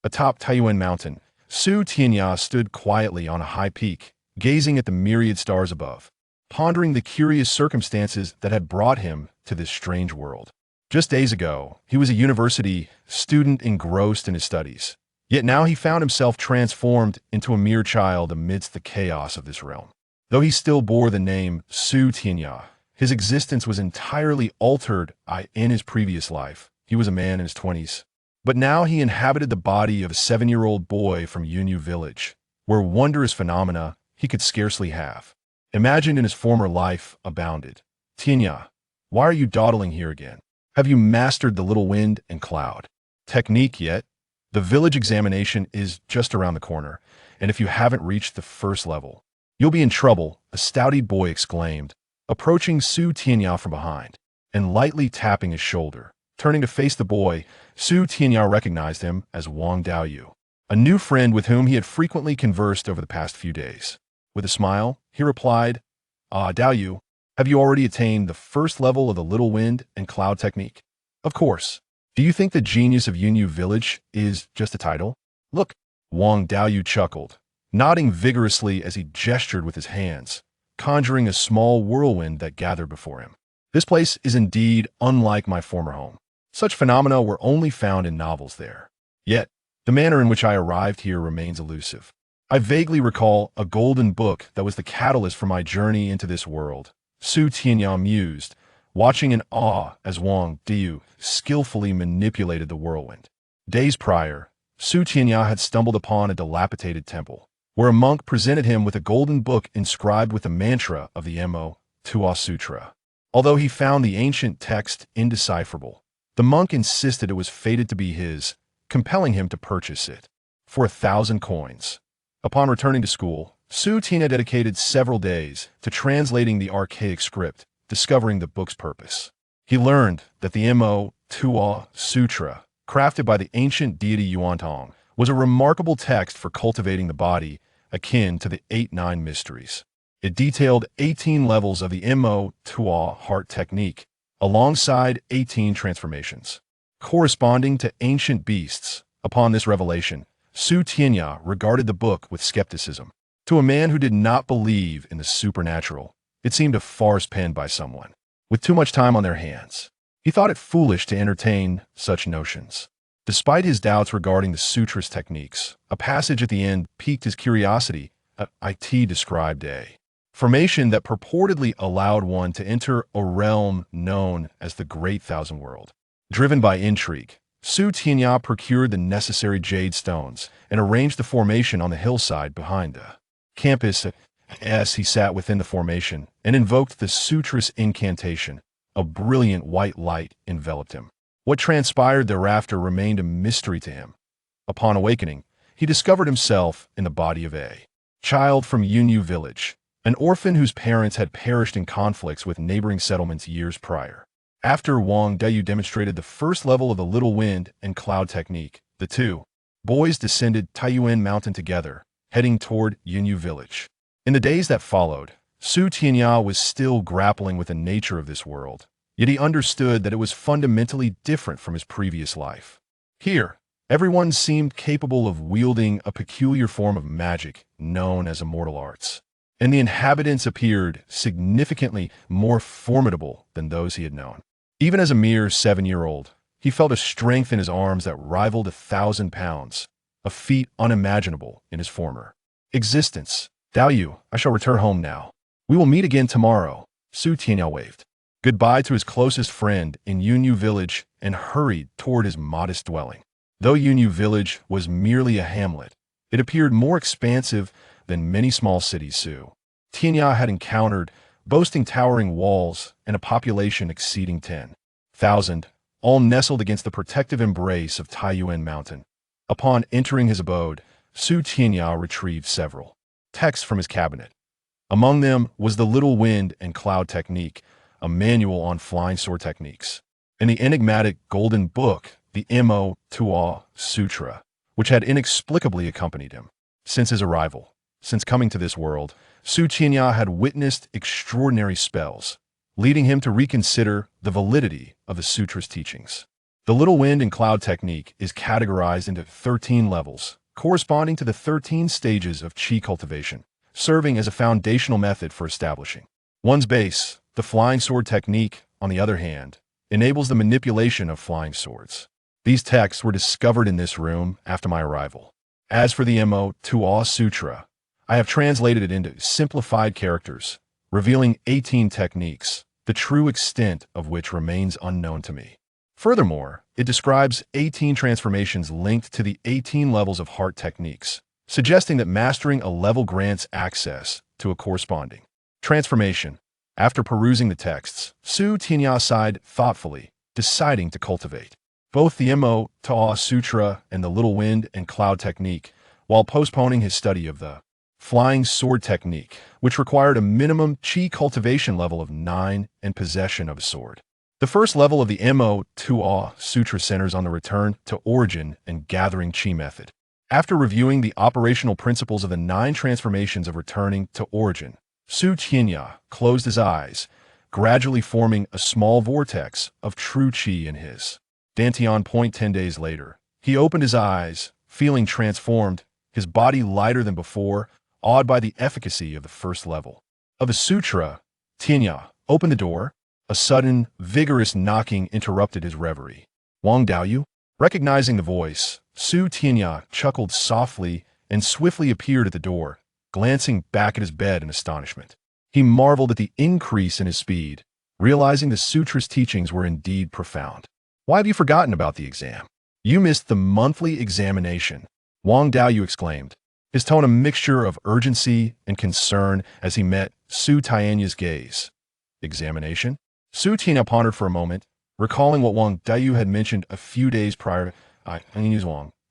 Atop Taiyuan Mountain, Su Tianya stood quietly on a high peak, gazing at the myriad stars above, pondering the curious circumstances that had brought him to this strange world. Just days ago, he was a university student engrossed in his studies, yet now he found himself transformed into a mere child amidst the chaos of this realm. Though he still bore the name Su Tianya, his existence was entirely altered in his previous life. He was a man in his 20s. But now he inhabited the body of a 7-year-old boy from Yunyu Village, where wondrous phenomena he could scarcely have imagined in his former life abounded. Tianya, why are you dawdling here again? Have you mastered the little wind and cloud technique yet? The village examination is just around the corner, and if you haven't reached the first level, you'll be in trouble, a stouty boy exclaimed, approaching Su Tianya from behind and lightly tapping his shoulder. Turning to face the boy, Su Tianya recognized him as Wang Daoyu, a new friend with whom he had frequently conversed over the past few days. With a smile, he replied, Daoyu, have you already attained the first level of the little wind and cloud technique? Of course. Do you think the genius of Yunyu Village is just a title? Look, Wang Daoyu chuckled, nodding vigorously as he gestured with his hands, conjuring a small whirlwind that gathered before him. This place is indeed unlike my former home. Such phenomena were only found in novels there. Yet, the manner in which I arrived here remains elusive. I vaguely recall a golden book that was the catalyst for my journey into this world. Su Tianya mused, watching in awe as Wang Daoyu skillfully manipulated the whirlwind. Days prior, Su Tianya had stumbled upon a dilapidated temple, where a monk presented him with a golden book inscribed with the mantra of the Motuo Heart Sutra. Although he found the ancient text indecipherable, the monk insisted it was fated to be his, compelling him to purchase it for 1,000 coins. Upon returning to school, Su Tianya dedicated several days to translating the archaic script, discovering the book's purpose. He learned that the Motuo Heart Sutra, crafted by the ancient deity Yuantong, was a remarkable text for cultivating the body, akin to the 8-9 mysteries. It detailed 18 levels of the Motuo Heart technique, alongside 18 transformations, corresponding to ancient beasts. Upon this revelation, Su Tianya regarded the book with skepticism. To a man who did not believe in the supernatural, it seemed a farce penned by someone with too much time on their hands. He thought it foolish to entertain such notions. Despite his doubts regarding the sutra's techniques, a passage at the end piqued his curiosity. It described a formation that purportedly allowed one to enter a realm known as the Great Thousand World. Driven by intrigue, Su Tianya procured the necessary jade stones and arranged the formation on the hillside behind the campus. As he sat within the formation and invoked the sutra's incantation, a brilliant white light enveloped him. What transpired thereafter remained a mystery to him. Upon awakening, he discovered himself in the body of a child from Yunyu Village, an orphan whose parents had perished in conflicts with neighboring settlements years prior. After Wang Daoyu demonstrated the first level of the little wind and cloud technique, the two boys descended Taiyuan Mountain together, heading toward Yunyu Village. In the days that followed, Su Tianya was still grappling with the nature of this world, yet he understood that it was fundamentally different from his previous life. Here, everyone seemed capable of wielding a peculiar form of magic known as immortal arts, and the inhabitants appeared significantly more formidable than those he had known. Even as a mere 7-year-old, he felt a strength in his arms that rivaled 1,000 pounds, a feat unimaginable in his former existence. Daoyu, I shall return home now. We will meet again tomorrow. Su Tianya waved goodbye to his closest friend in Yunyu Village and hurried toward his modest dwelling. Though Yunyu Village was merely a hamlet, it appeared more expansive than many small cities Su Tianya had encountered, boasting towering walls and a population exceeding 10,000, all nestled against the protective embrace of Taiyuan Mountain. Upon entering his abode, Su Tianya retrieved several texts from his cabinet. Among them was the Little Wind and Cloud Technique, a manual on flying sword techniques, and the enigmatic golden book, the Motuo Heart Sutra, which had inexplicably accompanied him since his arrival. Since coming to this world, Su Tianya had witnessed extraordinary spells, leading him to reconsider the validity of the sutra's teachings. The little wind and cloud technique is categorized into 13 levels, corresponding to the 13 stages of qi cultivation, serving as a foundational method for establishing one's base. The flying sword technique, on the other hand, enables the manipulation of flying swords. These texts were discovered in this room after my arrival. As for the Motuo Heart Sutra, I have translated it into simplified characters, revealing 18 techniques, the true extent of which remains unknown to me. Furthermore, it describes 18 transformations linked to the 18 levels of heart techniques, suggesting that mastering a level grants access to a corresponding transformation. After perusing the texts, Tianya sighed thoughtfully, deciding to cultivate both the Motuo Heart Sutra and the Little Wind and Cloud technique, while postponing his study of the flying sword technique, which required a minimum qi cultivation level of 9 and possession of a sword. The first level of the Motuo Heart Sutra centers on the return to origin and gathering qi method. After reviewing the operational principles of the 9 transformations of returning to origin, Tianya closed his eyes, gradually forming a small vortex of true qi in his Dantian point. 10 days later, he opened his eyes, feeling transformed, his body lighter than before, awed by the efficacy of the first level of the sutra. Tianya opened the door. A sudden, vigorous knocking interrupted his reverie. Wang Daoyu? Recognizing the voice, Tianya chuckled softly and swiftly appeared at the door, glancing back at his bed in astonishment. He marveled at the increase in his speed, realizing the sutra's teachings were indeed profound. Why have you forgotten about the exam? You missed the monthly examination, Wang Daoyu exclaimed, his tone a mixture of urgency and concern as he met Tianya's gaze. Examination? Tianya pondered for a moment, recalling what Wang Daoyu had mentioned a few days prior.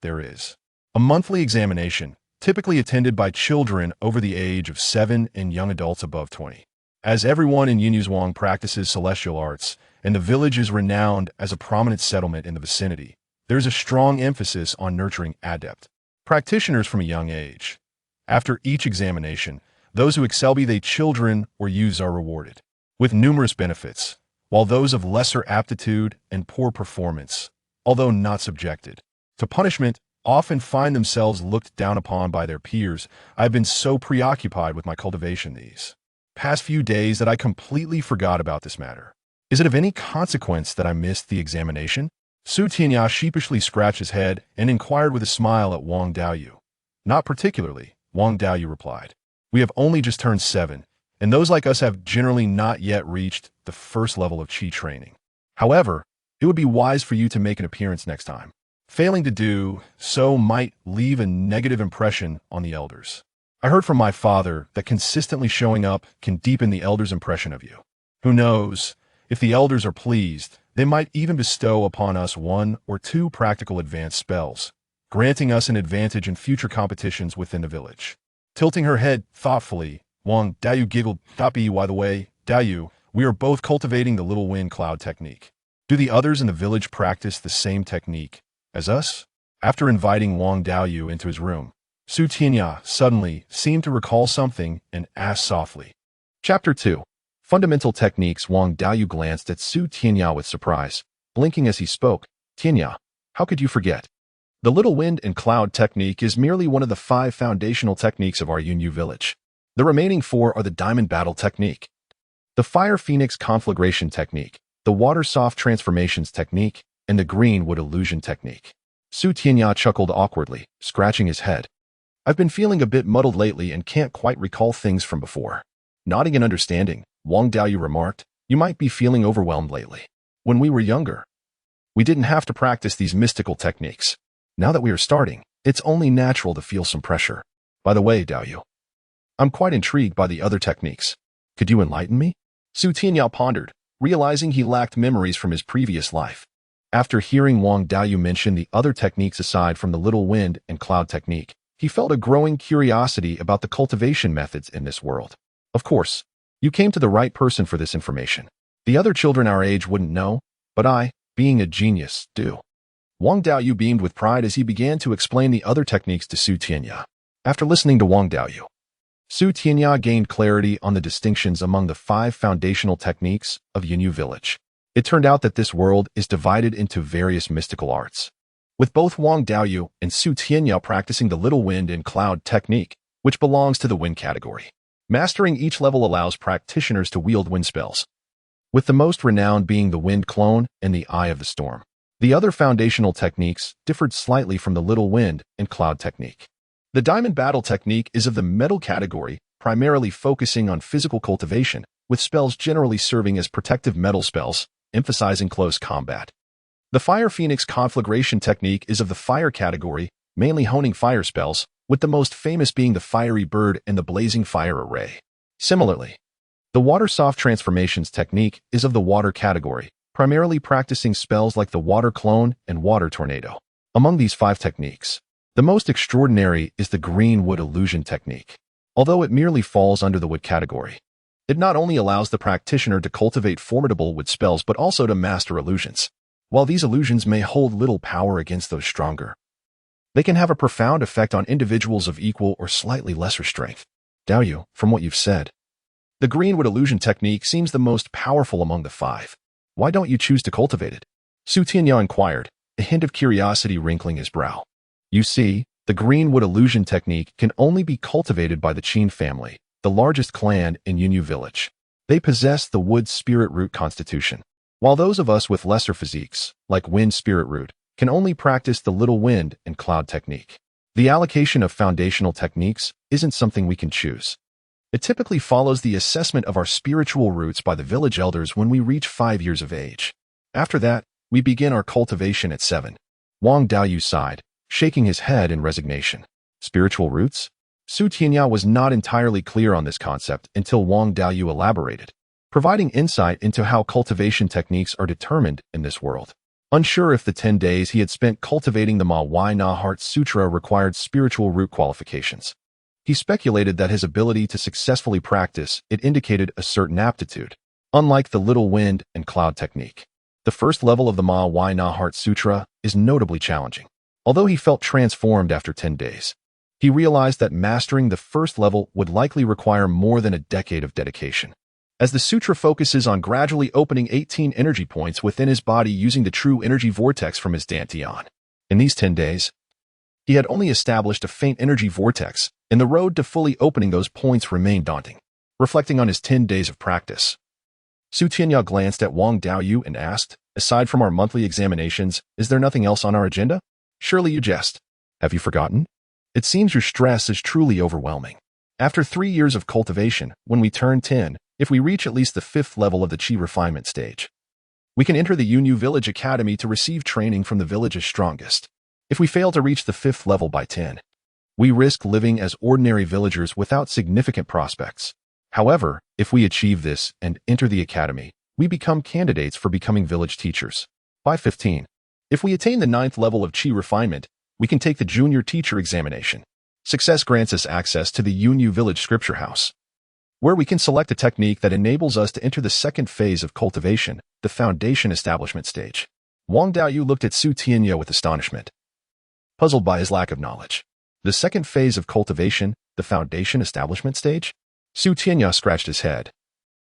There is a monthly examination, typically attended by children over the age of 7 and young adults above 20. As everyone in Yunyu practices celestial arts, and the village is renowned as a prominent settlement in the vicinity, there is a strong emphasis on nurturing adept practitioners from a young age. After each examination, those who excel, be they children or youths, are rewarded with numerous benefits, while those of lesser aptitude and poor performance, although not subjected to punishment, often find themselves looked down upon by their peers. I have been so preoccupied with my cultivation these past few days that I completely forgot about this matter. Is it of any consequence that I missed the examination? Tianya sheepishly scratched his head and inquired with a smile at Wang Daoyu. Not particularly, Wang Daoyu replied. We have only just turned 7, and those like us have generally not yet reached the first level of qi training. However, it would be wise for you to make an appearance next time. Failing to do so might leave a negative impression on the elders. I heard from my father that consistently showing up can deepen the elders' impression of you. Who knows, if the elders are pleased, they might even bestow upon us 1 or 2 practical advanced spells, granting us an advantage in future competitions within the village. Tilting her head thoughtfully, Wang Daoyu giggled. By the way, Daoyu, we are both cultivating the little wind cloud technique. Do the others in the village practice the same technique as us? After inviting Wang Daoyu into his room, Tianya suddenly seemed to recall something and asked softly. Chapter 2. Fundamental Techniques. Wang Daoyu glanced at Tianya with surprise, blinking as he spoke. Tianya, how could you forget? The little wind and cloud technique is merely one of the 5 foundational techniques of our Yunyu Village. The remaining 4 are the diamond battle technique, the fire phoenix conflagration technique, the water soft transformations technique, and the green wood illusion technique. Tianya chuckled awkwardly, scratching his head. I've been feeling a bit muddled lately and can't quite recall things from before. Nodding in understanding, Wang Daoyu remarked, you might be feeling overwhelmed lately. When we were younger, we didn't have to practice these mystical techniques. Now that we are starting, it's only natural to feel some pressure. By the way, Daoyu, I'm quite intrigued by the other techniques. Could you enlighten me? Tianya pondered, realizing he lacked memories from his previous life. After hearing Wang Daoyu mention the other techniques aside from the little wind and cloud technique, he felt a growing curiosity about the cultivation methods in this world. Of course, you came to the right person for this information. The other children our age wouldn't know, but I, being a genius, do. Wang Daoyu beamed with pride as he began to explain the other techniques to Tianya. After listening to Wang Daoyu, Tianya gained clarity on the distinctions among the 5 foundational techniques of Yunyu Village. It turned out that this world is divided into various mystical arts, with both Wang Daoyu and Su Tianya practicing the little wind and cloud technique, which belongs to the wind category. Mastering each level allows practitioners to wield wind spells, with the most renowned being the wind clone and the eye of the storm. The other foundational techniques differed slightly from the little wind and cloud technique. The diamond battle technique is of the metal category, primarily focusing on physical cultivation, with spells generally serving as protective metal spells, emphasizing close combat. The fire phoenix conflagration technique is of the fire category, mainly honing fire spells, with the most famous being the fiery bird and the blazing fire array. Similarly, the water soft transformations technique is of the water category, primarily practicing spells like the water clone and water tornado. Among these 5 techniques, the most extraordinary is the green wood illusion technique. Although it merely falls under the wood category, it not only allows the practitioner to cultivate formidable wood spells but also to master illusions. While these illusions may hold little power against those stronger, they can have a profound effect on individuals of equal or slightly lesser strength. Daoyu, from what you've said, the greenwood illusion technique seems the most powerful among the 5. Why don't you choose to cultivate it? Su Tianya inquired, a hint of curiosity wrinkling his brow. You see, the greenwood illusion technique can only be cultivated by the Qin family, the largest clan in Yunyu Village. They possess the wood spirit root constitution, while those of us with lesser physiques, like wind spirit root, can only practice the little wind and cloud technique. The allocation of foundational techniques isn't something we can choose. It typically follows the assessment of our spiritual roots by the village elders when we reach 5 years of age. After that, we begin our cultivation at 7. Wang Daoyu sighed, shaking his head in resignation. Spiritual roots? Su Tianya was not entirely clear on this concept until Wang Daoyu elaborated, providing insight into how cultivation techniques are determined in this world. Unsure if the 10 days he had spent cultivating the Motuo Heart Sutra required spiritual root qualifications, he speculated that his ability to successfully practice it indicated a certain aptitude. Unlike the little wind and cloud technique, the first level of the Motuo Heart Sutra is notably challenging. Although he felt transformed after 10 days, he realized that mastering the first level would likely require more than a decade of dedication, as the sutra focuses on gradually opening 18 energy points within his body using the true energy vortex from his dantian. In these 10 days, he had only established a faint energy vortex, and the road to fully opening those points remained daunting. Reflecting on his 10 days of practice, Su Tianya glanced at Wang Daoyu and asked, aside from our monthly examinations, is there nothing else on our agenda? Surely you jest. Have you forgotten? It seems your stress is truly overwhelming. After 3 years of cultivation, when we turn 10, if we reach at least the 5th level of the Qi refinement stage, we can enter the Yunyu Village Academy to receive training from the village's strongest. If we fail to reach the 5th level by 10, we risk living as ordinary villagers without significant prospects. However, if we achieve this and enter the academy, we become candidates for becoming village teachers. By 15, if we attain the 9th level of Qi refinement, we can take the junior teacher examination. Success grants us access to the Yunyu Village Scripture House, where we can select a technique that enables us to enter the 2nd phase of cultivation, the foundation establishment stage. Wang Daoyu looked at Su Tianya with astonishment, puzzled by his lack of knowledge. The 2nd phase of cultivation, the foundation establishment stage? Su Tianya scratched his head,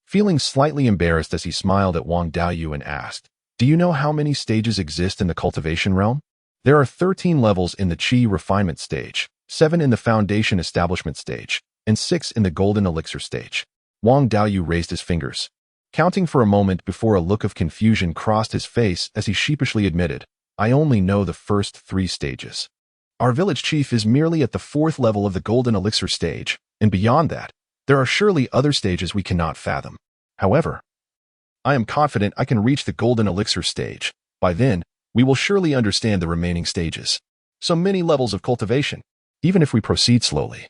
feeling slightly embarrassed as he smiled at Wang Daoyu and asked, do you know how many stages exist in the cultivation realm? There are 13 levels in the Qi refinement stage, 7 in the foundation establishment stage, and 6 in the golden elixir stage. Wang Daoyu raised his fingers, counting for a moment before a look of confusion crossed his face as he sheepishly admitted, I only know the first 3 stages. Our village chief is merely at the 4th level of the golden elixir stage, and beyond that, there are surely other stages we cannot fathom. However, I am confident I can reach the golden elixir stage. By then, we will surely understand the remaining stages. So many levels of cultivation. Even if we proceed slowly,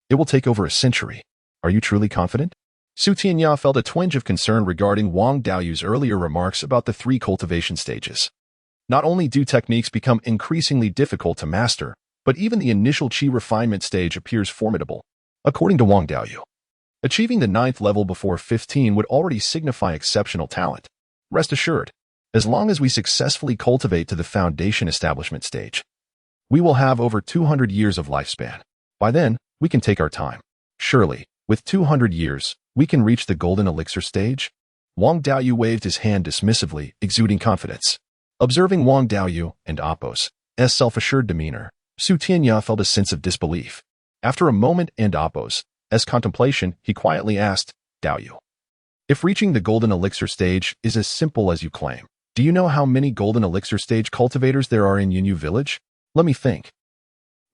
it will take over a century. Are you truly confident? Su Tianya felt a twinge of concern regarding Wang Daoyu's earlier remarks about the 3 cultivation stages. Not only do techniques become increasingly difficult to master, but even the initial Qi refinement stage appears formidable. According to Wang Daoyu, achieving the 9th level before 15 would already signify exceptional talent. Rest assured, as long as we successfully cultivate to the foundation establishment stage, we will have over 200 years of lifespan. By then, we can take our time. Surely, with 200 years, we can reach the golden elixir stage? Wang Daoyu waved his hand dismissively, exuding confidence. Observing Wang Daoyu and Appo's self-assured demeanor, Su Tianya felt a sense of disbelief. After a moment and Appo's contemplation, he quietly asked, Daoyu, if reaching the golden elixir stage is as simple as you claim, do you know how many golden elixir stage cultivators there are in Yunyu Village? Let me think.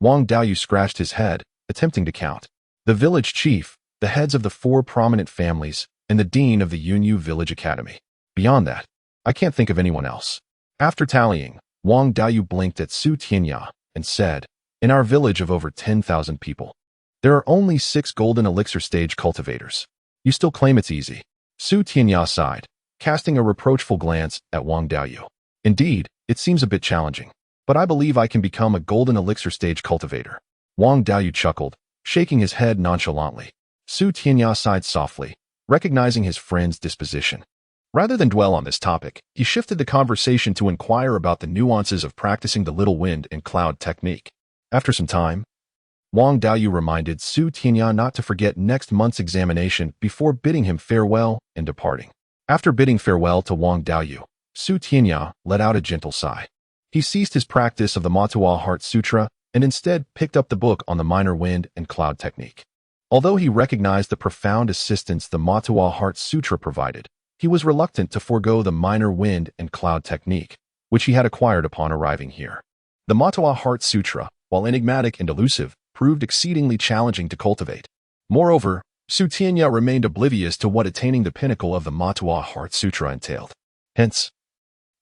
Wang Daoyu scratched his head, attempting to count. The village chief, the heads of the 4 prominent families, and the dean of the Yunyu Village Academy. Beyond that, I can't think of anyone else. After tallying, Wang Daoyu blinked at Su Tianya and said, in our village of over 10,000 people, there are only 6 golden elixir stage cultivators. You still claim it's easy. Su Tianya sighed, casting a reproachful glance at Wang Daoyu. Indeed, it seems a bit challenging, but I believe I can become a golden elixir stage cultivator. Wang Daoyu chuckled, shaking his head nonchalantly. Su Tianya sighed softly, recognizing his friend's disposition. Rather than dwell on this topic, he shifted the conversation to inquire about the nuances of practicing the little wind and cloud technique. After some time, Wang Daoyu reminded Su Tianya not to forget next month's examination before bidding him farewell and departing. After bidding farewell to Wang Daoyu, Su Tianya let out a gentle sigh. He ceased his practice of the Motuo Heart Sutra and instead picked up the book on the minor wind and cloud technique. Although he recognized the profound assistance the Motuo Heart Sutra provided, he was reluctant to forego the minor wind and cloud technique, which he had acquired upon arriving here. The Motuo Heart Sutra, while enigmatic and elusive, proved exceedingly challenging to cultivate. Moreover, Su Tianya remained oblivious to what attaining the pinnacle of the Motuo Heart Sutra entailed. Hence,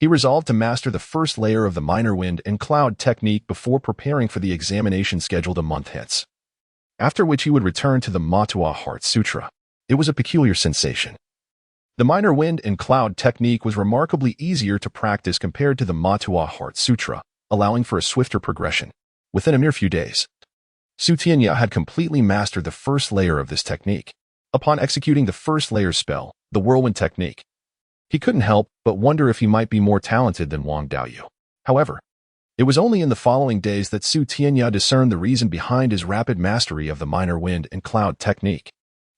he resolved to master the first layer of the minor wind and cloud technique before preparing for the examination scheduled a month hence, after which he would return to the Motuo Heart Sutra. It was a peculiar sensation. The minor wind and cloud technique was remarkably easier to practice compared to the Motuo Heart Sutra, allowing for a swifter progression. Within a mere few days, Su Tianya had completely mastered the first layer of this technique. Upon executing the first layer spell, the whirlwind technique, he couldn't help but wonder if he might be more talented than Wang Daoyu. However, it was only in the following days that Su Tianya discerned the reason behind his rapid mastery of the minor wind and cloud technique.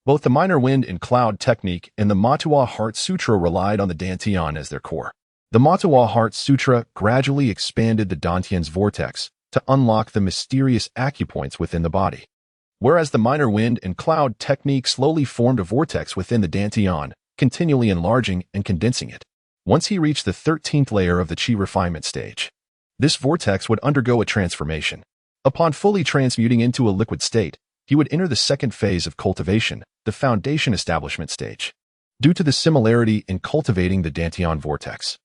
Both the minor wind and cloud technique and the Motuo Heart Sutra relied on the Dantian as their core. The Motuo Heart Sutra gradually expanded the Dantian's vortex to unlock the mysterious acupoints within the body, whereas the minor wind and cloud technique slowly formed a vortex within the Dantian, continually enlarging and condensing it. Once he reached the 13th layer of the Qi refinement stage, this vortex would undergo a transformation. Upon fully transmuting into a liquid state, he would enter the second phase of cultivation, the foundation establishment stage. Due to the similarity in cultivating the Dantian vortex,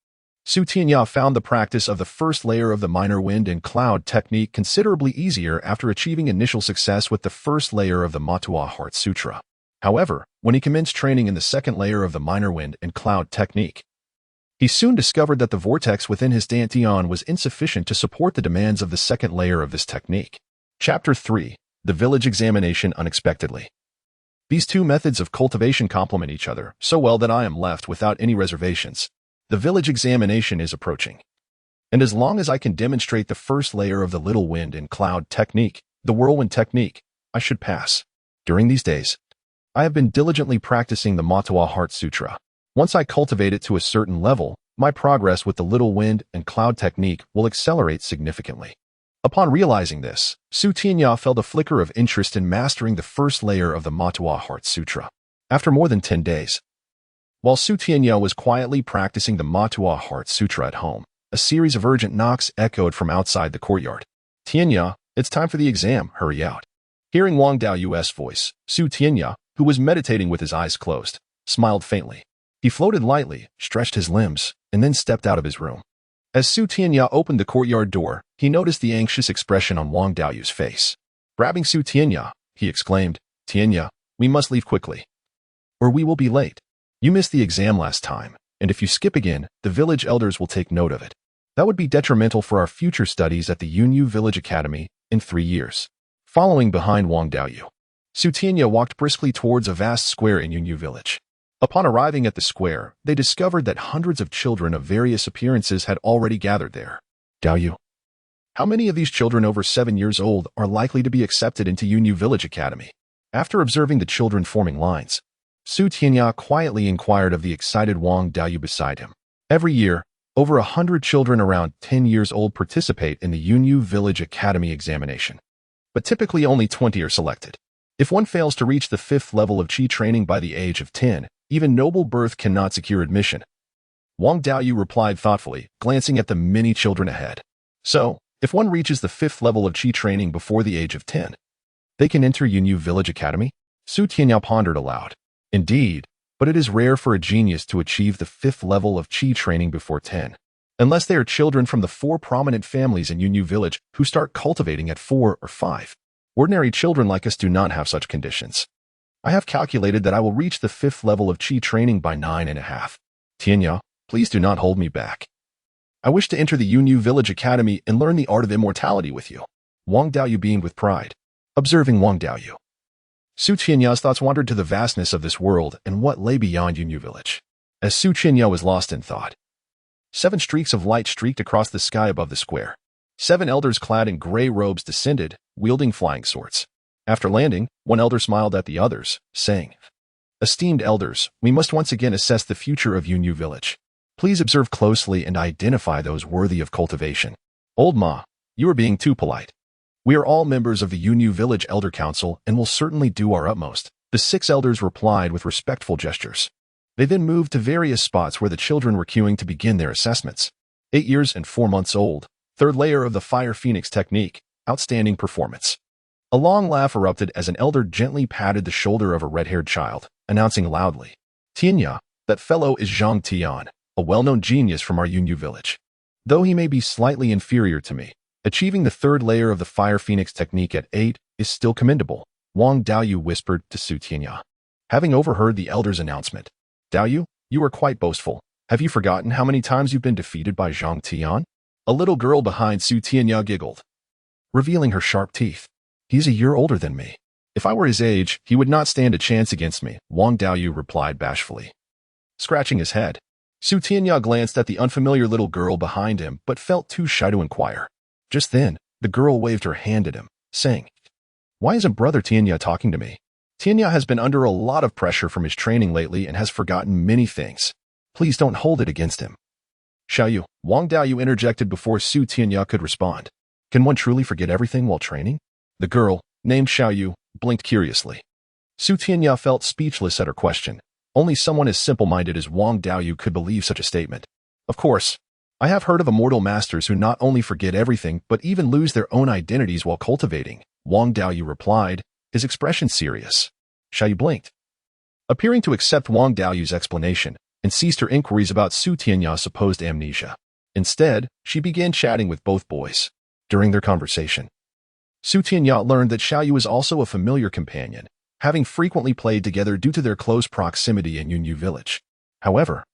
Su Tianya found the practice of the first layer of the minor wind and cloud technique considerably easier after achieving initial success with the first layer of the Motuo Heart Sutra. However, when he commenced training in the second layer of the minor wind and cloud technique, he soon discovered that the vortex within his Dantian was insufficient to support the demands of the second layer of this technique. Chapter 3. The Village Examination Unexpectedly. These two methods of cultivation complement each other so well that I am left without any reservations. The village examination is approaching, and as long as I can demonstrate the first layer of the little wind and cloud technique, the whirlwind technique, I should pass. During these days, I have been diligently practicing the Motuo Heart Sutra. Once I cultivate it to a certain level, my progress with the little wind and cloud technique will accelerate significantly. Upon realizing this, Su Tianya felt a flicker of interest in mastering the first layer of the Motuo Heart Sutra. After more than 10 days, while Su Tianya was quietly practicing the Motuo Heart Sutra at home, a series of urgent knocks echoed from outside the courtyard. Tianya, it's time for the exam, hurry out. Hearing Wang Daoyu's voice, Su Tianya, who was meditating with his eyes closed, smiled faintly. He floated lightly, stretched his limbs, and then stepped out of his room. As Su Tianya opened the courtyard door, he noticed the anxious expression on Wang Daoyu's face. Grabbing Su Tianya, he exclaimed, Tianya, we must leave quickly, or we will be late. You missed the exam last time, and if you skip again, the village elders will take note of it. That would be detrimental for our future studies at the Yunyu Village Academy in 3 years. Following behind Wang Daoyu, Su Tianya walked briskly towards a vast square in Yunyu Village. Upon arriving at the square, they discovered that hundreds of children of various appearances had already gathered there. Daoyu, how many of these children over 7 years old are likely to be accepted into Yunyu Village Academy? After observing the children forming lines, Su Tianya quietly inquired of the excited Wang Daoyu beside him. Every year, over 100 children around 10 years old participate in the Yunyu Village Academy examination. But typically only 20 are selected. If one fails to reach the 5th level of Qi training by the age of 10, even noble birth cannot secure admission. Wang Daoyu replied thoughtfully, glancing at the many children ahead. So, if one reaches the 5th level of Qi training before the age of 10, they can enter Yunyu Village Academy? Su Tianya pondered aloud. Indeed, but it is rare for a genius to achieve the 5th level of Qi training before 10, unless they are children from the 4 prominent families in Yunyu Village who start cultivating at 4 or 5. Ordinary children like us do not have such conditions. I have calculated that I will reach the 5th level of Qi training by 9.5. Tianya, please do not hold me back. I wish to enter the Yunyu Village Academy and learn the art of immortality with you. Wang Daoyu beamed with pride. Observing Wang Daoyu, Su Tianya's thoughts wandered to the vastness of this world and what lay beyond Yunyu Village. As Su Tianya was lost in thought, 7 streaks of light streaked across the sky above the square. 7 elders clad in gray robes descended, wielding flying swords. After landing, one elder smiled at the others, saying, Esteemed elders, we must once again assess the future of Yunyu Village. Please observe closely and identify those worthy of cultivation. Old Ma, you are being too polite. We are all members of the Yunyu Village Elder Council and will certainly do our utmost. The 6 elders replied with respectful gestures. They then moved to various spots where the children were queuing to begin their assessments. 8 years and 4 months old, 3rd layer of the Fire Phoenix technique, outstanding performance. A long laugh erupted as an elder gently patted the shoulder of a red-haired child, announcing loudly, Tianya, that fellow is Zhang Tian, a well-known genius from our Yunyu Village. Though he may be slightly inferior to me, achieving the 3rd layer of the Fire Phoenix technique at 8 is still commendable, Wang Daoyu whispered to Su Tianya. Having overheard the elder's announcement, Daoyu, you are quite boastful. Have you forgotten how many times you've been defeated by Zhang Tian? A little girl behind Su Tianya giggled, revealing her sharp teeth. He's a year older than me. If I were his age, he would not stand a chance against me, Wang Daoyu replied bashfully. Scratching his head, Su Tianya glanced at the unfamiliar little girl behind him but felt too shy to inquire. Just then, the girl waved her hand at him, saying, Why isn't Brother Tianya talking to me? Tianya has been under a lot of pressure from his training lately and has forgotten many things. Please don't hold it against him. Xiaoyu, Wang Daoyu interjected before Su Tianya could respond. Can one truly forget everything while training? The girl, named Xiaoyu, blinked curiously. Su Tianya felt speechless at her question. Only someone as simple-minded as Wang Daoyu could believe such a statement. Of course, I have heard of immortal masters who not only forget everything but even lose their own identities while cultivating, Wang Daoyu replied, his expression serious. Xiaoyu blinked, appearing to accept Wang Daoyu's explanation, and ceased her inquiries about Su Tianya's supposed amnesia. Instead, she began chatting with both boys. During their conversation, Su Tianya learned that Xiaoyu is also a familiar companion, having frequently played together due to their close proximity in Yunyu Village. However,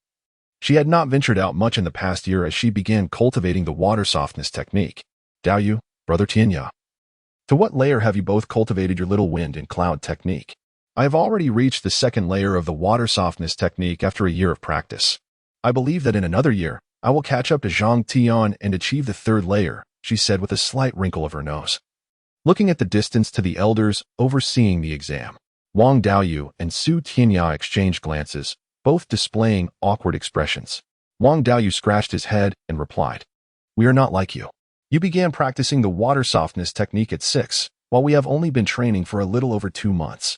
she had not ventured out much in the past year as she began cultivating the water softness technique. Daoyu, Brother Tianya, to what layer have you both cultivated your little wind and cloud technique? I have already reached the 2nd layer of the water softness technique after a year of practice. I believe that in another year, I will catch up to Zhang Tian and achieve the 3rd layer, she said with a slight wrinkle of her nose. Looking at the distance to the elders overseeing the exam, Wang Daoyu and Su Tianya exchanged glances, both displaying awkward expressions. Wang Daoyu scratched his head and replied, We are not like you. You began practicing the water softness technique at 6, while we have only been training for a little over 2 months.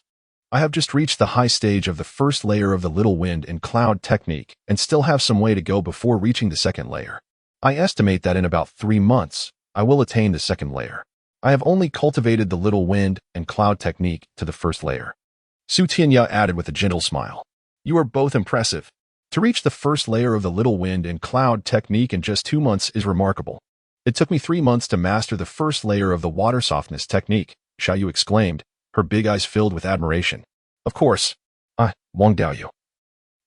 I have just reached the high stage of the 1st layer of the little wind and cloud technique and still have some way to go before reaching the 2nd layer. I estimate that in about 3 months, I will attain the 2nd layer. I have only cultivated the little wind and cloud technique to the 1st layer. Su Tianya added with a gentle smile. You are both impressive. To reach the 1st layer of the little wind and cloud technique in just 2 months is remarkable. It took me 3 months to master the 1st layer of the water softness technique, Xiaoyu exclaimed, her big eyes filled with admiration. Of course, Wang Daoyu,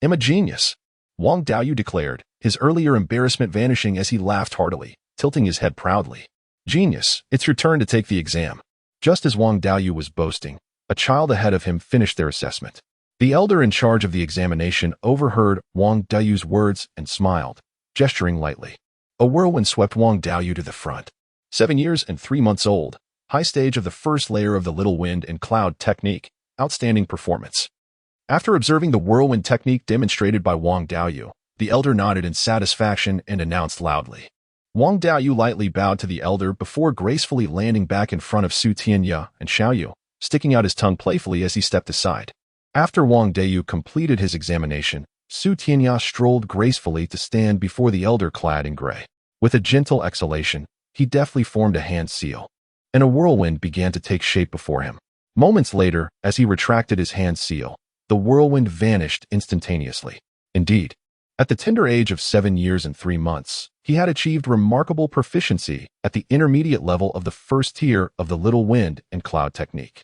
am a genius, Wang Daoyu declared, his earlier embarrassment vanishing as he laughed heartily, tilting his head proudly. Genius, it's your turn to take the exam. Just as Wang Daoyu was boasting, a child ahead of him finished their assessment. The elder in charge of the examination overheard Wang Daoyu's words and smiled, gesturing lightly. A whirlwind swept Wang Daoyu to the front. 7 years and 3 months old, high stage of the 1st layer of the little wind and cloud technique, outstanding performance. After observing the whirlwind technique demonstrated by Wang Daoyu, the elder nodded in satisfaction and announced loudly. Wang Daoyu lightly bowed to the elder before gracefully landing back in front of Su Tianya and Xiaoyu, sticking out his tongue playfully as he stepped aside. After Wang Daoyu completed his examination, Su Tianya strolled gracefully to stand before the elder clad in gray. With a gentle exhalation, he deftly formed a hand seal, and a whirlwind began to take shape before him. Moments later, as he retracted his hand seal, the whirlwind vanished instantaneously. Indeed, at the tender age of 7 years and 3 months, he had achieved remarkable proficiency at the intermediate level of the first tier of the little wind and cloud technique.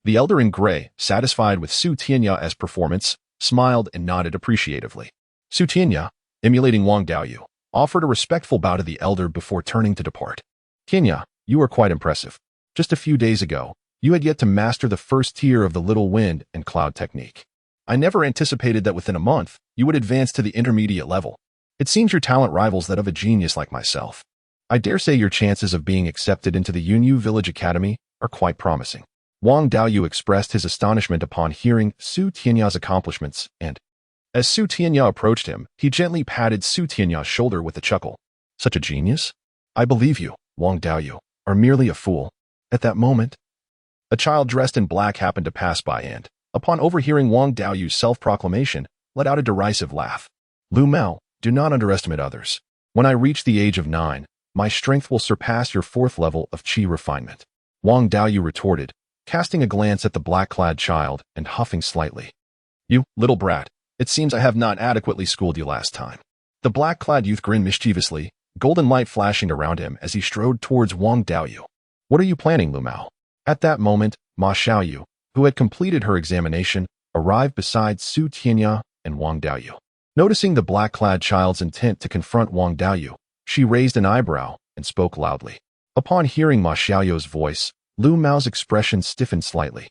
The elder in gray, satisfied with Su Tianya's performance, smiled and nodded appreciatively. Su Tianya, emulating Wang Daoyu, offered a respectful bow to the elder before turning to depart. Tianya, you are quite impressive. Just a few days ago, you had yet to master the first tier of the little wind and cloud technique. I never anticipated that within a month, you would advance to the intermediate level. It seems your talent rivals that of a genius like myself. I dare say your chances of being accepted into the Yunyu Village Academy are quite promising. Wang Daoyu expressed his astonishment upon hearing Su Tianya's accomplishments, and, as Su Tianya approached him, he gently patted Su Tianya's shoulder with a chuckle. Such a genius? I believe you, Wang Daoyu, are merely a fool. At that moment, a child dressed in black happened to pass by and, upon overhearing Wang Daoyu's self-proclamation, let out a derisive laugh. Lu Mao, do not underestimate others. When I reach the age of 9, my strength will surpass your 4th level of qi refinement. Wang Daoyu retorted, casting a glance at the black-clad child and huffing slightly. You, little brat, it seems I have not adequately schooled you last time. The black-clad youth grinned mischievously, golden light flashing around him as he strode towards Wang Daoyu. What are you planning, Lu Mao? At that moment, Ma Xiaoyu, who had completed her examination, arrived beside Su Tianya and Wang Daoyu. Noticing the black-clad child's intent to confront Wang Daoyu, she raised an eyebrow and spoke loudly. Upon hearing Ma Xiaoyu's voice, Lu Mao's expression stiffened slightly.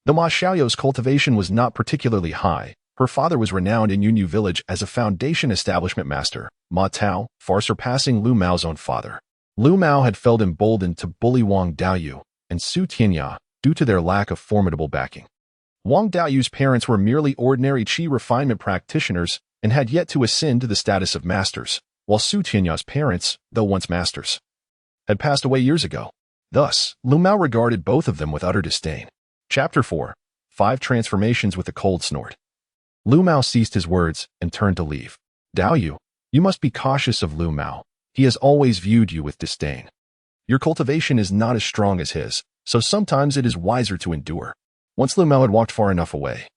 Though Ma Xiaoyu's cultivation was not particularly high, her father was renowned in Yunyu Village as a foundation establishment master, Ma Tao, far surpassing Lu Mao's own father. Lu Mao had felt emboldened to bully Wang Daoyu and Su Tianya due to their lack of formidable backing. Wang Daoyu's parents were merely ordinary qi refinement practitioners and had yet to ascend to the status of masters, while Su Tianya's parents, though once masters, had passed away years ago. Thus, Lu Mao regarded both of them with utter disdain. Chapter 4. 5 Transformations with a Cold Snort. Lu Mao ceased his words and turned to leave. Daoyu, you must be cautious of Lu Mao. He has always viewed you with disdain. Your cultivation is not as strong as his, so sometimes it is wiser to endure. Once Lu Mao had walked far enough away,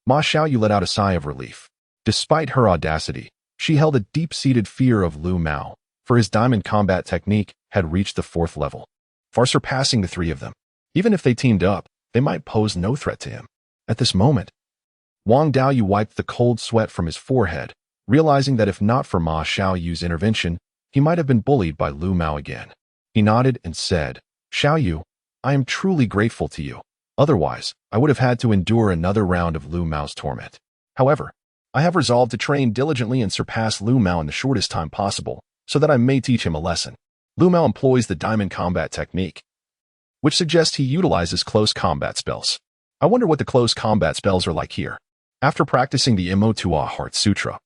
Ma Xiaoyu let out a sigh of relief. Despite her audacity, she held a deep-seated fear of Lu Mao, for his diamond combat technique had reached the 4th level, far surpassing the 3 of them. Even if they teamed up, they might pose no threat to him. At this moment, Wang Daoyu wiped the cold sweat from his forehead, realizing that if not for Ma Xiaoyu's intervention, he might have been bullied by Lu Mao again. He nodded and said, Xiaoyu, I am truly grateful to you. Otherwise, I would have had to endure another round of Lu Mao's torment. However, I have resolved to train diligently and surpass Lu Mao in the shortest time possible, so that I may teach him a lesson. Lu Mao employs the diamond combat technique, which suggests he utilizes close combat spells. I wonder what the close combat spells are like here. After practicing the Motuo Heart Sutra,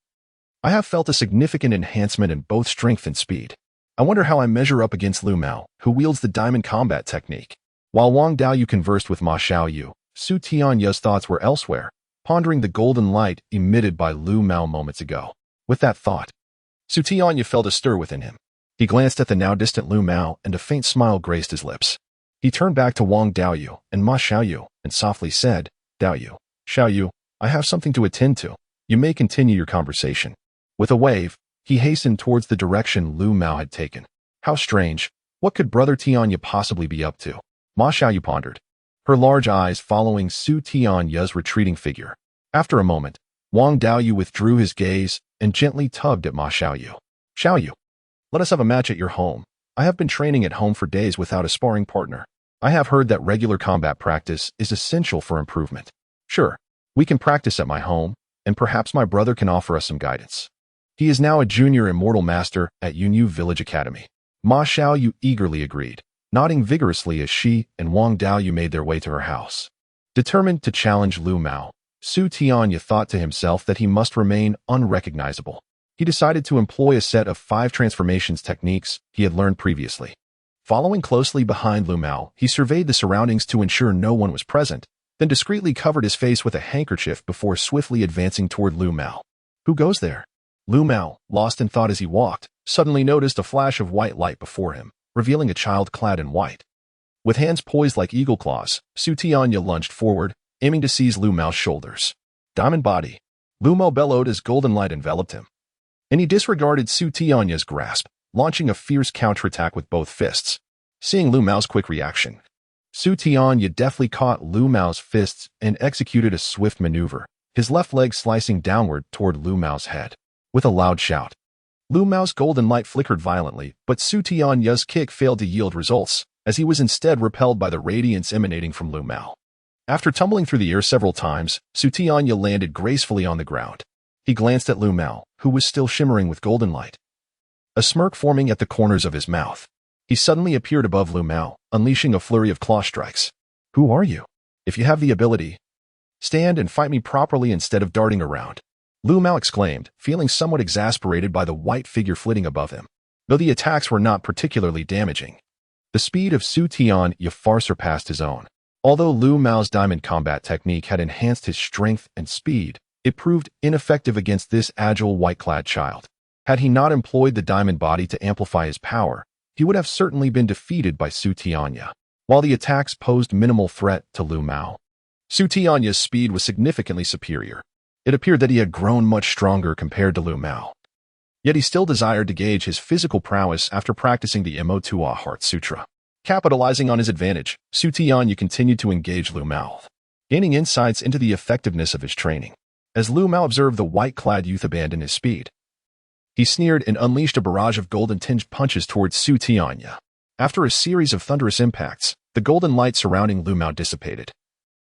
I have felt a significant enhancement in both strength and speed. I wonder how I measure up against Lu Mao, who wields the diamond combat technique. While Wang Daoyu conversed with Ma Xiaoyu, Su Tianya's thoughts were elsewhere, pondering the golden light emitted by Lu Mao moments ago. With that thought, Su Tianya felt a stir within him. He glanced at the now distant Lu Mao, and a faint smile graced his lips. He turned back to Wang Daoyu and Ma Xiaoyu and softly said, Daoyu, Xiaoyu, I have something to attend to. You may continue your conversation. With a wave, he hastened towards the direction Lu Mao had taken. How strange. What could Brother Tianya possibly be up to? Ma Xiaoyu pondered, her large eyes following Su Tianya's retreating figure. After a moment, Wang Daoyu withdrew his gaze and gently tugged at Ma Xiaoyu. Xiaoyu, let us have a match at your home. I have been training at home for days without a sparring partner. I have heard that regular combat practice is essential for improvement. Sure, we can practice at my home, and perhaps my brother can offer us some guidance. He is now a junior immortal master at Yunyu Village Academy. Ma Xiaoyu eagerly agreed, nodding vigorously as she and Wang Daoyu made their way to her house. Determined to challenge Lu Mao, Su Tianya thought to himself that he must remain unrecognizable. He decided to employ a set of 5 transformations techniques he had learned previously. Following closely behind Lu Mao, he surveyed the surroundings to ensure no one was present, then discreetly covered his face with a handkerchief before swiftly advancing toward Lu Mao. Who goes there? Lu Mao, lost in thought as he walked, suddenly noticed a flash of white light before him, revealing a child clad in white. With hands poised like eagle claws, Su Tianya lunged forward, aiming to seize Lu Mao's shoulders. Diamond body. Lu Mao bellowed as golden light enveloped him. And he disregarded Su Tianya's grasp, launching a fierce counterattack with both fists. Seeing Lu Mao's quick reaction, Su Tianya deftly caught Lu Mao's fists and executed a swift maneuver, his left leg slicing downward toward Lu Mao's head. With a loud shout, Lu Mao's golden light flickered violently, but Su Tianya's kick failed to yield results, as he was instead repelled by the radiance emanating from Lu Mao. After tumbling through the air several times, Su Tianya landed gracefully on the ground. He glanced at Lu Mao, who was still shimmering with golden light, a smirk forming at the corners of his mouth. He suddenly appeared above Lu Mao, unleashing a flurry of claw strikes. Who are you? If you have the ability, stand and fight me properly instead of darting around, Lu Mao exclaimed, feeling somewhat exasperated by the white figure flitting above him. Though the attacks were not particularly damaging, the speed of Su Tianya far surpassed his own. Although Lu Mao's diamond combat technique had enhanced his strength and speed, it proved ineffective against this agile white-clad child. Had he not employed the diamond body to amplify his power, he would have certainly been defeated by Su Tianya. While the attacks posed minimal threat to Lu Mao, Su Tianya's speed was significantly superior. It appeared that he had grown much stronger compared to Lu Mao. Yet he still desired to gauge his physical prowess after practicing the Motuo Heart Sutra. Capitalizing on his advantage, Su Tianya continued to engage Lu Mao, gaining insights into the effectiveness of his training. As Lu Mao observed the white-clad youth abandon his speed, he sneered and unleashed a barrage of golden-tinged punches towards Su Tianya. After a series of thunderous impacts, the golden light surrounding Lu Mao dissipated,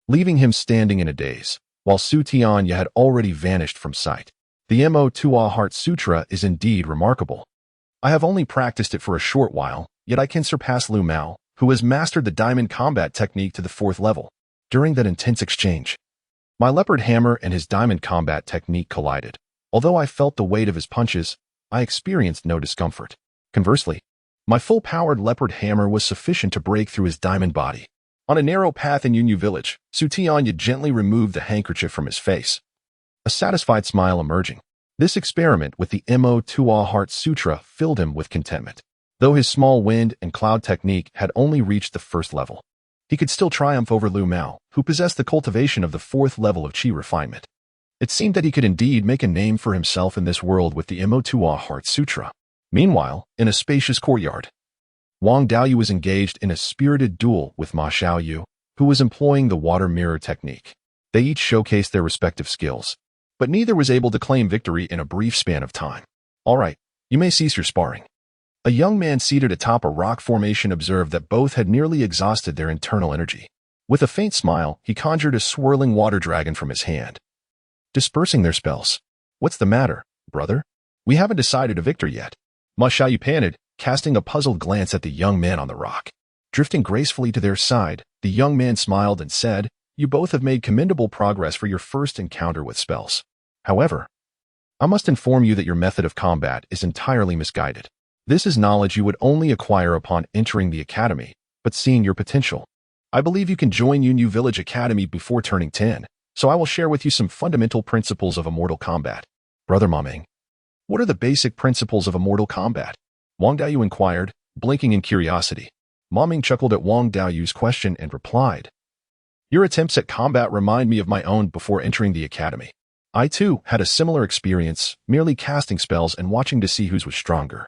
leaving him standing in a daze, while Su Tianya had already vanished from sight. The Motuo Heart Sutra is indeed remarkable. I have only practiced it for a short while, yet I can surpass Lu Mao, who has mastered the diamond combat technique to the 4th level. During that intense exchange, my leopard hammer and his diamond combat technique collided. Although I felt the weight of his punches, I experienced no discomfort. Conversely, my full-powered leopard hammer was sufficient to break through his diamond body. On a narrow path in Yunyu Village, Su Tianya gently removed the handkerchief from his face, a satisfied smile emerging. This experiment with the Motuo Heart Sutra filled him with contentment. Though his small wind and cloud technique had only reached the 1st level, he could still triumph over Lu Mao, who possessed the cultivation of the 4th level of Qi refinement. It seemed that he could indeed make a name for himself in this world with the Motuo Heart Sutra. Meanwhile, in a spacious courtyard, Wang Daoyu was engaged in a spirited duel with Ma Xiaoyu, who was employing the water mirror technique. They each showcased their respective skills, but neither was able to claim victory in a brief span of time. All right, you may cease your sparring. A young man seated atop a rock formation observed that both had nearly exhausted their internal energy. With a faint smile, he conjured a swirling water dragon from his hand, dispersing their spells. What's the matter, brother? We haven't decided a victor yet. Ma Xiaoyu panted, casting a puzzled glance at the young man on the rock. Drifting gracefully to their side, the young man smiled and said, "You both have made commendable progress for your first encounter with spells. However, I must inform you that your method of combat is entirely misguided. This is knowledge you would only acquire upon entering the academy, but seeing your potential. I believe you can join Yunyu Village Academy before turning 10, so I will share with you some fundamental principles of immortal combat." Brother Ma Ming, what are the basic principles of immortal combat? Wang Daoyu inquired, blinking in curiosity. Ma Ming chuckled at Wang Daoyu's question and replied, "Your attempts at combat remind me of my own before entering the academy. I too had a similar experience, merely casting spells and watching to see who was stronger.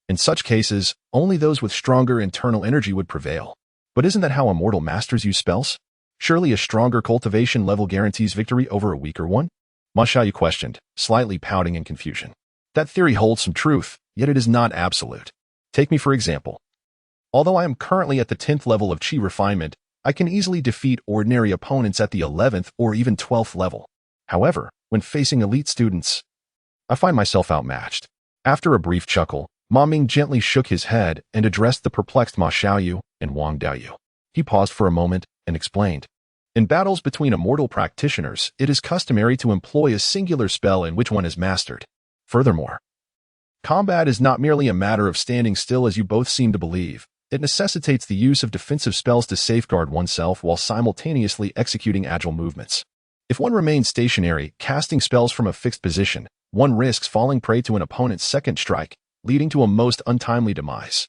In such cases, only those with stronger internal energy would prevail. But isn't that how immortal masters use spells? Surely a stronger cultivation level guarantees victory over a weaker one?" Ma Xiaoyu questioned, slightly pouting in confusion. That theory holds some truth, yet it is not absolute. Take me for example. Although I am currently at the 10th level of Qi refinement, I can easily defeat ordinary opponents at the 11th or even 12th level. However, when facing elite students, I find myself outmatched. After a brief chuckle, Ma Ming gently shook his head and addressed the perplexed Ma Xiaoyu and Wang Daoyu. He paused for a moment and explained, In battles between immortal practitioners, it is customary to employ a singular spell in which one is mastered. Furthermore, combat is not merely a matter of standing still as you both seem to believe. It necessitates the use of defensive spells to safeguard oneself while simultaneously executing agile movements. If one remains stationary, casting spells from a fixed position, one risks falling prey to an opponent's second strike, leading to a most untimely demise.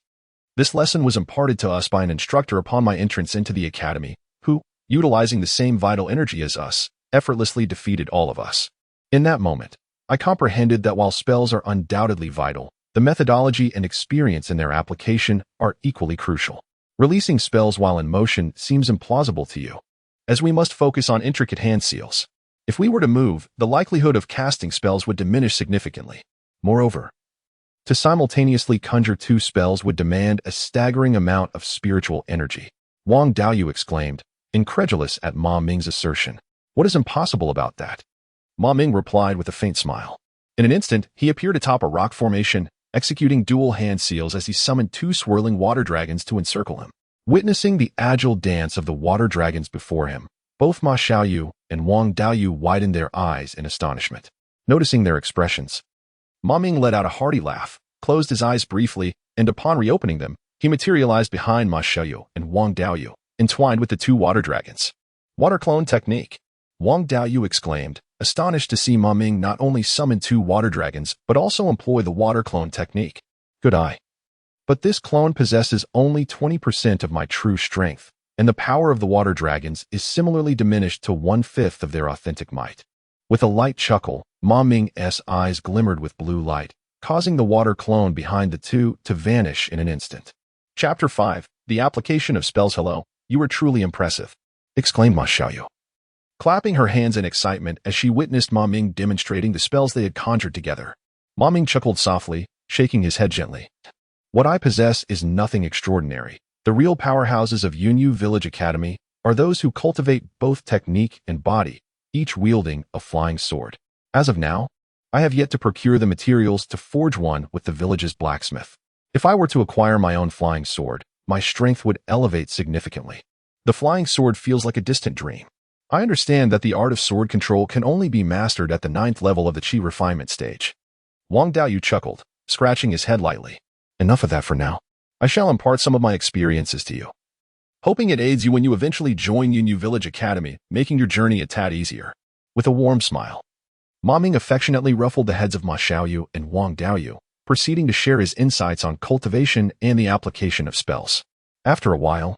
This lesson was imparted to us by an instructor upon my entrance into the academy, who, utilizing the same vital energy as us, effortlessly defeated all of us. In that moment, I comprehended that while spells are undoubtedly vital, the methodology and experience in their application are equally crucial. Releasing spells while in motion seems implausible to you, as we must focus on intricate hand seals. If we were to move, the likelihood of casting spells would diminish significantly. Moreover, to simultaneously conjure two spells would demand a staggering amount of spiritual energy. Wang Daoyu exclaimed, incredulous at Ma Ming's assertion. What is impossible about that? Ma Ming replied with a faint smile. In an instant, he appeared atop a rock formation, executing dual hand seals as he summoned two swirling water dragons to encircle him. Witnessing the agile dance of the water dragons before him, both Ma Xiaoyu and Wang Daoyu widened their eyes in astonishment. Noticing their expressions, Ma Ming let out a hearty laugh, closed his eyes briefly, and upon reopening them, he materialized behind Ma Xiaoyu and Wang Daoyu, entwined with the two water dragons. Water clone technique. Wang Daoyu exclaimed, astonished to see Ma Ming not only summon two water dragons, but also employ the water clone technique. Good eye. But this clone possesses only 20% of my true strength, and the power of the water dragons is similarly diminished to 1/5 of their authentic might. With a light chuckle, Ma Ming's eyes glimmered with blue light, causing the water clone behind the two to vanish in an instant. Chapter 5. The application of spells. Hello, you are truly impressive, exclaimed Ma Xiaoyu, clapping her hands in excitement as she witnessed Ma Ming demonstrating the spells they had conjured together. Ma Ming chuckled softly, shaking his head gently. What I possess is nothing extraordinary. The real powerhouses of Yunyu Village Academy are those who cultivate both technique and body, each wielding a flying sword. As of now, I have yet to procure the materials to forge one with the village's blacksmith. If I were to acquire my own flying sword, my strength would elevate significantly. The flying sword feels like a distant dream. I understand that the art of sword control can only be mastered at the 9th level of the Qi refinement stage. Wang Daoyu chuckled, scratching his head lightly. Enough of that for now. I shall impart some of my experiences to you, hoping it aids you when you eventually join Yunyu Village Academy, making your journey a tad easier. With a warm smile, Ma Ming affectionately ruffled the heads of Ma Xiaoyu and Wang Daoyu, proceeding to share his insights on cultivation and the application of spells. After a while,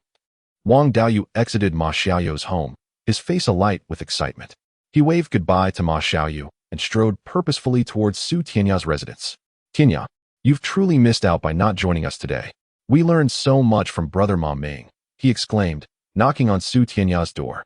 Wang Daoyu exited Ma Xiaoyu's home, his face alight with excitement. He waved goodbye to Ma Xiaoyu and strode purposefully towards Su Tianya's residence. Tianya, you've truly missed out by not joining us today. We learned so much from Brother Ma Ming, he exclaimed, knocking on Su Tianya's door.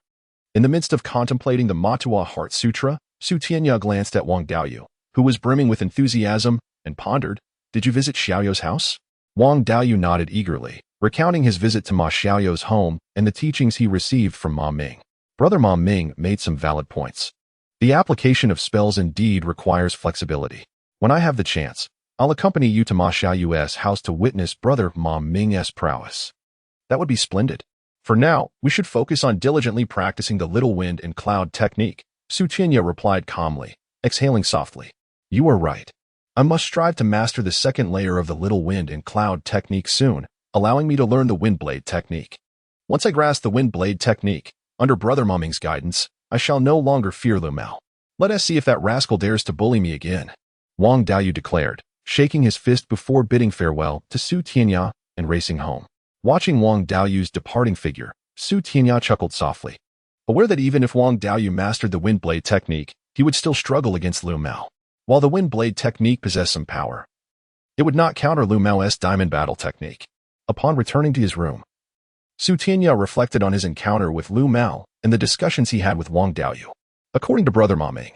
In the midst of contemplating the Motuo Heart Sutra, Su Tianya glanced at Wang Daoyu, who was brimming with enthusiasm, and pondered, Did you visit Xiaoyu's house? Wang Daoyu nodded eagerly, recounting his visit to Ma Xiaoyu's home and the teachings he received from Ma Ming. Brother Ma Ming made some valid points. The application of spells indeed requires flexibility. When I have the chance, I'll accompany you to Ma Xiaoyu's house to witness Brother Ma Ming's prowess. That would be splendid. For now, we should focus on diligently practicing the little wind and cloud technique, Su Tianya replied calmly, exhaling softly. You are right. I must strive to master the second layer of the little wind and cloud technique soon, allowing me to learn the wind blade technique. Once I grasp the wind blade technique, under Brother Ma Ming's guidance, I shall no longer fear Lu Mao. Let us see if that rascal dares to bully me again, Wang Daoyu declared, shaking his fist before bidding farewell to Su Tianya and racing home. Watching Wang Daoyu's departing figure, Su Tianya chuckled softly, aware that even if Wang Daoyu mastered the wind blade technique, he would still struggle against Lu Mao. While the wind blade technique possessed some power, it would not counter Lu Mao's diamond battle technique. Upon returning to his room, Su Tianya reflected on his encounter with Lu Mao and the discussions he had with Wang Daoyu. According to Brother Ma Ming,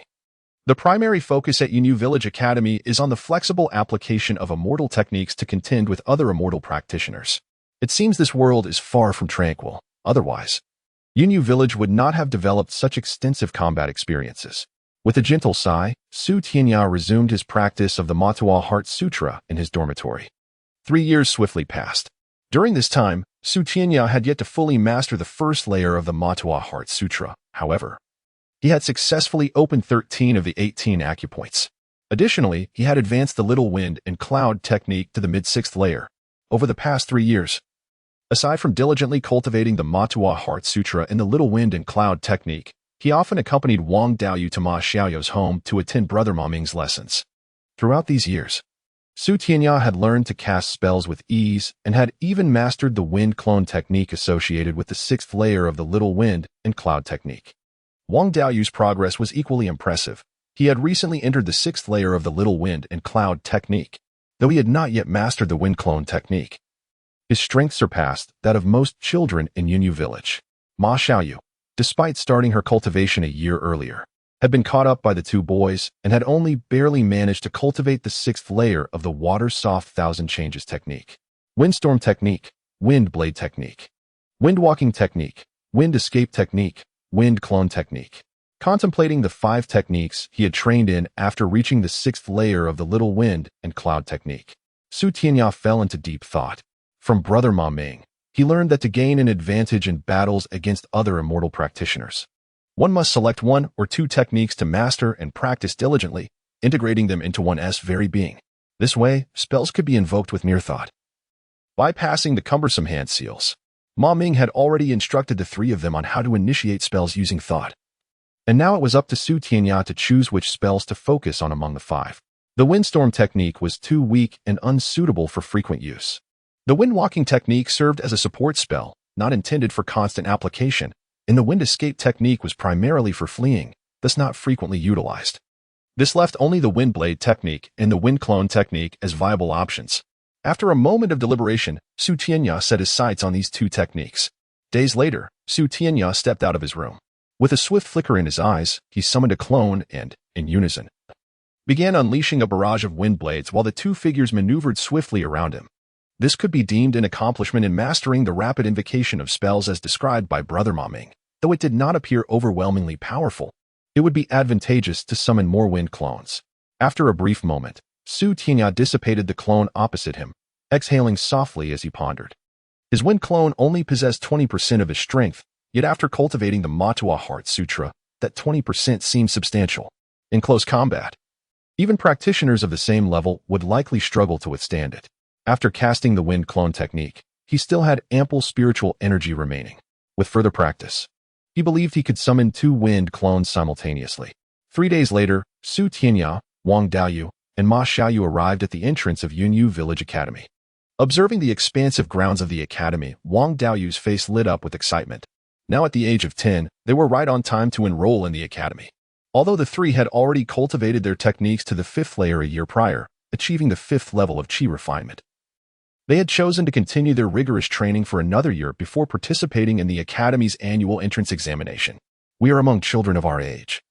the primary focus at Yunyu Village Academy is on the flexible application of immortal techniques to contend with other immortal practitioners. It seems this world is far from tranquil. Otherwise, Yunyu Village would not have developed such extensive combat experiences. With a gentle sigh, Su Tianya resumed his practice of the Motuo Heart Sutra in his dormitory. 3 years swiftly passed. During this time, Su Tianya had yet to fully master the first layer of the Motuo Heart Sutra. However, he had successfully opened 13 of the 18 acupoints. Additionally, he had advanced the Little Wind and Cloud technique to the mid-6th layer. Over the past 3 years, aside from diligently cultivating the Motuo Heart Sutra and the Little Wind and Cloud technique, he often accompanied Wang Daoyu to Ma Xiaoyu's home to attend Brother Ma Ming's lessons. Throughout these years, Su Tianya had learned to cast spells with ease and had even mastered the Wind Clone technique associated with the 6th layer of the Little Wind and Cloud technique. Wang Daoyu's progress was equally impressive. He had recently entered the 6th layer of the Little Wind and Cloud technique, though he had not yet mastered the Wind Clone technique. His strength surpassed that of most children in Yunyu Village. Ma Xiaoyu, despite starting her cultivation a year earlier, had been caught up by the two boys and had only barely managed to cultivate the 6th layer of the Water-Soft Thousand Changes technique. Windstorm technique, Wind Blade technique, Wind Walking technique, Wind Escape technique, Wind Clone technique. Contemplating the 5 techniques he had trained in after reaching the 6th layer of the Little Wind and Cloud technique, Su Tianya fell into deep thought. From Brother Ma Ming, he learned that to gain an advantage in battles against other immortal practitioners, one must select 1 or 2 techniques to master and practice diligently, integrating them into one's very being. This way, spells could be invoked with mere thought. Bypassing the cumbersome hand seals, Ma Ming had already instructed the 3 of them on how to initiate spells using thought. And now it was up to Su Tianya to choose which spells to focus on among the 5. The Windstorm technique was too weak and unsuitable for frequent use. The Wind-Walking technique served as a support spell, not intended for constant application, and the Wind Escape technique was primarily for fleeing, thus not frequently utilized. This left only the Wind Blade technique and the Wind Clone technique as viable options. After a moment of deliberation, Su Tianya set his sights on these 2 techniques. Days later, Su Tianya stepped out of his room. With a swift flicker in his eyes, he summoned a clone and, in unison, began unleashing a barrage of wind blades while the 2 figures maneuvered swiftly around him. This could be deemed an accomplishment in mastering the rapid invocation of spells as described by Brother Ma Ming. Though it did not appear overwhelmingly powerful, it would be advantageous to summon more wind clones. After a brief moment, Su Tianya dissipated the clone opposite him, exhaling softly as he pondered. His wind clone only possessed 20% of his strength, yet after cultivating the Motuo Heart Sutra, that 20% seemed substantial. In close combat, even practitioners of the same level would likely struggle to withstand it. After casting the wind clone technique, he still had ample spiritual energy remaining. With further practice, he believed he could summon 2 wind clones simultaneously. 3 days later, Su Tianya, Wang Daoyu, and Ma Xiaoyu arrived at the entrance of Yunyu Village Academy. Observing the expansive grounds of the academy, Wang Daoyu's face lit up with excitement. Now at the age of 10, they were right on time to enroll in the academy. Although the 3 had already cultivated their techniques to the 5th layer a year prior, achieving the 5th level of Qi refinement, they had chosen to continue their rigorous training for another year before participating in the Academy's annual entrance examination. We are among children of our age,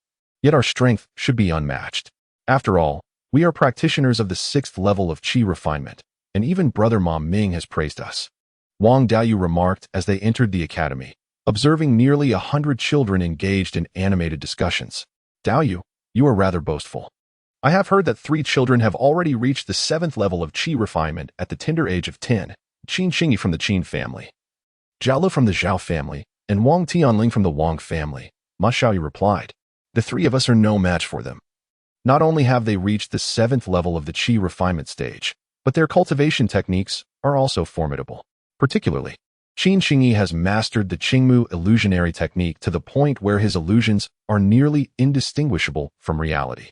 yet our strength should be unmatched. After all, we are practitioners of the 6th level of Qi refinement, and even Brother Ma Ming has praised us. Wang Daoyu remarked as they entered the academy, observing nearly 100 children engaged in animated discussions. Daoyu, you are rather boastful. I have heard that 3 children have already reached the 7th level of Qi refinement at the tender age of 10. Qin Xingyi from the Qin family, Zhao Lu from the Zhao family, and Wang Tianling from the Wang family. Ma Xiaoyu replied. The 3 of us are no match for them. Not only have they reached the 7th level of the Qi refinement stage, but their cultivation techniques are also formidable. Particularly, Qin Xingyi has mastered the Qingmu illusionary technique to the point where his illusions are nearly indistinguishable from reality.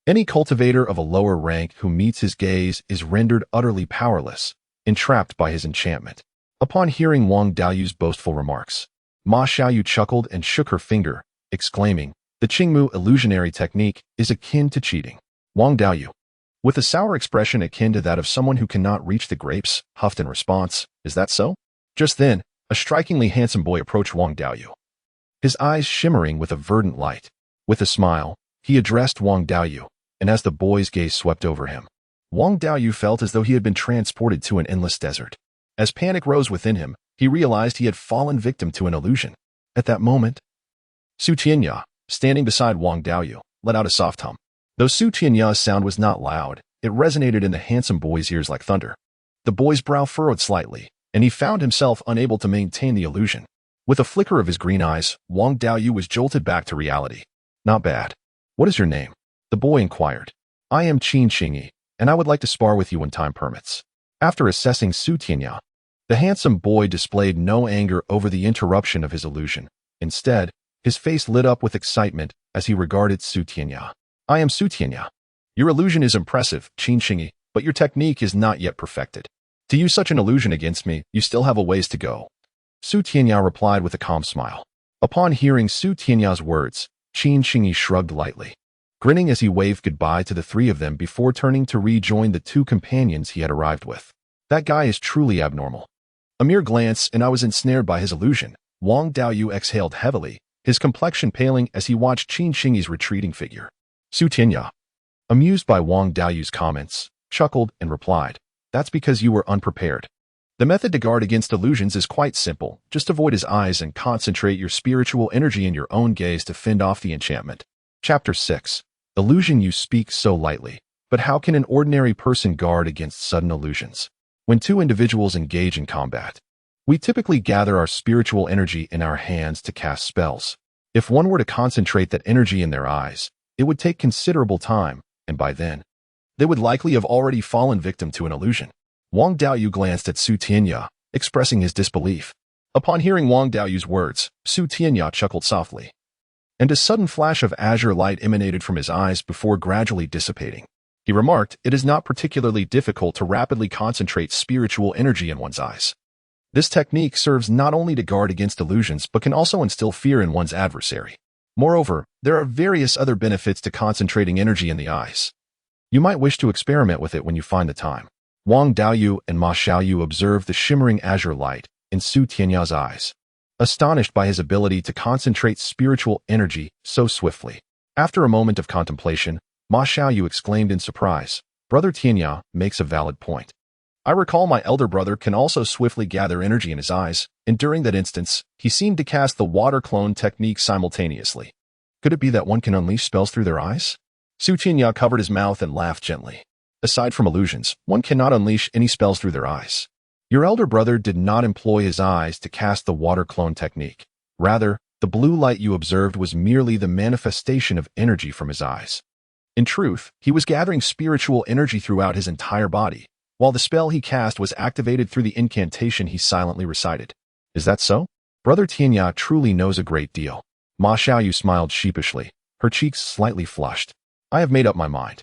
Any cultivator of a lower rank who meets his gaze is rendered utterly powerless, entrapped by his enchantment. Upon hearing Wang Daoyu's boastful remarks, Ma Xiaoyu chuckled and shook her finger, exclaiming, the Qingmu illusionary technique is akin to cheating. Wang Daoyu, with a sour expression akin to that of someone who cannot reach the grapes, huffed in response, is that so? Just then, a strikingly handsome boy approached Wang Daoyu, his eyes shimmering with a verdant light. With a smile, he addressed Wang Daoyu, and as the boy's gaze swept over him, Wang Daoyu felt as though he had been transported to an endless desert. As panic rose within him, he realized he had fallen victim to an illusion. At that moment, Su Tianya, standing beside Wang Daoyu, let out a soft hum. Though Su Tianya's sound was not loud, it resonated in the handsome boy's ears like thunder. The boy's brow furrowed slightly, and he found himself unable to maintain the illusion. With a flicker of his green eyes, Wang Daoyu was jolted back to reality. Not bad. What is your name? The boy inquired. I am Qin Xingyi, and I would like to spar with you when time permits. After assessing Su Tianya, the handsome boy displayed no anger over the interruption of his illusion. Instead, his face lit up with excitement as he regarded Su Tianya. I am Su Tianya. Your illusion is impressive, Qin Xingyi, but your technique is not yet perfected. To use such an illusion against me, you still have a ways to go. Su Tianya replied with a calm smile. Upon hearing Su Tianya's words, Qin Xingyi shrugged lightly, grinning as he waved goodbye to the three of them before turning to rejoin the two companions he had arrived with. That guy is truly abnormal. A mere glance and I was ensnared by his illusion. Wang Daoyu exhaled heavily, his complexion paling as he watched Qin Xingyi's retreating figure. Su Tianya, amused by Wang Daoyu's comments, chuckled and replied, That's because you were unprepared. The method to guard against illusions is quite simple. Just avoid his eyes and concentrate your spiritual energy in your own gaze to fend off the enchantment. Chapter 6. Illusion. You speak so lightly, but how can an ordinary person guard against sudden illusions? When two individuals engage in combat, we typically gather our spiritual energy in our hands to cast spells. If one were to concentrate that energy in their eyes, it would take considerable time, and by then, they would likely have already fallen victim to an illusion. Wang Daoyu glanced at Su Tianya, expressing his disbelief. Upon hearing Wang Daoyu's words, Su Tianya chuckled softly, and a sudden flash of azure light emanated from his eyes before gradually dissipating. He remarked, It is not particularly difficult to rapidly concentrate spiritual energy in one's eyes. This technique serves not only to guard against illusions but can also instill fear in one's adversary. Moreover, there are various other benefits to concentrating energy in the eyes. You might wish to experiment with it when you find the time. Wang Daoyu and Ma Xiaoyu observed the shimmering azure light in Su Tianya's eyes, astonished by his ability to concentrate spiritual energy so swiftly. After a moment of contemplation, Ma Xiaoyu exclaimed in surprise, Brother Tianya makes a valid point. I recall my elder brother can also swiftly gather energy in his eyes, and during that instance, he seemed to cast the water clone technique simultaneously. Could it be that one can unleash spells through their eyes? Su Tianya covered his mouth and laughed gently. Aside from illusions, one cannot unleash any spells through their eyes. Your elder brother did not employ his eyes to cast the water clone technique. Rather, the blue light you observed was merely the manifestation of energy from his eyes. In truth, he was gathering spiritual energy throughout his entire body, while the spell he cast was activated through the incantation he silently recited. Is that so? Brother Tianya truly knows a great deal. Ma Xiaoyu smiled sheepishly, her cheeks slightly flushed. I have made up my mind.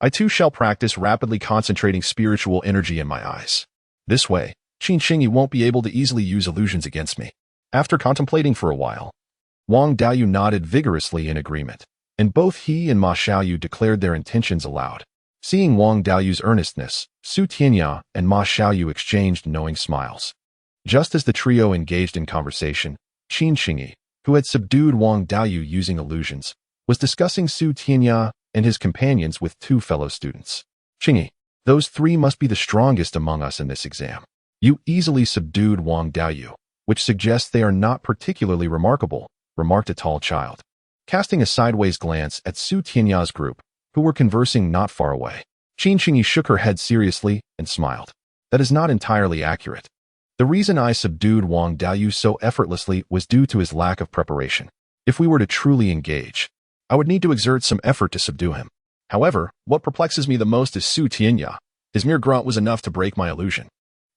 I too shall practice rapidly concentrating spiritual energy in my eyes. This way, Qin Xingyi won't be able to easily use illusions against me. After contemplating for a while, Wang Daoyu nodded vigorously in agreement, and both he and Ma Xiaoyu declared their intentions aloud. Seeing Wang Daoyu's earnestness, Su Tianya and Ma Xiaoyu exchanged knowing smiles. Just as the trio engaged in conversation, Qin Xingyi, who had subdued Wang Daoyu using illusions, was discussing Su Tianya and his companions with two fellow students. Xingyi, those three must be the strongest among us in this exam. You easily subdued Wang Daoyu, which suggests they are not particularly remarkable, remarked a tall child, casting a sideways glance at Su Tianya's group, who were conversing not far away. Qin Xingyi shook her head seriously and smiled. That is not entirely accurate. The reason I subdued Wang Daoyu so effortlessly was due to his lack of preparation. If we were to truly engage, I would need to exert some effort to subdue him. However, what perplexes me the most is Su Tianya. His mere grunt was enough to break my illusion.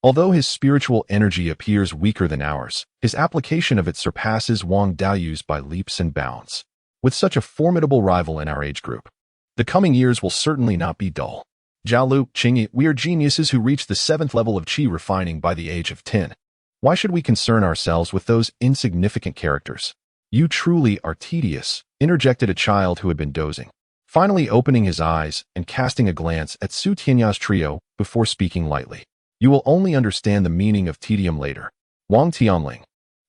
Although his spiritual energy appears weaker than ours, his application of it surpasses Wang Daoyu's by leaps and bounds. With such a formidable rival in our age group, the coming years will certainly not be dull. Jialu, Qingyi, we are geniuses who reach the 7th level of qi refining by the age of 10. Why should we concern ourselves with those insignificant characters? You truly are tedious, interjected a child who had been dozing, finally opening his eyes and casting a glance at Su Tianya's trio before speaking lightly. You will only understand the meaning of tedium later. Wang Tianling,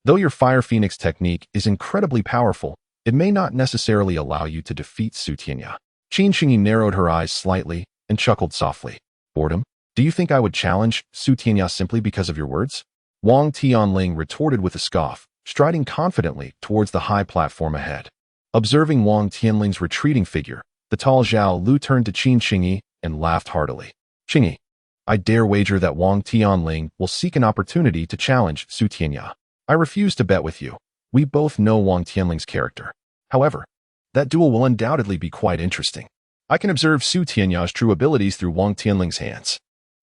though your Fire Phoenix technique is incredibly powerful, it may not necessarily allow you to defeat Su Tianya. Qin Xingyi narrowed her eyes slightly and chuckled softly. Boredom? Do you think I would challenge Su Tianya simply because of your words? Wang Tianling retorted with a scoff, striding confidently towards the high platform ahead. Observing Wang Tianling's retreating figure, the tall Zhao Lu turned to Qin Xingyi and laughed heartily. Xingyi, I dare wager that Wang Tianling will seek an opportunity to challenge Su Tianya. I refuse to bet with you. We both know Wang Tianling's character. However, that duel will undoubtedly be quite interesting. I can observe Su Tianya's true abilities through Wang Tianling's hands.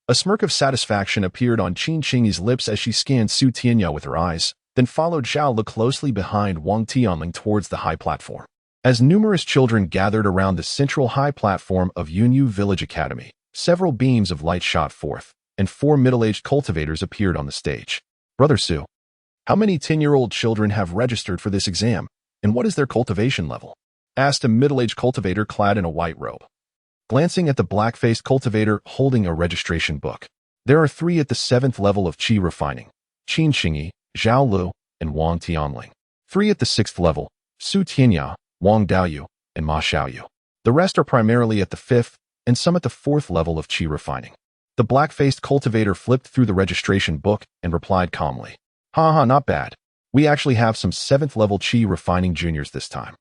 A smirk of satisfaction appeared on Qin Qingyi's lips as she scanned Su Tianya with her eyes, then followed Zhao Lu closely behind Wang Tianling towards the high platform. As numerous children gathered around the central high platform of Yunyu Village Academy, several beams of light shot forth, and 4 middle-aged cultivators appeared on the stage. Brother Su, how many 10-year-old children have registered for this exam, and what is their cultivation level? Asked a middle-aged cultivator clad in a white robe. Glancing at the black-faced cultivator holding a registration book, there are 3 at the 7th level of Qi refining: Qin Qingyi, Zhao Lu, and Wang Tianling. 3 at the 6th level: Su Tianya, Wang Daoyu, and Ma Xiaoyu. The rest are primarily at the 5th, and some at the 4th level of Qi refining. The black-faced cultivator flipped through the registration book and replied calmly, "Ha, not bad. We actually have some 7th level Qi refining juniors this time.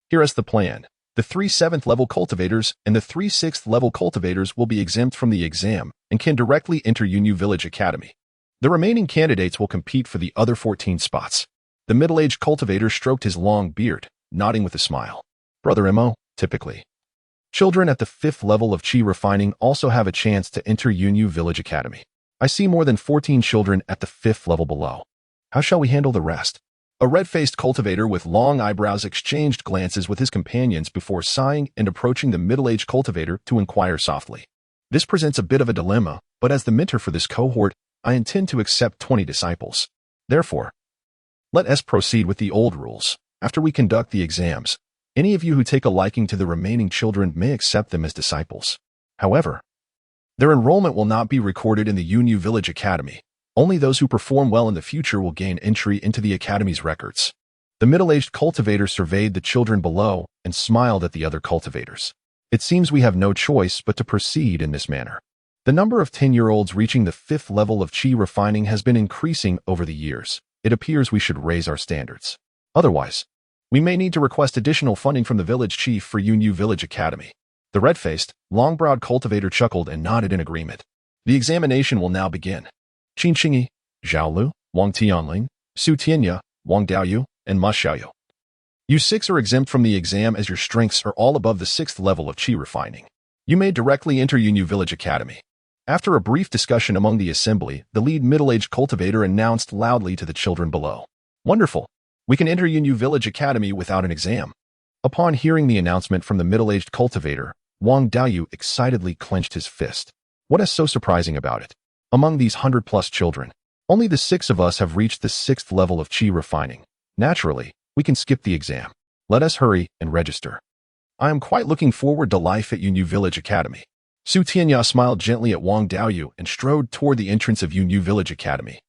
Here is the plan. The 3 7th level cultivators and the 3 6th level cultivators will be exempt from the exam and can directly enter Yunyu Village Academy. The remaining candidates will compete for the other 14 spots." The middle-aged cultivator stroked his long beard, nodding with a smile. Brother Mo, typically. Children at the 5th level of Qi refining also have a chance to enter Yunyu Village Academy. I see more than 14 children at the 5th level below. How shall we handle the rest? A red-faced cultivator with long eyebrows exchanged glances with his companions before sighing and approaching the middle-aged cultivator to inquire softly. This presents a bit of a dilemma, but as the mentor for this cohort, I intend to accept 20 disciples. Therefore, let us proceed with the old rules. After we conduct the exams, any of you who take a liking to the remaining children may accept them as disciples. However, their enrollment will not be recorded in the Yunyu Village Academy. Only those who perform well in the future will gain entry into the Academy's records. The middle-aged cultivator surveyed the children below and smiled at the other cultivators. It seems we have no choice but to proceed in this manner. The number of 10-year-olds reaching the 5th level of Qi refining has been increasing over the years. It appears we should raise our standards. Otherwise, we may need to request additional funding from the village chief for Yunyu Village Academy. The red-faced, long-browed cultivator chuckled and nodded in agreement. The examination will now begin. Qin Qingyi, Zhao Lu, Wang Tianling, Su Tianya, Wang Daoyu, and Ma Xiaoyu. You 6 are exempt from the exam as your strengths are all above the 6th level of Qi refining. You may directly enter Yunyu Village Academy. After a brief discussion among the assembly, the lead middle-aged cultivator announced loudly to the children below, "Wonderful! We can enter Yunyu Village Academy without an exam." Upon hearing the announcement from the middle-aged cultivator, Wang Daoyu excitedly clenched his fist. What is so surprising about it? Among these 100-plus children, only the 6 of us have reached the 6th level of Qi refining. Naturally, we can skip the exam. Let us hurry and register. I am quite looking forward to life at Yunyu Village Academy. Su Tianya smiled gently at Wang Daoyu and strode toward the entrance of Yunyu Village Academy,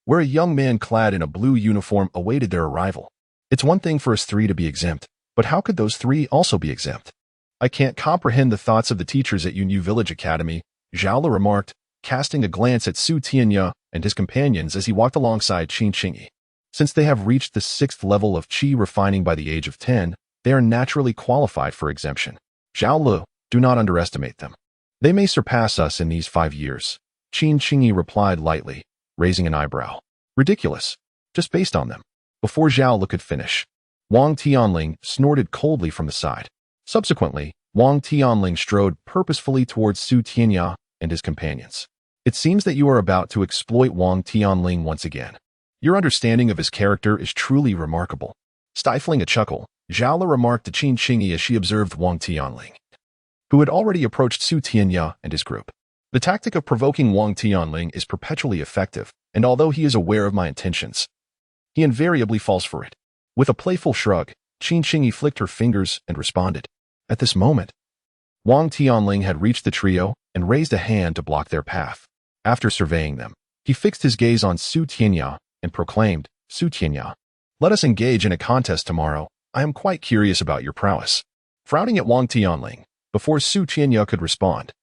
where a young man clad in a blue uniform awaited their arrival. It's one thing for us 3 to be exempt, but how could those 3 also be exempt? I can't comprehend the thoughts of the teachers at Yunyu Village Academy, Zhao Lu remarked, casting a glance at Su Tianya and his companions as he walked alongside Qin Qingyi. Since they have reached the 6th level of Qi refining by the age of 10, they are naturally qualified for exemption. Zhao Lu, do not underestimate them. They may surpass us in these 5 years. Qin Qingyi replied lightly, raising an eyebrow. Ridiculous. Just based on them. Before Zhao Lu could finish, Wang Tianling snorted coldly from the side. Subsequently, Wang Tianling strode purposefully towards Su Tianya and his companions. It seems that you are about to exploit Wang Tianling once again. Your understanding of his character is truly remarkable. Stifling a chuckle, Zhao Lu remarked to Qin Qingyi as she observed Wang Tianling, who had already approached Su Tianya and his group. The tactic of provoking Wang Tianling is perpetually effective, and although he is aware of my intentions, he invariably falls for it. With a playful shrug, Qin Qingyi flicked her fingers and responded. At this moment, Wang Tianling had reached the trio and raised a hand to block their path. After surveying them, he fixed his gaze on Su Tianya and proclaimed, "Su Tianya, let us engage in a contest tomorrow. I am quite curious about your prowess." Frowning at Wang Tianling, before Su Tianya could respond,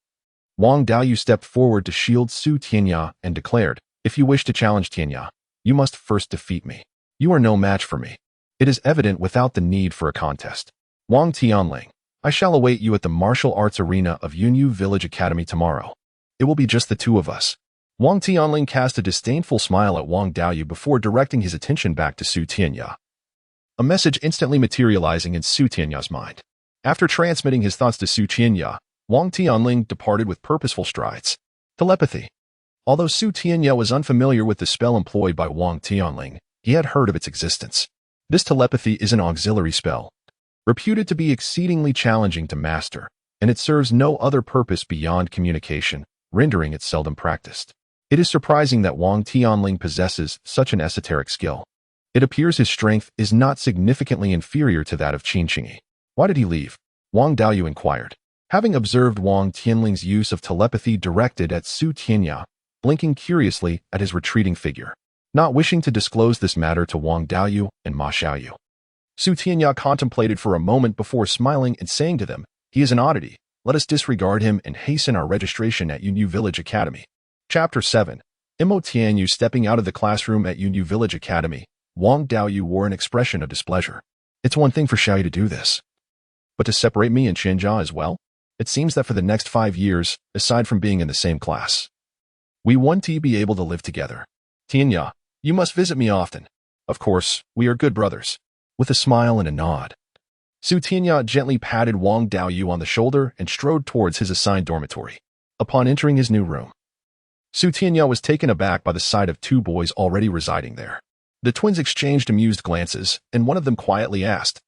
Wang Daoyu stepped forward to shield Su Tianya and declared, "If you wish to challenge Tianya, you must first defeat me. You are no match for me. It is evident without the need for a contest. Wang Tianling, I shall await you at the martial arts arena of Yunyu Village Academy tomorrow." It will be just the two of us. Wang Tianling cast a disdainful smile at Wang Daoyu before directing his attention back to Su Tianya. A message instantly materializing in Su Tianya's mind. After transmitting his thoughts to Su Tianya, Wang Tianling departed with purposeful strides. Telepathy. Although Su Tianya was unfamiliar with the spell employed by Wang Tianling, he had heard of its existence. This telepathy is an auxiliary spell, reputed to be exceedingly challenging to master, and it serves no other purpose beyond communication, rendering it seldom practiced. It is surprising that Wang Tianling possesses such an esoteric skill. It appears his strength is not significantly inferior to that of Qin Qingyi. Why did he leave? Wang Daoyu inquired. Having observed Wang Tianling's use of telepathy directed at Su Tianya, blinking curiously at his retreating figure. Not wishing to disclose this matter to Wang Daoyu and Ma Xiaoyu, Su Tianya contemplated for a moment before smiling and saying to them, "He is an oddity. Let us disregard him and hasten our registration at Yunyu Village Academy." Chapter 7. Tianyu stepping out of the classroom at Yunyu Village Academy, Wang Daoyu wore an expression of displeasure. It's one thing for Xiaoyu to do this, but to separate me and Qianjia as well? It seems that for the next 5 years, aside from being in the same class, we want to be able to live together. Tianya, you must visit me often. Of course, we are good brothers. With a smile and a nod, Su Tianya gently patted Wang Daoyu on the shoulder and strode towards his assigned dormitory. Upon entering his new room, Su Tianya was taken aback by the sight of 2 boys already residing there. The twins exchanged amused glances, and one of them quietly asked,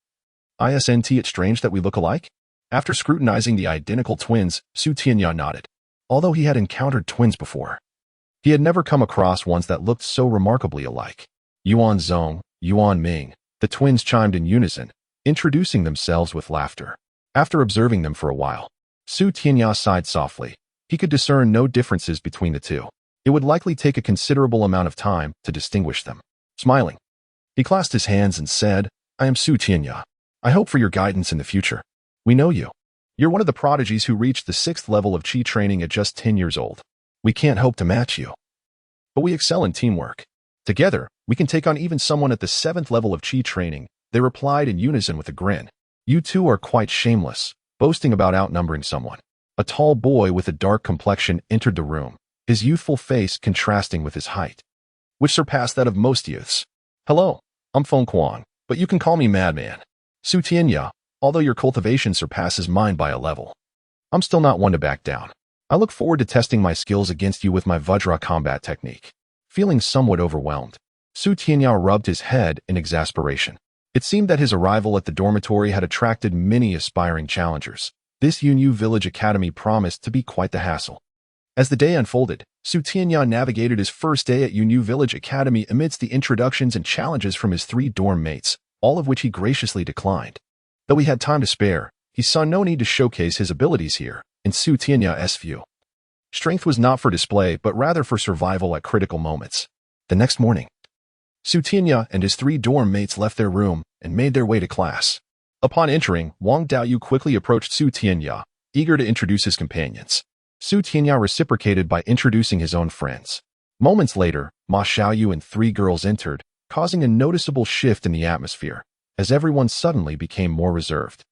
"Isn't it strange that we look alike?" After scrutinizing the identical twins, Su Tianya nodded. Although he had encountered twins before, he had never come across ones that looked so remarkably alike. Yuan Zong, Yuan Ming, the twins chimed in unison, introducing themselves with laughter. After observing them for a while, Su Tianya sighed softly. He could discern no differences between the two. It would likely take a considerable amount of time to distinguish them. Smiling, he clasped his hands and said, "I am Su Tianya. I hope for your guidance in the future. We know you. You're one of the prodigies who reached the 6th level of Qi training at just 10 years old. We can't hope to match you, but we excel in teamwork. Together, we can take on even someone at the 7th level of Qi training," they replied in unison with a grin. "You two are quite shameless, boasting about outnumbering someone." A tall boy with a dark complexion entered the room, his youthful face contrasting with his height, which surpassed that of most youths. "Hello, I'm Feng Quan, but you can call me Madman. Su Tianya, although your cultivation surpasses mine by a level, I'm still not one to back down. I look forward to testing my skills against you with my Vajra combat technique." Feeling somewhat overwhelmed, Su Tianya rubbed his head in exasperation. It seemed that his arrival at the dormitory had attracted many aspiring challengers. This Yunyu Village Academy promised to be quite the hassle. As the day unfolded, Su Tianya navigated his first day at Yunyu Village Academy amidst the introductions and challenges from his 3 dorm mates, all of which he graciously declined. Though he had time to spare, he saw no need to showcase his abilities here, in Su Tianya's view. Strength was not for display, but rather for survival at critical moments. The next morning, Su Tianya and his 3 dorm mates left their room and made their way to class. Upon entering, Wang Daoyu quickly approached Su Tianya, eager to introduce his companions. Su Tianya reciprocated by introducing his own friends. Moments later, Ma Xiaoyu and 3 girls entered, causing a noticeable shift in the atmosphere, as everyone suddenly became more reserved.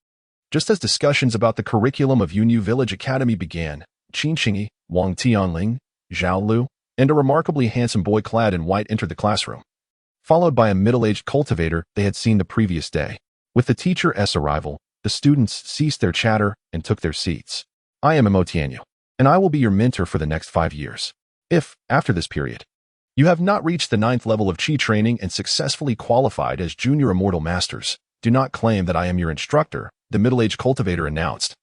Just as discussions about the curriculum of Yunyu Village Academy began, Qin Qingyi, Wang Tianling, Zhao Lu, and a remarkably handsome boy clad in white entered the classroom, followed by a middle-aged cultivator they had seen the previous day. With the teacher's arrival, the students ceased their chatter and took their seats. "I am Tianyu, and I will be your mentor for the next 5 years. If, after this period, you have not reached the 9th level of Qi training and successfully qualified as junior immortal masters, do not claim that I am your instructor," the middle-aged cultivator announced,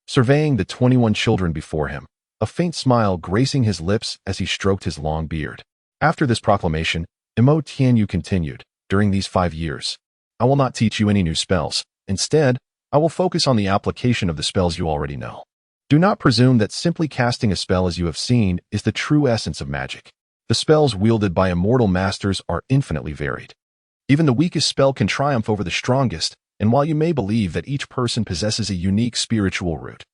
surveying the 21 children before him, a faint smile gracing his lips as he stroked his long beard. After this proclamation, Tianyu continued, "During these 5 years, I will not teach you any new spells. Instead, I will focus on the application of the spells you already know. Do not presume that simply casting a spell as you have seen is the true essence of magic. The spells wielded by immortal masters are infinitely varied. Even the weakest spell can triumph over the strongest, and while you may believe that each person possesses a unique spiritual root,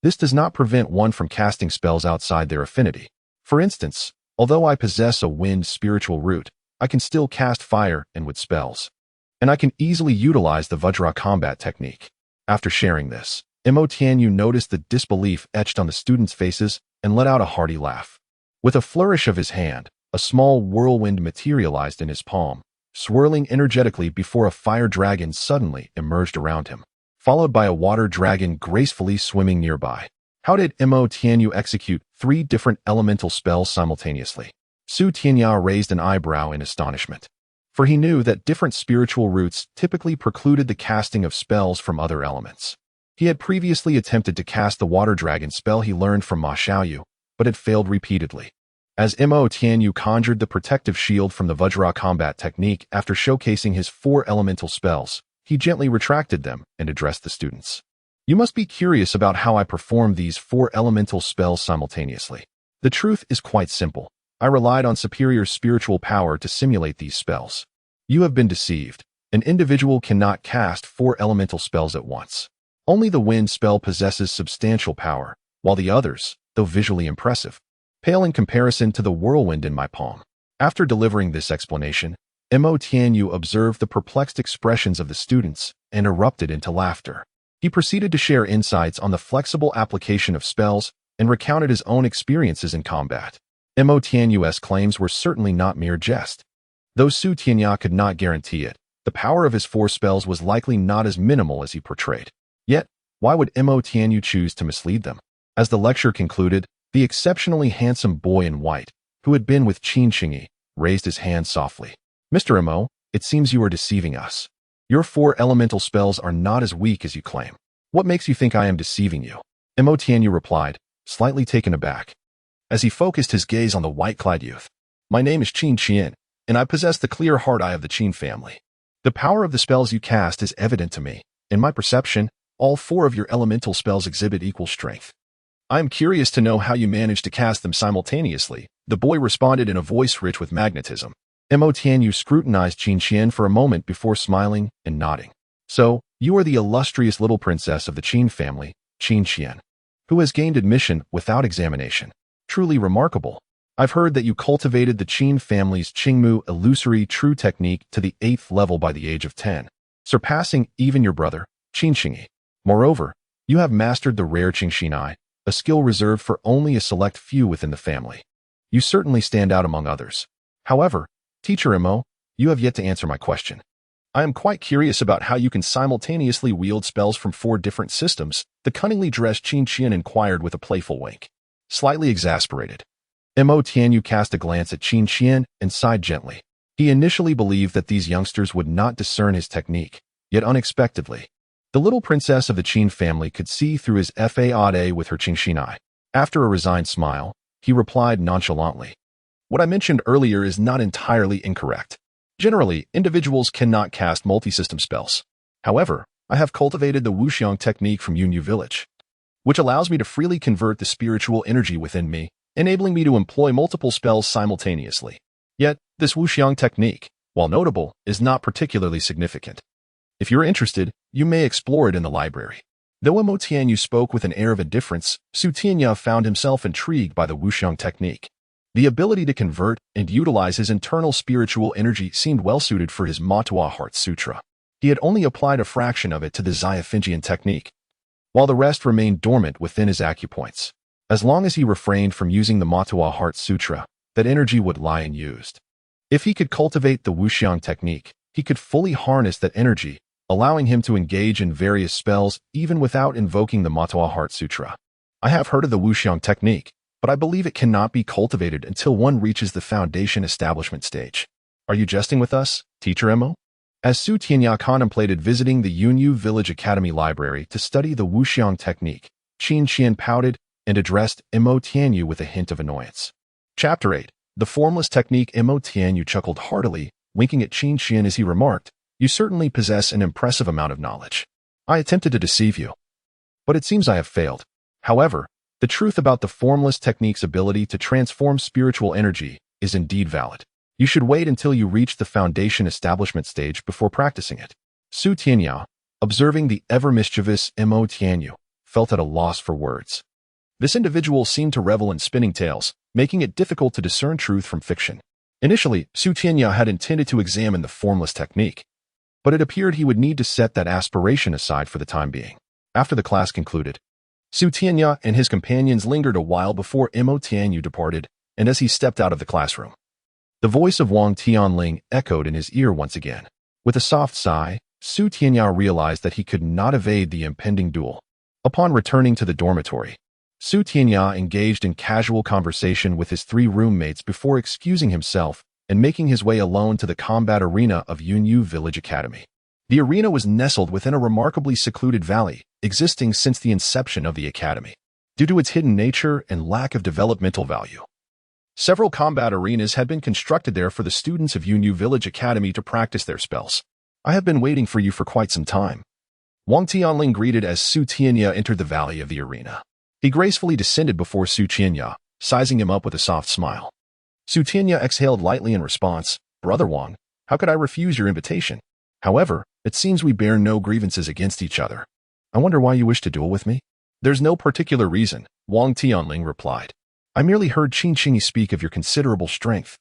this does not prevent one from casting spells outside their affinity. For instance, although I possess a wind spiritual root, I can still cast fire and wood spells, and I can easily utilize the Vajra combat technique." After sharing this, Tianyu noticed the disbelief etched on the students' faces and let out a hearty laugh. With a flourish of his hand, a small whirlwind materialized in his palm, swirling energetically before a fire dragon suddenly emerged around him, followed by a water dragon gracefully swimming nearby. How did Mo Tianyu execute 3 different elemental spells simultaneously? Su Tianya raised an eyebrow in astonishment, for he knew that different spiritual roots typically precluded the casting of spells from other elements. He had previously attempted to cast the water dragon spell he learned from Ma Xiaoyu, but had failed repeatedly. As Mo Tianyu conjured the protective shield from the Vajra combat technique after showcasing his 4 elemental spells, he gently retracted them and addressed the students. You must be curious about how I perform these 4 elemental spells simultaneously. The truth is quite simple. I relied on superior spiritual power to simulate these spells. You have been deceived. An individual cannot cast 4 elemental spells at once. Only the wind spell possesses substantial power, while the others, though visually impressive, pale in comparison to the whirlwind in my palm. After delivering this explanation, Mo Tianyu observed the perplexed expressions of the students and erupted into laughter. He proceeded to share insights on the flexible application of spells and recounted his own experiences in combat. Mo Tianyu's claims were certainly not mere jest. Though Su Tianya could not guarantee it, the power of his 4 spells was likely not as minimal as he portrayed. Yet, why would Mo Tianyu choose to mislead them? As the lecture concluded, the exceptionally handsome boy in white, who had been with Qin Xingyi, raised his hand softly. Mr. Mo, it seems you are deceiving us. Your 4 elemental spells are not as weak as you claim. What makes you think I am deceiving you? Mo Tianyu replied, slightly taken aback, as he focused his gaze on the white-clad youth. My name is Qin Qian, and I possess the clear heart eye of the Qin family. The power of the spells you cast is evident to me. In my perception, all 4 of your elemental spells exhibit equal strength. I am curious to know how you managed to cast them simultaneously, the boy responded in a voice rich with magnetism. Mo Tianyu scrutinized Qin Qian for a moment before smiling and nodding. So, you are the illustrious little princess of the Qin family, Qin Qian, who has gained admission without examination. Truly remarkable. I've heard that you cultivated the Qin family's Qingmu illusory true technique to the 8th level by the age of 10, surpassing even your brother, Qin Xingyi. Moreover, you have mastered the rare Qingxinai, a skill reserved for only a select few within the family. You certainly stand out among others. However, Teacher Mo, you have yet to answer my question. I am quite curious about how you can simultaneously wield spells from 4 different systems, the cunningly dressed Qin Qian inquired with a playful wink. Slightly exasperated, Mo Tianyu cast a glance at Qin Qian and sighed gently. He initially believed that these youngsters would not discern his technique, yet unexpectedly, the little princess of the Qin family could see through his fade with her Qingxinai. After a resigned smile, he replied nonchalantly. What I mentioned earlier is not entirely incorrect. Generally, individuals cannot cast multi-system spells. However, I have cultivated the Wuxiang technique from Yunyu Village, which allows me to freely convert the spiritual energy within me, enabling me to employ multiple spells simultaneously. Yet, this Wuxiang technique, while notable, is not particularly significant. If you're interested, you may explore it in the library. Though Mo Tianyu spoke with an air of indifference, Su Tianya found himself intrigued by the Wuxiang technique. The ability to convert and utilize his internal spiritual energy seemed well-suited for his Motuo Heart Sutra. He had only applied a fraction of it to the Xiafingian technique, while the rest remained dormant within his acupoints. As long as he refrained from using the Motuo Heart Sutra, that energy would lie unused. If he could cultivate the Wuxiang technique, he could fully harness that energy, allowing him to engage in various spells even without invoking the Motuo Heart Sutra. I have heard of the Wuxiang technique, but I believe it cannot be cultivated until one reaches the foundation establishment stage. Are you jesting with us, Teacher Mo? As Su Tianya contemplated visiting the Yunyu Village Academy Library to study the Wuxiang technique, Qin Qian pouted and addressed Mo Tianyu with a hint of annoyance. Chapter 8. The Formless Technique. Mo Tianyu chuckled heartily, winking at Qin Qian as he remarked, You certainly possess an impressive amount of knowledge. I attempted to deceive you, but it seems I have failed. However, the truth about the Formless Technique's ability to transform spiritual energy is indeed valid. You should wait until you reach the foundation establishment stage before practicing it. Su Tianya, observing the ever-mischievous Mo Tianyu, felt at a loss for words. This individual seemed to revel in spinning tales, making it difficult to discern truth from fiction. Initially, Su Tianya had intended to examine the Formless Technique, but it appeared he would need to set that aspiration aside for the time being. After the class concluded, Su Tianya and his companions lingered a while before Tianyu departed, and as he stepped out of the classroom, the voice of Wang Tianling echoed in his ear once again. With a soft sigh, Su Tianya realized that he could not evade the impending duel. Upon returning to the dormitory, Su Tianya engaged in casual conversation with his 3 roommates before excusing himself and making his way alone to the combat arena of Yunyu Village Academy. The arena was nestled within a remarkably secluded valley, existing since the inception of the academy. Due to its hidden nature and lack of developmental value, several combat arenas had been constructed there for the students of Yunyu Village Academy to practice their spells. I have been waiting for you for quite some time. Wang Tianling greeted as Su Tianya entered the valley of the arena. He gracefully descended before Su Tianya, sizing him up with a soft smile. Su Tianya exhaled lightly in response. Brother Wang, how could I refuse your invitation? However, it seems we bear no grievances against each other. I wonder why you wish to duel with me? There's no particular reason, Wang Tianling replied. I merely heard Qin Qingyi speak of your considerable strength,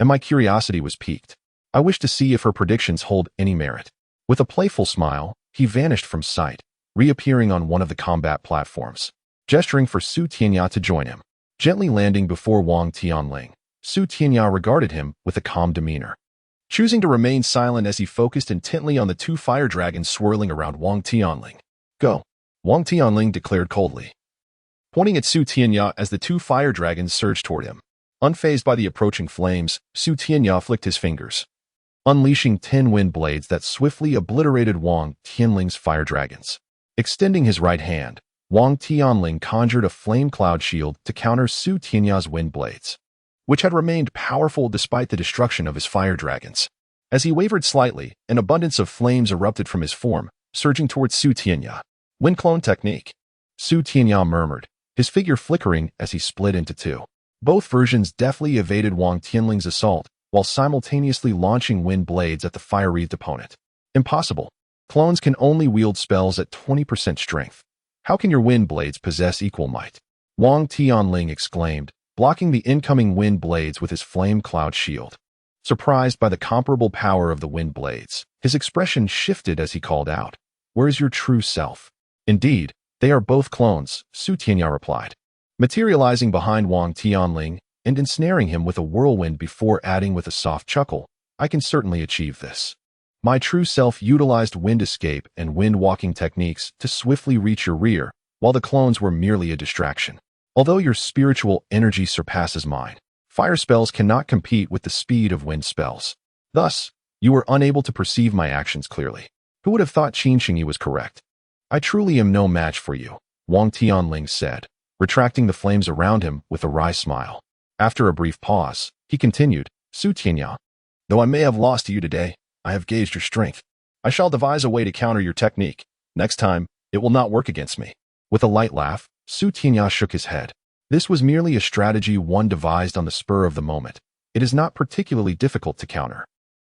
and my curiosity was piqued. I wish to see if her predictions hold any merit. With a playful smile, he vanished from sight, reappearing on one of the combat platforms, gesturing for Su Tianya to join him. Gently landing before Wang Tianling, Su Tianya regarded him with a calm demeanor, choosing to remain silent as he focused intently on the 2 fire dragons swirling around Wang Tianling. Go, Wang Tianling declared coldly, pointing at Su Tianya as the 2 fire dragons surged toward him. Unfazed by the approaching flames, Su Tianya flicked his fingers, unleashing 10 wind blades that swiftly obliterated Wang Tianling's fire dragons. Extending his right hand, Wang Tianling conjured a flame cloud shield to counter Su Tianya's wind blades, which had remained powerful despite the destruction of his fire dragons. As he wavered slightly, an abundance of flames erupted from his form, surging towards Su Tianya. Wind clone technique, Su Tianya murmured, his figure flickering as he split into 2. Both versions deftly evaded Wang Tianling's assault, while simultaneously launching wind blades at the fire-wreathed opponent. Impossible. Clones can only wield spells at 20% strength. How can your wind blades possess equal might? Wang Tianling exclaimed, blocking the incoming wind blades with his flame cloud shield. Surprised by the comparable power of the wind blades, his expression shifted as he called out, "Where is your true self?" Indeed, they are both clones, Su Tianya replied, materializing behind Wang Tianling and ensnaring him with a whirlwind before adding with a soft chuckle, "I can certainly achieve this. My true self utilized wind escape and wind walking techniques to swiftly reach your rear, while the clones were merely a distraction. Although your spiritual energy surpasses mine, fire spells cannot compete with the speed of wind spells. Thus, you were unable to perceive my actions clearly. Who would have thought Qin Qingyi was correct? I truly am no match for you," Wang Tianling said, retracting the flames around him with a wry smile. After a brief pause, he continued, "Su Tianya, though I may have lost to you today, I have gauged your strength. I shall devise a way to counter your technique. Next time, it will not work against me." With a light laugh, Su Tianya shook his head. This was merely a strategy one devised on the spur of the moment. It is not particularly difficult to counter.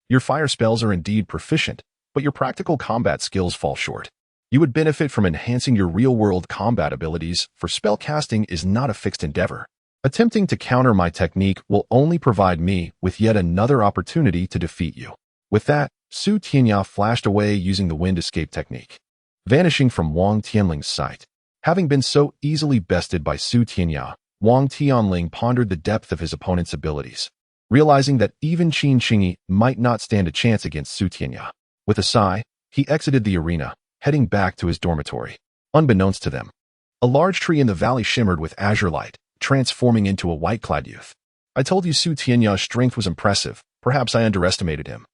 Your fire spells are indeed proficient, but your practical combat skills fall short. You would benefit from enhancing your real-world combat abilities, for spellcasting is not a fixed endeavor. Attempting to counter my technique will only provide me with yet another opportunity to defeat you. With that, Su Tianya flashed away using the wind escape technique, vanishing from Wang Tianling's sight. Having been so easily bested by Su Tianya, Wang Tianling pondered the depth of his opponent's abilities, realizing that even Qin Qingyi might not stand a chance against Su Tianya. With a sigh, he exited the arena, heading back to his dormitory. Unbeknownst to them, a large tree in the valley shimmered with azure light, transforming into a white-clad youth. I told you Su Tianya's strength was impressive. Perhaps I underestimated him,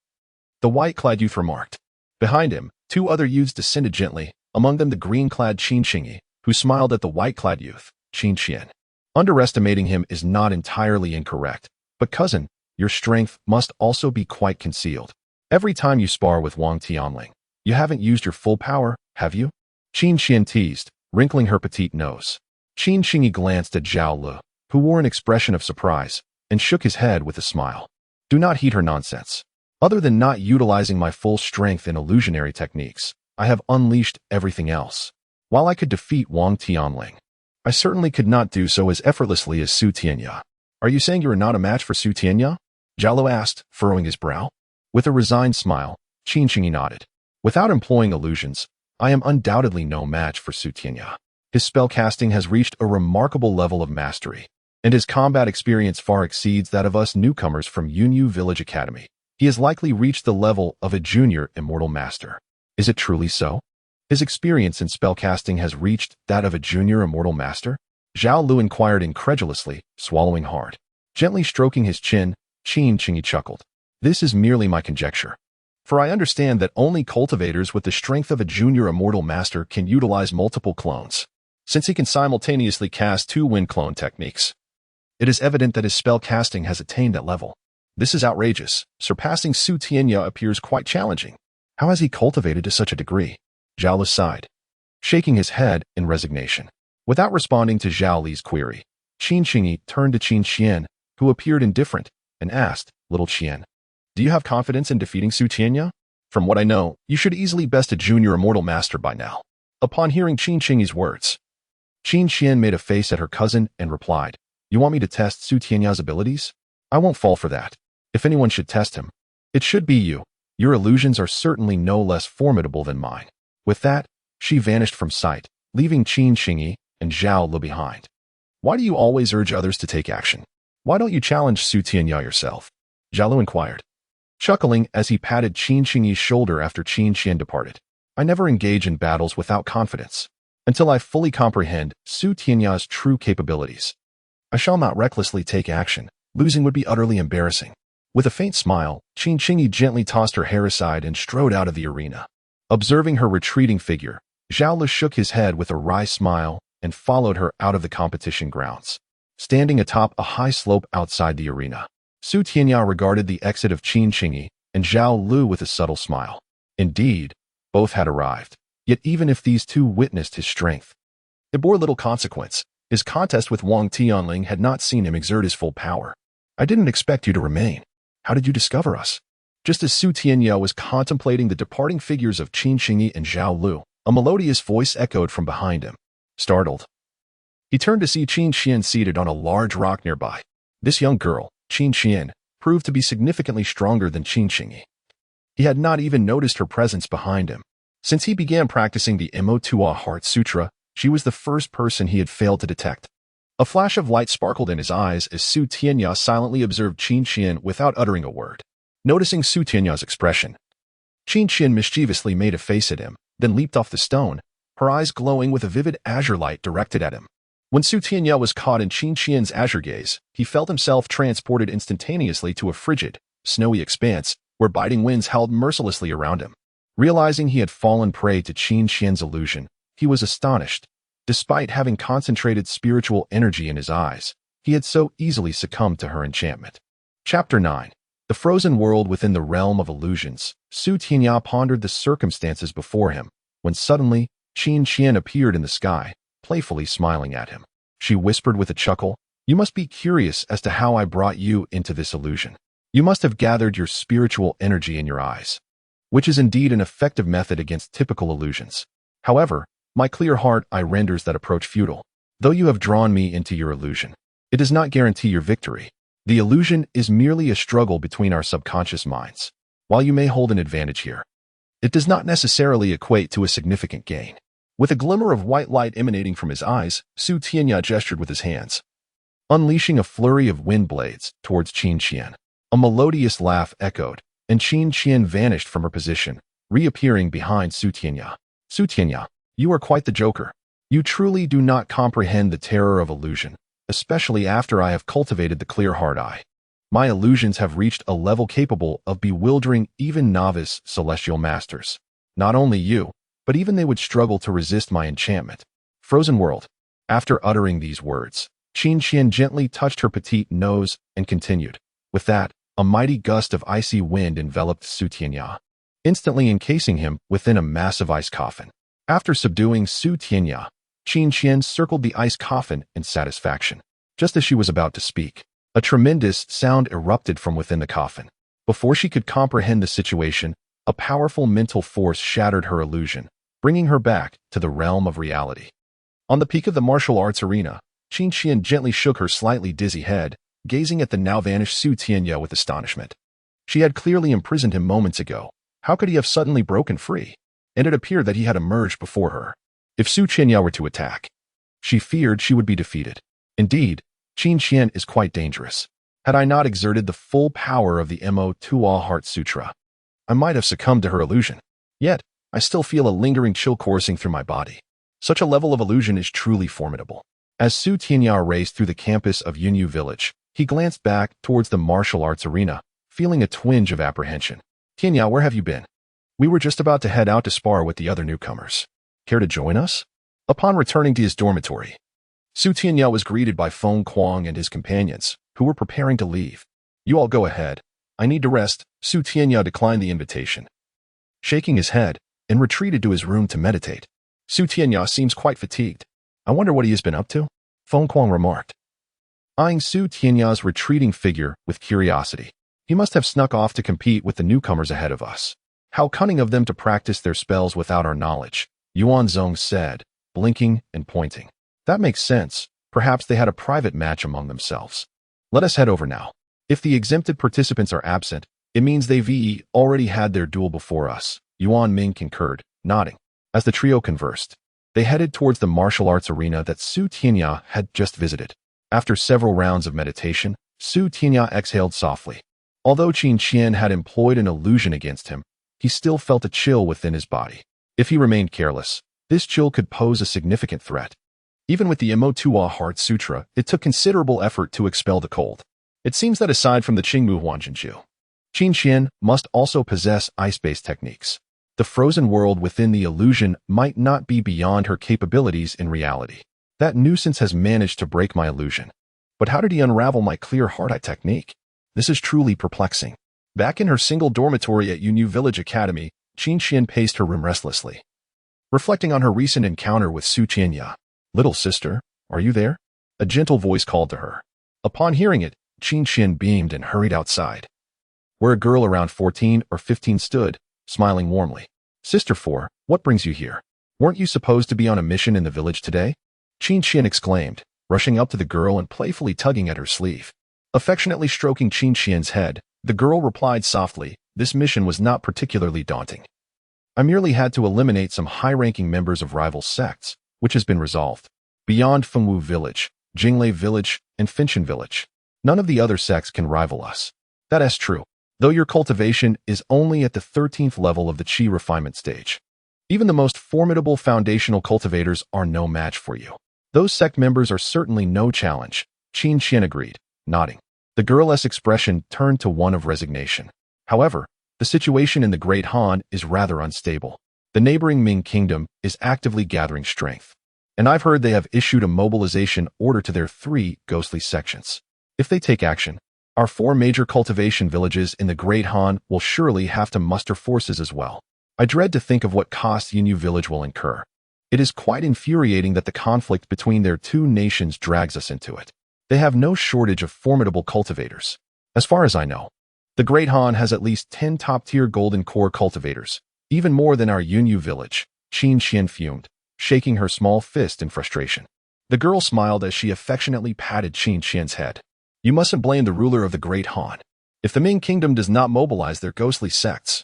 the white-clad youth remarked. Behind him, 2 other youths descended gently, among them the green-clad Qin Qingyi, who smiled at the white-clad youth, Qin Qian. Underestimating him is not entirely incorrect, but cousin, your strength must also be quite concealed. Every time you spar with Wang Tianling, you haven't used your full power, have you? Qin Qian teased, wrinkling her petite nose. Qin Qingyi glanced at Zhao Lu, who wore an expression of surprise, and shook his head with a smile. Do not heed her nonsense. Other than not utilizing my full strength in illusionary techniques, I have unleashed everything else. While I could defeat Wang Tianling, I certainly could not do so as effortlessly as Su Tianya. Are you saying you are not a match for Su Tianya? Zhao Lu asked, furrowing his brow. With a resigned smile, Qin Qingyi nodded. Without employing illusions, I am undoubtedly no match for Su Tianya. His spellcasting has reached a remarkable level of mastery, and his combat experience far exceeds that of us newcomers from Yunyu Village Academy. He has likely reached the level of a junior immortal master. Is it truly so? His experience in spellcasting has reached that of a junior immortal master? Zhao Lu inquired incredulously, swallowing hard. Gently stroking his chin, Qin Qingyi chuckled. This is merely my conjecture. For I understand that only cultivators with the strength of a junior immortal master can utilize multiple clones, since he can simultaneously cast 2 wind clone techniques. It is evident that his spell casting has attained that level. This is outrageous. Surpassing Su Tianya appears quite challenging. How has he cultivated to such a degree? Zhao Li sighed, shaking his head in resignation. Without responding to Zhao Li's query, Qin Qingyi turned to Qin Qian, who appeared indifferent, and asked, Little Qian, do you have confidence in defeating Su Tianya? From what I know, you should easily best a junior immortal master by now. Upon hearing Qin Qingyi's words, Qin Qian made a face at her cousin and replied, You want me to test Su Tianya's abilities? I won't fall for that. If anyone should test him, it should be you. Your illusions are certainly no less formidable than mine. With that, she vanished from sight, leaving Qin Qingyi and Zhao Lu behind. Why do you always urge others to take action? Why don't you challenge Su Tianya yourself? Zhao Lu inquired, chuckling as he patted Qin Qingyi's shoulder after Qin Qian departed. I never engage in battles without confidence, until I fully comprehend Su Tianya's true capabilities. I shall not recklessly take action. Losing would be utterly embarrassing. With a faint smile, Qin Qingyi gently tossed her hair aside and strode out of the arena. Observing her retreating figure, Zhao Li shook his head with a wry smile and followed her out of the competition grounds. Standing atop a high slope outside the arena, Su Tianya regarded the exit of Qin Qingyi and Zhao Lu with a subtle smile. Indeed, both had arrived. Yet even if these two witnessed his strength, it bore little consequence. His contest with Wang Tianling had not seen him exert his full power. I didn't expect you to remain. How did you discover us? Just as Su Tianya was contemplating the departing figures of Qin Qingyi and Zhao Lu, a melodious voice echoed from behind him. Startled, he turned to see Qin Qian seated on a large rock nearby. This young girl, Qin Qian, proved to be significantly stronger than Qin Qingyi. He had not even noticed her presence behind him. Since he began practicing the Motuo Heart Sutra, she was the first person he had failed to detect. A flash of light sparkled in his eyes as Su Tianya silently observed Qin Qian without uttering a word. Noticing Su Tianya's expression, Qin Qian mischievously made a face at him, then leaped off the stone, her eyes glowing with a vivid azure light directed at him. When Su Tianya was caught in Qin Qian's azure gaze, he felt himself transported instantaneously to a frigid, snowy expanse where biting winds howled mercilessly around him. Realizing he had fallen prey to Qin Qian's illusion, he was astonished. Despite having concentrated spiritual energy in his eyes, he had so easily succumbed to her enchantment. Chapter 9. The Frozen World Within the Realm of Illusions. Su Tianya pondered the circumstances before him, when suddenly, Qin Qian appeared in the sky, playfully smiling at him. She whispered with a chuckle, You must be curious as to how I brought you into this illusion. You must have gathered your spiritual energy in your eyes, which is indeed an effective method against typical illusions. However, my clear heart eye renders that approach futile. Though you have drawn me into your illusion, it does not guarantee your victory. The illusion is merely a struggle between our subconscious minds. While you may hold an advantage here, it does not necessarily equate to a significant gain. With a glimmer of white light emanating from his eyes, Su Tianya gestured with his hands, unleashing a flurry of wind blades towards Qin Qian. A melodious laugh echoed, and Qin Qian vanished from her position, reappearing behind Su Tianya. Su Tianya, you are quite the joker. You truly do not comprehend the terror of illusion, especially after I have cultivated the clear heart eye. My illusions have reached a level capable of bewildering even novice celestial masters. Not only you, but even they would struggle to resist my enchantment. Frozen World. After uttering these words, Qin Qian gently touched her petite nose and continued. With that, a mighty gust of icy wind enveloped Su Tianya, instantly encasing him within a massive ice coffin. After subduing Su Tianya, Qin Qian circled the ice coffin in satisfaction. Just as she was about to speak, a tremendous sound erupted from within the coffin. Before she could comprehend the situation, a powerful mental force shattered her illusion, bringing her back to the realm of reality. On the peak of the martial arts arena, Qin Qian gently shook her slightly dizzy head, gazing at the now-vanished Su Tianya with astonishment. She had clearly imprisoned him moments ago. How could he have suddenly broken free? And it appeared that he had emerged before her. If Su Tianya were to attack, She feared she would be defeated. Indeed, Qin Qian is quite dangerous. Had I not exerted the full power of the Motuo Heart Sutra, I might have succumbed to her illusion. Yet, I still feel a lingering chill coursing through my body. Such a level of illusion is truly formidable. As Tianya raced through the campus of Yunyu Village, he glanced back towards the martial arts arena, feeling a twinge of apprehension. Tianya, where have you been? We were just about to head out to spar with the other newcomers. Care to join us? Upon returning to his dormitory, Tianya was greeted by Feng Kuang and his companions, who were preparing to leave. You all go ahead. I need to rest. Tianya declined the invitation, shaking his head, and retreated to his room to meditate. Tianya seems quite fatigued. I wonder what he has been up to? Feng Kuang remarked, eyeing Tianya's retreating figure with curiosity. He must have snuck off to compete with the newcomers ahead of us. How cunning of them to practice their spells without our knowledge, Yuan Zong said, blinking and pointing. That makes sense. Perhaps they had a private match among themselves. Let us head over now. If the exempted participants are absent, it means they've already had their duel before us. Yuan Ming concurred, nodding. As the trio conversed, they headed towards the martial arts arena that Tianya had just visited. After several rounds of meditation, Tianya exhaled softly. Although Qin Qian had employed an illusion against him, he still felt a chill within his body. If he remained careless, this chill could pose a significant threat. Even with the Motuo Heart Sutra, it took considerable effort to expel the cold. It seems that aside from the Qingmu Huanjinju, Qin Qian must also possess ice-based techniques. The frozen world within the illusion might not be beyond her capabilities in reality. That nuisance has managed to break my illusion. But how did he unravel my clear heart-eye technique? This is truly perplexing. Back in her single dormitory at Yunyu Village Academy, Qin Qian paced her room restlessly, reflecting on her recent encounter with Tianya. Little sister, are you there? A gentle voice called to her. Upon hearing it, Qin Qian beamed and hurried outside, where a girl around 14 or 15 stood, smiling warmly. Sister 4, what brings you here? Weren't you supposed to be on a mission in the village today? Qin Qian exclaimed, rushing up to the girl and playfully tugging at her sleeve. Affectionately stroking Qin Qian's head, the girl replied softly, this mission was not particularly daunting. I merely had to eliminate some high-ranking members of rival sects, which has been resolved. Beyond Fengwu Village, Jinglei Village, and Finshan Village, none of the other sects can rival us. That is true, though your cultivation is only at the 13th level of the Qi refinement stage. Even the most formidable foundational cultivators are no match for you. Those sect members are certainly no challenge, Qin Qian agreed, nodding. The girl's expression turned to one of resignation. However, the situation in the Great Han is rather unstable. The neighboring Ming Kingdom is actively gathering strength, and I've heard they have issued a mobilization order to their 3 ghostly sections. If they take action, our 4 major cultivation villages in the Great Han will surely have to muster forces as well. I dread to think of what cost Yunyu Village will incur. It is quite infuriating that the conflict between their 2 nations drags us into it. They have no shortage of formidable cultivators. As far as I know, the Great Han has at least 10 top-tier golden core cultivators, even more than our Yunyu Village, Qin Qian fumed, shaking her small fist in frustration. The girl smiled as she affectionately patted Qin Qian's head. You mustn't blame the ruler of the Great Han. If the Ming Kingdom does not mobilize their ghostly sects,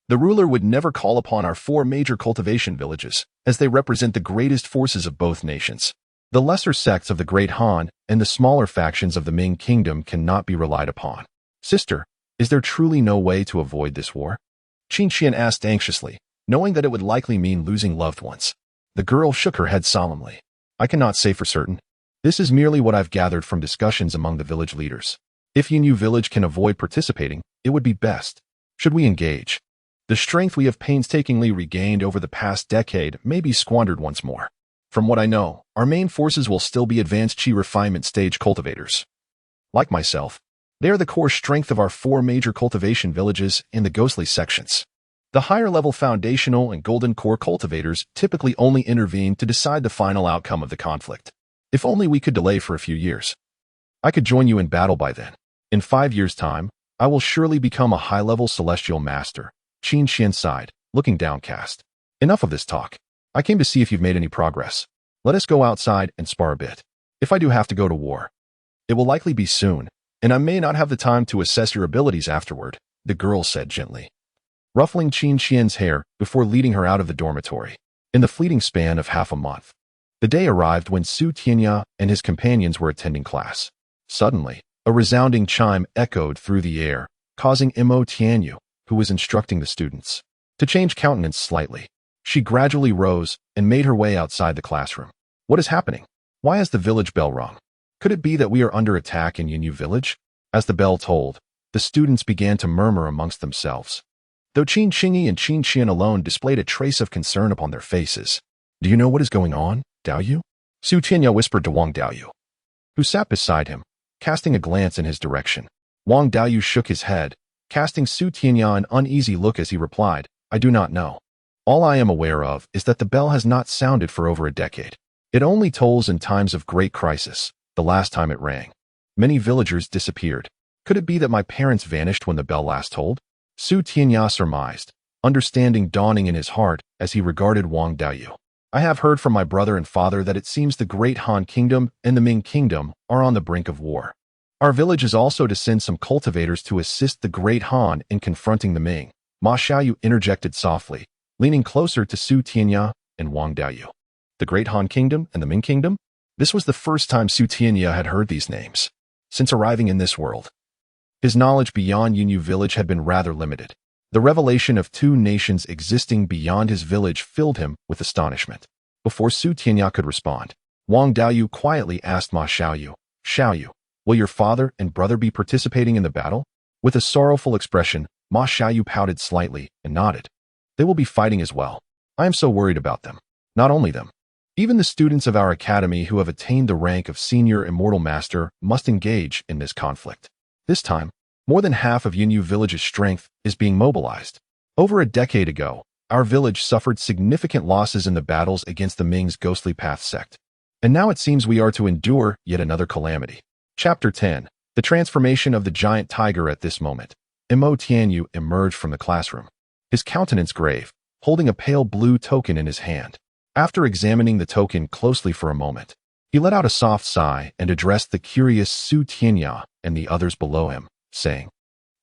the ruler would never call upon our 4 major cultivation villages, as they represent the greatest forces of both nations. The lesser sects of the Great Han and the smaller factions of the Ming Kingdom cannot be relied upon. Sister, is there truly no way to avoid this war? Qin Qian asked anxiously, knowing that it would likely mean losing loved ones. The girl shook her head solemnly. I cannot say for certain. This is merely what I've gathered from discussions among the village leaders. If Yunyu Village can avoid participating, it would be best. Should we engage? The strength we have painstakingly regained over the past decade may be squandered once more. From what I know, our main forces will still be advanced Qi refinement stage cultivators. Like myself, they are the core strength of our 4 major cultivation villages in the ghostly sections. The higher-level foundational and golden core cultivators typically only intervene to decide the final outcome of the conflict. If only we could delay for a few years. I could join you in battle by then. In 5 years' time, I will surely become a high-level celestial master. Qin Qian sighed, looking downcast. Enough of this talk. I came to see if you've made any progress. Let us go outside and spar a bit. If I do have to go to war, it will likely be soon, and I may not have the time to assess your abilities afterward, the girl said gently, ruffling Qin Qian's hair before leading her out of the dormitory. In the fleeting span of half a month, The day arrived when Su Tianya and his companions were attending class. Suddenly, a resounding chime echoed through the air, causing Tianya, who was instructing the students, to change countenance slightly. She gradually rose and made her way outside the classroom. What is happening? Why has the village bell rung? Could it be that we are under attack in Yunyu Village? As the bell tolled, the students began to murmur amongst themselves, though Qin Qingyi and Qin Qian alone displayed a trace of concern upon their faces. Do you know what is going on, Daoyu? Su Tianya whispered to Wang Daoyu, who sat beside him, casting a glance in his direction. Wang Daoyu shook his head, casting Su Tianya an uneasy look as he replied, I do not know. All I am aware of is that the bell has not sounded for over a decade. It only tolls in times of great crisis. The last time it rang, many villagers disappeared. Could it be that my parents vanished when the bell last tolled? Su Tianya surmised, understanding dawning in his heart as he regarded Wang Daoyu. I have heard from my brother and father that it seems the great Han Kingdom and the Ming Kingdom are on the brink of war. Our village is also to send some cultivators to assist the great Han in confronting the Ming. Ma Xiaoyu interjected softly, leaning closer to Su Tianya and Wang Daoyu. The great Han Kingdom and the Ming Kingdom? This was the first time Su Tianya had heard these names since arriving in this world. His knowledge beyond Yunyu Village had been rather limited. The revelation of two nations existing beyond his village filled him with astonishment. Before Su Tianya could respond, Wang Daoyu quietly asked Ma Xiaoyu, Xiaoyu, will your father and brother be participating in the battle? With a sorrowful expression, Ma Xiaoyu pouted slightly and nodded. They will be fighting as well. I am so worried about them. Not only them. Even the students of our academy who have attained the rank of senior immortal master must engage in this conflict. This time, more than half of Yunyu Village's strength is being mobilized. Over a decade ago, our village suffered significant losses in the battles against the Ming's ghostly path sect. And now it seems we are to endure yet another calamity. Chapter 10. The transformation of the giant tiger. At this moment, Tianya emerged from the classroom, his countenance grave, holding a pale blue token in his hand. After examining the token closely for a moment, he let out a soft sigh and addressed the curious Su Tianya and the others below him, saying,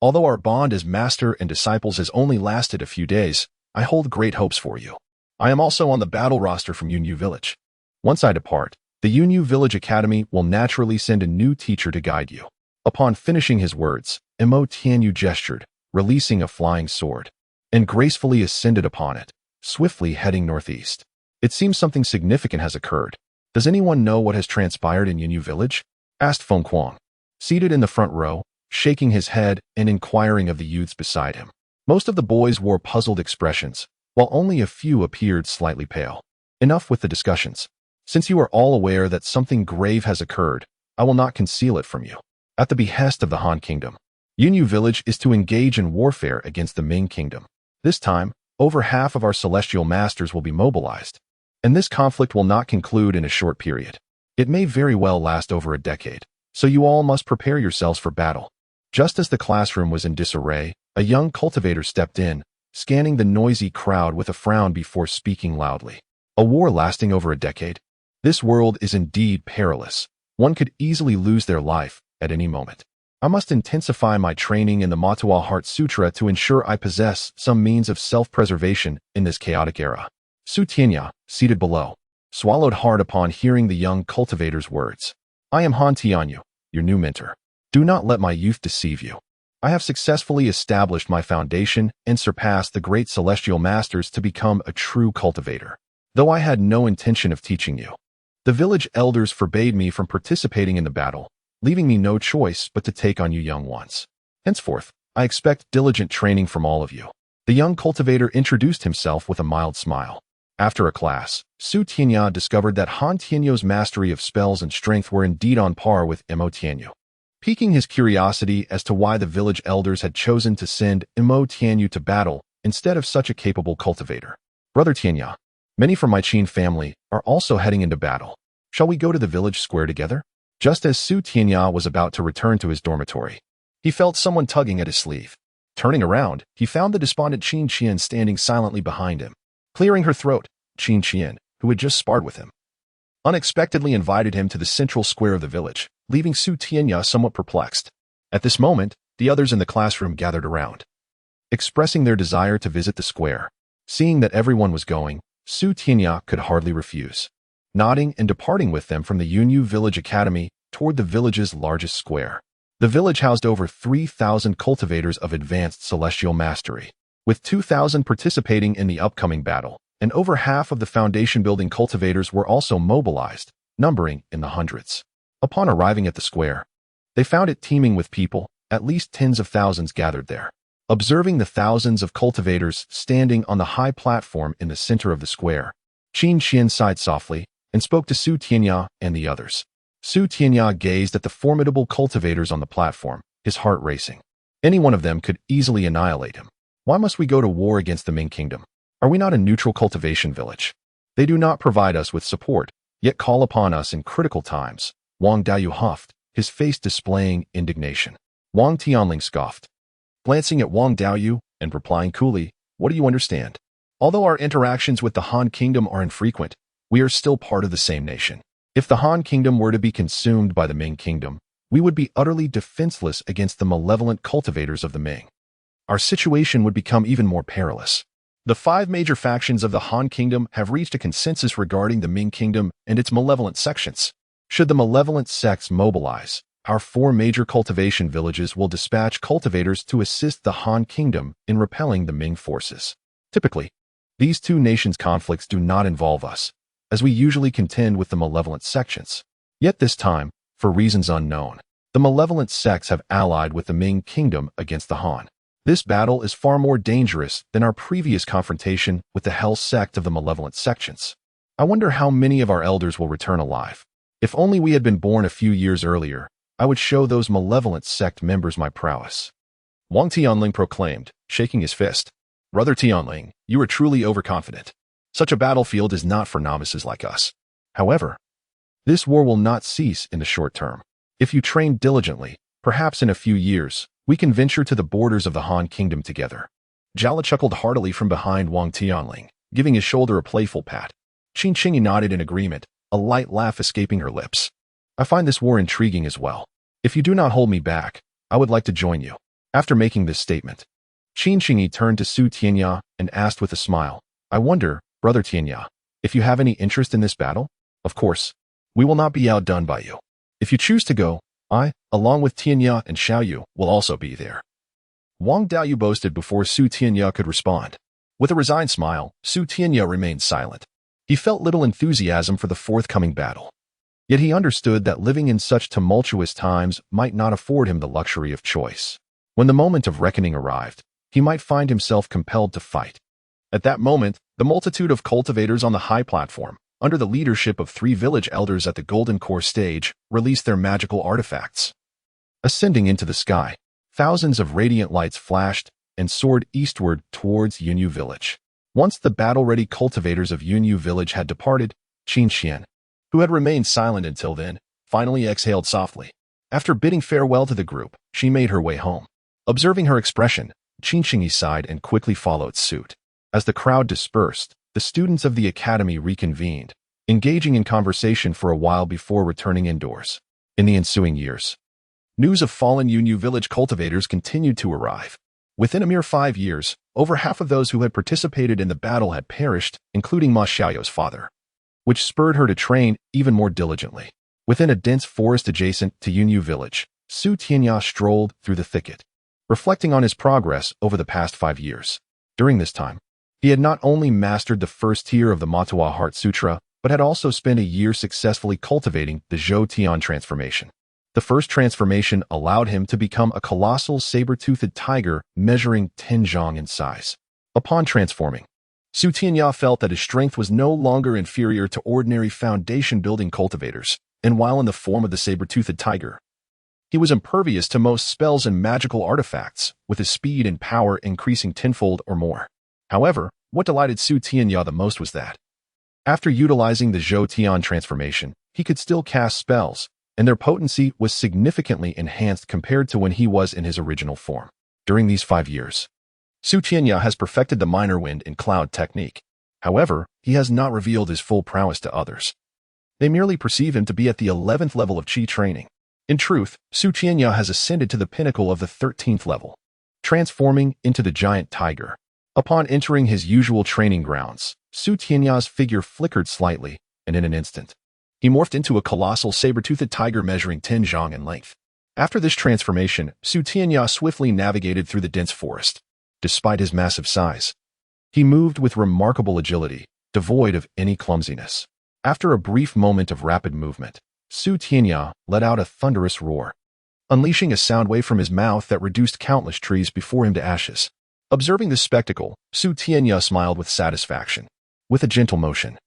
although our bond as master and disciples has only lasted a few days, I hold great hopes for you. I am also on the battle roster from Yunyu Village. Once I depart, the Yunyu Village Academy will naturally send a new teacher to guide you. Upon finishing his words, Tianya gestured, releasing a flying sword, and gracefully ascended upon it, swiftly heading northeast. It seems something significant has occurred. Does anyone know what has transpired in Yunyu Village? Asked Feng Kuang, seated in the front row, shaking his head and inquiring of the youths beside him. Most of the boys wore puzzled expressions, while only a few appeared slightly pale. Enough with the discussions. Since you are all aware that something grave has occurred, I will not conceal it from you. At the behest of the Han Kingdom, Yunyu Village is to engage in warfare against the Ming Kingdom. This time, over half of our celestial masters will be mobilized. And this conflict will not conclude in a short period. It may very well last over a decade, so you all must prepare yourselves for battle. Just as the classroom was in disarray, a young cultivator stepped in, scanning the noisy crowd with a frown before speaking loudly. A war lasting over a decade? This world is indeed perilous. One could easily lose their life at any moment. I must intensify my training in the Motuo Heart Sutra to ensure I possess some means of self-preservation in this chaotic era. Su Tianya, seated below, swallowed hard upon hearing the young cultivator's words. I am Han Tianya, your new mentor. Do not let my youth deceive you. I have successfully established my foundation and surpassed the great celestial masters to become a true cultivator, though I had no intention of teaching you. The village elders forbade me from participating in the battle, leaving me no choice but to take on you young ones. Henceforth, I expect diligent training from all of you. The young cultivator introduced himself with a mild smile. After a class, Su Tianya discovered that Han Tianya's mastery of spells and strength were indeed on par with Tianya. Piquing his curiosity as to why the village elders had chosen to send Tianya to battle instead of such a capable cultivator. Brother Tianya, many from my Qin family are also heading into battle. Shall we go to the village square together? Just as Su Tianya was about to return to his dormitory, he felt someone tugging at his sleeve. Turning around, he found the despondent Qin Qian standing silently behind him. Clearing her throat, Qin Qian, who had just sparred with him, unexpectedly invited him to the central square of the village, leaving Su Tianya somewhat perplexed. At this moment, the others in the classroom gathered around, expressing their desire to visit the square. Seeing that everyone was going, Su Tianya could hardly refuse. nodding and departing with them from the Yunyu Village Academy toward the village's largest square. The village housed over 3,000 cultivators of advanced celestial mastery, with 2,000 participating in the upcoming battle, and over half of the foundation-building cultivators were also mobilized, numbering in the hundreds. Upon arriving at the square, they found it teeming with people, at least tens of thousands gathered there. Observing the thousands of cultivators standing on the high platform in the center of the square, Qin Xian sighed softly and spoke to Su Tianya and the others. Su Tianya gazed at the formidable cultivators on the platform, his heart racing. Any one of them could easily annihilate him. Why must we go to war against the Ming Kingdom? Are we not a neutral cultivation village? They do not provide us with support, yet call upon us in critical times. Wang Daoyu huffed, his face displaying indignation. Wang Tianling scoffed, glancing at Wang Daoyu and replying coolly, "What do you understand? Although our interactions with the Han Kingdom are infrequent, we are still part of the same nation. If the Han Kingdom were to be consumed by the Ming Kingdom, we would be utterly defenseless against the malevolent cultivators of the Ming. Our situation would become even more perilous. The 5 major factions of the Han Kingdom have reached a consensus regarding the Ming Kingdom and its malevolent sections. Should the malevolent sects mobilize, our 4 major cultivation villages will dispatch cultivators to assist the Han Kingdom in repelling the Ming forces. Typically, these 2 nations' conflicts do not involve us, as we usually contend with the malevolent sections. Yet this time, for reasons unknown, the malevolent sects have allied with the Ming Kingdom against the Han. This battle is far more dangerous than our previous confrontation with the Hell sect of the malevolent sections. I wonder how many of our elders will return alive. If only we had been born a few years earlier, I would show those malevolent sect members my prowess." Wang Tianling proclaimed, shaking his fist. "Brother Tianling, you are truly overconfident. Such a battlefield is not for novices like us. However, this war will not cease in the short term. If you train diligently, perhaps in a few years, we can venture to the borders of the Han Kingdom together." Jala chuckled heartily from behind Wang Tianling, giving his shoulder a playful pat. Qin Qingyi nodded in agreement, a light laugh escaping her lips. "I find this war intriguing as well. If you do not hold me back, I would like to join you." After making this statement, Qin Qingyi turned to Su Tianya and asked with a smile, "I wonder, Brother Tianya, if you have any interest in this battle? Of course, we will not be outdone by you. If you choose to go, I, along with Tianya and Xiaoyu, will also be there." Wang Daoyu boasted before Su Tianya could respond. With a resigned smile, Su Tianya remained silent. He felt little enthusiasm for the forthcoming battle. Yet he understood that living in such tumultuous times might not afford him the luxury of choice. When the moment of reckoning arrived, he might find himself compelled to fight. At that moment, the multitude of cultivators on the high platform, under the leadership of 3 village elders at the Golden Core stage, released their magical artifacts. Ascending into the sky, thousands of radiant lights flashed and soared eastward towards Yunyu Village. Once the battle-ready cultivators of Yunyu Village had departed, Qin Xian, who had remained silent until then, finally exhaled softly. After bidding farewell to the group, she made her way home. Observing her expression, Qin Qingyi sighed and quickly followed suit. As the crowd dispersed, the students of the academy reconvened, engaging in conversation for a while before returning indoors. In the ensuing years, news of fallen Yunyu Village cultivators continued to arrive. Within a mere 5 years, over half of those who had participated in the battle had perished, including Ma Xiaoyou's father, which spurred her to train even more diligently. Within a dense forest adjacent to Yunyu Village, Su Tianya strolled through the thicket, reflecting on his progress over the past 5 years. During this time, he had not only mastered the first tier of the Motuo Heart Sutra, but had also spent a year successfully cultivating the Zhou Tian transformation. The first transformation allowed him to become a colossal saber-toothed tiger measuring 10 zhang in size. Upon transforming, Su Tianya felt that his strength was no longer inferior to ordinary foundation-building cultivators, and while in the form of the saber-toothed tiger, he was impervious to most spells and magical artifacts, with his speed and power increasing tenfold or more. However, what delighted Su Tianya the most was that, after utilizing the Zhou Tian transformation, he could still cast spells, and their potency was significantly enhanced compared to when he was in his original form. During these 5 years, Su Tianya has perfected the minor wind and cloud technique. However, he has not revealed his full prowess to others. They merely perceive him to be at the 11th level of Qi training. In truth, Su Tianya has ascended to the pinnacle of the 13th level, transforming into the giant tiger. Upon entering his usual training grounds, Su Tianya's figure flickered slightly, and in an instant, he morphed into a colossal saber-toothed tiger measuring 10 zhang in length. After this transformation, Tianya swiftly navigated through the dense forest. Despite his massive size, he moved with remarkable agility, devoid of any clumsiness. After a brief moment of rapid movement, Tianya let out a thunderous roar, unleashing a sound wave from his mouth that reduced countless trees before him to ashes. Observing this spectacle, Tianya smiled with satisfaction. With a gentle motion,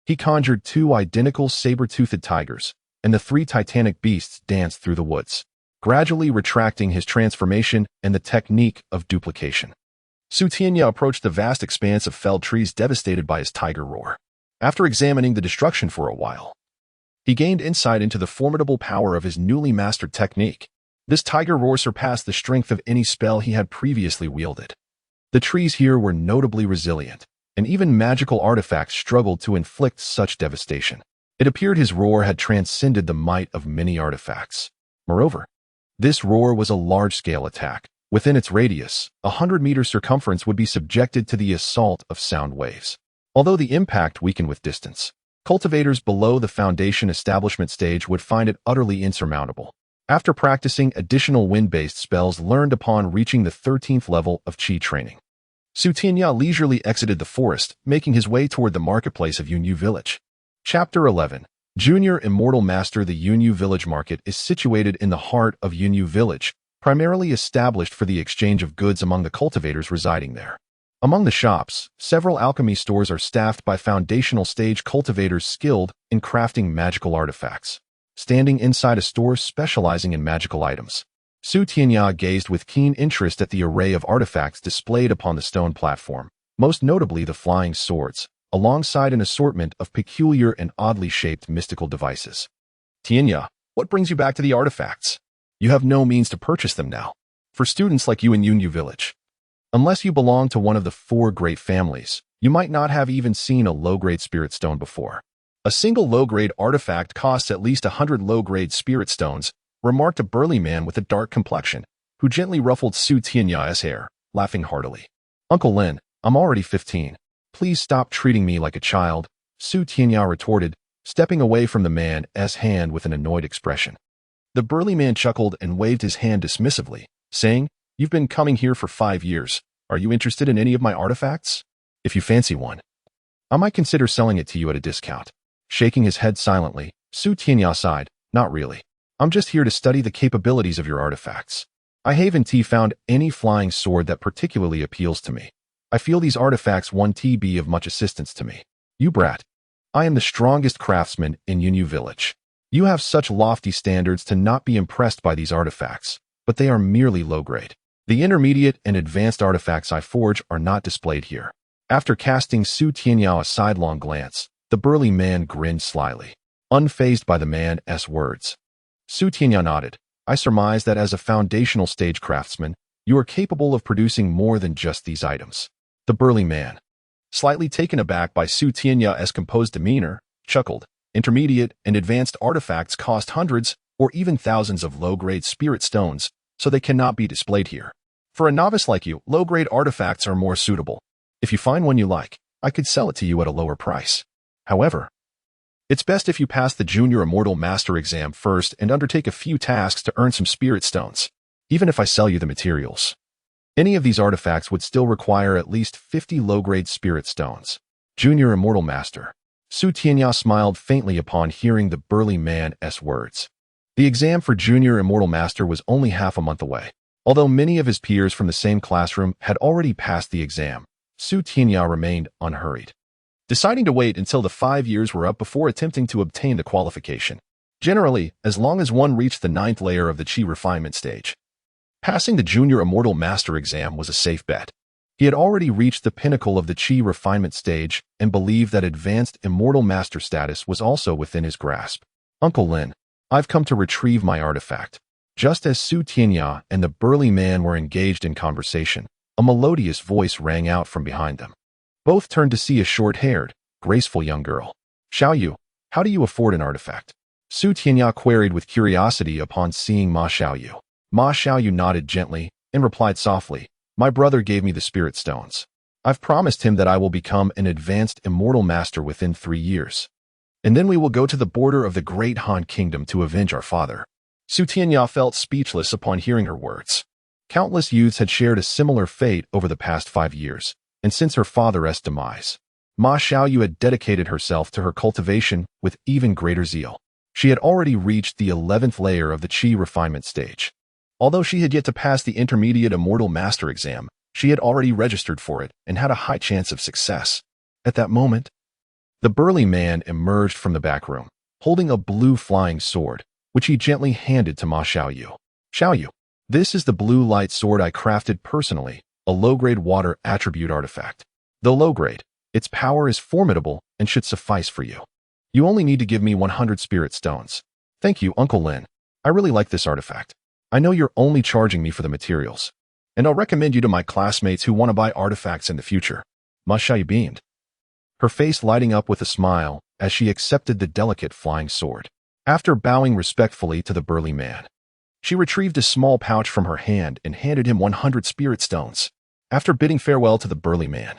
he conjured 2 identical saber-toothed tigers, and the 3 titanic beasts danced through the woods, gradually retracting his transformation and the technique of duplication. Tianya approached the vast expanse of felled trees devastated by his tiger roar. After examining the destruction for a while, he gained insight into the formidable power of his newly mastered technique. This tiger roar surpassed the strength of any spell he had previously wielded. The trees here were notably resilient, and even magical artifacts struggled to inflict such devastation. It appeared his roar had transcended the might of many artifacts. Moreover, this roar was a large-scale attack. Within its radius, 100-meter circumference would be subjected to the assault of sound waves. Although the impact weakened with distance, cultivators below the foundation establishment stage would find it utterly insurmountable. After practicing additional wind-based spells learned upon reaching the 13th level of Qi training, Tianya leisurely exited the forest, making his way toward the marketplace of Yunyu Village. Chapter 11. Junior Immortal Master. The Yunyu Village market is situated in the heart of Yunyu Village, primarily established for the exchange of goods among the cultivators residing there. Among the shops, several alchemy stores are staffed by foundational stage cultivators skilled in crafting magical artifacts. Standing inside a store specializing in magical items, Tianya gazed with keen interest at the array of artifacts displayed upon the stone platform, most notably the flying swords, alongside an assortment of peculiar and oddly shaped mystical devices. Tianya, what brings you back to the artifacts? You have no means to purchase them now. For students like you in Yunyu Village, unless you belong to one of the 4 great families, you might not have even seen a low-grade spirit stone before. A single low-grade artifact costs at least 100 low-grade spirit stones, remarked a burly man with a dark complexion, who gently ruffled Tianya's hair, laughing heartily. Uncle Lin, I'm already 15. Please stop treating me like a child, Tianya retorted, stepping away from the man's hand with an annoyed expression. The burly man chuckled and waved his hand dismissively, saying, You've been coming here for 5 years. Are you interested in any of my artifacts? If you fancy one, I might consider selling it to you at a discount. Shaking his head silently, Tianya sighed, Not really. I'm just here to study the capabilities of your artifacts. I haven't found any flying sword that particularly appeals to me. I feel these artifacts won't be of much assistance to me. You brat. I am the strongest craftsman in Yunyu Village. You have such lofty standards to not be impressed by these artifacts, but they are merely low-grade. The intermediate and advanced artifacts I forge are not displayed here. After casting Tianya a sidelong glance, the burly man grinned slyly, unfazed by the man's words. Tianya nodded. I surmise that as a foundational stage craftsman, you are capable of producing more than just these items. The burly man, slightly taken aback by Tianya's composed demeanor, chuckled. Intermediate and advanced artifacts cost hundreds or even thousands of low-grade spirit stones, so they cannot be displayed here. For a novice like you, low-grade artifacts are more suitable. If you find one you like, I could sell it to you at a lower price. However, it's best if you pass the Junior Immortal Master exam first and undertake a few tasks to earn some spirit stones. Even if I sell you the materials, any of these artifacts would still require at least 50 low-grade spirit stones. Junior Immortal Master. Tianya smiled faintly upon hearing the burly man's words. The exam for Junior Immortal Master was only half a month away. Although many of his peers from the same classroom had already passed the exam, Tianya remained unhurried, deciding to wait until the 5 years were up before attempting to obtain the qualification. Generally, as long as one reached the 9th layer of the Qi refinement stage, passing the Junior Immortal Master exam was a safe bet. He had already reached the pinnacle of the Qi refinement stage and believed that advanced Immortal Master status was also within his grasp. Uncle Lin, I've come to retrieve my artifact. Just as Tianya and the burly man were engaged in conversation, a melodious voice rang out from behind them. Both turned to see a short-haired, graceful young girl. Xiaoyu, how do you afford an artifact? Tianya queried with curiosity upon seeing Ma Xiaoyu. Ma Xiaoyu nodded gently and replied softly, My brother gave me the spirit stones. I've promised him that I will become an advanced immortal master within 3 years. and then we will go to the border of the great Han kingdom to avenge our father. Tianya felt speechless upon hearing her words. Countless youths had shared a similar fate over the past 5 years, and since her father's demise, Ma Xiaoyu had dedicated herself to her cultivation with even greater zeal. She had already reached the 11th layer of the Qi refinement stage. Although she had yet to pass the intermediate immortal master exam, she had already registered for it and had a high chance of success. At that moment, the burly man emerged from the back room, holding a blue flying sword, which he gently handed to Ma Xiaoyu. Xiaoyu, this is the blue light sword I crafted personally, a low-grade water attribute artifact. Though low-grade, its power is formidable and should suffice for you. You only need to give me 100 spirit stones. Thank you, Uncle Lin. I really like this artifact. I know you're only charging me for the materials, and I'll recommend you to my classmates who want to buy artifacts in the future. Ma Xiaoyu beamed, her face lighting up with a smile as she accepted the delicate flying sword. After bowing respectfully to the burly man, she retrieved a small pouch from her hand and handed him 100 spirit stones. After bidding farewell to the burly man,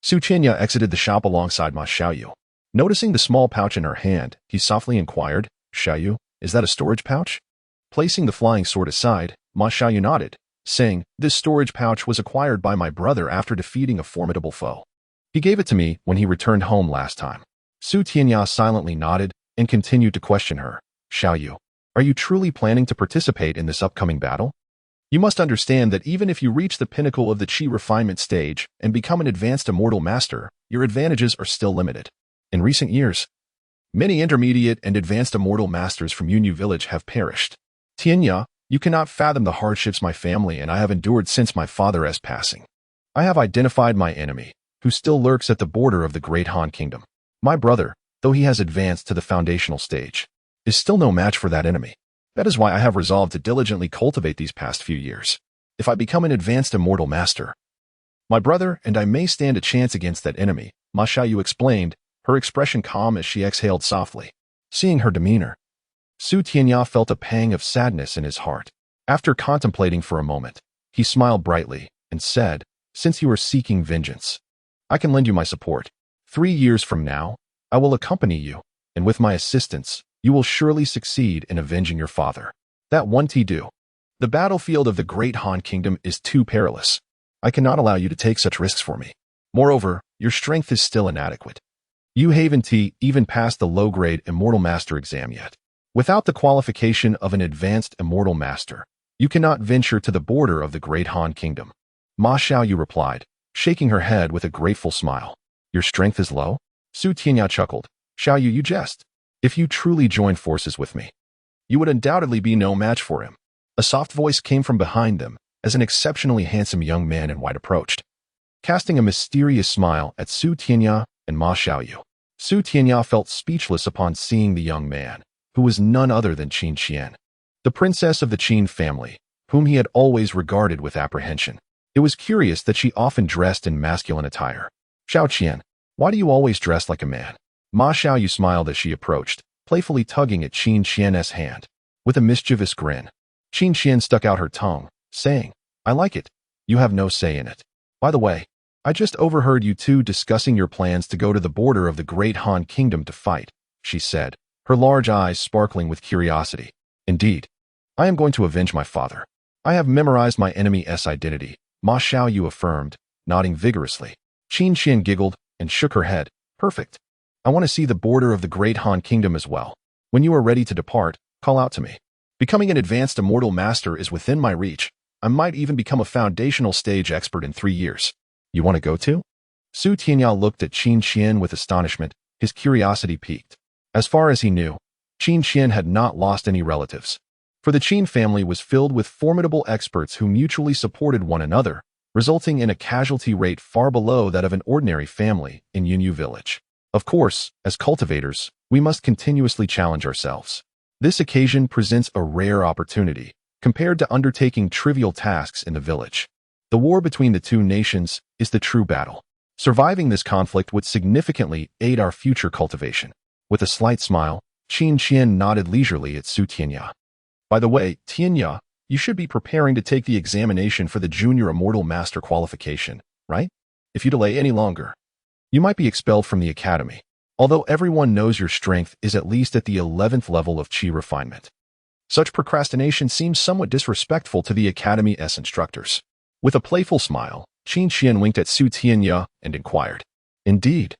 Tianya exited the shop alongside Ma Xiaoyu. Noticing the small pouch in her hand, he softly inquired, Xiaoyu, is that a storage pouch? Placing the flying sword aside, Ma Xiaoyu nodded, saying, this storage pouch was acquired by my brother after defeating a formidable foe. He gave it to me when he returned home last time. Tianya silently nodded and continued to question her. Xiaoyu, are you truly planning to participate in this upcoming battle? You must understand that even if you reach the pinnacle of the Qi refinement stage and become an advanced immortal master, your advantages are still limited. In recent years, many intermediate and advanced immortal masters from Yunyu Village have perished. Tianya, you cannot fathom the hardships my family and I have endured since my father's passing. I have identified my enemy, who still lurks at the border of the great Han kingdom. My brother, though he has advanced to the foundational stage, is still no match for that enemy. That is why I have resolved to diligently cultivate these past few years. If I become an advanced immortal master, my brother and I may stand a chance against that enemy, Ma Xiaoyu explained, her expression calm as she exhaled softly. Seeing her demeanor, Tianya felt a pang of sadness in his heart. After contemplating for a moment, he smiled brightly and said, since you are seeking vengeance, I can lend you my support. 3 years from now, I will accompany you, and with my assistance, you will surely succeed in avenging your father. That won't do. The battlefield of the great Han kingdom is too perilous. I cannot allow you to take such risks for me. Moreover, your strength is still inadequate. You haven't even passed the low-grade Immortal Master exam yet. Without the qualification of an advanced Immortal Master, you cannot venture to the border of the great Han kingdom. Ma Xiaoyu replied, shaking her head with a grateful smile. Your strength is low? Tianya chuckled. Xiaoyu, you jest. If you truly joined forces with me, you would undoubtedly be no match for him. A soft voice came from behind them as an exceptionally handsome young man in white approached, casting a mysterious smile at Tianya and Ma Xiaoyu. Tianya felt speechless upon seeing the young man, who was none other than Qin Qian, the princess of the Qin family, whom he had always regarded with apprehension. It was curious that she often dressed in masculine attire. Xiao Qian, why do you always dress like a man? Ma Xiaoyu smiled as she approached, playfully tugging at Qin Qian's hand. With a mischievous grin, Qin Qian stuck out her tongue, saying, I like it. You have no say in it. By the way, I just overheard you two discussing your plans to go to the border of the great Han kingdom to fight, she said, her large eyes sparkling with curiosity. Indeed, I am going to avenge my father. I have memorized my enemy's identity, Ma Xiaoyu affirmed, nodding vigorously. Qin Qian giggled and shook her head. Perfect. I want to see the border of the great Han kingdom as well. When you are ready to depart, call out to me. Becoming an advanced immortal master is within my reach. I might even become a foundational stage expert in 3 years. You want to go too? Tianya looked at Qin Qian with astonishment, his curiosity piqued. As far as he knew, Qin Qian had not lost any relatives. For the Qin family was filled with formidable experts who mutually supported one another, resulting in a casualty rate far below that of an ordinary family in Yunyu Village. Of course, as cultivators, we must continuously challenge ourselves. This occasion presents a rare opportunity, compared to undertaking trivial tasks in the village. The war between the two nations is the true battle. Surviving this conflict would significantly aid our future cultivation. With a slight smile, Qin Qian nodded leisurely at Tianya. By the way, Tianya, you should be preparing to take the examination for the Junior Immortal Master qualification, right? If you delay any longer, you might be expelled from the academy. although everyone knows your strength is at least at the 11th level of Qi refinement. Such procrastination seems somewhat disrespectful to the Academy's instructors. With a playful smile, Qin Qian winked at Su Tianya and inquired, "Indeed.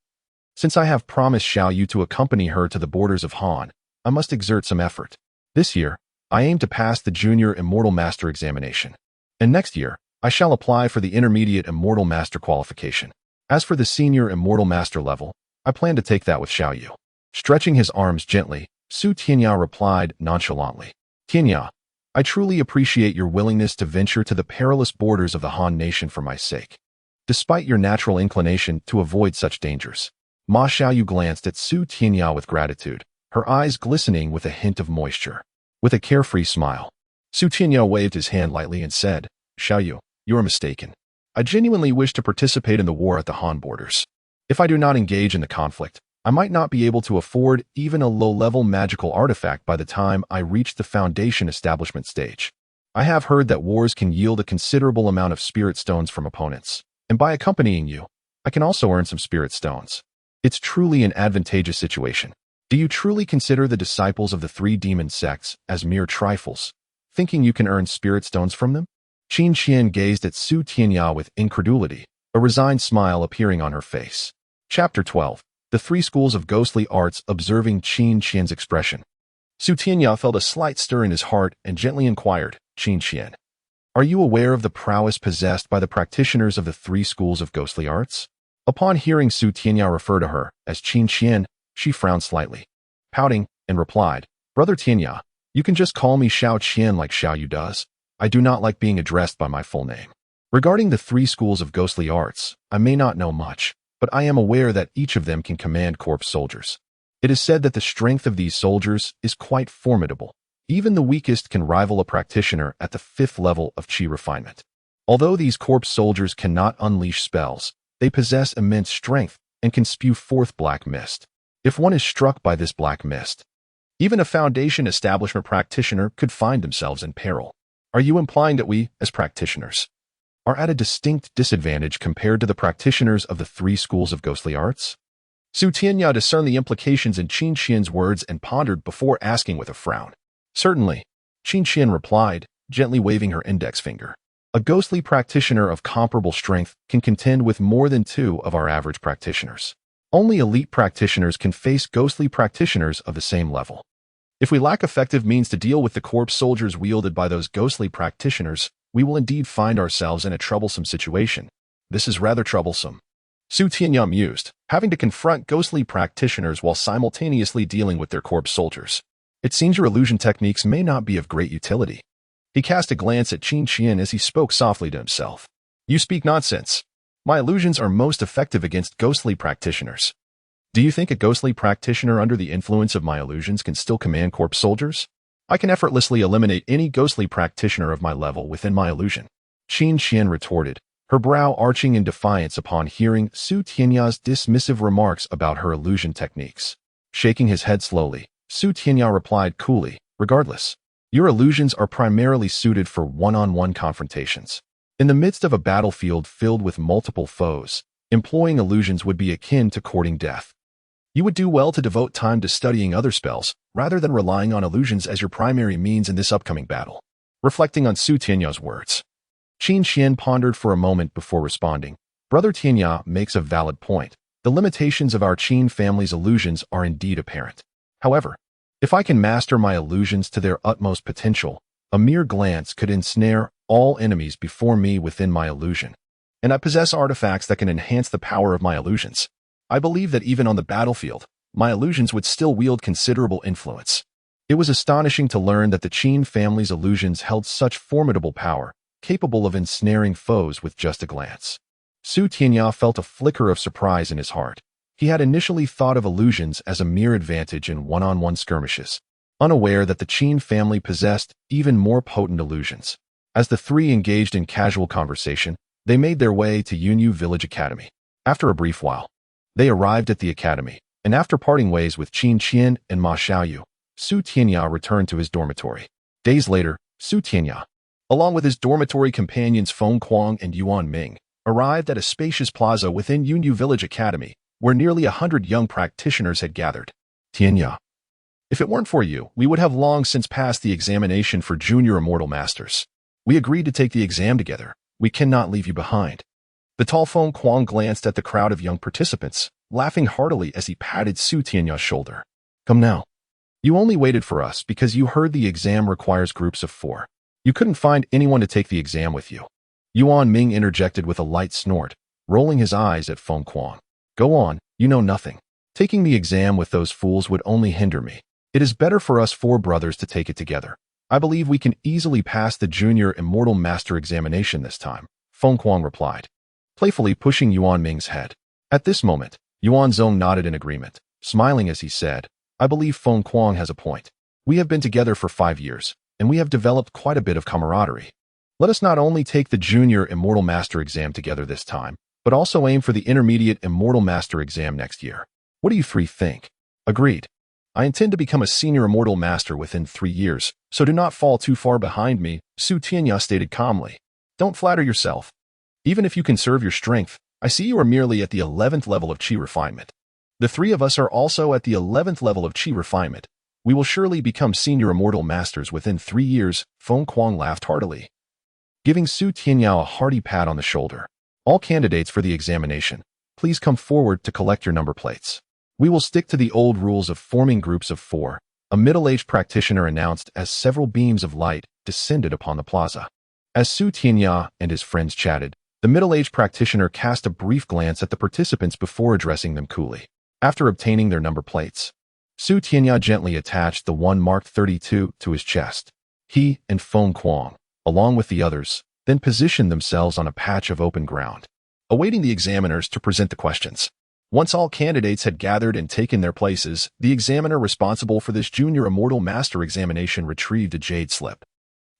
Since I have promised Xiao Yu to accompany her to the borders of Han, I must exert some effort. This year, I aim to pass the Junior Immortal Master examination. And next year, I shall apply for the Intermediate Immortal Master qualification. As for the Senior Immortal Master level, I plan to take that with Xiao Yu." Stretching his arms gently, Su Tianya replied nonchalantly, "Tianya, I truly appreciate your willingness to venture to the perilous borders of the Han nation for my sake. Despite your natural inclination to avoid such dangers." Ma Xiaoyu glanced at Su Tianya with gratitude, her eyes glistening with a hint of moisture. With a carefree smile, Su Tianya waved his hand lightly and said, "Xiaoyu, you are mistaken. I genuinely wish to participate in the war at the Han borders. If I do not engage in the conflict, I might not be able to afford even a low-level magical artifact by the time I reach the Foundation establishment stage. I have heard that wars can yield a considerable amount of spirit stones from opponents, and by accompanying you, I can also earn some spirit stones. It's truly an advantageous situation. Do you truly consider the disciples of the three demon sects as mere trifles, thinking you can earn spirit stones from them?" Qin Qian gazed at Su Tianya with incredulity, a resigned smile appearing on her face. Chapter 12. The Three Schools of Ghostly Arts. Observing Qin Qian's expression, Su Tianya felt a slight stir in his heart and gently inquired, "Qin Qian, are you aware of the prowess possessed by the practitioners of the Three Schools of Ghostly Arts?" Upon hearing Su Tianya refer to her as Qin Qian, she frowned slightly, pouting, and replied, "Brother Tianya, you can just call me Xiao Qian like Xiao Yu does. I do not like being addressed by my full name. Regarding the Three Schools of Ghostly Arts, I may not know much, but I am aware that each of them can command corpse soldiers. It is said that the strength of these soldiers is quite formidable. Even the weakest can rival a practitioner at the 5th level of Qi refinement. Although these corpse soldiers cannot unleash spells, they possess immense strength and can spew forth black mist. If one is struck by this black mist, even a Foundation establishment practitioner could find themselves in peril. Are you implying that we, as practitioners, are at a distinct disadvantage compared to the practitioners of the Three Schools of Ghostly Arts?" Su Tianya discerned the implications in Qin Qian's words and pondered before asking with a frown. "Certainly," Qin Qian replied, gently waving her index finger. "A ghostly practitioner of comparable strength can contend with more than 2 of our average practitioners. Only elite practitioners can face ghostly practitioners of the same level. If we lack effective means to deal with the corpse soldiers wielded by those ghostly practitioners, we will indeed find ourselves in a troublesome situation. This is rather troublesome." Su Tianya mused, having to confront ghostly practitioners while simultaneously dealing with their corpse soldiers. "It seems your illusion techniques may not be of great utility." He cast a glance at Qin Qian as he spoke softly to himself. "You speak nonsense. My illusions are most effective against ghostly practitioners. Do you think a ghostly practitioner under the influence of my illusions can still command corpse soldiers? I can effortlessly eliminate any ghostly practitioner of my level within my illusion." Qin Qian retorted, her brow arching in defiance upon hearing Su Tianya's dismissive remarks about her illusion techniques. Shaking his head slowly, Su Tianya replied coolly, "Regardless, your illusions are primarily suited for one-on-one confrontations. In the midst of a battlefield filled with multiple foes, employing illusions would be akin to courting death. You would do well to devote time to studying other spells, rather than relying on illusions as your primary means in this upcoming battle." Reflecting on Su Tianya's words, Qin Qian pondered for a moment before responding, "Brother Tianya makes a valid point. The limitations of our Qin family's illusions are indeed apparent. However, if I can master my illusions to their utmost potential, a mere glance could ensnare all enemies before me within my illusion. And I possess artifacts that can enhance the power of my illusions. I believe that even on the battlefield, my illusions would still wield considerable influence." It was astonishing to learn that the Qin family's illusions held such formidable power, capable of ensnaring foes with just a glance. Su Tianya felt a flicker of surprise in his heart. He had initially thought of illusions as a mere advantage in one-on-one skirmishes, unaware that the Qin family possessed even more potent illusions. As the three engaged in casual conversation, they made their way to Yunyu Village Academy. After a brief while, they arrived at the academy, and after parting ways with Qin Qian and Ma Xiaoyu, Su Tianya returned to his dormitory. Days later, Su Tianya, along with his dormitory companions Feng Kuang and Yuan Ming, arrived at a spacious plaza within Yunyu Village Academy, where nearly 100 young practitioners had gathered. Tianya, if it weren't for you, we would have long since passed the examination for Junior Immortal Masters. We agreed to take the exam together. We cannot leave you behind. The tall Feng Kuang glanced at the crowd of young participants, laughing heartily as he patted Su Tianya's shoulder. Come now. You only waited for us because you heard the exam requires groups of 4. You couldn't find anyone to take the exam with you. Han and Ming interjected with a light snort, rolling his eyes at Feng Kuang. Go on, you know nothing. Taking the exam with those fools would only hinder me. It is better for us 4 brothers to take it together. I believe we can easily pass the Junior Immortal Master examination this time, Feng Kuang replied, playfully pushing Yuan Ming's head. At this moment, Yuan Zong nodded in agreement, smiling as he said, I believe Feng Kuang has a point. We have been together for 5 years, and we have developed quite a bit of camaraderie. Let us not only take the Junior Immortal Master exam together this time, but also aim for the Intermediate Immortal Master exam next year. What do you 3 think? Agreed. I intend to become a Senior Immortal Master within 3 years, so do not fall too far behind me, Su Tianya stated calmly. Don't flatter yourself. Even if you conserve your strength, I see you are merely at the 11th level of Qi refinement. The 3 of us are also at the 11th level of Qi refinement. We will surely become Senior Immortal Masters within 3 years, Feng Kuang laughed heartily, giving Su Tianya a hearty pat on the shoulder. All candidates for the examination, please come forward to collect your number plates. We will stick to the old rules of forming groups of 4, a middle-aged practitioner announced as several beams of light descended upon the plaza. As Su Tianya and his friends chatted, the middle-aged practitioner cast a brief glance at the participants before addressing them coolly. After obtaining their number plates, Su Tianya gently attached the one marked 32 to his chest. He and Feng Kuang, along with the others, then positioned themselves on a patch of open ground, awaiting the examiners to present the questions. Once all candidates had gathered and taken their places, the examiner responsible for this Junior Immortal Master examination retrieved a jade slip.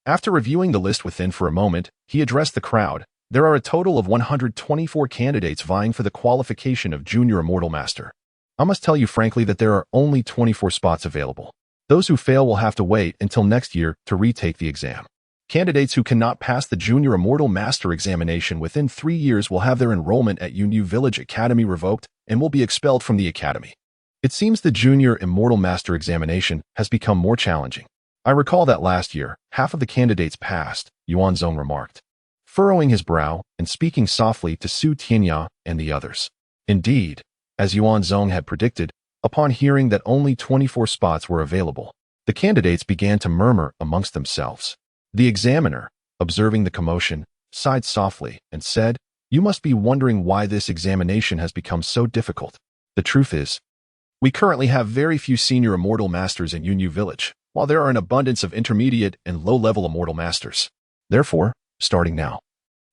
After reviewing the list within for a moment, he addressed the crowd. There are a total of 124 candidates vying for the qualification of Junior Immortal Master. I must tell you frankly that there are only 24 spots available. Those who fail will have to wait until next year to retake the exam. Candidates who cannot pass the Junior Immortal Master examination within 3 years will have their enrollment at Yunyu Village Academy revoked and will be expelled from the academy. It seems the Junior Immortal Master examination has become more challenging. I recall that last year, half of the candidates passed, Yuan Zong remarked, furrowing his brow and speaking softly to Su Tianya and the others. Indeed, as Yuan Zong had predicted, upon hearing that only 24 spots were available, the candidates began to murmur amongst themselves. The examiner, observing the commotion, sighed softly and said, You must be wondering why this examination has become so difficult. The truth is, we currently have very few Senior Immortal Masters in Yunyu Village, while there are an abundance of intermediate and low-level Immortal Masters. Therefore, starting now,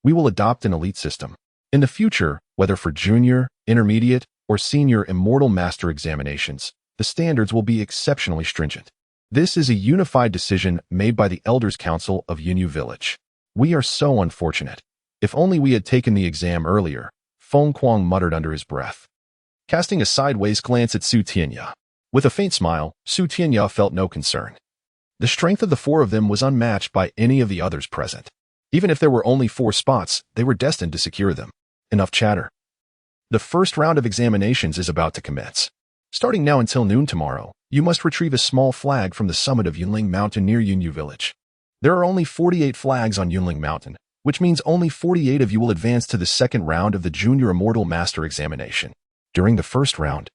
we will adopt an elite system. In the future, whether for Junior, Intermediate, or Senior Immortal Master examinations, the standards will be exceptionally stringent. This is a unified decision made by the Elders Council of Yunyu Village. We are so unfortunate. If only we had taken the exam earlier, Feng Kuang muttered under his breath, casting a sideways glance at Su Tianya. With a faint smile, Su Tianya felt no concern. The strength of the 4 of them was unmatched by any of the others present. Even if there were only 4 spots, they were destined to secure them. Enough chatter. The first round of examinations is about to commence. Starting now until noon tomorrow, you must retrieve a small flag from the summit of Yunling Mountain near Yunyu Village. There are only 48 flags on Yunling Mountain, which means only 48 of you will advance to the second round of the Junior Immortal Master examination. During the first round,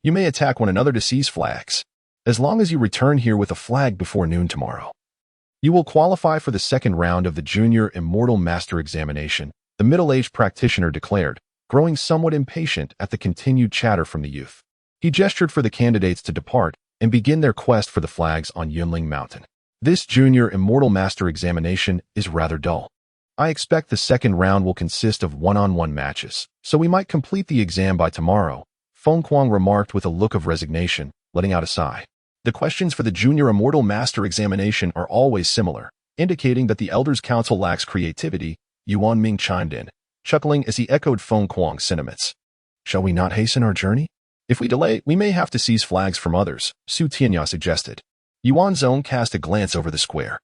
you may attack one another to seize flags, as long as you return here with a flag before noon tomorrow. You will qualify for the second round of the Junior Immortal Master examination, the middle-aged practitioner declared, growing somewhat impatient at the continued chatter from the youth. He gestured for the candidates to depart and begin their quest for the flags on Yunling Mountain. This Junior Immortal Master examination is rather dull. I expect the second round will consist of one-on-one matches, so we might complete the exam by tomorrow, Feng Kuang remarked with a look of resignation, letting out a sigh. The questions for the Junior Immortal Master examination are always similar, indicating that the Elders Council lacks creativity, Yuan Ming chimed in, chuckling as he echoed Feng Kuang's sentiments. Shall we not hasten our journey? If we delay, we may have to seize flags from others, Su Tianya suggested. Yuan Zong cast a glance over the square,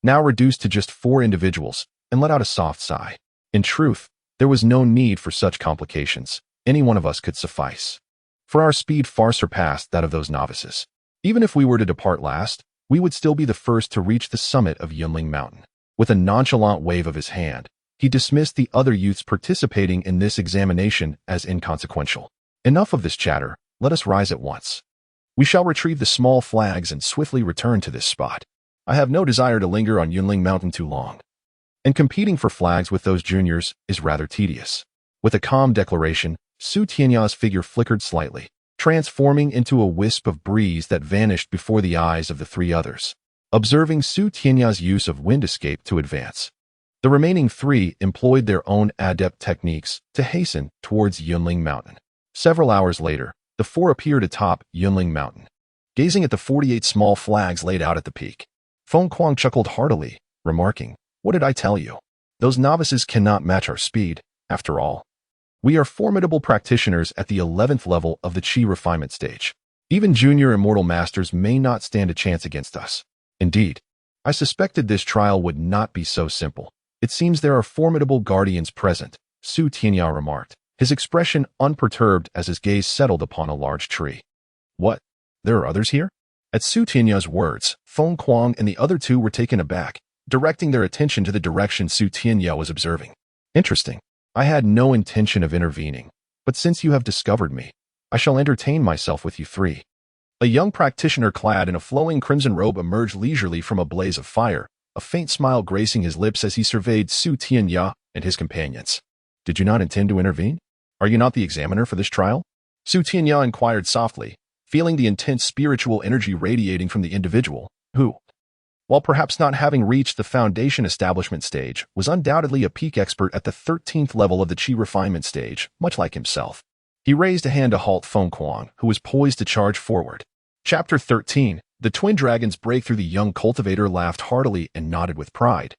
now reduced to just 4 individuals, and let out a soft sigh. In truth, there was no need for such complications. any one of us could suffice. For our speed far surpassed that of those novices. Even if we were to depart last, we would still be the first to reach the summit of Yunling Mountain. With a nonchalant wave of his hand, he dismissed the other youths participating in this examination as inconsequential. Enough of this chatter, let us rise at once. We shall retrieve the small flags and swiftly return to this spot. I have no desire to linger on Yunling Mountain too long. And competing for flags with those juniors is rather tedious. With a calm declaration, Su Tianya's figure flickered slightly, transforming into a wisp of breeze that vanished before the eyes of the three others. Observing Su Tianya's use of wind escape to advance, the remaining three employed their own adept techniques to hasten towards Yunling Mountain. Several hours later, the four appeared atop Yunling Mountain, gazing at the 48 small flags laid out at the peak. Feng Kuang chuckled heartily, remarking, "What did I tell you? Those novices cannot match our speed, after all. We are formidable practitioners at the 11th level of the Qi refinement stage. Even junior immortal masters may not stand a chance against us. Indeed, I suspected this trial would not be so simple. It seems there are formidable guardians present," Su Tianya remarked, his expression unperturbed as his gaze settled upon a large tree. "What? There are others here?" At Su Tianya's words, Feng Kuang and the other two were taken aback, directing their attention to the direction Su Tianya was observing. "Interesting. I had no intention of intervening, but since you have discovered me, I shall entertain myself with you three." A young practitioner clad in a flowing crimson robe emerged leisurely from a blaze of fire, a faint smile gracing his lips as he surveyed Su Tianya and his companions. "Did you not intend to intervene? Are you not the examiner for this trial?" Su Tianya inquired softly, feeling the intense spiritual energy radiating from the individual, who, while perhaps not having reached the foundation establishment stage, was undoubtedly a peak expert at the 13th level of the Qi refinement stage, much like himself. He raised a hand to halt Feng Kuang, who was poised to charge forward. Chapter 13. The twin dragons break through. The young cultivator laughed heartily and nodded with pride,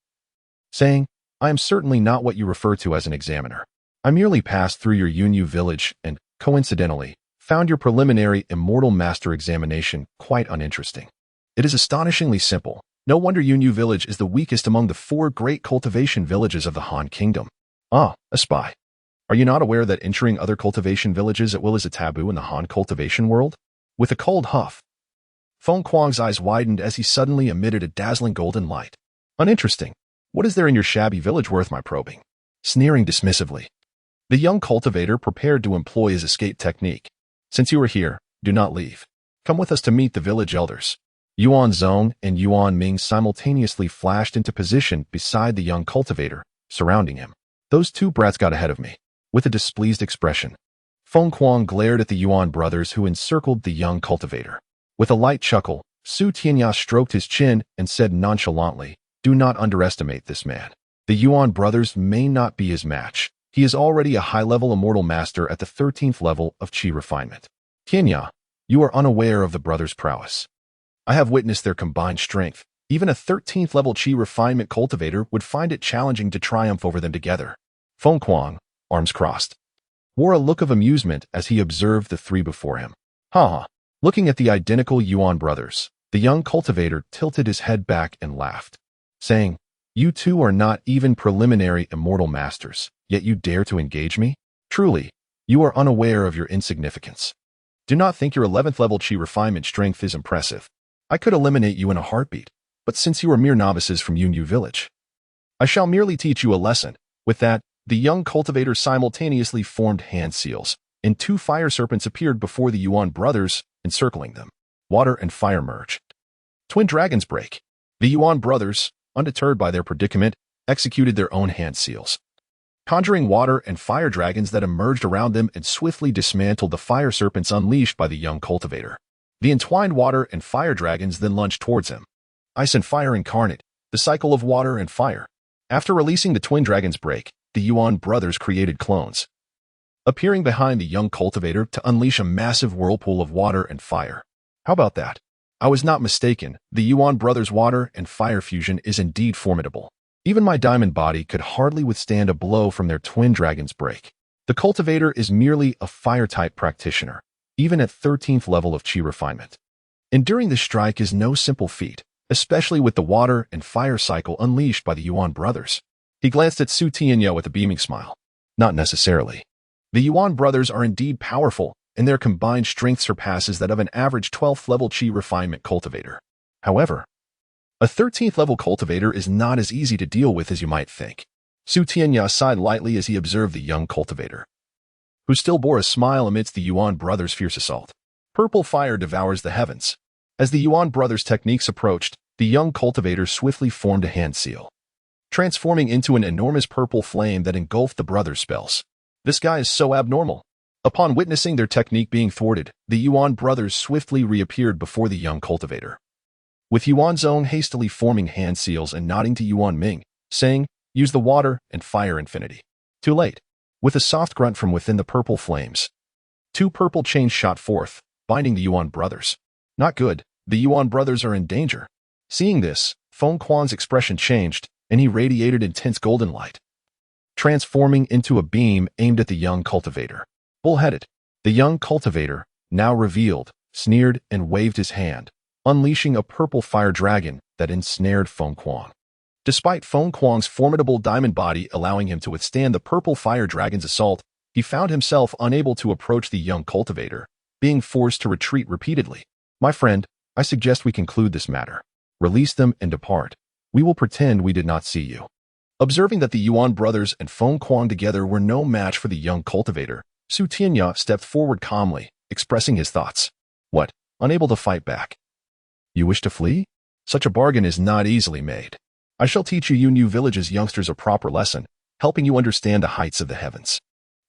saying, "I am certainly not what you refer to as an examiner. I merely passed through your Yunyu Village and, coincidentally, found your preliminary immortal master examination quite uninteresting. It is astonishingly simple. No wonder Yunyu Village is the weakest among the 4 great cultivation villages of the Han Kingdom." "Ah, a spy. Are you not aware that entering other cultivation villages at will is a taboo in the Han cultivation world?" With a cold huff, Feng Kuang's eyes widened as he suddenly emitted a dazzling golden light. "Uninteresting. What is there in your shabby village worth my probing?" Sneering dismissively, the young cultivator prepared to employ his escape technique. "Since you are here, do not leave. Come with us to meet the village elders." Yuan Zong and Yuan Ming simultaneously flashed into position beside the young cultivator, surrounding him. "Those two brats got ahead of me." With a displeased expression, Feng Kuang glared at the Yuan brothers who encircled the young cultivator. With a light chuckle, Su Tianya stroked his chin and said nonchalantly, "Do not underestimate this man. The Yuan brothers may not be his match. He is already a high-level immortal master at the 13th level of Qi refinement. Tianya, you are unaware of the brothers' prowess. I have witnessed their combined strength. Even a 13th level Qi refinement cultivator would find it challenging to triumph over them together." Feng Kuang, arms crossed, wore a look of amusement as he observed the three before him. "Ha ha." Looking at the identical Yuan brothers, the young cultivator tilted his head back and laughed, saying, "You two are not even preliminary immortal masters, yet you dare to engage me? Truly, you are unaware of your insignificance. Do not think your 11th level Qi refinement strength is impressive. I could eliminate you in a heartbeat, but since you are mere novices from Yunyu Village, I shall merely teach you a lesson." With that, the young cultivator simultaneously formed hand seals, and 2 fire serpents appeared before the Yuan brothers, encircling them. Water and fire merge. Twin dragons break. The Yuan brothers, undeterred by their predicament, executed their own hand seals, conjuring water and fire dragons that emerged around them and swiftly dismantled the fire serpents unleashed by the young cultivator. The entwined water and fire dragons then lunged towards him. Ice and fire incarnate, the cycle of water and fire. After releasing the twin dragons break, the Yuan brothers created clones, appearing behind the young cultivator to unleash a massive whirlpool of water and fire. How about that? I was not mistaken. The Yuan brothers' water and fire fusion is indeed formidable. Even my diamond body could hardly withstand a blow from their twin dragons break. The cultivator is merely a fire-type practitioner, even at 13th level of Qi refinement. Enduring this strike is no simple feat, especially with the water and fire cycle unleashed by the Yuan brothers. He glanced at Su Tianya with a beaming smile. Not necessarily. The Yuan brothers are indeed powerful, and their combined strength surpasses that of an average 12th level Qi refinement cultivator. However, a 13th level cultivator is not as easy to deal with as you might think. Tianya sighed lightly as he observed the young cultivator, who still bore a smile amidst the Yuan brothers' fierce assault. Purple fire devours the heavens. As the Yuan brothers' techniques approached, the young cultivator swiftly formed a hand seal, transforming into an enormous purple flame that engulfed the brothers' spells. This guy is so abnormal. Upon witnessing their technique being thwarted, the Yuan brothers swiftly reappeared before the young cultivator, with Yuan Zong hastily forming hand seals and nodding to Yuan Ming, saying, "Use the water and fire infinity." Too late. With a soft grunt from within the purple flames, 2 purple chains shot forth, binding the Yuan brothers. Not good. The Yuan brothers are in danger. Seeing this, Feng Quan's expression changed, and he radiated intense golden light, transforming into a beam aimed at the young cultivator. Bullheaded, the young cultivator, now revealed, sneered and waved his hand, unleashing a purple fire dragon that ensnared Feng Quang. Despite Feng Quang's formidable diamond body allowing him to withstand the purple fire dragon's assault, he found himself unable to approach the young cultivator, being forced to retreat repeatedly. "My friend, I suggest we conclude this matter. Release them and depart. We will pretend we did not see you." Observing that the Yuan brothers and Feng Quang together were no match for the young cultivator, Tianya stepped forward calmly, expressing his thoughts. "What? Unable to fight back? You wish to flee? Such a bargain is not easily made. I shall teach you Yunyu Village's youngsters a proper lesson, helping you understand the heights of the heavens."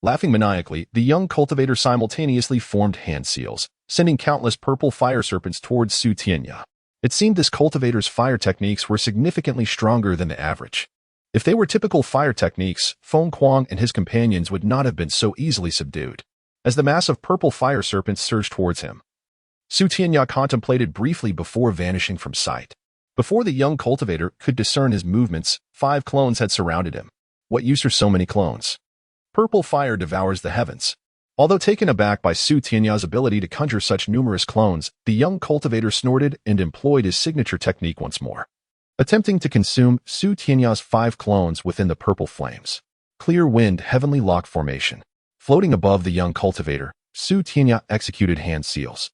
Laughing maniacally, the young cultivator simultaneously formed hand seals, sending countless purple fire serpents towards Tianya. It seemed this cultivator's fire techniques were significantly stronger than the average. If they were typical fire techniques, Feng Quang and his companions would not have been so easily subdued. As the mass of purple fire serpents surged towards him, Tianya contemplated briefly before vanishing from sight. Before the young cultivator could discern his movements, 5 clones had surrounded him. What use are so many clones? Purple fire devours the heavens. Although taken aback by Tianya's ability to conjure such numerous clones, the young cultivator snorted and employed his signature technique once more, attempting to consume Tianya's 5 clones within the purple flames. Clear wind heavenly lock formation. Floating above the young cultivator, Tianya executed hand seals,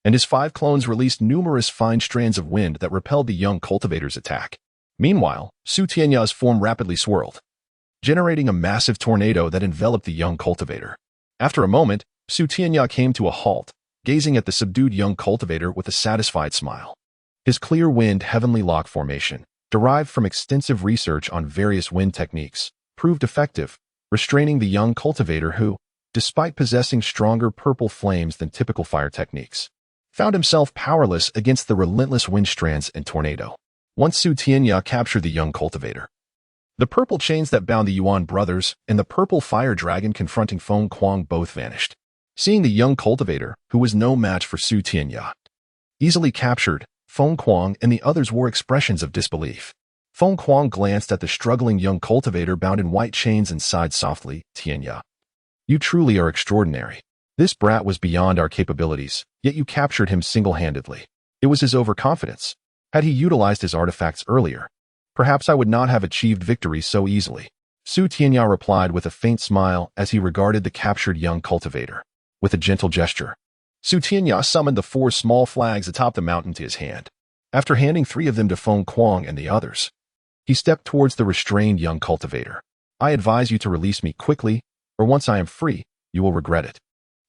and his 5 clones released numerous fine strands of wind that repelled the young cultivator's attack. Meanwhile, Tianya's form rapidly swirled, generating a massive tornado that enveloped the young cultivator. After a moment, Tianya came to a halt, gazing at the subdued young cultivator with a satisfied smile. His clear wind heavenly lock formation, derived from extensive research on various wind techniques, proved effective, restraining the young cultivator who, despite possessing stronger purple flames than typical fire techniques, found himself powerless against the relentless wind strands and tornado. Once Tianya captured the young cultivator, the purple chains that bound the Yuan brothers and the purple fire dragon confronting Feng Quang both vanished. Seeing the young cultivator, who was no match for Tianya, easily captured, Feng Quang and the others wore expressions of disbelief. Feng Quang glanced at the struggling young cultivator bound in white chains and sighed softly, "Tianya, you truly are extraordinary. This brat was beyond our capabilities, yet you captured him single-handedly." It was his overconfidence. Had he utilized his artifacts earlier, perhaps I would not have achieved victory so easily. Tianya replied with a faint smile as he regarded the captured young cultivator. With a gentle gesture, Tianya summoned the 4 small flags atop the mountain to his hand. After handing 3 of them to Feng Quang and the others, he stepped towards the restrained young cultivator. "I advise you to release me quickly, or once I am free, you will regret it."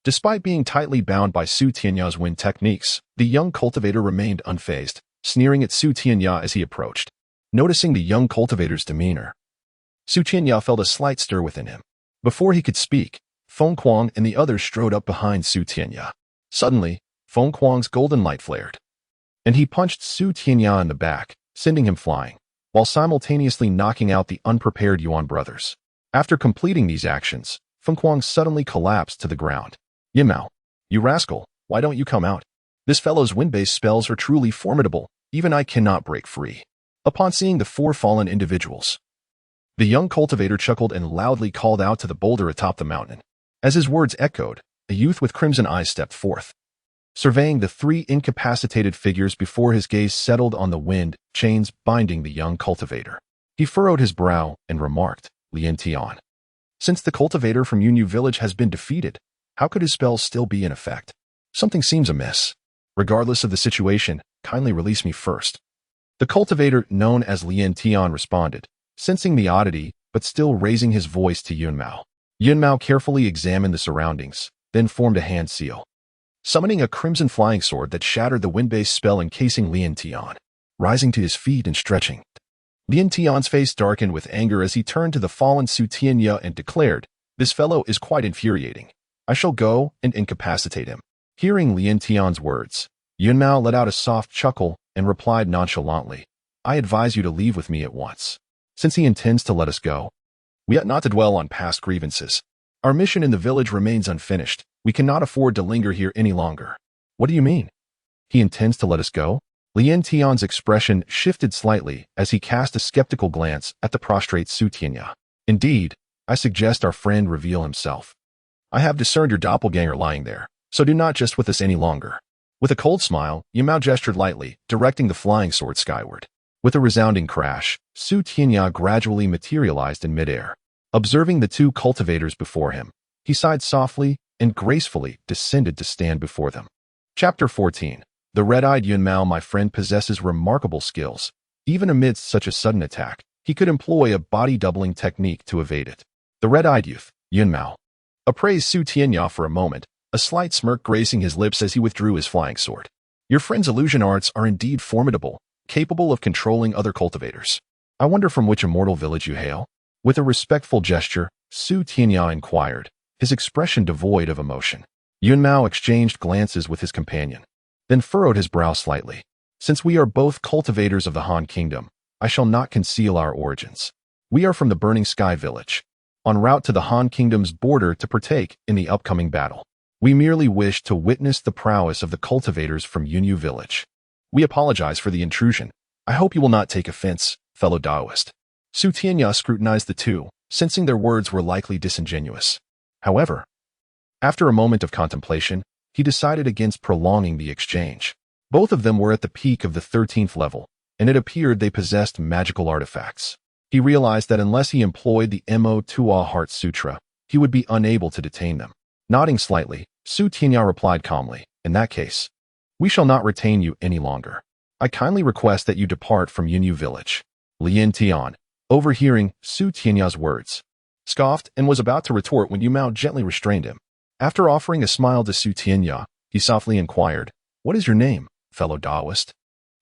Despite being tightly bound by Tianya's wind techniques, the young cultivator remained unfazed, sneering at Tianya as he approached. Noticing the young cultivator's demeanor, Tianya felt a slight stir within him. Before he could speak, Feng Quang and the others strode up behind Tianya. Suddenly, Feng Quang's golden light flared, and he punched Tianya in the back, sending him flying, while simultaneously knocking out the unprepared Yuan brothers. After completing these actions, Feng Quang suddenly collapsed to the ground. "Yimao, you rascal, why don't you come out? This fellow's wind-based spells are truly formidable, even I cannot break free." Upon seeing the 4 fallen individuals, the young cultivator chuckled and loudly called out to the boulder atop the mountain. As his words echoed, a youth with crimson eyes stepped forth, surveying the 3 incapacitated figures before his gaze settled on the wind chains binding the young cultivator. He furrowed his brow and remarked, "Lien Tian, Since the cultivator from Yunyu Village has been defeated, how could his spells still be in effect? Something seems amiss. Regardless of the situation, kindly release me first. The cultivator, known as Lien Tian, responded, sensing the oddity, but still raising his voice to Yunmao. Yunmao carefully examined the surroundings, then formed a hand seal, summoning a crimson flying sword that shattered the wind-based spell encasing Lien Tian. Rising to his feet and stretching, Lien Tian's face darkened with anger as he turned to the fallen Su Tianya and declared, "This fellow is quite infuriating. I shall go and incapacitate him." Hearing Lien Tian's words, Yunmao let out a soft chuckle and replied nonchalantly, "I advise you to leave with me at once. Since he intends to let us go, we ought not to dwell on past grievances. Our mission in the village remains unfinished. We cannot afford to linger here any longer." "What do you mean? He intends to let us go?" Lien Tian's expression shifted slightly as he cast a skeptical glance at the prostrate Su Tianya. "Indeed, I suggest our friend reveal himself. I have discerned your doppelganger lying there, so do not jest with us any longer." With a cold smile, Yunmao gestured lightly, directing the flying sword skyward. With a resounding crash, Su Tianya gradually materialized in midair. Observing the two cultivators before him, he sighed softly and gracefully descended to stand before them. Chapter 14. The red-eyed Yunmao, my friend, possesses remarkable skills. Even amidst such a sudden attack, he could employ a body-doubling technique to evade it. The red-eyed youth, Yunmao, appraised Su Tianya for a moment, a slight smirk gracing his lips as he withdrew his flying sword. "Your friend's illusion arts are indeed formidable, capable of controlling other cultivators. I wonder from which immortal village you hail?" With a respectful gesture, Su Tianya inquired, his expression devoid of emotion. Yunmao exchanged glances with his companion, then furrowed his brow slightly. "Since we are both cultivators of the Han Kingdom, I shall not conceal our origins. We are from the Burning Sky Village, en route to the Han Kingdom's border to partake in the upcoming battle. We merely wish to witness the prowess of the cultivators from Yunyu Village. We apologize for the intrusion. I hope you will not take offense, fellow Daoist." Su Tianya scrutinized the two, sensing their words were likely disingenuous. However, after a moment of contemplation, he decided against prolonging the exchange. Both of them were at the peak of the 13th level, and it appeared they possessed magical artifacts. He realized that unless he employed the Motuo Heart Sutra, he would be unable to detain them. Nodding slightly, Su Tianya replied calmly, "In that case, we shall not retain you any longer. I kindly request that you depart from Yunyu Village." Lien Tian, overhearing Su Tianya's words, scoffed and was about to retort when Yunmao gently restrained him. After offering a smile to Su Tianya, he softly inquired, "What is your name, fellow Daoist?"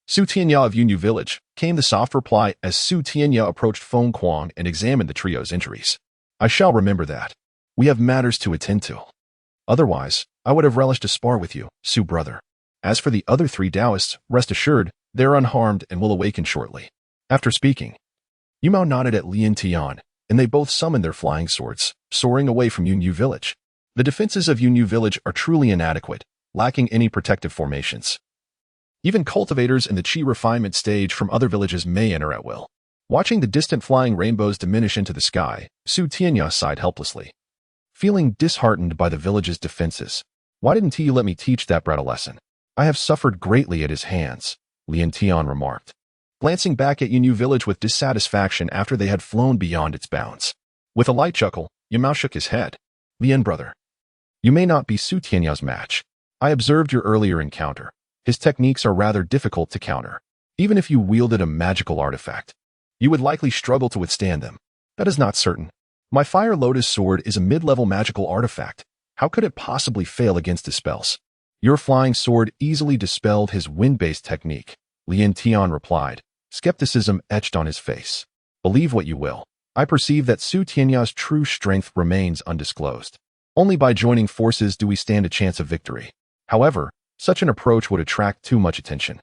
"Su Tianya of Yunyu Village," came the soft reply as Su Tianya approached Feng Kuang and examined the trio's injuries. "I shall remember that. We have matters to attend to. Otherwise, I would have relished a spar with you, Su brother. As for the other three Daoists, rest assured, they are unharmed and will awaken shortly." After speaking, Yunmao nodded at Lien Tian, and they both summoned their flying swords, soaring away from Yunyu Village. The defenses of Yunyu Village are truly inadequate, lacking any protective formations. Even cultivators in the chi refinement stage from other villages may enter at will. Watching the distant flying rainbows diminish into the sky, Su Tianya sighed helplessly. Feeling disheartened by the village's defenses, "Why didn't he let me teach that brat a lesson? I have suffered greatly at his hands," Lien Tian remarked, glancing back at Yunyu Village with dissatisfaction after they had flown beyond its bounds. With a light chuckle, Yunmao shook his head. "Lien brother, you may not be Su Tianya's match. I observed your earlier encounter. His techniques are rather difficult to counter. Even if you wielded a magical artifact, you would likely struggle to withstand them." "That is not certain. My Fire Lotus sword is a mid-level magical artifact. How could it possibly fail against his spells?" "Your flying sword easily dispelled his wind-based technique," Lien Tian replied, skepticism etched on his face. "Believe what you will. I perceive that Su Tianya's true strength remains undisclosed. Only by joining forces do we stand a chance of victory. However, such an approach would attract too much attention.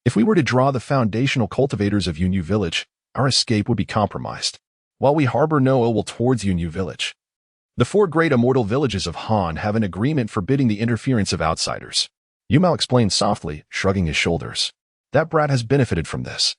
If we were to draw the foundational cultivators of Yunyu Village, our escape would be compromised. While we harbor no ill will towards Yunyu Village, the four great immortal villages of Han have an agreement forbidding the interference of outsiders." Yunmao explained softly, shrugging his shoulders. "That brat has benefited from this,"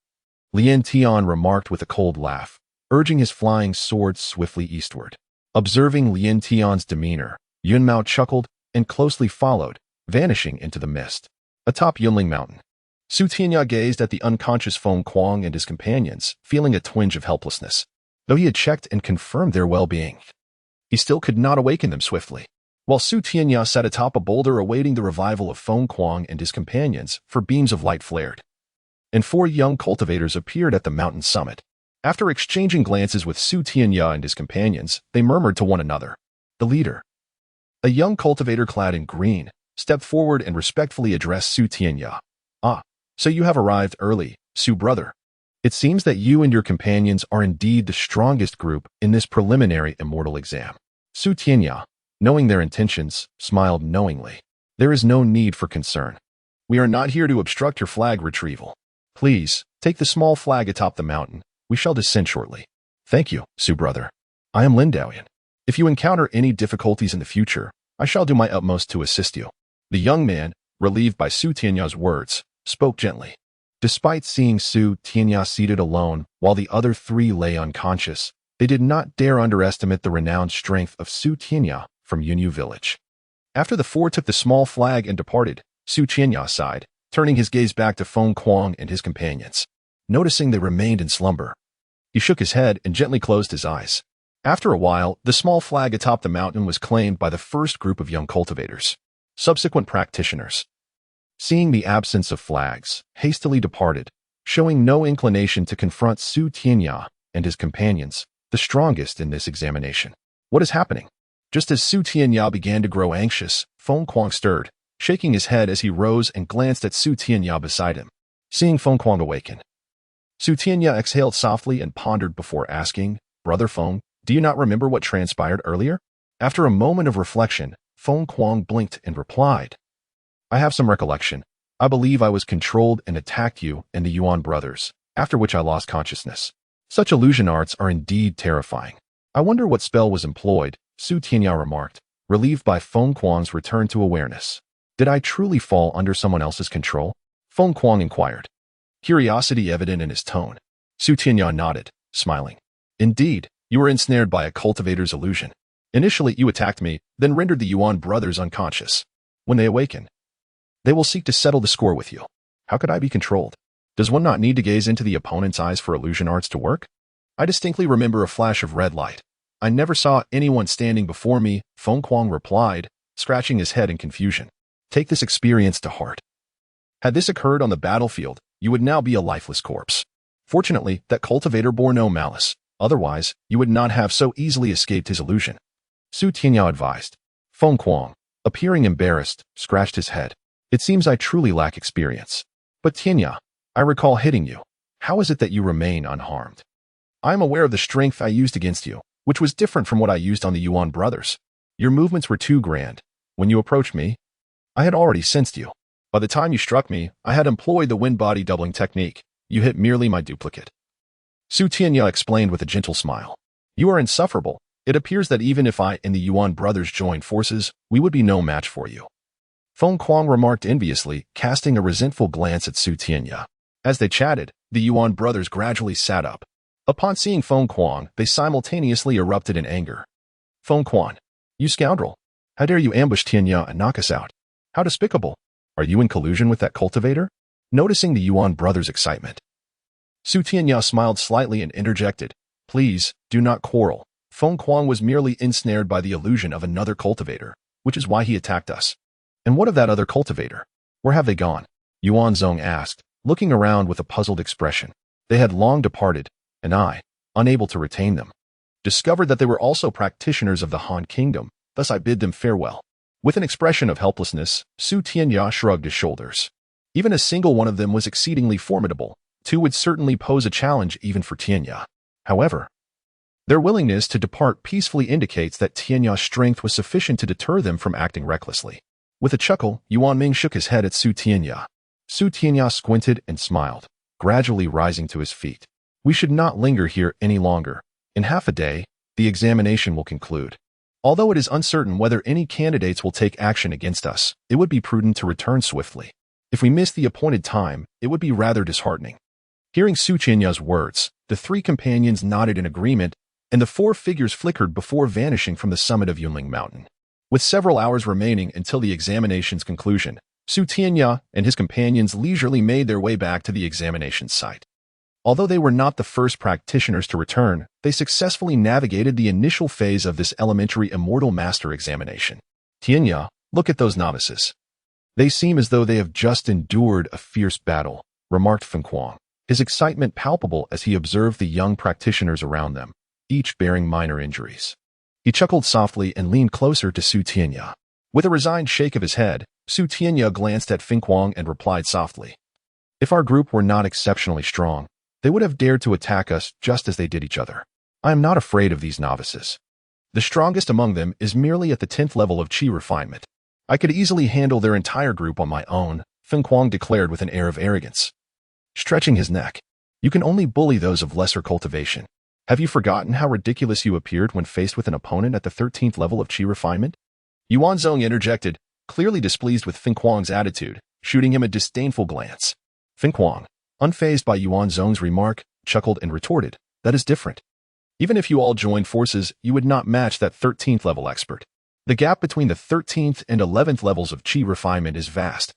Lien Tian remarked with a cold laugh, urging his flying sword swiftly eastward. Observing Lien Tian's demeanor, Yunmao chuckled and closely followed, vanishing into the mist. Atop Yunling Mountain, Su Tianya gazed at the unconscious Feng Kuang and his companions, feeling a twinge of helplessness. Though he had checked and confirmed their well-being, he still could not awaken them swiftly. While Su Tianya sat atop a boulder awaiting the revival of Feng Kuang and his companions, for beams of light flared, and 4 young cultivators appeared at the mountain summit. After exchanging glances with Su Tianya and his companions, they murmured to one another. The leader, a young cultivator clad in green, stepped forward and respectfully addressed Su Tianya. Ah, so you have arrived early, Su brother. It seems that you and your companions are indeed the strongest group in this preliminary immortal exam. Su Tianya, knowing their intentions, smiled knowingly. There is no need for concern. We are not here to obstruct your flag retrieval. Please, take the small flag atop the mountain. We shall descend shortly. Thank you, Su brother. I am Lin Daoyan. If you encounter any difficulties in the future, I shall do my utmost to assist you. The young man, relieved by Su Tianya's words, spoke gently. Despite seeing Su Tianya seated alone while the other 3 lay unconscious, they did not dare underestimate the renowned strength of Su Tianya from Yunyu Village. After the 4 took the small flag and departed, Su Tianya sighed, turning his gaze back to Feng Kuang and his companions. Noticing they remained in slumber, he shook his head and gently closed his eyes. After a while, the small flag atop the mountain was claimed by the first group of young cultivators. Subsequent practitioners, seeing the absence of flags, hastily departed, showing no inclination to confront Su Tianya and his companions, the strongest in this examination. What is happening? Just as Su Tianya began to grow anxious, Feng Kuang stirred, shaking his head as he rose and glanced at Su Tianya beside him. Seeing Feng Kuang awaken, Su Tianya exhaled softly and pondered before asking, Brother Feng, do you not remember what transpired earlier? After a moment of reflection, Feng Kuang blinked and replied, I have some recollection. I believe I was controlled and attacked you and the Yuan brothers, after which I lost consciousness. Such illusion arts are indeed terrifying. I wonder what spell was employed, Su Tianya remarked, relieved by Feng Kuang's return to awareness. Did I truly fall under someone else's control? Feng Kuang inquired, curiosity evident in his tone. Su Tianya nodded, smiling. Indeed, you were ensnared by a cultivator's illusion. Initially, you attacked me, then rendered the Yuan brothers unconscious. When they awaken, they will seek to settle the score with you. How could I be controlled? Does one not need to gaze into the opponent's eyes for illusion arts to work? I distinctly remember a flash of red light. I never saw anyone standing before me, Feng Kuang replied, scratching his head in confusion. Take this experience to heart. Had this occurred on the battlefield, you would now be a lifeless corpse. Fortunately, that cultivator bore no malice. Otherwise, you would not have so easily escaped his illusion. Su Tianya advised. Feng Kuang, appearing embarrassed, scratched his head. It seems I truly lack experience. But Tianya, I recall hitting you. How is it that you remain unharmed? I am aware of the strength I used against you, which was different from what I used on the Yuan brothers. Your movements were too grand. When you approached me, I had already sensed you. By the time you struck me, I had employed the wind body doubling technique. You hit merely my duplicate. Su Tianya explained with a gentle smile. You are insufferable. It appears that even if I and the Yuan brothers joined forces, we would be no match for you. Feng Kuang remarked enviously, casting a resentful glance at Su Tianya. As they chatted, the Yuan brothers gradually sat up. Upon seeing Feng Kuang, they simultaneously erupted in anger. Feng Kuang, you scoundrel! How dare you ambush Tianya and knock us out? How despicable! Are you in collusion with that cultivator? Noticing the Yuan brothers' excitement, Su Tianya smiled slightly and interjected, Please, do not quarrel. Feng Kuang was merely ensnared by the illusion of another cultivator, which is why he attacked us. And what of that other cultivator? Where have they gone? Yuan Zong asked, looking around with a puzzled expression. They had long departed, and I, unable to retain them, discovered that they were also practitioners of the Han Kingdom, thus I bid them farewell. With an expression of helplessness, Su Tianya shrugged his shoulders. Even a single one of them was exceedingly formidable. 2 would certainly pose a challenge even for Tianya. However, their willingness to depart peacefully indicates that Tianya's strength was sufficient to deter them from acting recklessly. With a chuckle, Han and Ming shook his head at Su Tianya. Su Tianya squinted and smiled, gradually rising to his feet. We should not linger here any longer. In half a day, the examination will conclude. Although it is uncertain whether any candidates will take action against us, it would be prudent to return swiftly. If we miss the appointed time, it would be rather disheartening. Hearing Su Tianya's words, the 3 companions nodded in agreement, and the 4 figures flickered before vanishing from the summit of Yunling Mountain. With several hours remaining until the examination's conclusion, Su Tianya and his companions leisurely made their way back to the examination site. Although they were not the first practitioners to return, they successfully navigated the initial phase of this elementary immortal master examination. Tianya, look at those novices. They seem as though they have just endured a fierce battle, remarked Fengquang, his excitement palpable as he observed the young practitioners around them, each bearing minor injuries. He chuckled softly and leaned closer to Su Tianya. With a resigned shake of his head, Su Tianya glanced at Fengquang and replied softly, "If our group were not exceptionally strong, they would have dared to attack us just as they did each other. I am not afraid of these novices. The strongest among them is merely at the 10th level of Qi refinement. I could easily handle their entire group on my own," Fengquang declared with an air of arrogance. Stretching his neck, "You can only bully those of lesser cultivation. Have you forgotten how ridiculous you appeared when faced with an opponent at the 13th level of Qi refinement?" Yuanzong interjected, clearly displeased with Fengquang's attitude, shooting him a disdainful glance. Fengquang, unfazed by Yuanzong's remark, chuckled and retorted, "That is different. Even if you all joined forces, you would not match that 13th level expert. The gap between the 13th and 11th levels of Qi refinement is vast,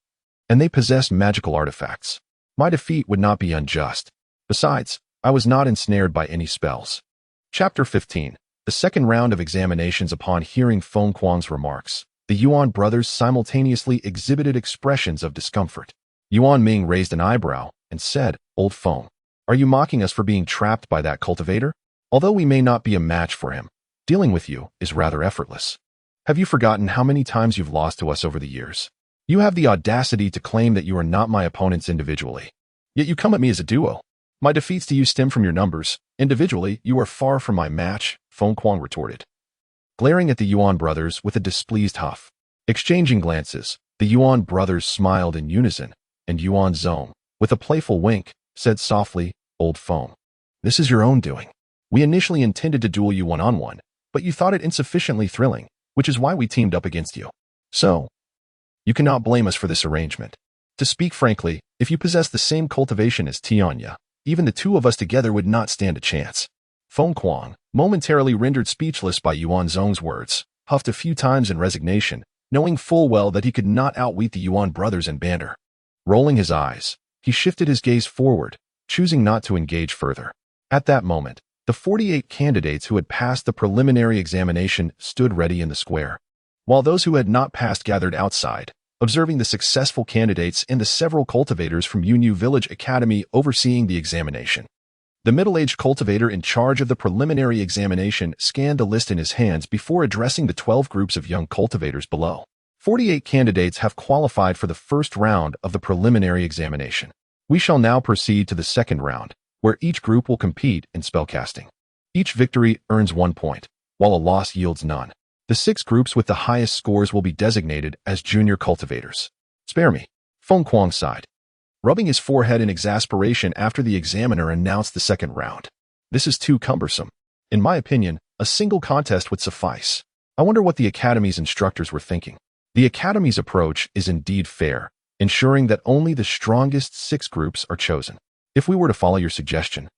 and they possess magical artifacts. My defeat would not be unjust. Besides, I was not ensnared by any spells." Chapter 15. The second round of examinations. Upon hearing Fengquang's remarks, the Yuan brothers simultaneously exhibited expressions of discomfort. Han Ming raised an eyebrow and said, "Old Feng, are you mocking us for being trapped by that cultivator? Although we may not be a match for him, dealing with you is rather effortless. Have you forgotten how many times you've lost to us over the years? You have the audacity to claim that you are not my opponents individually. Yet you come at me as a duo. My defeats to you stem from your numbers. Individually, you are far from my match," Fengquang retorted, glaring at the Yuan brothers with a displeased huff. Exchanging glances, the Yuan brothers smiled in unison, and Yuanzong, with a playful wink, said softly, "Old Feng, this is your own doing. We initially intended to duel you one-on-one, but you thought it insufficiently thrilling, which is why we teamed up against you. So, you cannot blame us for this arrangement. To speak frankly, if you possess the same cultivation as Tianya, even the two of us together would not stand a chance." Fengquang, momentarily rendered speechless by Yuanzong's words, huffed a few times in resignation, knowing full well that he could not outwit the Yuan brothers in banter. Rolling his eyes, he shifted his gaze forward, choosing not to engage further. At that moment, the 48 candidates who had passed the preliminary examination stood ready in the square, while those who had not passed gathered outside, observing the successful candidates and the several cultivators from Yunyu Village Academy overseeing the examination. The middle-aged cultivator in charge of the preliminary examination scanned the list in his hands before addressing the 12 groups of young cultivators below. 48 candidates have qualified for the first round of the preliminary examination. We shall now proceed to the second round, where each group will compete in spellcasting. Each victory earns 1 point, while a loss yields none. The 6 groups with the highest scores will be designated as junior cultivators. "Spare me," Fengquang sighed, rubbing his forehead in exasperation after the examiner announced the second round. "This is too cumbersome. In my opinion, a single contest would suffice. I wonder what the Academy's instructors were thinking." The Academy's approach is indeed fair, ensuring that only the strongest 6 groups are chosen. If we were to follow your suggestion,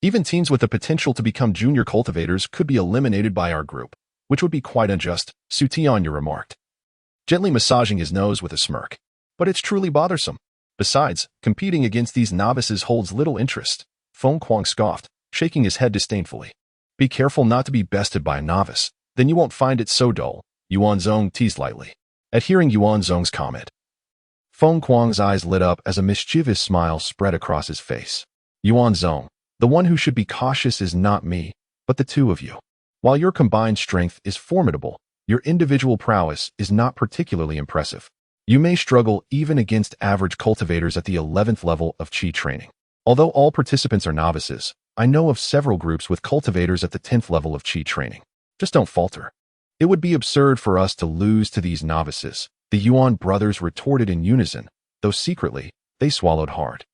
even teams with the potential to become junior cultivators could be eliminated by our group, which would be quite unjust, Su Tianya remarked, gently massaging his nose with a smirk. "But it's truly bothersome. Besides, competing against these novices holds little interest," Fengquang scoffed, shaking his head disdainfully. "Be careful not to be bested by a novice, then you won't find it so dull," Yuanzong teased lightly. At hearing Yuanzong's comment, Fengquang's eyes lit up as a mischievous smile spread across his face. "Yuanzong, the one who should be cautious is not me, but the two of you. While your combined strength is formidable, your individual prowess is not particularly impressive. You may struggle even against average cultivators at the 11th level of Qi training. Although all participants are novices, I know of several groups with cultivators at the 10th level of Qi training. Just don't falter. It would be absurd for us to lose to these novices," the Yuan brothers retorted in unison, though secretly, they swallowed hard.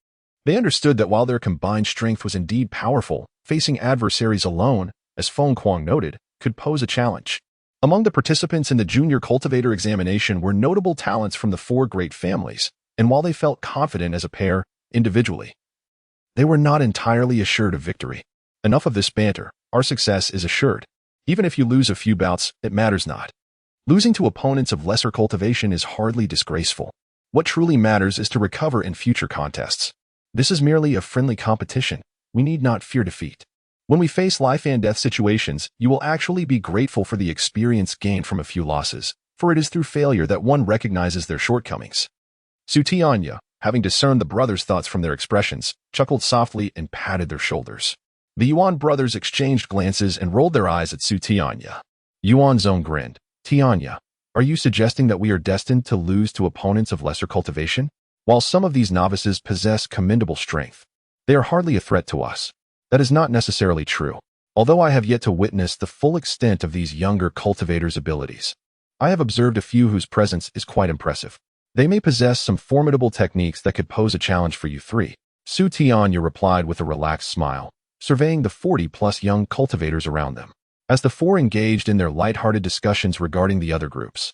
They understood that while their combined strength was indeed powerful, facing adversaries alone, as Fengquang noted, could pose a challenge. Among the participants in the junior cultivator examination were notable talents from the 4 great families, and while they felt confident as a pair, individually, they were not entirely assured of victory. Enough of this banter. Our success is assured. Even if you lose a few bouts, it matters not. Losing to opponents of lesser cultivation is hardly disgraceful. What truly matters is to recover in future contests. This is merely a friendly competition, we need not fear defeat. When we face life and death situations, you will actually be grateful for the experience gained from a few losses, for it is through failure that one recognizes their shortcomings. Tianya, having discerned the brothers' thoughts from their expressions, chuckled softly and patted their shoulders. The Yuan brothers exchanged glances and rolled their eyes at Tianya. Yuanzong grinned. Tianya, are you suggesting that we are destined to lose to opponents of lesser cultivation? While some of these novices possess commendable strength, they are hardly a threat to us. That is not necessarily true, although I have yet to witness the full extent of these younger cultivators' abilities. I have observed a few whose presence is quite impressive. They may possess some formidable techniques that could pose a challenge for you three. Tianya replied with a relaxed smile, surveying the 40-plus young cultivators around them. As the four engaged in their light-hearted discussions regarding the other groups,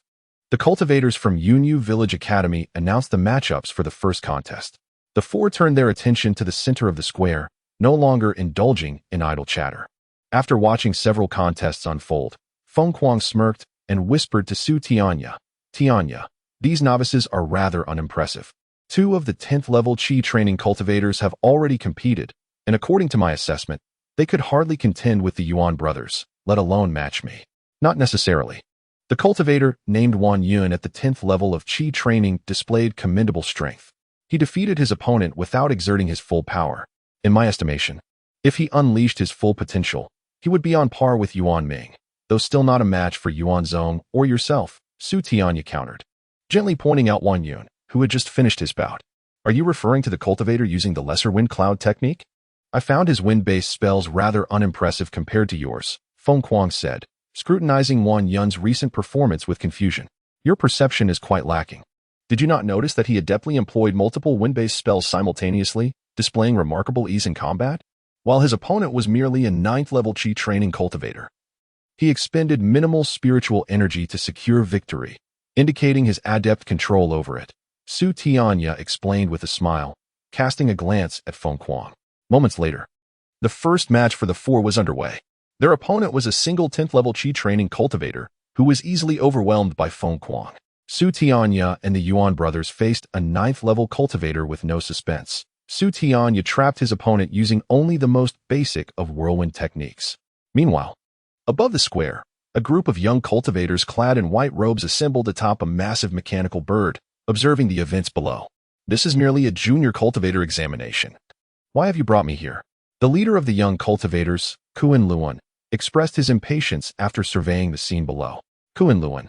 the cultivators from Yunyu Village Academy announced the matchups for the first contest. The four turned their attention to the center of the square, no longer indulging in idle chatter. After watching several contests unfold, Feng Kuang smirked and whispered to Tianya, Tianya, these novices are rather unimpressive. 2 of the 10th level Qi training cultivators have already competed, and according to my assessment, they could hardly contend with the Yuan brothers, let alone match me. Not necessarily. The cultivator, named Wan Yun at the 10th level of Qi training, displayed commendable strength. He defeated his opponent without exerting his full power. In my estimation, if he unleashed his full potential, he would be on par with Yuan Ming, though still not a match for Yuanzong or yourself, Tianya countered, gently pointing out Wan Yun, who had just finished his bout. Are you referring to the cultivator using the lesser wind cloud technique? I found his wind-based spells rather unimpressive compared to yours, Feng Kuang said, scrutinizing Wan Yun's recent performance with confusion. Your perception is quite lacking. Did you not notice that he adeptly employed multiple wind-based spells simultaneously, displaying remarkable ease in combat? While his opponent was merely a 9th level Qi training cultivator, he expended minimal spiritual energy to secure victory, indicating his adept control over it. Tianya explained with a smile, casting a glance at Feng Kuang. Moments later, the first match for the four was underway. Their opponent was a single 10th level Qi training cultivator who was easily overwhelmed by Feng Kuang. Tianya and the Yuan brothers faced a 9th level cultivator with no suspense. Tianya trapped his opponent using only the most basic of whirlwind techniques. Meanwhile, above the square, a group of young cultivators clad in white robes assembled atop a massive mechanical bird, observing the events below. This is merely a junior cultivator examination. Why have you brought me here? The leader of the young cultivators, Kuan Luan, expressed his impatience after surveying the scene below. Kuan Luan,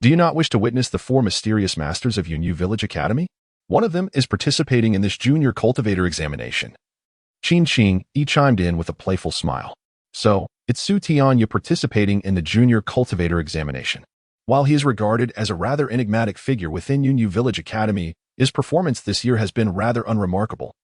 do you not wish to witness the 4 mysterious masters of Yunyu Village Academy? One of them is participating in this junior cultivator examination. Qing chimed in with a playful smile. So, it's Tianya participating in the junior cultivator examination. While he is regarded as a rather enigmatic figure within Yunyu Village Academy, his performance this year has been rather unremarkable.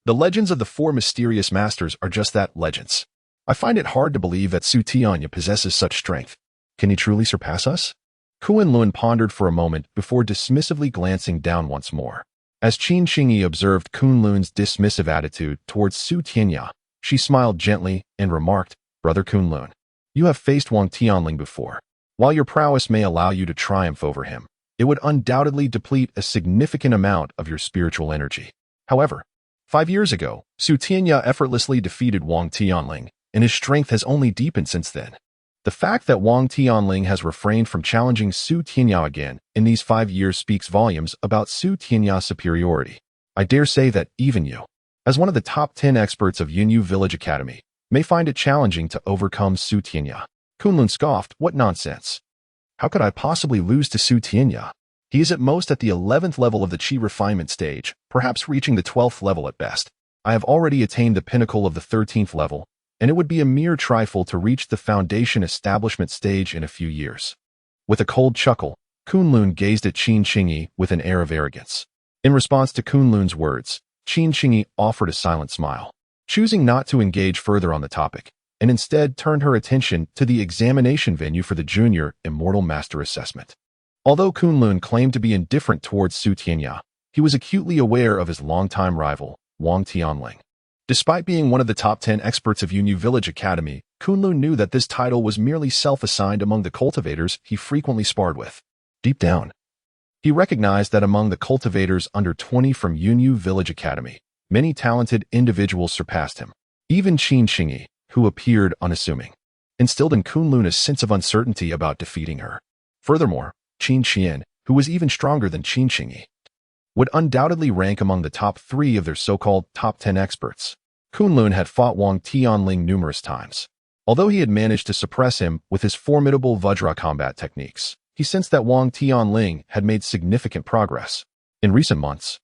The legends of the 4 mysterious masters are just that, legends. I find it hard to believe that Tianya possesses such strength. Can he truly surpass us? Kuan Luan pondered for a moment before dismissively glancing down once more. As Qingyi observed Kun Lun's dismissive attitude towards Tianya, she smiled gently and remarked, Brother Kun Lun, you have faced Wang Tianling before. While your prowess may allow you to triumph over him, it would undoubtedly deplete a significant amount of your spiritual energy. However, 5 years ago, Tianya effortlessly defeated Wang Tianling, and his strength has only deepened since then. The fact that Wang Tianling has refrained from challenging Tianya again in these 5 years speaks volumes about Tianya's superiority. I dare say that even you, as one of the top 10 experts of Yunyu Village Academy, may find it challenging to overcome Tianya. Kunlun scoffed, what nonsense. How could I possibly lose to Tianya? He is at most at the 11th level of the Qi refinement stage, perhaps reaching the 12th level at best. I have already attained the pinnacle of the 13th level, and it would be a mere trifle to reach the foundation establishment stage in a few years. With a cold chuckle, Kunlun gazed at Qingyi with an air of arrogance. In response to Kunlun's words, Qingyi offered a silent smile, choosing not to engage further on the topic, and instead turned her attention to the examination venue for the junior immortal master assessment. Although Kunlun claimed to be indifferent towards Tianya, he was acutely aware of his longtime rival, Wang Tianling. Despite being one of the top 10 experts of Yunyu Village Academy, Kunlun knew that this title was merely self-assigned among the cultivators he frequently sparred with. Deep down, he recognized that among the cultivators under 20 from Yunyu Village Academy, many talented individuals surpassed him. Even Qin Xingyi, who appeared unassuming, instilled in Kunlun a sense of uncertainty about defeating her. Furthermore, Qin Qian, who was even stronger than Qin Xingyi, would undoubtedly rank among the top 3 of their so-called top 10 experts. Kunlun had fought Wang Tianling numerous times. Although he had managed to suppress him with his formidable Vajra combat techniques, he sensed that Wang Tianling had made significant progress. In recent months,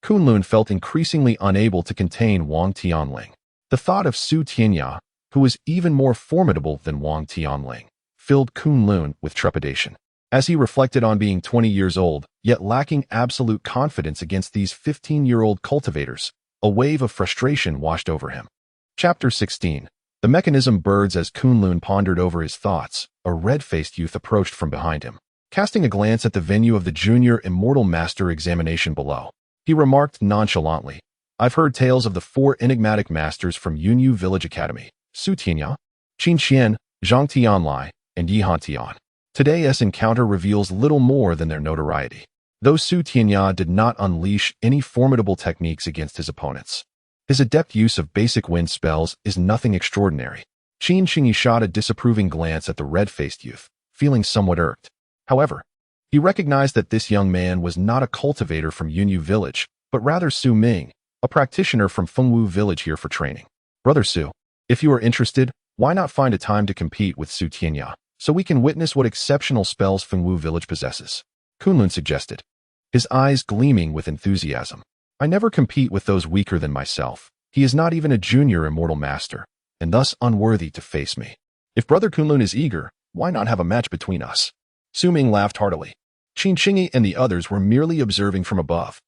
Kunlun felt increasingly unable to contain Wang Tianling. The thought of Su Tianya, who was even more formidable than Wang Tianling, filled Kunlun with trepidation. As he reflected on being 20 years old, yet lacking absolute confidence against these 15-year-old cultivators, a wave of frustration washed over him. Chapter 16. The mechanism birds. As Kunlun pondered over his thoughts, a red-faced youth approached from behind him. Casting a glance at the venue of the Junior Immortal Master examination below, he remarked nonchalantly, "I've heard tales of the 4 enigmatic masters from Yunyu Village Academy: Su Tianya, Qin Qian, Zhang Tianlai, and Yi Han Tian. Today's encounter reveals little more than their notoriety." Though Su Tianya did not unleash any formidable techniques against his opponents, his adept use of basic wind spells is nothing extraordinary. Qin Xingyi shot a disapproving glance at the red-faced youth, feeling somewhat irked. However, he recognized that this young man was not a cultivator from Yunyu Village, but rather Su Ming, a practitioner from Fengwu Village here for training. "Brother Su, if you are interested, why not find a time to compete with Su Tianya, so we can witness what exceptional spells Fengwu Village possesses?" Kunlun suggested, his eyes gleaming with enthusiasm. "I never compete with those weaker than myself. He is not even a junior immortal master, and thus unworthy to face me. If Brother Kunlun is eager, why not have a match between us?" Su Ming laughed heartily. Qin Xingyi and the others were merely observing from above.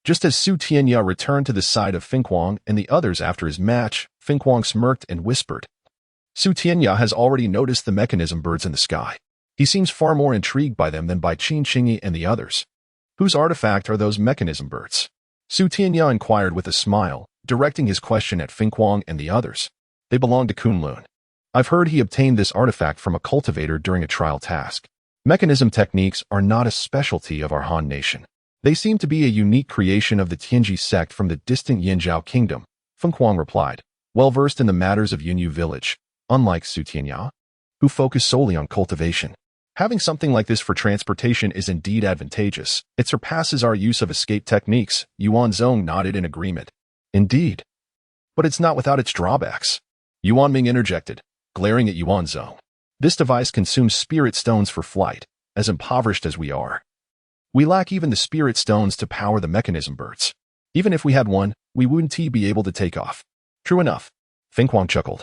Just as Su Tianya returned to the side of Fenghuang and the others after his match, Fenghuang smirked and whispered, "Su Tianya has already noticed the mechanism birds in the sky. He seems far more intrigued by them than by Qin Xingyi and the others. Whose artifact are those mechanism birds?" Su Tianya inquired with a smile, directing his question at Fenghuang and the others. "They belong to Kunlun. I've heard he obtained this artifact from a cultivator during a trial task. Mechanism techniques are not a specialty of our Han nation. They seem to be a unique creation of the Tianji sect from the distant Yinzhao kingdom," Fenghuang replied, well versed in the matters of Yunyu Village, unlike Su Tianya, who focused solely on cultivation. "Having something like this for transportation is indeed advantageous. It surpasses our use of escape techniques." Yuan Zong nodded in agreement. "Indeed. But it's not without its drawbacks," Yuan Ming interjected, glaring at Yuan Zong. "This device consumes spirit stones for flight. As impoverished as we are, we lack even the spirit stones to power the mechanism birds. Even if we had one, we wouldn't be able to take off." "True enough," Fenghuang chuckled,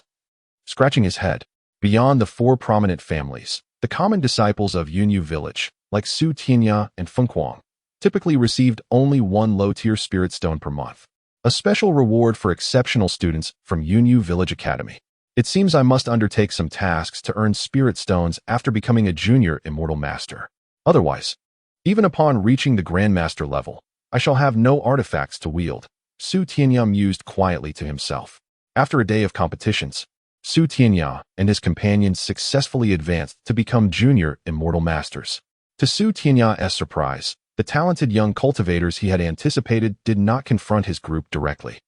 scratching his head. Beyond the 4 prominent families, the common disciples of Yunyu Village, like Su Tianya and Fenghuang, typically received only 1 low-tier spirit stone per month, a special reward for exceptional students from Yunyu Village Academy. "It seems I must undertake some tasks to earn spirit stones after becoming a junior immortal master. Otherwise, even upon reaching the grandmaster level, I shall have no artifacts to wield." Su Tianya mused quietly to himself. After a day of competitions, Su Tianya and his companions successfully advanced to become junior immortal masters. To Su Tianya's surprise, the talented young cultivators he had anticipated did not confront his group directly.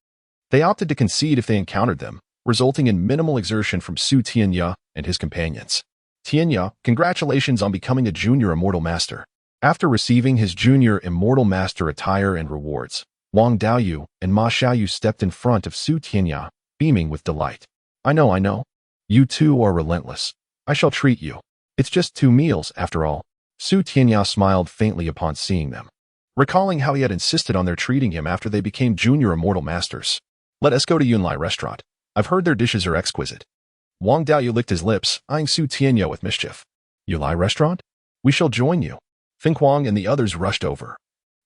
They opted to concede if they encountered them, resulting in minimal exertion from Su Tianya and his companions. "Tianya, congratulations on becoming a junior immortal master." After receiving his junior immortal master attire and rewards, Wang Daoyu and Ma Xiaoyu stepped in front of Su Tianya, beaming with delight. I know. You two are relentless. I shall treat you. It's just 2 meals, after all." Su Tianya smiled faintly upon seeing them, recalling how he had insisted on their treating him after they became junior immortal masters. "Let us go to Yunlai restaurant. I've heard their dishes are exquisite." Wang Daoyu licked his lips, eyeing Su Tianya with mischief. "Yunlai restaurant? We shall join you." Fenghuang and the others rushed over,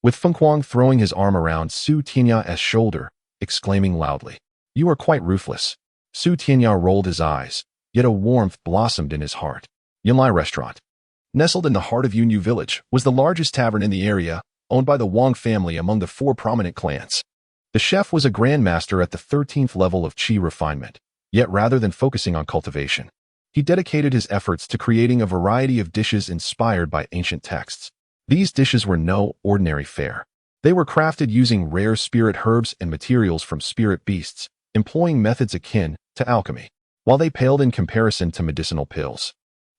with Fenghuang throwing his arm around Su Tianya's shoulder, exclaiming loudly, "You are quite ruthless." Su Tianya rolled his eyes, yet a warmth blossomed in his heart. Yunlai restaurant, nestled in the heart of Yunyu Village, was the largest tavern in the area, owned by the Wang family among the 4 prominent clans. The chef was a grandmaster at the 13th level of qi refinement, yet rather than focusing on cultivation, he dedicated his efforts to creating a variety of dishes inspired by ancient texts. These dishes were no ordinary fare. They were crafted using rare spirit herbs and materials from spirit beasts, employing methods akin to alchemy, while they paled in comparison to medicinal pills.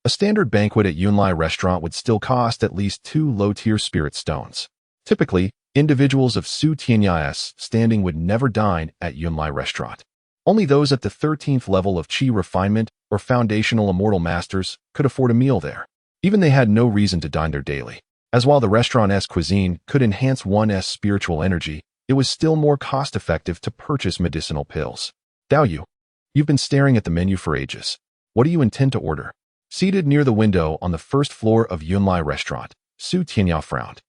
A standard banquet at Yunlai restaurant would still cost at least 2 low-tier spirit stones. Typically, individuals of Su Tianya's standing would never dine at Yunlai restaurant. Only those at the 13th level of Qi refinement or foundational immortal masters could afford a meal there. Even they had no reason to dine there daily, as while the restaurant's cuisine could enhance one's spiritual energy, it was still more cost-effective to purchase medicinal pills. Dao, you've been staring at the menu for ages. What do you intend to order? Seated near the window on the first floor of Yunlai restaurant, Su Tianya frowned,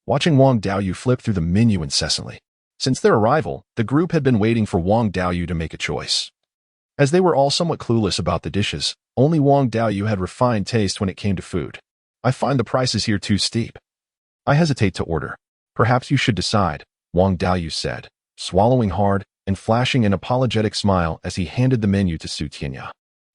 watching Wang Daoyu flip through the menu incessantly. Since their arrival, the group had been waiting for Wang Daoyu to make a choice. As they were all somewhat clueless about the dishes, only Wang Daoyu had refined taste when it came to food. I find the prices here too steep. I hesitate to order. Perhaps you should decide, Wang Daoyu said, swallowing hard and flashing an apologetic smile as he handed the menu to Su Tianya.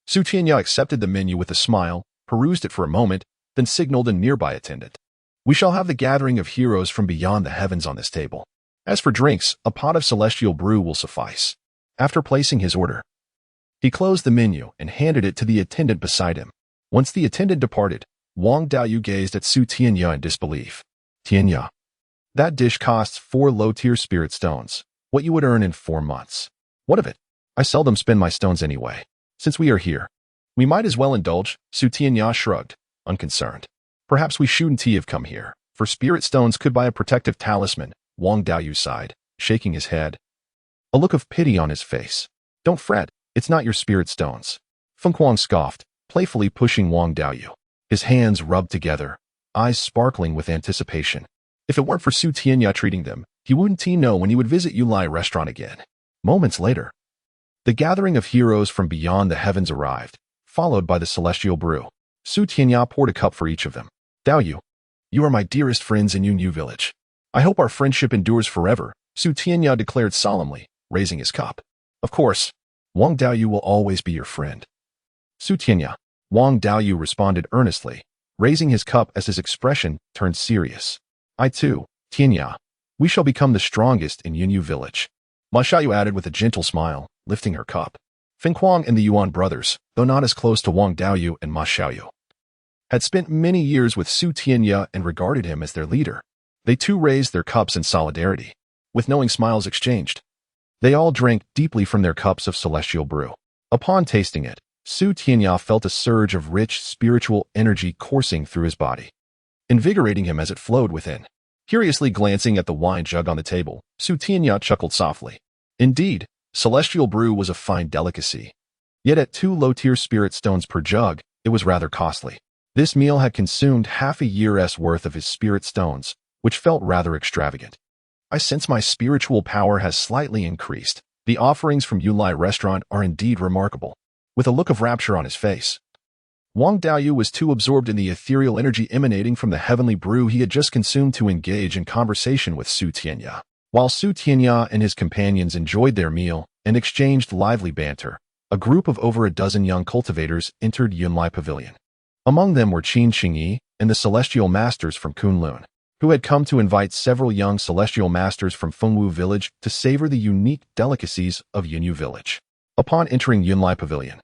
Su Tianya accepted the menu with a smile, perused it for a moment, then signaled a nearby attendant. We shall have the gathering of heroes from beyond the heavens on this table. As for drinks, a pot of celestial brew will suffice. After placing his order, he closed the menu and handed it to the attendant beside him. Once the attendant departed, Wang Daoyu gazed at Su Tianya in disbelief. Tianya, that dish costs 4 low-tier spirit stones, what you would earn in 4 months. What of it? I seldom spend my stones anyway. Since we are here, we might as well indulge, Su Tianya shrugged, unconcerned. Perhaps we shouldn't have come here, for spirit stones could buy a protective talisman, Wang Daoyu sighed, shaking his head, a look of pity on his face. Don't fret, it's not your spirit stones. Feng Kuang scoffed, playfully pushing Wang Daoyu. His hands rubbed together, eyes sparkling with anticipation. If it weren't for Su Tianya treating them, he wouldn't know when he would visit Yunlai restaurant again. Moments later, the gathering of heroes from beyond the heavens arrived, followed by the celestial brew. Su Tianya poured a cup for each of them. Daoyu, you are my dearest friends in Yunyu Village. I hope our friendship endures forever, Su Tianya declared solemnly, raising his cup. Of course, Wang Daoyu will always be your friend. Su Tianya, Wang Daoyu responded earnestly, raising his cup as his expression turned serious. I too, Tianya, we shall become the strongest in Yunyu Village. Ma Xiaoyu added with a gentle smile, lifting her cup. Feng Kuang and the Yuan brothers, though not as close to Wang Daoyu and Ma Xiaoyu, had spent many years with Su Tianya and regarded him as their leader. They too raised their cups in solidarity, with knowing smiles exchanged. They all drank deeply from their cups of celestial brew. Upon tasting it, Su Tianya felt a surge of rich spiritual energy coursing through his body, invigorating him as it flowed within. Curiously glancing at the wine jug on the table, Su Tianya chuckled softly. Indeed, celestial brew was a fine delicacy. Yet at 2 low-tier spirit stones per jug, it was rather costly. This meal had consumed half a year's worth of his spirit stones, which felt rather extravagant. I sense my spiritual power has slightly increased. The offerings from Yunlai restaurant are indeed remarkable. With a look of rapture on his face, Wang Daoyu was too absorbed in the ethereal energy emanating from the heavenly brew he had just consumed to engage in conversation with Su Tianya. While Su Tianya and his companions enjoyed their meal and exchanged lively banter, a group of over a dozen young cultivators entered Yunlai Pavilion. Among them were Qin Xingyi and the celestial masters from Kunlun, who had come to invite several young celestial masters from Yunyu Village to savor the unique delicacies of Yunyu Village. Upon entering Yunlai Pavilion,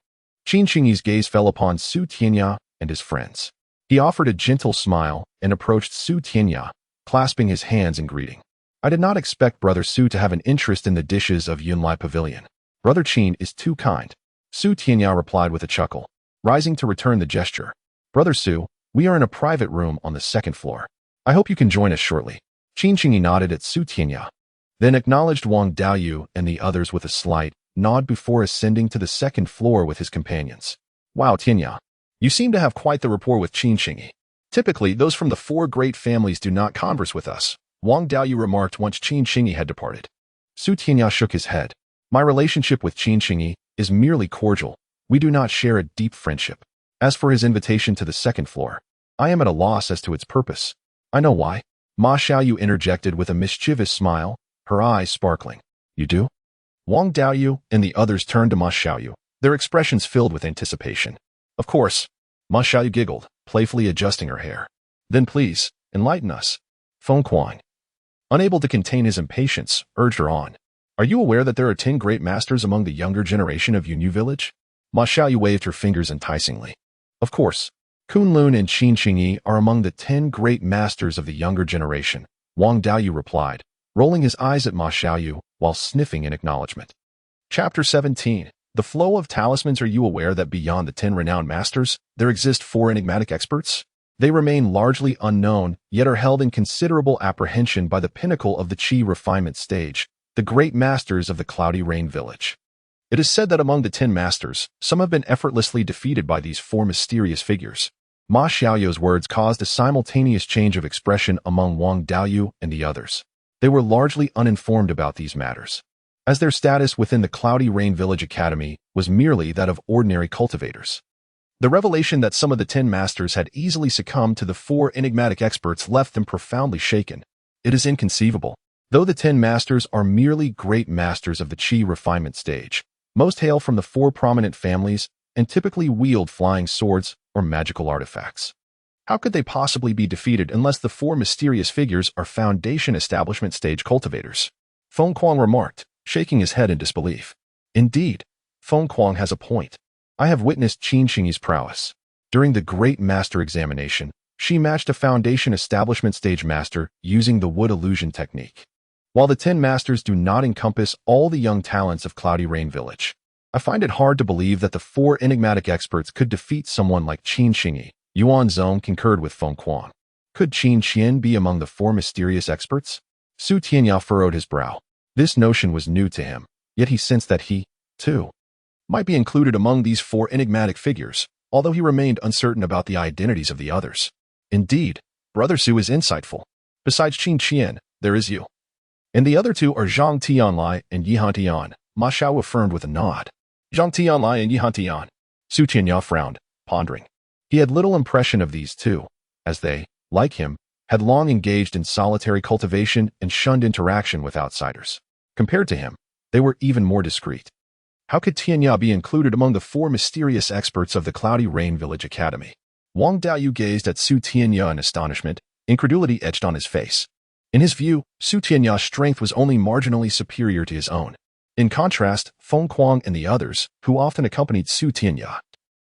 Qin Xingyi's gaze fell upon Su Tianya and his friends. He offered a gentle smile and approached Su Tianya, clasping his hands in greeting. I did not expect Brother Su to have an interest in the dishes of Yunlai Pavilion. Brother Qin is too kind, Su Tianya replied with a chuckle, rising to return the gesture. Brother Su, we are in a private room on the 2nd floor. I hope you can join us shortly. Qin Xingyi nodded at Su Tianya, then acknowledged Wang Daoyu and the others with a slight nod before ascending to the 2nd floor with his companions. Wow, Tianya, you seem to have quite the rapport with Qin Xingyi. Typically, those from the 4 great families do not converse with us, Wang Daoyu remarked once Qin Xingyi had departed. Su Tianya shook his head. My relationship with Qin Xingyi is merely cordial. We do not share a deep friendship. As for his invitation to the 2nd floor, I am at a loss as to its purpose. I know why. Ma Xiaoyu interjected with a mischievous smile, her eyes sparkling. You do? Wang Daoyu and the others turned to Ma Xiaoyu, their expressions filled with anticipation. Of course, Ma Xiaoyu giggled, playfully adjusting her hair. Then please, enlighten us. Feng Kuang, unable to contain his impatience, urged her on. Are you aware that there are 10 great masters among the younger generation of Yunyu Village? Ma Xiaoyu waved her fingers enticingly. Of course, Kunlun and Qin Qingyi are among the 10 great masters of the younger generation, Wang Daoyu replied, rolling his eyes at Ma Xiaoyu while sniffing in acknowledgement. Chapter 17. The flow of talismans. Are you aware that beyond the 10 renowned masters, there exist 4 enigmatic experts? They remain largely unknown, yet are held in considerable apprehension by the pinnacle of the Qi refinement stage, the great masters of the Cloudy Rain Village. It is said that among the 10 masters, some have been effortlessly defeated by these 4 mysterious figures. Ma Xiaoyu's words caused a simultaneous change of expression among Wang Daoyu and the others. They were largely uninformed about these matters, as their status within the Cloudy Rain Village Academy was merely that of ordinary cultivators. The revelation that some of the 10 masters had easily succumbed to the 4 enigmatic experts left them profoundly shaken. It is inconceivable. Though the 10 masters are merely great masters of the Qi refinement stage, most hail from the 4 prominent families and typically wield flying swords or magical artifacts. How could they possibly be defeated unless the 4 mysterious figures are foundation establishment stage cultivators? Feng Kuang remarked, shaking his head in disbelief. Indeed, Feng Kuang has a point. I have witnessed Qin Qingyi's prowess. During the Great Master examination, she matched a foundation establishment stage master using the wood illusion technique. While the 10 masters do not encompass all the young talents of Cloudy Rain Village, I find it hard to believe that the 4 enigmatic experts could defeat someone like Qin Qingyi. Yuan Zong concurred with Feng Kuang. Could Qin Qian be among the 4 mysterious experts? Su Tianya furrowed his brow. This notion was new to him, yet he sensed that he, too, might be included among these 4 enigmatic figures, although he remained uncertain about the identities of the others. Indeed, Brother Su is insightful. Besides Qin Qian, there is you. And the other 2 are Zhang Tianlai and Yihan Tian, Ma Xiao affirmed with a nod. Zhang Tianlai and Yihan Tian. Su Tianya frowned, pondering. He had little impression of these 2, as they, like him, had long engaged in solitary cultivation and shunned interaction with outsiders. Compared to him, they were even more discreet. How could Tianya be included among the 4 mysterious experts of the Cloudy Rain Village Academy? Wang Daoyu gazed at Su Tianya in astonishment, incredulity etched on his face. In his view, Su Tianya's strength was only marginally superior to his own. In contrast, Feng Kuang and the others, who often accompanied Su Tianya,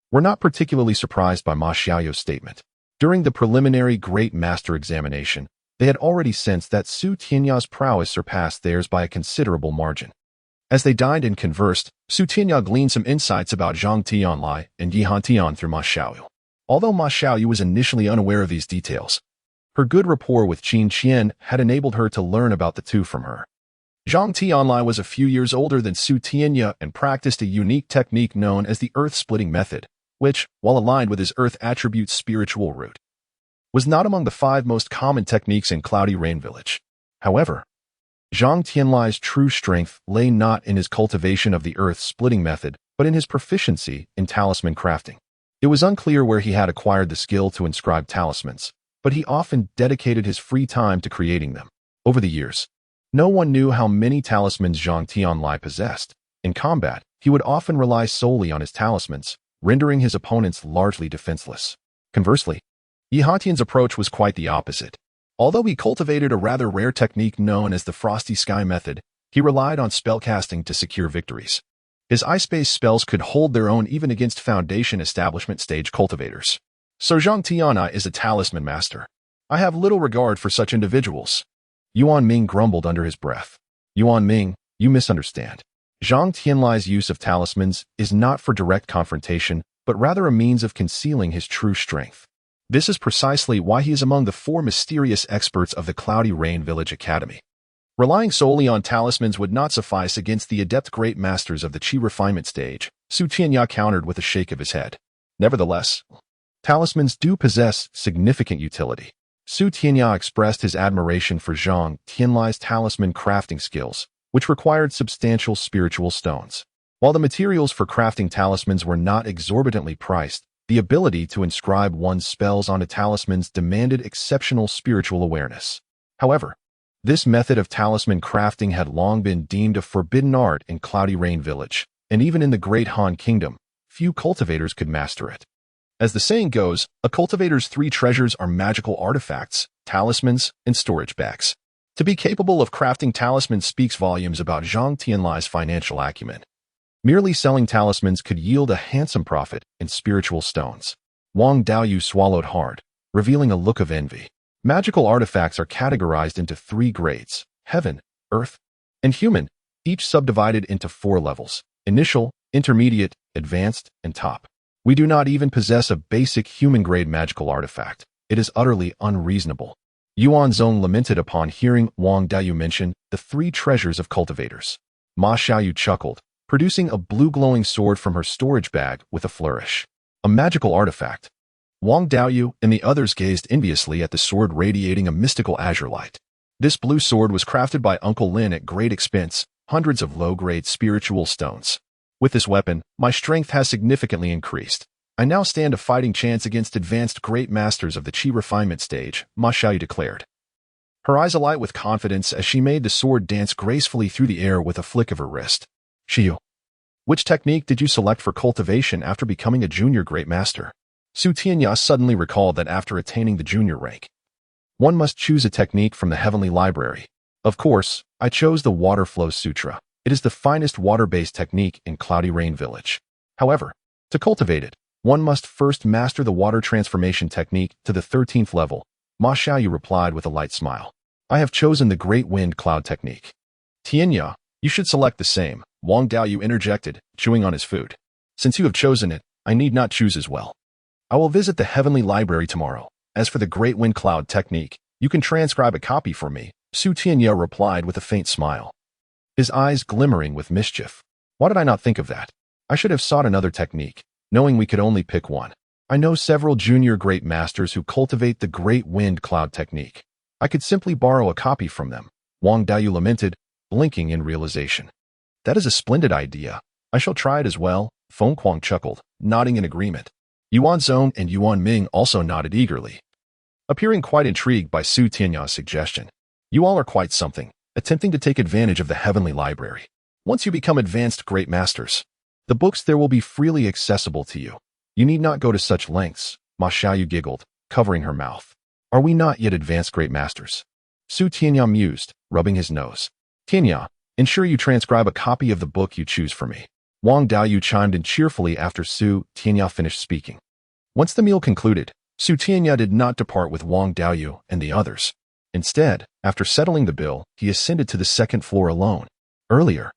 were not particularly surprised by Ma Xiaoyu's statement. During the preliminary Great Master examination, they had already sensed that Su Tianya's prowess surpassed theirs by a considerable margin. As they dined and conversed, Su Tianya gleaned some insights about Zhang Tianlai and Yihan Tian through Ma Xiaoyu. Although Ma Xiaoyu was initially unaware of these details, her good rapport with Qin Qian had enabled her to learn about the 2 from her. Zhang Tianlai was a few years older than Su Tianya and practiced a unique technique known as the earth-splitting method, which, while aligned with his earth attribute's spiritual root, was not among the 5 most common techniques in Cloudy Rain Village. However, Zhang Tianlai's true strength lay not in his cultivation of the earth-splitting method, but in his proficiency in talisman crafting. It was unclear where he had acquired the skill to inscribe talismans, but he often dedicated his free time to creating them. Over the years, no one knew how many talismans Zhang Tianlai possessed. In combat, he would often rely solely on his talismans, rendering his opponents largely defenseless. Conversely, Yihan Tian's approach was quite the opposite. Although he cultivated a rather rare technique known as the Frosty Sky Method, he relied on spellcasting to secure victories. His ice-based spells could hold their own even against foundation establishment stage cultivators. So Zhang Tianlai is a talisman master. I have little regard for such individuals. Yuan Ming grumbled under his breath. Yuan Ming, you misunderstand. Zhang Tianlai's use of talismans is not for direct confrontation, but rather a means of concealing his true strength. This is precisely why he is among the 4 mysterious experts of the Cloudy Rain Village Academy. Relying solely on talismans would not suffice against the adept great masters of the Qi refinement stage, Su Tianya countered with a shake of his head. Nevertheless, talismans do possess significant utility. Su Tianya expressed his admiration for Zhang Tianlai's talisman crafting skills, which required substantial spiritual stones. While the materials for crafting talismans were not exorbitantly priced, the ability to inscribe one's spells onto talismans demanded exceptional spiritual awareness. However, this method of talisman crafting had long been deemed a forbidden art in Cloudy Rain Village, and even in the Great Han Kingdom, few cultivators could master it. As the saying goes, a cultivator's 3 treasures are magical artifacts, talismans, and storage bags. To be capable of crafting talismans speaks volumes about Zhang Tianlai's financial acumen. Merely selling talismans could yield a handsome profit in spiritual stones. Wang Daoyu swallowed hard, revealing a look of envy. Magical artifacts are categorized into 3 grades: heaven, earth, and human, each subdivided into 4 levels: initial, intermediate, advanced, and top. We do not even possess a basic human-grade magical artifact. It is utterly unreasonable. Yuan Zong lamented upon hearing Wang Daoyu mention the 3 treasures of cultivators. Ma Xiaoyu chuckled, producing a blue glowing sword from her storage bag with a flourish. A magical artifact. Wang Daoyu and the others gazed enviously at the sword radiating a mystical azure light. This blue sword was crafted by Uncle Lin at great expense, hundreds of low-grade spiritual stones. With this weapon, my strength has significantly increased. I now stand a fighting chance against advanced great masters of the Qi refinement stage, Ma Xiaoyu declared. Her eyes alight with confidence as she made the sword dance gracefully through the air with a flick of her wrist. Xiu, which technique did you select for cultivation after becoming a junior great master? Su Tianya suddenly recalled that after attaining the junior rank, one must choose a technique from the heavenly library. Of course, I chose the Water Flow Sutra. It is the finest water-based technique in Cloudy Rain Village. However, to cultivate it, one must first master the water transformation technique to the 13th level. Ma Xiaoyu replied with a light smile. I have chosen the Great Wind Cloud technique. Tianya, you should select the same, Wang Daoyu interjected, chewing on his food. Since you have chosen it, I need not choose as well. I will visit the Heavenly Library tomorrow. As for the Great Wind Cloud technique, you can transcribe a copy for me, Su Tianya replied with a faint smile, his eyes glimmering with mischief. Why did I not think of that? I should have sought another technique, knowing we could only pick one. I know several junior great masters who cultivate the Great Wind Cloud technique. I could simply borrow a copy from them, Wang Daoyu lamented, blinking in realization. That is a splendid idea. I shall try it as well, Feng Kuang chuckled, nodding in agreement. Yuan Zong and Yuan Ming also nodded eagerly, appearing quite intrigued by Su Tianya's suggestion. You all are quite something, attempting to take advantage of the Heavenly Library. Once you become advanced great masters, the books there will be freely accessible to you. You need not go to such lengths, Ma Xiaoyu giggled, covering her mouth. Are we not yet advanced great masters? Su Tianya mused, rubbing his nose. Tianya, ensure you transcribe a copy of the book you choose for me. Wang Daoyu chimed in cheerfully after Su Tianya finished speaking. Once the meal concluded, Su Tianya did not depart with Wang Daoyu and the others. Instead, after settling the bill, he ascended to the 2nd floor alone. Earlier,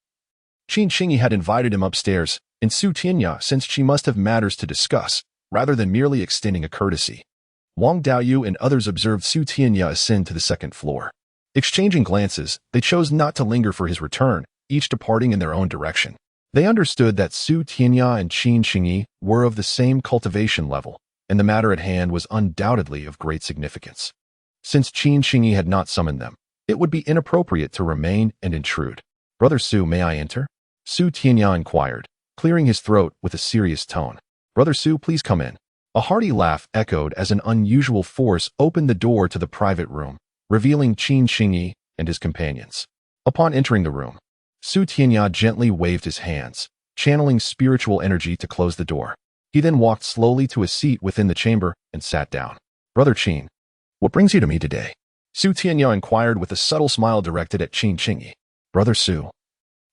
Qin Qingyi had invited him upstairs, and Su Tianya sensed she must have matters to discuss, rather than merely extending a courtesy. Wang Daoyu and others observed Su Tianya ascend to the 2nd floor. Exchanging glances, they chose not to linger for his return, each departing in their own direction. They understood that Su Tianya and Qin Qingyi were of the same cultivation level, and the matter at hand was undoubtedly of great significance. Since Qin Qingyi had not summoned them, it would be inappropriate to remain and intrude. Brother Su, may I enter? Su Tianya inquired, clearing his throat with a serious tone. Brother Su, please come in. A hearty laugh echoed as an unusual force opened the door to the private room, revealing Qin Qingyi and his companions. Upon entering the room, Su Tianya gently waved his hands, channeling spiritual energy to close the door. He then walked slowly to a seat within the chamber and sat down. Brother Qin, what brings you to me today? Su Tianya inquired with a subtle smile directed at Qin Qingyi. Brother Su,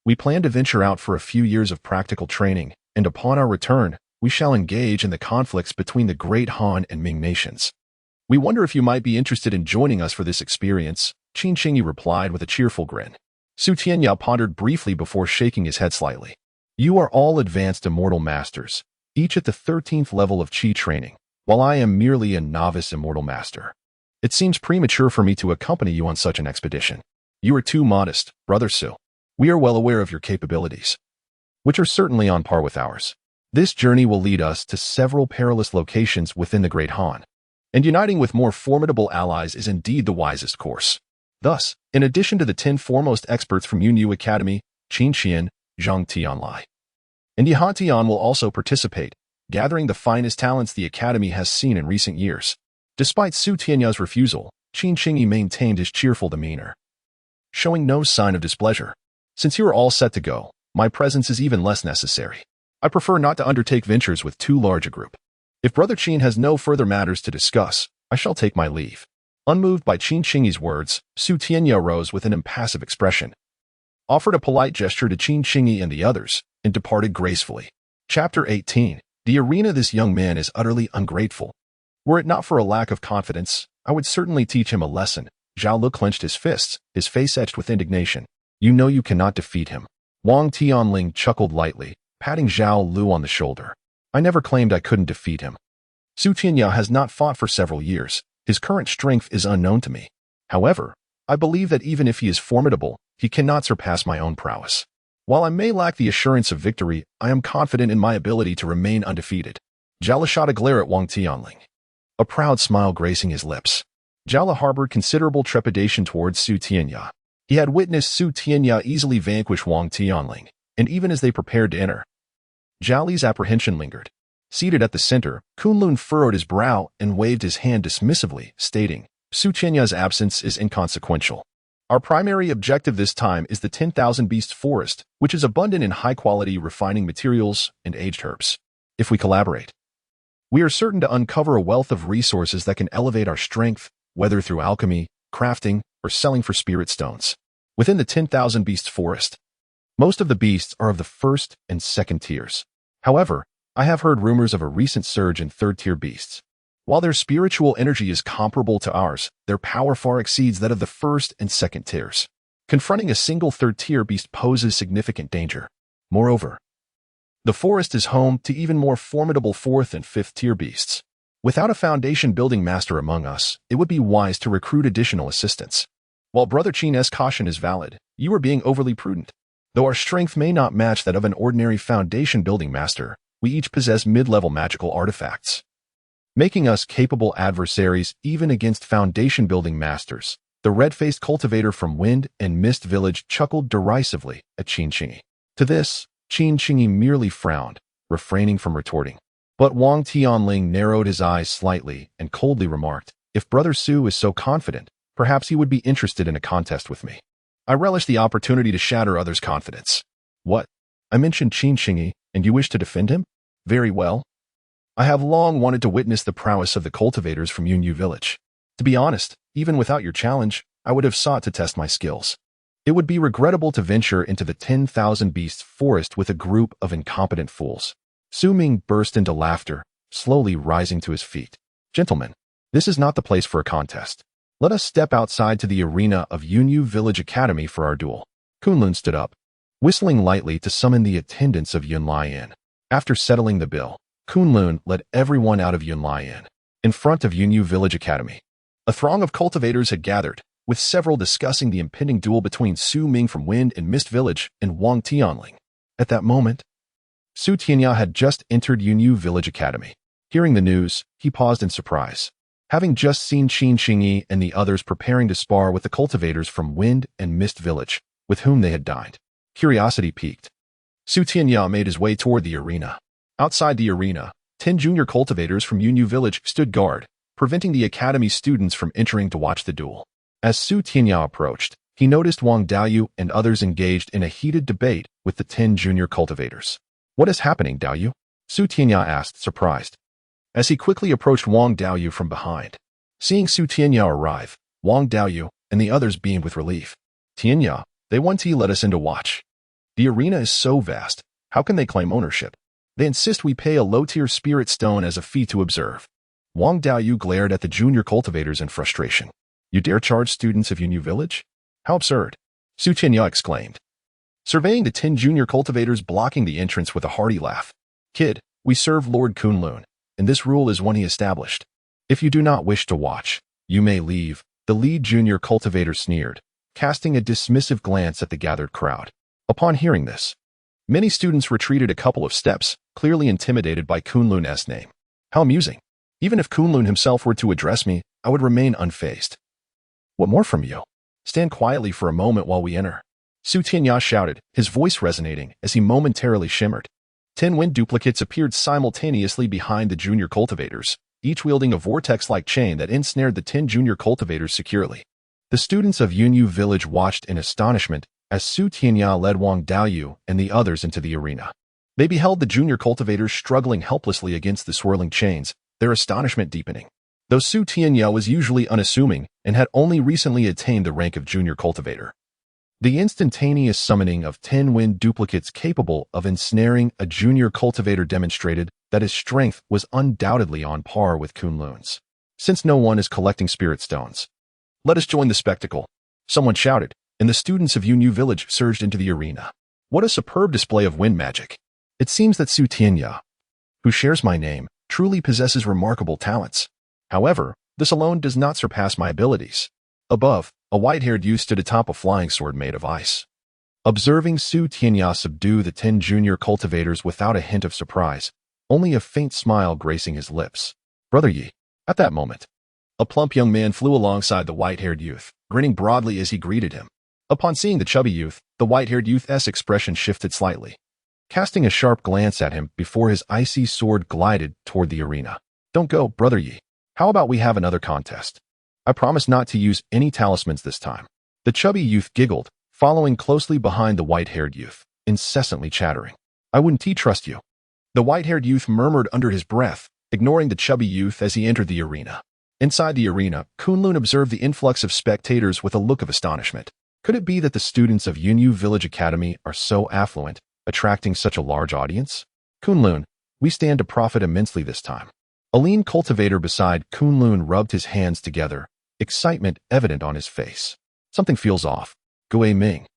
we plan to venture out for a few years of practical training, and upon our return, we shall engage in the conflicts between the great Han and Ming nations. We wonder if you might be interested in joining us for this experience, Qin Qingyi replied with a cheerful grin. Su Tianya pondered briefly before shaking his head slightly. You are all advanced immortal masters, each at the 13th level of Qi training, while I am merely a novice immortal master. It seems premature for me to accompany you on such an expedition. You are too modest, Brother Su. We are well aware of your capabilities, which are certainly on par with ours. This journey will lead us to several perilous locations within the Great Han, and uniting with more formidable allies is indeed the wisest course. Thus, in addition to the 10 foremost experts from Yunyu Academy, Qin Qian, Zhang Tianlai, and Yihan Tian will also participate, gathering the finest talents the Academy has seen in recent years. Despite Su Tianya's refusal, Qin Qingyi maintained his cheerful demeanor, showing no sign of displeasure. Since you are all set to go, my presence is even less necessary. I prefer not to undertake ventures with too large a group. If Brother Qin has no further matters to discuss, I shall take my leave. Unmoved by Qin Qingyi's words, Su Tianya rose with an impassive expression, offered a polite gesture to Qin Qingyi and the others, and departed gracefully. Chapter 18. The arena. This young man is utterly ungrateful. Were it not for a lack of confidence, I would certainly teach him a lesson. Zhao Lu clenched his fists, his face etched with indignation. You know you cannot defeat him. Wang Tianling chuckled lightly, patting Zhao Lu on the shoulder. I never claimed I couldn't defeat him. Su Tianya has not fought for several years. His current strength is unknown to me. However, I believe that even if he is formidable, he cannot surpass my own prowess. While I may lack the assurance of victory, I am confident in my ability to remain undefeated. Zhao Lu shot a glare at Wang Tianling, a proud smile gracing his lips. Zhao Lu harbored considerable trepidation towards Su Tianya. He had witnessed Su Tianya easily vanquish Wang Tianling, and even as they prepared to enter, Zhao Li's apprehension lingered. Seated at the center, Kunlun furrowed his brow and waved his hand dismissively, stating, Su Tianya's absence is inconsequential. Our primary objective this time is the 10,000 Beasts Forest, which is abundant in high-quality refining materials and aged herbs. If we collaborate, we are certain to uncover a wealth of resources that can elevate our strength, whether through alchemy, crafting, or selling for spirit stones. Within the 10,000 Beasts Forest, most of the beasts are of the first and second tiers. However, I have heard rumors of a recent surge in third-tier beasts. While their spiritual energy is comparable to ours, their power far exceeds that of the first and second tiers. Confronting a single third-tier beast poses significant danger. Moreover, the forest is home to even more formidable fourth and fifth-tier beasts. Without a foundation-building master among us, it would be wise to recruit additional assistance. While Brother Qin's caution is valid, you are being overly prudent. Though our strength may not match that of an ordinary foundation-building master, we each possess mid-level magical artifacts, making us capable adversaries even against foundation-building masters. The red-faced cultivator from Wind and Mist Village chuckled derisively at Qin Qingyi. To this, Qin Qingyi merely frowned, refraining from retorting. But Wang Tianling narrowed his eyes slightly and coldly remarked, if Brother Su is so confident, perhaps he would be interested in a contest with me. I relish the opportunity to shatter others' confidence. What? I mentioned Qin Qingyi, and you wish to defend him? Very well. I have long wanted to witness the prowess of the cultivators from Yunyu Village. To be honest, even without your challenge, I would have sought to test my skills. It would be regrettable to venture into the 10,000 Beasts Forest with a group of incompetent fools. Su Ming burst into laughter, slowly rising to his feet. Gentlemen, this is not the place for a contest. Let us step outside to the arena of Yunyu Village Academy for our duel. Kunlun stood up, whistling lightly to summon the attendants of Yunlai Inn. After settling the bill, Kunlun led everyone out of Yunlai Inn, in front of Yunyu Village Academy. A throng of cultivators had gathered, with several discussing the impending duel between Su Ming from Wind and Mist Village and Wang Tianling. At that moment, Su Tianya had just entered Yunyu Village Academy. Hearing the news, he paused in surprise. Having just seen Qin Qingyi and the others preparing to spar with the cultivators from Wind and Mist Village, with whom they had dined, curiosity piqued. Su Tianya made his way toward the arena. Outside the arena, 10 junior cultivators from Yunyu Village stood guard, preventing the academy students from entering to watch the duel. As Su Tianya approached, he noticed Wang Daoyu and others engaged in a heated debate with the 10 junior cultivators. What is happening, Daoyu? Su Tianya asked, surprised, as he quickly approached Wang Daoyu from behind. Seeing Su Tianya arrive, Wang Daoyu and the others beamed with relief. Tianya, they want to let us in to watch. The arena is so vast, how can they claim ownership? They insist we pay a low-tier spirit stone as a fee to observe. Wang Daoyu glared at the junior cultivators in frustration. You dare charge students of Yunyu Village? How absurd! Su Tianya exclaimed, surveying the 10 junior cultivators blocking the entrance with a hearty laugh. Kid, we serve Lord Kunlun, and this rule is one he established. If you do not wish to watch, you may leave, the lead junior cultivator sneered, casting a dismissive glance at the gathered crowd. Upon hearing this, many students retreated a couple of steps, clearly intimidated by Kunlun's name. How amusing. Even if Kunlun himself were to address me, I would remain unfazed. What more from you? Stand quietly for a moment while we enter. Su Tianya shouted, his voice resonating as he momentarily shimmered. 10 wind duplicates appeared simultaneously behind the junior cultivators, each wielding a vortex-like chain that ensnared the 10 junior cultivators securely. The students of Yunyu Village watched in astonishment as Su Tianya led Wang Daoyu and the others into the arena. They beheld the junior cultivators struggling helplessly against the swirling chains, their astonishment deepening. though Su Tianya was usually unassuming and had only recently attained the rank of junior cultivator. The instantaneous summoning of 10 wind duplicates capable of ensnaring a junior cultivator demonstrated that his strength was undoubtedly on par with Kunlun's. Since no one is collecting spirit stones, let us join the spectacle, someone shouted, and the students of Yunyu Village surged into the arena. What a superb display of wind magic! It seems that Su Tianya, who shares my name, truly possesses remarkable talents. However, this alone does not surpass my abilities. Above, a white-haired youth stood atop a flying sword made of ice. Observing Su Tianya subdue the 10 junior cultivators without a hint of surprise, only a faint smile gracing his lips. Brother Yi. At that moment, a plump young man flew alongside the white-haired youth, grinning broadly as he greeted him. Upon seeing the chubby youth, the white-haired youth's expression shifted slightly, casting a sharp glance at him before his icy sword glided toward the arena. Don't go, Brother Yi. How about we have another contest? I promise not to use any talismans this time. The chubby youth giggled, following closely behind the white-haired youth, incessantly chattering. I wouldn't trust you. The white-haired youth murmured under his breath, ignoring the chubby youth as he entered the arena. Inside the arena, Kunlun observed the influx of spectators with a look of astonishment. Could it be that the students of Yunyu Village Academy are so affluent, attracting such a large audience? Kunlun, we stand to profit immensely this time. A lean cultivator beside Kunlun rubbed his hands together, excitement evident on his face. Something feels off. Han and Ming.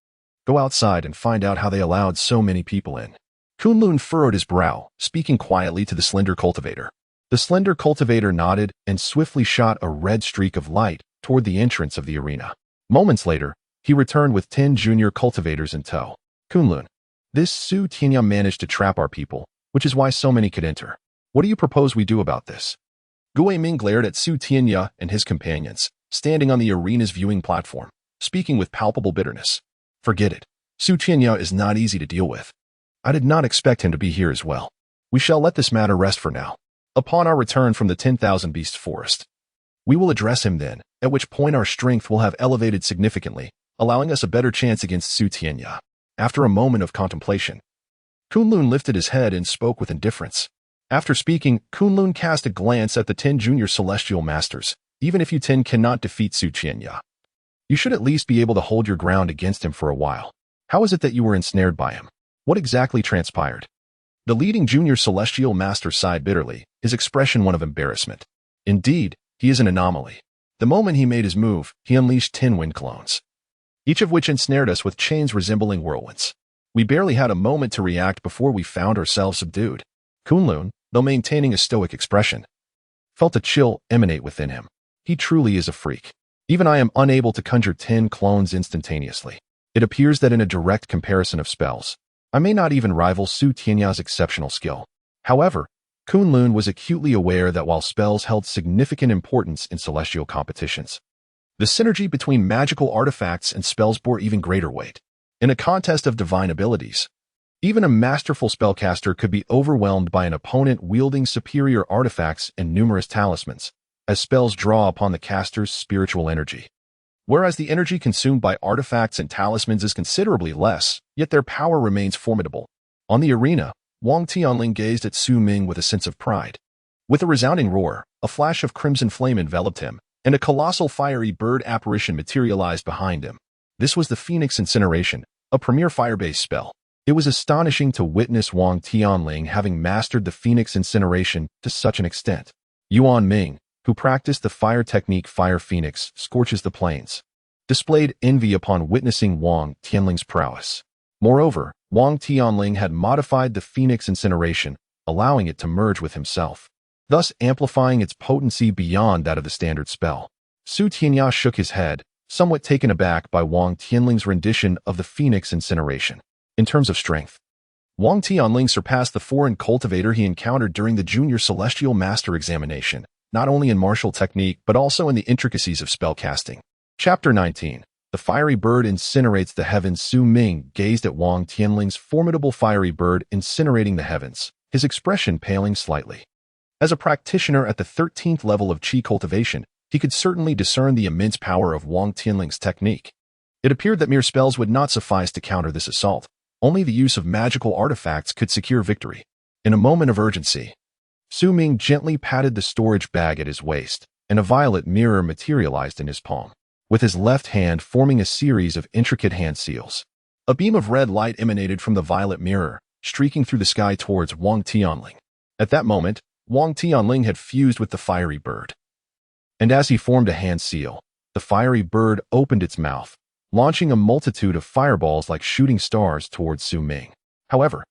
Go outside and find out how they allowed so many people in. Kunlun furrowed his brow, speaking quietly to the slender cultivator. The slender cultivator nodded and swiftly shot a red streak of light toward the entrance of the arena. Moments later, he returned with 10 junior cultivators in tow. Kunlun, this Su Tianya managed to trap our people, which is why so many could enter. What do you propose we do about this? Han and Ming glared at Su Tianya and his companions, standing on the arena's viewing platform, speaking with palpable bitterness. Forget it. Su Tianya is not easy to deal with. I did not expect him to be here as well. We shall let this matter rest for now. Upon our return from the 10,000 Beast Forest, we will address him then, at which point our strength will have elevated significantly, allowing us a better chance against Su Tianya. After a moment of contemplation, Kunlun lifted his head and spoke with indifference. After speaking, Kunlun cast a glance at the 10 junior celestial masters. Even if you 10 cannot defeat Su Tianya, you should at least be able to hold your ground against him for a while. How is it that you were ensnared by him? What exactly transpired? The leading junior celestial master sighed bitterly, his expression one of embarrassment. Indeed, he is an anomaly. The moment he made his move, he unleashed 10 wind clones, each of which ensnared us with chains resembling whirlwinds. We barely had a moment to react before we found ourselves subdued. Kunlun, though maintaining a stoic expression, felt a chill emanate within him. He truly is a freak. Even I am unable to conjure 10 clones instantaneously. It appears that in a direct comparison of spells, I may not even rival Su Tianya's exceptional skill. However, Kunlun was acutely aware that while spells held significant importance in celestial competitions, the synergy between magical artifacts and spells bore even greater weight. In a contest of divine abilities, even a masterful spellcaster could be overwhelmed by an opponent wielding superior artifacts and numerous talismans, as spells draw upon the caster's spiritual energy. Whereas the energy consumed by artifacts and talismans is considerably less, yet their power remains formidable. On the arena, Wang Tianling gazed at Su Ming with a sense of pride. With a resounding roar, a flash of crimson flame enveloped him, and a colossal fiery bird apparition materialized behind him. This was the Phoenix Incineration, a premier fire-based spell. It was astonishing to witness Wang Tianling having mastered the Phoenix Incineration to such an extent. Yuan Ming, who practiced the fire technique Fire Phoenix Scorches the Plains, displayed envy upon witnessing Wang Tianling's prowess. Moreover, Wang Tianling had modified the Phoenix Incineration, allowing it to merge with himself, thus amplifying its potency beyond that of the standard spell. Su Tianya shook his head, somewhat taken aback by Wang Tianling's rendition of the Phoenix Incineration. In terms of strength, Wang Tianling surpassed the foreign cultivator he encountered during the Junior Celestial Master examination, not only in martial technique but also in the intricacies of spellcasting. Chapter 19. The fiery bird incinerates the heavens. Su Ming gazed at Wang Tianling's formidable fiery bird incinerating the heavens, his expression paling slightly. As a practitioner at the 13th level of Qi cultivation, he could certainly discern the immense power of Wang Tianling's technique. It appeared that mere spells would not suffice to counter this assault. Only the use of magical artifacts could secure victory. In a moment of urgency, Su Ming gently patted the storage bag at his waist, and a violet mirror materialized in his palm, with his left hand forming a series of intricate hand seals. A beam of red light emanated from the violet mirror, streaking through the sky towards Wang Tianling. At that moment, Wang Tianling had fused with the fiery bird. And as he formed a hand seal, the fiery bird opened its mouth, launching a multitude of fireballs like shooting stars towards Su Ming. However,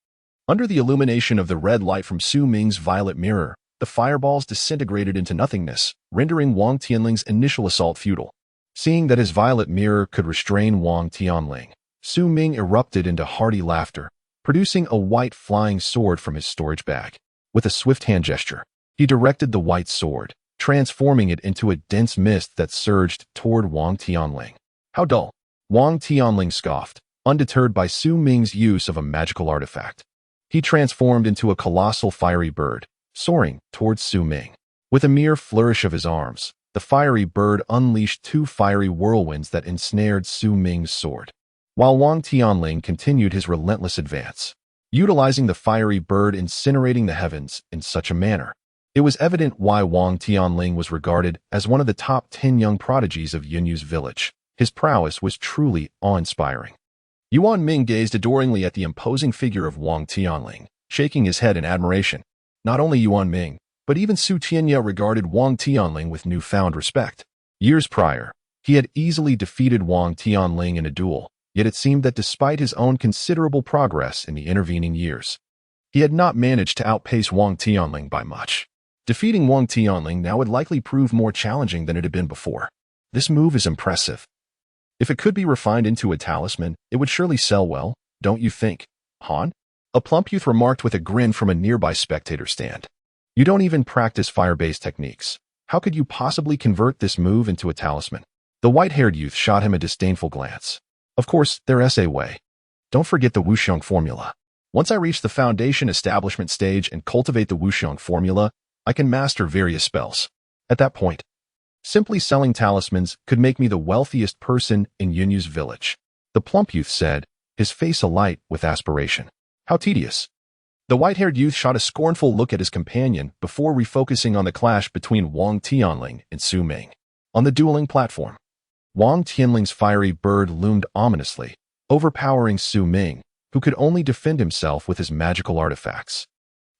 under the illumination of the red light from Su Ming's violet mirror, the fireballs disintegrated into nothingness, rendering Wang Tianling's initial assault futile. Seeing that his violet mirror could restrain Wang Tianling, Su Ming erupted into hearty laughter, producing a white flying sword from his storage bag. With a swift hand gesture, he directed the white sword, transforming it into a dense mist that surged toward Wang Tianling. How dull! Wang Tianling scoffed, undeterred by Su Ming's use of a magical artifact. He transformed into a colossal fiery bird, soaring towards Su Ming. With a mere flourish of his arms, the fiery bird unleashed two fiery whirlwinds that ensnared Su Ming's sword, while Wang Tianling continued his relentless advance, utilizing the fiery bird incinerating the heavens in such a manner. It was evident why Wang Tianling was regarded as one of the top 10 young prodigies of Yunyu's village. His prowess was truly awe-inspiring. Han Ming gazed adoringly at the imposing figure of Wang Tianling, shaking his head in admiration. Not only Han Ming, but even Su Tianya regarded Wang Tianling with newfound respect. Years prior, he had easily defeated Wang Tianling in a duel, yet it seemed that despite his own considerable progress in the intervening years, he had not managed to outpace Wang Tianling by much. Defeating Wang Tianling now would likely prove more challenging than it had been before. This move is impressive. If it could be refined into a talisman, it would surely sell well, don't you think, Han? A plump youth remarked with a grin from a nearby spectator stand. You don't even practice fire-based techniques. How could you possibly convert this move into a talisman? The white-haired youth shot him a disdainful glance. Of course, their essay way. Don't forget the Wuxiong formula. Once I reach the foundation establishment stage and cultivate the Wuxiong formula, I can master various spells. At that point, simply selling talismans could make me the wealthiest person in Yunyu's village. The plump youth said, his face alight with aspiration. How tedious. The white-haired youth shot a scornful look at his companion before refocusing on the clash between Wang Tianling and Su Ming. On the dueling platform, Wang Tianling's fiery bird loomed ominously, overpowering Su Ming, who could only defend himself with his magical artifacts.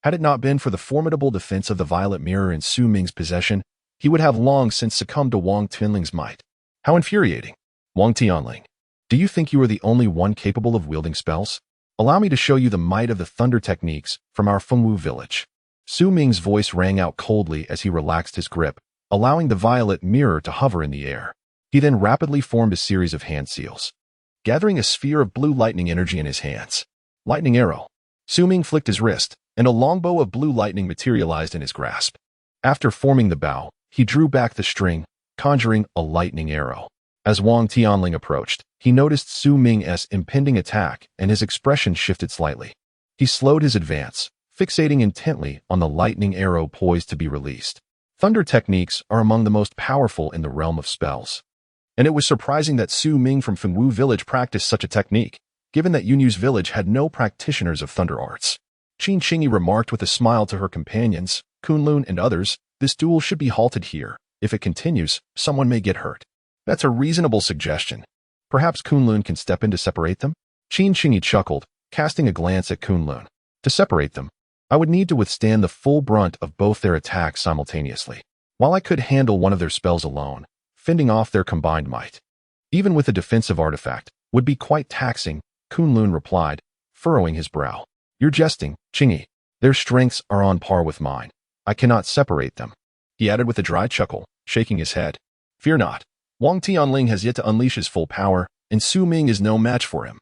Had it not been for the formidable defense of the violet mirror in Su Ming's possession, he would have long since succumbed to Wang Tianling's might. How infuriating. Wang Tianling, do you think you are the only one capable of wielding spells? Allow me to show you the might of the thunder techniques from our Yunyu Village. Su Ming's voice rang out coldly as he relaxed his grip, allowing the violet mirror to hover in the air. He then rapidly formed a series of hand seals, gathering a sphere of blue lightning energy in his hands. Lightning arrow. Su Ming flicked his wrist, and a longbow of blue lightning materialized in his grasp. After forming the bow, he drew back the string, conjuring a lightning arrow. As Wang Tianling approached, he noticed Su Ming's impending attack, and his expression shifted slightly. He slowed his advance, fixating intently on the lightning arrow poised to be released. Thunder techniques are among the most powerful in the realm of spells, and it was surprising that Su Ming from Yunyu Village practiced such a technique, given that Yunyu's village had no practitioners of thunder arts. Qin Qingyi remarked with a smile to her companions, Kunlun and others, this duel should be halted here. If it continues, someone may get hurt. That's a reasonable suggestion. Perhaps Kunlun can step in to separate them? Qin Qingyi chuckled, casting a glance at Kunlun. To separate them, I would need to withstand the full brunt of both their attacks simultaneously. While I could handle one of their spells alone, fending off their combined might, even with a defensive artifact, would be quite taxing, Kunlun replied, furrowing his brow. You're jesting, Qingyi. Their strengths are on par with mine. I cannot separate them. He added with a dry chuckle, shaking his head. Fear not. Wang Tianling has yet to unleash his full power, and Su Ming is no match for him.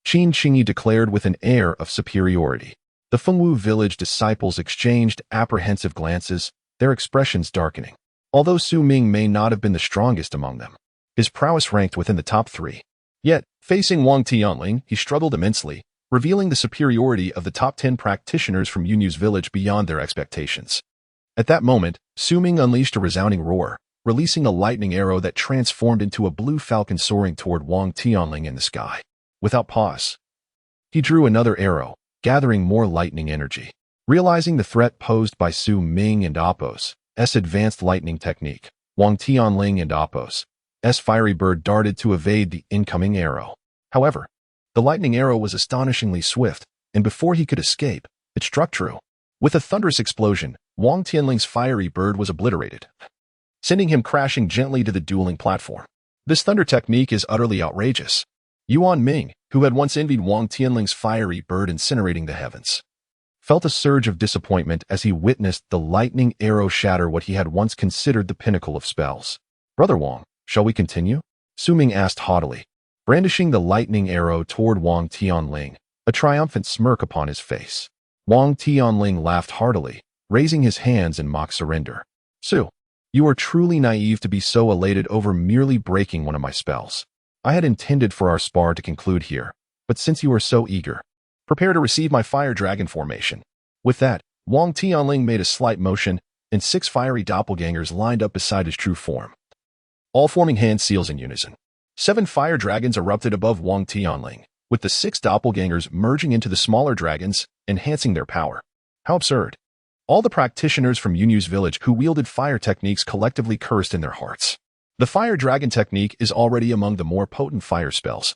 Qin Qingyi declared with an air of superiority. The Yunyu Village disciples exchanged apprehensive glances, their expressions darkening. Although Su Ming may not have been the strongest among them, his prowess ranked within the top 3. Yet, facing Wang Tianling, he struggled immensely, revealing the superiority of the top 10 practitioners from Yunyu's village beyond their expectations. At that moment, Su Ming unleashed a resounding roar, releasing a lightning arrow that transformed into a blue falcon soaring toward Wang Tianling in the sky. Without pause, he drew another arrow, gathering more lightning energy. Realizing the threat posed by Su Ming and Appo's advanced lightning technique, Wang Tianling and Appo's fiery bird darted to evade the incoming arrow. However, the lightning arrow was astonishingly swift, and before he could escape, it struck true. With a thunderous explosion, Wang Tianling's fiery bird was obliterated, sending him crashing gently to the dueling platform. This thunder technique is utterly outrageous. Han and Ming, who had once envied Wang Tianling's fiery bird incinerating the heavens, felt a surge of disappointment as he witnessed the lightning arrow shatter what he had once considered the pinnacle of spells. Brother Wang, shall we continue? Su Ming asked haughtily, brandishing the lightning arrow toward Wang Tianling, a triumphant smirk upon his face. Wang Tianling laughed heartily, raising his hands in mock surrender. Su, you are truly naive to be so elated over merely breaking one of my spells. I had intended for our spar to conclude here, but since you are so eager, prepare to receive my fire dragon formation. With that, Wang Tianling made a slight motion, and 6 fiery doppelgangers lined up beside his true form, all forming hand seals in unison. 7 fire dragons erupted above Wang Tianling, with the 6 doppelgangers merging into the smaller dragons, enhancing their power. How absurd. All the practitioners from Yunyu's village who wielded fire techniques collectively cursed in their hearts. The fire dragon technique is already among the more potent fire spells,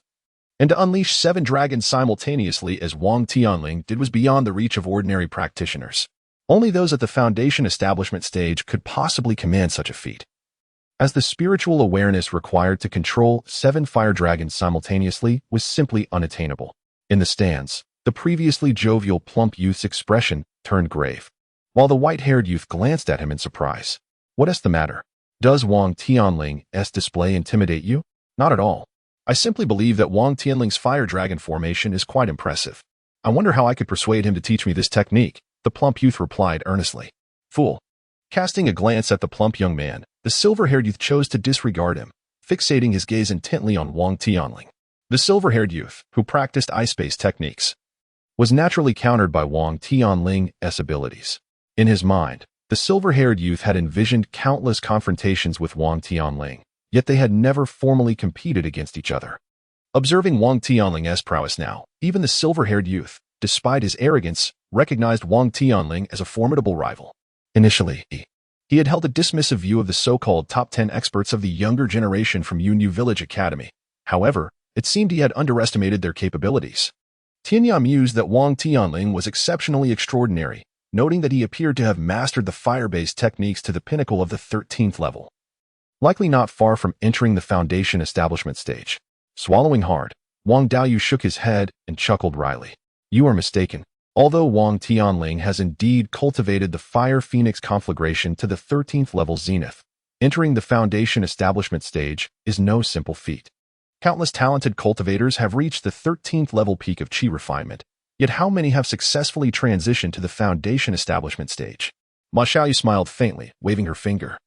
and to unleash 7 dragons simultaneously as Wang Tianling did was beyond the reach of ordinary practitioners. Only those at the foundation establishment stage could possibly command such a feat, as the spiritual awareness required to control 7 fire dragons simultaneously was simply unattainable. In the stands, the previously jovial plump youth's expression turned grave, while the white-haired youth glanced at him in surprise. What is the matter? Does Wang Tianling's display intimidate you? Not at all. I simply believe that Wang Tianling's fire dragon formation is quite impressive. I wonder how I could persuade him to teach me this technique, the plump youth replied earnestly. Fool. Casting a glance at the plump young man, the silver-haired youth chose to disregard him, fixating his gaze intently on Wang Tianling. The silver-haired youth, who practiced ice-based techniques, was naturally countered by Wang Tianling's abilities. In his mind, the silver-haired youth had envisioned countless confrontations with Wang Tianling, yet they had never formally competed against each other. Observing Wang Tianling's prowess now, even the silver-haired youth, despite his arrogance, recognized Wang Tianling as a formidable rival. Initially, he had held a dismissive view of the so-called top 10 experts of the younger generation from Yunyu Village Academy. However, it seemed he had underestimated their capabilities. Tianya mused that Wang Tianling was exceptionally extraordinary, noting that he appeared to have mastered the fire-based techniques to the pinnacle of the 13th level, likely not far from entering the foundation establishment stage. Swallowing hard, Wang Daoyu shook his head and chuckled wryly. You are mistaken. Although Wang Tianling has indeed cultivated the Fire Phoenix conflagration to the 13th level zenith, entering the foundation establishment stage is no simple feat. Countless talented cultivators have reached the 13th level peak of chi refinement, yet how many have successfully transitioned to the foundation establishment stage? Ma Xiaoyu smiled faintly, waving her finger.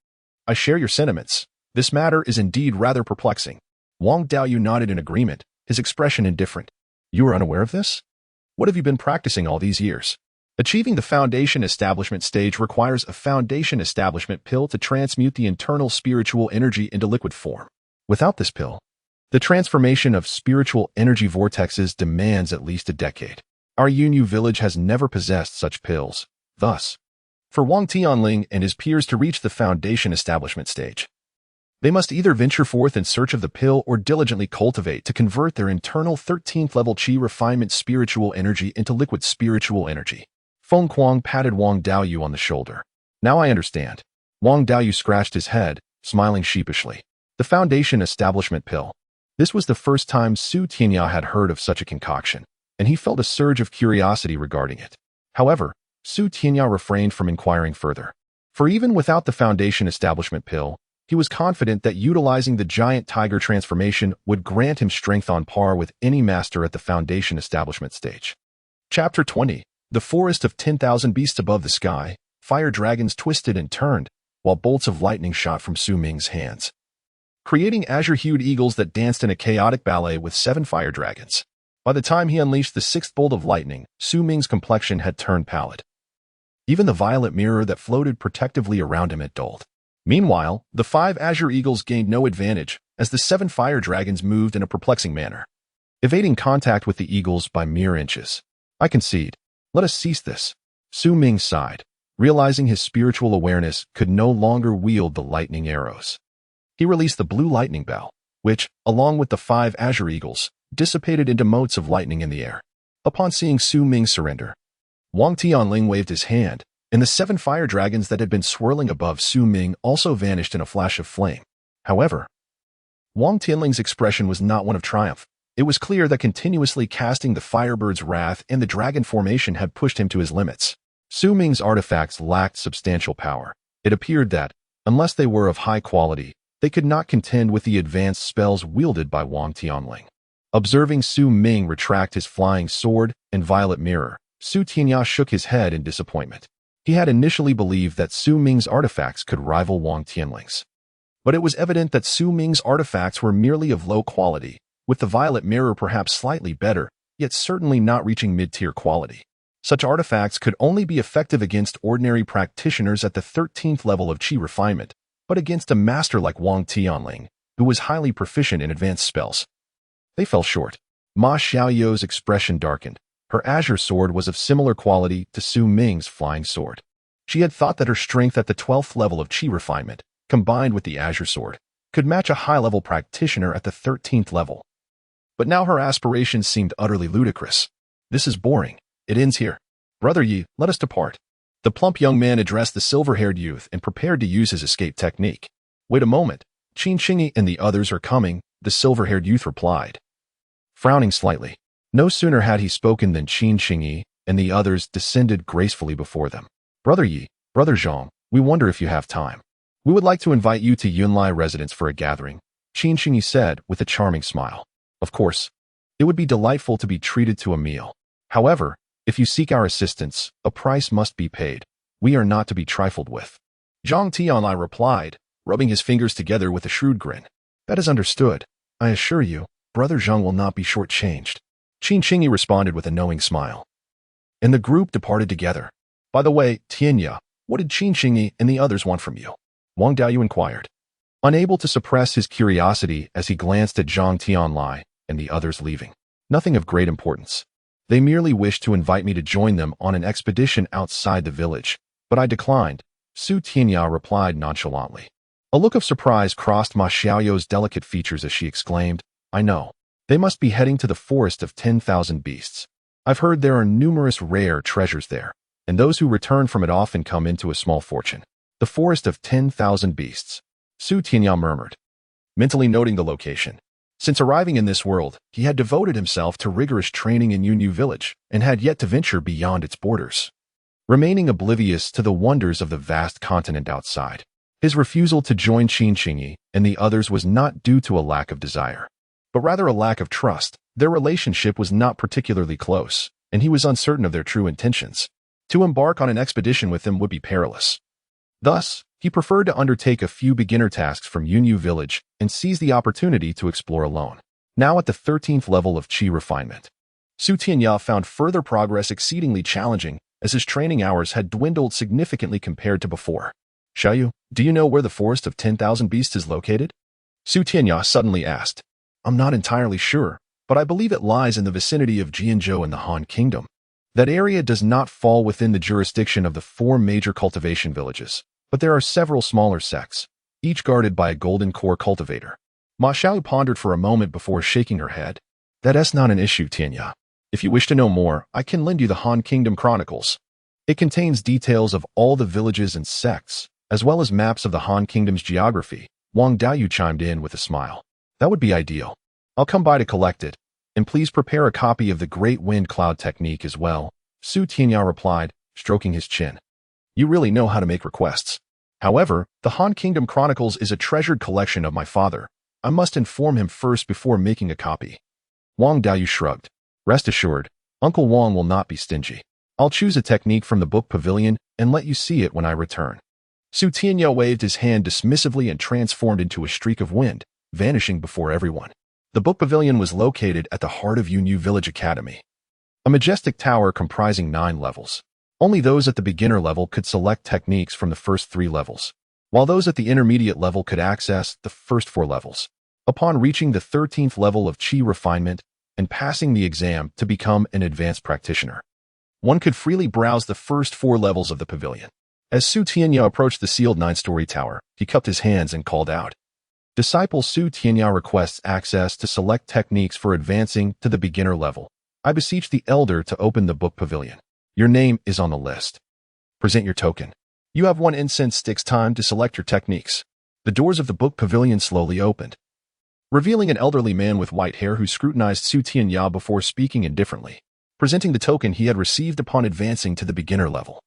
I share your sentiments. This matter is indeed rather perplexing. Wang Daoyu nodded in agreement, his expression indifferent. You are unaware of this? What have you been practicing all these years? Achieving the foundation establishment stage requires a foundation establishment pill to transmute the internal spiritual energy into liquid form. Without this pill, the transformation of spiritual energy vortexes demands at least a decade. Our Yunyu village has never possessed such pills. Thus, for Wang Tianling and his peers to reach the foundation establishment stage, they must either venture forth in search of the pill or diligently cultivate to convert their internal 13th level chi refinement spiritual energy into liquid spiritual energy. Feng Kuang patted Wang Daoyu on the shoulder. Now I understand. Wang Daoyu scratched his head, smiling sheepishly. The foundation establishment pill. This was the first time Su Tianya had heard of such a concoction, and he felt a surge of curiosity regarding it. However, Su Tianya refrained from inquiring further. For even without the foundation establishment pill, he was confident that utilizing the giant tiger transformation would grant him strength on par with any master at the foundation establishment stage. Chapter 20. The forest of 10,000 beasts above the sky, fire dragons twisted and turned, while bolts of lightning shot from Su Ming's hands, creating azure-hued eagles that danced in a chaotic ballet with 7 fire dragons. By the time he unleashed the 6th bolt of lightning, Su Ming's complexion had turned pallid. Even the violet mirror that floated protectively around him had dulled. Meanwhile, the 5 azure eagles gained no advantage, as the 7 fire dragons moved in a perplexing manner, evading contact with the eagles by mere inches. I concede. Let us cease this. Su Ming sighed. realizing his spiritual awareness could no longer wield the lightning arrows. He released the blue lightning bell, which, along with the 5 azure eagles, dissipated into motes of lightning in the air. Upon seeing Su Ming surrender, Wang Tianling waved his hand, and the 7 fire dragons that had been swirling above Su Ming also vanished in a flash of flame. However, Wang Tianling's expression was not one of triumph. It was clear that continuously casting the Firebird's Wrath and the Dragon Formation had pushed him to his limits. Su Ming's artifacts lacked substantial power. It appeared that, unless they were of high quality, they could not contend with the advanced spells wielded by Wang Tianling. Observing Su Ming retract his flying sword and violet mirror, Su Tianya shook his head in disappointment. He had initially believed that Su Ming's artifacts could rival Wang Tianling's. But it was evident that Su Ming's artifacts were merely of low quality, with the violet mirror perhaps slightly better, yet certainly not reaching mid-tier quality. Such artifacts could only be effective against ordinary practitioners at the 13th level of Qi refinement, but against a master like Wang Tianling, who was highly proficient in advanced spells. They fell short. Ma Xiaoyou's expression darkened. Her azure sword was of similar quality to Su Ming's flying sword. She had thought that her strength at the 12th level of Qi refinement, combined with the azure sword, could match a high-level practitioner at the 13th level. But now her aspirations seemed utterly ludicrous. This is boring. It ends here. Brother Yi, let us depart. The plump young man addressed the silver-haired youth and prepared to use his escape technique. Wait a moment. Qin Qingyi and the others are coming, the silver-haired youth replied, frowning slightly. No sooner had he spoken than Qin Qingyi and the others descended gracefully before them. Brother Yi, Brother Zhang, we wonder if you have time. We would like to invite you to Yunlai residence for a gathering, Qin Qingyi said with a charming smile. Of course, it would be delightful to be treated to a meal. However, if you seek our assistance, a price must be paid. We are not to be trifled with. Zhang Tianlai replied, rubbing his fingers together with a shrewd grin. That is understood. I assure you, Brother Zhang will not be shortchanged. Qin Qingyi responded with a knowing smile. And the group departed together. By the way, Tianya, what did Qin Qingyi and the others want from you? Wang Daoyu inquired, unable to suppress his curiosity as he glanced at Zhang Tianlai and the others leaving. Nothing of great importance. They merely wished to invite me to join them on an expedition outside the village, but I declined, Su Tianya replied nonchalantly. A look of surprise crossed Ma Xiaoyou's delicate features as she exclaimed, I know. They must be heading to the forest of 10,000 beasts. I've heard there are numerous rare treasures there, and those who return from it often come into a small fortune. The forest of 10,000 beasts, Su Tianya murmured, mentally noting the location. Since arriving in this world, he had devoted himself to rigorous training in Yunyu Village and had yet to venture beyond its borders, remaining oblivious to the wonders of the vast continent outside. His refusal to join Qin Qingyi and the others was not due to a lack of desire, but rather a lack of trust. Their relationship was not particularly close, and he was uncertain of their true intentions. To embark on an expedition with them would be perilous. Thus, he preferred to undertake a few beginner tasks from Yunyu Village and seize the opportunity to explore alone. Now at the 13th level of Qi refinement, Su Tianya found further progress exceedingly challenging as his training hours had dwindled significantly compared to before. Xiaoyu, do you know where the forest of 10,000 beasts is located? Su Tianya suddenly asked. I'm not entirely sure, but I believe it lies in the vicinity of Jianzhou in the Han Kingdom. That area does not fall within the jurisdiction of the 4 major cultivation villages, but there are several smaller sects, each guarded by a golden core cultivator. Ma Xiaoyu pondered for a moment before shaking her head. That's not an issue, Tianya. If you wish to know more, I can lend you the Han Kingdom Chronicles. It contains details of all the villages and sects, as well as maps of the Han Kingdom's geography. Wang Daoyu chimed in with a smile. That would be ideal. I'll come by to collect it, and please prepare a copy of the Great Wind Cloud Technique as well, Su Tianya replied, stroking his chin. You really know how to make requests. However, the Han Kingdom Chronicles is a treasured collection of my father. I must inform him first before making a copy. Wang Daoyu shrugged. Rest assured, Uncle Wang will not be stingy. I'll choose a technique from the book pavilion and let you see it when I return. Su Tianya waved his hand dismissively and transformed into a streak of wind, vanishing before everyone. The book pavilion was located at the heart of Yunyu Village Academy, a majestic tower comprising 9 levels. Only those at the beginner level could select techniques from the first 3 levels, while those at the intermediate level could access the first 4 levels. Upon reaching the 13th level of Qi refinement and passing the exam to become an advanced practitioner, one could freely browse the first 4 levels of the pavilion. As Su Tianya approached the sealed 9-story tower, he cupped his hands and called out. Disciple Su Tianya requests access to select techniques for advancing to the beginner level. I beseech the elder to open the book pavilion. Your name is on the list. Present your token. You have 1 incense stick's time to select your techniques. The doors of the book pavilion slowly opened, revealing an elderly man with white hair who scrutinized Su Tianya before speaking indifferently, presenting the token he had received upon advancing to the beginner level.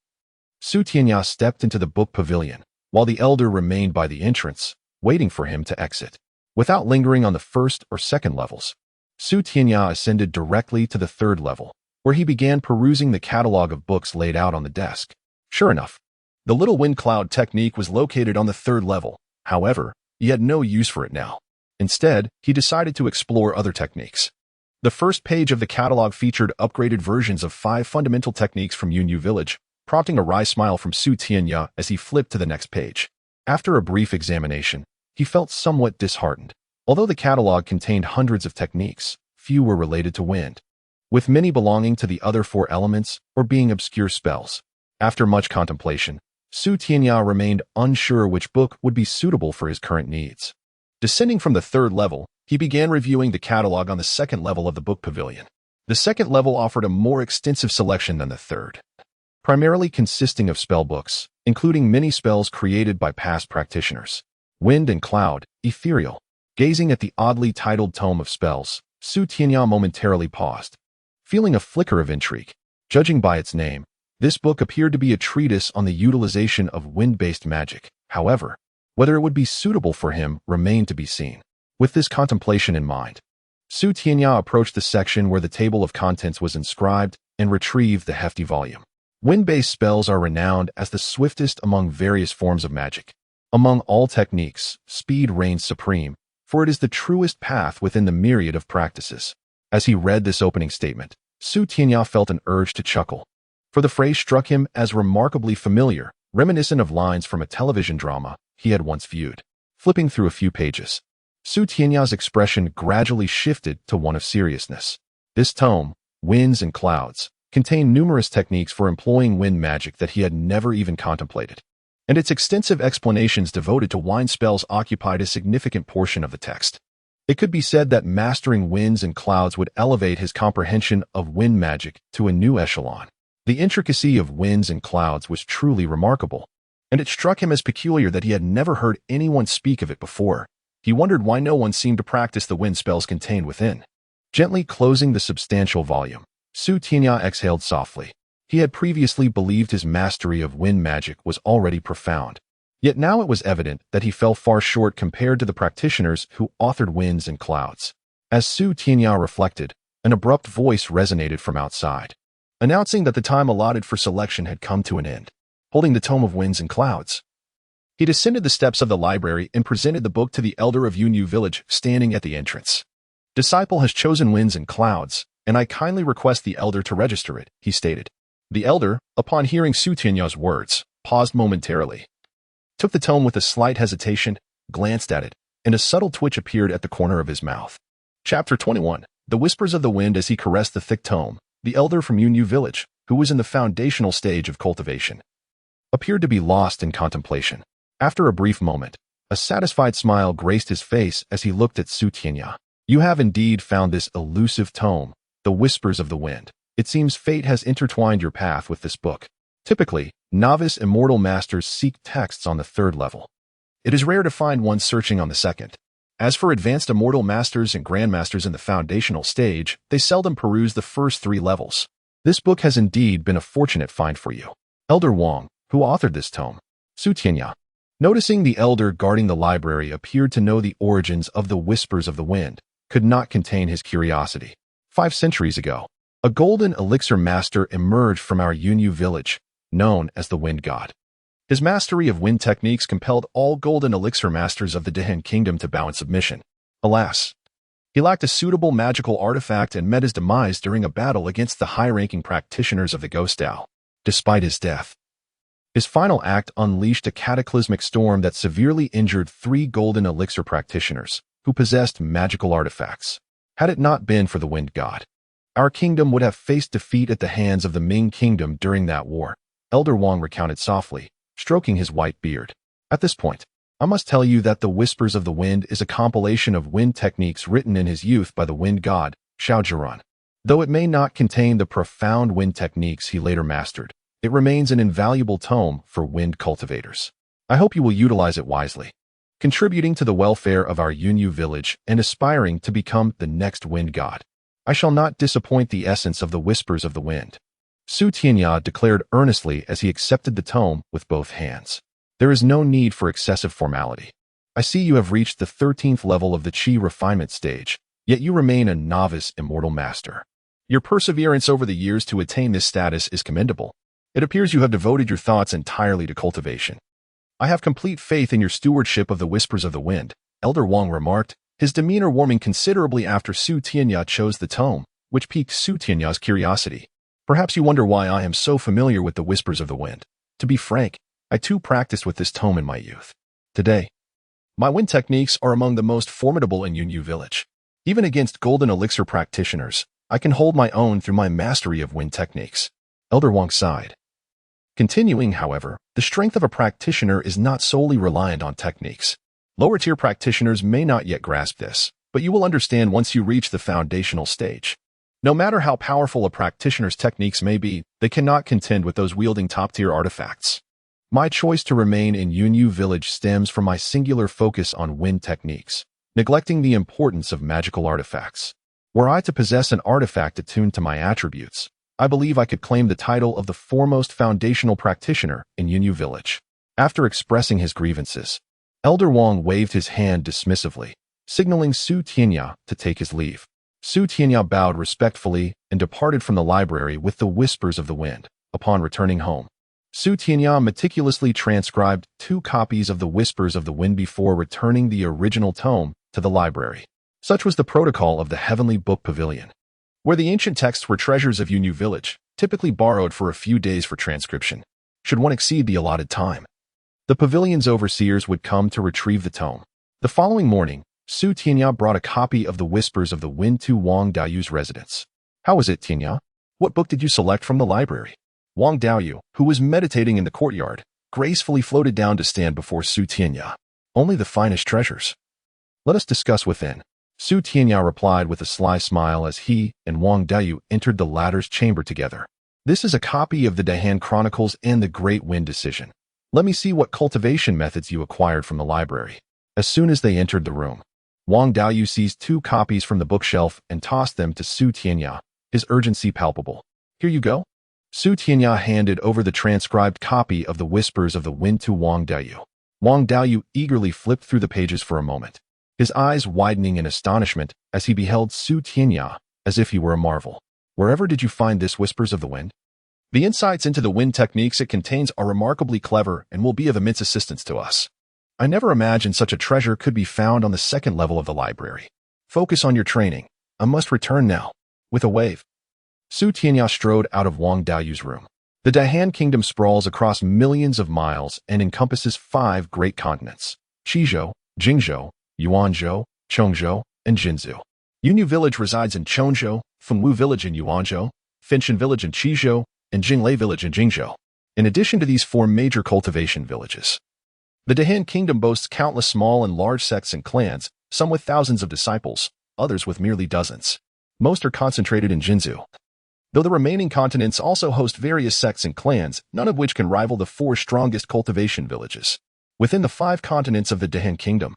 Su Tianya stepped into the book pavilion, while the elder remained by the entrance, waiting for him to exit. Without lingering on the 1st or 2nd levels, Su Tianya ascended directly to the 3rd level, where he began perusing the catalog of books laid out on the desk. Sure enough, the little wind cloud technique was located on the 3rd level. However, he had no use for it now. Instead, he decided to explore other techniques. The first page of the catalog featured upgraded versions of 5 fundamental techniques from Yunyu Village, prompting a wry smile from Su Tianya as he flipped to the next page. After a brief examination, he felt somewhat disheartened. Although the catalog contained hundreds of techniques, few were related to wind, with many belonging to the other 4 elements or being obscure spells. After much contemplation, Su Tianya remained unsure which book would be suitable for his current needs. Descending from the 3rd level, he began reviewing the catalog on the 2nd level of the book pavilion. The 2nd level offered a more extensive selection than the 3rd, primarily consisting of spell books, including many spells created by past practitioners. Wind and Cloud, Ethereal. Gazing at the oddly titled tome of spells, Su Tianya momentarily paused, feeling a flicker of intrigue. Judging by its name, this book appeared to be a treatise on the utilization of wind-based magic. However, whether it would be suitable for him remained to be seen. With this contemplation in mind, Su Tianya approached the section where the table of contents was inscribed and retrieved the hefty volume. Wind-based spells are renowned as the swiftest among various forms of magic. Among all techniques, speed reigns supreme, for it is the truest path within the myriad of practices. As he read this opening statement, Su Tianya felt an urge to chuckle, for the phrase struck him as remarkably familiar, reminiscent of lines from a television drama he had once viewed. Flipping through a few pages, Su Tianya's expression gradually shifted to one of seriousness. This tome, Winds and Clouds, contained numerous techniques for employing wind magic that he had never even contemplated, and its extensive explanations devoted to wind spells occupied a significant portion of the text. It could be said that mastering winds and clouds would elevate his comprehension of wind magic to a new echelon. The intricacy of winds and clouds was truly remarkable, and it struck him as peculiar that he had never heard anyone speak of it before. He wondered why no one seemed to practice the wind spells contained within. Gently closing the substantial volume, Su Tianya exhaled softly. He had previously believed his mastery of wind magic was already profound, yet now it was evident that he fell far short compared to the practitioners who authored Winds and Clouds. As Su Tianya reflected, an abrupt voice resonated from outside, announcing that the time allotted for selection had come to an end. Holding the Tome of Winds and Clouds, he descended the steps of the library and presented the book to the elder of Yunyu Village standing at the entrance. Disciple has chosen Winds and Clouds, and I kindly request the elder to register it, he stated. The elder, upon hearing Su Tianya's words, paused momentarily, took the tome with a slight hesitation, glanced at it, and a subtle twitch appeared at the corner of his mouth. Chapter 21. The Whispers of the Wind. As he caressed the thick tome, the elder from Yunyu Village, who was in the foundational stage of cultivation, appeared to be lost in contemplation. After a brief moment, a satisfied smile graced his face as he looked at Su Tianya. You have indeed found this elusive tome, The Whispers of the Wind. It seems fate has intertwined your path with this book. Typically, novice immortal masters seek texts on the 3rd level. It is rare to find one searching on the 2nd. As for advanced immortal masters and grandmasters in the foundational stage, they seldom peruse the first 3 levels. This book has indeed been a fortunate find for you. Elder Wang, who authored this tome. Su Tianya, noticing the elder guarding the library appeared to know the origins of the Whispers of the Wind, could not contain his curiosity. 5 centuries ago, a golden elixir master emerged from our Yunyu village, known as the Wind God. His mastery of wind techniques compelled all golden elixir masters of the Dehen Kingdom to bow in submission. Alas, he lacked a suitable magical artifact and met his demise during a battle against the high-ranking practitioners of the Ghost Dao. Despite his death, his final act unleashed a cataclysmic storm that severely injured 3 golden elixir practitioners who possessed magical artifacts. Had it not been for the Wind God, our kingdom would have faced defeat at the hands of the Ming Kingdom during that war, Elder Wang recounted softly, stroking his white beard. At this point, I must tell you that the Whispers of the Wind is a compilation of wind techniques written in his youth by the wind god, Xiaojiran. Though it may not contain the profound wind techniques he later mastered, it remains an invaluable tome for wind cultivators. I hope you will utilize it wisely, contributing to the welfare of our Yunyu village and aspiring to become the next wind god. I shall not disappoint the essence of the Whispers of the Wind. Su Tianya declared earnestly as he accepted the tome with both hands. There is no need for excessive formality. I see you have reached the 13th level of the Qi refinement stage, yet you remain a novice immortal master. Your perseverance over the years to attain this status is commendable. It appears you have devoted your thoughts entirely to cultivation. I have complete faith in your stewardship of the Whispers of the Wind, Elder Wang remarked, his demeanor warming considerably after Su Tianya chose the tome, which piqued Su Tianya's curiosity. Perhaps you wonder why I am so familiar with the Whispers of the Wind. To be frank, I too practiced with this tome in my youth. Today, my wind techniques are among the most formidable in Yunyu Village. Even against golden elixir practitioners, I can hold my own through my mastery of wind techniques. Elder Wang sighed. Continuing, however, the strength of a practitioner is not solely reliant on techniques. Lower-tier practitioners may not yet grasp this, but you will understand once you reach the foundational stage. No matter how powerful a practitioner's techniques may be, they cannot contend with those wielding top-tier artifacts. My choice to remain in Yunyu Village stems from my singular focus on wind techniques, neglecting the importance of magical artifacts. Were I to possess an artifact attuned to my attributes, I believe I could claim the title of the foremost foundational practitioner in Yunyu Village. After expressing his grievances, Elder Wang waved his hand dismissively, signaling Su Tianya to take his leave. Su Tianya bowed respectfully and departed from the library with the Whispers of the Wind. Upon returning home, Su Tianya meticulously transcribed 2 copies of the Whispers of the Wind before returning the original tome to the library. Such was the protocol of the Heavenly Book Pavilion, where the ancient texts were treasures of Yunyu Village, typically borrowed for a few days for transcription, should one exceed the allotted time. The pavilion's overseers would come to retrieve the tome. The following morning, Su Tianya brought a copy of the Whispers of the Wind to Wang Daoyu's residence. How was it, Tianya? What book did you select from the library? Wang Daoyu, who was meditating in the courtyard, gracefully floated down to stand before Su Tianya. Only the finest treasures. Let us discuss within. Su Tianya replied with a sly smile as he and Wang Daoyu entered the latter's chamber together. This is a copy of the Dahan Chronicles and the Great Wind Decision. Let me see what cultivation methods you acquired from the library. As soon as they entered the room, Wang Daoyu seized 2 copies from the bookshelf and tossed them to Su Tianya, his urgency palpable. Here you go. Su Tianya handed over the transcribed copy of the Whispers of the Wind to Wang Daoyu. Wang Daoyu eagerly flipped through the pages for a moment, his eyes widening in astonishment as he beheld Su Tianya, as if he were a marvel. Wherever did you find this Whispers of the Wind? The insights into the wind techniques it contains are remarkably clever and will be of immense assistance to us. I never imagined such a treasure could be found on the 2nd level of the library. Focus on your training. I must return now. With a wave, Su Tianya strode out of Wang Daoyu's room. The Dahan Kingdom sprawls across millions of miles and encompasses 5 great continents: Qizhou, Jingzhou, Yuanzhou, Chongzhou, and Jinzhou. Yunyu Village resides in Chongzhou, Fengwu Village in Yuanzhou, Finshan Village in Qizhou, and Jinglei Village in Jingzhou. In addition to these 4 major cultivation villages, the Dahan Kingdom boasts countless small and large sects and clans, some with thousands of disciples, others with merely dozens. Most are concentrated in Jinzhou, though the remaining continents also host various sects and clans, none of which can rival the 4 strongest cultivation villages. Within the 5 continents of the Dahan Kingdom,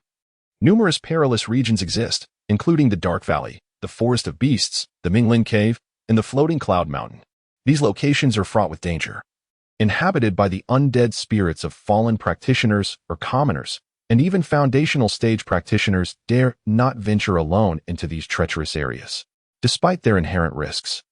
numerous perilous regions exist, including the Dark Valley, the Forest of Beasts, the Minglin Cave, and the Floating Cloud Mountain. These locations are fraught with danger, inhabited by the undead spirits of fallen practitioners or commoners, and even foundational stage practitioners dare not venture alone into these treacherous areas, despite their inherent risks.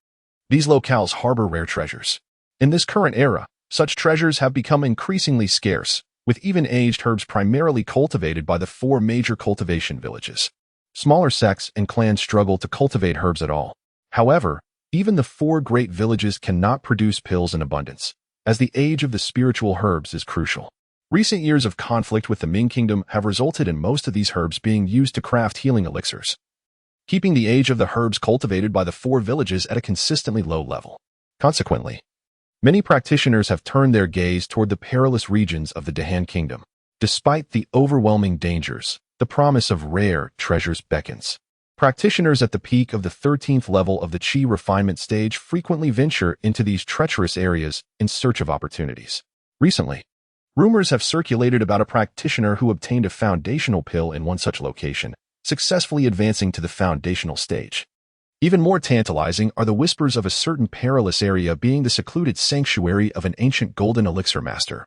These locales harbor rare treasures. In this current era, such treasures have become increasingly scarce, with even aged herbs primarily cultivated by the 4 major cultivation villages. Smaller sects and clans struggle to cultivate herbs at all. However, even the 4 great villages cannot produce pills in abundance, as the age of the spiritual herbs is crucial. Recent years of conflict with the Ming Kingdom have resulted in most of these herbs being used to craft healing elixirs, keeping the age of the herbs cultivated by the 4 villages at a consistently low level. Consequently, Many practitioners have turned their gaze toward the perilous regions of the Dahan Kingdom. Despite the overwhelming dangers, the promise of rare treasures beckons. Practitioners at the peak of the 13th level of the Qi refinement stage frequently venture into these treacherous areas in search of opportunities. Recently, rumors have circulated about a practitioner who obtained a foundational pill in one such location, successfully advancing to the foundational stage. Even more tantalizing are the whispers of a certain perilous area being the secluded sanctuary of an ancient golden elixir master,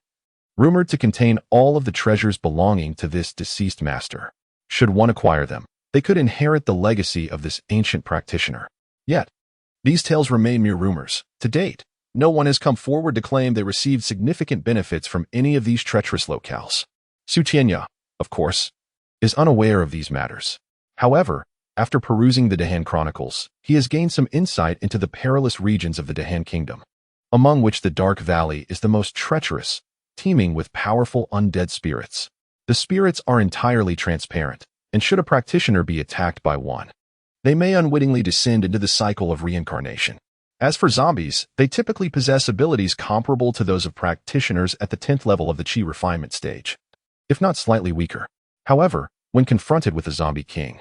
rumored to contain all of the treasures belonging to this deceased master. Should one acquire them, they could inherit the legacy of this ancient practitioner. Yet, these tales remain mere rumors. To date, no one has come forward to claim they received significant benefits from any of these treacherous locales. Tianya, of course, is unaware of these matters. However, after perusing the Dahan Chronicles, he has gained some insight into the perilous regions of the Dahan Kingdom, among which the Dark Valley is the most treacherous, teeming with powerful undead spirits. The spirits are entirely transparent, and should a practitioner be attacked by one, they may unwittingly descend into the cycle of reincarnation. As for zombies, they typically possess abilities comparable to those of practitioners at the 10th level of the Qi refinement stage, if not slightly weaker. However, when confronted with a zombie king,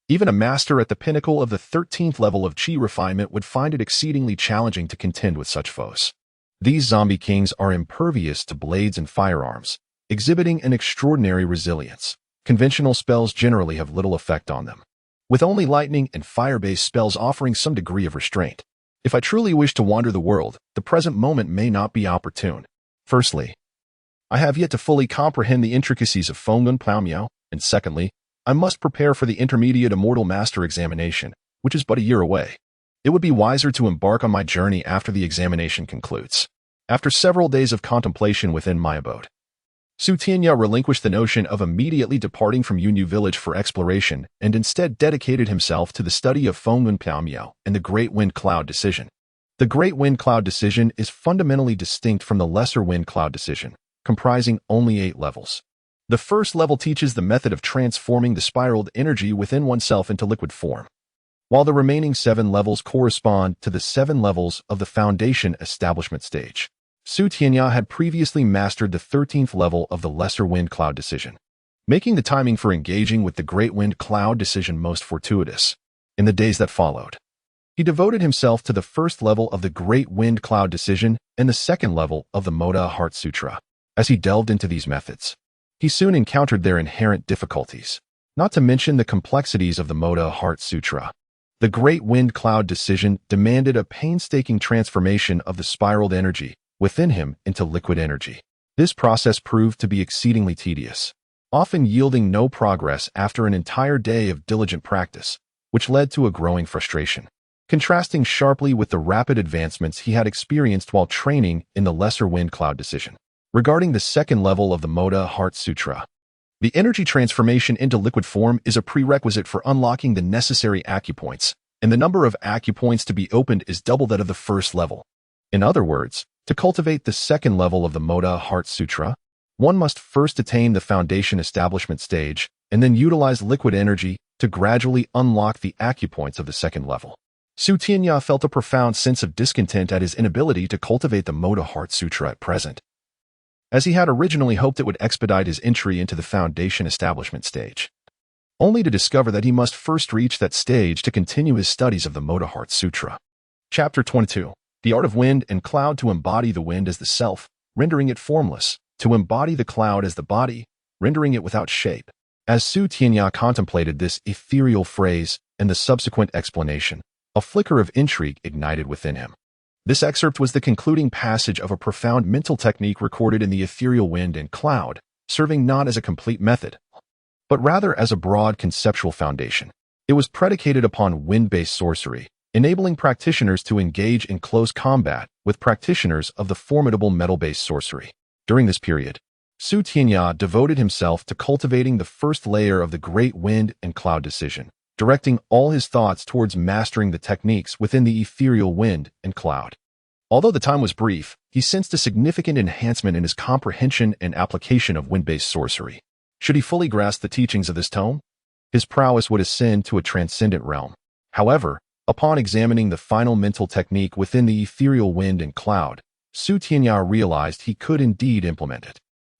even a master at the pinnacle of the 13th level of Qi refinement would find it exceedingly challenging to contend with such foes. These zombie kings are impervious to blades and firearms, exhibiting an extraordinary resilience. Conventional spells generally have little effect on them, with only lightning and fire-based spells offering some degree of restraint. If I truly wish to wander the world, the present moment may not be opportune. Firstly, I have yet to fully comprehend the intricacies of Fenggun Plao, and secondly, I must prepare for the intermediate immortal master examination, which is but a year away. It would be wiser to embark on my journey after the examination concludes. After several days of contemplation within my abode, Tianya relinquished the notion of immediately departing from Yunyu Village for exploration and instead dedicated himself to the study of Fenggun Plao and the Great Wind Cloud Decision. The Great Wind Cloud Decision is fundamentally distinct from the Lesser Wind Cloud Decision, comprising only 8 levels. The first level teaches the method of transforming the spiraled energy within oneself into liquid form, while the remaining 7 levels correspond to the 7 levels of the Foundation Establishment stage. Tianya had previously mastered the 13th level of the Lesser Wind Cloud Decision, making the timing for engaging with the Great Wind Cloud Decision most fortuitous. In the days that followed, he devoted himself to the first level of the Great Wind Cloud Decision and the second level of the Motuo Heart Sutra. As he delved into these methods, he soon encountered their inherent difficulties, not to mention the complexities of the Motuo Heart Sutra. The Great Wind Cloud Decision demanded a painstaking transformation of the spiraled energy within him into liquid energy. This process proved to be exceedingly tedious, often yielding no progress after an entire day of diligent practice, which led to a growing frustration, contrasting sharply with the rapid advancements he had experienced while training in the Lesser Wind Cloud Decision. Regarding the second level of the Motuo Heart Sutra, the energy transformation into liquid form is a prerequisite for unlocking the necessary acupoints, and the number of acupoints to be opened is double that of the first level. In other words, to cultivate the second level of the Motuo Heart Sutra, one must first attain the Foundation Establishment stage and then utilize liquid energy to gradually unlock the acupoints of the second level. Tianya felt a profound sense of discontent at his inability to cultivate the Motuo Heart Sutra at present, as he had originally hoped it would expedite his entry into the Foundation Establishment stage, only to discover that he must first reach that stage to continue his studies of the Motuo Heart Sutra. Chapter 22. The Art of Wind and Cloud. To embody the wind as the self, rendering it formless, to embody the cloud as the body, rendering it without shape. As Tianya contemplated this ethereal phrase and the subsequent explanation, a flicker of intrigue ignited within him. This excerpt was the concluding passage of a profound mental technique recorded in the ethereal wind and cloud, serving not as a complete method, but rather as a broad conceptual foundation. It was predicated upon wind-based sorcery, enabling practitioners to engage in close combat with practitioners of the formidable metal-based sorcery. During this period, Tianya devoted himself to cultivating the first layer of the Great Wind and Cloud Decision, directing all his thoughts towards mastering the techniques within the ethereal wind and cloud. Although the time was brief, he sensed a significant enhancement in his comprehension and application of wind-based sorcery. Should he fully grasp the teachings of this tome, his prowess would ascend to a transcendent realm. However, upon examining the final mental technique within the ethereal wind and cloud, Su Tianya realized he could indeed implement it.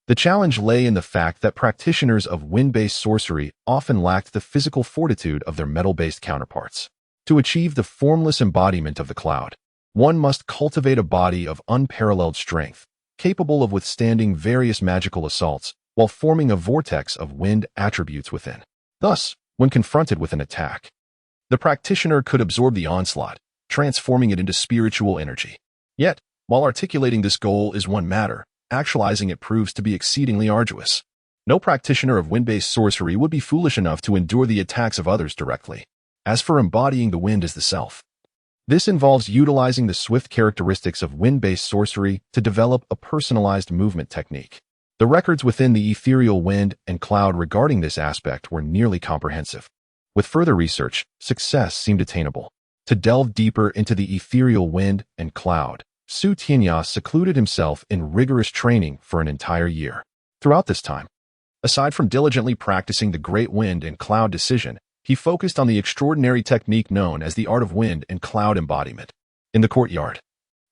The challenge lay in the fact that practitioners of wind-based sorcery often lacked the physical fortitude of their metal-based counterparts. To achieve the formless embodiment of the cloud, one must cultivate a body of unparalleled strength, capable of withstanding various magical assaults while forming a vortex of wind attributes within. Thus, when confronted with an attack, the practitioner could absorb the onslaught, transforming it into spiritual energy. Yet, while articulating this goal is one matter, actualizing it proves to be exceedingly arduous. No practitioner of wind-based sorcery would be foolish enough to endure the attacks of others directly. As for embodying the wind as the self, this involves utilizing the swift characteristics of wind-based sorcery to develop a personalized movement technique. The records within the ethereal wind and cloud regarding this aspect were nearly comprehensive. With further research, success seemed attainable. To delve deeper into the ethereal wind and cloud, Su Tianya secluded himself in rigorous training for an entire year. Throughout this time, aside from diligently practicing the great wind and cloud decision, he focused on the extraordinary technique known as the art of wind and cloud embodiment. In the courtyard,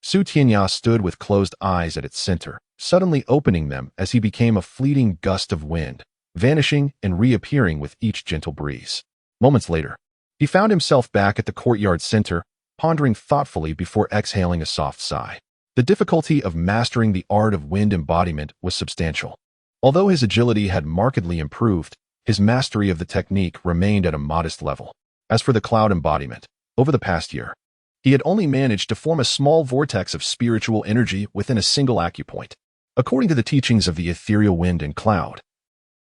Su Tianya stood with closed eyes at its center, suddenly opening them as he became a fleeting gust of wind, vanishing and reappearing with each gentle breeze. Moments later, he found himself back at the courtyard center, pondering thoughtfully before exhaling a soft sigh. The difficulty of mastering the art of wind embodiment was substantial. Although his agility had markedly improved, his mastery of the technique remained at a modest level. As for the cloud embodiment, over the past year, he had only managed to form a small vortex of spiritual energy within a single acupoint. According to the teachings of the ethereal wind and cloud,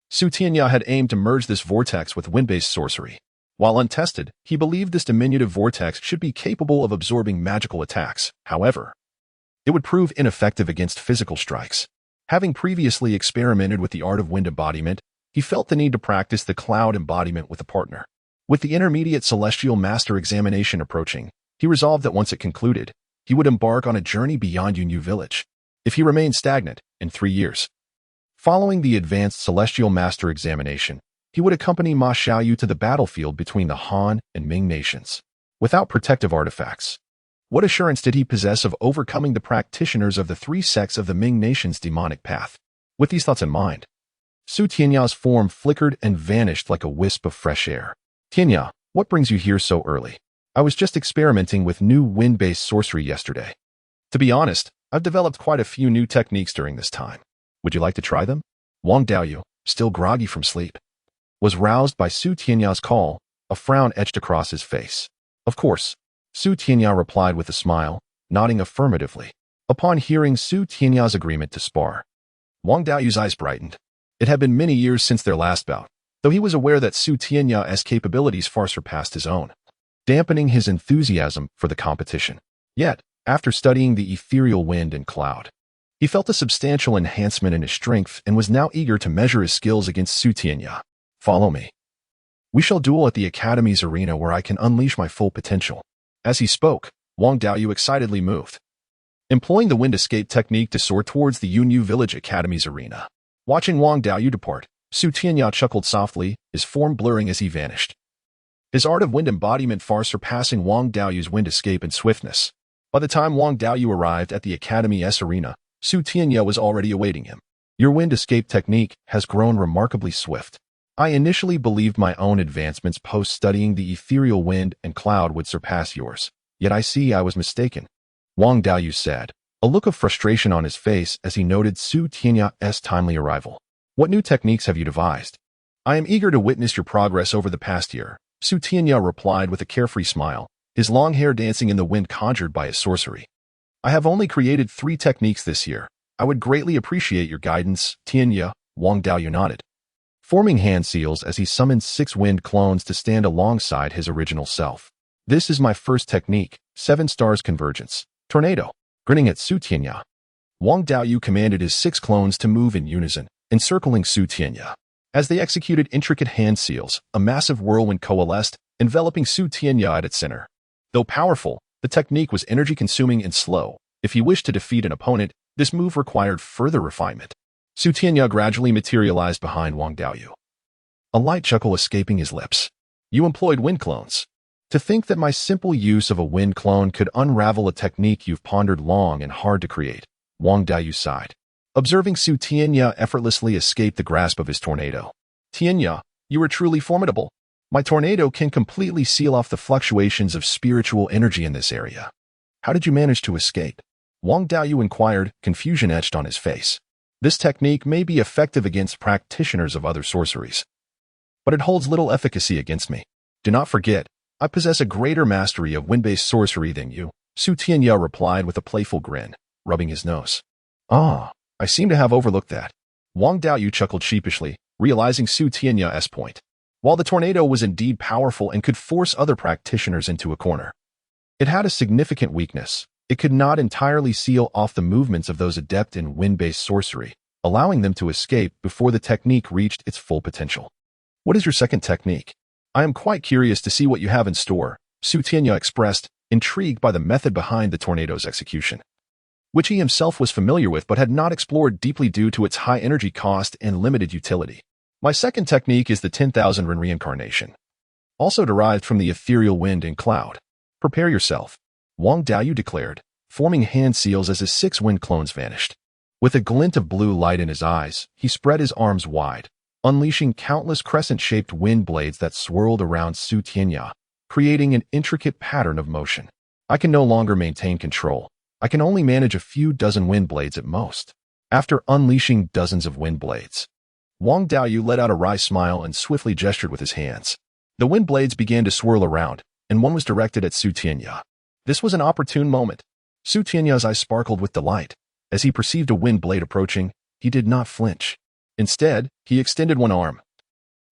Su Tianya had aimed to merge this vortex with wind-based sorcery. While untested, he believed this diminutive vortex should be capable of absorbing magical attacks. However, it would prove ineffective against physical strikes. Having previously experimented with the art of wind embodiment, he felt the need to practice the cloud embodiment with a partner. With the intermediate celestial master examination approaching, he resolved that once it concluded, he would embark on a journey beyond Yunyu Village. If he remained stagnant, in 3 years, following the advanced celestial master examination, he would accompany Ma Xiaoyu to the battlefield between the Han and Ming nations. Without protective artifacts, what assurance did he possess of overcoming the practitioners of the 3 sects of the Ming nation's demonic path? With these thoughts in mind, Su Tianya's form flickered and vanished like a wisp of fresh air. Tianya, what brings you here so early? I was just experimenting with new wind-based sorcery yesterday. To be honest, I've developed quite a few new techniques during this time. Would you like to try them? Wang Daoyu, still groggy from sleep, was roused by Su Tianya's call, a frown etched across his face. Of course, Su Tianya replied with a smile, nodding affirmatively. Upon hearing Su Tianya's agreement to spar, Wang Daoyu's eyes brightened. It had been many years since their last bout, though he was aware that Su Tianya's capabilities far surpassed his own, dampening his enthusiasm for the competition. Yet, after studying the ethereal wind and cloud, he felt a substantial enhancement in his strength and was now eager to measure his skills against Su Tianya. Follow me. We shall duel at the Academy's arena where I can unleash my full potential. As he spoke, Wang Daoyu excitedly moved, employing the wind escape technique to soar towards the Yunyu Village Academy's arena. Watching Wang Daoyu depart, Su Tianya chuckled softly, his form blurring as he vanished. His art of wind embodiment far surpassing Wang Daoyu's wind escape and swiftness. By the time Wang Daoyu arrived at the Academy's arena, Su Tianya was already awaiting him. Your wind escape technique has grown remarkably swift. I initially believed my own advancements post-studying the ethereal wind and cloud would surpass yours, yet I see I was mistaken, Wang Daoyu said, a look of frustration on his face as he noted Su Tianya's timely arrival. What new techniques have you devised? I am eager to witness your progress over the past year, Su Tianya replied with a carefree smile, his long hair dancing in the wind conjured by his sorcery. I have only created 3 techniques this year. I would greatly appreciate your guidance, Tianya, Wang Daoyu nodded, forming hand seals as he summoned 6 wind clones to stand alongside his original self. This is my first technique, 7 stars convergence, tornado. Grinning at Su Tianya, Wang Daoyu commanded his 6 clones to move in unison, encircling Su Tianya. As they executed intricate hand seals, a massive whirlwind coalesced, enveloping Su Tianya at its center. Though powerful, the technique was energy-consuming and slow. If he wished to defeat an opponent, this move required further refinement. Su Tianya gradually materialized behind Wang Daoyu, a light chuckle escaping his lips. You employed wind clones. To think that my simple use of a wind clone could unravel a technique you've pondered long and hard to create. Wang Daoyu sighed, observing Su Tianya effortlessly escape the grasp of his tornado. Tianya, you are truly formidable. My tornado can completely seal off the fluctuations of spiritual energy in this area. How did you manage to escape? Wang Daoyu inquired, confusion etched on his face. This technique may be effective against practitioners of other sorceries, but it holds little efficacy against me. Do not forget, I possess a greater mastery of wind-based sorcery than you, Su Tianya replied with a playful grin, rubbing his nose. Ah, I seem to have overlooked that. Wang Daoyu chuckled sheepishly, realizing Su Tianya's point. While the tornado was indeed powerful and could force other practitioners into a corner, it had a significant weakness. It could not entirely seal off the movements of those adept in wind-based sorcery, allowing them to escape before the technique reached its full potential. What is your second technique? I am quite curious to see what you have in store, Su Tianya expressed, intrigued by the method behind the tornado's execution, which he himself was familiar with but had not explored deeply due to its high energy cost and limited utility. My second technique is the 10,000 Ren reincarnation, also derived from the ethereal wind and cloud. Prepare yourself, Wang Daoyu declared, forming hand seals as his 6 wind clones vanished. With a glint of blue light in his eyes, he spread his arms wide, unleashing countless crescent-shaped wind blades that swirled around Su Tianya, creating an intricate pattern of motion. I can no longer maintain control. I can only manage a few dozen wind blades at most. After unleashing dozens of wind blades, Wang Daoyu let out a wry smile and swiftly gestured with his hands. The wind blades began to swirl around, and one was directed at Su Tianya. This was an opportune moment. Su Tianya's eyes sparkled with delight. As he perceived a wind blade approaching, he did not flinch. Instead, he extended one arm,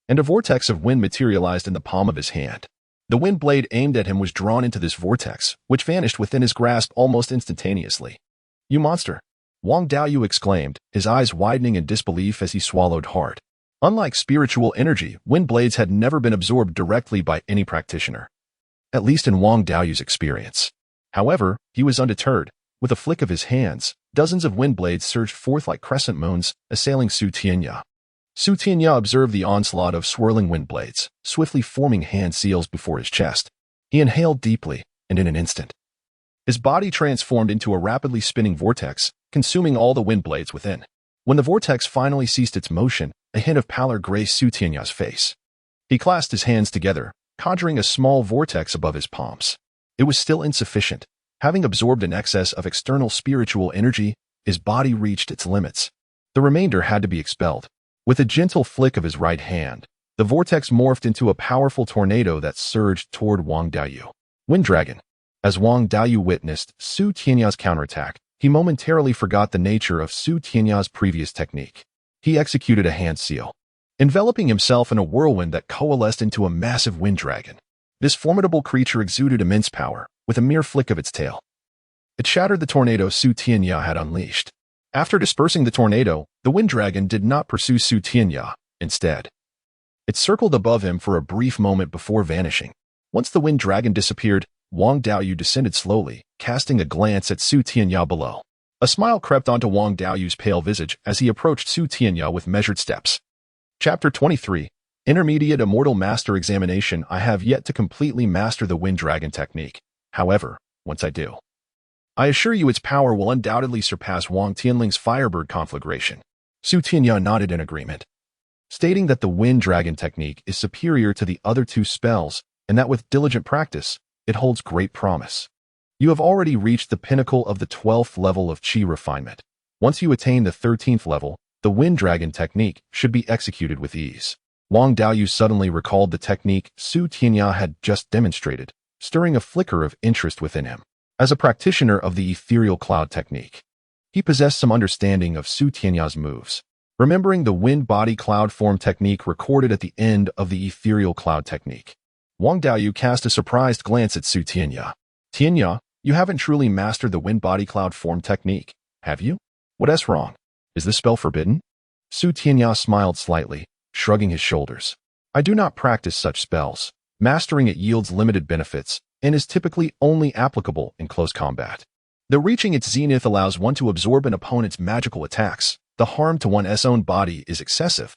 and a vortex of wind materialized in the palm of his hand. The wind blade aimed at him was drawn into this vortex, which vanished within his grasp almost instantaneously. You monster! Wang Daoyu exclaimed, his eyes widening in disbelief as he swallowed hard. Unlike spiritual energy, wind blades had never been absorbed directly by any practitioner, at least in Wang Daoyu's experience. However, he was undeterred. With a flick of his hands, dozens of wind blades surged forth like crescent moons, assailing Su Tianya. Su Tianya observed the onslaught of swirling wind blades, swiftly forming hand seals before his chest. He inhaled deeply, and in an instant, his body transformed into a rapidly spinning vortex, consuming all the wind blades within. When the vortex finally ceased its motion, a hint of pallor graced Su Tianya's face. He clasped his hands together, conjuring a small vortex above his palms. It was still insufficient. Having absorbed an excess of external spiritual energy, his body reached its limits. The remainder had to be expelled. With a gentle flick of his right hand, the vortex morphed into a powerful tornado that surged toward Wang Daoyu. Wind Dragon. As Wang Daoyu witnessed Su Tianya's counterattack, he momentarily forgot the nature of Su Tianya's previous technique. He executed a hand seal, enveloping himself in a whirlwind that coalesced into a massive wind dragon. This formidable creature exuded immense power, with a mere flick of its tail. It shattered the tornado Su Tianya had unleashed. After dispersing the tornado, the wind dragon did not pursue Su Tianya. Instead, it circled above him for a brief moment before vanishing. Once the wind dragon disappeared, Wang Daoyu descended slowly, casting a glance at Su Tianya below. A smile crept onto Wang Daoyu's pale visage as he approached Su Tianya with measured steps. Chapter 23. Intermediate Immortal Master Examination. I have yet to completely master the wind dragon technique. However, once I do, I assure you its power will undoubtedly surpass Wang Tianling's Firebird conflagration. Su Tianya nodded in agreement, stating that the wind dragon technique is superior to the other 2 spells and that with diligent practice, it holds great promise. You have already reached the pinnacle of the 12th level of Qi refinement. Once you attain the 13th level, the wind dragon technique should be executed with ease. Wang Daoyu suddenly recalled the technique Su Tianya had just demonstrated, stirring a flicker of interest within him. As a practitioner of the ethereal cloud technique, he possessed some understanding of Su Tianya's moves. Remembering the wind body cloud form technique recorded at the end of the ethereal cloud technique, Wang Daoyu cast a surprised glance at Su Tianya. Tianya, you haven't truly mastered the wind body cloud form technique, have you? What's wrong? Is this spell forbidden? Su Tianya smiled slightly, shrugging his shoulders. I do not practice such spells. Mastering it yields limited benefits and is typically only applicable in close combat. Though reaching its zenith allows one to absorb an opponent's magical attacks, the harm to one's own body is excessive.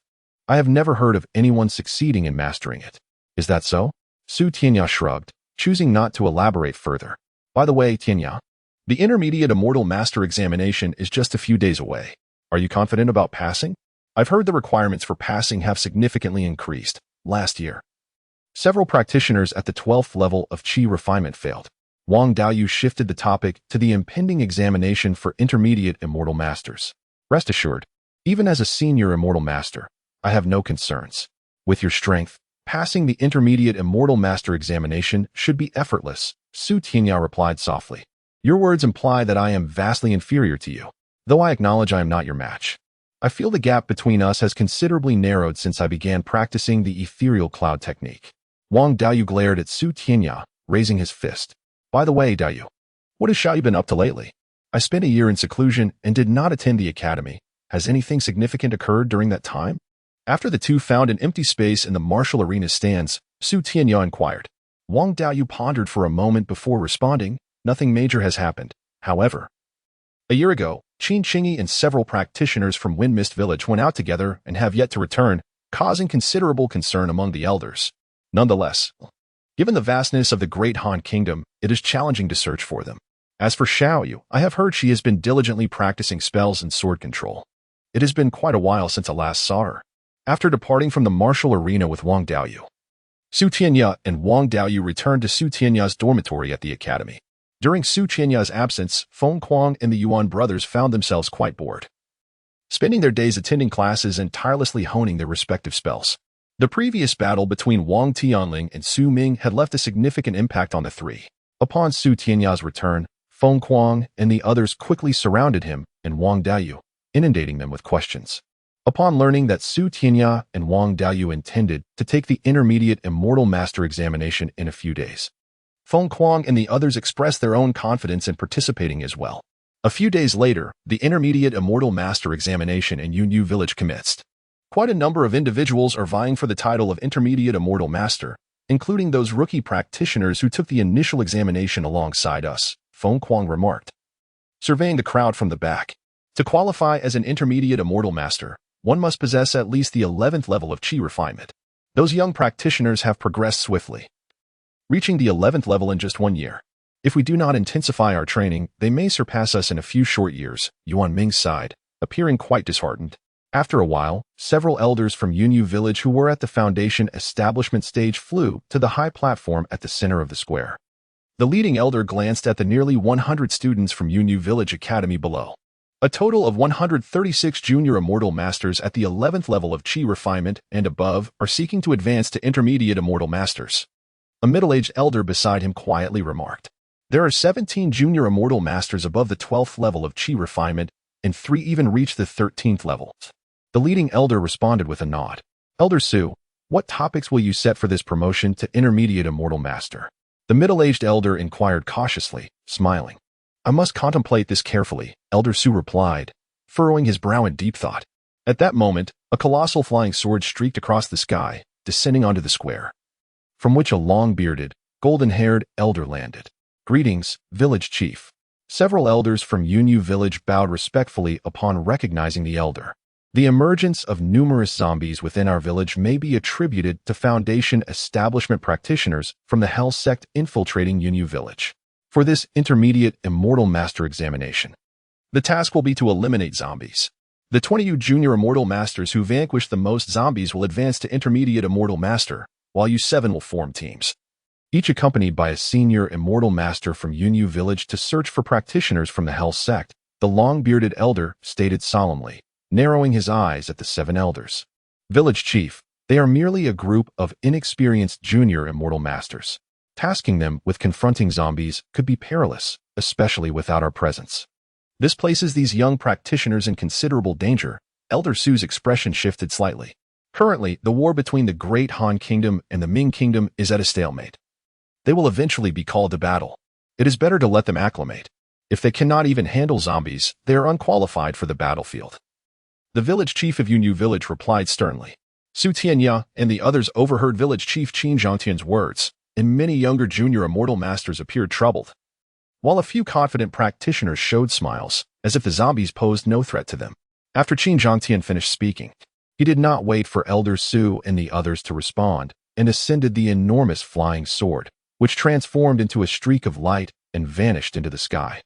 I have never heard of anyone succeeding in mastering it. Is that so? Su Tianya shrugged, choosing not to elaborate further. By the way, Tianya, the Intermediate Immortal Master examination is just a few days away. Are you confident about passing? I've heard the requirements for passing have significantly increased. Last year, several practitioners at the 12th level of Qi refinement failed. Wang Daoyu shifted the topic to the impending examination for Intermediate Immortal Masters. Rest assured, even as a senior Immortal Master, I have no concerns. With your strength, passing the Intermediate Immortal Master examination should be effortless, Su Tianya replied softly. Your words imply that I am vastly inferior to you, though I acknowledge I am not your match. I feel the gap between us has considerably narrowed since I began practicing the ethereal cloud technique. Wang Daoyu glared at Su Tianya, raising his fist. By the way, Daoyu, what has Xiaoyu been up to lately? I spent a year in seclusion and did not attend the academy. Has anything significant occurred during that time? After the two found an empty space in the martial arena stands, Su Tianya inquired. Wang Daoyu pondered for a moment before responding. Nothing major has happened. However, a year ago, Qin Qingyi and several practitioners from Wind Mist Village went out together and have yet to return, causing considerable concern among the elders. Nonetheless, given the vastness of the great Han Kingdom, it is challenging to search for them. As for Xiaoyu, I have heard she has been diligently practicing spells and sword control. It has been quite a while since I last saw her. After departing from the martial arena with Wang Daoyu, Su Tianya and Wang Daoyu returned to Su Tianya's dormitory at the academy. During Su Tianya's absence, Feng Kuang and the Yuan brothers found themselves quite bored, spending their days attending classes and tirelessly honing their respective spells. The previous battle between Wang Tianling and Su Ming had left a significant impact on the three. Upon Su Tianya's return, Feng Kuang and the others quickly surrounded him and Wang Daoyu, inundating them with questions. Upon learning that Su Tianya and Wang Daoyu intended to take the Intermediate Immortal Master examination in a few days, Feng Kuang and the others expressed their own confidence in participating as well. A few days later, the Intermediate Immortal Master examination in Yunyu Village commenced. Quite a number of individuals are vying for the title of Intermediate Immortal Master, including those rookie practitioners who took the initial examination alongside us, Feng Kuang remarked, surveying the crowd from the back. To qualify as an Intermediate Immortal Master, one must possess at least the 11th level of Qi refinement. Those young practitioners have progressed swiftly, reaching the 11th level in just 1 year. If we do not intensify our training, they may surpass us in a few short years, Yuan Ming sighed, appearing quite disheartened. After a while, several elders from Yunyu Village who were at the foundation establishment stage flew to the high platform at the center of the square. The leading elder glanced at the nearly 100 students from Yunyu Village Academy below. A total of 136 junior immortal masters at the 11th level of Qi refinement and above are seeking to advance to Intermediate Immortal Masters. A middle-aged elder beside him quietly remarked, there are 17 junior immortal masters above the 12th level of Qi refinement, and 3 even reach the 13th level. The leading elder responded with a nod. Elder Su, what topics will you set for this promotion to Intermediate Immortal Master? The middle-aged elder inquired cautiously, smiling. I must contemplate this carefully, Elder Su replied, furrowing his brow in deep thought. At that moment, a colossal flying sword streaked across the sky, descending onto the square, from which a long-bearded, golden-haired elder landed. Greetings, village chief. Several elders from Yunyu Village bowed respectfully upon recognizing the elder. The emergence of numerous zombies within our village may be attributed to Foundation establishment practitioners from the Hell sect infiltrating Yunyu Village. For this Intermediate Immortal Master examination, the task will be to eliminate zombies. The 20 junior Immortal Masters who vanquish the most zombies will advance to Intermediate Immortal Master, while you 7 will form teams, each accompanied by a senior Immortal Master from Yunyu Village to search for practitioners from the Hell sect, the long-bearded elder stated solemnly, narrowing his eyes at the 7 elders. Village chief, they are merely a group of inexperienced junior Immortal Masters. Tasking them with confronting zombies could be perilous, especially without our presence. This places these young practitioners in considerable danger. Elder Su's expression shifted slightly. Currently, the war between the Great Han Kingdom and the Ming Kingdom is at a stalemate. They will eventually be called to battle. It is better to let them acclimate. If they cannot even handle zombies, they are unqualified for the battlefield. The village chief of Yunyu Village replied sternly. Su Tianya and the others overheard village chief Qin Zhangtian's words, and many younger junior immortal masters appeared troubled, while a few confident practitioners showed smiles, as if the zombies posed no threat to them. After Qin Zhangtian finished speaking, he did not wait for Elder Su and the others to respond, and ascended the enormous flying sword, which transformed into a streak of light and vanished into the sky.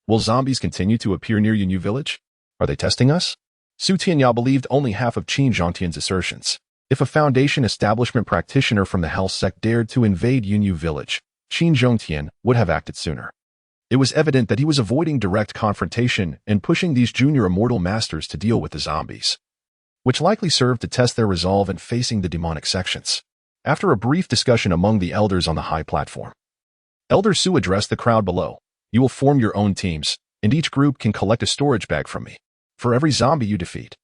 Will zombies continue to appear near Yunyu Village? Are they testing us? Su Tianya believed only half of Qin Zhongtian's assertions. If a Foundation establishment practitioner from the Hell Sect dared to invade Yunyu Village, Qin Zhongtian would have acted sooner. It was evident that he was avoiding direct confrontation and pushing these junior immortal masters to deal with the zombies, which likely served to test their resolve in facing the demonic sections. After a brief discussion among the elders on the high platform, Elder Su addressed the crowd below. You will form your own teams, and each group can collect a storage bag from me. For every zombie you defeat,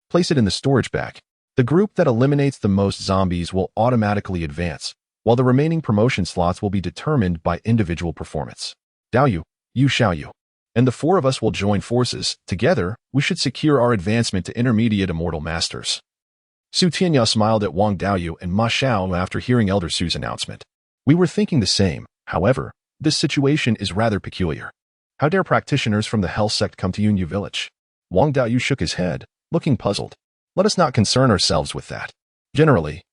place it in the storage bag. The group that eliminates the most zombies will automatically advance, while the remaining promotion slots will be determined by individual performance. Dao Yu Xiaoyu, and the four of us will join forces. Together, we should secure our advancement to intermediate immortal masters. Su Tianya smiled at Wang Daoyu and Ma Xiao after hearing Elder Su's announcement. We were thinking the same. However, this situation is rather peculiar. How dare practitioners from the Hell Sect come to Yunyu Village? Wang Daoyu shook his head, looking puzzled. Let us not concern ourselves with that. Generally,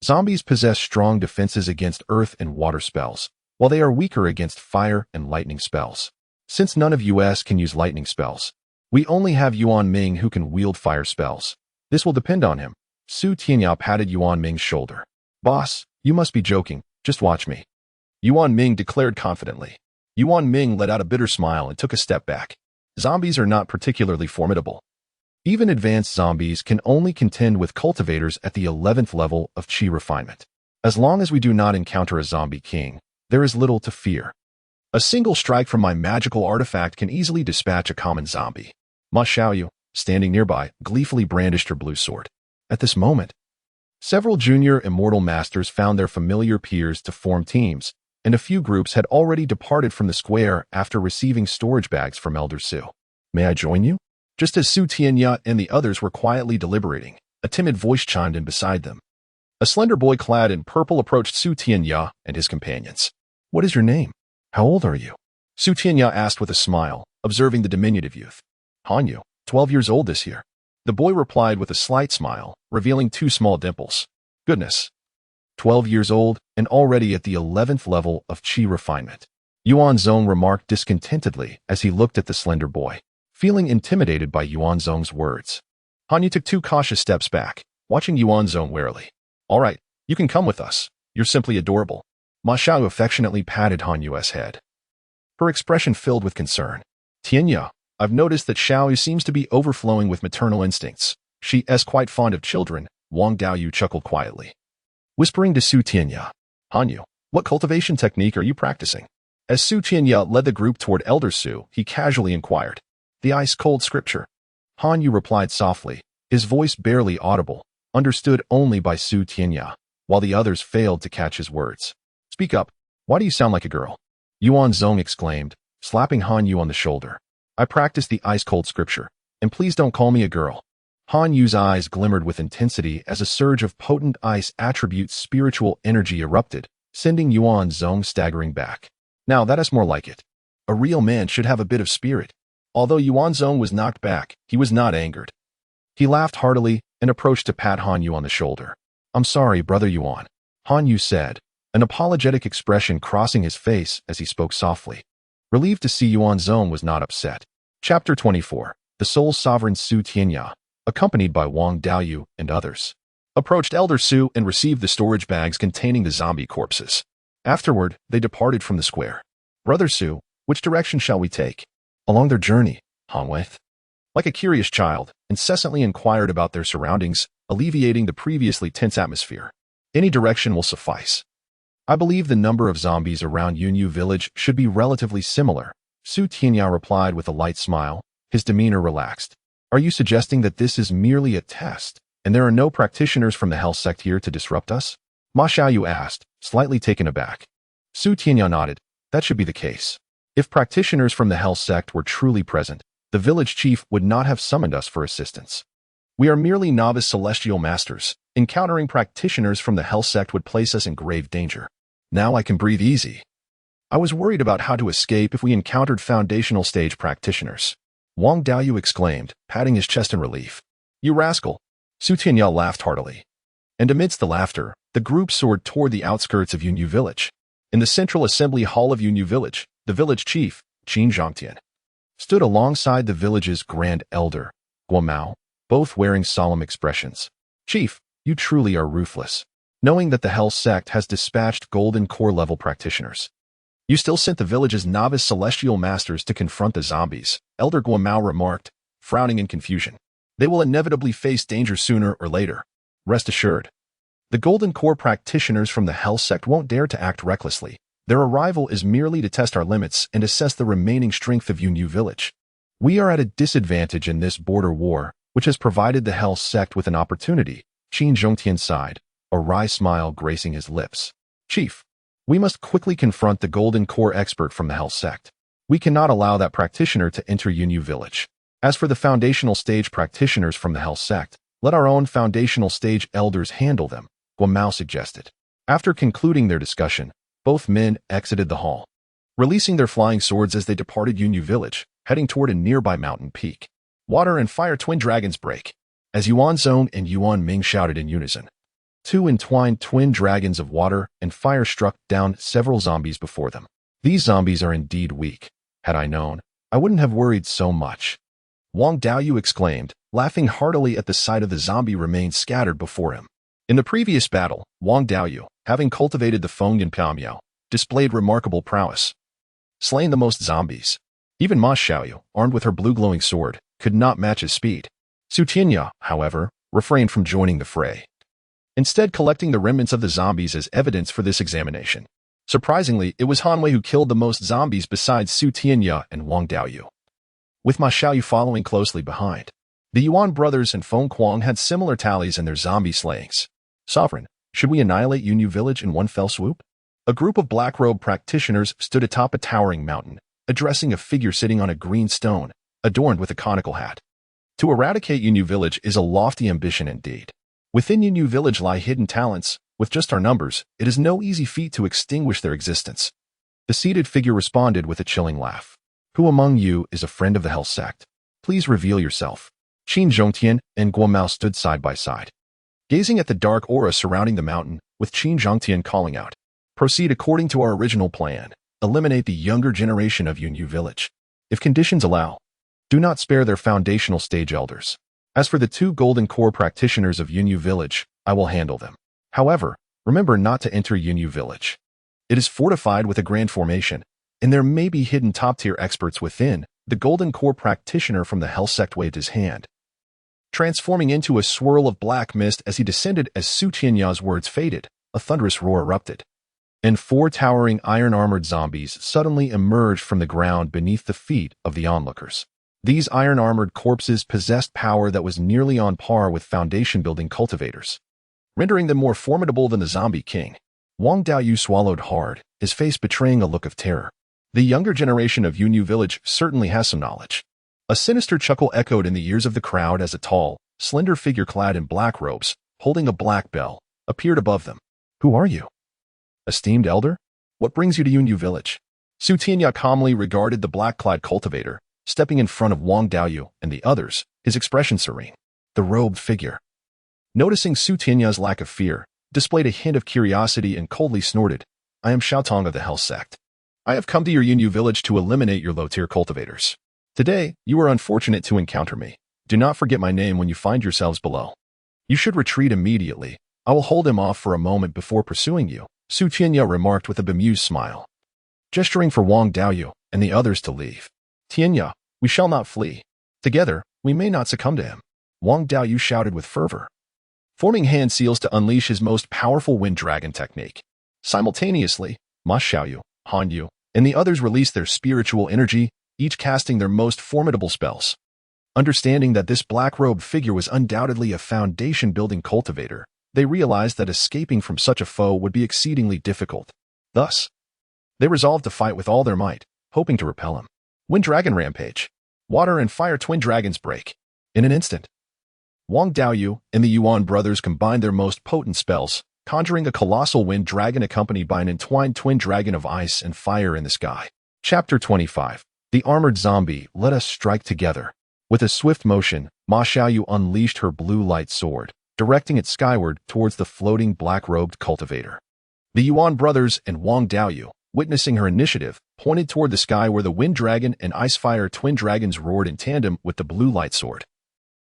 zombies possess strong defenses against earth and water spells, while they are weaker against fire and lightning spells. Since none of us can use lightning spells, we only have Han Ming who can wield fire spells. This will depend on him. Su Tianya patted Han Ming's shoulder. Boss, you must be joking. Just watch me. Han Ming declared confidently. Han Ming let out a bitter smile and took a step back. Zombies are not particularly formidable. Even advanced zombies can only contend with cultivators at the 11th level of Qi refinement. As long as we do not encounter a zombie king, there is little to fear. A single strike from my magical artifact can easily dispatch a common zombie. Ma Xiaoyu, standing nearby, gleefully brandished her blue sword. At this moment, several junior immortal masters found their familiar peers to form teams, and a few groups had already departed from the square after receiving storage bags from Elder Su. May I join you? Just as Su Tianya and the others were quietly deliberating, a timid voice chimed in beside them. A slender boy clad in purple approached Su Tianya and his companions. What is your name? How old are you? Su Tianya asked with a smile, observing the diminutive youth. Hanyu, 12 years old this year. The boy replied with a slight smile, revealing 2 small dimples. Goodness. 12 years old and already at the 11th level of Qi refinement. Yuan Zong remarked discontentedly as he looked at the slender boy, feeling intimidated by Yuan Zong's words. Hanyu took 2 cautious steps back, watching Yuan Zong warily. All right, you can come with us. You're simply adorable. Ma Xiao affectionately patted Hanyu's head. Her expression filled with concern. Tianya, I've noticed that Xiao seems to be overflowing with maternal instincts. She is quite fond of children. Wang Daoyu chuckled quietly, whispering to Su Tianya. Hanyu, what cultivation technique are you practicing? As Su Tianya led the group toward Elder Su, he casually inquired. The ice-cold scripture. Hanyu replied softly, his voice barely audible, understood only by Su Tianya, while the others failed to catch his words. Speak up. Why do you sound like a girl? Yuan Zong exclaimed, slapping Hanyu on the shoulder. I practice the ice-cold scripture, and please don't call me a girl. Hanyu's eyes glimmered with intensity as a surge of potent ice attribute spiritual energy erupted, sending Yuan Zong staggering back. Now that is more like it. A real man should have a bit of spirit. Although Yuan Zong was knocked back, he was not angered. He laughed heartily and approached to pat Hanyu on the shoulder. I'm sorry, brother Yuan, Hanyu said, an apologetic expression crossing his face as he spoke softly. Relieved to see Yuan Zong was not upset. Chapter 24. The Soul Sovereign Su Tianya, accompanied by Wang Daoyu and others, approached Elder Su and received the storage bags containing the zombie corpses. Afterward, they departed from the square. Brother Su, which direction shall we take? Along their journey, Hongwei, like a curious child, incessantly inquired about their surroundings, alleviating the previously tense atmosphere. Any direction will suffice. I believe the number of zombies around Yunyu Village should be relatively similar, Su Tianya replied with a light smile, his demeanor relaxed. Are you suggesting that this is merely a test, and there are no practitioners from the Hell Sect here to disrupt us? Ma Xiaoyu asked, slightly taken aback. Su Tianya nodded. That should be the case. If practitioners from the Hell Sect were truly present, the village chief would not have summoned us for assistance. We are merely novice celestial masters. Encountering practitioners from the Hell Sect would place us in grave danger. Now I can breathe easy. I was worried about how to escape if we encountered foundational stage practitioners. Wang Daoyu exclaimed, patting his chest in relief. You rascal! Su Tianya laughed heartily. And amidst the laughter, the group soared toward the outskirts of Yunyu Village. In the central assembly hall of Yunyu Village, the village chief, Qin Zhangtian, stood alongside the village's grand elder, Guomao, both wearing solemn expressions. Chief, you truly are ruthless. Knowing that the Hell Sect has dispatched Golden Core level practitioners, you still sent the village's novice celestial masters to confront the zombies, Elder Guomao remarked, frowning in confusion. They will inevitably face danger sooner or later. Rest assured. The Golden Core practitioners from the Hell Sect won't dare to act recklessly. Their arrival is merely to test our limits and assess the remaining strength of Yunyu Village. We are at a disadvantage in this border war, which has provided the Hell Sect with an opportunity, Qin Zhongtian sighed, a wry smile gracing his lips. Chief, we must quickly confront the Golden Core expert from the Hell Sect. We cannot allow that practitioner to enter Yunyu Village. As for the foundational stage practitioners from the Hell Sect, let our own foundational stage elders handle them, Guomao suggested. After concluding their discussion, both men exited the hall, releasing their flying swords as they departed Yunyu Village, heading toward a nearby mountain peak. Water and fire twin dragons break. As Yuan Zong and Yuan Ming shouted in unison, two entwined twin dragons of water and fire struck down several zombies before them. These zombies are indeed weak. Had I known, I wouldn't have worried so much. Wang Daoyu exclaimed, laughing heartily at the sight of the zombie remains scattered before him. In the previous battle, Wang Daoyu, having cultivated the Fengyan Piamiao, displayed remarkable prowess, slaying the most zombies. Even Ma Xiaoyu, armed with her blue glowing sword, could not match his speed. Tianya, however, refrained from joining the fray, instead collecting the remnants of the zombies as evidence for this examination. Surprisingly, it was Han Wei who killed the most zombies besides Tianya and Wang Daoyu, with Ma Xiaoyu following closely behind. The Yuan brothers and Feng Kuang had similar tallies in their zombie slayings. Sovereign, should we annihilate Yunyu Village in one fell swoop? A group of black-robed practitioners stood atop a towering mountain, addressing a figure sitting on a green stone, adorned with a conical hat. To eradicate Yunyu Village is a lofty ambition indeed. Within Yunyu Village lie hidden talents. With just our numbers, it is no easy feat to extinguish their existence. The seated figure responded with a chilling laugh. Who among you is a friend of the Hell Sect? Please reveal yourself. Qin Zhongtian and Guomao stood side by side, gazing at the dark aura surrounding the mountain, with Qin Zhongtian calling out, proceed according to our original plan. Eliminate the younger generation of Yunyu Village. If conditions allow, do not spare their foundational stage elders. As for the two Golden Core practitioners of Yunyu Village, I will handle them. However, remember not to enter Yunyu Village. It is fortified with a grand formation, and there may be hidden top-tier experts within. The Golden Core practitioner from the Hell Sect waved his hand, transforming into a swirl of black mist as he descended. As Tianya's words faded, a thunderous roar erupted, and four towering iron-armored zombies suddenly emerged from the ground beneath the feet of the onlookers. These iron-armored corpses possessed power that was nearly on par with foundation-building cultivators, rendering them more formidable than the zombie king. Wang Daoyu swallowed hard, his face betraying a look of terror. The younger generation of Yunyu Village certainly has some knowledge. A sinister chuckle echoed in the ears of the crowd as a tall, slender figure clad in black robes, holding a black bell, appeared above them. Who are you? Esteemed elder? What brings you to Yunyu Village? Tianya calmly regarded the black-clad cultivator, stepping in front of Wang Daoyu and the others, his expression serene. The robed figure, noticing Tianya's lack of fear, displayed a hint of curiosity and coldly snorted, I am Xiaotong of the Hell Sect. I have come to your Yunyu Village to eliminate your low-tier cultivators. Today, you are unfortunate to encounter me. Do not forget my name when you find yourselves below. You should retreat immediately. I will hold him off for a moment before pursuing you, Tianya remarked with a bemused smile, gesturing for Wang Daoyu and the others to leave. Tianya, we shall not flee. Together, we may not succumb to him, Wang Daoyu shouted with fervor, forming hand seals to unleash his most powerful wind dragon technique. Simultaneously, Ma Xiaoyu, Han Yu, and the others released their spiritual energy, each casting their most formidable spells. Understanding that this black-robed figure was undoubtedly a foundation-building cultivator, they realized that escaping from such a foe would be exceedingly difficult. Thus, they resolved to fight with all their might, hoping to repel him. Wind Dragon Rampage. Water and fire twin dragons break. In an instant, Wang Daoyu and the Yuan brothers combined their most potent spells, conjuring a colossal wind dragon accompanied by an entwined twin dragon of ice and fire in the sky. Chapter 25. The Armored Zombie. Let us strike together. With a swift motion, Ma Xiaoyu unleashed her blue light sword, directing it skyward towards the floating black-robed cultivator. The Yuan brothers and Wang Daoyu, witnessing her initiative, pointed toward the sky where the Wind Dragon and Ice Fire twin dragons roared in tandem with the blue light sword,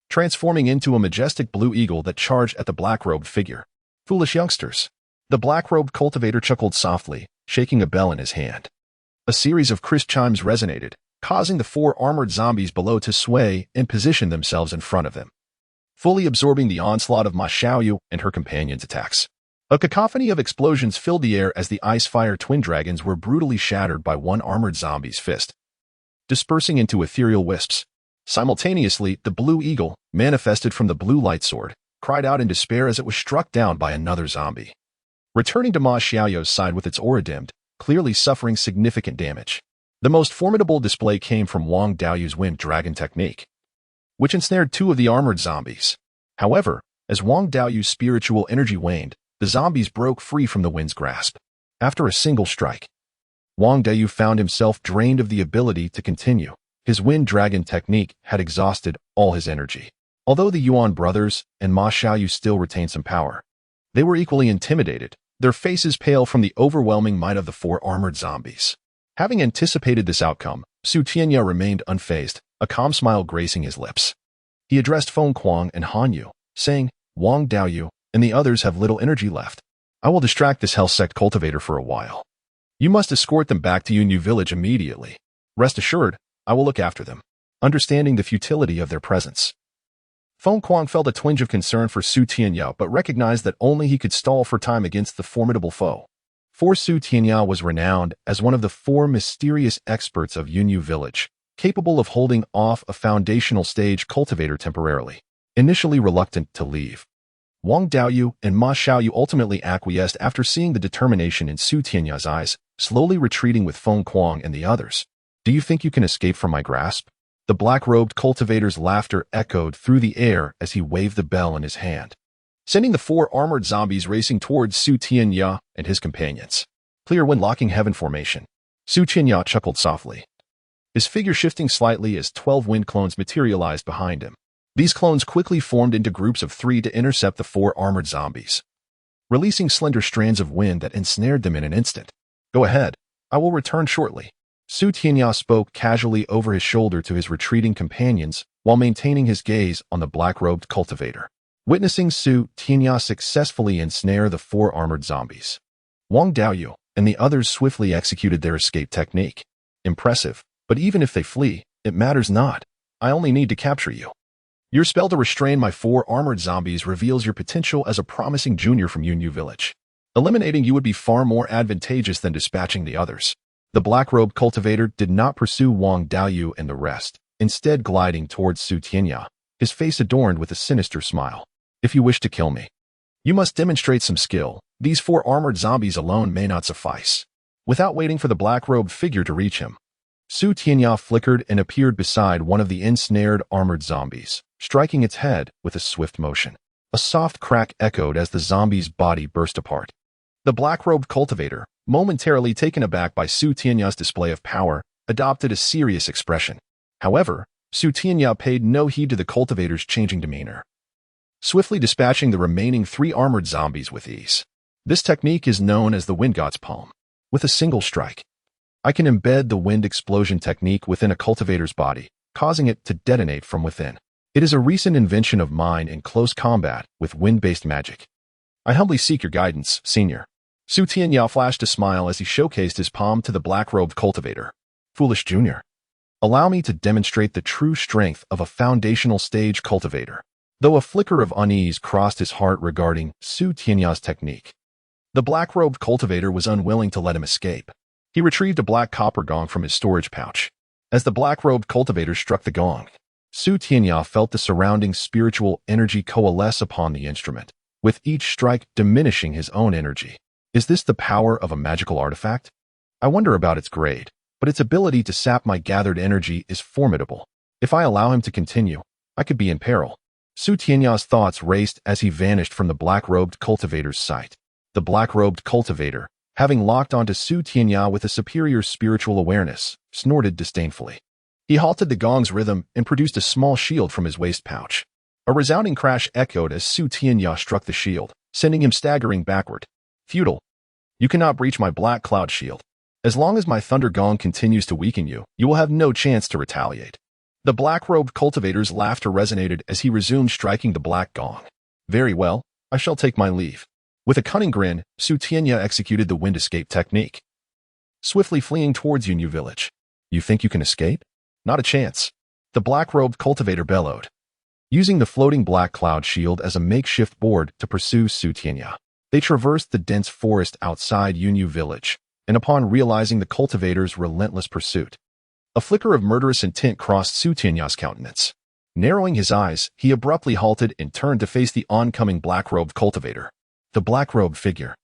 transforming into a majestic blue eagle that charged at the black-robed figure. Foolish youngsters. The black-robed cultivator chuckled softly, shaking a bell in his hand. A series of crisp chimes resonated, causing the 4 armored zombies below to sway and position themselves in front of them, fully absorbing the onslaught of Ma Xiaoyu and her companions' attacks. A cacophony of explosions filled the air as the Ice Fire twin dragons were brutally shattered by one armored zombie's fist, dispersing into ethereal wisps. Simultaneously, the blue eagle, manifested from the blue light sword, cried out in despair as it was struck down by another zombie, returning to Ma Xiaoyu's side with its aura dimmed, clearly suffering significant damage. The most formidable display came from Wang Daoyu's Wind Dragon technique, which ensnared 2 of the armored zombies. However, as Wang Daoyu's spiritual energy waned, the zombies broke free from the wind's grasp. After a single strike, Wang Daoyu found himself drained of the ability to continue. His Wind Dragon technique had exhausted all his energy. Although the Yuan brothers and Ma Xiaoyu still retained some power, they were equally intimidated, their faces pale from the overwhelming might of the 4 armored zombies. Having anticipated this outcome, Tianya remained unfazed, a calm smile gracing his lips. He addressed Feng Kuang and Han Yu, saying, Wang Daoyu and the others have little energy left. I will distract this Hell Sect cultivator for a while. You must escort them back to Yunyu Village immediately. Rest assured, I will look after them, understanding the futility of their presence. Feng Kuang felt a twinge of concern for Tianya but recognized that only he could stall for time against the formidable foe. For Tianya was renowned as one of the 4 mysterious experts of Yunyu Village, capable of holding off a foundational stage cultivator temporarily. Initially reluctant to leave, Wang Daoyu and Ma Xiaoyu ultimately acquiesced after seeing the determination in Tianya's eyes, slowly retreating with Feng Kuang and the others. Do you think you can escape from my grasp? The black-robed cultivator's laughter echoed through the air as he waved the bell in his hand, sending the 4 armored zombies racing towards Tianya and his companions. Clear when locking heaven formation. Tianya chuckled softly, his figure shifting slightly as 12 wind clones materialized behind him. These clones quickly formed into groups of 3 to intercept the 4 armored zombies, releasing slender strands of wind that ensnared them in an instant. Go ahead, I will return shortly. Tianya spoke casually over his shoulder to his retreating companions while maintaining his gaze on the black-robed cultivator. Witnessing Tianya successfully ensnare the 4 armored zombies, Wang Daoyu and the others swiftly executed their escape technique. Impressive, but even if they flee, it matters not. I only need to capture you. Your spell to restrain my 4 armored zombies reveals your potential as a promising junior from Yunyu Village. Eliminating you would be far more advantageous than dispatching the others. The black-robed cultivator did not pursue Wang Daoyu and the rest, instead gliding towards Tianya, his face adorned with a sinister smile. If you wish to kill me, you must demonstrate some skill. These 4 armored zombies alone may not suffice. Without waiting for the black-robed figure to reach him, Tianya flickered and appeared beside one of the ensnared armored zombies, striking its head with a swift motion. A soft crack echoed as the zombie's body burst apart. The black-robed cultivator, momentarily taken aback by Tianya's display of power, adopted a serious expression. However, Tianya paid no heed to the cultivator's changing demeanor, swiftly dispatching the remaining 3 armored zombies with ease. This technique is known as the Wind God's Palm. With a single strike, I can embed the wind explosion technique within a cultivator's body, causing it to detonate from within. It is a recent invention of mine in close combat with wind-based magic. I humbly seek your guidance, Senior. Tianya flashed a smile as he showcased his palm to the black-robed cultivator. Foolish junior. Allow me to demonstrate the true strength of a foundational stage cultivator. Though a flicker of unease crossed his heart regarding Tianya's technique, the black-robed cultivator was unwilling to let him escape. He retrieved a black copper gong from his storage pouch. As the black-robed cultivator struck the gong, Tianya felt the surrounding spiritual energy coalesce upon the instrument, with each strike diminishing his own energy. Is this the power of a magical artifact? I wonder about its grade, but its ability to sap my gathered energy is formidable. If I allow him to continue, I could be in peril. Tianya's thoughts raced as he vanished from the black-robed cultivator's sight. The black-robed cultivator, having locked onto Tianya with a superior spiritual awareness, snorted disdainfully. He halted the gong's rhythm and produced a small shield from his waist pouch. A resounding crash echoed as Tianya struck the shield, sending him staggering backward. Futile. You cannot breach my black cloud shield. As long as my thunder gong continues to weaken you, you will have no chance to retaliate." The black-robed cultivator's laughter resonated as he resumed striking the black gong. "Very well, I shall take my leave." With a cunning grin, Tianya executed the wind escape technique, swiftly fleeing towards Yunyu Village. "You think you can escape? Not a chance," the black-robed cultivator bellowed, using the floating black cloud shield as a makeshift board to pursue Tianya. They traversed the dense forest outside Yunyu Village, and upon realizing the cultivator's relentless pursuit, a flicker of murderous intent crossed Tianya's countenance. Narrowing his eyes, he abruptly halted and turned to face the oncoming black-robed cultivator. The black-robed figure,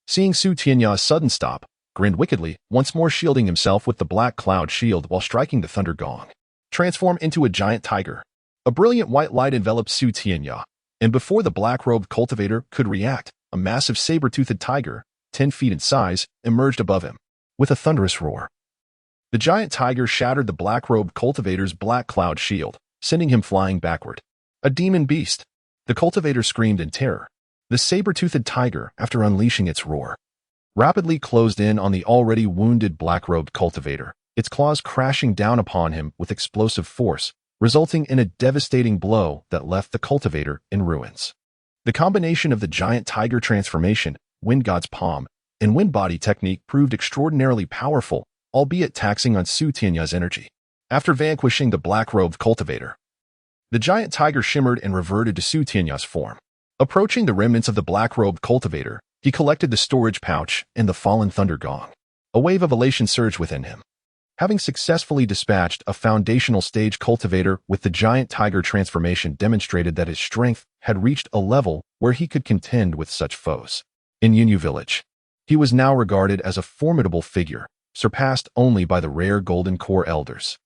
seeing Tianya's sudden stop, grinned wickedly, once more shielding himself with the black cloud shield while striking the thunder gong. Transform into a giant tiger. A brilliant white light enveloped Tianya, and before the black-robed cultivator could react, a massive saber-toothed tiger, 10 feet in size, emerged above him. With a thunderous roar, the giant tiger shattered the black-robed cultivator's black cloud shield, sending him flying backward. A demon beast! The cultivator screamed in terror. The saber-toothed tiger, after unleashing its roar, rapidly closed in on the already wounded black-robed cultivator, its claws crashing down upon him with explosive force, resulting in a devastating blow that left the cultivator in ruins. The combination of the giant tiger transformation, Wind God's Palm, and Wind Body technique proved extraordinarily powerful, albeit taxing on Tianya's energy. After vanquishing the black-robed cultivator, the giant tiger shimmered and reverted to Tianya's form. Approaching the remnants of the black-robed cultivator, he collected the storage pouch and the fallen thunder gong. A wave of elation surged within him. Having successfully dispatched a foundational stage cultivator with the giant tiger transformation demonstrated that his strength had reached a level where he could contend with such foes. In Yunyu Village, he was now regarded as a formidable figure, surpassed only by the rare golden core elders.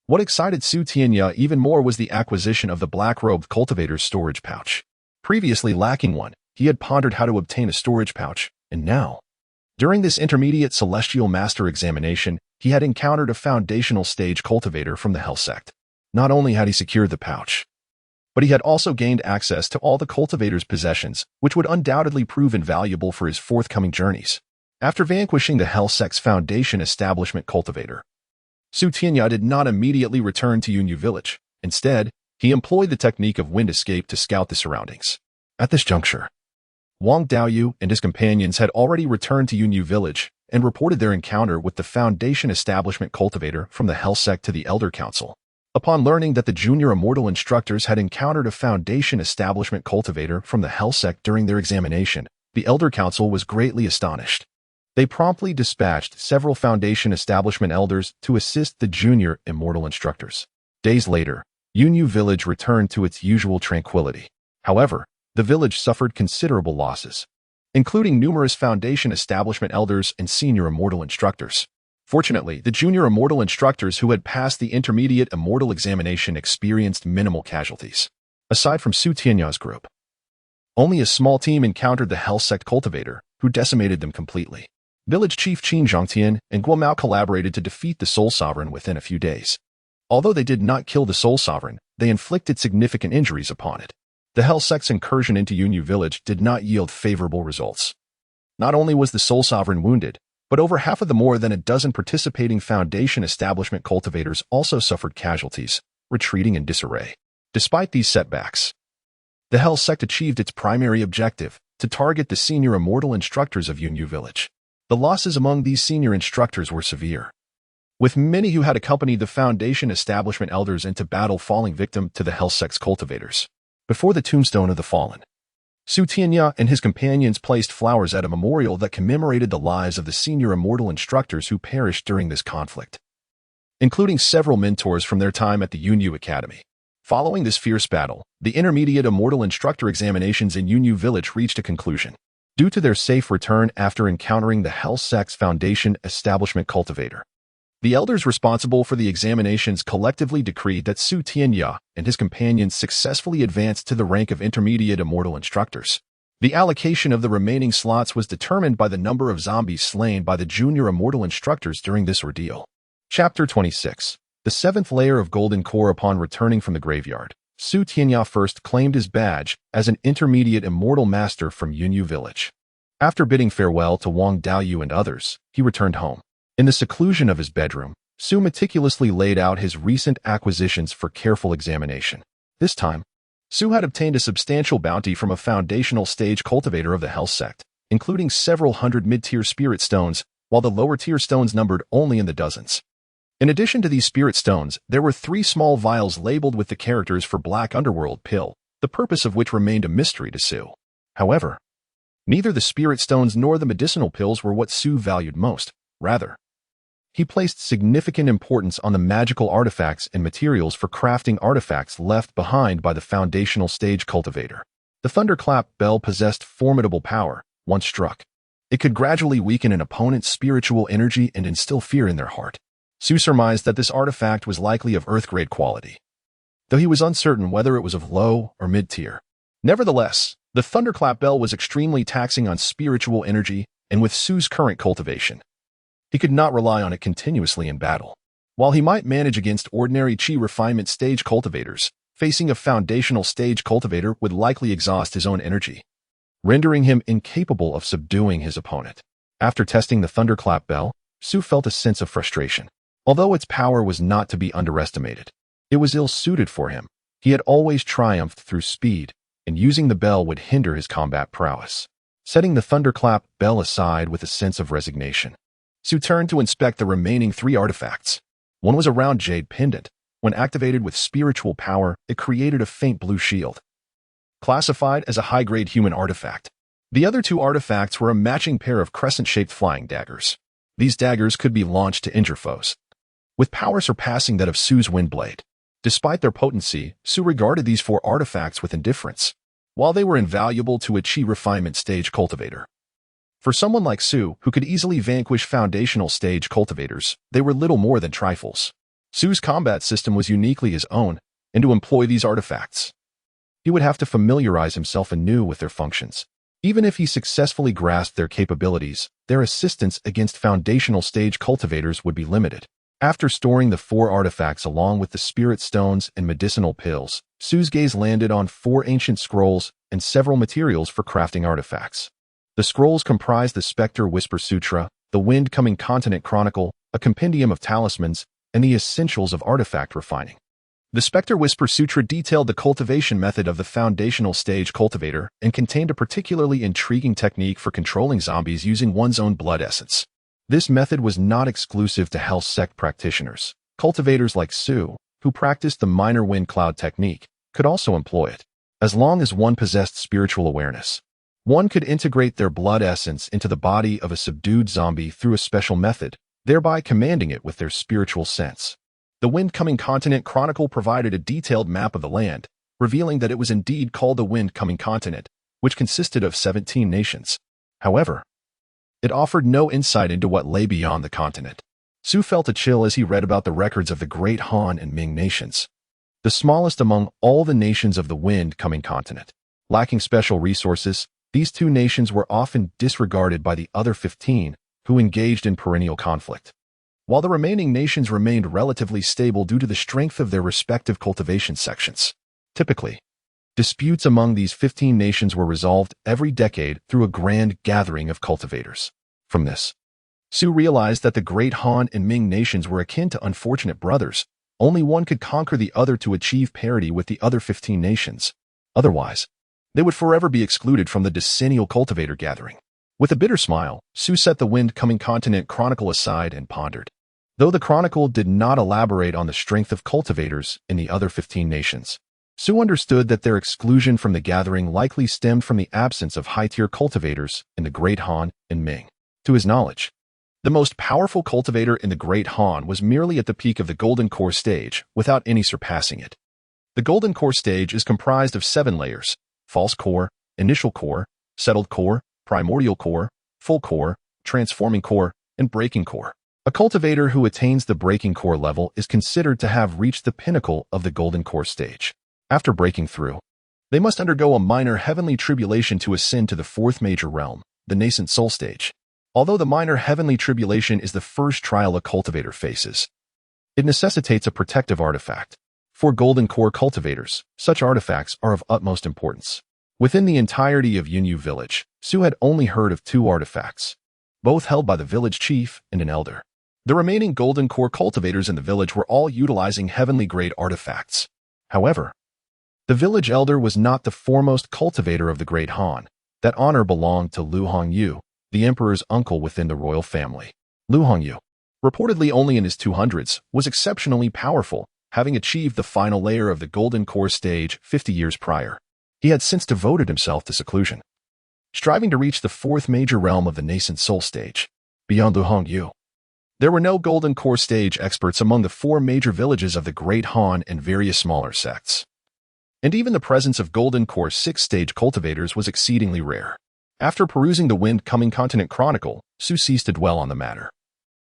What excited Tianya even more was the acquisition of the black-robed cultivator's storage pouch. Previously lacking one, he had pondered how to obtain a storage pouch, and now, during this intermediate celestial master examination, he had encountered a foundational stage cultivator from the Hell Sect. Not only had he secured the pouch, but he had also gained access to all the cultivator's possessions, which would undoubtedly prove invaluable for his forthcoming journeys. After vanquishing the Hell Sect's foundation establishment cultivator, Tianya did not immediately return to Yunyu Village. Instead, he employed the technique of wind escape to scout the surroundings. At this juncture, Wang Daoyu and his companions had already returned to Yunyu Village and reported their encounter with the Foundation Establishment cultivator from the Hell Sect to the Elder Council. Upon learning that the junior immortal instructors had encountered a Foundation Establishment cultivator from the Hell Sect during their examination, the Elder Council was greatly astonished. They promptly dispatched several Foundation Establishment elders to assist the junior immortal instructors. Days later, Yunyu Village returned to its usual tranquility. However, the village suffered considerable losses, including numerous Foundation Establishment elders and senior immortal instructors. Fortunately, the junior immortal instructors who had passed the intermediate immortal examination experienced minimal casualties. Aside from Tianya's group, only a small team encountered the Hell Sect cultivator, who decimated them completely. Village Chief Qin Zhangtian and Guomao collaborated to defeat the Soul Sovereign within a few days. Although they did not kill the Soul Sovereign, they inflicted significant injuries upon it. The Hell Sect's incursion into Yunyu Village did not yield favorable results. Not only was the Soul Sovereign wounded, but over half of the more than a dozen participating Foundation Establishment cultivators also suffered casualties, retreating in disarray. Despite these setbacks, the Hell Sect achieved its primary objective, to target the senior immortal instructors of Yunyu Village. The losses among these senior instructors were severe, with many who had accompanied the Foundation Establishment elders into battle falling victim to the Hell Sect's cultivators. Before the tombstone of the fallen, Tianya and his companions placed flowers at a memorial that commemorated the lives of the senior immortal instructors who perished during this conflict, including several mentors from their time at the Yunyu Academy. Following this fierce battle, the intermediate immortal instructor examinations in Yunyu Village reached a conclusion. Due to their safe return after encountering the Hell Sect's Foundation Establishment cultivator, the elders responsible for the examinations collectively decreed that Tianya and his companions successfully advanced to the rank of intermediate immortal instructors. The allocation of the remaining slots was determined by the number of zombies slain by the junior immortal instructors during this ordeal. Chapter 26. The seventh layer of golden core. Upon returning from the graveyard, Tianya first claimed his badge as an intermediate immortal master from Yunyu Village. After bidding farewell to Wang Daoyu and others, he returned home. In the seclusion of his bedroom, Su meticulously laid out his recent acquisitions for careful examination. This time, Su had obtained a substantial bounty from a foundational stage cultivator of the Hell Sect, including several hundred mid-tier spirit stones, while the lower-tier stones numbered only in the dozens. In addition to these spirit stones, there were 3 small vials labeled with the characters for Black Underworld Pill, the purpose of which remained a mystery to Su. However, neither the spirit stones nor the medicinal pills were what Su valued most. Rather, he placed significant importance on the magical artifacts and materials for crafting artifacts left behind by the foundational stage cultivator. The thunderclap bell possessed formidable power. Once struck, it could gradually weaken an opponent's spiritual energy and instill fear in their heart. Su surmised that this artifact was likely of earth-grade quality, though he was uncertain whether it was of low or mid-tier. Nevertheless, the thunderclap bell was extremely taxing on spiritual energy, and with Su's current cultivation, he could not rely on it continuously in battle. While he might manage against ordinary chi refinement stage cultivators, facing a foundational stage cultivator would likely exhaust his own energy, rendering him incapable of subduing his opponent. After testing the thunderclap bell, Su felt a sense of frustration. Although its power was not to be underestimated, it was ill-suited for him. He had always triumphed through speed, and using the bell would hinder his combat prowess. Setting the thunderclap bell aside with a sense of resignation, Su turned to inspect the remaining 3 artifacts. One was a round jade pendant. When activated with spiritual power, it created a faint blue shield, classified as a high-grade human artifact. The other 2 artifacts were a matching pair of crescent-shaped flying daggers. These daggers could be launched to injure foes, with power surpassing that of Su's wind blade. Despite their potency, Su regarded these 4 artifacts with indifference, while they were invaluable to a chi refinement stage cultivator. For someone like Su, who could easily vanquish foundational stage cultivators, they were little more than trifles. Su's combat system was uniquely his own, and to employ these artifacts, he would have to familiarize himself anew with their functions. Even if he successfully grasped their capabilities, their assistance against foundational stage cultivators would be limited. After storing the 4 artifacts along with the spirit stones and medicinal pills, Su's gaze landed on 4 ancient scrolls and several materials for crafting artifacts. The scrolls comprised the Spectre Whisper Sutra, the Wind Coming Continent Chronicle, a compendium of talismans, and the essentials of artifact refining. The Spectre Whisper Sutra detailed the cultivation method of the foundational stage cultivator and contained a particularly intriguing technique for controlling zombies using one's own blood essence. This method was not exclusive to Hell Sect practitioners. Cultivators like Su, who practiced the minor wind cloud technique, could also employ it. As long as one possessed spiritual awareness, one could integrate their blood essence into the body of a subdued zombie through a special method, thereby commanding it with their spiritual sense. The Wind Coming Continent Chronicle provided a detailed map of the land, revealing that it was indeed called the Wind Coming Continent, which consisted of 17 nations. However, it offered no insight into what lay beyond the continent. Su felt a chill as he read about the records of the great Han and Ming nations, the smallest among all the nations of the Wind Coming Continent. Lacking special resources, these 2 nations were often disregarded by the other 15, who engaged in perennial conflict, while the remaining nations remained relatively stable due to the strength of their respective cultivation sections. Typically, disputes among these 15 nations were resolved every decade through a grand gathering of cultivators. From this, Su realized that the great Han and Ming nations were akin to unfortunate brothers. Only one could conquer the other to achieve parity with the other 15 nations. Otherwise, they would forever be excluded from the decennial cultivator gathering. With a bitter smile, Su set the Wind Coming Continent Chronicle aside and pondered. Though the chronicle did not elaborate on the strength of cultivators in the other 15 nations, Su understood that their exclusion from the gathering likely stemmed from the absence of high-tier cultivators in the Great Han and Ming. To his knowledge, the most powerful cultivator in the Great Han was merely at the peak of the Golden Core stage, without any surpassing it. The Golden Core stage is comprised of 7 layers: False Core, Initial Core, Settled Core, Primordial Core, Full Core, Transforming Core, and Breaking Core. A cultivator who attains the Breaking Core level is considered to have reached the pinnacle of the Golden Core stage. After breaking through, they must undergo a minor heavenly tribulation to ascend to the 4th major realm, the Nascent Soul stage. Although the minor heavenly tribulation is the first trial a cultivator faces, it necessitates a protective artifact. For Golden Core cultivators, such artifacts are of utmost importance. Within the entirety of Yunyu Village, Su had only heard of 2 artifacts, both held by the village chief and an elder. The remaining golden core cultivators in the village were all utilizing heavenly-grade artifacts. However, the village elder was not the foremost cultivator of the great Han. That honor belonged to Lu Hongyu, the emperor's uncle within the royal family. Lu Hongyu, reportedly only in his 200s, was exceptionally powerful, having achieved the final layer of the golden core stage 50 years prior. He had since devoted himself to seclusion, striving to reach the 4th major realm of the nascent soul stage. Beyond Lu Hongyu, there were no golden core stage experts among the 4 major villages of the Great Han and various smaller sects. And even the presence of golden core 6th stage cultivators was exceedingly rare. After perusing the Wind Coming Continent Chronicle, Su ceased to dwell on the matter,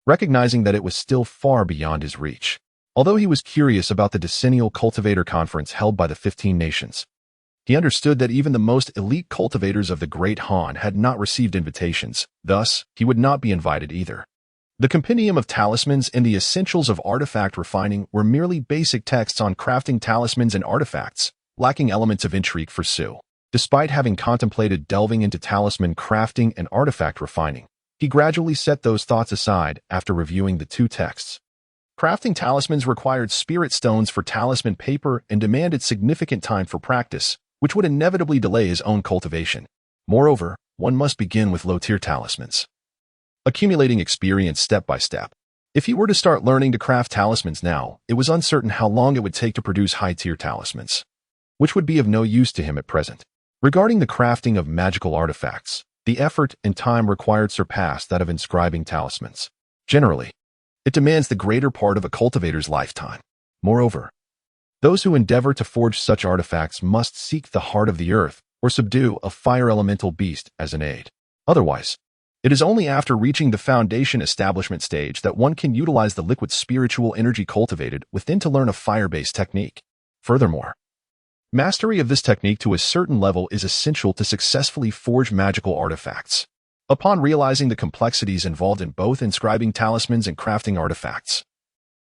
recognizing that it was still far beyond his reach. Although he was curious about the decennial cultivator conference held by the 15 nations, he understood that even the most elite cultivators of the Great Han had not received invitations, thus, he would not be invited either. The Compendium of Talismans and the Essentials of Artifact Refining were merely basic texts on crafting talismans and artifacts, lacking elements of intrigue for Su. Despite having contemplated delving into talisman crafting and artifact refining, he gradually set those thoughts aside after reviewing the 2 texts. Crafting talismans required spirit stones for talisman paper and demanded significant time for practice, which would inevitably delay his own cultivation. Moreover, one must begin with low-tier talismans, accumulating experience step by step. If he were to start learning to craft talismans now, it was uncertain how long it would take to produce high-tier talismans, which would be of no use to him at present. Regarding the crafting of magical artifacts, the effort and time required surpass that of inscribing talismans. Generally, it demands the greater part of a cultivator's lifetime. Moreover, those who endeavor to forge such artifacts must seek the heart of the earth or subdue a fire elemental beast as an aid. Otherwise, it is only after reaching the foundation establishment stage that one can utilize the liquid spiritual energy cultivated within to learn a fire-based technique. Furthermore, mastery of this technique to a certain level is essential to successfully forge magical artifacts. Upon realizing the complexities involved in both inscribing talismans and crafting artifacts,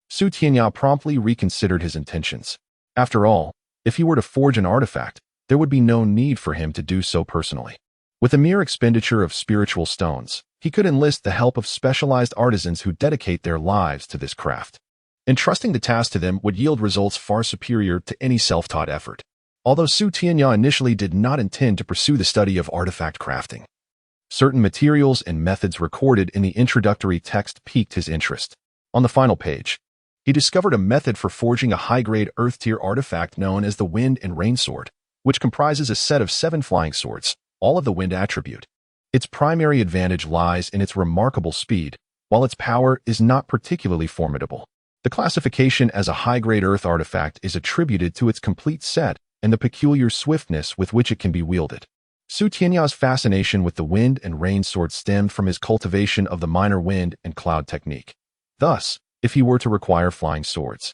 Su Tianya promptly reconsidered his intentions. After all, if he were to forge an artifact, there would be no need for him to do so personally. With a mere expenditure of spiritual stones, he could enlist the help of specialized artisans who dedicate their lives to this craft. Entrusting the task to them would yield results far superior to any self-taught effort. Although Su Tianya initially did not intend to pursue the study of artifact crafting, certain materials and methods recorded in the introductory text piqued his interest. On the final page, he discovered a method for forging a high-grade earth-tier artifact known as the Wind and Rain Sword, which comprises a set of 7 flying swords, all of the wind attribute. Its primary advantage lies in its remarkable speed, while its power is not particularly formidable. The classification as a high-grade earth artifact is attributed to its complete set and the peculiar swiftness with which it can be wielded. Su Tianya's fascination with the Wind and Rain Sword stemmed from his cultivation of the minor wind and cloud technique. Thus, if he were to require flying swords,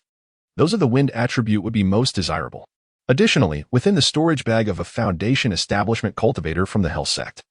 those of the wind attribute would be most desirable. Additionally, within the storage bag of a foundation establishment cultivator from the Hell sect,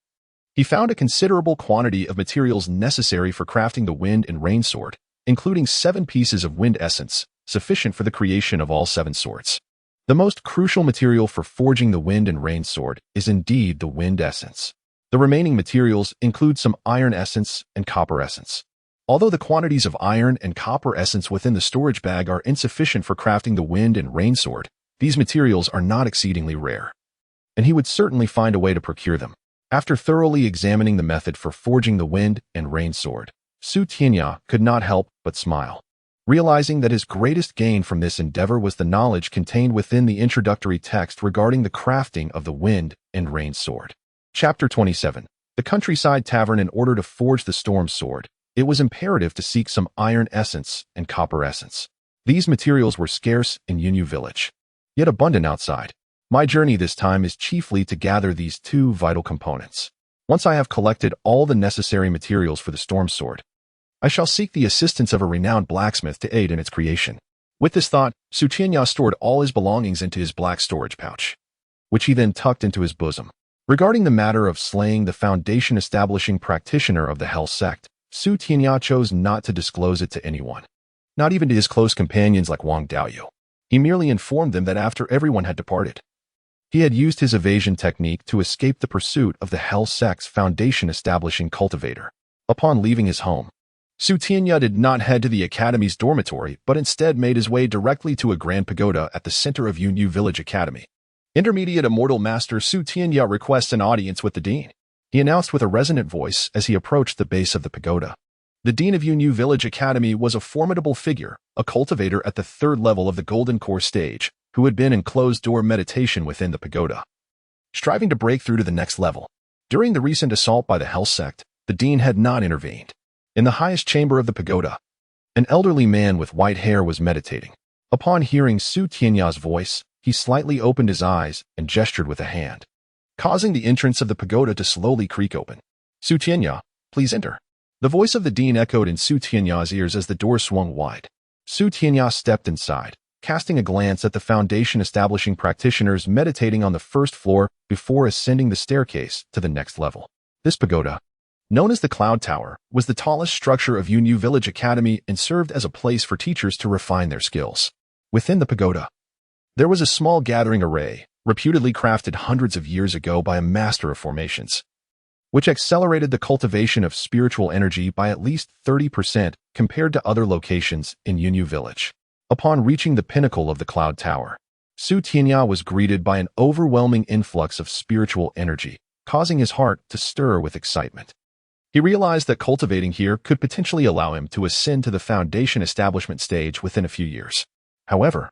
he found a considerable quantity of materials necessary for crafting the Wind and Rain Sword, including 7 pieces of wind essence, sufficient for the creation of all 7 swords. The most crucial material for forging the Wind and Rain Sword is indeed the wind essence. The remaining materials include some iron essence and copper essence. Although the quantities of iron and copper essence within the storage bag are insufficient for crafting the Wind and Rain Sword, these materials are not exceedingly rare, and he would certainly find a way to procure them. After thoroughly examining the method for forging the Wind and Rain Sword, Su Tianya could not help but smile, realizing that his greatest gain from this endeavor was the knowledge contained within the introductory text regarding the crafting of the Wind and Rain Sword. Chapter 27. The Countryside Tavern. In order to forge the Storm Sword, it was imperative to seek some iron essence and copper essence. These materials were scarce in Yunyu Village, yet abundant outside. My journey this time is chiefly to gather these 2 vital components. Once I have collected all the necessary materials for the Storm Sword, I shall seek the assistance of a renowned blacksmith to aid in its creation. With this thought, Su Tianya stored all his belongings into his black storage pouch, which he then tucked into his bosom. Regarding the matter of slaying the foundation establishing practitioner of the Hell sect, Su Tianya chose not to disclose it to anyone, not even to his close companions like Wang Daoyu. He merely informed them that after everyone had departed, He had used his evasion technique to escape the pursuit of the Hell Sect's foundation-establishing cultivator. Upon leaving his home, Tianya did not head to the Academy's dormitory, but instead made his way directly to a grand pagoda at the center of Yunyu Village Academy. Intermediate Immortal Master Tianya requests an audience with the Dean, he announced with a resonant voice as he approached the base of the pagoda. The Dean of Yunyu Village Academy was a formidable figure, a cultivator at the third level of the Golden Core stage, who had been in closed-door meditation within the pagoda, striving to break through to the next level. During the recent assault by the Hell Sect, the Dean had not intervened. In the highest chamber of the pagoda, an elderly man with white hair was meditating. Upon hearing Tianya's voice, he slightly opened his eyes and gestured with a hand, causing the entrance of the pagoda to slowly creak open. Tianya, please enter. The voice of the Dean echoed in Tianya's ears as the door swung wide. Tianya stepped inside, casting a glance at the foundation-establishing practitioners meditating on the first floor before ascending the staircase to the next level. This pagoda, known as the Cloud Tower, was the tallest structure of Yunyu Village Academy and served as a place for teachers to refine their skills. Within the pagoda, there was a small gathering array, reputedly crafted hundreds of years ago by a master of formations, which accelerated the cultivation of spiritual energy by at least 30% compared to other locations in Yunyu Village. Upon reaching the pinnacle of the Cloud Tower, Tianya was greeted by an overwhelming influx of spiritual energy, causing his heart to stir with excitement. He realized that cultivating here could potentially allow him to ascend to the foundation establishment stage within a few years. However,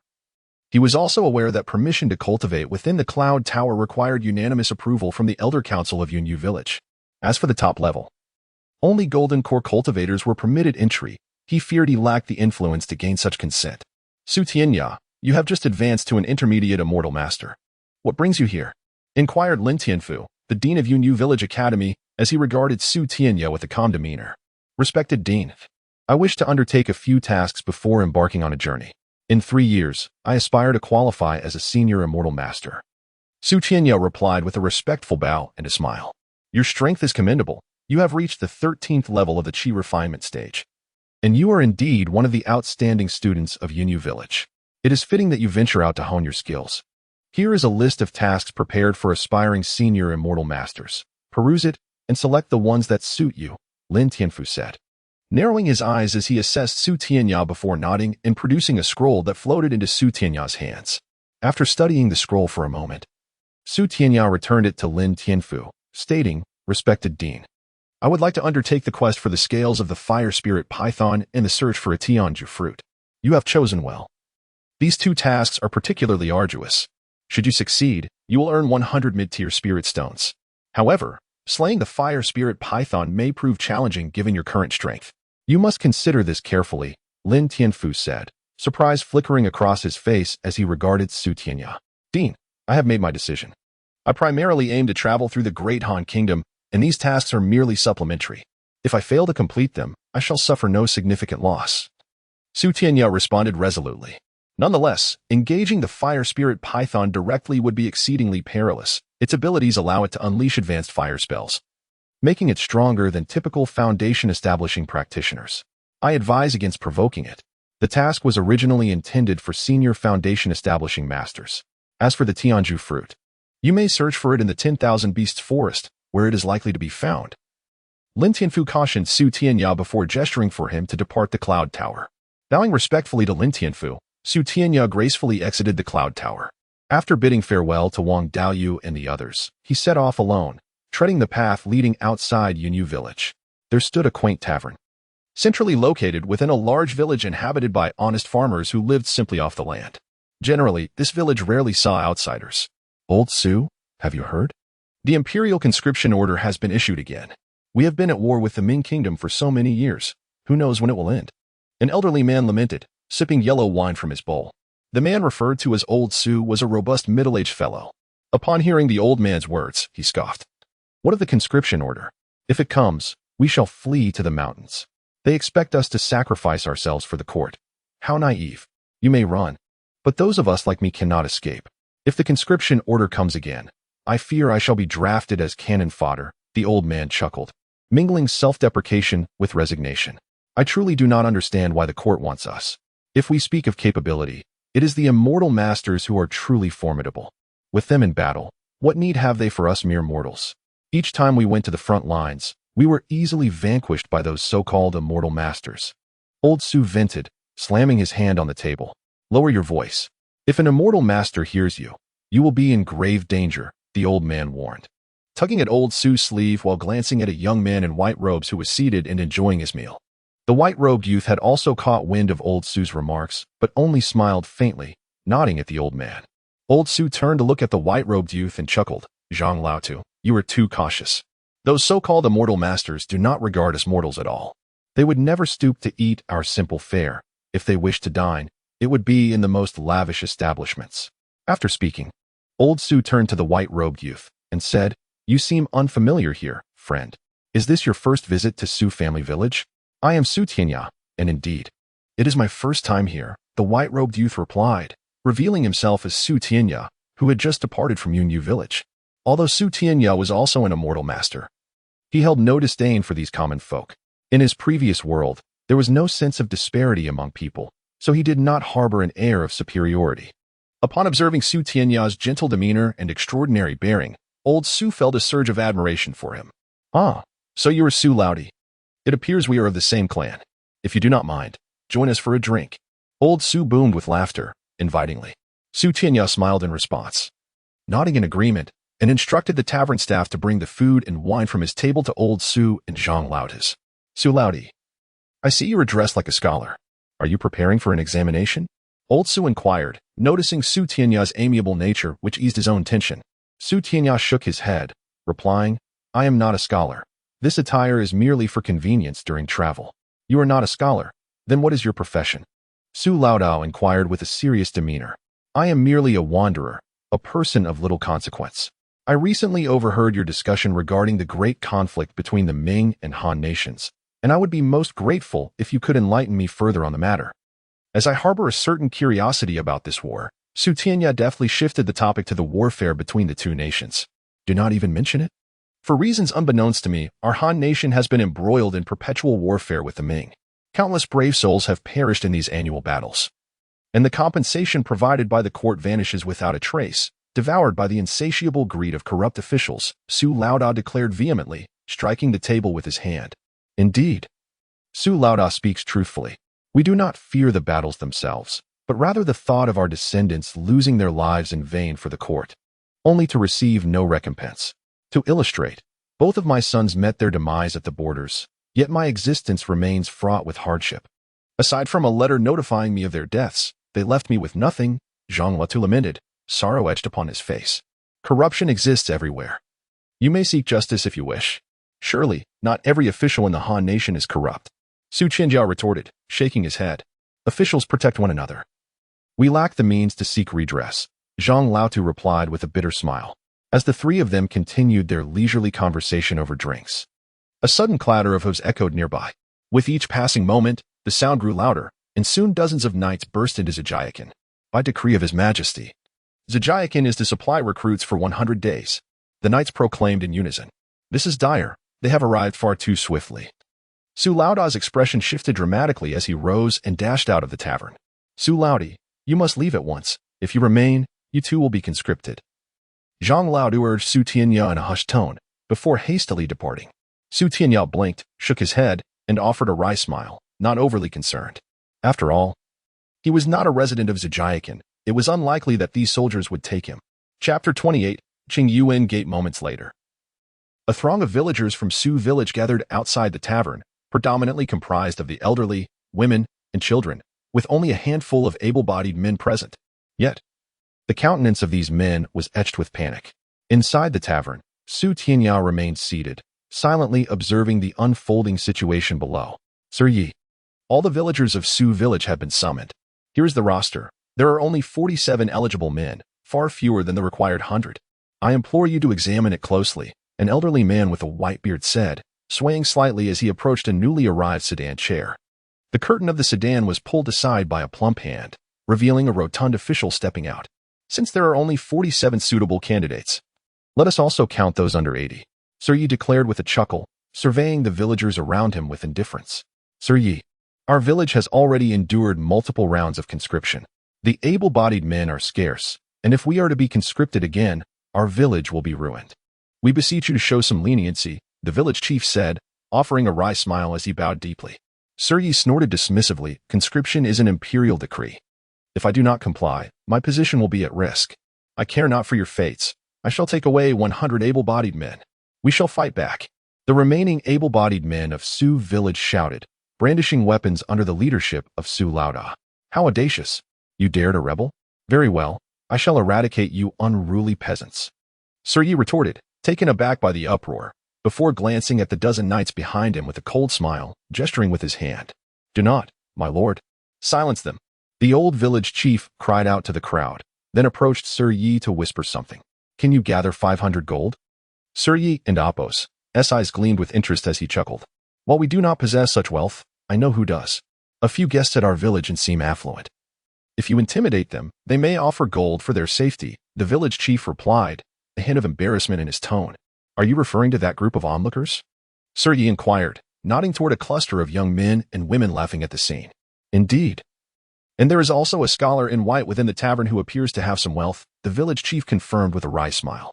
he was also aware that permission to cultivate within the Cloud Tower required unanimous approval from the Elder Council of Yunyu Village. As for the top level, only Golden Core cultivators were permitted entry. He feared he lacked the influence to gain such consent. Tianya, you have just advanced to an intermediate Immortal Master. What brings you here? Inquired Lin Tianfu, the Dean of Yunyu Village Academy, as he regarded Tianya with a calm demeanor. Respected Dean, I wish to undertake a few tasks before embarking on a journey. In 3 years, I aspire to qualify as a senior Immortal Master. Tianya replied with a respectful bow and a smile. Your strength is commendable. You have reached the 13th level of the Qi refinement stage, and you are indeed one of the outstanding students of Yunyu Village. It is fitting that you venture out to hone your skills. Here is a list of tasks prepared for aspiring senior Immortal Masters. Peruse it and select the ones that suit you, Lin Tianfu said, narrowing his eyes as he assessed Tianya before nodding and producing a scroll that floated into Tianya's hands. After studying the scroll for a moment, Tianya returned it to Lin Tianfu, stating, Respected Dean, I would like to undertake the quest for the scales of the fire spirit python and the search for a Tianju fruit. You have chosen well. These 2 tasks are particularly arduous. Should you succeed, you will earn 100 mid-tier spirit stones. However, slaying the fire spirit python may prove challenging given your current strength. You must consider this carefully, Lin Tianfu said, surprise flickering across his face as he regarded Tianya. Dean, I have made my decision. I primarily aim to travel through the Great Han Kingdom, and these tasks are merely supplementary. If I fail to complete them, I shall suffer no significant loss. Tianya responded resolutely. Nonetheless, engaging the fire spirit python directly would be exceedingly perilous. Its abilities allow it to unleash advanced fire spells, making it stronger than typical foundation-establishing practitioners. I advise against provoking it. The task was originally intended for senior foundation-establishing masters. As for the Tianju fruit, you may search for it in the 10,000 Beasts Forest, where it is likely to be found. Lin Tianfu cautioned Tianya before gesturing for him to depart the Cloud Tower. Bowing respectfully to Lin Tianfu, Tianya gracefully exited the Cloud Tower. After bidding farewell to Wang Daoyu and the others, he set off alone, treading the path leading outside Yunyu Village. There stood a quaint tavern, centrally located within a large village inhabited by honest farmers who lived simply off the land. Generally, this village rarely saw outsiders. Old Su, have you heard? The Imperial Conscription Order has been issued again. We have been at war with the Ming Kingdom for so many years. Who knows when it will end? An elderly man lamented, sipping yellow wine from his bowl. The man referred to as Old Su was a robust middle-aged fellow. Upon hearing the old man's words, he scoffed. What of the conscription order? If it comes, we shall flee to the mountains. They expect us to sacrifice ourselves for the court. How naive. You may run, but those of us like me cannot escape. If the conscription order comes again, I fear I shall be drafted as cannon fodder, the old man chuckled, mingling self-deprecation with resignation. I truly do not understand why the court wants us. If we speak of capability, it is the immortal masters who are truly formidable. With them in battle, what need have they for us mere mortals? Each time we went to the front lines, we were easily vanquished by those so-called immortal masters. Old Su vented, slamming his hand on the table. Lower your voice. If an immortal master hears you, you will be in grave danger, the old man warned. Tugging at Old Su's sleeve while glancing at a young man in white robes who was seated and enjoying his meal. The white-robed youth had also caught wind of Old Su's remarks, but only smiled faintly, nodding at the old man. Old Su turned to look at the white-robed youth and chuckled. Zhang Laotu, you are too cautious. Those so-called immortal masters do not regard us mortals at all. They would never stoop to eat our simple fare. If they wished to dine, it would be in the most lavish establishments. After speaking, Old Su turned to the white-robed youth and said, You seem unfamiliar here, friend. Is this your first visit to Su family village? I am Su Tianya, and indeed, it is my first time here, the white-robed youth replied, revealing himself as Su Tianya, who had just departed from Yunyu Village. Although Su Tianya was also an immortal master, he held no disdain for these common folk. In his previous world, there was no sense of disparity among people, so he did not harbor an air of superiority. Upon observing Su Tianya's gentle demeanor and extraordinary bearing, Old Su felt a surge of admiration for him. Ah, so you are Su Laudi. It appears we are of the same clan. If you do not mind, join us for a drink. Old Su boomed with laughter, invitingly. Su Tianya smiled in response, nodding in agreement, and instructed the tavern staff to bring the food and wine from his table to Old Su and Zhang Laoti's. Su Laudi, I see you are dressed like a scholar. Are you preparing for an examination? Old Su inquired, noticing Su Tianya's amiable nature, which eased his own tension. Su Tianya shook his head, replying, I am not a scholar. This attire is merely for convenience during travel. You are not a scholar. Then what is your profession? Su Laodao inquired with a serious demeanor. I am merely a wanderer, a person of little consequence. I recently overheard your discussion regarding the great conflict between the Ming and Han nations, and I would be most grateful if you could enlighten me further on the matter. As I harbor a certain curiosity about this war, Su Tianya deftly shifted the topic to the warfare between the two nations. Do not even mention it. For reasons unbeknownst to me, our Han nation has been embroiled in perpetual warfare with the Ming. Countless brave souls have perished in these annual battles. And the compensation provided by the court vanishes without a trace, devoured by the insatiable greed of corrupt officials, Su Laodao declared vehemently, striking the table with his hand. Indeed, Su Laodao speaks truthfully. We do not fear the battles themselves, but rather the thought of our descendants losing their lives in vain for the court, only to receive no recompense. To illustrate, both of my sons met their demise at the borders, yet my existence remains fraught with hardship. Aside from a letter notifying me of their deaths, they left me with nothing, Zhang Latu lamented, sorrow etched upon his face. Corruption exists everywhere. You may seek justice if you wish. Surely, not every official in the Han nation is corrupt. Su Qianjiao retorted, shaking his head. Officials protect one another. We lack the means to seek redress, Zhang Laotu replied with a bitter smile, as the three of them continued their leisurely conversation over drinks. A sudden clatter of hooves echoed nearby. With each passing moment, the sound grew louder, and soon dozens of knights burst into Zhajiakan. By decree of His Majesty, Zhajiakan is to supply recruits for 100 days. The knights proclaimed in unison. This is dire. They have arrived far too swiftly. Su Laodao's expression shifted dramatically as he rose and dashed out of the tavern. Su Laodi, you must leave at once. If you remain, you too will be conscripted. Zhang Laodu urged Su Tianya in a hushed tone, before hastily departing. Su Tianya blinked, shook his head, and offered a wry smile, not overly concerned. After all, he was not a resident of Zhajiakan. It was unlikely that these soldiers would take him. Chapter 28, Qing Yuan Gate. Moments later, a throng of villagers from Su Village gathered outside the tavern, predominantly comprised of the elderly, women, and children, with only a handful of able-bodied men present. Yet, the countenance of these men was etched with panic. Inside the tavern, Su Tianya remained seated, silently observing the unfolding situation below. Sir Yi, all the villagers of Su Village have been summoned. Here is the roster. There are only 47 eligible men, far fewer than the required 100. I implore you to examine it closely, an elderly man with a white beard said, swaying slightly as he approached a newly arrived sedan chair. The curtain of the sedan was pulled aside by a plump hand, revealing a rotund official stepping out. Since there are only 47 suitable candidates, let us also count those under 80. Sir Yi declared with a chuckle, surveying the villagers around him with indifference. Sir Yi, our village has already endured multiple rounds of conscription. The able-bodied men are scarce, And if we are to be conscripted again, our village will be ruined. We beseech you to show some leniency, the village chief said, offering a wry smile as he bowed deeply. Sir Yi snorted dismissively. Conscription is an imperial decree. If I do not comply, my position will be at risk. I care not for your fates. I shall take away 100 able-bodied men. We shall fight back. The remaining able-bodied men of Su Village shouted, brandishing weapons under the leadership of Su Laoda. How audacious! You dare to rebel? Very well, I shall eradicate you unruly peasants. Sir Yi retorted, taken aback by the uproar, before glancing at the dozen knights behind him with a cold smile, gesturing with his hand. Do not, my lord. Silence them. The old village chief cried out to the crowd, then approached Sir Yi to whisper something. Can you gather 500 gold? Sir Yi and Apos, eyes gleamed with interest as he chuckled. While we do not possess such wealth, I know who does. A few guests at our village and seem affluent. If you intimidate them, they may offer gold for their safety, the village chief replied, a hint of embarrassment in his tone. Are you referring to that group of onlookers? Sir Yi inquired, nodding toward a cluster of young men and women laughing at the scene. Indeed. And there is also a scholar in white within the tavern who appears to have some wealth, the village chief confirmed with a wry smile.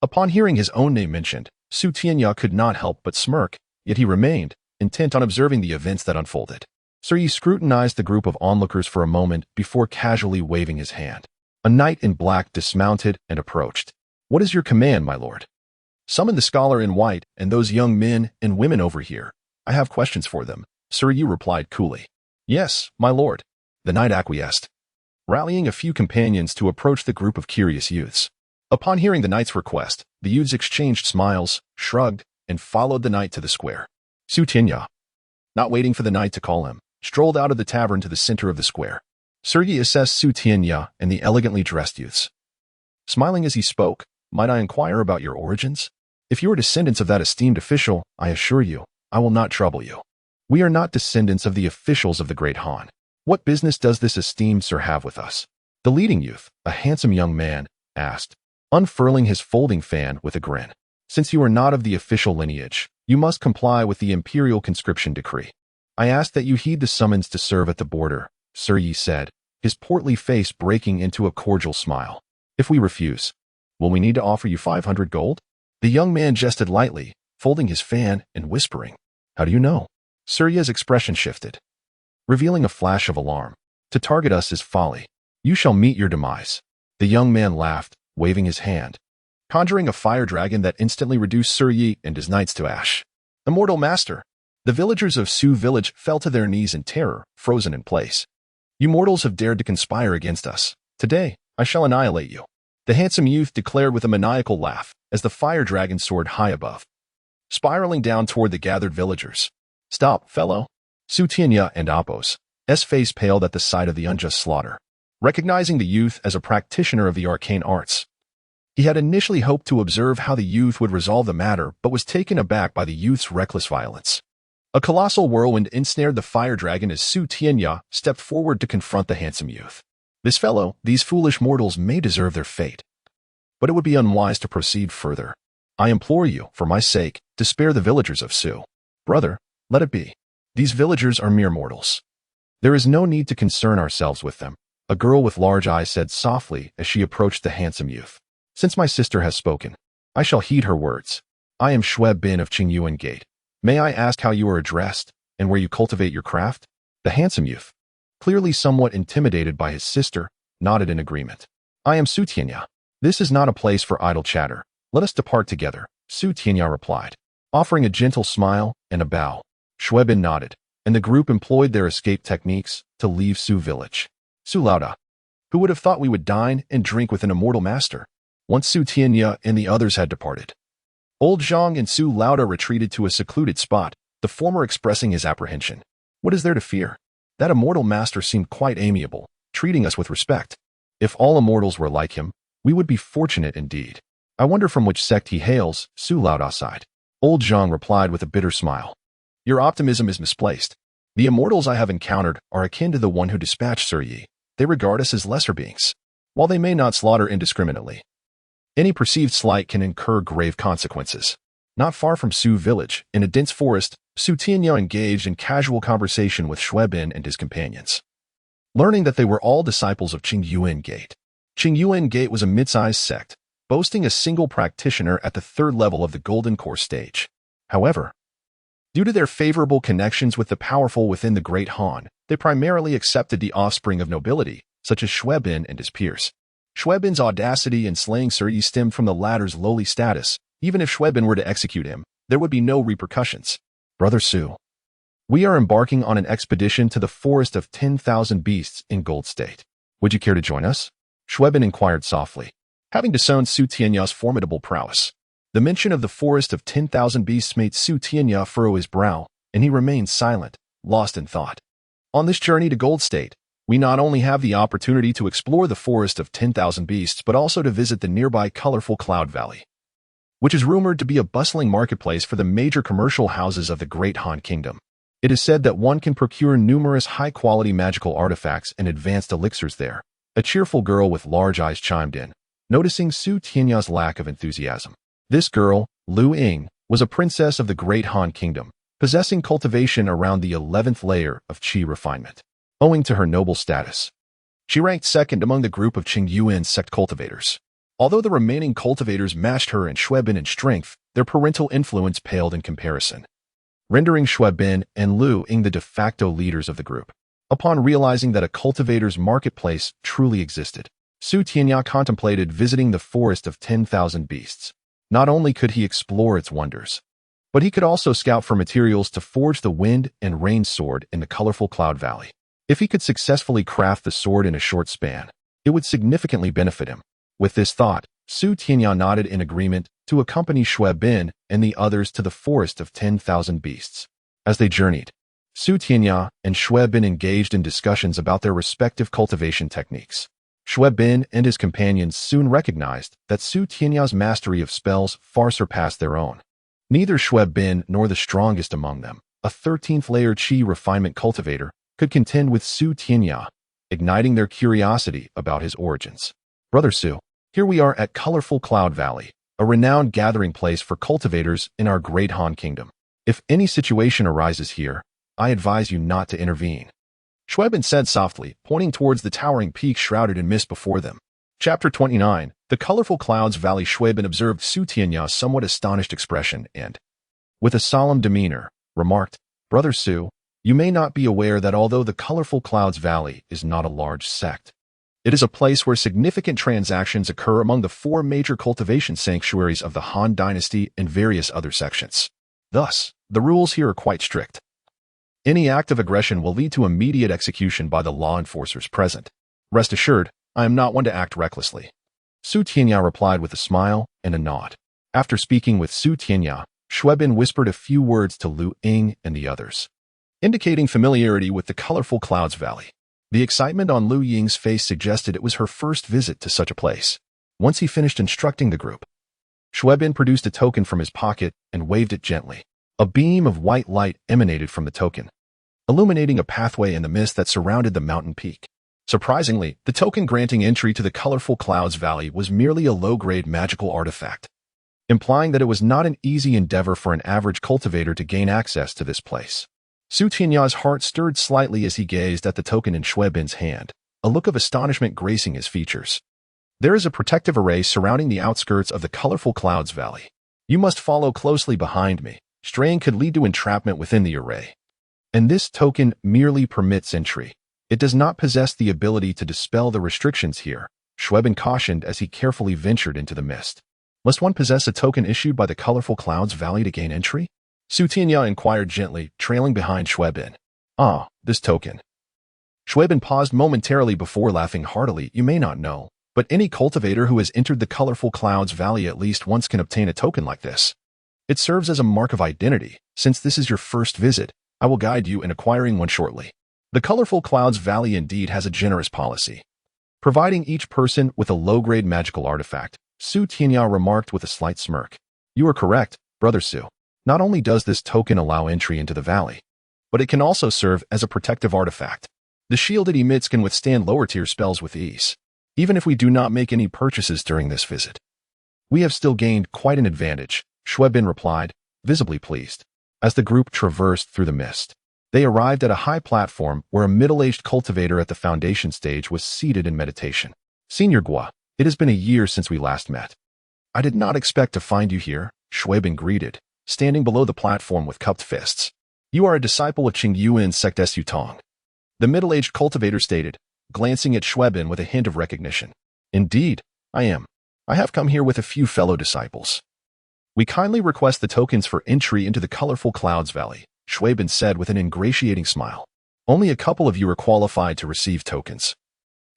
Upon hearing his own name mentioned, Su Tianya could not help but smirk, yet he remained, intent on observing the events that unfolded. Sir Yi scrutinized the group of onlookers for a moment before casually waving his hand. A knight in black dismounted and approached. What is your command, my lord? Summon the scholar in white and those young men and women over here. I have questions for them, Sir Yi replied coolly. Yes, my lord. The knight acquiesced, rallying a few companions to approach the group of curious youths. Upon hearing the knight's request, the youths exchanged smiles, shrugged, and followed the knight to the square. Su Tianya, not waiting for the knight to call him, strolled out of the tavern to the center of the square. Sir Yi assessed Su Tianya and the elegantly dressed youths. Smiling as he spoke, might I inquire about your origins? If you are descendants of that esteemed official, I assure you, I will not trouble you. We are not descendants of the officials of the great Han. What business does this esteemed sir have with us? The leading youth, a handsome young man, asked, unfurling his folding fan with a grin. Since you are not of the official lineage, you must comply with the imperial conscription decree. I ask that you heed the summons to serve at the border, Sir Yi said, his portly face breaking into a cordial smile. If we refuse, will we need to offer you 500 gold? The young man jested lightly, folding his fan and whispering. How do you know? Sir Yi's expression shifted, revealing a flash of alarm. To target us is folly. You shall meet your demise. The young man laughed, waving his hand, conjuring a fire dragon that instantly reduced Sir Yi and his knights to ash. Immortal master. The villagers of Su Village fell to their knees in terror, frozen in place. You mortals have dared to conspire against us. Today, I shall annihilate you. The handsome youth declared with a maniacal laugh as the fire dragon soared high above, spiraling down toward the gathered villagers. Stop, fellow. Su Tianya and Apos' face paled at the sight of the unjust slaughter. Recognizing the youth as a practitioner of the arcane arts, he had initially hoped to observe how the youth would resolve the matter but was taken aback by the youth's reckless violence. A colossal whirlwind ensnared the fire dragon as Su Tianya stepped forward to confront the handsome youth. This fellow, these foolish mortals may deserve their fate, but it would be unwise to proceed further. I implore you, for my sake, to spare the villagers of Su. Brother, let it be. These villagers are mere mortals. There is no need to concern ourselves with them, a girl with large eyes said softly as she approached the handsome youth. Since my sister has spoken, I shall heed her words. I am Shui Bin of Qingyuan Gate. May I ask how you are addressed and where you cultivate your craft? The handsome youth, clearly somewhat intimidated by his sister, nodded in agreement. I am Su Tianya. This is not a place for idle chatter. Let us depart together, Su Tianya replied, offering a gentle smile and a bow. Shui Bin nodded, and the group employed their escape techniques to leave Su Village. Su Laoda. Who would have thought we would dine and drink with an immortal master? Once Su Tianya and the others had departed, Old Zhang and Su Laoda retreated to a secluded spot, the former expressing his apprehension. What is there to fear? That immortal master seemed quite amiable, treating us with respect. If all immortals were like him, we would be fortunate indeed. I wonder from which sect he hails, Su Laoda sighed. Old Zhang replied with a bitter smile. Your optimism is misplaced. The immortals I have encountered are akin to the one who dispatched Sir Yi. They regard us as lesser beings. While they may not slaughter indiscriminately, any perceived slight can incur grave consequences. Not far from Su Village, in a dense forest, Su Tianya engaged in casual conversation with Shui Bin and his companions. Learning that they were all disciples of Qingyuan Gate, Qingyuan Gate was a mid-sized sect, boasting a single practitioner at the third level of the Golden Core stage. However, due to their favorable connections with the powerful within the Great Han, they primarily accepted the offspring of nobility, such as Xuebin and his peers. Xuebin's audacity in slaying Sir Yi stemmed from the latter's lowly status. Even if Xuebin were to execute him, there would be no repercussions. Brother Su, we are embarking on an expedition to the Forest of 10,000 Beasts in Gold State. Would you care to join us? Xuebin inquired softly, having disowned Su Tianya's formidable prowess. The mention of the Forest of 10,000 Beasts made Su Tianya furrow his brow, and he remained silent, lost in thought. On this journey to Gold State, we not only have the opportunity to explore the Forest of 10,000 Beasts, but also to visit the nearby colorful Cloud Valley, which is rumored to be a bustling marketplace for the major commercial houses of the Great Han Kingdom. It is said that one can procure numerous high-quality magical artifacts and advanced elixirs there. A cheerful girl with large eyes chimed in, noticing Su Tianya's lack of enthusiasm. This girl, Lu Ying, was a princess of the Great Han Kingdom, possessing cultivation around the 11th layer of qi refinement. Owing to her noble status, she ranked second among the group of Qingyuan sect cultivators. Although the remaining cultivators matched her and Xuebin in strength, their parental influence paled in comparison, rendering Xuebin and Lu Ying the de facto leaders of the group. Upon realizing that a cultivator's marketplace truly existed, Su Tianya contemplated visiting the Forest of 10,000 Beasts. Not only could he explore its wonders, but he could also scout for materials to forge the Wind and Rain sword in the colorful Cloud Valley. If he could successfully craft the sword in a short span, it would significantly benefit him. With this thought, Su Tianya nodded in agreement to accompany Xuebin and the others to the Forest of 10,000 Beasts. As they journeyed, Su Tianya and Xuebin engaged in discussions about their respective cultivation techniques. Xuebin and his companions soon recognized that Su Tianya's mastery of spells far surpassed their own. Neither Xuebin nor the strongest among them, a 13th layer qi refinement cultivator, could contend with Su Tianya, igniting their curiosity about his origins. Brother Su, here we are at colorful Cloud Valley, a renowned gathering place for cultivators in our Great Han Kingdom. If any situation arises here, I advise you not to intervene. Xuebin said softly, pointing towards the towering peak shrouded in mist before them. Chapter 29, The Colorful Clouds Valley. Xuebin observed Su Tianya's somewhat astonished expression and, with a solemn demeanor, remarked, Brother Su, you may not be aware that although the Colorful Clouds Valley is not a large sect, it is a place where significant transactions occur among the 4 major cultivation sanctuaries of the Han Dynasty and various other sections. Thus, the rules here are quite strict. Any act of aggression will lead to immediate execution by the law enforcers present. Rest assured, I am not one to act recklessly. Su Tianya replied with a smile and a nod. After speaking with Su Tianya, Xuebin whispered a few words to Lu Ying and the others, indicating familiarity with the colorful Clouds Valley. The excitement on Lu Ying's face suggested it was her first visit to such a place. Once he finished instructing the group, Xuebin produced a token from his pocket and waved it gently. A beam of white light emanated from the token, illuminating a pathway in the mist that surrounded the mountain peak. Surprisingly, the token granting entry to the colorful Clouds Valley was merely a low-grade magical artifact, implying that it was not an easy endeavor for an average cultivator to gain access to this place. Su Tianya's heart stirred slightly as he gazed at the token in Xuebin's hand, a look of astonishment gracing his features. There is a protective array surrounding the outskirts of the colorful Clouds Valley. You must follow closely behind me. Straying could lead to entrapment within the array. And this token merely permits entry. It does not possess the ability to dispel the restrictions here, Xuebin cautioned as he carefully ventured into the mist. Must one possess a token issued by the colorful Clouds Valley to gain entry? Su Tianya inquired gently, trailing behind Xuebin. Ah, this token. Xuebin paused momentarily before laughing heartily. You may not know, but any cultivator who has entered the colorful Clouds Valley at least once can obtain a token like this. It serves as a mark of identity. Since this is your first visit, I will guide you in acquiring one shortly. The colorful Clouds Valley indeed has a generous policy, providing each person with a low-grade magical artifact. Su Tianya remarked with a slight smirk. You are correct, Brother Su. Not only does this token allow entry into the valley, but it can also serve as a protective artifact. The shield it emits can withstand lower-tier spells with ease. Even if we do not make any purchases during this visit, we have still gained quite an advantage, Xuebin replied, visibly pleased. As the group traversed through the mist, they arrived at a high platform where a middle-aged cultivator at the foundation stage was seated in meditation. Senior Gua, it has been a year since we last met. I did not expect to find you here, Shuibin greeted, standing below the platform with cupped fists. You are a disciple of Qingyuan Sect Su Tong. The middle-aged cultivator stated, glancing at Shuibin with a hint of recognition. Indeed, I am. I have come here with a few fellow disciples. We kindly request the tokens for entry into the colorful Clouds Valley, Shuibin said with an ingratiating smile. Only a couple of you are qualified to receive tokens.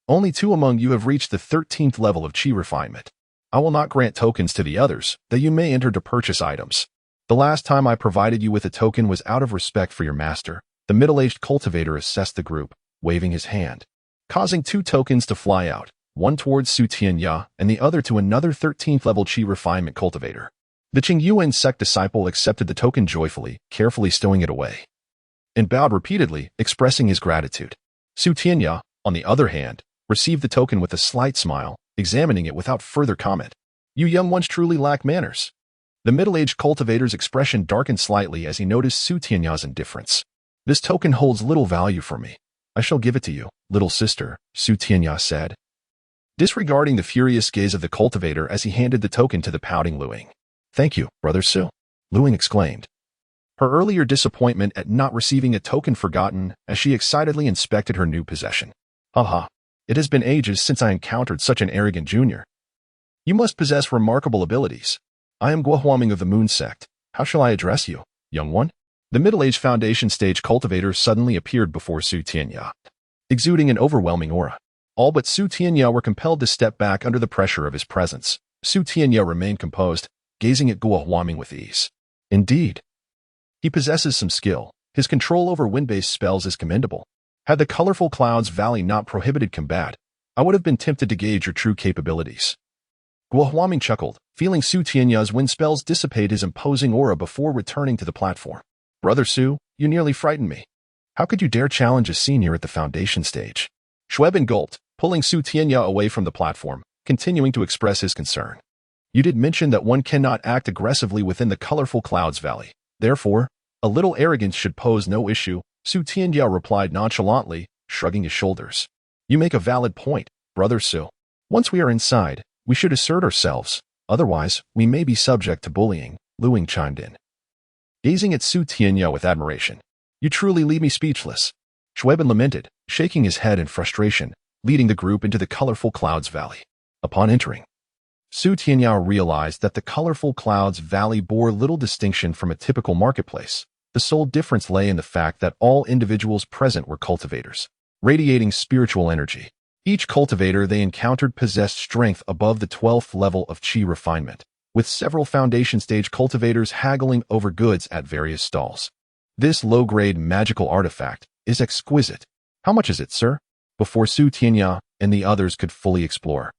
Only 2 among you have reached the 13th level of Qi refinement. I will not grant tokens to the others, that you may enter to purchase items. The last time I provided you with a token was out of respect for your master. The middle-aged cultivator assessed the group, waving his hand, causing 2 tokens to fly out, one towards Su Tianya and the other to another 13th level Qi refinement cultivator. The Qingyuan sect disciple accepted the token joyfully, carefully stowing it away, and bowed repeatedly, expressing his gratitude. Su Tianya, on the other hand, received the token with a slight smile, examining it without further comment. You young ones truly lack manners. The middle-aged cultivator's expression darkened slightly as he noticed Su Tianya's indifference. This token holds little value for me. I shall give it to you, little sister, Su Tianya said, disregarding the furious gaze of the cultivator as he handed the token to the pouting Luing. Thank you, brother Su, Luing exclaimed, her earlier disappointment at not receiving a token forgotten as she excitedly inspected her new possession. Haha, it has been ages since I encountered such an arrogant junior. You must possess remarkable abilities. I am Guohuaming of the Moon Sect. How shall I address you, young one? The middle-aged foundation stage cultivator suddenly appeared before Su Tianya, exuding an overwhelming aura. All but Su Tianya were compelled to step back under the pressure of his presence. Su Tianya remained composed, gazing at Guohuaming with ease. Indeed, he possesses some skill. His control over wind-based spells is commendable. Had the colorful Clouds Valley not prohibited combat, I would have been tempted to gauge your true capabilities. Guohuaming chuckled, feeling Su Tianya's wind spells dissipate his imposing aura before returning to the platform. Brother Su, you nearly frightened me. How could you dare challenge a senior at the foundation stage? Shuibin gulped, pulling Su Tianya away from the platform, continuing to express his concern. You did mention that one cannot act aggressively within the colorful Clouds Valley. Therefore, a little arrogance should pose no issue, Su Tianya replied nonchalantly, shrugging his shoulders. You make a valid point, brother Su. Once we are inside, we should assert ourselves. Otherwise, we may be subject to bullying, Luing chimed in, gazing at Su Tianya with admiration. You truly leave me speechless. Shuibin lamented, shaking his head in frustration, leading the group into the colorful Clouds Valley. Upon entering, Su Tianya realized that the colorful Clouds Valley bore little distinction from a typical marketplace. The sole difference lay in the fact that all individuals present were cultivators, radiating spiritual energy. Each cultivator they encountered possessed strength above the 12th level of Qi refinement, with several foundation stage cultivators haggling over goods at various stalls. This low-grade magical artifact is exquisite. How much is it, sir? Before Su Tianya and the others could fully explore,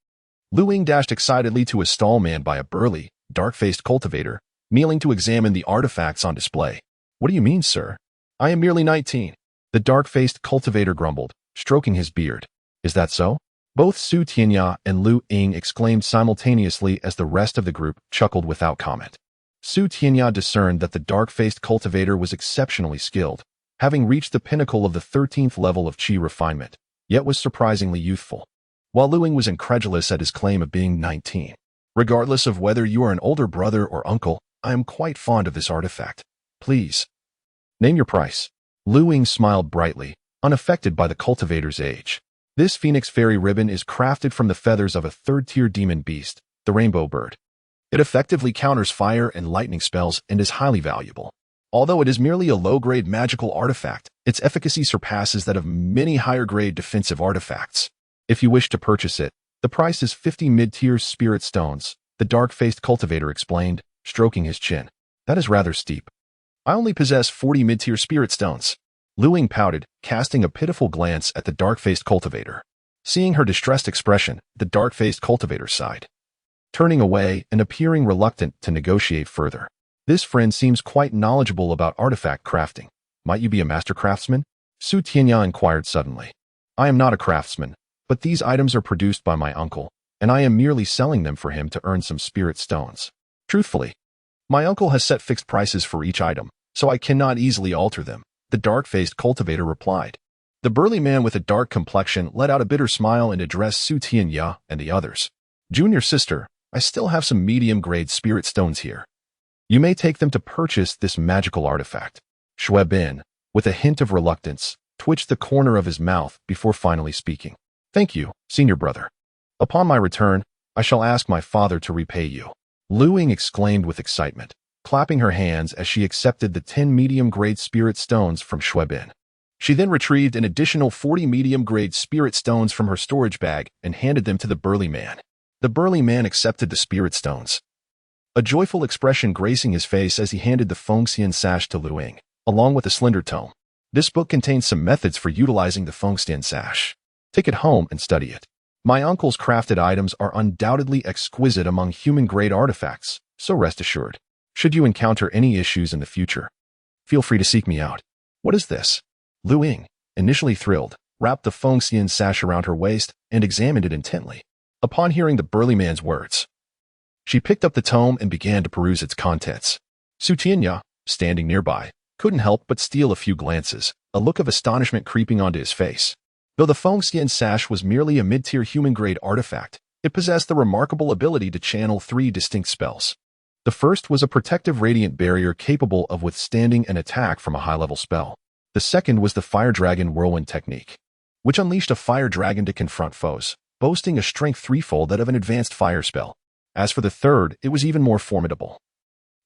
Luing dashed excitedly to a stall manned by a burly, dark-faced cultivator, kneeling to examine the artifacts on display. What do you mean, sir? I am merely 19. The dark-faced cultivator grumbled, stroking his beard. Is that so? Both Su Tianya and Lu Ying exclaimed simultaneously as the rest of the group chuckled without comment. Su Tianya discerned that the dark-faced cultivator was exceptionally skilled, having reached the pinnacle of the 13th level of Qi refinement, yet was surprisingly youthful. While Lu Ying was incredulous at his claim of being 19. Regardless of whether you are an older brother or uncle, I am quite fond of this artifact. Please, name your price. Lu Ying smiled brightly, unaffected by the cultivator's age. This phoenix fairy ribbon is crafted from the feathers of a third-tier demon beast, the rainbow bird. It effectively counters fire and lightning spells and is highly valuable. Although it is merely a low-grade magical artifact, its efficacy surpasses that of many higher-grade defensive artifacts. If you wish to purchase it, the price is 50 mid-tier spirit stones, the dark-faced cultivator explained, stroking his chin. That is rather steep. I only possess 40 mid-tier spirit stones. Lu Ying pouted, casting a pitiful glance at the dark-faced cultivator. Seeing her distressed expression, the dark-faced cultivator sighed, turning away and appearing reluctant to negotiate further. This friend seems quite knowledgeable about artifact crafting. Might you be a master craftsman? Su Tianya inquired suddenly. I am not a craftsman, but these items are produced by my uncle, and I am merely selling them for him to earn some spirit stones. Truthfully, my uncle has set fixed prices for each item, so I cannot easily alter them, the dark-faced cultivator replied. The burly man with a dark complexion let out a bitter smile and addressed Su Tianya and the others. Junior sister, I still have some medium-grade spirit stones here. You may take them to purchase this magical artifact. Shui Bin, with a hint of reluctance, twitched the corner of his mouth before finally speaking. Thank you, senior brother. Upon my return, I shall ask my father to repay you. Lu Ying exclaimed with excitement, clapping her hands as she accepted the 10 medium-grade spirit stones from Shui Bin. She then retrieved an additional 40 medium-grade spirit stones from her storage bag and handed them to the burly man. The burly man accepted the spirit stones, a joyful expression gracing his face as he handed the Fengxian sash to Lu Ying, along with a slender tome. This book contains some methods for utilizing the Fengxian sash. Take it home and study it. My uncle's crafted items are undoubtedly exquisite among human-grade artifacts, so rest assured. Should you encounter any issues in the future, feel free to seek me out. What is this? Lu Ying, initially thrilled, wrapped the Fengxian sash around her waist and examined it intently. Upon hearing the burly man's words, she picked up the tome and began to peruse its contents. Su Tianya, standing nearby, couldn't help but steal a few glances, a look of astonishment creeping onto his face. Though the Fengxian sash was merely a mid-tier human-grade artifact, it possessed the remarkable ability to channel 3 distinct spells. The first was a protective radiant barrier capable of withstanding an attack from a high-level spell. The second was the Fire Dragon Whirlwind technique, which unleashed a fire dragon to confront foes, boasting a strength threefold that of an advanced fire spell. As for the third, it was even more formidable,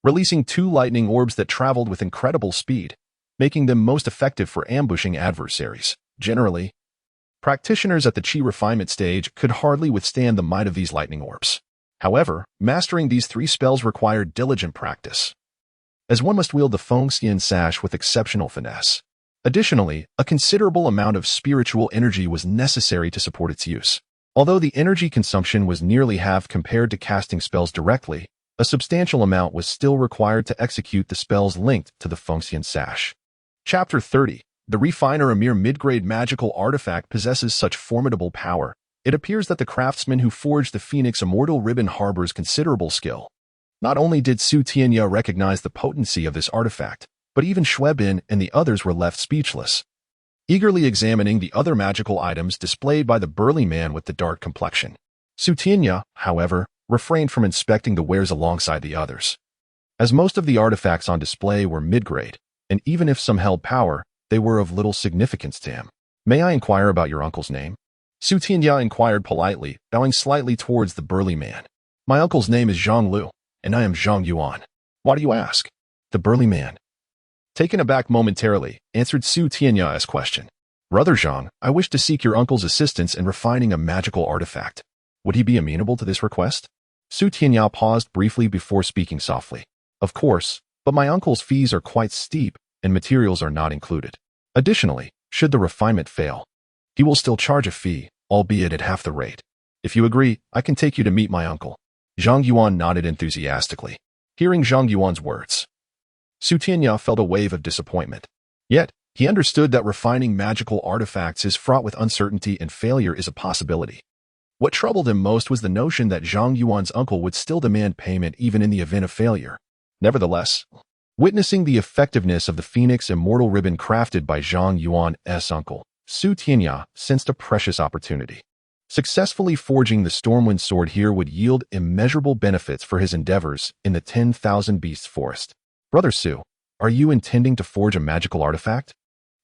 releasing 2 lightning orbs that traveled with incredible speed, making them most effective for ambushing adversaries. Generally, practitioners at the Qi refinement stage could hardly withstand the might of these lightning orbs. However, mastering these 3 spells required diligent practice, as one must wield the Fengxian sash with exceptional finesse. Additionally, a considerable amount of spiritual energy was necessary to support its use. Although the energy consumption was nearly half compared to casting spells directly, a substantial amount was still required to execute the spells linked to the Fengxian sash. Chapter 30. The Refiner, a mere mid-grade magical artifact, possesses such formidable power. It appears that the craftsman who forged the Phoenix Immortal Ribbon harbors considerable skill. Not only did Su Tianya recognize the potency of this artifact, but even Shui Bin and the others were left speechless, eagerly examining the other magical items displayed by the burly man with the dark complexion. Su Tianya, however, refrained from inspecting the wares alongside the others, as most of the artifacts on display were mid-grade, and even if some held power, they were of little significance to him. May I inquire about your uncle's name? Su Tianya inquired politely, bowing slightly towards the burly man. My uncle's name is Zhang Lu, and I am Zhang Yuan. Why do you ask? The burly man, taken aback momentarily, answered Su Tianya's question. Brother Zhang, I wish to seek your uncle's assistance in refining a magical artifact. Would he be amenable to this request? Su Tianya paused briefly before speaking softly. Of course, but my uncle's fees are quite steep, and materials are not included. Additionally, should the refinement fail, he will still charge a fee, albeit at half the rate. If you agree, I can take you to meet my uncle. Zhang Yuan nodded enthusiastically. Hearing Zhang Yuan's words, Su Tianya felt a wave of disappointment. Yet, he understood that refining magical artifacts is fraught with uncertainty and failure is a possibility. What troubled him most was the notion that Zhang Yuan's uncle would still demand payment even in the event of failure. Nevertheless, witnessing the effectiveness of the Phoenix Immortal Ribbon crafted by Zhang Yuan's uncle, Su Tianya sensed a precious opportunity. Successfully forging the Stormwind sword here would yield immeasurable benefits for his endeavors in the 10,000 Beasts Forest. Brother Su, are you intending to forge a magical artifact?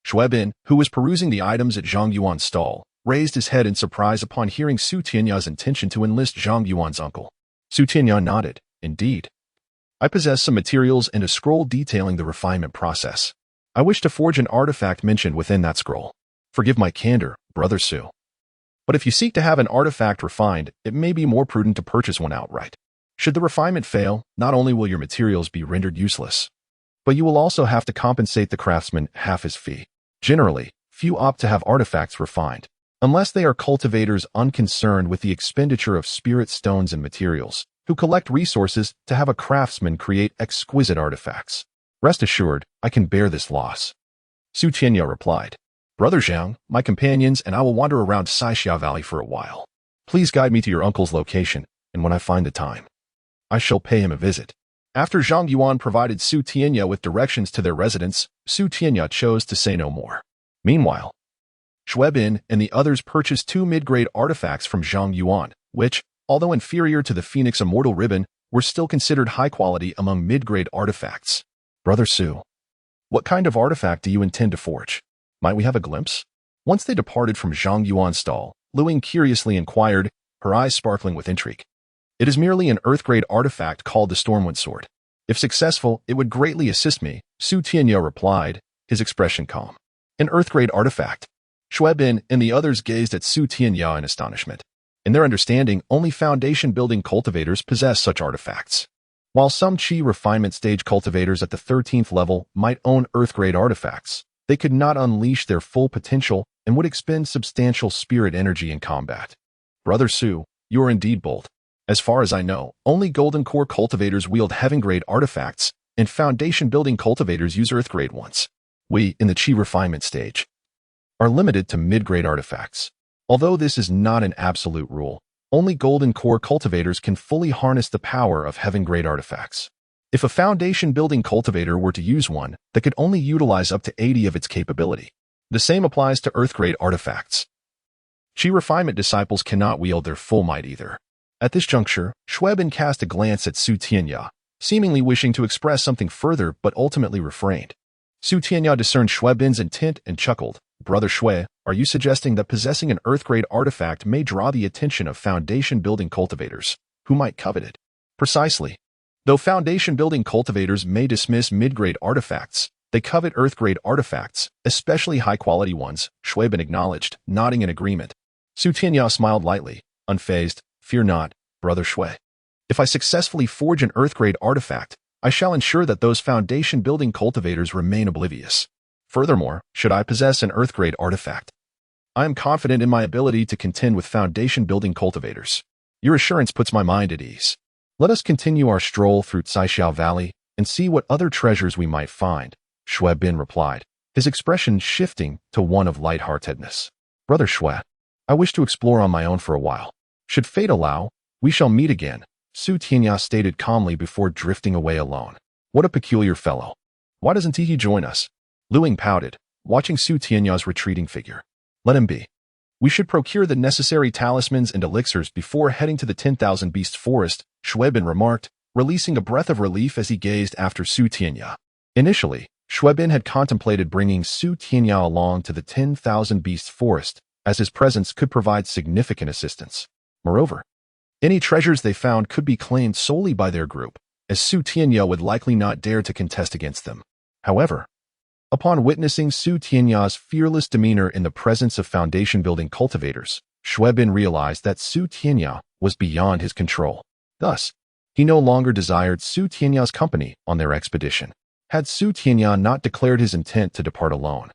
Shui Bin, who was perusing the items at Zhang Yuan's stall, raised his head in surprise upon hearing Su Tianya's intention to enlist Zhang Yuan's uncle. Su Tianya nodded. Indeed. I possess some materials and a scroll detailing the refinement process. I wish to forge an artifact mentioned within that scroll. Forgive my candor, Brother Su. But if you seek to have an artifact refined, it may be more prudent to purchase one outright. Should the refinement fail, not only will your materials be rendered useless, but you will also have to compensate the craftsman half his fee. Generally, few opt to have artifacts refined, unless they are cultivators unconcerned with the expenditure of spirit stones and materials, who collect resources to have a craftsman create exquisite artifacts. Rest assured, I can bear this loss. Su Tianya replied. Brother Zhang, my companions and I will wander around Saixia Valley for a while. Please guide me to your uncle's location, and when I find the time, I shall pay him a visit. After Zhang Yuan provided Su Tianya with directions to their residence, Su Tianya chose to say no more. Meanwhile, Bin and the others purchased 2 mid-grade artifacts from Zhang Yuan, which, although inferior to the Phoenix Immortal Ribbon, were still considered high quality among mid-grade artifacts. Brother Su, what kind of artifact do you intend to forge? Might we have a glimpse? Once they departed from Zhang Yuan's stall, Luing curiously inquired, her eyes sparkling with intrigue. It is merely an earth-grade artifact called the Stormwind Sword. If successful, it would greatly assist me, Su Tianya replied, his expression calm. An earth-grade artifact. Bin and the others gazed at Su Tianya in astonishment. In their understanding, only foundation-building cultivators possess such artifacts. While some Qi refinement stage cultivators at the 13th level might own earth-grade artifacts, they could not unleash their full potential and would expend substantial spirit energy in combat. Brother Su, you are indeed bold. As far as I know, only Golden Core cultivators wield heaven-grade artifacts, and foundation-building cultivators use earth-grade ones. We, in the Qi refinement stage, are limited to mid-grade artifacts. Although this is not an absolute rule, only Golden Core cultivators can fully harness the power of heaven-grade artifacts. If a foundation-building cultivator were to use one, that could only utilize up to 80 of its capability. The same applies to earth-grade artifacts. Qi refinement disciples cannot wield their full might either. At this juncture, Bin cast a glance at Su Tianya, seemingly wishing to express something further but ultimately refrained. Su Tianya discerned Bin's intent and chuckled. Brother Shui, are you suggesting that possessing an earth-grade artifact may draw the attention of foundation-building cultivators, who might covet it? Precisely. Though foundation-building cultivators may dismiss mid-grade artifacts, they covet earth-grade artifacts, especially high-quality ones, Bin acknowledged, nodding in agreement. Su Tianya smiled lightly, unfazed. Fear not, Brother Shui. If I successfully forge an earth-grade artifact, I shall ensure that those foundation-building cultivators remain oblivious. Furthermore, should I possess an earth-grade artifact, I am confident in my ability to contend with foundation-building cultivators. Your assurance puts my mind at ease. Let us continue our stroll through Caishiao Valley and see what other treasures we might find, Bin replied, his expression shifting to one of lightheartedness. Brother Shui, I wish to explore on my own for a while. Should fate allow, we shall meet again, Su Tianya stated calmly before drifting away alone. What a peculiar fellow. Why doesn't he join us? Luing pouted, watching Su Tianya's retreating figure. Let him be. We should procure the necessary talismans and elixirs before heading to the 10,000 Beasts Forest, Bin remarked, releasing a breath of relief as he gazed after Su Tianya. Initially, Bin had contemplated bringing Su Tianya along to the 10,000 Beasts Forest, as his presence could provide significant assistance. Moreover, any treasures they found could be claimed solely by their group, as Su Tianya would likely not dare to contest against them. However, upon witnessing Su Tianya's fearless demeanor in the presence of foundation-building cultivators, Bin realized that Su Tianya was beyond his control. Thus, he no longer desired Su Tianya's company on their expedition. Had Su Tianya not declared his intent to depart alone,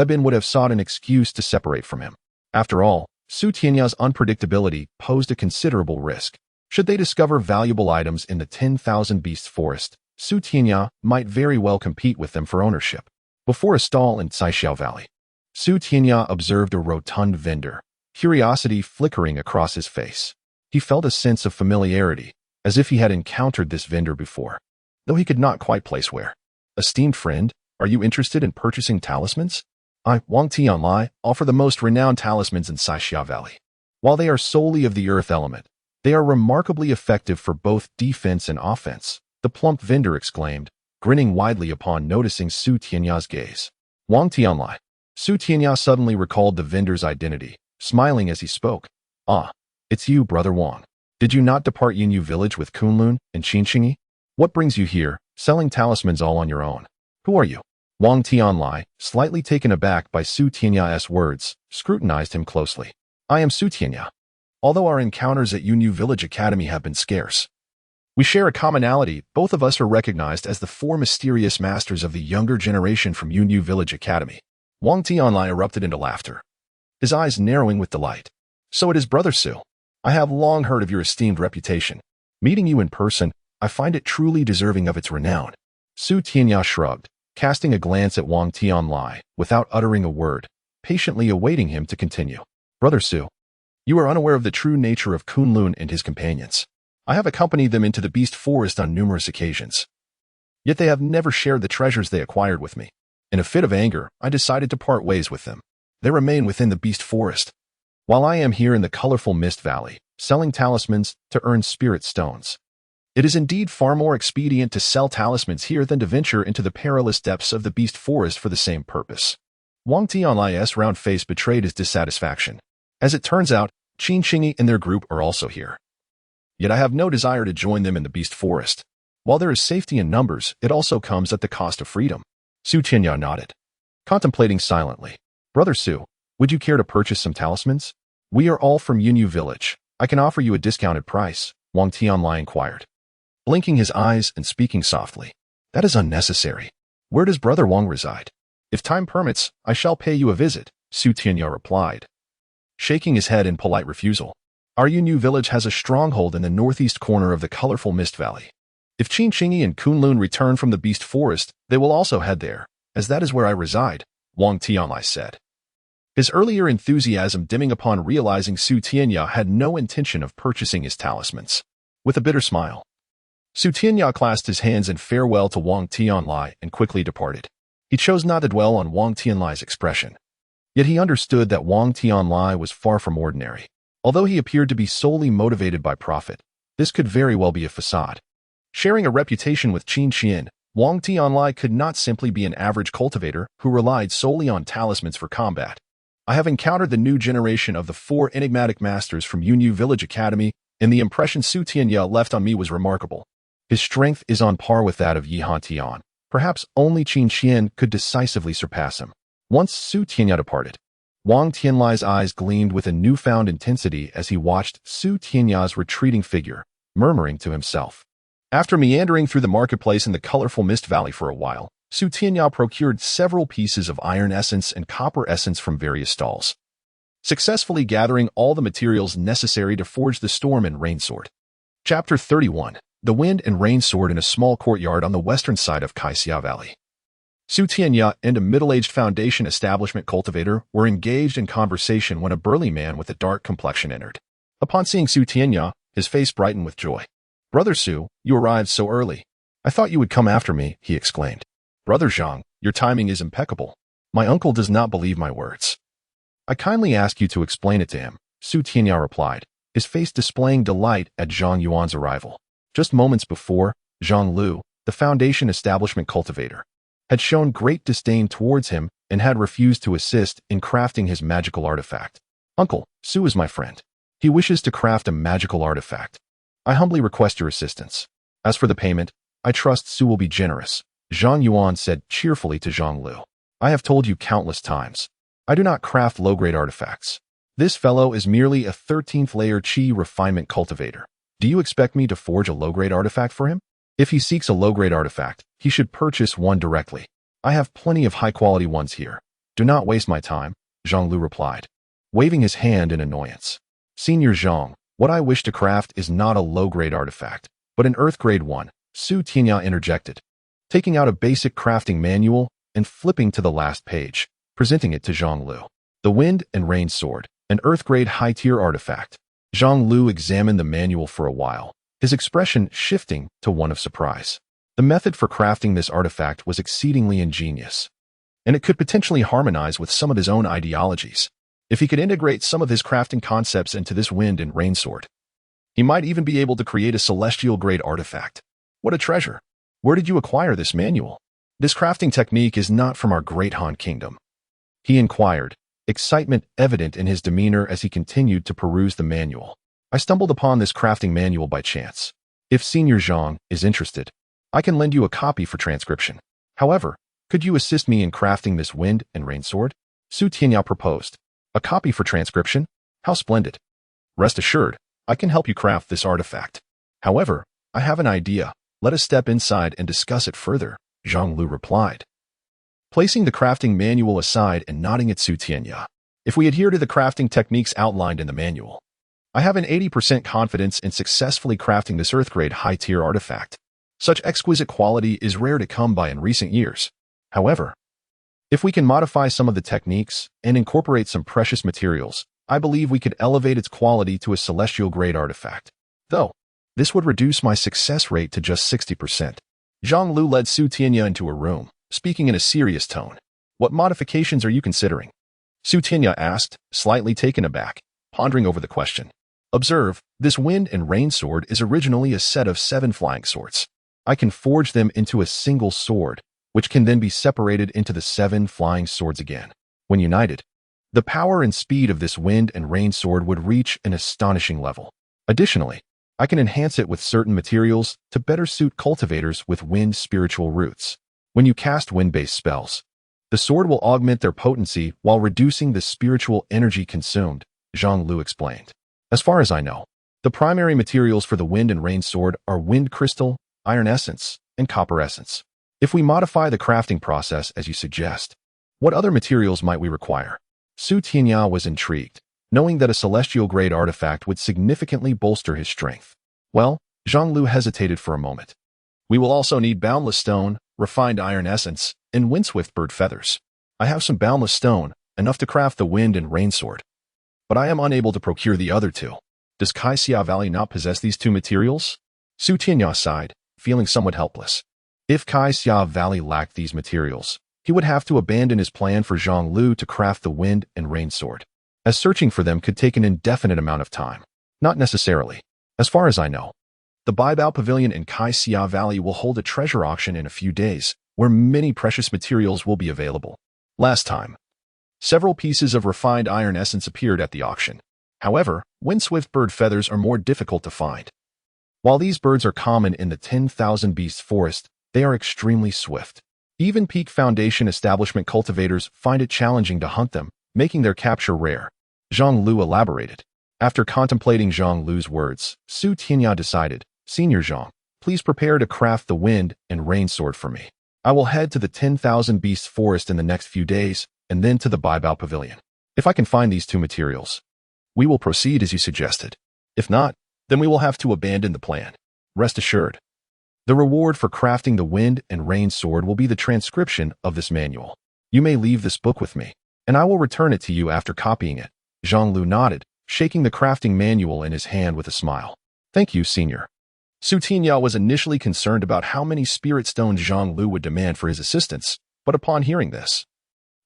Bin would have sought an excuse to separate from him. After all, Su Tianya's unpredictability posed a considerable risk. Should they discover valuable items in the 10,000 Beasts Forest, Su Tianya might very well compete with them for ownership. Before a stall in Caishiao Valley, Su Tianya observed a rotund vendor, curiosity flickering across his face. He felt a sense of familiarity, as if he had encountered this vendor before, though he could not quite place where. Esteemed friend, are you interested in purchasing talismans? I, Wang Tianlai, offer the most renowned talismans in Caishiao Valley. While they are solely of the earth element, they are remarkably effective for both defense and offense, the plump vendor exclaimed, grinning widely upon noticing Su Tianya's gaze. Wang Tianlai. Su Tianya suddenly recalled the vendor's identity, smiling as he spoke. Ah, it's you, Brother Wang. Did you not depart Yunyu Village with Kunlun and Qinxinyi? What brings you here, selling talismans all on your own? Who are you? Wang Tianlai, slightly taken aback by Su Tianya's words, scrutinized him closely. I am Su Tianya. Although our encounters at Yunyu Village Academy have been scarce, we share a commonality. Both of us are recognized as the 4 mysterious masters of the younger generation from Yunyu Village Academy. Wang Tianlai erupted into laughter, his eyes narrowing with delight. So it is Brother Su. I have long heard of your esteemed reputation. Meeting you in person, I find it truly deserving of its renown. Su Tianya shrugged, casting a glance at Wang Tianlai, without uttering a word, patiently awaiting him to continue. Brother Su, you are unaware of the true nature of Kunlun and his companions. I have accompanied them into the Beast Forest on numerous occasions. Yet they have never shared the treasures they acquired with me. In a fit of anger, I decided to part ways with them. They remain within the Beast Forest, while I am here in the colorful Mist Valley, selling talismans to earn spirit stones. It is indeed far more expedient to sell talismans here than to venture into the perilous depths of the Beast Forest for the same purpose. Wang Tianlai's round face betrayed his dissatisfaction. As it turns out, Qin Qingi and their group are also here. Yet I have no desire to join them in the Beast Forest. While there is safety in numbers, it also comes at the cost of freedom. Su Tianya nodded, contemplating silently. Brother Su, would you care to purchase some talismans? We are all from Yunyu Village. I can offer you a discounted price, Wang Tianlai inquired, blinking his eyes and speaking softly. That is unnecessary. Where does Brother Wang reside? If time permits, I shall pay you a visit, Su Tianya replied, shaking his head in polite refusal. Our Yunyu Village has a stronghold in the northeast corner of the colorful Mist Valley. If Qin Qingi and Kunlun return from the Beast Forest, they will also head there, as that is where I reside, Wang Tianlai said, his earlier enthusiasm dimming upon realizing Su Tianya had no intention of purchasing his talismans. With a bitter smile, Su Tianya clasped his hands in farewell to Wang Tianlai and quickly departed. He chose not to dwell on Wang Tianlai's expression. Yet he understood that Wang Tianlai was far from ordinary. Although he appeared to be solely motivated by profit, this could very well be a facade. Sharing a reputation with Qin Qian, Wang Tianlai could not simply be an average cultivator who relied solely on talismans for combat. I have encountered the new generation of the 4 enigmatic masters from Yunyu Village Academy, and the impression Su Tianya left on me was remarkable. His strength is on par with that of Yi Hantian. Perhaps only Qin Qian could decisively surpass him. Once Su Tianya departed, Wang Tianlai's eyes gleamed with a newfound intensity as he watched Su Tianya's retreating figure, murmuring to himself. After meandering through the marketplace in the colorful Mist Valley for a while, Su Tianya procured several pieces of iron essence and copper essence from various stalls, successfully gathering all the materials necessary to forge the Storm and Rain Sword. Chapter 31. The Wind and Rain Sword in a small courtyard on the western side of Kaixia Valley. Su Tianya and a middle-aged Foundation establishment cultivator were engaged in conversation when a burly man with a dark complexion entered. Upon seeing Su Tianya, his face brightened with joy. Brother Su, you arrived so early. I thought you would come after me, he exclaimed. Brother Zhang, your timing is impeccable. My uncle does not believe my words. I kindly ask you to explain it to him, Su Tianya replied, his face displaying delight at Zhang Yuan's arrival. Just moments before, Zhang Lu, the Foundation establishment cultivator, had shown great disdain towards him and had refused to assist in crafting his magical artifact. Uncle, Su is my friend. He wishes to craft a magical artifact. I humbly request your assistance. As for the payment, I trust Su will be generous, Zhang Yuan said cheerfully to Zhang Lu. I have told you countless times. I do not craft low-grade artifacts. This fellow is merely a 13th-layer Qi refinement cultivator. Do you expect me to forge a low-grade artifact for him? If he seeks a low-grade artifact, he should purchase one directly. I have plenty of high-quality ones here. Do not waste my time, Zhang Lu replied, waving his hand in annoyance. Senior Zhang, what I wish to craft is not a low-grade artifact, but an earth-grade one, Su Tianya interjected, taking out a basic crafting manual and flipping to the last page, presenting it to Zhang Lu. The Wind and Rain Sword, an earth-grade high-tier artifact. Zhang Lu examined the manual for a while, his expression shifting to one of surprise. The method for crafting this artifact was exceedingly ingenious, and it could potentially harmonize with some of his own ideologies. If he could integrate some of his crafting concepts into this Wind and Rain Sword, he might even be able to create a celestial-grade artifact. What a treasure! Where did you acquire this manual? This crafting technique is not from our great Han Kingdom, he inquired, excitement evident in his demeanor as he continued to peruse the manual. I stumbled upon this crafting manual by chance. If Senior Zhang is interested, I can lend you a copy for transcription. However, could you assist me in crafting this Wind and Rain Sword? Su Tianya proposed. A copy for transcription? How splendid. Rest assured, I can help you craft this artifact. However, I have an idea. Let us step inside and discuss it further, Zhang Lu replied, placing the crafting manual aside and nodding at Su Tianya. If we adhere to the crafting techniques outlined in the manual, I have an 80% confidence in successfully crafting this earth-grade high-tier artifact. Such exquisite quality is rare to come by in recent years. However, if we can modify some of the techniques and incorporate some precious materials, I believe we could elevate its quality to a celestial-grade artifact. Though, this would reduce my success rate to just 60%. Zhang Lu led Su Tianya into a room, speaking in a serious tone. What modifications are you considering? Tianya asked, slightly taken aback, pondering over the question. Observe, this wind and rain sword is originally a set of 7 flying swords. I can forge them into a single sword, which can then be separated into the 7 flying swords again. When united, the power and speed of this wind and rain sword would reach an astonishing level. Additionally, I can enhance it with certain materials to better suit cultivators with wind spiritual roots. When you cast wind-based spells, the sword will augment their potency while reducing the spiritual energy consumed, Zhang Lu explained. As far as I know, the primary materials for the wind and rain sword are wind crystal, iron essence, and copper essence. If we modify the crafting process as you suggest, what other materials might we require? Tianya was intrigued, knowing that a celestial-grade artifact would significantly bolster his strength. Well, Zhang Lu hesitated for a moment. We will also need boundless stone, refined iron essence, and windswift bird feathers. I have some boundless stone, enough to craft the wind and rain sword, but I am unable to procure the other 2. Does Kaixia Valley not possess these 2 materials? Tianya sighed, feeling somewhat helpless. If Kaixia Valley lacked these materials, he would have to abandon his plan for Zhang Lu to craft the wind and rain sword, as searching for them could take an indefinite amount of time. Not necessarily. As far as I know, the Baibao Pavilion in Kaixia Valley will hold a treasure auction in a few days, where many precious materials will be available. Last time, several pieces of refined iron essence appeared at the auction. However, windswift bird feathers are more difficult to find. While these birds are common in the 10,000 Beasts Forest, they are extremely swift. Even Peak Foundation establishment cultivators find it challenging to hunt them, making their capture rare. Zhang Lu elaborated. After contemplating Zhang Lu's words, Tianya decided, Senior Zhang, please prepare to craft the wind and rain sword for me. I will head to the 10,000 Beasts Forest in the next few days, and then to the Baibao Pavilion. If I can find these 2 materials, we will proceed as you suggested. If not, then we will have to abandon the plan. Rest assured, the reward for crafting the wind and rain sword will be the transcription of this manual. You may leave this book with me, and I will return it to you after copying it. Zhang Lu nodded, shaking the crafting manual in his hand with a smile. Thank you, Senior. Tianya was initially concerned about how many spirit stones Zhang Lu would demand for his assistance, but upon hearing this,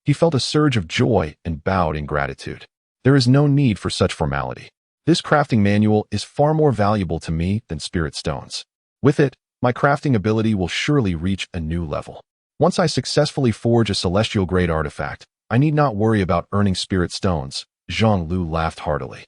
he felt a surge of joy and bowed in gratitude. There is no need for such formality. This crafting manual is far more valuable to me than spirit stones. With it, my crafting ability will surely reach a new level. Once I successfully forge a celestial-grade artifact, I need not worry about earning spirit stones. Zhang Lu laughed heartily.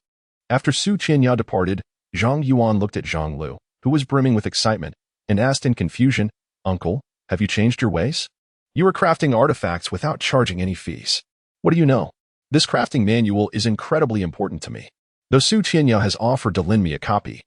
After Tianya departed, Zhang Yuan looked at Zhang Lu, who was brimming with excitement, and asked in confusion, Uncle, have you changed your ways? You are crafting artifacts without charging any fees. What do you know? This crafting manual is incredibly important to me. Though Tianya has offered to lend me a copy,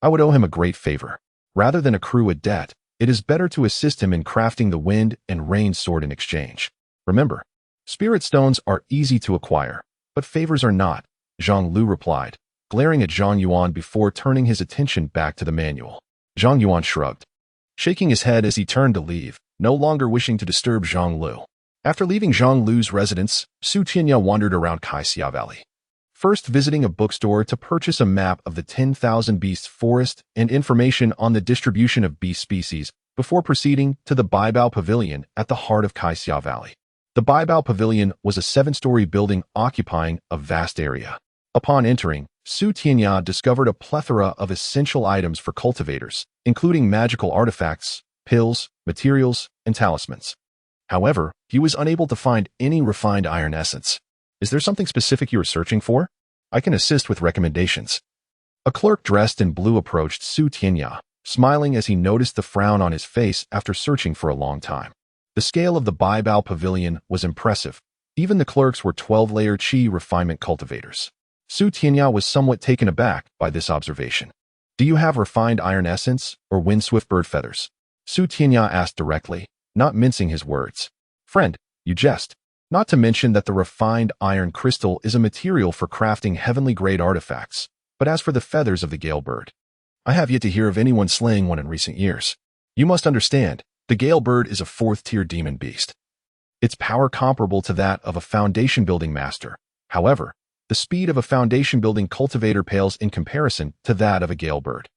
I would owe him a great favor. Rather than accrue a debt, it is better to assist him in crafting the wind and rain sword in exchange. Remember, spirit stones are easy to acquire, but favors are not, Zhang Lu replied, glaring at Zhang Yuan before turning his attention back to the manual. Zhang Yuan shrugged, shaking his head as he turned to leave, no longer wishing to disturb Zhang Lu. After leaving Zhang Lu's residence, Tianya wandered around Kaixia Valley, first visiting a bookstore to purchase a map of the 10,000 Beasts Forest and information on the distribution of beast species before proceeding to the Baibao Pavilion at the heart of Kaixia Valley. The Baibao Pavilion was a 7-story building occupying a vast area. Upon entering, Tianya discovered a plethora of essential items for cultivators, including magical artifacts, pills, materials, and talismans. However, he was unable to find any refined iron essence. Is there something specific you are searching for? I can assist with recommendations. A clerk dressed in blue approached Tianya, smiling as he noticed the frown on his face after searching for a long time. The scale of the Baibao Pavilion was impressive. Even the clerks were 12-layer chi refinement cultivators. Tianya was somewhat taken aback by this observation. Do you have refined iron essence or windswift bird feathers? Tianya asked directly, not mincing his words. Friend, you jest. Not to mention that the refined iron crystal is a material for crafting heavenly-grade artifacts. But as for the feathers of the gale bird, I have yet to hear of anyone slaying one in recent years. You must understand, the gale bird is a 4th-tier demon beast. Its power comparable to that of a foundation-building master. However, the speed of a foundation-building cultivator pales in comparison to that of a gale bird.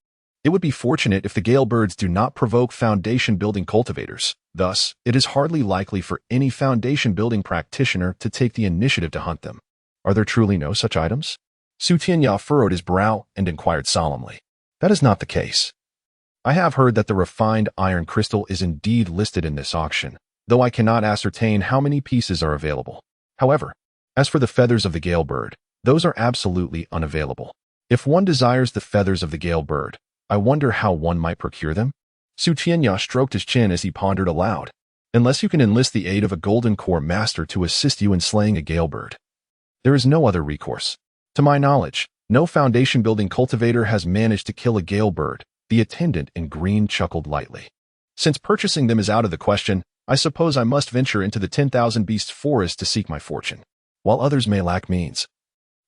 It would be fortunate if the gale birds do not provoke foundation-building cultivators, Thus, it is hardly likely for any foundation-building practitioner to take the initiative to hunt them. Are there truly no such items? Su Tianya furrowed his brow and inquired solemnly. That is not the case. I have heard that the refined iron crystal is indeed listed in this auction, though I cannot ascertain how many pieces are available. However, as for the feathers of the gale bird, those are absolutely unavailable. If one desires the feathers of the gale bird, I wonder how one might procure them? Su Tianya stroked his chin as he pondered aloud. Unless you can enlist the aid of a golden core master to assist you in slaying a gale bird, there is no other recourse. To my knowledge, no foundation-building cultivator has managed to kill a gale bird. The attendant in green chuckled lightly. Since purchasing them is out of the question, I suppose I must venture into the 10,000 beast forest to seek my fortune. While others may lack means,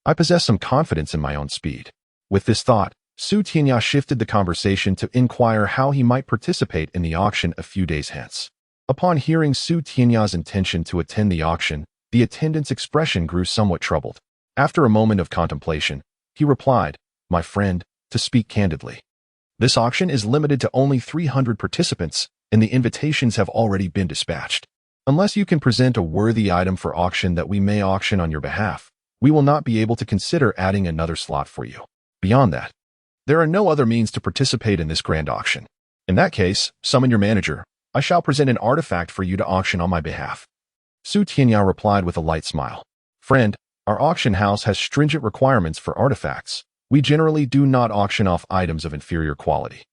I possess some confidence in my own speed. With this thought, Su Tianya shifted the conversation to inquire how he might participate in the auction a few days hence. Upon hearing Su Tianya's intention to attend the auction, the attendant's expression grew somewhat troubled. After a moment of contemplation, he replied, "My friend, to speak candidly, this auction is limited to only 300 participants, and the invitations have already been dispatched. Unless you can present a worthy item for auction that we may auction on your behalf, we will not be able to consider adding another slot for you. Beyond that, there are no other means to participate in this grand auction. In that case, summon your manager. I shall present an artifact for you to auction on my behalf." Su Tianya replied with a light smile. "Friend, our auction house has stringent requirements for artifacts. We generally do not auction off items of inferior quality.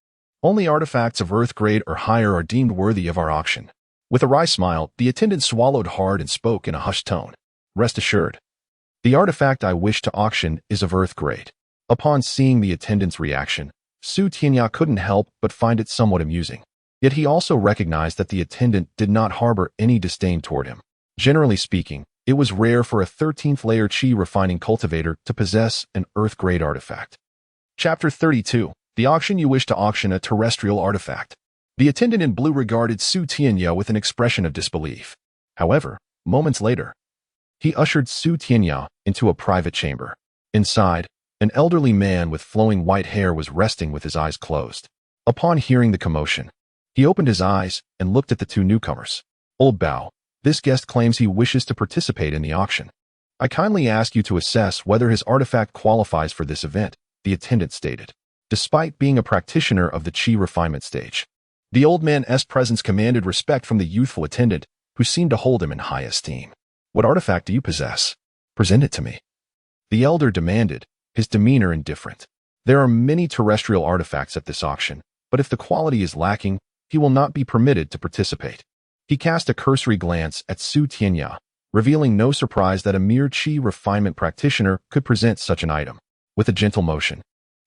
Only artifacts of earth grade or higher are deemed worthy of our auction." With a wry smile, the attendant swallowed hard and spoke in a hushed tone. "Rest assured, the artifact I wish to auction is of earth grade." Upon seeing the attendant's reaction, Su Tianya couldn't help but find it somewhat amusing. Yet he also recognized that the attendant did not harbor any disdain toward him. Generally speaking, it was rare for a 13th layer Qi refining cultivator to possess an earth-grade artifact. Chapter 32. The auction. You wish to auction a terrestrial artifact. The attendant in blue regarded Su Tianya with an expression of disbelief. However, moments later, he ushered Su Tianya into a private chamber. Inside, an elderly man with flowing white hair was resting with his eyes closed. Upon hearing the commotion, he opened his eyes and looked at the two newcomers. "Old Bao, this guest claims he wishes to participate in the auction. I kindly ask you to assess whether his artifact qualifies for this event," the attendant stated. Despite being a practitioner of the Qi refinement stage, the old man's presence commanded respect from the youthful attendant, who seemed to hold him in high esteem. "What artifact do you possess? Present it to me," the elder demanded, his demeanor indifferent. There are many terrestrial artifacts at this auction, but if the quality is lacking, he will not be permitted to participate. He cast a cursory glance at Su Tianya, revealing no surprise that a mere Qi refinement practitioner could present such an item. With a gentle motion,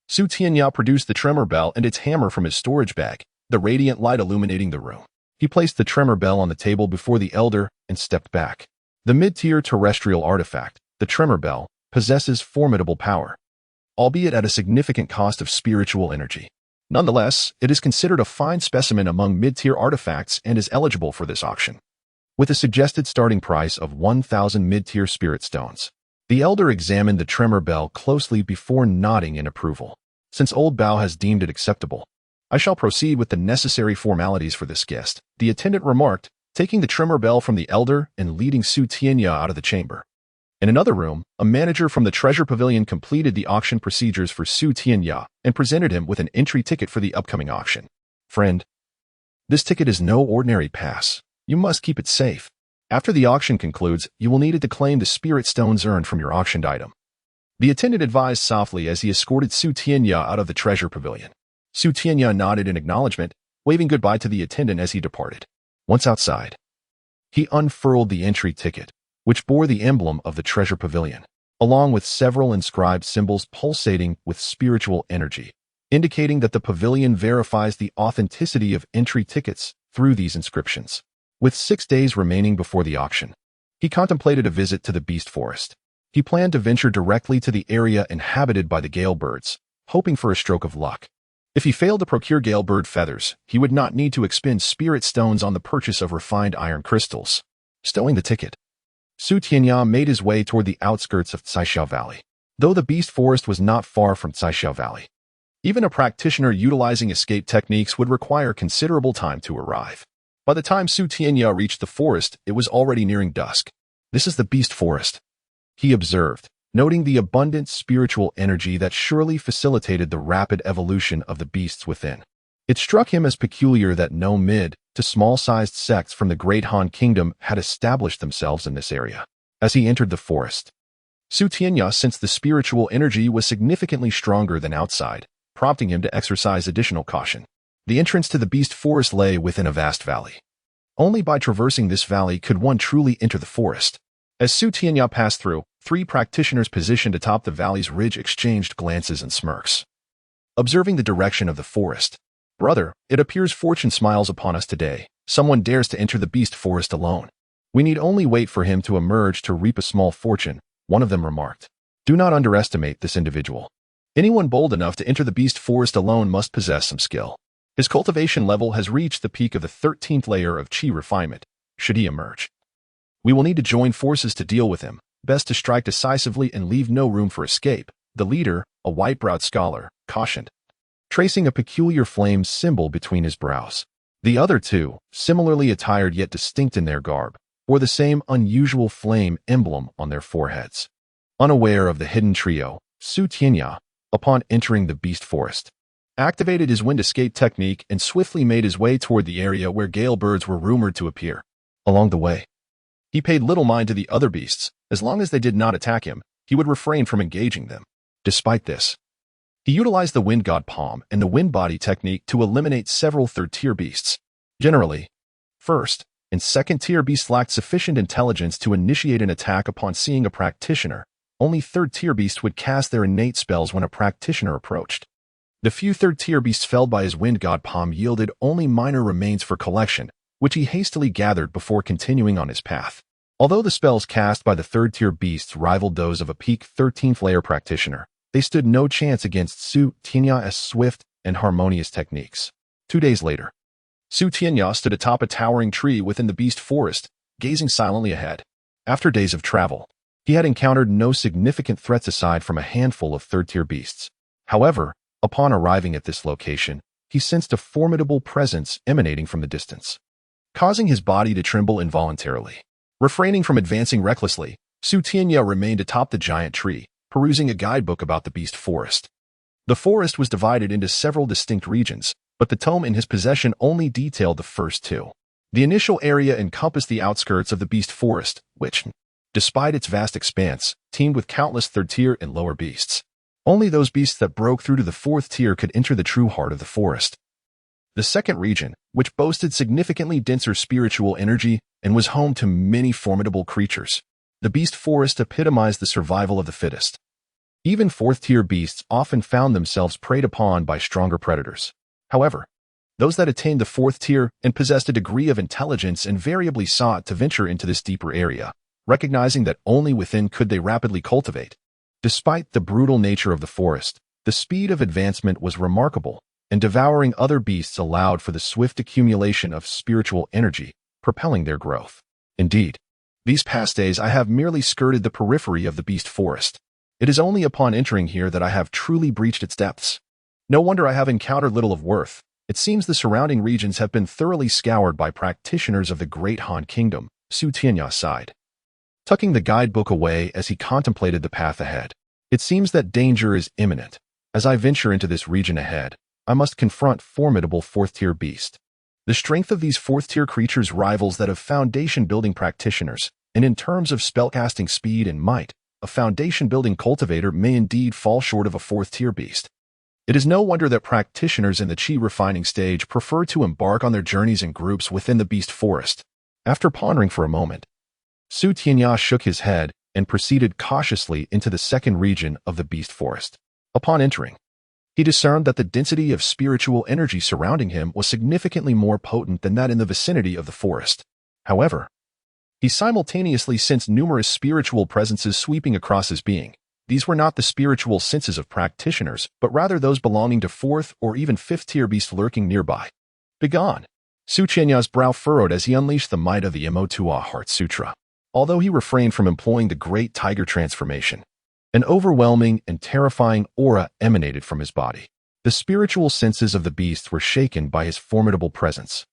Su Tianya produced the tremor bell and its hammer from his storage bag, the radiant light illuminating the room. He placed the tremor bell on the table before the elder and stepped back. The mid-tier terrestrial artifact, the tremor bell, possesses formidable power, albeit at a significant cost of spiritual energy. Nonetheless, it is considered a fine specimen among mid-tier artifacts and is eligible for this auction. With a suggested starting price of 1,000 mid-tier spirit stones, the elder examined the tremor bell closely before nodding in approval. "Since Old Bao has deemed it acceptable, I shall proceed with the necessary formalities for this guest," the attendant remarked, taking the tremor bell from the elder and leading Su Tianya out of the chamber. In another room, a manager from the treasure pavilion completed the auction procedures for Su Tianya and presented him with an entry ticket for the upcoming auction. "Friend, this ticket is no ordinary pass. You must keep it safe. After the auction concludes, you will need it to claim the spirit stones earned from your auctioned item," the attendant advised softly as he escorted Su Tianya out of the treasure pavilion. Su Tianya nodded in acknowledgement, waving goodbye to the attendant as he departed. Once outside, he unfurled the entry ticket, which bore the emblem of the treasure pavilion, along with several inscribed symbols pulsating with spiritual energy, indicating that the pavilion verifies the authenticity of entry tickets through these inscriptions. With 6 days remaining before the auction, he contemplated a visit to the beast forest. He planned to venture directly to the area inhabited by the gale birds, hoping for a stroke of luck. If he failed to procure gale bird feathers, he would not need to expend spirit stones on the purchase of refined iron crystals. Stowing the ticket, Su Tianya made his way toward the outskirts of Caixao Valley. Though the beast forest was not far from Caixao Valley, even a practitioner utilizing escape techniques would require considerable time to arrive. By the time Su Tianya reached the forest, it was already nearing dusk. "This is the beast forest," he observed, noting the abundant spiritual energy that surely facilitated the rapid evolution of the beasts within. It struck him as peculiar that no mid to small-sized sects from the great Han kingdom had established themselves in this area. As he entered the forest, Su Tianya sensed the spiritual energy was significantly stronger than outside, prompting him to exercise additional caution. The entrance to the beast forest lay within a vast valley. Only by traversing this valley could one truly enter the forest. As Su Tianya passed through, 3 practitioners positioned atop the valley's ridge exchanged glances and smirks. Observing the direction of the forest, "Brother, it appears fortune smiles upon us today. Someone dares to enter the beast forest alone. We need only wait for him to emerge to reap a small fortune," one of them remarked. "Do not underestimate this individual. Anyone bold enough to enter the beast forest alone must possess some skill. His cultivation level has reached the peak of the 13th layer of chi refinement, should he emerge. We will need to join forces to deal with him, best to strike decisively and leave no room for escape," the leader, a white-browed scholar, cautioned, tracing a peculiar flame symbol between his brows. The other 2, similarly attired yet distinct in their garb, wore the same unusual flame emblem on their foreheads. Unaware of the hidden trio, Su Tianya, upon entering the beast forest, activated his wind escape technique and swiftly made his way toward the area where gale birds were rumored to appear. Along the way, he paid little mind to the other beasts. As long as they did not attack him, he would refrain from engaging them. Despite this, he utilized the wind god palm and the wind body technique to eliminate several third-tier beasts. Generally, first and second-tier beasts lacked sufficient intelligence to initiate an attack upon seeing a practitioner. Only third-tier beasts would cast their innate spells when a practitioner approached. The few third-tier beasts felled by his wind god palm yielded only minor remains for collection, which he hastily gathered before continuing on his path. Although the spells cast by the third-tier beasts rivaled those of a peak 13th layer practitioner, they stood no chance against Su Tianya's swift and harmonious techniques. 2 days later, Su Tianya stood atop a towering tree within the beast forest, gazing silently ahead. After days of travel, he had encountered no significant threats aside from a handful of third-tier beasts. However, upon arriving at this location, he sensed a formidable presence emanating from the distance, causing his body to tremble involuntarily. Refraining from advancing recklessly, Su Tianya remained atop the giant tree, perusing a guidebook about the beast forest. The forest was divided into several distinct regions, but the tome in his possession only detailed the first 2. The initial area encompassed the outskirts of the beast forest, which, despite its vast expanse, teemed with countless third-tier and lower beasts. Only those beasts that broke through to the 4th tier could enter the true heart of the forest. The second region, which boasted significantly denser spiritual energy and was home to many formidable creatures. The beast forest epitomized the survival of the fittest. Even 4th-tier beasts often found themselves preyed upon by stronger predators. However, those that attained the 4th tier and possessed a degree of intelligence invariably sought to venture into this deeper area, recognizing that only within could they rapidly cultivate. Despite the brutal nature of the forest, the speed of advancement was remarkable, and devouring other beasts allowed for the swift accumulation of spiritual energy, propelling their growth. Indeed, these past days I have merely skirted the periphery of the beast forest. It is only upon entering here that I have truly breached its depths. No wonder I have encountered little of worth. It seems the surrounding regions have been thoroughly scoured by practitioners of the great Han kingdom, Su Tianya sighed, tucking the guidebook away as he contemplated the path ahead. It seems that danger is imminent. As I venture into this region ahead, I must confront formidable 4th-tier beasts. The strength of these 4th-tier creatures rivals that of foundation-building practitioners, and in terms of spellcasting speed and might, a foundation-building cultivator may indeed fall short of a 4th-tier beast. It is no wonder that practitioners in the chi-refining stage prefer to embark on their journeys in groups within the beast forest. After pondering for a moment, Su Tianya shook his head and proceeded cautiously into the second region of the beast forest. Upon entering, he discerned that the density of spiritual energy surrounding him was significantly more potent than that in the vicinity of the forest. However, he simultaneously sensed numerous spiritual presences sweeping across his being. These were not the spiritual senses of practitioners, but rather those belonging to 4th or even 5th-tier beasts lurking nearby. Begone! Su Tianya's brow furrowed as he unleashed the might of the Motuo Heart Sutra. Although he refrained from employing the great tiger transformation, an overwhelming and terrifying aura emanated from his body. The spiritual senses of the beast were shaken by his formidable presence.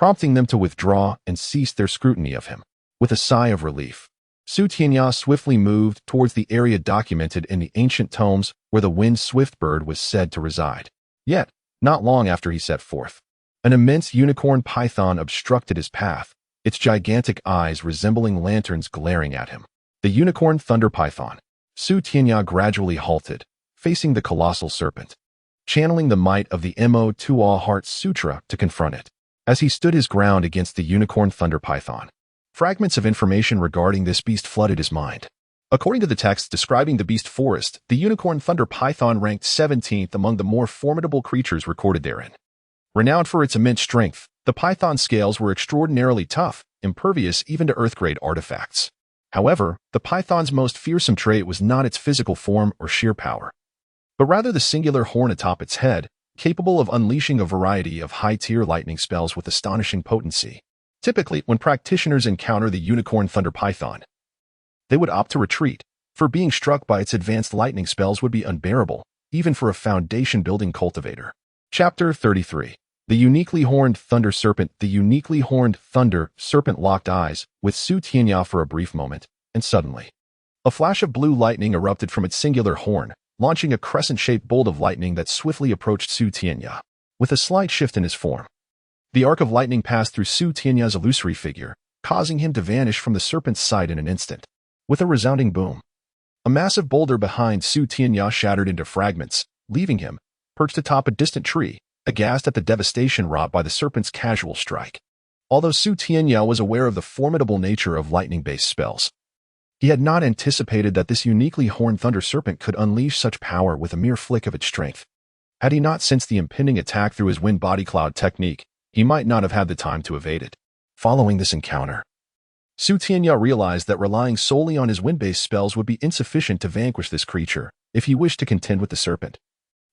prompting them to withdraw and cease their scrutiny of him. With a sigh of relief, Tianya swiftly moved towards the area documented in the ancient tomes where the wind swiftbird was said to reside. Yet, not long after he set forth, an immense unicorn python obstructed his path, its gigantic eyes resembling lanterns glaring at him. The unicorn thunder python. Tianya gradually halted, facing the colossal serpent, channeling the might of the Motuo Heart Sutra to confront it. As he stood his ground against the unicorn thunder python, fragments of information regarding this beast flooded his mind. According to the text describing the beast forest, the unicorn thunder python ranked 17th among the more formidable creatures recorded therein. Renowned for its immense strength, the python's scales were extraordinarily tough, impervious even to earth-grade artifacts. However, the python's most fearsome trait was not its physical form or sheer power, but rather the singular horn atop its head, capable of unleashing a variety of high-tier lightning spells with astonishing potency. Typically, when practitioners encounter the unicorn thunder python, they would opt to retreat, for being struck by its advanced lightning spells would be unbearable, even for a foundation-building cultivator. Chapter 33. The Uniquely Horned Thunder Serpent. The uniquely horned thunder serpent locked eyes with Tianya for a brief moment, and suddenly, a flash of blue lightning erupted from its singular horn, launching a crescent-shaped bolt of lightning that swiftly approached Tianya. With a slight shift in his form, the arc of lightning passed through Tianya's illusory figure, causing him to vanish from the serpent's sight in an instant. With a resounding boom, a massive boulder behind Tianya shattered into fragments, leaving him perched atop a distant tree, aghast at the devastation wrought by the serpent's casual strike. Although Tianya was aware of the formidable nature of lightning-based spells, he had not anticipated that this uniquely horned thunder serpent could unleash such power with a mere flick of its strength. Had he not sensed the impending attack through his wind body cloud technique, he might not have had the time to evade it. Following this encounter, Tianya realized that relying solely on his wind-based spells would be insufficient to vanquish this creature if he wished to contend with the serpent.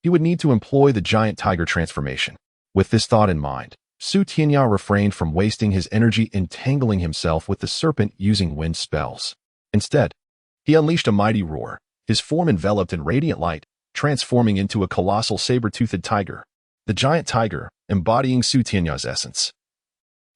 He would need to employ the giant tiger transformation. With this thought in mind, Tianya refrained from wasting his energy entangling himself with the serpent using wind spells. Instead, he unleashed a mighty roar, his form enveloped in radiant light, transforming into a colossal saber-toothed tiger. The giant tiger, embodying Tianya's essence,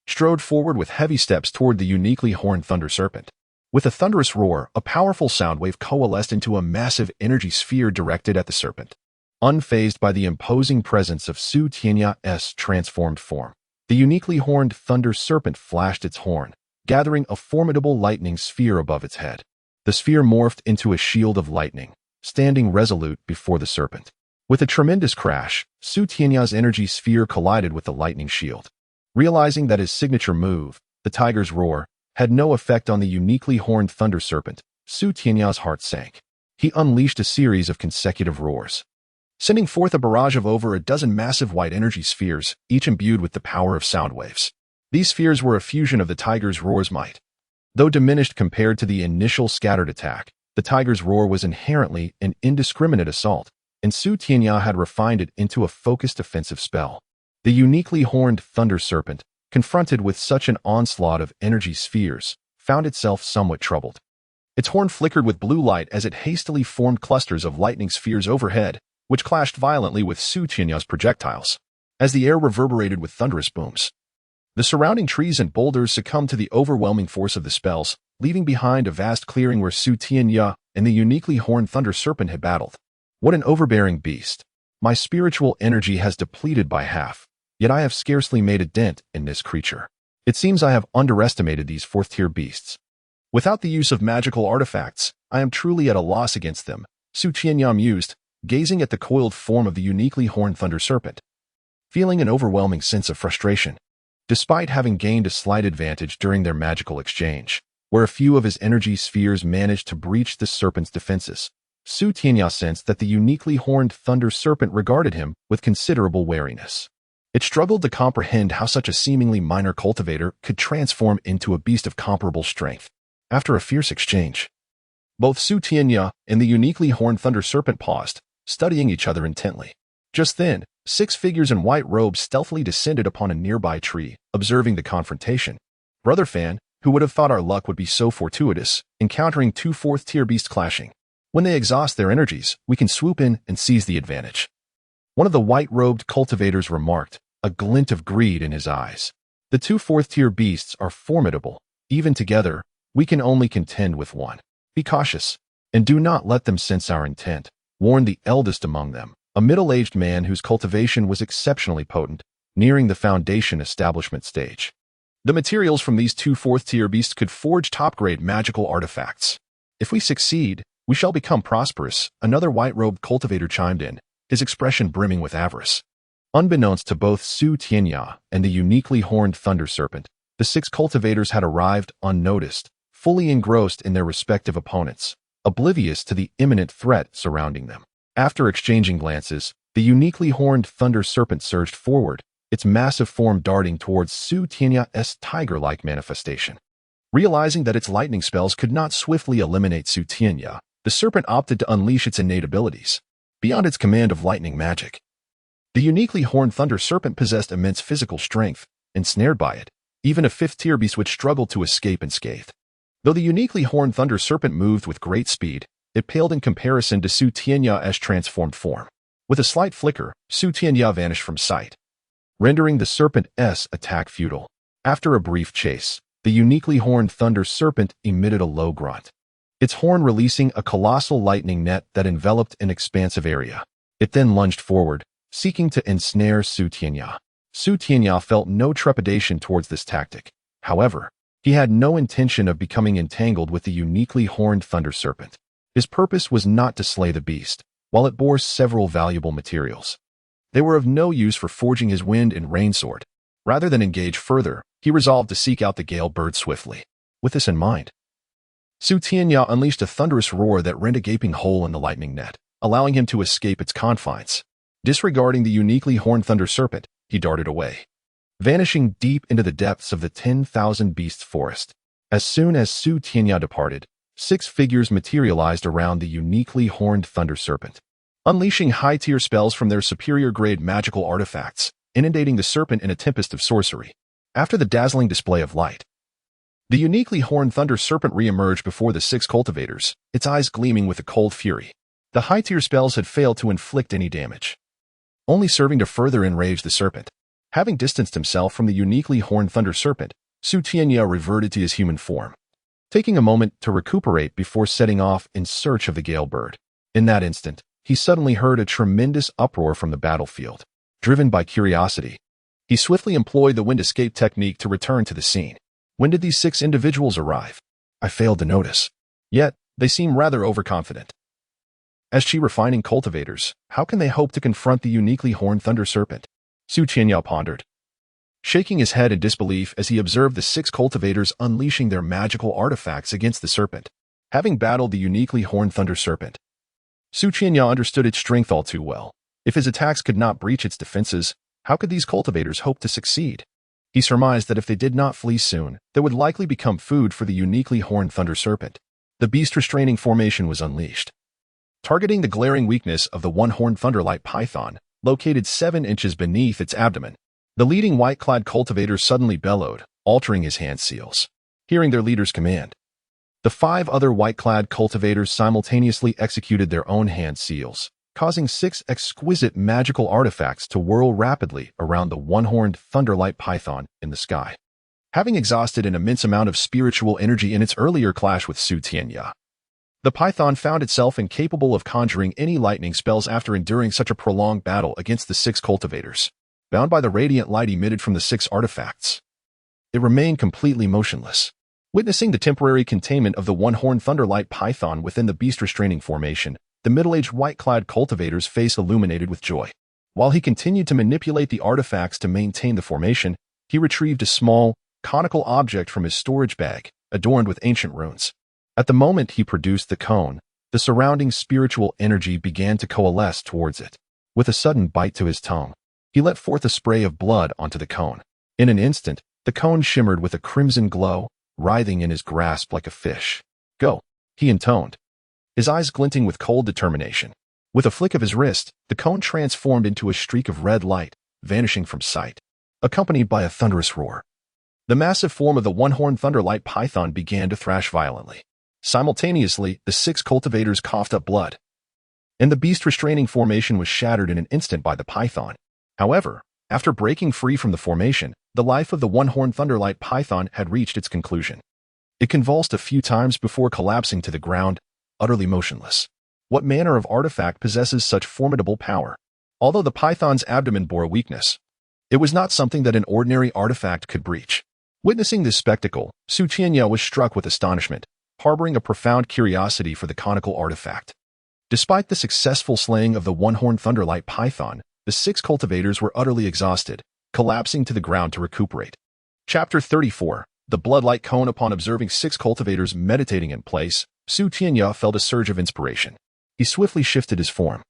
strode forward with heavy steps toward the uniquely horned thunder serpent. With a thunderous roar, a powerful sound wave coalesced into a massive energy sphere directed at the serpent. Unfazed by the imposing presence of Tianya's transformed form, the uniquely horned thunder serpent flashed its horn, gathering a formidable lightning sphere above its head. The sphere morphed into a shield of lightning, standing resolute before the serpent. With a tremendous crash, Tianya's energy sphere collided with the lightning shield. Realizing that his signature move, the tiger's roar, had no effect on the uniquely horned thunder serpent, Tianya's heart sank. He unleashed a series of consecutive roars, sending forth a barrage of over a dozen massive white energy spheres, each imbued with the power of sound waves. These spheres were a fusion of the tiger's roar's might. Though diminished compared to the initial scattered attack, the tiger's roar was inherently an indiscriminate assault, and Tianya had refined it into a focused offensive spell. The uniquely horned thunder serpent, confronted with such an onslaught of energy spheres, found itself somewhat troubled. Its horn flickered with blue light as it hastily formed clusters of lightning spheres overhead, which clashed violently with Tianya's projectiles. As the air reverberated with thunderous booms, the surrounding trees and boulders succumbed to the overwhelming force of the spells, leaving behind a vast clearing where Tianya and the uniquely horned thunder serpent had battled. What an overbearing beast! My spiritual energy has depleted by half, yet I have scarcely made a dent in this creature. It seems I have underestimated these fourth-tier beasts. Without the use of magical artifacts, I am truly at a loss against them, Tianya mused, gazing at the coiled form of the uniquely horned thunder serpent, feeling an overwhelming sense of frustration. Despite having gained a slight advantage during their magical exchange, where a few of his energy spheres managed to breach the serpent's defenses, Tianya sensed that the uniquely horned thunder serpent regarded him with considerable wariness. It struggled to comprehend how such a seemingly minor cultivator could transform into a beast of comparable strength. After a fierce exchange, both Tianya and the uniquely horned thunder serpent paused, studying each other intently. Just then, 6 figures in white robes stealthily descended upon a nearby tree, observing the confrontation. Brother Fan, who would have thought our luck would be so fortuitous, encountering 2 fourth-tier beasts clashing. When they exhaust their energies, we can swoop in and seize the advantage. One of the white-robed cultivators remarked, a glint of greed in his eyes. The two fourth-tier beasts are formidable. Even together, we can only contend with one. Be cautious, and do not let them sense our intent, warned the eldest among them, a middle-aged man whose cultivation was exceptionally potent, nearing the foundation establishment stage. The materials from these two fourth-tier beasts could forge top-grade magical artifacts. If we succeed, we shall become prosperous, another white-robed cultivator chimed in, his expression brimming with avarice. Unbeknownst to both Tianya and the uniquely horned thunder serpent, the 6 cultivators had arrived unnoticed, fully engrossed in their respective opponents, oblivious to the imminent threat surrounding them. After exchanging glances, the uniquely horned thunder serpent surged forward, its massive form darting towards Tianya's tiger-like manifestation. Realizing that its lightning spells could not swiftly eliminate Tianya, the serpent opted to unleash its innate abilities. Beyond its command of lightning magic, the uniquely horned thunder serpent possessed immense physical strength. Ensnared by it, even a fifth-tier beast would struggle to escape unscathed. Though the uniquely horned thunder serpent moved with great speed, it paled in comparison to Tianya's transformed form. With a slight flicker, Tianya vanished from sight, rendering the serpent's attack futile. After a brief chase, the uniquely horned thunder serpent emitted a low grunt, its horn releasing a colossal lightning net that enveloped an expansive area. It then lunged forward, seeking to ensnare Tianya. Tianya felt no trepidation towards this tactic. However, he had no intention of becoming entangled with the uniquely horned thunder serpent. His purpose was not to slay the beast, while it bore several valuable materials. They were of no use for forging his wind and rain sword. Rather than engage further, he resolved to seek out the gale bird swiftly. With this in mind, Tianya unleashed a thunderous roar that rent a gaping hole in the lightning net, allowing him to escape its confines. Disregarding the uniquely horned thunder serpent, he darted away, vanishing deep into the depths of the 10,000 beasts forest. As soon as Tianya departed, 6 figures materialized around the uniquely horned thunder serpent, unleashing high-tier spells from their superior-grade magical artifacts, inundating the serpent in a tempest of sorcery. After the dazzling display of light, the uniquely horned thunder serpent re-emerged before the 6 cultivators, its eyes gleaming with a cold fury. The high-tier spells had failed to inflict any damage, only serving to further enrage the serpent. Having distanced himself from the uniquely horned thunder serpent, Tianya reverted to his human form, taking a moment to recuperate before setting off in search of the gale bird. In that instant, he suddenly heard a tremendous uproar from the battlefield. Driven by curiosity, he swiftly employed the wind escape technique to return to the scene. When did these 6 individuals arrive? I failed to notice. Yet, they seem rather overconfident. As chi-refining cultivators, how can they hope to confront the uniquely horned thunder serpent? Tianya pondered, shaking his head in disbelief as he observed the 6 cultivators unleashing their magical artifacts against the serpent. Having battled the uniquely horned thunder serpent, Tianya understood its strength all too well. If his attacks could not breach its defenses, how could these cultivators hope to succeed? He surmised that if they did not flee soon, they would likely become food for the uniquely horned thunder serpent. The beast-restraining formation was unleashed, targeting the glaring weakness of the one-horned thunderlight python, located 7 inches beneath its abdomen. The leading white-clad cultivator suddenly bellowed, altering his hand seals. Hearing their leader's command, the 5 other white-clad cultivators simultaneously executed their own hand seals, causing 6 exquisite magical artifacts to whirl rapidly around the one-horned thunderlight python in the sky. Having exhausted an immense amount of spiritual energy in its earlier clash with Tianya, the python found itself incapable of conjuring any lightning spells after enduring such a prolonged battle against the 6 cultivators. Bound by the radiant light emitted from the 6 artifacts, it remained completely motionless. Witnessing the temporary containment of the one-horned thunderlight python within the beast-restraining formation, the middle-aged white-clad cultivator's face illuminated with joy. While he continued to manipulate the artifacts to maintain the formation, he retrieved a small, conical object from his storage bag, adorned with ancient runes. At the moment he produced the cone, the surrounding spiritual energy began to coalesce towards it. With a sudden bite to his tongue, he let forth a spray of blood onto the cone. In an instant, the cone shimmered with a crimson glow, writhing in his grasp like a fish. "Go," he intoned, his eyes glinting with cold determination. With a flick of his wrist, the cone transformed into a streak of red light, vanishing from sight, accompanied by a thunderous roar. The massive form of the one-horned thunderlight python began to thrash violently. Simultaneously, the 6 cultivators coughed up blood, and the beast-restraining formation was shattered in an instant by the python. However, After breaking free from the formation, the life of the one-horned thunderlight python had reached its conclusion. It convulsed a few times before collapsing to the ground, utterly motionless. What manner of artifact possesses such formidable power? Although the python's abdomen bore a weakness, it was not something that an ordinary artifact could breach. Witnessing this spectacle, Tianya was struck with astonishment, harboring a profound curiosity for the conical artifact. Despite the successful slaying of the one-horned thunderlight python, the 6 cultivators were utterly exhausted, collapsing to the ground to recuperate. Chapter 34. The Bloodlight Cone. Upon observing 6 cultivators meditating in place, Tianya felt a surge of inspiration. He swiftly shifted his form,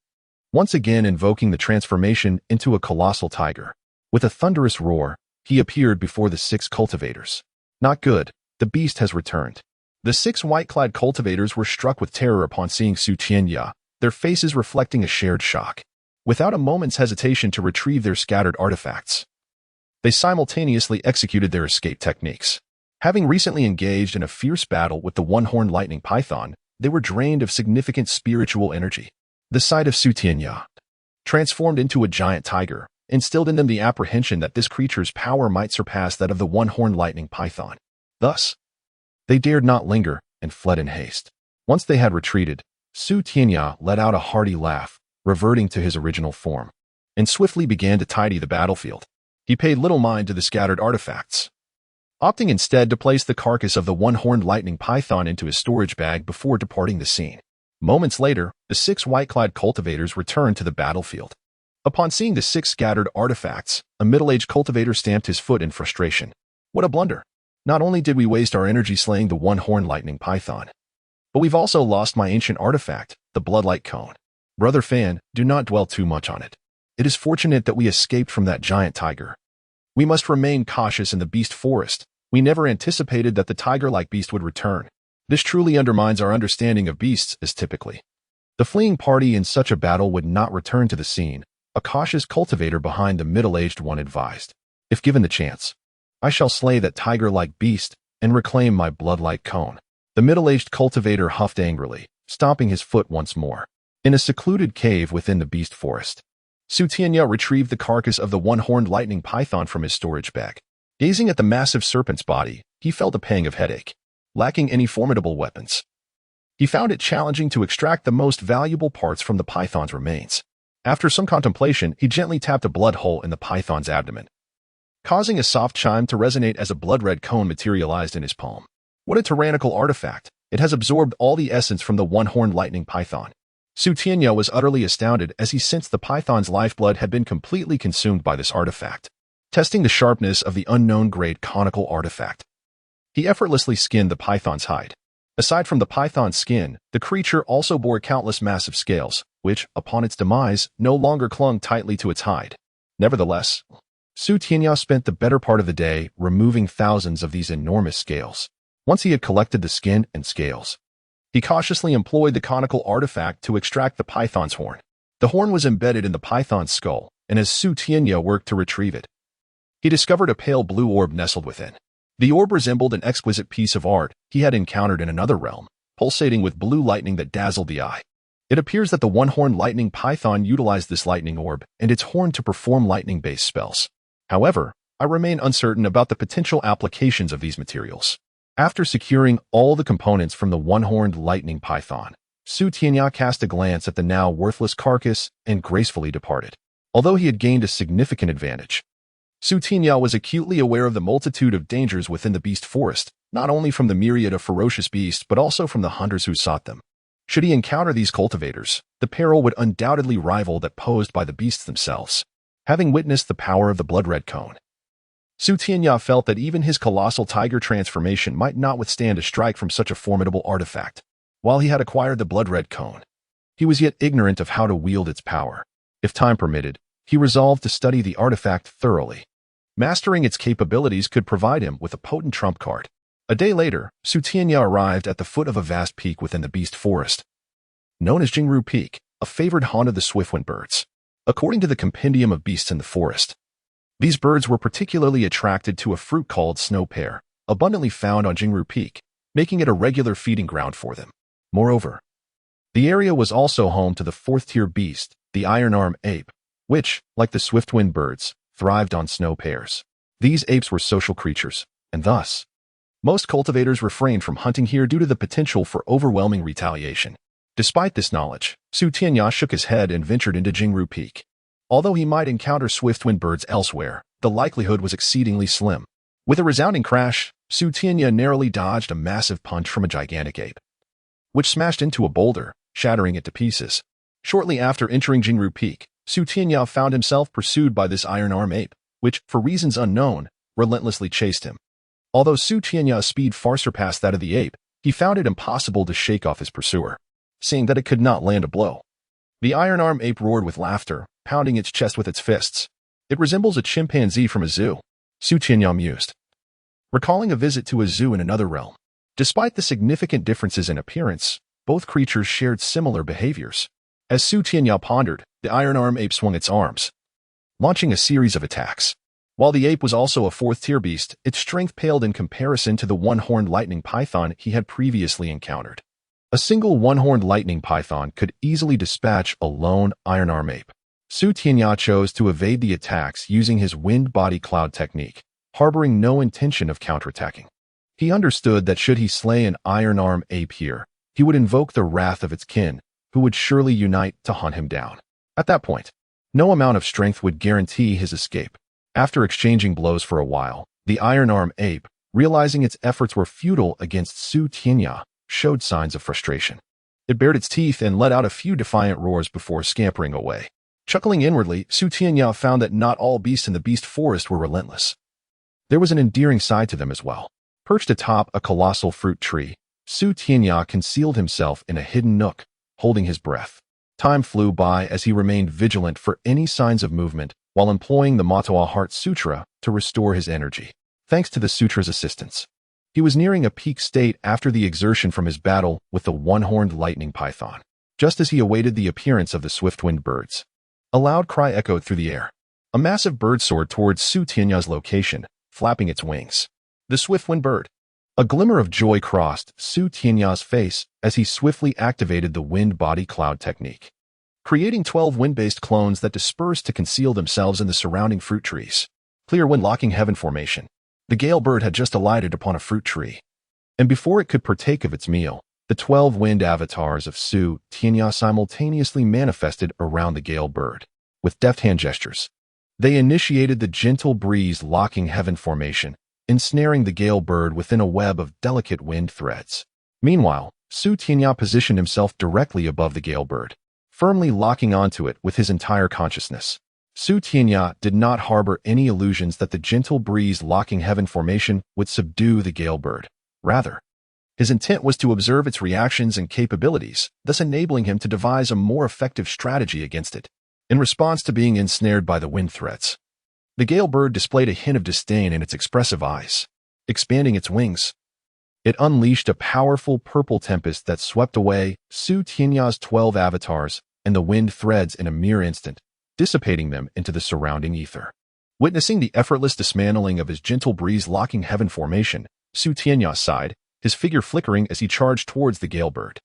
once again invoking the transformation into a colossal tiger. With a thunderous roar, he appeared before the 6 cultivators. Not good, the beast has returned. The 6 white-clad cultivators were struck with terror upon seeing Tianya, their faces reflecting a shared shock. Without a moment's hesitation to retrieve their scattered artifacts, they simultaneously executed their escape techniques. Having recently engaged in a fierce battle with the one-horned lightning python, they were drained of significant spiritual energy. The sight of Tianya, transformed into a giant tiger, instilled in them the apprehension that this creature's power might surpass that of the one-horned lightning python. Thus, they dared not linger and fled in haste. Once they had retreated, Tianya let out a hearty laugh, reverting to his original form, and swiftly began to tidy the battlefield. He paid little mind to the scattered artifacts, opting instead to place the carcass of the one-horned lightning python into his storage bag before departing the scene. Moments later, the 6 white-clad cultivators returned to the battlefield. Upon seeing the 6 scattered artifacts, a middle-aged cultivator stamped his foot in frustration. What a blunder! Not only did we waste our energy slaying the one-horned lightning python, but we've also lost my ancient artifact, the Bloodlight Cone. Brother Fan, do not dwell too much on it. It is fortunate that we escaped from that giant tiger. We must remain cautious in the beast forest. We never anticipated that the tiger-like beast would return. This truly undermines our understanding of beasts as typically. The fleeing party in such a battle would not return to the scene, a cautious cultivator behind the middle-aged one advised. If given the chance, I shall slay that tiger-like beast and reclaim my Bloodlight Cone. The middle-aged cultivator huffed angrily, stomping his foot once more. In a secluded cave within the beast forest, Tianya retrieved the carcass of the one-horned lightning python from his storage bag. Gazing at the massive serpent's body, he felt a pang of headache. Lacking any formidable weapons, he found it challenging to extract the most valuable parts from the python's remains. After some contemplation, he gently tapped a blood hole in the python's abdomen, causing a soft chime to resonate as a blood-red cone materialized in his palm. What a tyrannical artifact! It has absorbed all the essence from the one-horned lightning python. Tianya was utterly astounded as he sensed the python's lifeblood had been completely consumed by this artifact. Testing the sharpness of the unknown-grade conical artifact, he effortlessly skinned the python's hide. Aside from the python's skin, the creature also bore countless massive scales, which, upon its demise, no longer clung tightly to its hide. Nevertheless, Tianya spent the better part of the day removing thousands of these enormous scales. Once he had collected the skin and scales, he cautiously employed the conical artifact to extract the python's horn. The horn was embedded in the python's skull, and as Tianya worked to retrieve it, he discovered a pale blue orb nestled within. The orb resembled an exquisite piece of art he had encountered in another realm, pulsating with blue lightning that dazzled the eye. It appears that the one-horned lightning python utilized this lightning orb and its horn to perform lightning-based spells. However, I remain uncertain about the potential applications of these materials. After securing all the components from the one-horned lightning python, Tianya cast a glance at the now worthless carcass and gracefully departed. Although he had gained a significant advantage, Tianya was acutely aware of the multitude of dangers within the beast forest, not only from the myriad of ferocious beasts but also from the hunters who sought them. Should he encounter these cultivators, the peril would undoubtedly rival that posed by the beasts themselves. Having witnessed the power of the blood-red cone, Tianya felt that even his colossal tiger transformation might not withstand a strike from such a formidable artifact. While he had acquired the blood-red cone, he was yet ignorant of how to wield its power. If time permitted, he resolved to study the artifact thoroughly. Mastering its capabilities could provide him with a potent trump card. A day later, Tianya arrived at the foot of a vast peak within the beast forest, known as Jingru Peak, a favored haunt of the swiftwind birds. According to the Compendium of Beasts in the Forest, these birds were particularly attracted to a fruit called snow pear, abundantly found on Jingru Peak, making it a regular feeding ground for them. Moreover, the area was also home to the fourth-tier beast, the iron-arm ape, which, like the swiftwind birds, thrived on snow pears. These apes were social creatures, and thus, most cultivators refrained from hunting here due to the potential for overwhelming retaliation. Despite this knowledge, Tianya shook his head and ventured into Jingru Peak. Although he might encounter swift-winged birds elsewhere, the likelihood was exceedingly slim. With a resounding crash, Tianya narrowly dodged a massive punch from a gigantic ape, which smashed into a boulder, shattering it to pieces. Shortly after entering Jingru Peak, Tianya found himself pursued by this iron-arm ape, which, for reasons unknown, relentlessly chased him. Although Tianya's speed far surpassed that of the ape, he found it impossible to shake off his pursuer, seeing that it could not land a blow. The iron-arm ape roared with laughter, pounding its chest with its fists. It resembles a chimpanzee from a zoo, Tianya mused, recalling a visit to a zoo in another realm. Despite the significant differences in appearance, both creatures shared similar behaviors. As Tianya pondered, the iron-arm ape swung its arms, launching a series of attacks. While the ape was also a fourth-tier beast, its strength paled in comparison to the one-horned lightning python he had previously encountered. A single one-horned lightning python could easily dispatch a lone iron-arm ape. Tianya chose to evade the attacks using his wind body cloud technique, harboring no intention of counterattacking. He understood that should he slay an iron-arm ape here, he would invoke the wrath of its kin, who would surely unite to hunt him down. At that point, no amount of strength would guarantee his escape. After exchanging blows for a while, the iron-arm ape, realizing its efforts were futile against Tianya, showed signs of frustration. It bared its teeth and let out a few defiant roars before scampering away. Chuckling inwardly, Tianya found that not all beasts in the beast forest were relentless. There was an endearing side to them as well. Perched atop a colossal fruit tree, Tianya concealed himself in a hidden nook, holding his breath. Time flew by as he remained vigilant for any signs of movement while employing the Motuo Heart Sutra to restore his energy. Thanks to the sutra's assistance, he was nearing a peak state after the exertion from his battle with the one-horned lightning python. Just as he awaited the appearance of the swift-winged birds, a loud cry echoed through the air. A massive bird soared towards Tianya's location, flapping its wings. The swift-winged bird. A glimmer of joy crossed Tianya's face as he swiftly activated the wind body cloud technique, creating 12 wind-based clones that dispersed to conceal themselves in the surrounding fruit trees. Clear wind locking heaven formation. The gale bird had just alighted upon a fruit tree, and before it could partake of its meal, the 12 wind avatars of Tianya simultaneously manifested around the gale bird. With deft hand gestures, they initiated the gentle breeze locking heaven formation, ensnaring the gale bird within a web of delicate wind threads. Meanwhile, Tianya positioned himself directly above the gale bird, firmly locking onto it with his entire consciousness. Tianya did not harbor any illusions that the gentle breeze locking heaven formation would subdue the gale bird. Rather, his intent was to observe its reactions and capabilities, thus enabling him to devise a more effective strategy against it. In response to being ensnared by the wind threats, the gale bird displayed a hint of disdain in its expressive eyes. Expanding its wings, it unleashed a powerful purple tempest that swept away Tianya's 12 avatars and the wind threads in a mere instant, dissipating them into the surrounding ether. Witnessing the effortless dismantling of his gentle breeze locking heaven formation, Tianya sighed, his figure flickering as he charged towards the gale bird.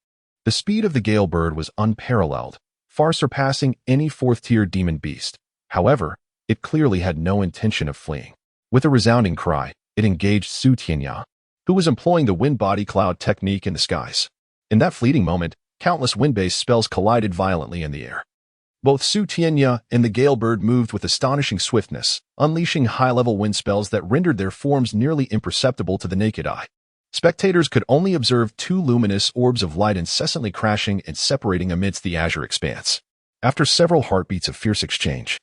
The speed of the gale bird was unparalleled, far surpassing any fourth-tier demon beast. However, it clearly had no intention of fleeing. With a resounding cry, it engaged Tianya, who was employing the wind body cloud technique in the skies. In that fleeting moment, countless wind-based spells collided violently in the air. Both Tianya and the gale bird moved with astonishing swiftness, unleashing high-level wind spells that rendered their forms nearly imperceptible to the naked eye. Spectators could only observe two luminous orbs of light incessantly crashing and separating amidst the azure expanse. After several heartbeats of fierce exchange,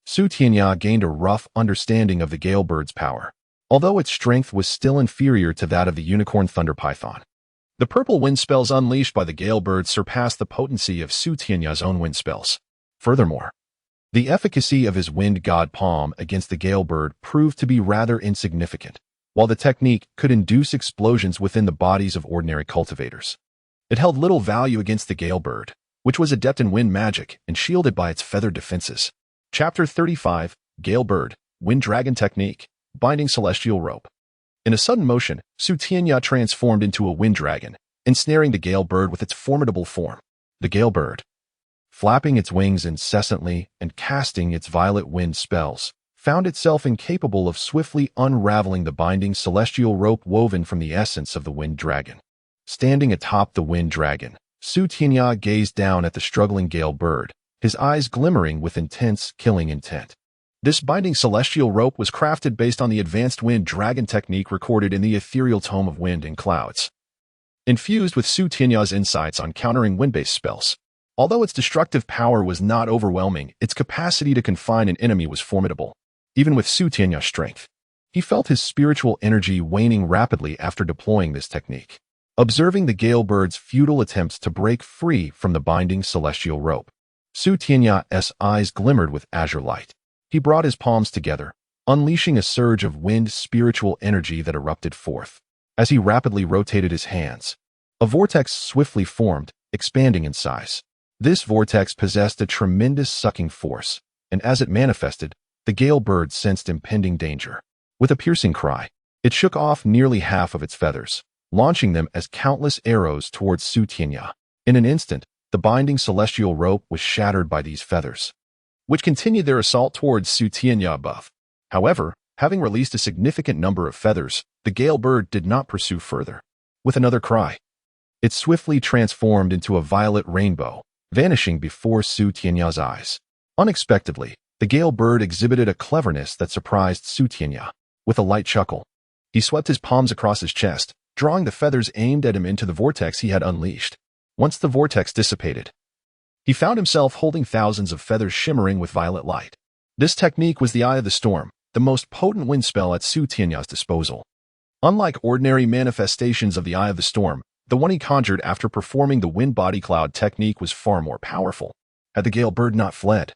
Tianya gained a rough understanding of the gale bird's power, although its strength was still inferior to that of the unicorn thunder python. The purple wind spells unleashed by the gale bird surpassed the potency of Tianya's own wind spells. Furthermore, the efficacy of his wind god palm against the gale bird proved to be rather insignificant, while the technique could induce explosions within the bodies of ordinary cultivators. It held little value against the gale bird, which was adept in wind magic and shielded by its feathered defenses. Chapter 35, Gale Bird, Wind Dragon Technique, Binding Celestial Rope. In a sudden motion, Tianya transformed into a wind dragon, ensnaring the gale bird with its formidable form. The gale bird, flapping its wings incessantly and casting its violet wind spells, found itself incapable of swiftly unraveling the binding celestial rope woven from the essence of the wind dragon. Standing atop the wind dragon, Tianya gazed down at the struggling gale bird, his eyes glimmering with intense, killing intent. This binding celestial rope was crafted based on the advanced wind dragon technique recorded in the ethereal Tome of Wind and Clouds. Infused with Tianya's insights on countering wind-based spells. Although its destructive power was not overwhelming, its capacity to confine an enemy was formidable. Even with Tianya's strength, he felt his spiritual energy waning rapidly after deploying this technique. Observing the gale bird's futile attempts to break free from the binding celestial rope, Tianya's eyes glimmered with azure light. He brought his palms together, unleashing a surge of wind spiritual energy that erupted forth. As he rapidly rotated his hands, a vortex swiftly formed, expanding in size. This vortex possessed a tremendous sucking force, and as it manifested, the gale bird sensed impending danger. With a piercing cry, it shook off nearly half of its feathers, launching them as countless arrows towards Tianya. In an instant, the binding celestial rope was shattered by these feathers, which continued their assault towards Tianya above. However, having released a significant number of feathers, the gale bird did not pursue further. With another cry, it swiftly transformed into a violet rainbow, vanishing before Tianya's eyes. Unexpectedly, the gale bird exhibited a cleverness that surprised Tianya. With a light chuckle, he swept his palms across his chest, drawing the feathers aimed at him into the vortex he had unleashed. Once the vortex dissipated, he found himself holding thousands of feathers shimmering with violet light. This technique was the Eye of the Storm, the most potent wind spell at Tianya's disposal. Unlike ordinary manifestations of the Eye of the Storm, the one he conjured after performing the wind body cloud technique was far more powerful. Had the gale bird not fled,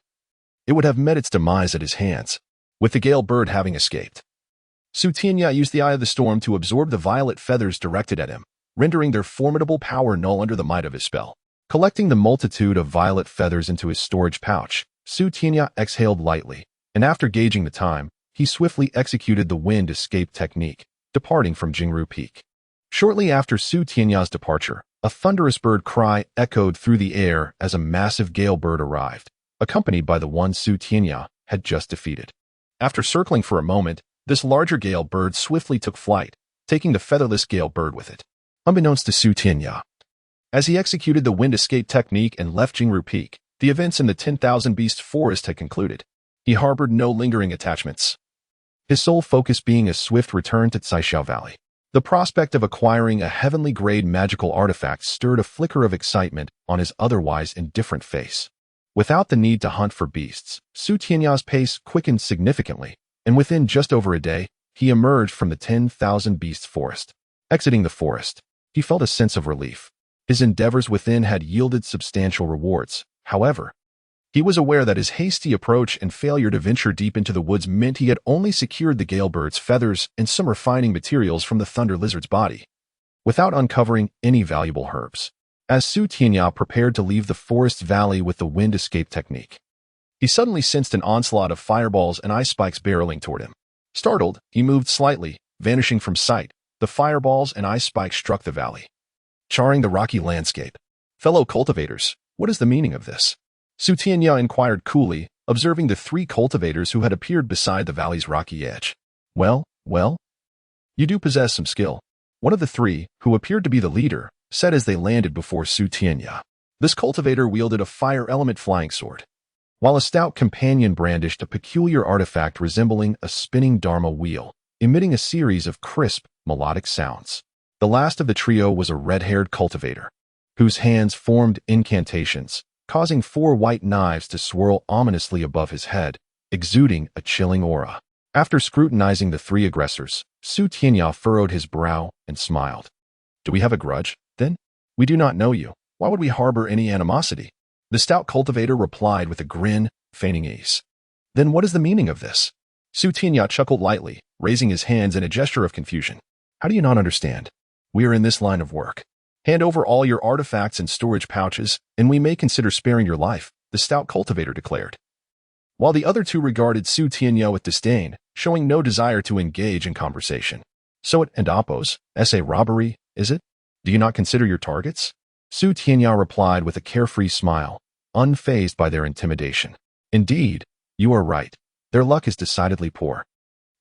it would have met its demise at his hands, with the gale bird having escaped. Tianya used the Eye of the Storm to absorb the violet feathers directed at him, rendering their formidable power null under the might of his spell. Collecting the multitude of violet feathers into his storage pouch, Tianya exhaled lightly, and after gauging the time, he swiftly executed the wind escape technique, departing from Jingru Peak. Shortly after Tianya's departure, a thunderous bird cry echoed through the air as a massive gale bird arrived, accompanied by the one Tianya had just defeated. After circling for a moment, this larger gale bird swiftly took flight, taking the featherless gale bird with it. Unbeknownst to Tianya, as he executed the wind escape technique and left Jingru Peak, the events in the 10,000 Beast Forest had concluded. He harbored no lingering attachments, his sole focus being a swift return to Caishao Valley. The prospect of acquiring a heavenly-grade magical artifact stirred a flicker of excitement on his otherwise indifferent face. Without the need to hunt for beasts, Tianya's pace quickened significantly, and within just over a day, he emerged from the 10,000 Beast Forest. Exiting the forest, he felt a sense of relief. His endeavors within had yielded substantial rewards. However, he was aware that his hasty approach and failure to venture deep into the woods meant he had only secured the gale bird's feathers and some refining materials from the thunder lizard's body, without uncovering any valuable herbs. As Tianya prepared to leave the forest valley with the wind escape technique, he suddenly sensed an onslaught of fireballs and ice spikes barreling toward him. Startled, he moved slightly, vanishing from sight. The fireballs and ice spikes struck the valley, charring the rocky landscape. Fellow cultivators, what is the meaning of this? Tianya inquired coolly, observing the three cultivators who had appeared beside the valley's rocky edge. Well, you do possess some skill. One of the three, who appeared to be the leader, said as they landed before Tianya. This cultivator wielded a fire element flying sword, while a stout companion brandished a peculiar artifact resembling a spinning dharma wheel, emitting a series of crisp, melodic sounds. The last of the trio was a red-haired cultivator, whose hands formed incantations, causing 4 white knives to swirl ominously above his head, exuding a chilling aura. After scrutinizing the 3 aggressors, Tianya furrowed his brow and smiled. Do we have a grudge, then? We do not know you. Why would we harbor any animosity? The stout cultivator replied with a grin, feigning ease. Then what is the meaning of this? Tianya chuckled lightly, raising his hands in a gesture of confusion. How do you not understand? We are in this line of work. Hand over all your artifacts and storage pouches, and we may consider sparing your life, the stout cultivator declared. While the other 2 regarded Tianya with disdain, showing no desire to engage in conversation. So it and Appos, a robbery, is it? Do you not consider your targets? Tianya replied with a carefree smile, unfazed by their intimidation. Indeed, you are right. Their luck is decidedly poor.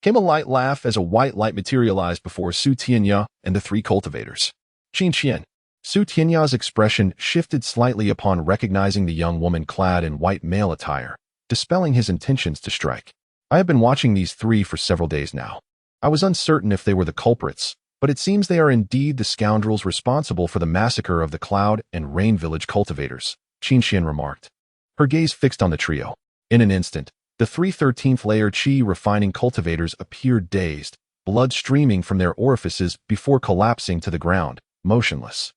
Came a light laugh as a white light materialized before Su Tianya and the three cultivators. Qin Qian. Su Tianya's expression shifted slightly upon recognizing the young woman clad in white male attire, dispelling his intentions to strike. I have been watching these three for several days now. I was uncertain if they were the culprits, but it seems they are indeed the scoundrels responsible for the massacre of the Cloud and Rain Village cultivators, Qin Qian remarked. Her gaze fixed on the trio. In an instant, the three 13th layer Qi refining cultivators appeared dazed, blood streaming from their orifices before collapsing to the ground, motionless.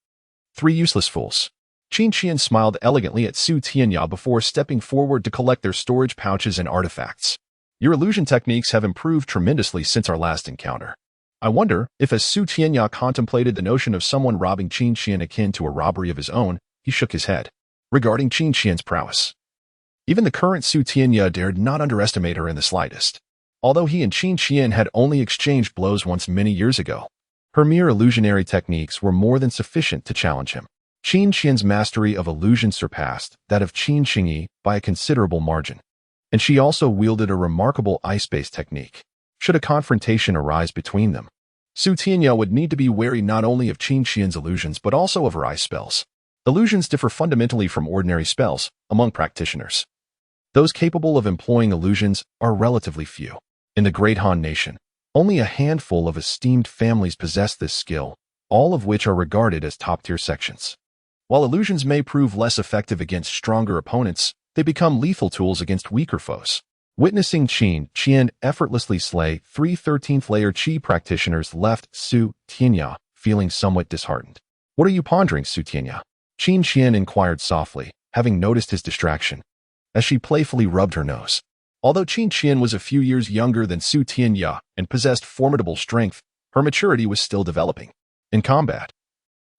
Three useless fools. Qin Qian smiled elegantly at Su Tianya before stepping forward to collect their storage pouches and artifacts. Your illusion techniques have improved tremendously since our last encounter. I wonder if as Su Tianya contemplated the notion of someone robbing Qin Qian akin to a robbery of his own, he shook his head. Regarding Qin Qian's prowess. Even the current Su Tianya dared not underestimate her in the slightest. Although he and Qin Qian had only exchanged blows once many years ago, her mere illusionary techniques were more than sufficient to challenge him. Qin Qian's mastery of illusion surpassed that of Qin Xingyi by a considerable margin. And she also wielded a remarkable ice-based technique. Should a confrontation arise between them, Su Tianya would need to be wary not only of Qin Qian's illusions but also of her ice spells. Illusions differ fundamentally from ordinary spells among practitioners. Those capable of employing illusions are relatively few. In the Great Han Nation, only a handful of esteemed families possess this skill, all of which are regarded as top-tier sections. While illusions may prove less effective against stronger opponents, they become lethal tools against weaker foes. Witnessing Qin Qian effortlessly slay three 13th layer Qi practitioners left Su Tianya feeling somewhat disheartened. What are you pondering, Su Tianya? Qin Qian inquired softly, having noticed his distraction, as she playfully rubbed her nose. Although Qin Qian was a few years younger than Su Tianya and possessed formidable strength, her maturity was still developing. In combat,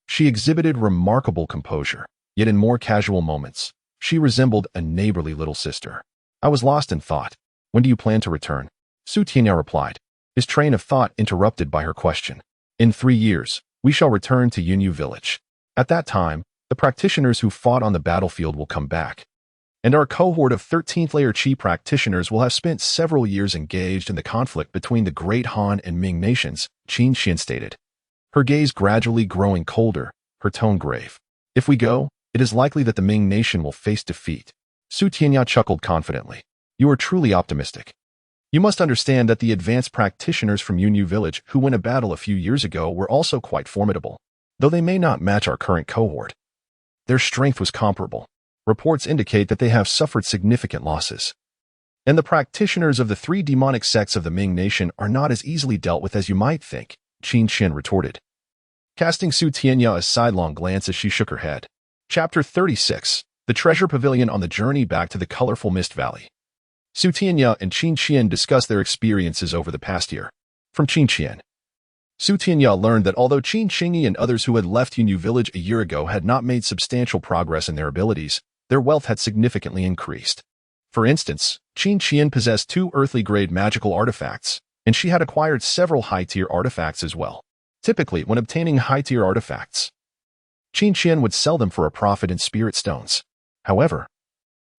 she exhibited remarkable composure, yet in more casual moments, she resembled a neighborly little sister. I was lost in thought. When do you plan to return? Su Tianya replied, his train of thought interrupted by her question. In 3 years, we shall return to Yunyu Village. At that time, the practitioners who fought on the battlefield will come back, and our cohort of 13th layer Qi practitioners will have spent several years engaged in the conflict between the great Han and Ming nations, Qin Qian stated. Her gaze gradually growing colder, her tone grave. If we go, it is likely that the Ming nation will face defeat. Su Tianya chuckled confidently. You are truly optimistic. You must understand that the advanced practitioners from Yunyu Village who won a battle a few years ago were also quite formidable, though they may not match our current cohort. Their strength was comparable. Reports indicate that they have suffered significant losses. And the practitioners of the 3 demonic sects of the Ming nation are not as easily dealt with as you might think, Qin Qian retorted, casting Su Tianya a sidelong glance as she shook her head. Chapter 36, The Treasure Pavilion on the Journey Back to the Colorful Mist Valley. Su Tianya and Qin Qian discussed their experiences over the past year. From Qin Qian, Su Tianya learned that although Qin Xingyi and others who had left Yunyu Village a year ago had not made substantial progress in their abilities, their wealth had significantly increased. For instance, Qin Qian possessed 2 earthly-grade magical artifacts, and she had acquired several high-tier artifacts as well. Typically, when obtaining high-tier artifacts, Qin Qian would sell them for a profit in spirit stones. However,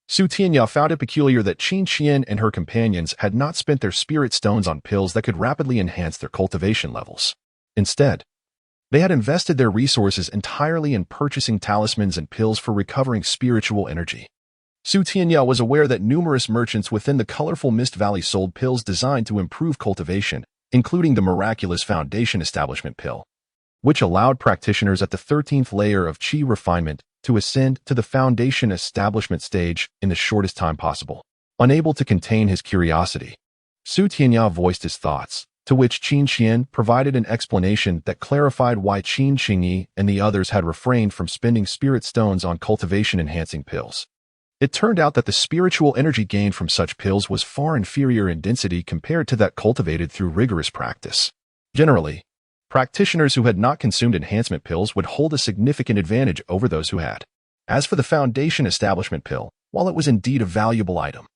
Su Tianya found it peculiar that Qin Qian and her companions had not spent their spirit stones on pills that could rapidly enhance their cultivation levels. Instead, they had invested their resources entirely in purchasing talismans and pills for recovering spiritual energy. Su Tianya was aware that numerous merchants within the colorful Mist Valley sold pills designed to improve cultivation, including the miraculous Foundation Establishment pill, which allowed practitioners at the 13th layer of Qi refinement to ascend to the Foundation Establishment stage in the shortest time possible. Unable to contain his curiosity, Su Tianya voiced his thoughts, to which Qin Qian provided an explanation that clarified why Qin Xingyi and the others had refrained from spending spirit stones on cultivation-enhancing pills. It turned out that the spiritual energy gained from such pills was far inferior in density compared to that cultivated through rigorous practice. Generally, practitioners who had not consumed enhancement pills would hold a significant advantage over those who had. As for the Foundation Establishment pill, while it was indeed a valuable item,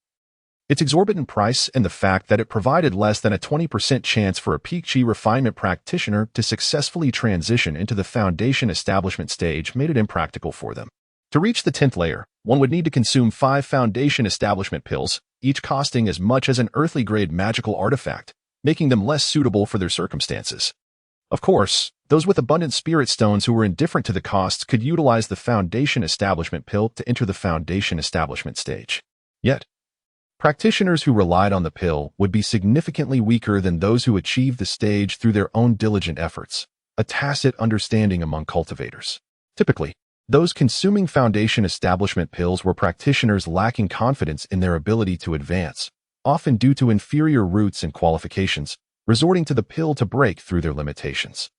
its exorbitant price and the fact that it provided less than a 20% chance for a peak Qi refinement practitioner to successfully transition into the Foundation Establishment stage made it impractical for them. To reach the 10th layer, one would need to consume 5 Foundation Establishment pills, each costing as much as an earthly-grade magical artifact, making them less suitable for their circumstances. Of course, those with abundant spirit stones who were indifferent to the costs could utilize the Foundation Establishment pill to enter the Foundation Establishment stage. Yet, practitioners who relied on the pill would be significantly weaker than those who achieved the stage through their own diligent efforts, a tacit understanding among cultivators. Typically, those consuming Foundation Establishment pills were practitioners lacking confidence in their ability to advance, often due to inferior roots and qualifications, resorting to the pill to break through their limitations.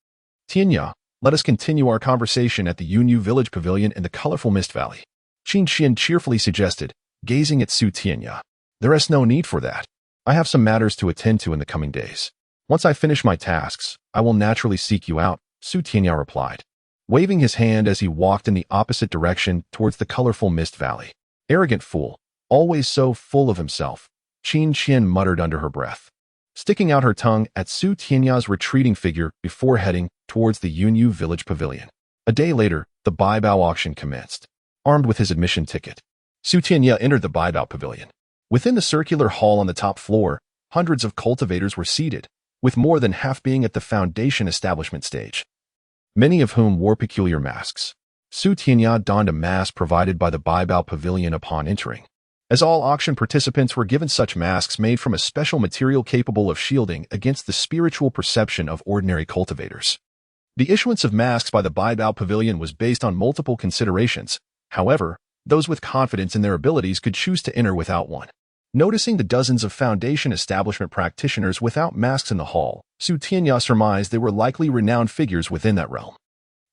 Tianya, let us continue our conversation at the Yunyu Village Pavilion in the colorful Mist Valley. Qin Xian cheerfully suggested, gazing at Su Tianya. There is no need for that. I have some matters to attend to in the coming days. Once I finish my tasks, I will naturally seek you out, Su Tianya replied, waving his hand as he walked in the opposite direction towards the colorful Mist Valley. Arrogant fool, always so full of himself, Qin Xian muttered under her breath, sticking out her tongue at Su Tianya's retreating figure before heading towards the Yunyu Village Pavilion. A day later, the Baibao auction commenced. Armed with his admission ticket, Su Tianya entered the Baibao Pavilion. Within the circular hall on the top floor, hundreds of cultivators were seated, with more than half being at the Foundation Establishment stage, many of whom wore peculiar masks. Su Tianya donned a mask provided by the Baibao Pavilion upon entering, as all auction participants were given such masks made from a special material capable of shielding against the spiritual perception of ordinary cultivators. The issuance of masks by the Baibao Pavilion was based on multiple considerations. However, those with confidence in their abilities could choose to enter without one. Noticing the dozens of Foundation Establishment practitioners without masks in the hall, Su Tianya surmised they were likely renowned figures within that realm.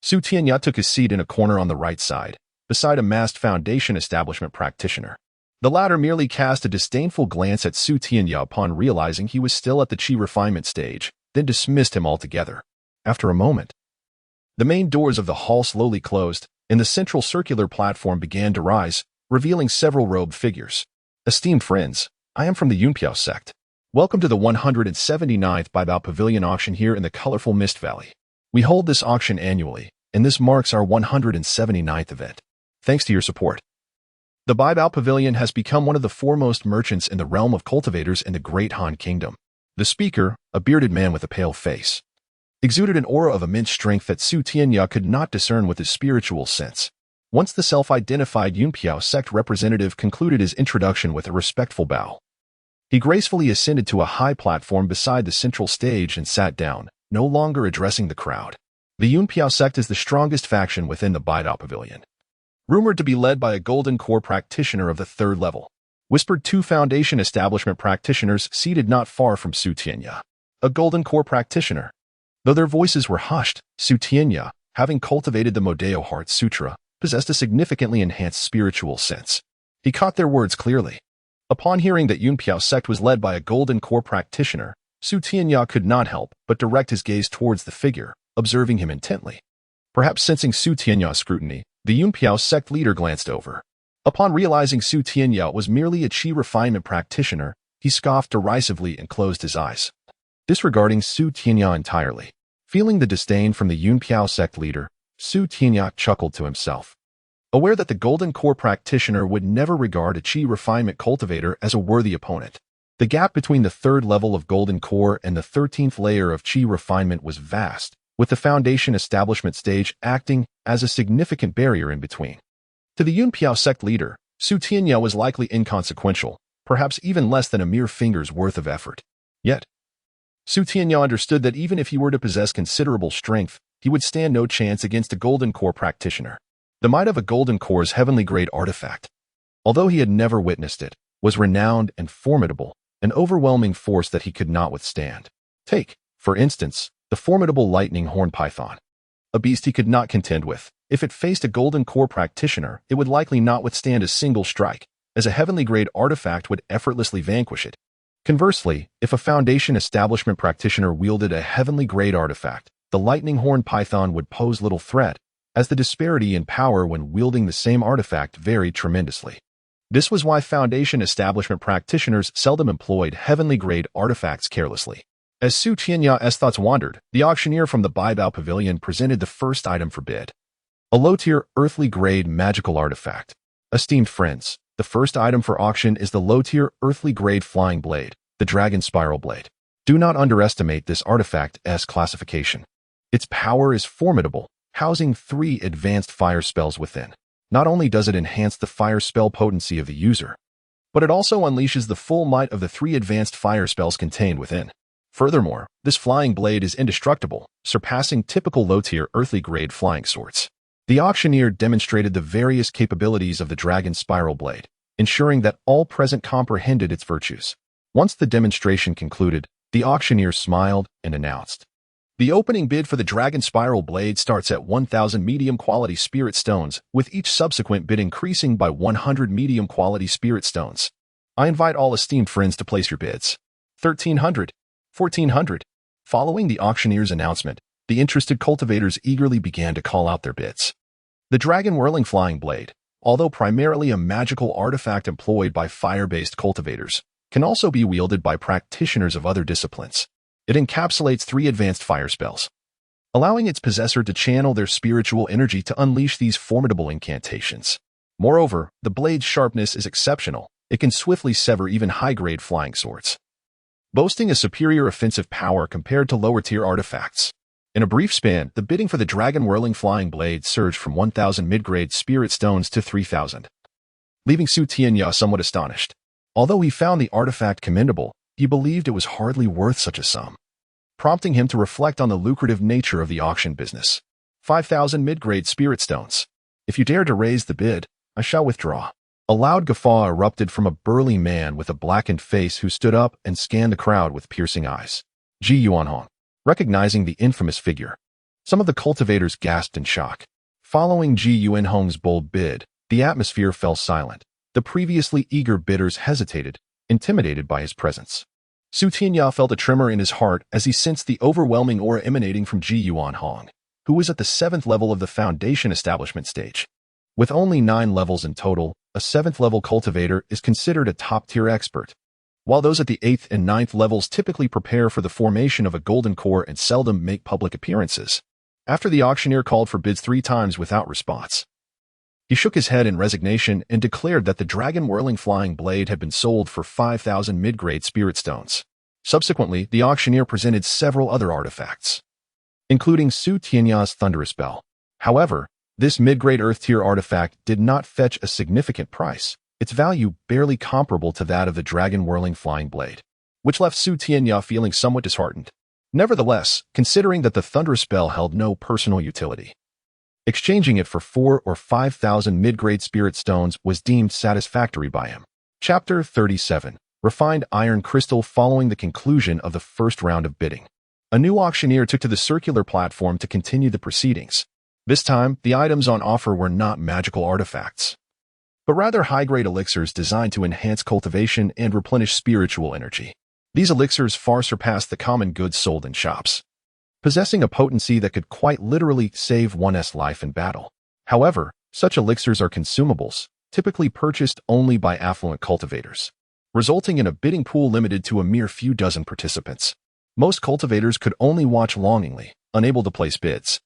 Su Tianya took his seat in a corner on the right side, beside a masked Foundation Establishment practitioner. The latter merely cast a disdainful glance at Su Tianya upon realizing he was still at the Qi refinement stage, then dismissed him altogether. After a moment, the main doors of the hall slowly closed, and the central circular platform began to rise, revealing several robed figures. Esteemed friends, I am from the Yunpiao sect. Welcome to the 179th Baibao Pavilion auction here in the colorful Mist Valley. We hold this auction annually, and this marks our 179th event. Thanks to your support, the Baibao Pavilion has become one of the foremost merchants in the realm of cultivators in the Great Han Kingdom. The speaker, a bearded man with a pale face, exuded an aura of immense strength that Su Tianya could not discern with his spiritual sense. Once the self-identified Yunpiao sect representative concluded his introduction with a respectful bow, he gracefully ascended to a high platform beside the central stage and sat down, no longer addressing the crowd. The Yunpiao sect is the strongest faction within the Baibao Pavilion, rumored to be led by a golden core practitioner of the 3rd level, whispered two Foundation Establishment practitioners seated not far from Su Tianya. A golden core practitioner. Though their voices were hushed, Su Tianya, having cultivated the Motuo Heart Sutra, possessed a significantly enhanced spiritual sense. He caught their words clearly. Upon hearing that Yunpiao sect was led by a golden core practitioner, Su Tianya could not help but direct his gaze towards the figure, observing him intently. Perhaps sensing Su Tianya's scrutiny, the Yunpiao sect leader glanced over. Upon realizing Su Tianya was merely a Qi refinement practitioner, he scoffed derisively and closed his eyes, disregarding Su Tianya entirely. Feeling the disdain from the Yunpiao sect leader, Su Tianya chuckled to himself. Aware that the Golden Core practitioner would never regard a Qi refinement cultivator as a worthy opponent, the gap between the 3rd level of Golden Core and the 13th layer of Qi refinement was vast, with the Foundation Establishment stage acting as a significant barrier in between. To the Yunpiao sect leader, Su Tianya was likely inconsequential, perhaps even less than a mere finger's worth of effort. Yet, Su Tianya understood that even if he were to possess considerable strength, he would stand no chance against a Golden Core practitioner. The might of a Golden Core's heavenly-grade artifact, although he had never witnessed it, was renowned and formidable, an overwhelming force that he could not withstand. Take, for instance, the formidable lightning horn python, a beast he could not contend with. If it faced a Golden Core practitioner, it would likely not withstand a single strike, as a heavenly-grade artifact would effortlessly vanquish it. Conversely, if a Foundation Establishment practitioner wielded a heavenly-grade artifact, the lightning horn python would pose little threat, as the disparity in power when wielding the same artifact varied tremendously. This was why Foundation Establishment practitioners seldom employed heavenly-grade artifacts carelessly. As Su Tianya's thoughts wandered, the auctioneer from the Baibao Pavilion presented the first item for bid. A low-tier, earthly-grade magical artifact. Esteemed friends, The first item for auction is the low-tier earthly-grade flying blade, the Dragon Spiral Blade. Do not underestimate this artifact's classification. Its power is formidable, housing 3 advanced fire spells within. Not only does it enhance the fire spell potency of the user, but it also unleashes the full might of the 3 advanced fire spells contained within. Furthermore, this flying blade is indestructible, surpassing typical low-tier earthly-grade flying swords. The auctioneer demonstrated the various capabilities of the Dragon Spiral Blade, ensuring that all present comprehended its virtues. Once the demonstration concluded, the auctioneer smiled and announced, "The opening bid for the Dragon Spiral Blade starts at 1,000 medium-quality spirit stones, with each subsequent bid increasing by 100 medium-quality spirit stones. I invite all esteemed friends to place your bids. 1,300, 1,400. Following the auctioneer's announcement, the interested cultivators eagerly began to call out their bids. The Dragon Whirling Flying Blade, although primarily a magical artifact employed by fire-based cultivators, can also be wielded by practitioners of other disciplines. It encapsulates 3 advanced fire spells, allowing its possessor to channel their spiritual energy to unleash these formidable incantations. Moreover, the blade's sharpness is exceptional. It can swiftly sever even high-grade flying swords, boasting a superior offensive power compared to lower-tier artifacts. In a brief span, the bidding for the Dragon Whirling Flying Blade surged from 1,000 mid-grade spirit stones to 3,000, leaving Tianya somewhat astonished. Although he found the artifact commendable, he believed it was hardly worth such a sum, prompting him to reflect on the lucrative nature of the auction business. 5,000 mid-grade spirit stones. If you dare to raise the bid, I shall withdraw. A loud guffaw erupted from a burly man with a blackened face who stood up and scanned the crowd with piercing eyes. Ji Yuanhong. Recognizing the infamous figure, some of the cultivators gasped in shock. Following Ji Yuanhong's bold bid, the atmosphere fell silent. The previously eager bidders hesitated, intimidated by his presence. Tianya felt a tremor in his heart as he sensed the overwhelming aura emanating from Ji Yuanhong, who was at the 7th level of the foundation establishment stage. With only 9 levels in total, a 7th-level cultivator is considered a top-tier expert, while those at the 8th and 9th levels typically prepare for the formation of a golden core and seldom make public appearances. After the auctioneer called for bids 3 times without response, he shook his head in resignation and declared that the Dragon Whirling Flying Blade had been sold for 5,000 mid-grade spirit stones. Subsequently, the auctioneer presented several other artifacts, including Tianya's Thunderous Bell. However, this mid-grade Earth-tier artifact did not fetch a significant price, its value barely comparable to that of the Dragon Whirling Flying Blade, which left Tianya feeling somewhat disheartened. Nevertheless, considering that the Thunderous Bell held no personal utility, exchanging it for 4,000 or 5,000 mid-grade spirit stones was deemed satisfactory by him. Chapter 37. Refined Iron Crystal. Following the conclusion of the first round of bidding, a new auctioneer took to the circular platform to continue the proceedings. This time, the items on offer were not magical artifacts, but rather high-grade elixirs designed to enhance cultivation and replenish spiritual energy. These elixirs far surpassed the common goods sold in shops, possessing a potency that could quite literally save one's life in battle. However, such elixirs are consumables, typically purchased only by affluent cultivators, resulting in a bidding pool limited to a mere few dozen participants. Most cultivators could only watch longingly, unable to place bids.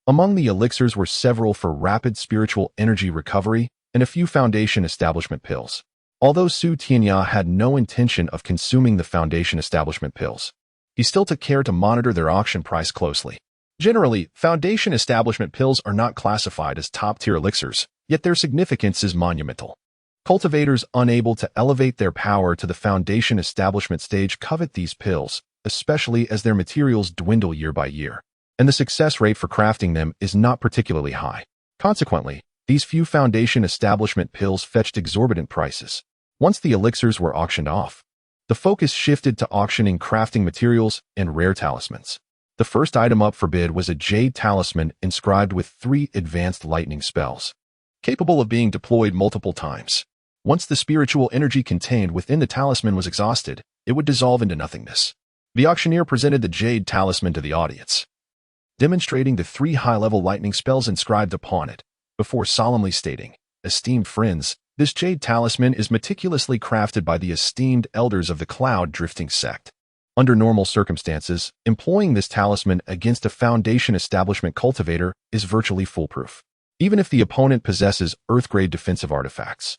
Among the elixirs were several for rapid spiritual energy recovery and a few foundation establishment pills. Although Tianya had no intention of consuming the foundation establishment pills, he still took care to monitor their auction price closely. Generally, foundation establishment pills are not classified as top-tier elixirs, yet their significance is monumental. Cultivators unable to elevate their power to the foundation establishment stage covet these pills, especially as their materials dwindle year by year, and the success rate for crafting them is not particularly high. Consequently, these few foundation establishment pills fetched exorbitant prices. Once the elixirs were auctioned off, the focus shifted to auctioning crafting materials and rare talismans. The first item up for bid was a jade talisman inscribed with 3 advanced lightning spells, capable of being deployed multiple times. Once the spiritual energy contained within the talisman was exhausted, it would dissolve into nothingness. The auctioneer presented the jade talisman to the audience, demonstrating the 3 high-level lightning spells inscribed upon it, before solemnly stating, "Esteemed friends, this jade talisman is meticulously crafted by the esteemed elders of the Cloud Drifting Sect. Under normal circumstances, employing this talisman against a foundation establishment cultivator is virtually foolproof, even if the opponent possesses earth-grade defensive artifacts.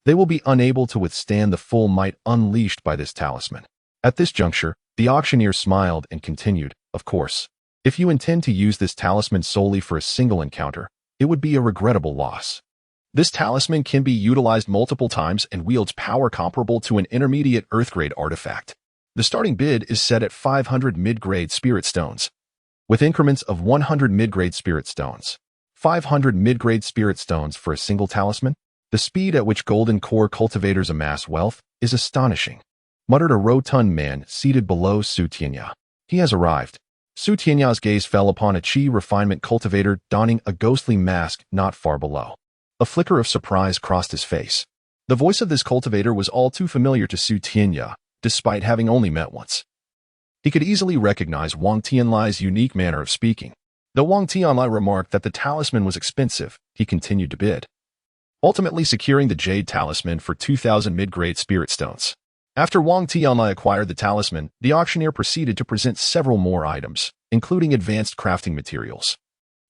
They will be unable to withstand the full might unleashed by this talisman. At this juncture, the auctioneer smiled and continued, of course, if you intend to use this talisman solely for a single encounter, it would be a regrettable loss. This talisman can be utilized multiple times and wields power comparable to an intermediate Earth-grade artifact. The starting bid is set at 500 mid-grade spirit stones, with increments of 100 mid-grade spirit stones. 500 mid-grade spirit stones for a single talisman? The speed at which golden core cultivators amass wealth is astonishing, muttered a rotund man seated below Su Tianya. He has arrived. Su Tianya's gaze fell upon a chi refinement cultivator donning a ghostly mask not far below. A flicker of surprise crossed his face. The voice of this cultivator was all too familiar to Su Tianya, despite having only met once. He could easily recognize Wang Tianlai's unique manner of speaking. Though Wang Tianlai remarked that the talisman was expensive, he continued to bid, ultimately securing the jade talisman for 2,000 mid-grade spirit stones. After Wang Tianlai acquired the talisman, the auctioneer proceeded to present several more items, including advanced crafting materials,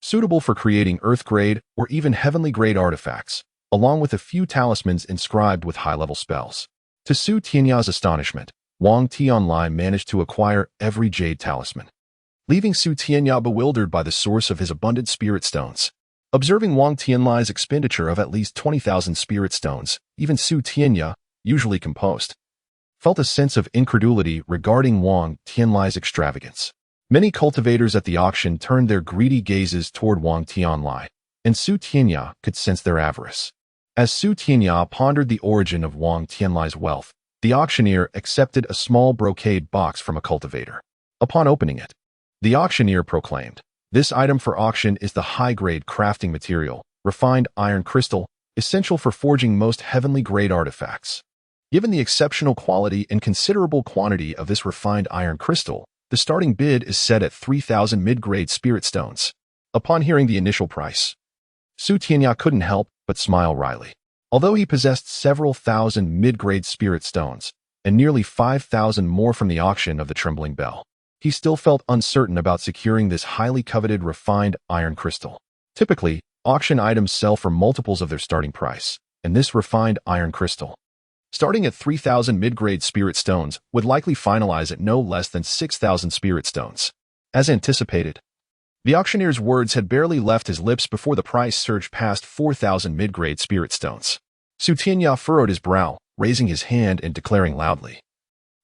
suitable for creating earth-grade or even heavenly-grade artifacts, along with a few talismans inscribed with high-level spells. To Su Tianya's astonishment, Wang Tianlai managed to acquire every jade talisman, leaving Su Tianya bewildered by the source of his abundant spirit stones. Observing Wang Tianlai's expenditure of at least 20,000 spirit stones, even Su Tianya, usually composed, felt a sense of incredulity regarding Wang Tianlai's extravagance. Many cultivators at the auction turned their greedy gazes toward Wang Tianlai, and Su Tianya could sense their avarice. As Su Tianya pondered the origin of Wang Tianlai's wealth, the auctioneer accepted a small brocade box from a cultivator. Upon opening it, the auctioneer proclaimed, "This item for auction is the high-grade crafting material, refined iron crystal, essential for forging most heavenly-grade artifacts. Given the exceptional quality and considerable quantity of this refined iron crystal, the starting bid is set at 3,000 mid-grade spirit stones." Upon hearing the initial price, Su Tianya couldn't help but smile wryly. Although he possessed several thousand mid-grade spirit stones, and nearly 5,000 more from the auction of the Trembling Bell, he still felt uncertain about securing this highly coveted refined iron crystal. Typically, auction items sell for multiples of their starting price, and this refined iron crystal, starting at 3,000 mid-grade spirit stones, would likely finalize at no less than 6,000 spirit stones. As anticipated, the auctioneer's words had barely left his lips before the price surged past 4,000 mid-grade spirit stones. Su Tianya furrowed his brow, raising his hand and declaring loudly,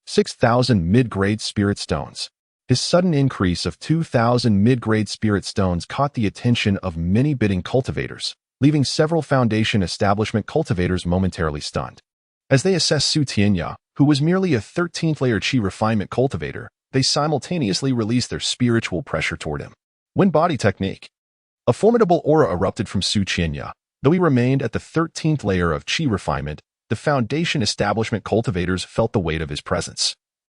6,000 mid-grade spirit stones. His sudden increase of 2,000 mid-grade spirit stones caught the attention of many bidding cultivators, leaving several foundation establishment cultivators momentarily stunned. As they assessed Su Tianya, who was merely a 13th-layer chi refinement cultivator, they simultaneously released their spiritual pressure toward him. Wind body technique. A formidable aura erupted from Su Tianya. Though he remained at the 13th layer of chi refinement, the foundation establishment cultivators felt the weight of his presence,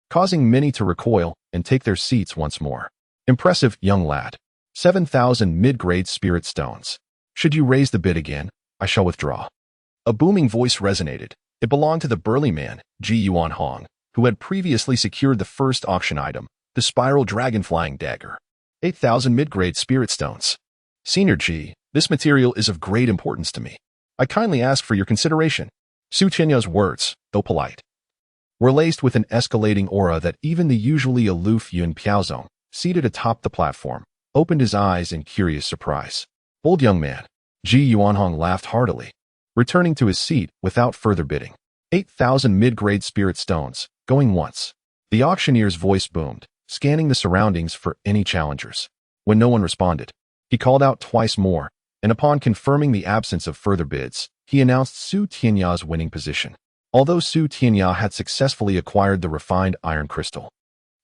causing many to recoil and take their seats once more. Impressive, young lad. 7,000 mid-grade spirit stones. Should you raise the bid again, I shall withdraw. A booming voice resonated. It belonged to the burly man, Ji Yuan Hong, who had previously secured the first auction item, the spiral dragon-flying dagger. 8,000 mid-grade spirit stones. Senior Ji, this material is of great importance to me. I kindly ask for your consideration. Su Tianya's words, though polite, were laced with an escalating aura that even the usually aloof Yun Piaozong, seated atop the platform, opened his eyes in curious surprise. Old young man. Ji Yuanhong laughed heartily, returning to his seat without further bidding. 8,000 mid-grade spirit stones, going once. The auctioneer's voice boomed, scanning the surroundings for any challengers. When no one responded, he called out twice more, and upon confirming the absence of further bids, he announced Su Tianya's winning position. Although Su Tianya had successfully acquired the refined iron crystal,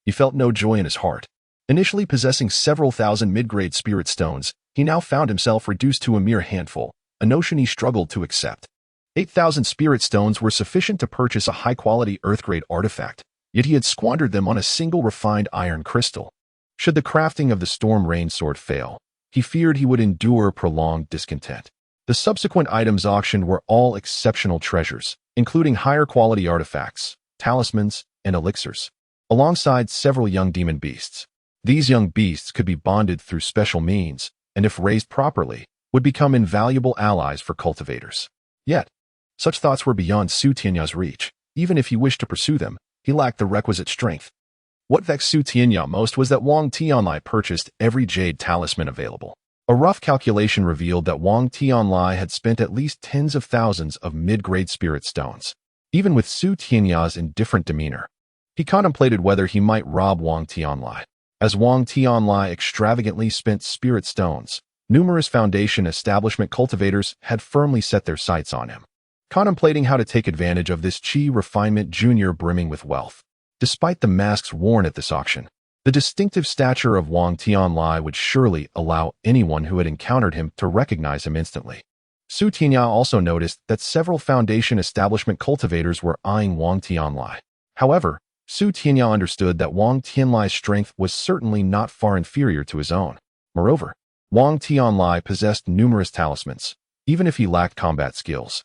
he felt no joy in his heart. Initially possessing several thousand mid-grade spirit stones, he now found himself reduced to a mere handful, a notion he struggled to accept. 8,000 spirit stones were sufficient to purchase a high-quality earth-grade artifact, yet he had squandered them on a single refined iron crystal. Should the crafting of the Storm Rain Sword fail, he feared he would endure prolonged discontent. The subsequent items auctioned were all exceptional treasures, including higher-quality artifacts, talismans, and elixirs, alongside several young demon beasts. These young beasts could be bonded through special means, and if raised properly, would become invaluable allies for cultivators. Yet, Such thoughts were beyond Su Tianya's reach. Even if he wished to pursue them, he lacked the requisite strength. What vexed Su Tianya most was that Wang Tianlai purchased every jade talisman available. A rough calculation revealed that Wang Tianlai had spent at least tens of thousands of mid-grade spirit stones. Even with Su Tianya's indifferent demeanor, he contemplated whether he might rob Wang Tianlai. As Wang Tianlai extravagantly spent spirit stones, numerous foundation establishment cultivators had firmly set their sights on him, contemplating how to take advantage of this chi refinement junior brimming with wealth. Despite the masks worn at this auction, the distinctive stature of Wang Tianlai would surely allow anyone who had encountered him to recognize him instantly. Su Tianya also noticed that several foundation establishment cultivators were eyeing Wang Tianlai. However, Su Tianya understood that Wang Tianlai's strength was certainly not far inferior to his own. Moreover, Wang Tianlai possessed numerous talismans, even if he lacked combat skills.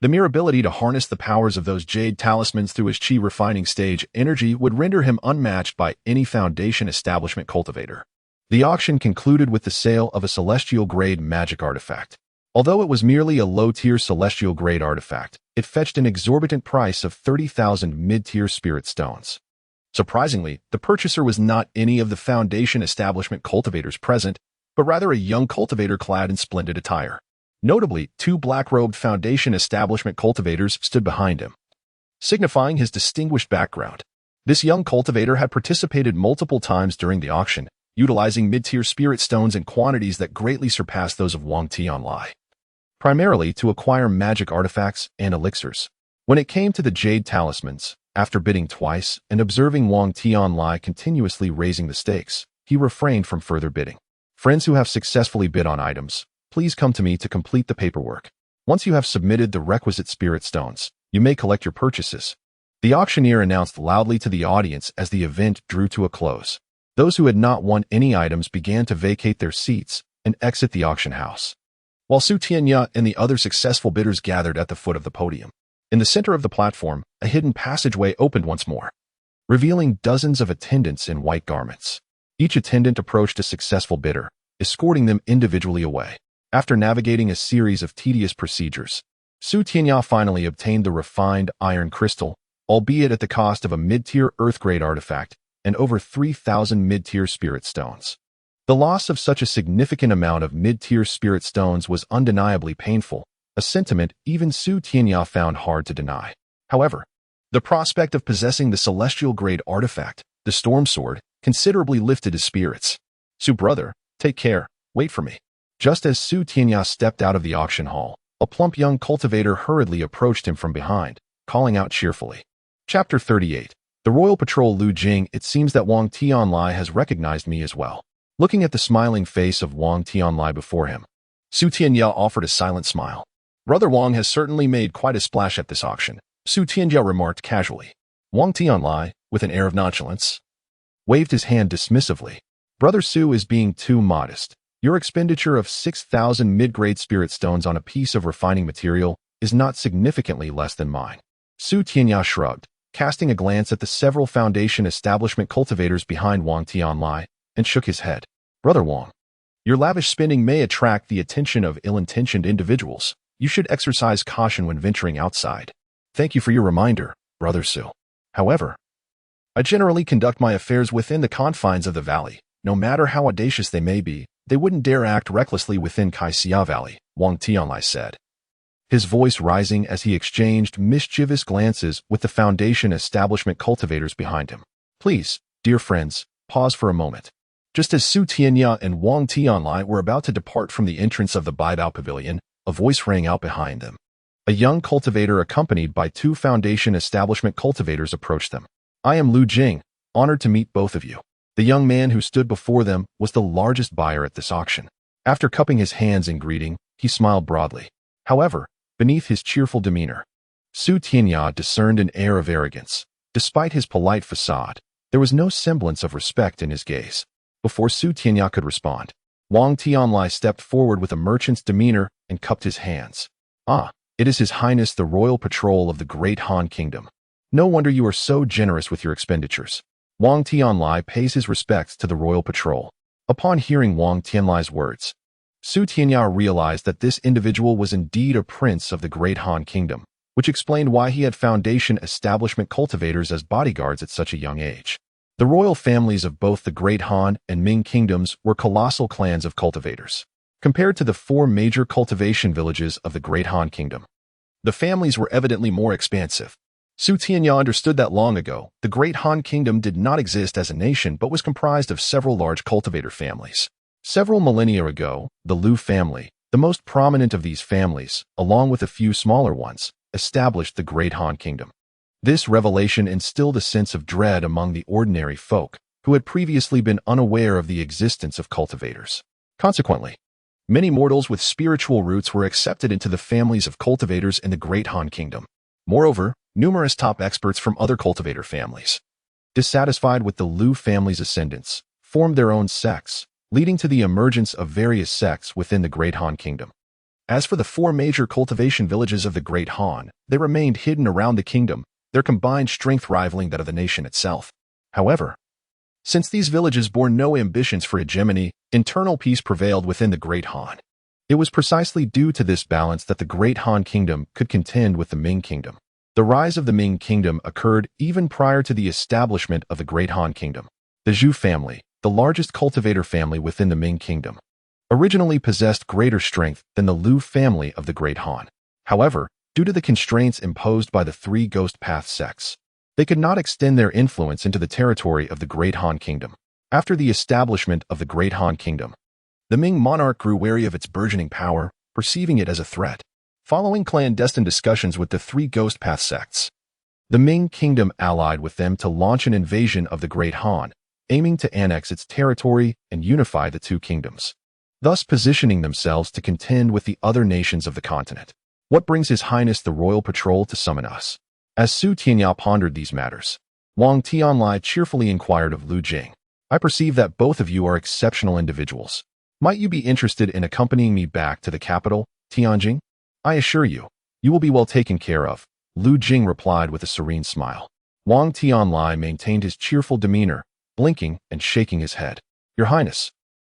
The mere ability to harness the powers of those jade talismans through his chi refining stage energy would render him unmatched by any foundation establishment cultivator. The auction concluded with the sale of a celestial grade magic artifact. Although it was merely a low-tier celestial grade artifact, it fetched an exorbitant price of 30,000 mid-tier spirit stones. Surprisingly, the purchaser was not any of the foundation establishment cultivators present, but rather a young cultivator clad in splendid attire. Notably, 2 black-robed foundation establishment cultivators stood behind him, signifying his distinguished background. This young cultivator had participated multiple times during the auction, utilizing mid-tier spirit stones in quantities that greatly surpassed those of Wang Tianlai, primarily to acquire magic artifacts and elixirs. When it came to the jade talismans, after bidding twice and observing Wang Tianlai continuously raising the stakes, he refrained from further bidding. Friends who have successfully bid on items, please come to me to complete the paperwork. Once you have submitted the requisite spirit stones, you may collect your purchases. The auctioneer announced loudly to the audience as the event drew to a close. Those who had not won any items began to vacate their seats and exit the auction house, while Su Tianya and the other successful bidders gathered at the foot of the podium. In the center of the platform, a hidden passageway opened once more, revealing dozens of attendants in white garments. Each attendant approached a successful bidder, escorting them individually away. After navigating a series of tedious procedures, Su Tianya finally obtained the refined iron crystal, albeit at the cost of a mid-tier earth-grade artifact and over 3,000 mid-tier spirit stones. The loss of such a significant amount of mid-tier spirit stones was undeniably painful, a sentiment even Su Tianya found hard to deny. However, the prospect of possessing the celestial-grade artifact, the Storm Sword, considerably lifted his spirits. "Su brother, take care, wait for me." Just as Su Tianya stepped out of the auction hall, a plump young cultivator hurriedly approached him from behind, calling out cheerfully. Chapter 38. The Royal Patrol Lu Jing. It seems that Wang Tianlai has recognized me as well. Looking at the smiling face of Wang Tianlai before him, Su Tianya offered a silent smile. "Brother Wang has certainly made quite a splash at this auction," Su Tianya remarked casually. Wang Tianlai, with an air of nonchalance, waved his hand dismissively. "Brother Su is being too modest. Your expenditure of 6,000 mid-grade spirit stones on a piece of refining material is not significantly less than mine." Su Tianya shrugged, casting a glance at the several foundation establishment cultivators behind Wang Tianlai, and shook his head. "Brother Wang, your lavish spending may attract the attention of ill-intentioned individuals. You should exercise caution when venturing outside." "Thank you for your reminder, Brother Su. However, I generally conduct my affairs within the confines of the valley. No matter how audacious they may be, they wouldn't dare act recklessly within Kaixia Valley," Wang Tianlai said, his voice rising as he exchanged mischievous glances with the foundation establishment cultivators behind him. "Please, dear friends, pause for a moment." Just as Su Tianya and Wang Tianlai were about to depart from the entrance of the Baibao Pavilion, a voice rang out behind them. A young cultivator accompanied by 2 foundation establishment cultivators approached them. "I am Lu Jing, honored to meet both of you." The young man who stood before them was the largest buyer at this auction. After cupping his hands in greeting, he smiled broadly. However, beneath his cheerful demeanor, Su Tianya discerned an air of arrogance. Despite his polite facade, there was no semblance of respect in his gaze. Before Su Tianya could respond, Wang Tianlai stepped forward with a merchant's demeanor and cupped his hands. "Ah, it is His Highness the Royal Patrol of the Great Han Kingdom. No wonder you are so generous with your expenditures." Wang Tianlai pays his respects to the Royal Patrol. Upon hearing Wang Tianlai's words, Su Tianya realized that this individual was indeed a prince of the Great Han Kingdom, which explained why he had Foundation establishment cultivators as bodyguards at such a young age. The royal families of both the great Han and Ming kingdoms were colossal clans of cultivators. Compared to the 4 major cultivation villages of the great Han kingdom, the families were evidently more expansive. Tianya understood that long ago, the great Han kingdom did not exist as a nation but was comprised of several large cultivator families. Several millennia ago, the Lu family, the most prominent of these families, along with a few smaller ones, established the great Han kingdom. This revelation instilled a sense of dread among the ordinary folk, who had previously been unaware of the existence of cultivators. Consequently, many mortals with spiritual roots were accepted into the families of cultivators in the great Han kingdom. Moreover, numerous top experts from other cultivator families, dissatisfied with the Lu family's ascendance, formed their own sects, leading to the emergence of various sects within the great Han kingdom. As for the 4 major cultivation villages of the great Han, they remained hidden around the kingdom, their combined strength rivaling that of the nation itself. However, since these villages bore no ambitions for hegemony, internal peace prevailed within the great Han. It was precisely due to this balance that the great Han kingdom could contend with the Ming kingdom. The rise of the Ming kingdom occurred even prior to the establishment of the great Han kingdom. The Zhu family, the largest cultivator family within the Ming kingdom, originally possessed greater strength than the Lu family of the great Han. However, due to the constraints imposed by the 3 ghost path sects, they could not extend their influence into the territory of the great Han kingdom. After the establishment of the great Han kingdom, the Ming monarch grew wary of its burgeoning power, perceiving it as a threat. Following clandestine discussions with the 3 ghost path sects, the Ming kingdom allied with them to launch an invasion of the great Han, aiming to annex its territory and unify the 2 kingdoms, thus positioning themselves to contend with the other nations of the continent. What brings His Highness the Royal Patrol to summon us? As Tianya pondered these matters, Wang Tianlai cheerfully inquired of Lu Jing. I perceive that both of you are exceptional individuals. Might you be interested in accompanying me back to the capital, Tianjing? I assure you, you will be well taken care of, Lu Jing replied with a serene smile. Wang Tianlai maintained his cheerful demeanor, blinking and shaking his head. Your Highness,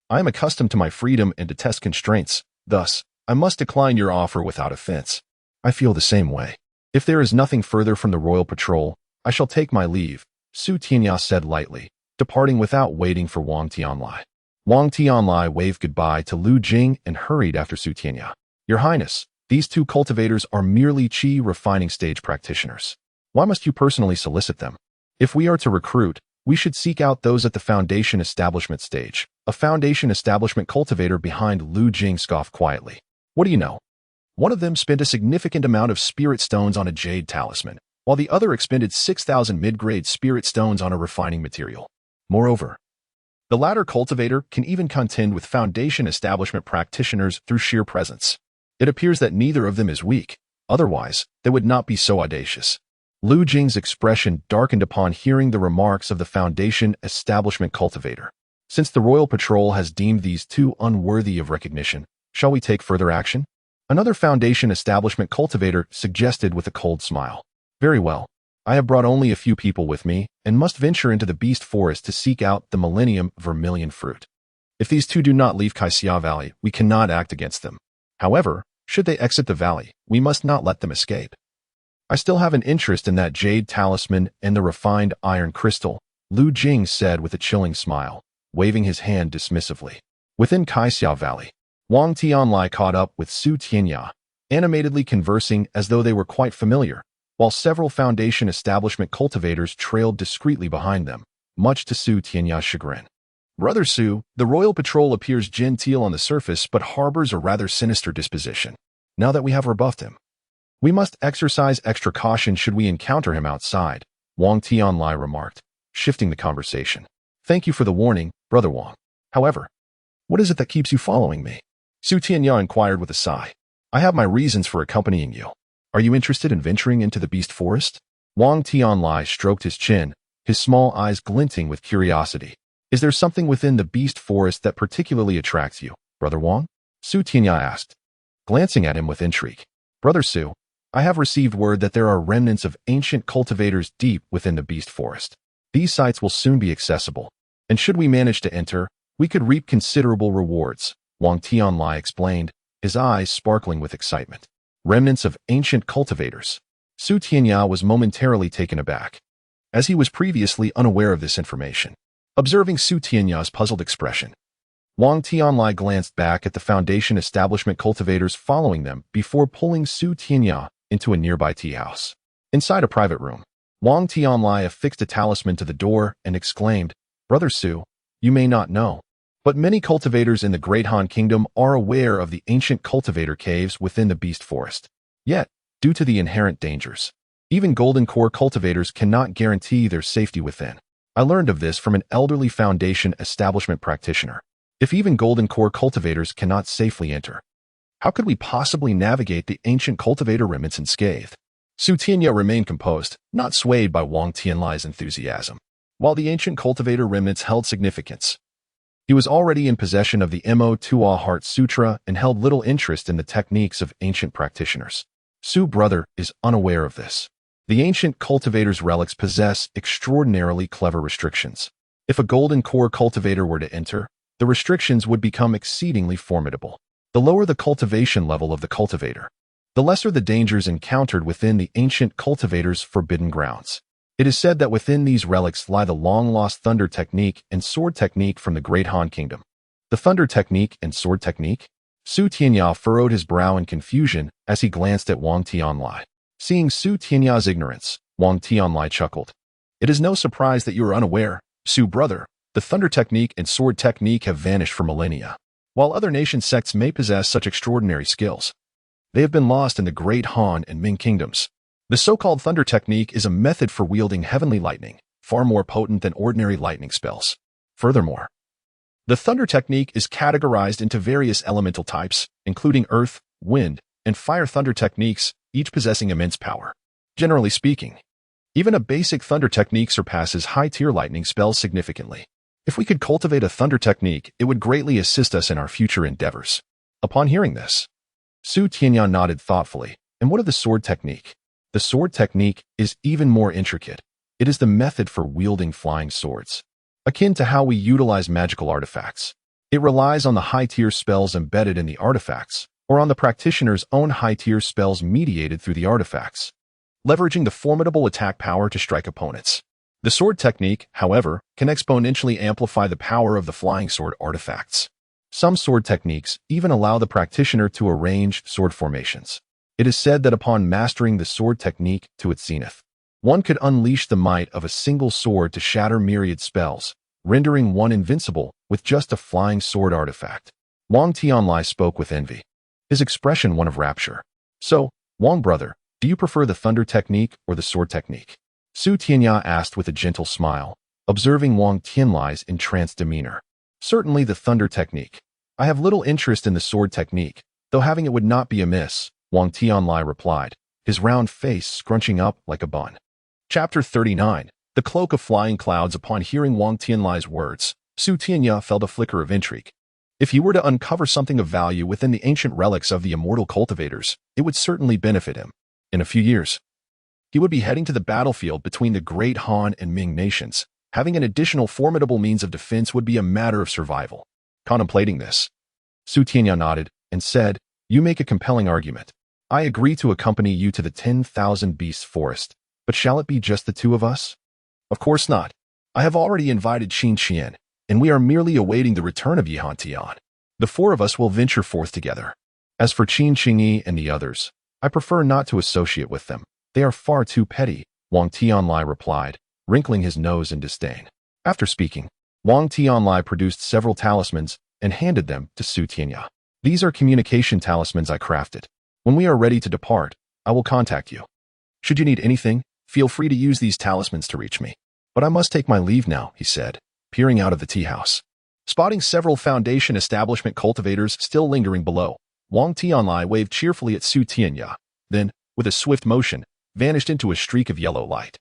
I am accustomed to my freedom and detest constraints, thus, I must decline your offer without offense. I feel the same way. If there is nothing further from the royal patrol, I shall take my leave, Tianya said lightly, departing without waiting for Wang Tianlai. Wang Tianlai waved goodbye to Lu Jing and hurried after Tianya. Your Highness, these 2 cultivators are merely qi refining stage practitioners. Why must you personally solicit them? If we are to recruit, we should seek out those at the Foundation establishment stage. A Foundation establishment cultivator behind Lu Jing scoffed quietly. What do you know? One of them spent a significant amount of spirit stones on a jade talisman, while the other expended 6,000 mid-grade spirit stones on a refining material. Moreover, the latter cultivator can even contend with Foundation establishment practitioners through sheer presence. It appears that neither of them is weak, otherwise, they would not be so audacious. Lu Jing's expression darkened upon hearing the remarks of the Foundation establishment cultivator. Since the Royal Patrol has deemed these 2 unworthy of recognition, shall we take further action? Another Foundation establishment cultivator suggested with a cold smile. Very well. I have brought only a few people with me and must venture into the Beast Forest to seek out the Millennium Vermilion Fruit. If these 2 do not leave Kaixia Valley, we cannot act against them. However, should they exit the valley, we must not let them escape. I still have an interest in that jade talisman and the refined iron crystal, Lu Jing said with a chilling smile, waving his hand dismissively. Within Kaixia Valley, Wang Tianlai caught up with Tianya, animatedly conversing as though they were quite familiar, while several Foundation establishment cultivators trailed discreetly behind them, much to Tianya's chagrin. Brother Su, the Royal Patrol appears genteel on the surface but harbors a rather sinister disposition. Now that we have rebuffed him, we must exercise extra caution should we encounter him outside, Wang Tianlai remarked, shifting the conversation. Thank you for the warning, Brother Wang. However, what is it that keeps you following me? Tianya inquired with a sigh. I have my reasons for accompanying you. Are you interested in venturing into the Beast Forest? Wang Tianlai stroked his chin, his small eyes glinting with curiosity. Is there something within the Beast Forest that particularly attracts you, Brother Wang? Tianya asked, glancing at him with intrigue. Brother Su, I have received word that there are remnants of ancient cultivators deep within the Beast Forest. These sites will soon be accessible, and should we manage to enter, we could reap considerable rewards, Wang Tianlai explained, his eyes sparkling with excitement. Remnants of ancient cultivators. Su Tianya was momentarily taken aback, as he was previously unaware of this information. Observing Su Tianya's puzzled expression, Wang Tianlai glanced back at the Foundation establishment cultivators following them before pulling Su Tianya into a nearby tea house. Inside a private room, Wang Tianlai affixed a talisman to the door and exclaimed, "Brother Su, you may not know, but many cultivators in the Great Han Kingdom are aware of the ancient cultivator caves within the Beast Forest. Yet, due to the inherent dangers, even Golden Core cultivators cannot guarantee their safety within. I learned of this from an elderly Foundation establishment practitioner. If even Golden Core cultivators cannot safely enter, how could we possibly navigate the ancient cultivator remnants unscathed?" Su Tianya remained composed, not swayed by Wang Tianlai's enthusiasm. While the ancient cultivator remnants held significance, he was already in possession of the Motuo Heart Sutra and held little interest in the techniques of ancient practitioners. Su brother is unaware of this. The ancient cultivator's relics possess extraordinarily clever restrictions. If a Golden Core cultivator were to enter, the restrictions would become exceedingly formidable. The lower the cultivation level of the cultivator, the lesser the dangers encountered within the ancient cultivator's forbidden grounds. It is said that within these relics lie the long-lost thunder technique and sword technique from the Great Han Kingdom. The thunder technique and sword technique? Su Tianya furrowed his brow in confusion as he glanced at Wang Tianlai. Seeing Su Tianya's ignorance, Wang Tianlai chuckled. "It is no surprise that you are unaware, Su brother. The thunder technique and sword technique have vanished for millennia. While other nation sects may possess such extraordinary skills, they have been lost in the Great Han and Ming kingdoms. The so-called thunder technique is a method for wielding heavenly lightning, far more potent than ordinary lightning spells. Furthermore, the thunder technique is categorized into various elemental types, including earth, wind, and fire thunder techniques, each possessing immense power. Generally speaking, even a basic thunder technique surpasses high-tier lightning spells significantly. If we could cultivate a thunder technique, it would greatly assist us in our future endeavors." Upon hearing this, Su Tianya nodded thoughtfully. "And what of the sword technique?" "The sword technique is even more intricate. It is the method for wielding flying swords, akin to how we utilize magical artifacts. It relies on the high-tier spells embedded in the artifacts, or on the practitioner's own high-tier spells mediated through the artifacts, leveraging the formidable attack power to strike opponents. The sword technique, however, can exponentially amplify the power of the flying sword artifacts. Some sword techniques even allow the practitioner to arrange sword formations. It is said that upon mastering the sword technique to its zenith, one could unleash the might of a single sword to shatter myriad spells, rendering one invincible with just a flying sword artifact." Wang Tianlai spoke with envy, his expression one of rapture. "So, Wang brother, do you prefer the thunder technique or the sword technique?" Su Tianya asked with a gentle smile, observing Wang Tianlai's entranced demeanor. "Certainly the thunder technique. I have little interest in the sword technique, though having it would not be amiss," Wang Tianlai replied, his round face scrunching up like a bun. Chapter 39. The Cloak of Flying Clouds. Upon hearing Wang Tianlai's words, Su Tianya felt a flicker of intrigue. If he were to uncover something of value within the ancient relics of the immortal cultivators, it would certainly benefit him. In a few years, he would be heading to the battlefield between the Great Han and Ming nations. Having an additional formidable means of defense would be a matter of survival. Contemplating this, Su Tianya nodded and said, "You make a compelling argument. I agree to accompany you to the 10,000 Beasts Forest, but shall it be just the two of us?" "Of course not. I have already invited Qin Qian, and we are merely awaiting the return of Yihan Tian. The four of us will venture forth together. As for Qin Qingyi and the others, I prefer not to associate with them. They are far too petty," Wang Tianlai replied, wrinkling his nose in disdain. After speaking, Wang Tianlai produced several talismans and handed them to Su Tianya. "These are communication talismans I crafted. When we are ready to depart, I will contact you. Should you need anything, feel free to use these talismans to reach me. But I must take my leave now," he said, peering out of the tea house. Spotting several Foundation establishment cultivators still lingering below, Wang Tianlai waved cheerfully at Su Tianya, then, with a swift motion, vanished into a streak of yellow light.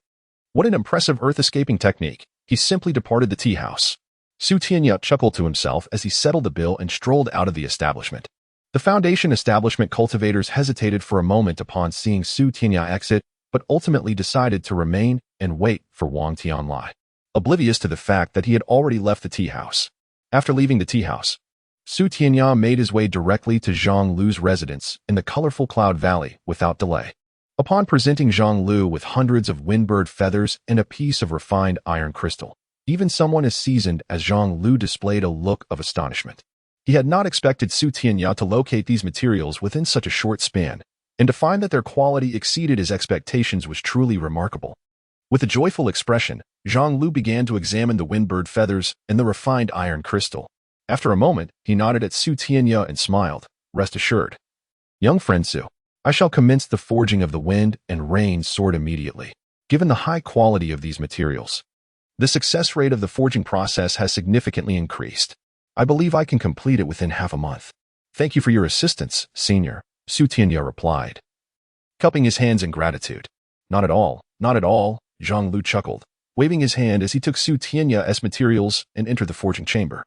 What an impressive earth-escaping technique. He simply departed the tea house. Su Tianya chuckled to himself as he settled the bill and strolled out of the establishment. The Foundation establishment cultivators hesitated for a moment upon seeing Su Tianya exit, but ultimately decided to remain and wait for Wang Tianlai, oblivious to the fact that he had already left the tea house. After leaving the tea house, Su Tianya made his way directly to Zhang Lu's residence in the colorful Cloud Valley without delay. Upon presenting Zhang Lu with hundreds of windbird feathers and a piece of refined iron crystal, even someone as seasoned as Zhang Lu displayed a look of astonishment. He had not expected Su Tianya to locate these materials within such a short span, and to find that their quality exceeded his expectations was truly remarkable. With a joyful expression, Zhang Lu began to examine the windbird feathers and the refined iron crystal. After a moment, he nodded at Su Tianya and smiled. Rest assured, young friend Su, I shall commence the forging of the wind and rain sword immediately. Given the high quality of these materials, the success rate of the forging process has significantly increased. I believe I can complete it within half a month. Thank you for your assistance, senior, Su Tianya replied, cupping his hands in gratitude. Not at all, not at all, Zhang Lu chuckled, waving his hand as he took Su Tianya's materials and entered the forging chamber.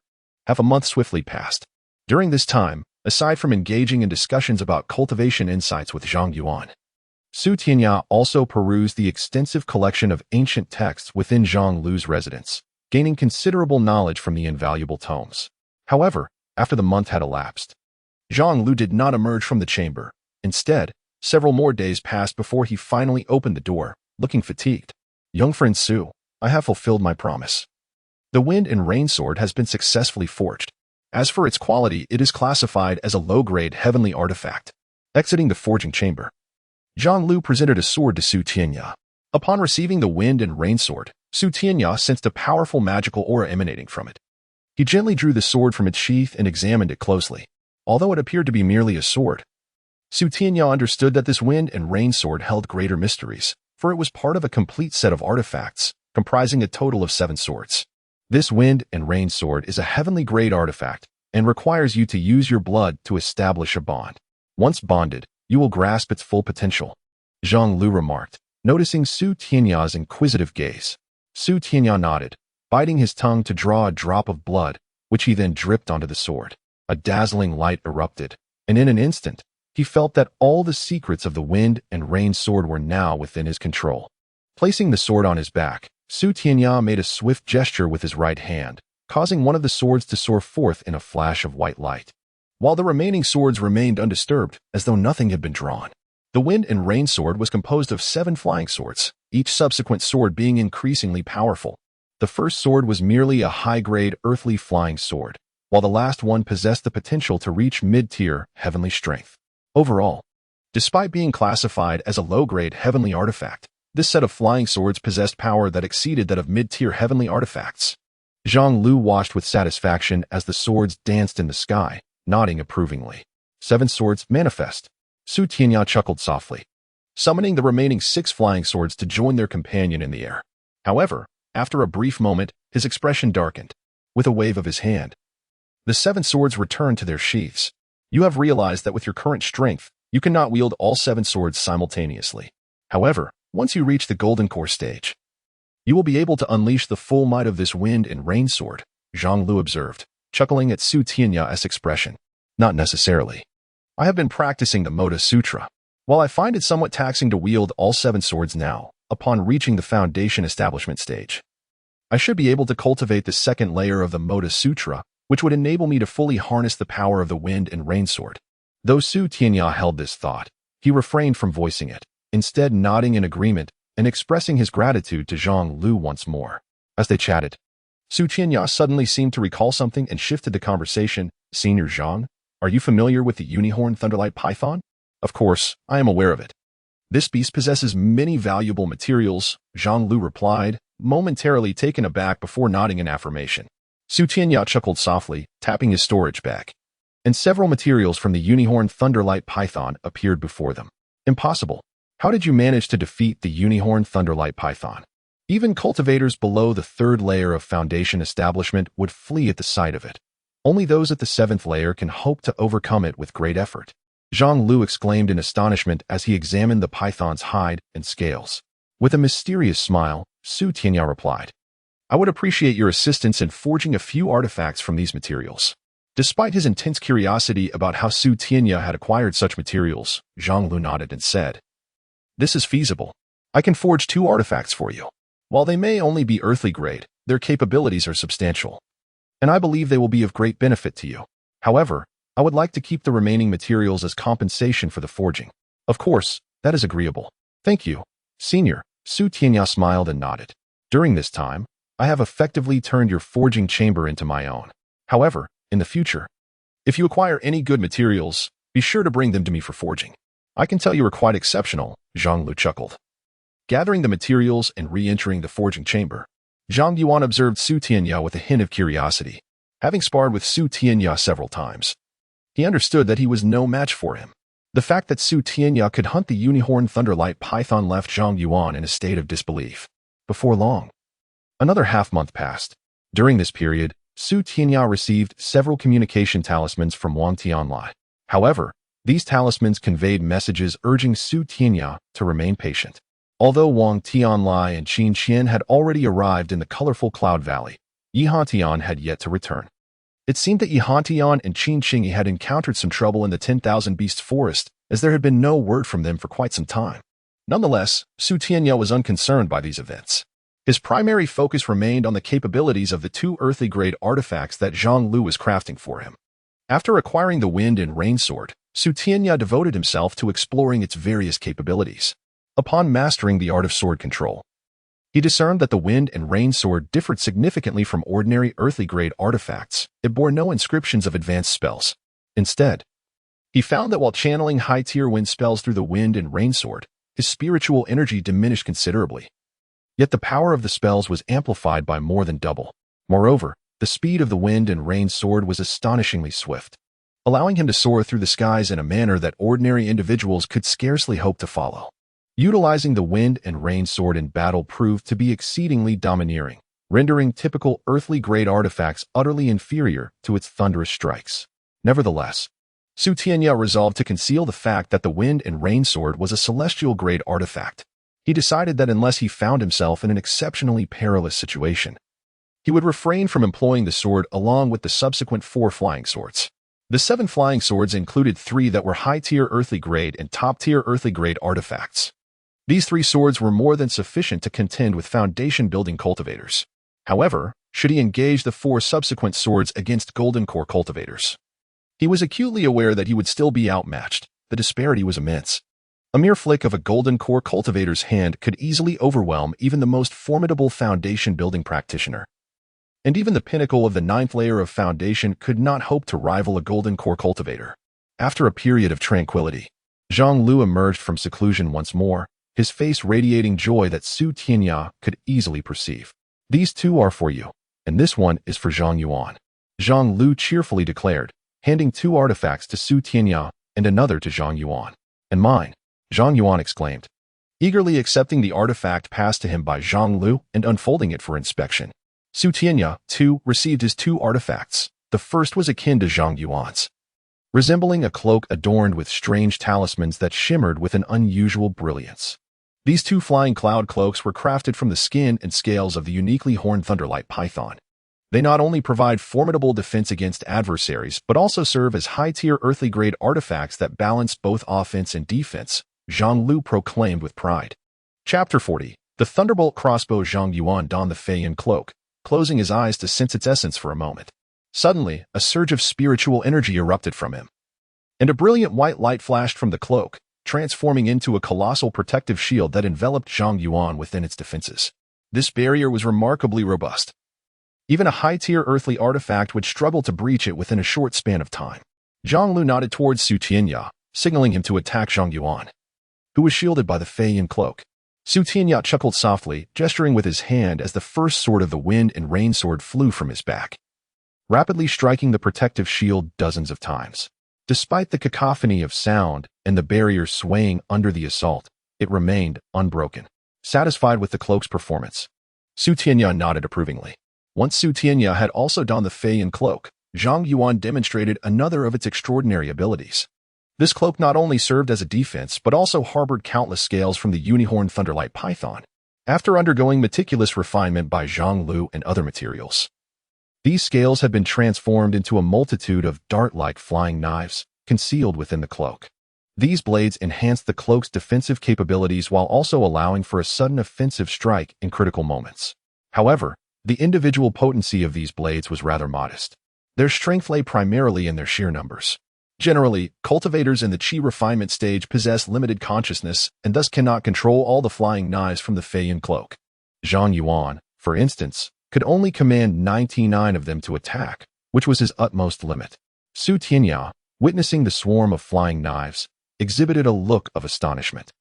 Half a month swiftly passed. During this time, aside from engaging in discussions about cultivation insights with Zhang Yuan, Su Tianya also perused the extensive collection of ancient texts within Zhang Lu's residence, gaining considerable knowledge from the invaluable tomes. However, after the month had elapsed, Zhang Lu did not emerge from the chamber. Instead, several more days passed before he finally opened the door, looking fatigued. Young friend Su, I have fulfilled my promise. The wind and rain sword has been successfully forged. As for its quality, it is classified as a low-grade heavenly artifact. Exiting the forging chamber, Zhang Lu presented a sword to Su Tianya. Upon receiving the wind and rain sword, Su Tianya sensed a powerful magical aura emanating from it. He gently drew the sword from its sheath and examined it closely. Although it appeared to be merely a sword, Su Tianya understood that this wind and rain sword held greater mysteries, for it was part of a complete set of artifacts, comprising a total of 7 swords. This wind and rain sword is a heavenly grade artifact and requires you to use your blood to establish a bond. Once bonded, you will grasp its full potential, Zhang Lu remarked, noticing Su Tianya's inquisitive gaze. Su Tianya nodded, biting his tongue to draw a drop of blood, which he then dripped onto the sword. A dazzling light erupted, and in an instant, he felt that all the secrets of the wind and rain sword were now within his control. Placing the sword on his back, Su Tianya made a swift gesture with his right hand, causing one of the swords to soar forth in a flash of white light, while the remaining swords remained undisturbed, as though nothing had been drawn. The wind and rain sword was composed of 7 flying swords, each subsequent sword being increasingly powerful. The first sword was merely a high-grade earthly flying sword, while the last one possessed the potential to reach mid-tier heavenly strength. Overall, despite being classified as a low-grade heavenly artifact, this set of flying swords possessed power that exceeded that of mid-tier heavenly artifacts. Zhang Lu watched with satisfaction as the swords danced in the sky, nodding approvingly. 7 swords manifest. Su Tianya chuckled softly, summoning the remaining 6 flying swords to join their companion in the air. However, after a brief moment, his expression darkened. With a wave of his hand, the 7 swords returned to their sheaths. You have realized that with your current strength, you cannot wield all 7 swords simultaneously. However, once you reach the golden core stage, you will be able to unleash the full might of this wind and rain sword, Zhang Lu observed, chuckling at Su Tianya's expression. Not necessarily. I have been practicing the Motuo Sutra. While I find it somewhat taxing to wield all 7 swords now, upon reaching the foundation establishment stage, I should be able to cultivate the second layer of the Motuo Sutra, which would enable me to fully harness the power of the wind and rain sword. Though Su Tianya held this thought, he refrained from voicing it, instead nodding in agreement and expressing his gratitude to Zhang Lu once more. As they chatted, Su Tianya suddenly seemed to recall something and shifted the conversation. Senior Zhang, are you familiar with the unicorn thunderlight python? Of course, I am aware of it. This beast possesses many valuable materials, Zhang Lu replied, momentarily taken aback before nodding in affirmation. Su Tianya chuckled softly, tapping his storage bag, and several materials from the unicorn thunderlight python appeared before them. Impossible. How did you manage to defeat the unicorn thunderlight python? Even cultivators below the 3rd layer of foundation establishment would flee at the sight of it. Only those at the 7th layer can hope to overcome it with great effort. Zhang Lu exclaimed in astonishment as he examined the python's hide and scales. With a mysterious smile, Su Tianya replied, I would appreciate your assistance in forging a few artifacts from these materials. Despite his intense curiosity about how Su Tianya had acquired such materials, Zhang Lu nodded and said, This is feasible. I can forge 2 artifacts for you. While they may only be earthly grade, their capabilities are substantial, and I believe they will be of great benefit to you. However, I would like to keep the remaining materials as compensation for the forging. Of course, that is agreeable. Thank you, Senior. Su Tianya smiled and nodded. During this time, I have effectively turned your forging chamber into my own. However, in the future, if you acquire any good materials, be sure to bring them to me for forging. I can tell you are quite exceptional, Zhang Lu chuckled. Gathering the materials and re-entering the forging chamber, Zhang Yuan observed Su Tianya with a hint of curiosity. Having sparred with Su Tianya several times, he understood that he was no match for him. The fact that Su Tianya could hunt the unicorn thunderlight python left Zhang Yuan in a state of disbelief. Before long, another half-month passed. During this period, Su Tianya received several communication talismans from Wang Tianlai. However, these talismans conveyed messages urging Su Tianya to remain patient. Although Wang Tianlai and Qin Qian had already arrived in the colorful Cloud Valley, Yihantian had yet to return. It seemed that Yihantian and Qin Qingyi had encountered some trouble in the 10,000 Beasts Forest, as there had been no word from them for quite some time. Nonetheless, Su Tianya was unconcerned by these events. His primary focus remained on the capabilities of the two earthly-grade artifacts that Zhang Lu was crafting for him. After acquiring the Wind and Rain Sword, Su Tianya devoted himself to exploring its various capabilities. Upon mastering the art of sword control, he discerned that the Wind and Rain Sword differed significantly from ordinary earthly-grade artifacts. It bore no inscriptions of advanced spells. Instead, he found that while channeling high-tier wind spells through the Wind and Rain Sword, his spiritual energy diminished considerably. Yet the power of the spells was amplified by more than double. Moreover, the speed of the Wind and Rain Sword was astonishingly swift, allowing him to soar through the skies in a manner that ordinary individuals could scarcely hope to follow. Utilizing the Wind and Rain Sword in battle proved to be exceedingly domineering, rendering typical earthly-grade artifacts utterly inferior to its thunderous strikes. Nevertheless, Su Tianya resolved to conceal the fact that the Wind and Rain Sword was a celestial-grade artifact. He decided that unless he found himself in an exceptionally perilous situation, he would refrain from employing the sword along with the subsequent 4 flying swords. The 7 flying swords included 3 that were high-tier earthly-grade and top-tier earthly-grade artifacts. These 3 swords were more than sufficient to contend with foundation-building cultivators. However, should he engage the 4 subsequent swords against golden core cultivators, he was acutely aware that he would still be outmatched. The disparity was immense. A mere flick of a golden core cultivator's hand could easily overwhelm even the most formidable foundation-building practitioner. And even the pinnacle of the 9th layer of foundation could not hope to rival a golden core cultivator. After a period of tranquility, Zhang Lu emerged from seclusion once more, his face radiating joy that Su Tianya could easily perceive. These 2 are for you, and this one is for Zhang Yuan, Zhang Lu cheerfully declared, handing 2 artifacts to Su Tianya and another to Zhang Yuan. And mine, Zhang Yuan exclaimed, eagerly accepting the artifact passed to him by Zhang Lu and unfolding it for inspection. Su Tianya, too, received his 2 artifacts. The first was akin to Zhang Yuan's, resembling a cloak adorned with strange talismans that shimmered with an unusual brilliance. These 2 flying cloud cloaks were crafted from the skin and scales of the uniquely horned thunderlight python. They not only provide formidable defense against adversaries, but also serve as high-tier earthly-grade artifacts that balance both offense and defense, Zhang Lu proclaimed with pride. Chapter 40. The Thunderbolt Crossbow. Zhang Yuan donned the Feiyan cloak, closing his eyes to sense its essence for a moment. Suddenly, a surge of spiritual energy erupted from him, and a brilliant white light flashed from the cloak, transforming into a colossal protective shield that enveloped Zhang Yuan within its defenses. This barrier was remarkably robust. Even a high-tier earthly artifact would struggle to breach it within a short span of time. Zhang Lu nodded towards Su Tianya, signaling him to attack Zhang Yuan, who was shielded by the Feiyan cloak. Su Tianya chuckled softly, gesturing with his hand as the first sword of the Wind and Rain Sword flew from his back, rapidly striking the protective shield dozens of times. Despite the cacophony of sound and the barrier swaying under the assault, it remained unbroken. Satisfied with the cloak's performance, Su Tianya nodded approvingly. Once Su Tianya had also donned the Feiyan cloak, Zhang Yuan demonstrated another of its extraordinary abilities. This cloak not only served as a defense, but also harbored countless scales from the unicorn thunderlight python. After undergoing meticulous refinement by Zhang Lu and other materials, these scales had been transformed into a multitude of dart-like flying knives concealed within the cloak. These blades enhanced the cloak's defensive capabilities while also allowing for a sudden offensive strike in critical moments. However, the individual potency of these blades was rather modest. Their strength lay primarily in their sheer numbers. Generally, cultivators in the Qi refinement stage possess limited consciousness and thus cannot control all the flying knives from the Feiyan cloak. Zhang Yuan, for instance, could only command 99 of them to attack, which was his utmost limit. Su Tianya, witnessing the swarm of flying knives, exhibited a look of astonishment.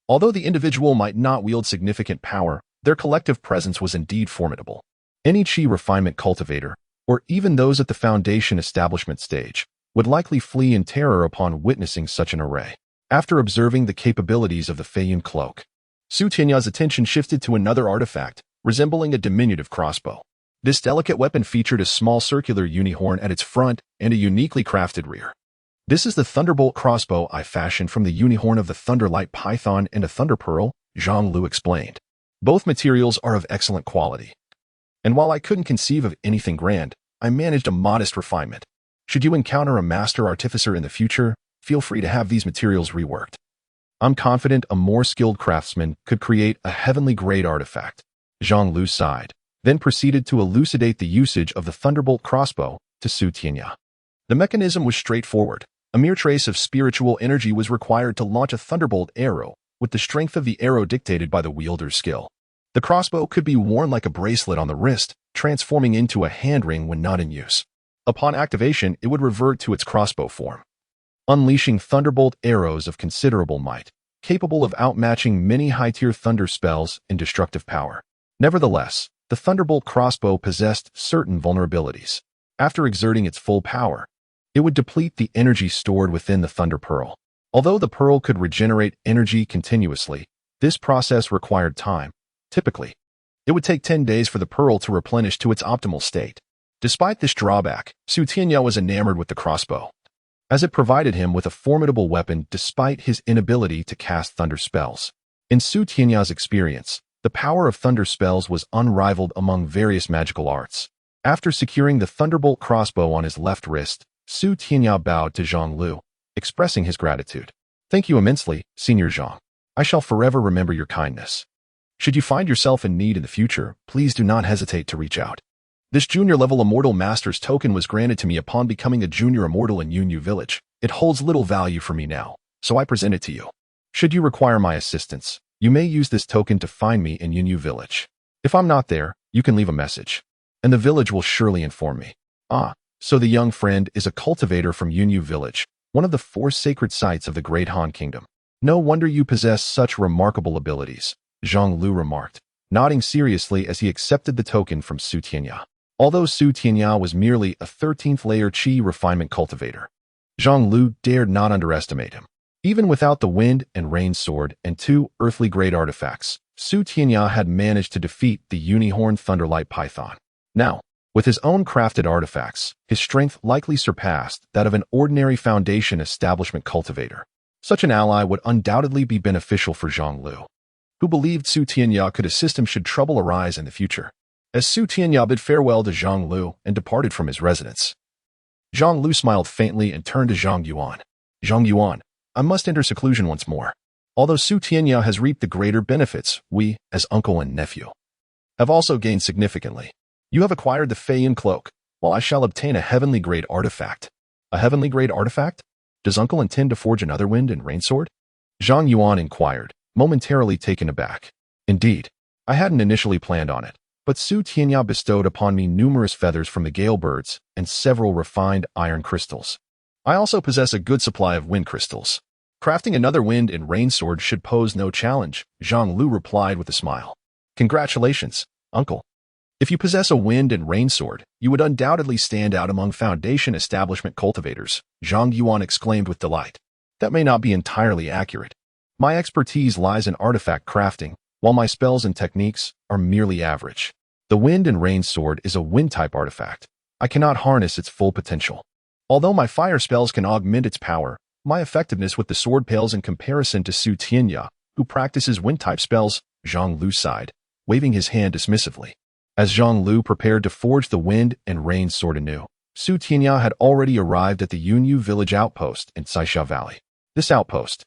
Although the individual might not wield significant power, their collective presence was indeed formidable. Any Qi refinement cultivator, or even those at the foundation establishment stage, would likely flee in terror upon witnessing such an array. After observing the capabilities of the Feiyan cloak, Su Tianya's attention shifted to another artifact, resembling a diminutive crossbow. This delicate weapon featured a small circular unicorn at its front and a uniquely crafted rear. This is the Thunderbolt crossbow I fashioned from the unicorn of the Thunderlight Python and a Thunder Pearl, Zhang Lu explained. Both materials are of excellent quality. And while I couldn't conceive of anything grand, I managed a modest refinement. Should you encounter a master artificer in the future, feel free to have these materials reworked. I'm confident a more skilled craftsman could create a heavenly-grade artifact. Zhang Lu sighed, then proceeded to elucidate the usage of the Thunderbolt crossbow to Su Tianya. The mechanism was straightforward. A mere trace of spiritual energy was required to launch a Thunderbolt arrow, with the strength of the arrow dictated by the wielder's skill. The crossbow could be worn like a bracelet on the wrist, transforming into a hand ring when not in use. Upon activation, it would revert to its crossbow form, unleashing Thunderbolt arrows of considerable might, capable of outmatching many high-tier thunder spells in destructive power. Nevertheless, the Thunderbolt crossbow possessed certain vulnerabilities. After exerting its full power, it would deplete the energy stored within the Thunder Pearl. Although the pearl could regenerate energy continuously, this process required time. Typically, it would take 10 days for the pearl to replenish to its optimal state. Despite this drawback, Su Tianya was enamored with the crossbow, as it provided him with a formidable weapon despite his inability to cast thunder spells. In Su Tianya's experience, the power of thunder spells was unrivaled among various magical arts. After securing the Thunderbolt crossbow on his left wrist, Su Tianya bowed to Zhang Lu, expressing his gratitude. Thank you immensely, Senior Zhang. I shall forever remember your kindness. Should you find yourself in need in the future, please do not hesitate to reach out. This junior-level Immortal Master's token was granted to me upon becoming a junior immortal in Yunyu Village. It holds little value for me now, so I present it to you. Should you require my assistance, you may use this token to find me in Yunyu Village. If I'm not there, you can leave a message, and the village will surely inform me. Ah, so the young friend is a cultivator from Yunyu Village, one of the 4 sacred sites of the Great Han Kingdom. No wonder you possess such remarkable abilities, Zhang Lu remarked, nodding seriously as he accepted the token from Su Tianya. Although Su Tianya was merely a 13th-layer Qi refinement cultivator, Zhang Lu dared not underestimate him. Even without the Wind and Rain Sword and 2 earthly-grade artifacts, Su Tianya had managed to defeat the Unicorn Thunderlight Python. Now, with his own crafted artifacts, his strength likely surpassed that of an ordinary foundation establishment cultivator. Such an ally would undoubtedly be beneficial for Zhang Lu, who believed Su Tianya could assist him should trouble arise in the future. As Su Tianya bid farewell to Zhang Lu and departed from his residence, Zhang Lu smiled faintly and turned to Zhang Yuan. Zhang Yuan, I must enter seclusion once more. Although Su Tianya has reaped the greater benefits, we, as uncle and nephew, have also gained significantly. You have acquired the Feiyan cloak, while I shall obtain a heavenly-grade artifact. A heavenly-grade artifact? Does uncle intend to forge another Wind and Rain Sword? Zhang Yuan inquired, momentarily taken aback. Indeed, I hadn't initially planned on it, but Su Tianya bestowed upon me numerous feathers from the gale birds and several refined iron crystals. I also possess a good supply of wind crystals. Crafting another Wind and Rain Sword should pose no challenge, Zhang Lu replied with a smile. Congratulations, uncle. If you possess a Wind and Rain Sword, you would undoubtedly stand out among Foundation establishment cultivators, Zhang Yuan exclaimed with delight. That may not be entirely accurate. My expertise lies in artifact crafting, while my spells and techniques are merely average. The Wind and Rain Sword is a Wind-type artifact. I cannot harness its full potential. Although my fire spells can augment its power, my effectiveness with the sword pales in comparison to Su Tianya, who practices Wind-type spells, Zhang Lu sighed, waving his hand dismissively. As Zhang Lu prepared to forge the Wind and Rain Sword anew, Su Tianya had already arrived at the Yunyu Village outpost in Caixia Valley. This outpost,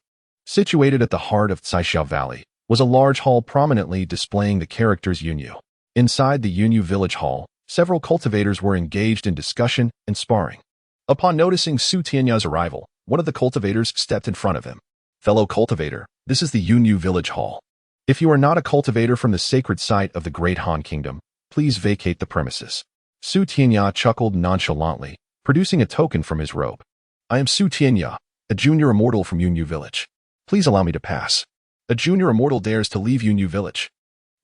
situated at the heart of Caixia Valley, was a large hall prominently displaying the characters Yunyu. Inside the Yunyu Village hall, several cultivators were engaged in discussion and sparring. Upon noticing Su Tianya's arrival, one of the cultivators stepped in front of him. Fellow cultivator, this is the Yunyu Village Hall. If you are not a cultivator from the sacred site of the Great Han Kingdom, please vacate the premises. Su Tianya chuckled nonchalantly, producing a token from his robe. I am Su Tianya, a junior immortal from Yunyu Village. Please allow me to pass. A junior immortal dares to leave Yunyu Village.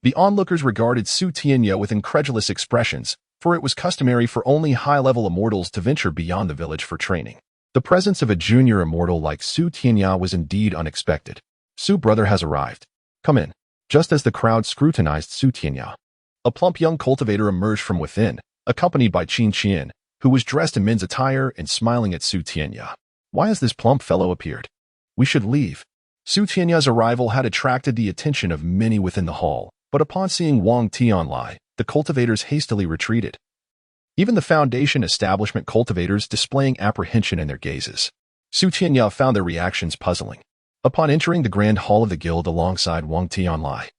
The onlookers regarded Su Tianya with incredulous expressions, for it was customary for only high-level immortals to venture beyond the village for training. The presence of a junior immortal like Su Tianya was indeed unexpected. Su brother has arrived. Come in. Just as the crowd scrutinized Su Tianya, a plump young cultivator emerged from within, accompanied by Qin Qian, who was dressed in men's attire and smiling at Su Tianya. Why has this plump fellow appeared? We should leave. Su Tianya's arrival had attracted the attention of many within the hall, but upon seeing Wang Tianlai, the cultivators hastily retreated. Even the Foundation establishment cultivators displaying apprehension in their gazes. Su Tianya found their reactions puzzling. Upon entering the grand hall of the guild alongside Wang Tianlai,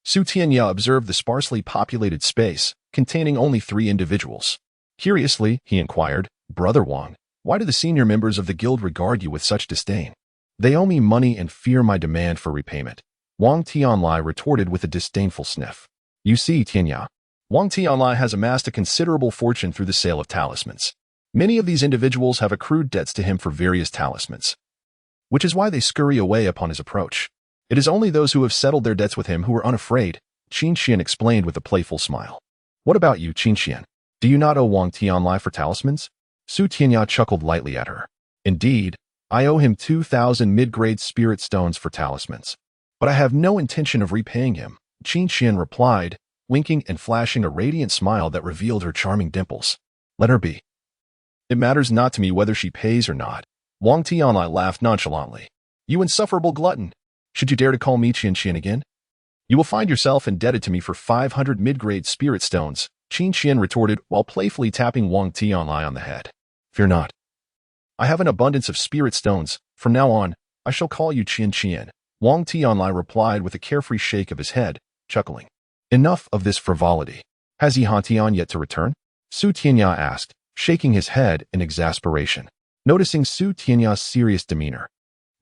Su Tianya observed the sparsely populated space, containing only 3 individuals. Curiously, he inquired, Brother Wang, why do the senior members of the guild regard you with such disdain? They owe me money and fear my demand for repayment. Wang Tianlai retorted with a disdainful sniff. You see, Tianya, Wang Tianlai has amassed a considerable fortune through the sale of talismans. Many of these individuals have accrued debts to him for various talismans, which is why they scurry away upon his approach. It is only those who have settled their debts with him who are unafraid, Qin Qian explained with a playful smile. What about you, Qin Qian? Do you not owe Wang Tianlai for talismans? Su Tianya chuckled lightly at her. Indeed, I owe him 2,000 mid-grade spirit stones for talismans. But I have no intention of repaying him, Qin Qian replied, winking and flashing a radiant smile that revealed her charming dimples. Let her be. It matters not to me whether she pays or not. Wang Tianlai laughed nonchalantly. You insufferable glutton! Should you dare to call me Qin Qian again? You will find yourself indebted to me for 500 mid-grade spirit stones, Qin Qian retorted while playfully tapping Wang Tianlai on the head. Fear not. I have an abundance of spirit stones. From now on, I shall call you Qin Qian. Wang Tianlai replied with a carefree shake of his head, chuckling. Enough of this frivolity. Has Yi Hantian yet to return? Su Tianya asked, shaking his head in exasperation. Noticing Su Tianya's serious demeanor,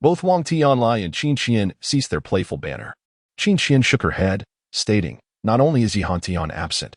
both Wang Tianlai and Qin Qian ceased their playful banter. Qin Qian shook her head, stating, not only is Yi Hantian absent,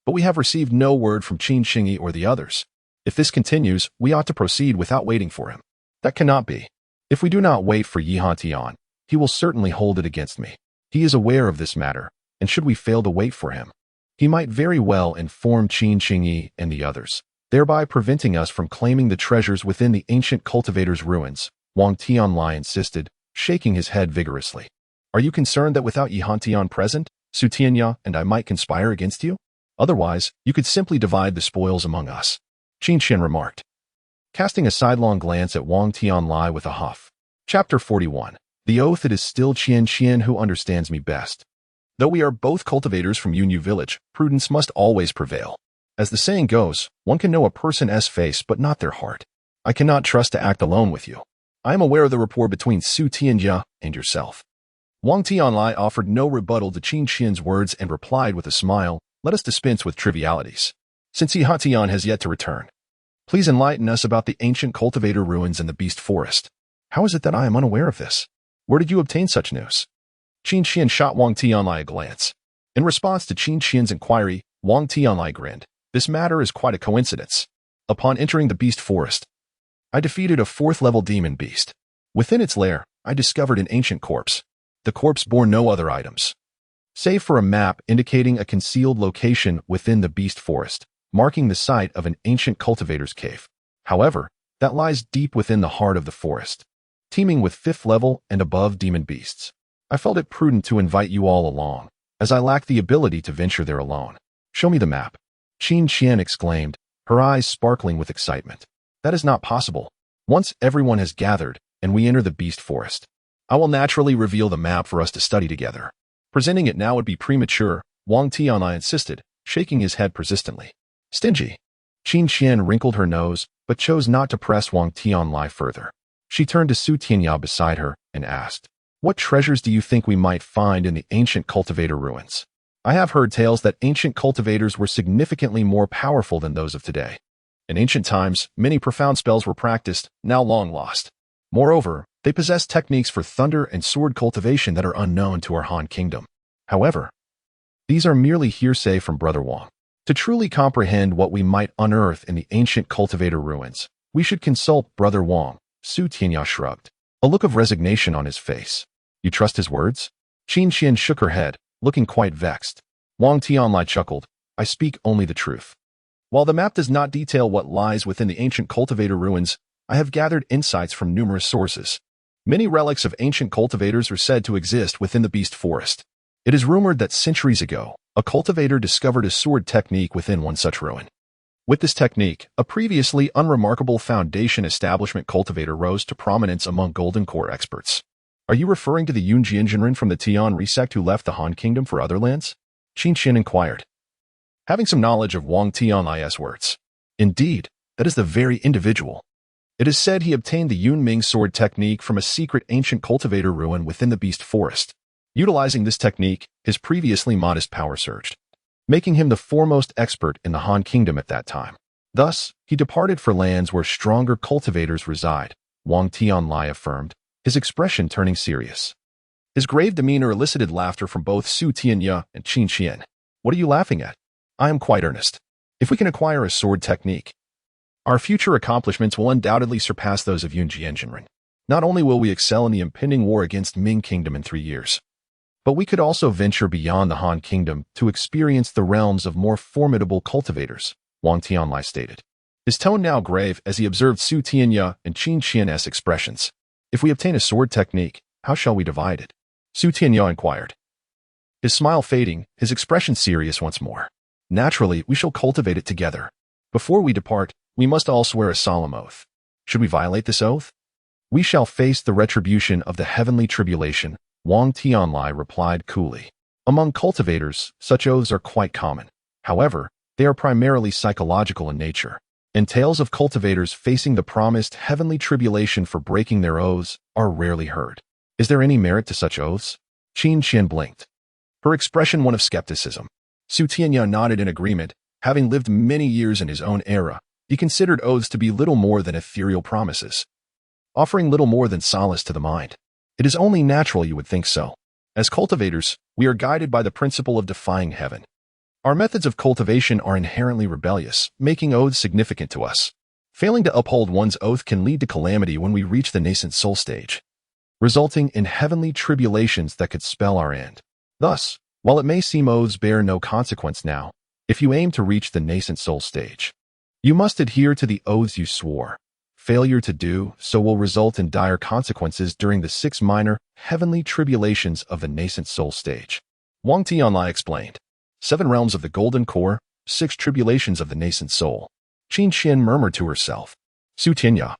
but we have received no word from Qin Xingyi or the others. If this continues, we ought to proceed without waiting for him. That cannot be. If we do not wait for Yi Hantian, he will certainly hold it against me. He is aware of this matter, and should we fail to wait for him, he might very well inform Qin Xingyi and the others, thereby preventing us from claiming the treasures within the ancient cultivators' ruins, Wang Tianlai insisted, shaking his head vigorously. Are you concerned that without Yi Hantian present, Su Tianya and I might conspire against you? Otherwise, you could simply divide the spoils among us, Qin Qian remarked, casting a sidelong glance at Wang Tianlai with a huff. Chapter 41. The oath. It is still Qin Qian who understands me best. Though we are both cultivators from Yunyu Village, prudence must always prevail. As the saying goes, one can know a person's face but not their heart. I cannot trust to act alone with you. I am aware of the rapport between Su Tianya and yourself. Wang Tianlai offered no rebuttal to Qin Qian's words and replied with a smile, let us dispense with trivialities. Since Yi Hantian has yet to return, please enlighten us about the ancient cultivator ruins and the beast forest. How is it that I am unaware of this? Where did you obtain such news? Qin Qian shot Wang Tianlai a glance. In response to Qin Qian's inquiry, Wang Tianlai grinned. This matter is quite a coincidence. Upon entering the beast forest, I defeated a 4th-level demon beast. Within its lair, I discovered an ancient corpse. The corpse bore no other items, save for a map indicating a concealed location within the beast forest, marking the site of an ancient cultivator's cave. However, that lies deep within the heart of the forest, teeming with 5th-level and above demon beasts. I felt it prudent to invite you all along, as I lack the ability to venture there alone. Show me the map, Qin Qian exclaimed, her eyes sparkling with excitement. That is not possible. Once everyone has gathered and we enter the beast forest, I will naturally reveal the map for us to study together. Presenting it now would be premature, Wang Tianlai insisted, shaking his head persistently. Stingy. Qin Qian wrinkled her nose, but chose not to press Wang Tianlai further. She turned to Su Tianya beside her and asked, what treasures do you think we might find in the ancient cultivator ruins? I have heard tales that ancient cultivators were significantly more powerful than those of today. In ancient times, many profound spells were practiced, now long lost. Moreover, they possess techniques for thunder and sword cultivation that are unknown to our Han Kingdom. However, these are merely hearsay from Brother Wang. To truly comprehend what we might unearth in the ancient cultivator ruins, we should consult Brother Wang. Su Tianya shrugged, a look of resignation on his face. You trust his words? Qin Xian shook her head, looking quite vexed. Wang Tianlai chuckled. I speak only the truth. While the map does not detail what lies within the ancient cultivator ruins, I have gathered insights from numerous sources. Many relics of ancient cultivators are said to exist within the Beast Forest. It is rumored that centuries ago, a cultivator discovered a sword technique within one such ruin. With this technique, a previously unremarkable foundation establishment cultivator rose to prominence among Golden Core experts. Are you referring to the Yunyu from the Tianya sect who left the Han Kingdom for other lands? Qin Xian inquired, having some knowledge of Wang Tianlai's words. Indeed, that is the very individual. It is said he obtained the Yunyu Ming sword technique from a secret ancient cultivator ruin within the Beast Forest. Utilizing this technique, his previously modest power surged, making him the foremost expert in the Han Kingdom at that time. Thus, he departed for lands where stronger cultivators reside, Wang Tianlai affirmed, his expression turning serious. His grave demeanor elicited laughter from both Su Tianya and Qin Xian. What are you laughing at? I am quite earnest. If we can acquire a sword technique, our future accomplishments will undoubtedly surpass those of Yunyu. Not only will we excel in the impending war against Ming Kingdom in 3 years, but we could also venture beyond the Han Kingdom to experience the realms of more formidable cultivators, Wang Tianlai stated. His tone now grave as he observed Su Tianya and Qin Xian's expressions. If we obtain a sword technique, how shall we divide it? Su Tianya inquired, his smile fading, his expression serious once more. Naturally, we shall cultivate it together. Before we depart, we must all swear a solemn oath. Should we violate this oath? We shall face the retribution of the heavenly tribulation, Wang Tianlai replied coolly. Among cultivators, such oaths are quite common. However, they are primarily psychological in nature, and tales of cultivators facing the promised heavenly tribulation for breaking their oaths are rarely heard. Is there any merit to such oaths? Qin Xian blinked, her expression one of skepticism. Su Tianya nodded in agreement. Having lived many years in his own era, he considered oaths to be little more than ethereal promises, offering little more than solace to the mind. It is only natural you would think so. As cultivators, we are guided by the principle of defying heaven. Our methods of cultivation are inherently rebellious, making oaths significant to us. Failing to uphold one's oath can lead to calamity when we reach the nascent soul stage, resulting in heavenly tribulations that could spell our end. Thus, while it may seem oaths bear no consequence now, if you aim to reach the nascent soul stage, you must adhere to the oaths you swore. Failure to do so will result in dire consequences during the 6 minor, heavenly tribulations of the nascent soul stage. Wang Tianlai explained. 7 realms of the golden core, 6 tribulations of the nascent soul. Qin Xian murmured to herself. Su Tianya,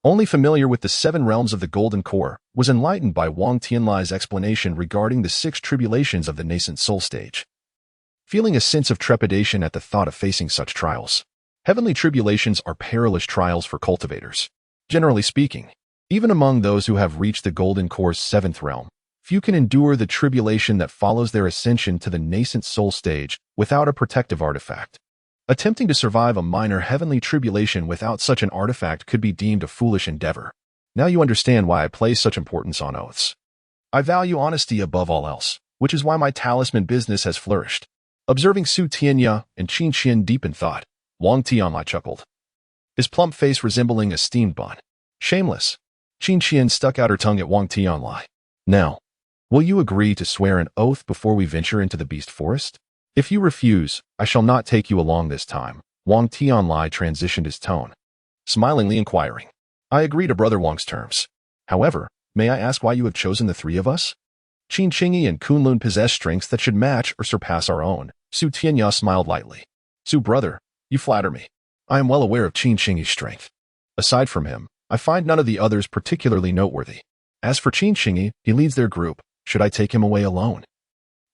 only familiar with the 7 realms of the golden core, was enlightened by Wang Tianlai's explanation regarding the 6 tribulations of the nascent soul stage. Feeling a sense of trepidation at the thought of facing such trials. Heavenly tribulations are perilous trials for cultivators. Generally speaking, even among those who have reached the Golden Core's 7th realm, few can endure the tribulation that follows their ascension to the nascent soul stage without a protective artifact. Attempting to survive a minor heavenly tribulation without such an artifact could be deemed a foolish endeavor. Now you understand why I place such importance on oaths. I value honesty above all else, which is why my talisman business has flourished. Observing Su Tianya and Qin Xian deep in thought, Wang Tianlai chuckled, his plump face resembling a steamed bun. Shameless. Qin Xian stuck out her tongue at Wang Tianlai. Now, will you agree to swear an oath before we venture into the Beast Forest? If you refuse, I shall not take you along this time. Wang Tianlai transitioned his tone, smilingly inquiring. I agree to Brother Wang's terms. However, may I ask why you have chosen the 3 of us? Qin Qingyi and Kunlun possess strengths that should match or surpass our own. Su Tianya smiled lightly. Su brother, you flatter me. I am well aware of Qin Qingyi's strength. Aside from him, I find none of the others particularly noteworthy. As for Qin Qingyi, he leads their group. Should I take him away alone?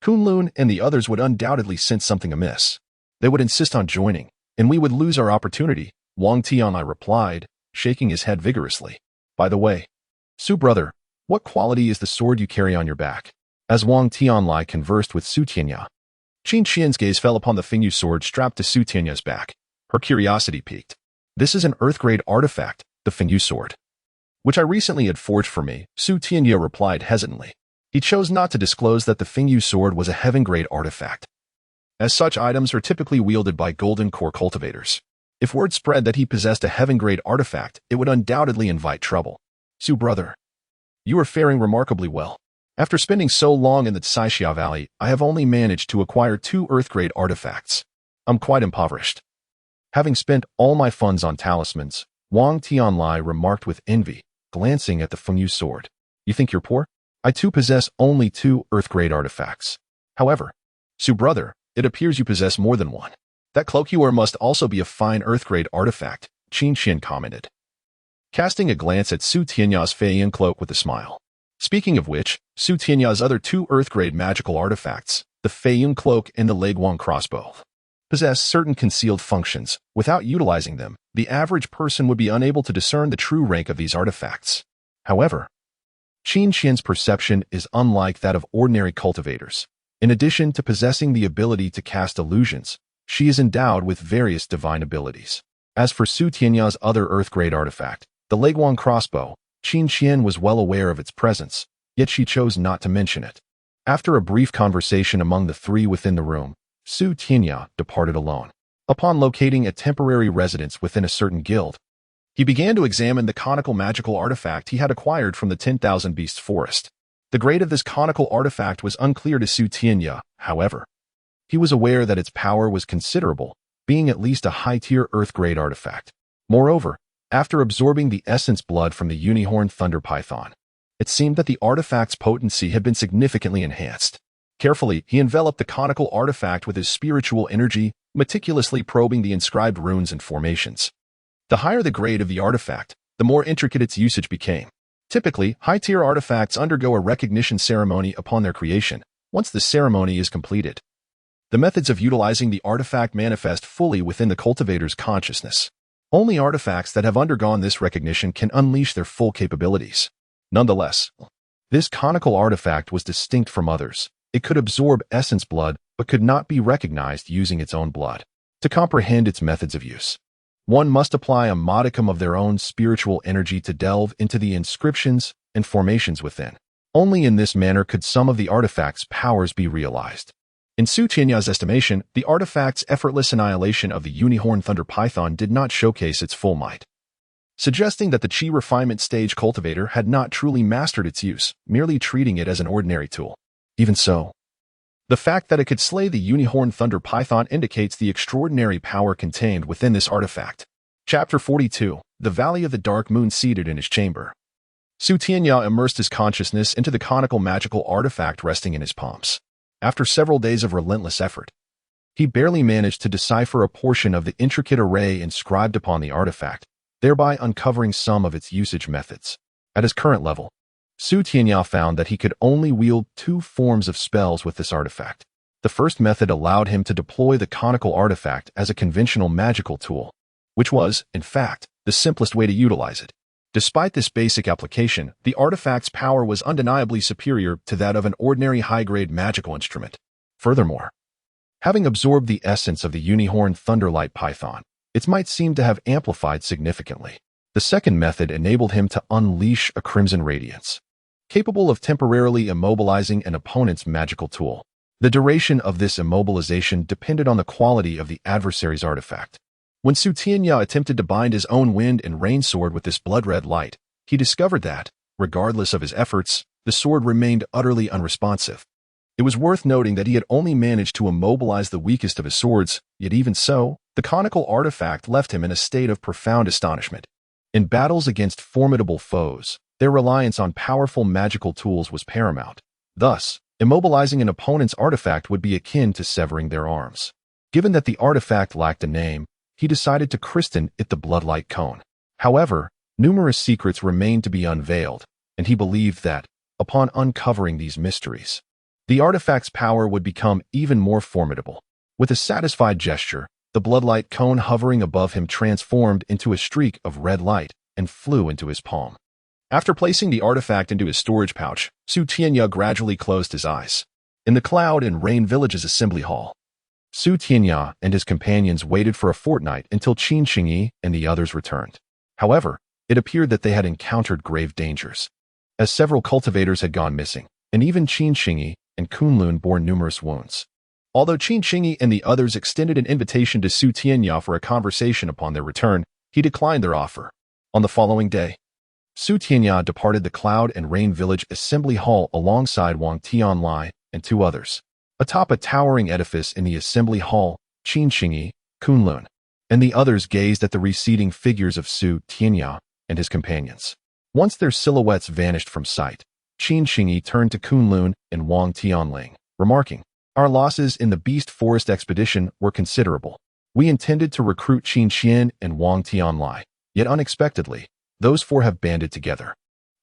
Kunlun and the others would undoubtedly sense something amiss. They would insist on joining, and we would lose our opportunity, Wang Tianlai replied, shaking his head vigorously. By the way, Su brother, what quality is the sword you carry on your back? As Wang Tianlai conversed with Su Tianya, Qin Xian's gaze fell upon the Fengyu sword strapped to Su Tianya's back. Her curiosity piqued. This is an Earth-grade artifact, the Fengyu sword, which I recently had forged for me, Su Tianya replied hesitantly. He chose not to disclose that the Fengyu sword was a heaven-grade artifact, as such items are typically wielded by golden core cultivators. If word spread that he possessed a heaven-grade artifact, it would undoubtedly invite trouble. Su brother, you are faring remarkably well. After spending so long in the Saixia Valley, I have only managed to acquire 2 Earth-grade artifacts. I'm quite impoverished. Having spent all my funds on talismans, Wang Tianlai remarked with envy, glancing at the Fengyu sword. You think you're poor? I too possess only 2 Earth-grade artifacts. However, Su brother, it appears you possess more than one. That cloak you wear must also be a fine Earth-grade artifact, Qin Qian commented, casting a glance at Su Tianya's Feiyan cloak with a smile. Speaking of which, Su Tianya's other 2 Earth-grade magical artifacts, the Feiyun cloak and the Leguang crossbow, possess certain concealed functions. Without utilizing them, the average person would be unable to discern the true rank of these artifacts. However, Qin Qian's perception is unlike that of ordinary cultivators. In addition to possessing the ability to cast illusions, she is endowed with various divine abilities. As for Su Tianya's other Earth-grade artifact, the Leguang crossbow, Qin Qian was well aware of its presence, yet she chose not to mention it. After a brief conversation among the 3 within the room, Su Tianya departed alone. Upon locating a temporary residence within a certain guild, he began to examine the conical magical artifact he had acquired from the 10,000 Beasts forest. The grade of this conical artifact was unclear to Su Tianya, however. He was aware that its power was considerable, being at least a high-tier Earth-grade artifact. Moreover, after absorbing the essence blood from the unicorn thunder python, it seemed that the artifact's potency had been significantly enhanced. Carefully, he enveloped the conical artifact with his spiritual energy, meticulously probing the inscribed runes and formations. The higher the grade of the artifact, the more intricate its usage became. Typically, high-tier artifacts undergo a recognition ceremony upon their creation. Once the ceremony is completed, the methods of utilizing the artifact manifest fully within the cultivator's consciousness. Only artifacts that have undergone this recognition can unleash their full capabilities. Nonetheless, this conical artifact was distinct from others. It could absorb essence blood, but could not be recognized using its own blood. To comprehend its methods of use, one must apply a modicum of their own spiritual energy to delve into the inscriptions and formations within. Only in this manner could some of the artifact's powers be realized. In Su Tianya's estimation, the artifact's effortless annihilation of the unicorn thunder python did not showcase its full might, suggesting that the Qi refinement stage cultivator had not truly mastered its use, merely treating it as an ordinary tool. Even so, the fact that it could slay the unicorn thunder python indicates the extraordinary power contained within this artifact. Chapter 42, The Valley of the Dark Moon. Seated in his chamber, Su Tianya immersed his consciousness into the conical magical artifact resting in his palms. After several days of relentless effort, he barely managed to decipher a portion of the intricate array inscribed upon the artifact, thereby uncovering some of its usage methods. At his current level, Su Tianya found that he could only wield 2 forms of spells with this artifact. The first method allowed him to deploy the conical artifact as a conventional magical tool, which was, in fact, the simplest way to utilize it. Despite this basic application, the artifact's power was undeniably superior to that of an ordinary high-grade magical instrument. Furthermore, having absorbed the essence of the unicorn thunderlight python, its might seemed to have amplified significantly. The second method enabled him to unleash a crimson radiance, capable of temporarily immobilizing an opponent's magical tool. The duration of this immobilization depended on the quality of the adversary's artifact. When Su Tianya attempted to bind his own wind and rain sword with this blood-red light, he discovered that, regardless of his efforts, the sword remained utterly unresponsive. It was worth noting that he had only managed to immobilize the weakest of his swords, yet even so, the conical artifact left him in a state of profound astonishment. In battles against formidable foes, their reliance on powerful magical tools was paramount. Thus, immobilizing an opponent's artifact would be akin to severing their arms. Given that the artifact lacked a name, he decided to christen it the Bloodlight Cone. However, numerous secrets remained to be unveiled, and he believed that, upon uncovering these mysteries, the artifact's power would become even more formidable. With a satisfied gesture, the Bloodlight Cone hovering above him transformed into a streak of red light and flew into his palm. After placing the artifact into his storage pouch, Su Tianya gradually closed his eyes. In the Cloud and Rain Village's assembly hall, Su Tianya and his companions waited for a fortnight until Qin Xingyi and the others returned. However, it appeared that they had encountered grave dangers, as several cultivators had gone missing, and even Qin Xingyi and Kunlun bore numerous wounds. Although Qin Xingyi and the others extended an invitation to Su Tianya for a conversation upon their return, he declined their offer. On the following day, Su Tianya departed the Cloud and Rain Village Assembly Hall alongside Wang Tianlai and 2 others. Atop a towering edifice in the Assembly Hall, Qin Xingyi, Kunlun, and the others gazed at the receding figures of Su Tianya and his companions. Once their silhouettes vanished from sight, Qin Xingyi turned to Kunlun and Wang Tianling, remarking, "Our losses in the Beast Forest expedition were considerable. We intended to recruit Qin Xian and Wang Tianlai, yet unexpectedly, those 4 have banded together.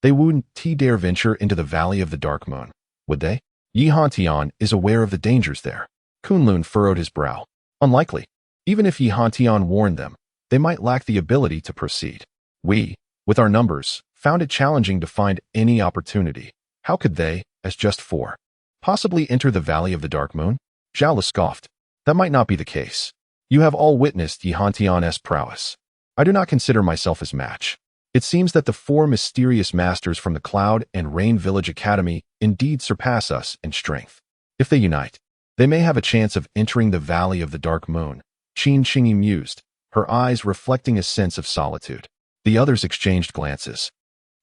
They wouldn't dare venture into the Valley of the Dark Moon, would they? Yi Hantian is aware of the dangers there." Kunlun furrowed his brow. "Unlikely. Even if Yi Hantian warned them, they might lack the ability to proceed. We, with our numbers, found it challenging to find any opportunity. How could they, as just 4, possibly enter the Valley of the Dark Moon?" Zhao scoffed. "That might not be the case. You have all witnessed Yi Hantian's prowess. I do not consider myself as match. It seems that the 4 mysterious masters from the Cloud and Rain Village Academy indeed surpass us in strength. If they unite, they may have a chance of entering the Valley of the Dark Moon." Qin Xingyi mused, her eyes reflecting a sense of solitude. The others exchanged glances.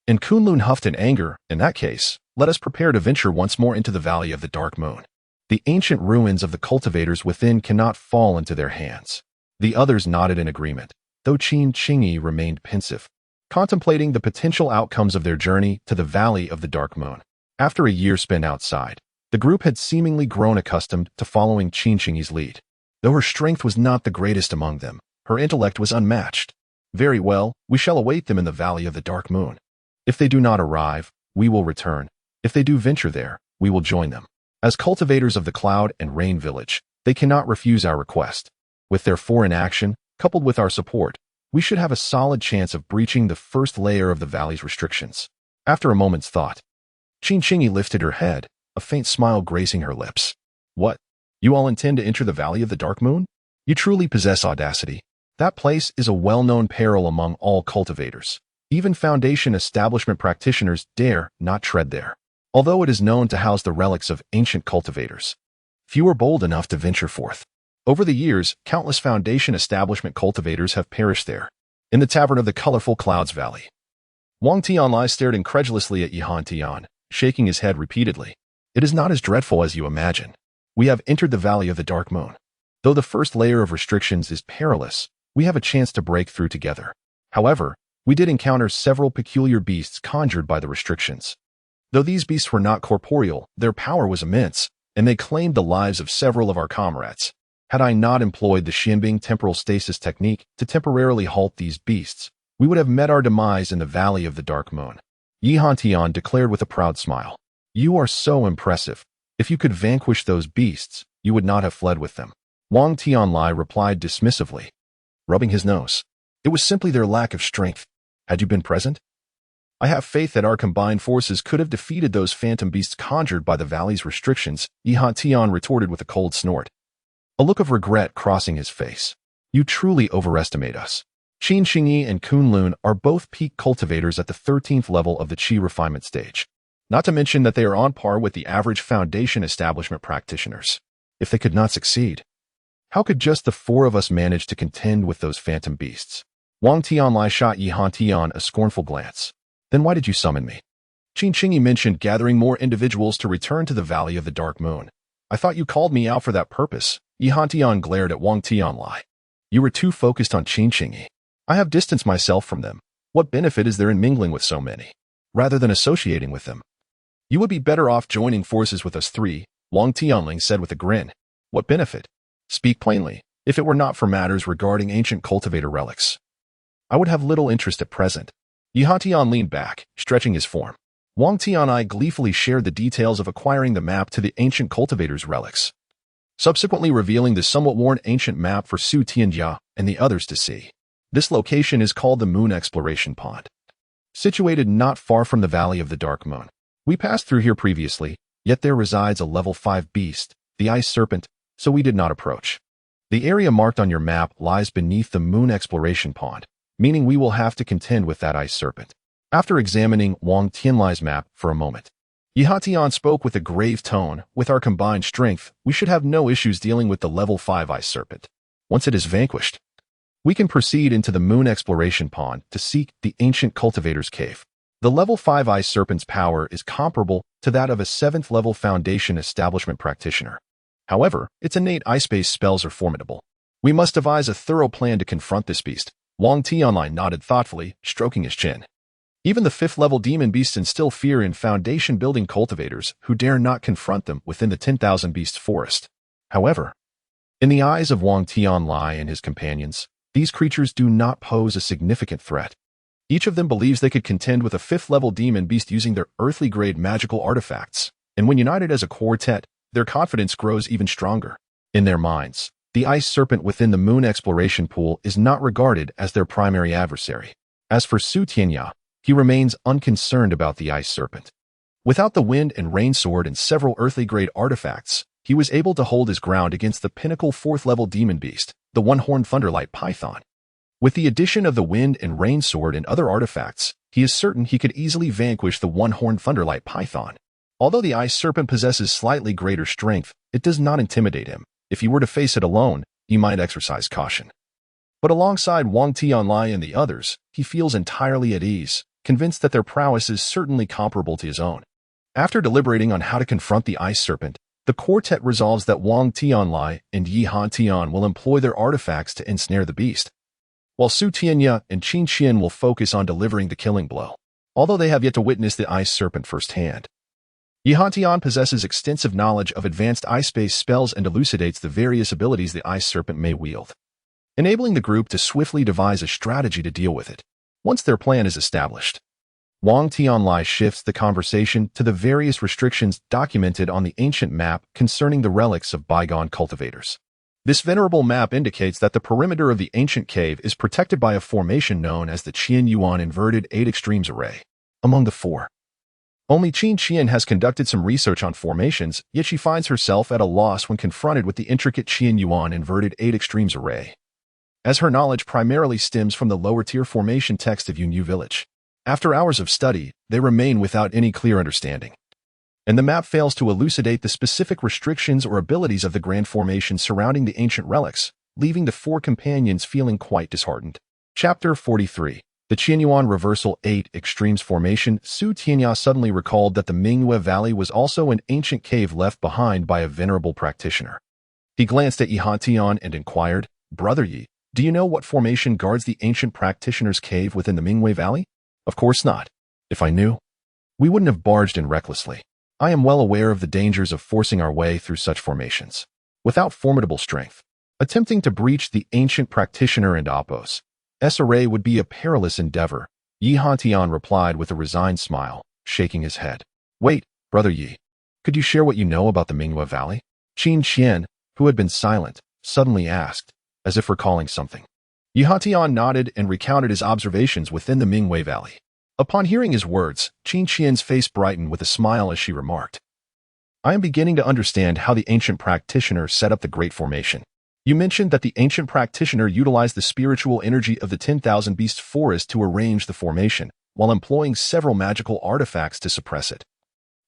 And Kunlun huffed in anger, "In that case, let us prepare to venture once more into the Valley of the Dark Moon. The ancient ruins of the cultivators within cannot fall into their hands." The others nodded in agreement, though Qin Xingyi remained pensive, contemplating the potential outcomes of their journey to the Valley of the Dark Moon. After a year spent outside, the group had seemingly grown accustomed to following Qin Xingyi's lead. Though her strength was not the greatest among them, her intellect was unmatched. "Very well, we shall await them in the Valley of the Dark Moon. If they do not arrive, we will return. If they do venture there, we will join them. As cultivators of the Cloud and Rain Village, they cannot refuse our request. With their 4 in action, coupled with our support, we should have a solid chance of breaching the first layer of the Valley's restrictions." After a moment's thought, Qin Xingyi lifted her head, a faint smile gracing her lips. "What? You all intend to enter the Valley of the Dark Moon? You truly possess audacity. That place is a well-known peril among all cultivators. Even Foundation establishment practitioners dare not tread there. Although it is known to house the relics of ancient cultivators, few are bold enough to venture forth. Over the years, countless Foundation establishment cultivators have perished there, in the Tavern of the Colorful Clouds Valley." Wang Tianlai stared incredulously at Yi Hantian, shaking his head repeatedly. "It is not as dreadful as you imagine. We have entered the Valley of the Dark Moon. Though the first layer of restrictions is perilous, we have a chance to break through together. However, we did encounter several peculiar beasts conjured by the restrictions. Though these beasts were not corporeal, their power was immense, and they claimed the lives of several of our comrades. Had I not employed the Xianbing temporal stasis technique to temporarily halt these beasts, we would have met our demise in the Valley of the Dark Moon." Yi Hantian declared with a proud smile. "You are so impressive. If you could vanquish those beasts, you would not have fled with them." Wang Tianlai replied dismissively, rubbing his nose. "It was simply their lack of strength. Had you been present, I have faith that our combined forces could have defeated those phantom beasts conjured by the Valley's restrictions," Yi Hantian retorted with a cold snort, a look of regret crossing his face. "You truly overestimate us. Qin Xingyi and Kunlun are both peak cultivators at the 13th level of the Qi refinement stage. Not to mention that they are on par with the average Foundation establishment practitioners. If they could not succeed, how could just the 4 of us manage to contend with those phantom beasts?" Wang Tianlai shot Yi Hantian a scornful glance. "Then why did you summon me?" Qin Xingyi mentioned gathering more individuals to return to the Valley of the Dark Moon. "I thought you called me out for that purpose." Yi Hantian glared at Wang Tianlai. "You were too focused on Qin Xingyi. I have distanced myself from them. What benefit is there in mingling with so many, rather than associating with them? You would be better off joining forces with us 3, Wang Tianling said with a grin. "What benefit? Speak plainly. If it were not for matters regarding ancient cultivator relics, I would have little interest at present." Yi Hantian leaned back, stretching his form. Wang Tianlai gleefully shared the details of acquiring the map to the ancient cultivator's relics, subsequently revealing the somewhat worn ancient map for Su Tianya and the others to see. This location is called the Moon Exploration Pond, situated not far from the Valley of the Dark Moon. We passed through here previously, yet there resides a level 5 beast, the Ice Serpent, so we did not approach. The area marked on your map lies beneath the moon exploration pond, meaning we will have to contend with that ice serpent. After examining Wang Tianlai's map for a moment, Yi Hatian spoke with a grave tone. With our combined strength, we should have no issues dealing with the level 5 ice serpent. Once it is vanquished, we can proceed into the moon exploration pond to seek the ancient cultivator's cave. The level 5 ice serpent's power is comparable to that of a 7th level foundation establishment practitioner. However, its innate ice-based spells are formidable. We must devise a thorough plan to confront this beast. Wang Tianlai nodded thoughtfully, stroking his chin. Even the 5th level demon beasts instill fear in foundation-building cultivators who dare not confront them within the 10,000 beasts forest. However, in the eyes of Wang Tianlai and his companions, these creatures do not pose a significant threat. Each of them believes they could contend with a 5th level demon beast using their earthly-grade magical artifacts, and when united as a quartet, their confidence grows even stronger. In their minds, the ice serpent within the moon exploration pool is not regarded as their primary adversary. As for Tianya, he remains unconcerned about the ice serpent. Without the wind and rain sword and several earthly-grade artifacts, he was able to hold his ground against the pinnacle 4th level demon beast, the one-horned thunderlight python. With the addition of the wind and rain sword and other artifacts, he is certain he could easily vanquish the one-horned thunderlight python. Although the ice serpent possesses slightly greater strength, it does not intimidate him. If he were to face it alone, he might exercise caution. But alongside Wang Tianlai and the others, he feels entirely at ease, convinced that their prowess is certainly comparable to his own. After deliberating on how to confront the ice serpent, the quartet resolves that Wang Tianlai and Yi Hatian will employ their artifacts to ensnare the beast, while Tianya and Qin Qian will focus on delivering the killing blow, although they have yet to witness the ice serpent firsthand. Yi Hatian possesses extensive knowledge of advanced ice-based spells and elucidates the various abilities the ice serpent may wield, enabling the group to swiftly devise a strategy to deal with it. Once their plan is established, Wang Tianlai shifts the conversation to the various restrictions documented on the ancient map concerning the relics of bygone cultivators. This venerable map indicates that the perimeter of the ancient cave is protected by a formation known as the Qian Yuan Inverted 8 Extremes Array. Among the four, only Qin Qian has conducted some research on formations, yet she finds herself at a loss when confronted with the intricate Qian Yuan Inverted 8 Extremes Array, as her knowledge primarily stems from the lower-tier formation text of Yunyu Village. After hours of study, they remain without any clear understanding, and the map fails to elucidate the specific restrictions or abilities of the grand formation surrounding the ancient relics, leaving the four companions feeling quite disheartened. Chapter 43. The Qianyuan Reversal 8 Extremes Formation. Tianya suddenly recalled that the Mingyue Valley was also an ancient cave left behind by a venerable practitioner. He glanced at Yi Hatian and inquired, "Brother Yi, do you know what formation guards the ancient practitioner's cave within the Mingyue Valley?" "Of course not. If I knew, we wouldn't have barged in recklessly. I am well aware of the dangers of forcing our way through such formations. Without formidable strength, attempting to breach the ancient practitioner and Apos array would be a perilous endeavor," Yi Hatian replied with a resigned smile, shaking his head. "Wait, Brother Yi, could you share what you know about the Mingyue Valley?" Qin Qian, who had been silent, suddenly asked, as if recalling something. Yi Hatian nodded and recounted his observations within the Mingyue Valley. Upon hearing his words, Qin Qian's face brightened with a smile as she remarked, "I am beginning to understand how the ancient practitioner set up the Great Formation. You mentioned that the ancient practitioner utilized the spiritual energy of the 10,000 Beast Forest to arrange the formation, while employing several magical artifacts to suppress it,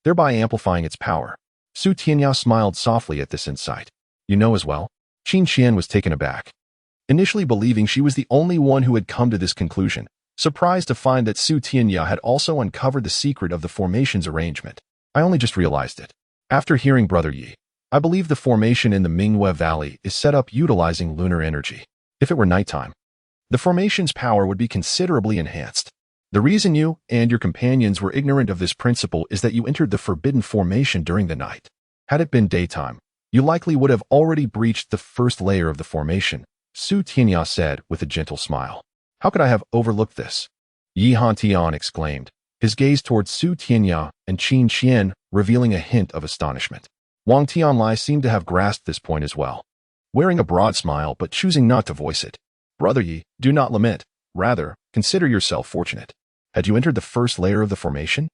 thereby amplifying its power." Tianya smiled softly at this insight. "You know as well?" Qin Qian was taken aback, initially believing she was the only one who had come to this conclusion, surprised to find that Tianya had also uncovered the secret of the formation's arrangement. "I only just realized it. After hearing Brother Yi, I believe the formation in the Mingyue Valley is set up utilizing lunar energy. If it were nighttime, the formation's power would be considerably enhanced. The reason you and your companions were ignorant of this principle is that you entered the forbidden formation during the night. Had it been daytime, you likely would have already breached the first layer of the formation," Tianya said with a gentle smile. "How could I have overlooked this?" Yi Hatian exclaimed, his gaze towards Tianya and Qin Qian revealing a hint of astonishment. Wang Tianlai seemed to have grasped this point as well, wearing a broad smile but choosing not to voice it. "Brother Yi, do not lament. Rather, consider yourself fortunate. Had you entered the first layer of the formation,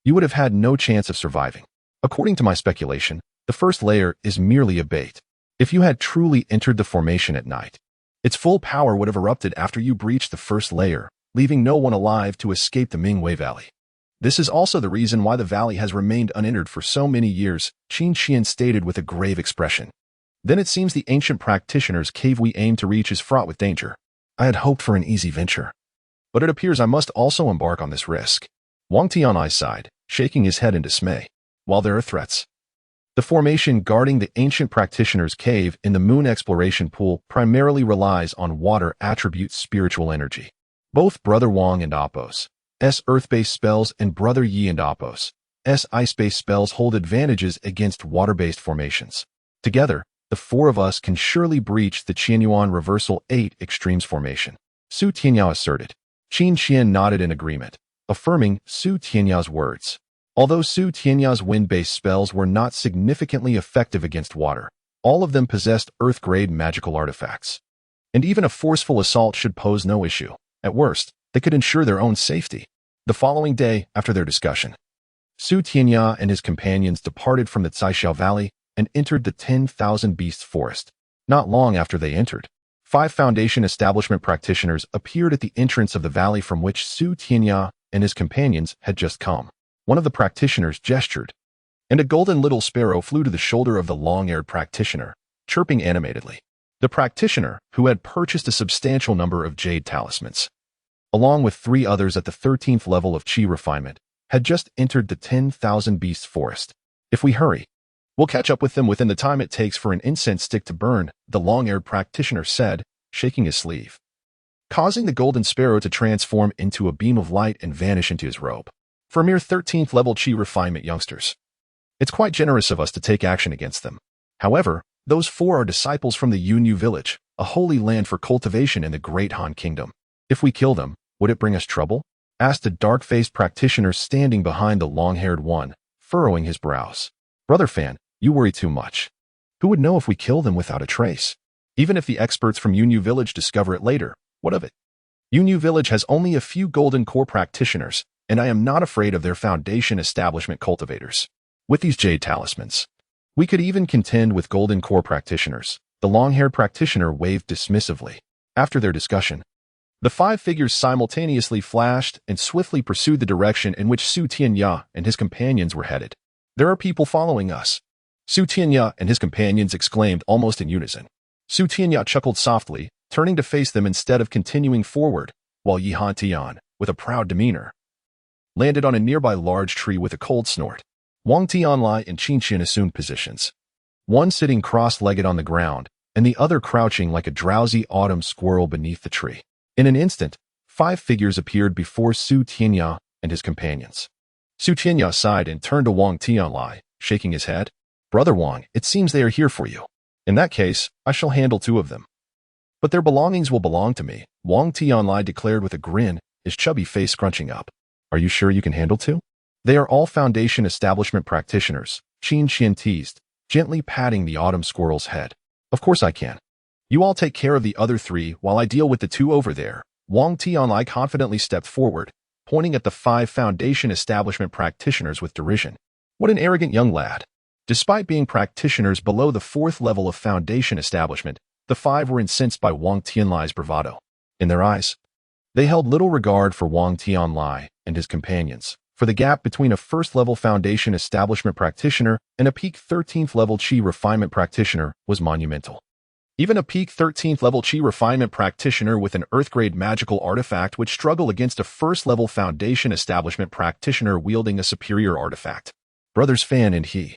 you would have had no chance of surviving. According to my speculation, the first layer is merely a bait. If you had truly entered the formation at night, its full power would have erupted after you breached the first layer, leaving no one alive to escape the Mingwei Valley. This is also the reason why the valley has remained unentered for so many years, Qin Qian stated with a grave expression. Then it seems the ancient practitioner's cave we aim to reach is fraught with danger. I had hoped for an easy venture, but it appears I must also embark on this risk. Wang Tianlai sighed, shaking his head in dismay. While there are threats, the formation guarding the ancient practitioner's cave in the moon exploration pool primarily relies on water attribute spiritual energy. Both Brother Wang and Appo's earth-based spells and Brother Yi and Appo's ice-based spells hold advantages against water-based formations. Together, the four of us can surely breach the Qianyuan Reversal 8 Extremes formation, Su Tianya asserted. Qin Qian nodded in agreement, affirming Su Tianya's words. Although Su Tianya's wind-based spells were not significantly effective against water, all of them possessed earth-grade magical artifacts. And even a forceful assault should pose no issue. At worst, they could ensure their own safety. The following day, after their discussion, Su Tianya and his companions departed from the Caixao Valley and entered the 10,000 Beasts Forest. Not long after they entered, 5 Foundation Establishment practitioners appeared at the entrance of the valley from which Su Tianya and his companions had just come. One of the practitioners gestured, and a golden little sparrow flew to the shoulder of the long-haired practitioner, chirping animatedly. The practitioner, who had purchased a substantial number of jade talismans, along with 3 others at the 13th level of Qi refinement, had just entered the 10,000 Beasts Forest. If we hurry, we'll catch up with them within the time it takes for an incense stick to burn, the long-haired practitioner said, shaking his sleeve, causing the golden sparrow to transform into a beam of light and vanish into his robe. For mere 13th level Qi refinement youngsters, it's quite generous of us to take action against them. However, those 4 are disciples from the Yunyu Village, a holy land for cultivation in the great Han Kingdom. If we kill them, would it bring us trouble? Asked a dark-faced practitioner standing behind the long-haired one, furrowing his brows. Brother Fan, you worry too much. Who would know if we kill them without a trace? Even if the experts from Yunyu Village discover it later, what of it? Yunyu Village has only a few golden core practitioners, and I am not afraid of their foundation establishment cultivators. With these jade talismans, we could even contend with golden core practitioners. The long-haired practitioner waved dismissively. After their discussion, the 5 figures simultaneously flashed and swiftly pursued the direction in which Su Tianya and his companions were headed. There are people following us, Su Tianya and his companions exclaimed almost in unison. Su Tianya chuckled softly, turning to face them instead of continuing forward, while Yi Han Tian, with a proud demeanor, landed on a nearby large tree with a cold snort. Wang Tianlai and Qin Qian assumed positions, one sitting cross-legged on the ground, and the other crouching like a drowsy autumn squirrel beneath the tree. In an instant, 5 figures appeared before Su Tianya and his companions. Su Tianya sighed and turned to Wang Tianlai, shaking his head. Brother Wang, it seems they are here for you. In that case, I shall handle 2 of them. But their belongings will belong to me, Wang Tianlai declared with a grin, his chubby face scrunching up. Are you sure you can handle 2? They are all Foundation Establishment practitioners, Qin Qian teased, gently patting the autumn squirrel's head. Of course I can. You all take care of the other 3 while I deal with the 2 over there. Wang Tianlai confidently stepped forward, pointing at the 5 Foundation Establishment practitioners with derision. What an arrogant young lad. Despite being practitioners below the 4th level of Foundation Establishment, the 5 were incensed by Wang Tianlai's bravado. In their eyes, they held little regard for Wang Tianlai and his companions, for the gap between a 1st level Foundation Establishment practitioner and a peak 13th level Qi refinement practitioner was monumental. Even a peak 13th level Qi refinement practitioner with an earth-grade magical artifact would struggle against a 1st level Foundation Establishment practitioner wielding a superior artifact. Brothers Fan and he,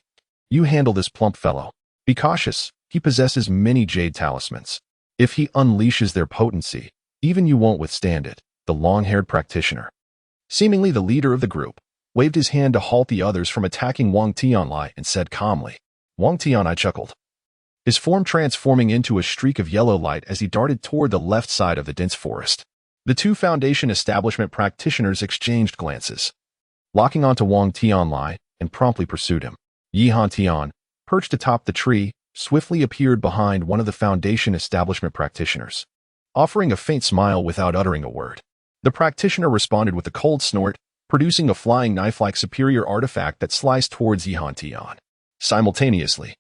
you handle this plump fellow. Be cautious, he possesses many jade talismans. If he unleashes their potency, even you won't withstand it, the long-haired practitioner, seemingly the leader of the group, waved his hand to halt the others from attacking Wang Tianlai and said calmly. Wang Tianlai chuckled, his form transforming into a streak of yellow light as he darted toward the left side of the dense forest. The 2 Foundation Establishment practitioners exchanged glances, locking onto Wang Tianlai, and promptly pursued him. Yi Han Tian, perched atop the tree, swiftly appeared behind one of the Foundation Establishment practitioners, offering a faint smile without uttering a word. The practitioner responded with a cold snort, producing a flying knife-like superior artifact that sliced towards Yi Han Tian. Simultaneously,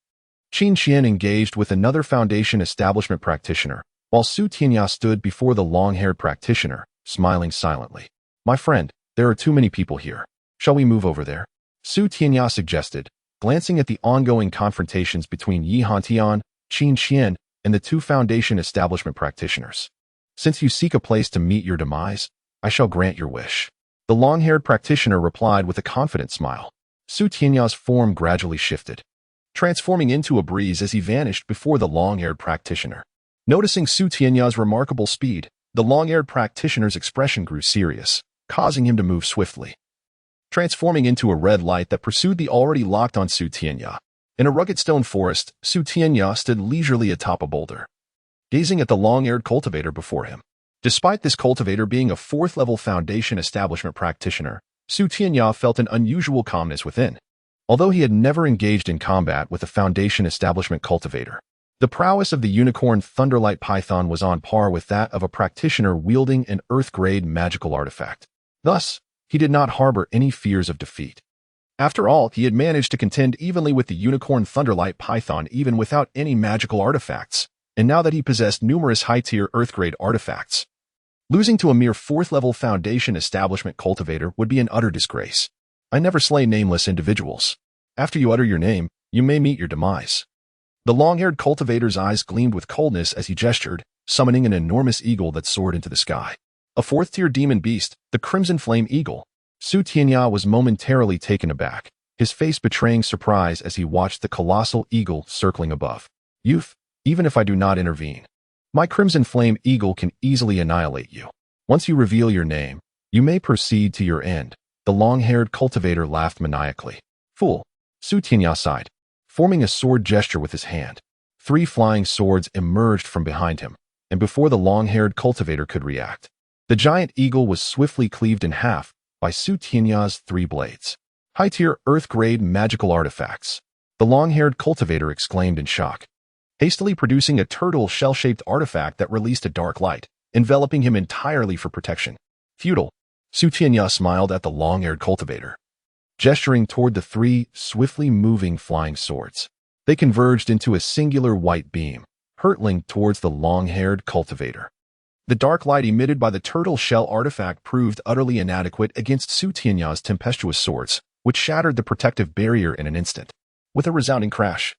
Qin Qian engaged with another Foundation establishment practitioner, while Su Tianya stood before the long-haired practitioner, smiling silently. My friend, there are too many people here. Shall we move over there? Su Tianya suggested, glancing at the ongoing confrontations between Yi Hantian, Qin Qian, and the two Foundation establishment practitioners. Since you seek a place to meet your demise, I shall grant your wish. The long-haired practitioner replied with a confident smile. Su Tianya's form gradually shifted, transforming into a breeze as he vanished before the long-haired practitioner. Noticing Su Tianya's remarkable speed, the long-haired practitioner's expression grew serious, causing him to move swiftly, transforming into a red light that pursued the already locked-on Su Tianya. In a rugged stone forest, Su Tianya stood leisurely atop a boulder, gazing at the long-haired cultivator before him. Despite this cultivator being a fourth-level Foundation establishment practitioner, Su Tianya felt an unusual calmness within. Although he had never engaged in combat with a Foundation establishment cultivator, the prowess of the unicorn Thunderlight Python was on par with that of a practitioner wielding an Earth-grade magical artifact. Thus, he did not harbor any fears of defeat. After all, he had managed to contend evenly with the unicorn Thunderlight Python even without any magical artifacts, and now that he possessed numerous high-tier Earth-grade artifacts, losing to a mere fourth-level Foundation establishment cultivator would be an utter disgrace. I never slay nameless individuals. After you utter your name, you may meet your demise. The long-haired cultivator's eyes gleamed with coldness as he gestured, summoning an enormous eagle that soared into the sky. A fourth-tier demon beast, the Crimson Flame Eagle. Su Tianya was momentarily taken aback, his face betraying surprise as he watched the colossal eagle circling above. Youth, even if I do not intervene, my Crimson Flame Eagle can easily annihilate you. Once you reveal your name, you may proceed to your end. The long-haired cultivator laughed maniacally. Fool. Su Tianya sighed, forming a sword gesture with his hand. 3 flying swords emerged from behind him, and before the long-haired cultivator could react, the giant eagle was swiftly cleaved in half by Su Tianya's 3 blades. High-tier Earth-grade magical artifacts. The long-haired cultivator exclaimed in shock, hastily producing a turtle shell-shaped artifact that released a dark light, enveloping him entirely for protection. Futile. Su Tianya smiled at the long-haired cultivator, gesturing toward the 3 swiftly moving flying swords. They converged into a singular white beam, hurtling towards the long-haired cultivator. The dark light emitted by the turtle shell artifact proved utterly inadequate against Su Tianya's tempestuous swords, which shattered the protective barrier in an instant. With a resounding crash,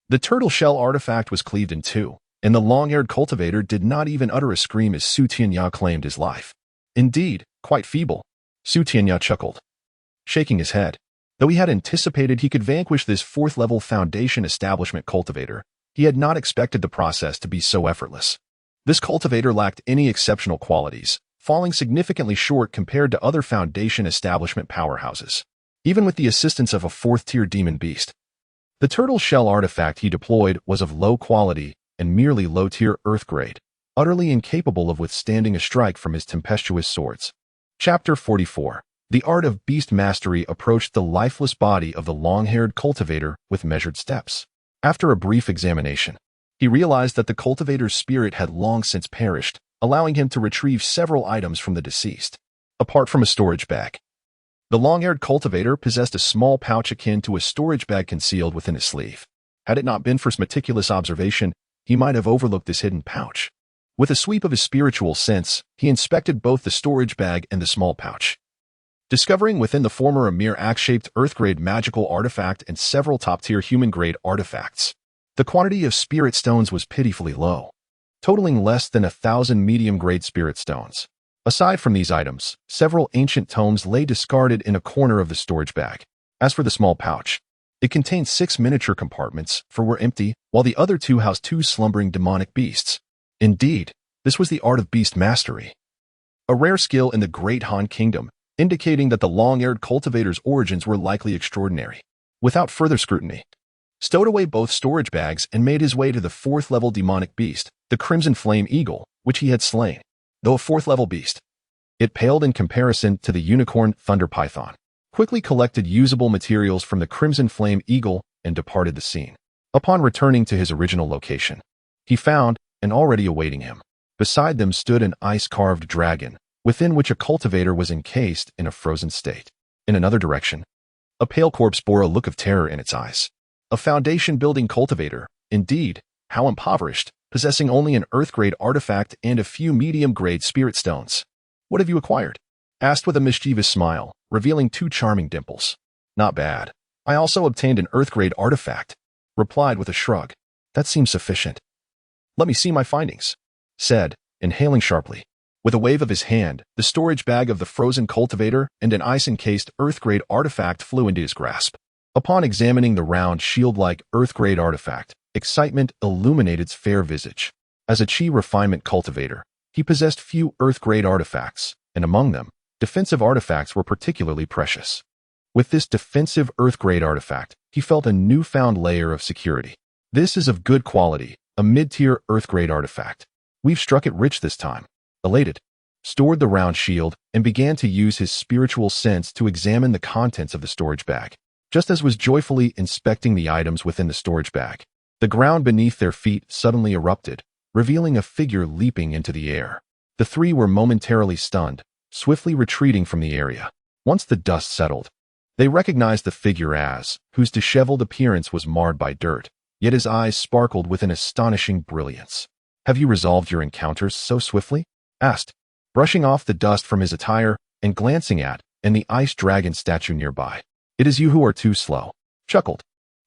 the turtle shell artifact was cleaved in 2, and the long-haired cultivator did not even utter a scream as Su Tianya claimed his life. Indeed, quite feeble. Su Tianya chuckled, shaking his head. Though he had anticipated he could vanquish this fourth-level Foundation establishment cultivator, he had not expected the process to be so effortless. This cultivator lacked any exceptional qualities, falling significantly short compared to other Foundation establishment powerhouses, even with the assistance of a 4th-tier demon beast. The turtle shell artifact he deployed was of low quality and merely low-tier Earth-grade, utterly incapable of withstanding a strike from his tempestuous swords. Chapter 44. The art of beast mastery approached the lifeless body of the long-haired cultivator with measured steps. After a brief examination, he realized that the cultivator's spirit had long since perished, allowing him to retrieve several items from the deceased. Apart from a storage bag, the long-haired cultivator possessed a small pouch akin to a storage bag concealed within his sleeve. Had it not been for meticulous observation, he might have overlooked this hidden pouch. With a sweep of his spiritual sense, he inspected both the storage bag and the small pouch, discovering within the former a mere axe-shaped Earth-grade magical artifact and several top-tier human-grade artifacts. The quantity of spirit stones was pitifully low, totaling less than 1,000 medium-grade spirit stones. Aside from these items, several ancient tomes lay discarded in a corner of the storage bag. As for the small pouch, it contained 6 miniature compartments, for were empty, while the other 2 housed 2 slumbering demonic beasts. Indeed, this was the art of beast mastery, a rare skill in the great Han kingdom, indicating that the long-haired cultivator's origins were likely extraordinary. Without further scrutiny, stowed away both storage bags and made his way to the 4th-level demonic beast, the Crimson Flame Eagle, which he had slain. Though a 4th-level beast, it paled in comparison to the unicorn Thunder Python. Quickly collected usable materials from the Crimson Flame Eagle and departed the scene. Upon returning to his original location, he found, and already awaiting him, beside them stood an ice-carved dragon, within which a cultivator was encased in a frozen state. In another direction, a pale corpse bore a look of terror in its eyes. A foundation-building cultivator, indeed, how impoverished, possessing only an earth-grade artifact and a few medium-grade spirit stones. What have you acquired? Asked with a mischievous smile, revealing 2 charming dimples. Not bad. I also obtained an earth-grade artifact. Replied with a shrug. That seems sufficient. Let me see my findings. Said, inhaling sharply. With a wave of his hand, the storage bag of the frozen cultivator and an ice-encased earth-grade artifact flew into his grasp. Upon examining the round shield-like earth-grade artifact, excitement illuminated its fair visage. As a chi refinement cultivator, he possessed few earth-grade artifacts, and among them, defensive artifacts were particularly precious. With this defensive earth-grade artifact, he felt a newfound layer of security. This is of good quality, a mid-tier earth-grade artifact. We've struck it rich this time. Elated, stored the round shield and began to use his spiritual sense to examine the contents of the storage bag. Just as was joyfully inspecting the items within the storage bag, the ground beneath their feet suddenly erupted, revealing a figure leaping into the air. The 3 were momentarily stunned, swiftly retreating from the area. Once the dust settled, they recognized the figure as, whose disheveled appearance was marred by dirt, yet his eyes sparkled with an astonishing brilliance. Have you resolved your encounters so swiftly? Asked, brushing off the dust from his attire and glancing at the ice dragon statue nearby. It is you who are too slow. Chuckled,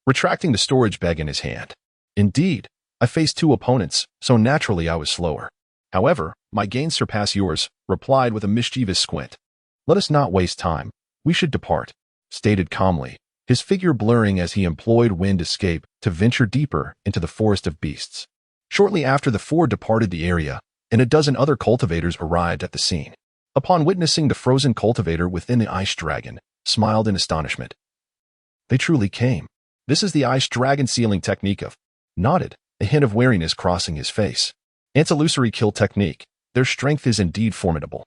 retracting the storage bag in his hand. Indeed, I faced 2 opponents, so naturally I was slower. However, my gains surpass yours, replied with a mischievous squint. Let us not waste time. We should depart, stated calmly, his figure blurring as he employed wind escape to venture deeper into the forest of beasts. Shortly after the 4 departed the area, and a dozen other cultivators arrived at the scene. Upon witnessing the frozen cultivator within the ice dragon, smiled in astonishment. They truly came. This is the ice dragon sealing technique of, nodded, a hint of wariness crossing his face. Anti-illusory kill technique. Their strength is indeed formidable.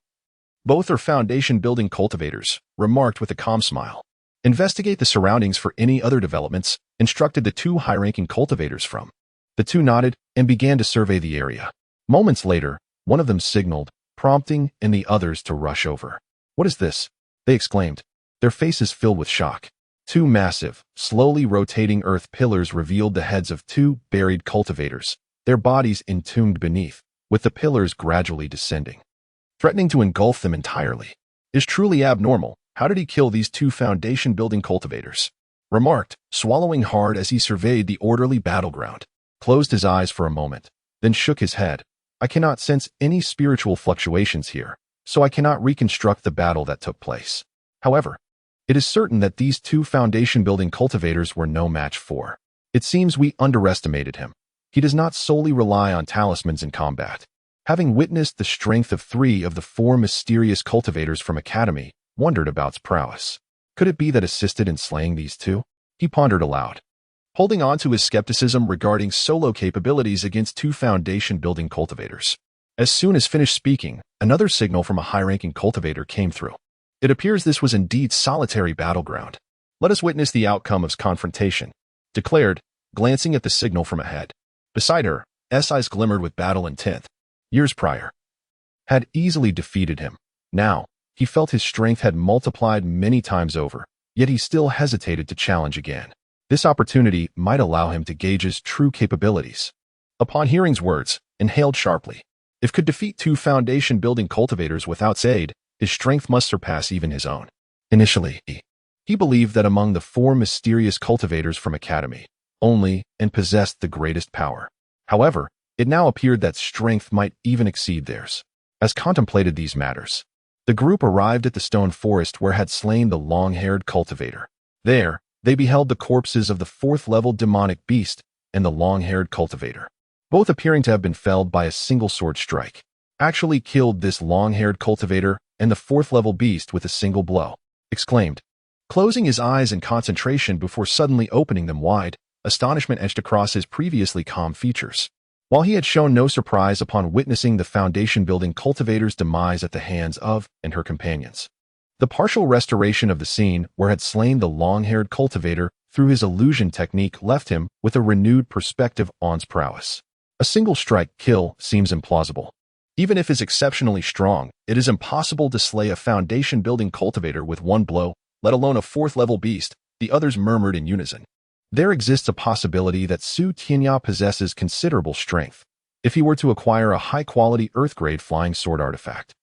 Both are foundation-building cultivators, remarked with a calm smile. Investigate the surroundings for any other developments, instructed the 2 high-ranking cultivators from. The 2 nodded and began to survey the area. Moments later, one of them signaled, prompting the others to rush over. What is this? They exclaimed, their faces filled with shock. 2 massive, slowly rotating earth pillars revealed the heads of 2 buried cultivators, their bodies entombed beneath, with the pillars gradually descending, threatening to engulf them entirely. Is truly abnormal. How did he kill these 2 foundation-building cultivators? Remarked, swallowing hard as he surveyed the orderly battleground. Closed his eyes for a moment, then shook his head. I cannot sense any spiritual fluctuations here, so I cannot reconstruct the battle that took place. However, it is certain that these 2 foundation-building cultivators were no match for. It seems we underestimated him. He does not solely rely on talismans in combat. Having witnessed the strength of 3 of the 4 mysterious cultivators from Academy, wondered about its prowess. Could it be that assisted in slaying these 2? He pondered aloud, holding on to his skepticism regarding solo capabilities against 2 foundation-building cultivators. As soon as finished speaking, another signal from a high-ranking cultivator came through. It appears this was indeed solitary battleground. Let us witness the outcome of confrontation, declared, glancing at the signal from ahead. Beside her, eyes glimmered with battle intent. Years prior, had easily defeated him. Now, he felt his strength had multiplied many times over, yet he still hesitated to challenge again. This opportunity might allow him to gauge his true capabilities. Upon hearing his words, inhaled sharply. If could defeat 2 foundation-building cultivators without aid, his strength must surpass even his own. Initially, he believed that among the 4 mysterious cultivators from Academy, only and possessed the greatest power. However, it now appeared that strength might even exceed theirs. As contemplated these matters, the group arrived at the stone forest where had slain the long-haired cultivator. There, they beheld the corpses of the 4th-level demonic beast and the long-haired cultivator, both appearing to have been felled by a single sword strike. Actually killed this long-haired cultivator and the 4th-level beast with a single blow, exclaimed, closing his eyes in concentration before suddenly opening them wide. Astonishment etched across his previously calm features. While he had shown no surprise upon witnessing the foundation-building cultivator's demise at the hands of and her companions, the partial restoration of the scene where had slain the long-haired cultivator through his illusion technique left him with a renewed perspective on his prowess. A single strike kill seems implausible. Even if is exceptionally strong, it is impossible to slay a foundation-building cultivator with one blow, let alone a 4th-level beast, the others murmured in unison. There exists a possibility that Su Tianya possesses considerable strength if he were to acquire a high-quality Earth-grade flying sword artifact.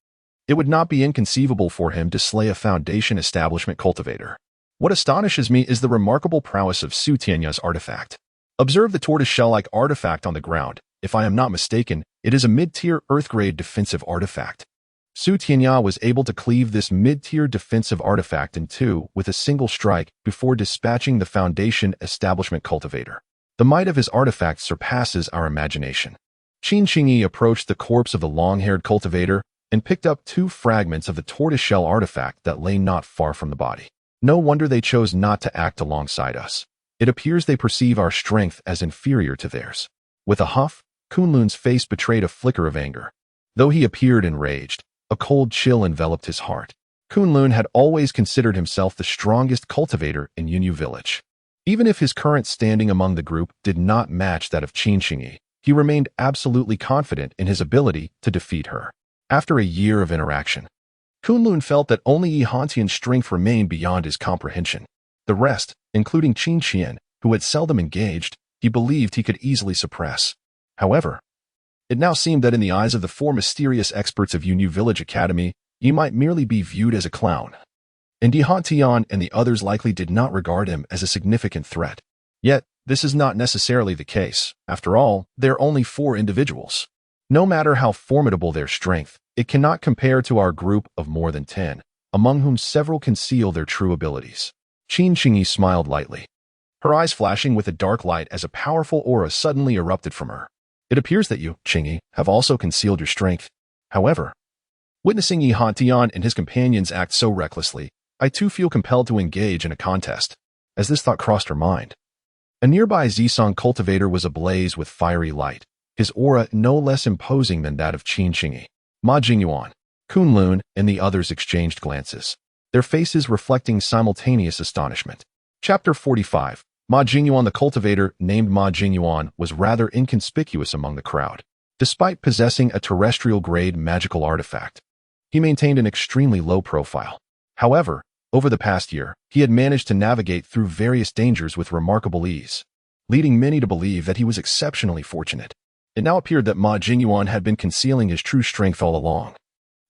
It would not be inconceivable for him to slay a Foundation establishment cultivator. What astonishes me is the remarkable prowess of Su Tianya's artifact. Observe the tortoise-shell-like artifact on the ground. If I am not mistaken, it is a mid-tier Earth-grade defensive artifact. Su Tianya was able to cleave this mid-tier defensive artifact in two with a single strike before dispatching the Foundation establishment cultivator. The might of his artifact surpasses our imagination. Qin Qingyi approached the corpse of the long-haired cultivator and picked up two fragments of the tortoise-shell artifact that lay not far from the body. No wonder they chose not to act alongside us. It appears they perceive our strength as inferior to theirs. With a huff, Kunlun's face betrayed a flicker of anger. Though he appeared enraged, a cold chill enveloped his heart. Kunlun had always considered himself the strongest cultivator in Yunyu Village. Even if his current standing among the group did not match that of Qin Qingyi, he remained absolutely confident in his ability to defeat her. After a year of interaction, Kunlun felt that only Yi Hantian's strength remained beyond his comprehension. The rest, including Qin Qian, who had seldom engaged, he believed he could easily suppress. However, it now seemed that in the eyes of the four mysterious experts of Yunyu Village Academy, he might merely be viewed as a clown. And Yi Hantian and the others likely did not regard him as a significant threat. Yet, this is not necessarily the case. After all, they are only 4 individuals. No matter how formidable their strength, it cannot compare to our group of more than 10, among whom several conceal their true abilities. Qin Qingyi smiled lightly, her eyes flashing with a dark light as a powerful aura suddenly erupted from her. It appears that you, Qingyi, have also concealed your strength. However, witnessing Yi Hantian and his companions act so recklessly, I too feel compelled to engage in a contest. As this thought crossed her mind, a nearby Zisong cultivator was ablaze with fiery light, his aura no less imposing than that of Qin Qingyi. Ma Jingyuan, Kunlun, and the others exchanged glances, their faces reflecting simultaneous astonishment. Chapter 45. Ma Jingyuan. The cultivator, named Ma Jingyuan, was rather inconspicuous among the crowd. Despite possessing a terrestrial-grade magical artifact, he maintained an extremely low profile. However, over the past year, he had managed to navigate through various dangers with remarkable ease, leading many to believe that he was exceptionally fortunate. It now appeared that Ma Jingyuan had been concealing his true strength all along.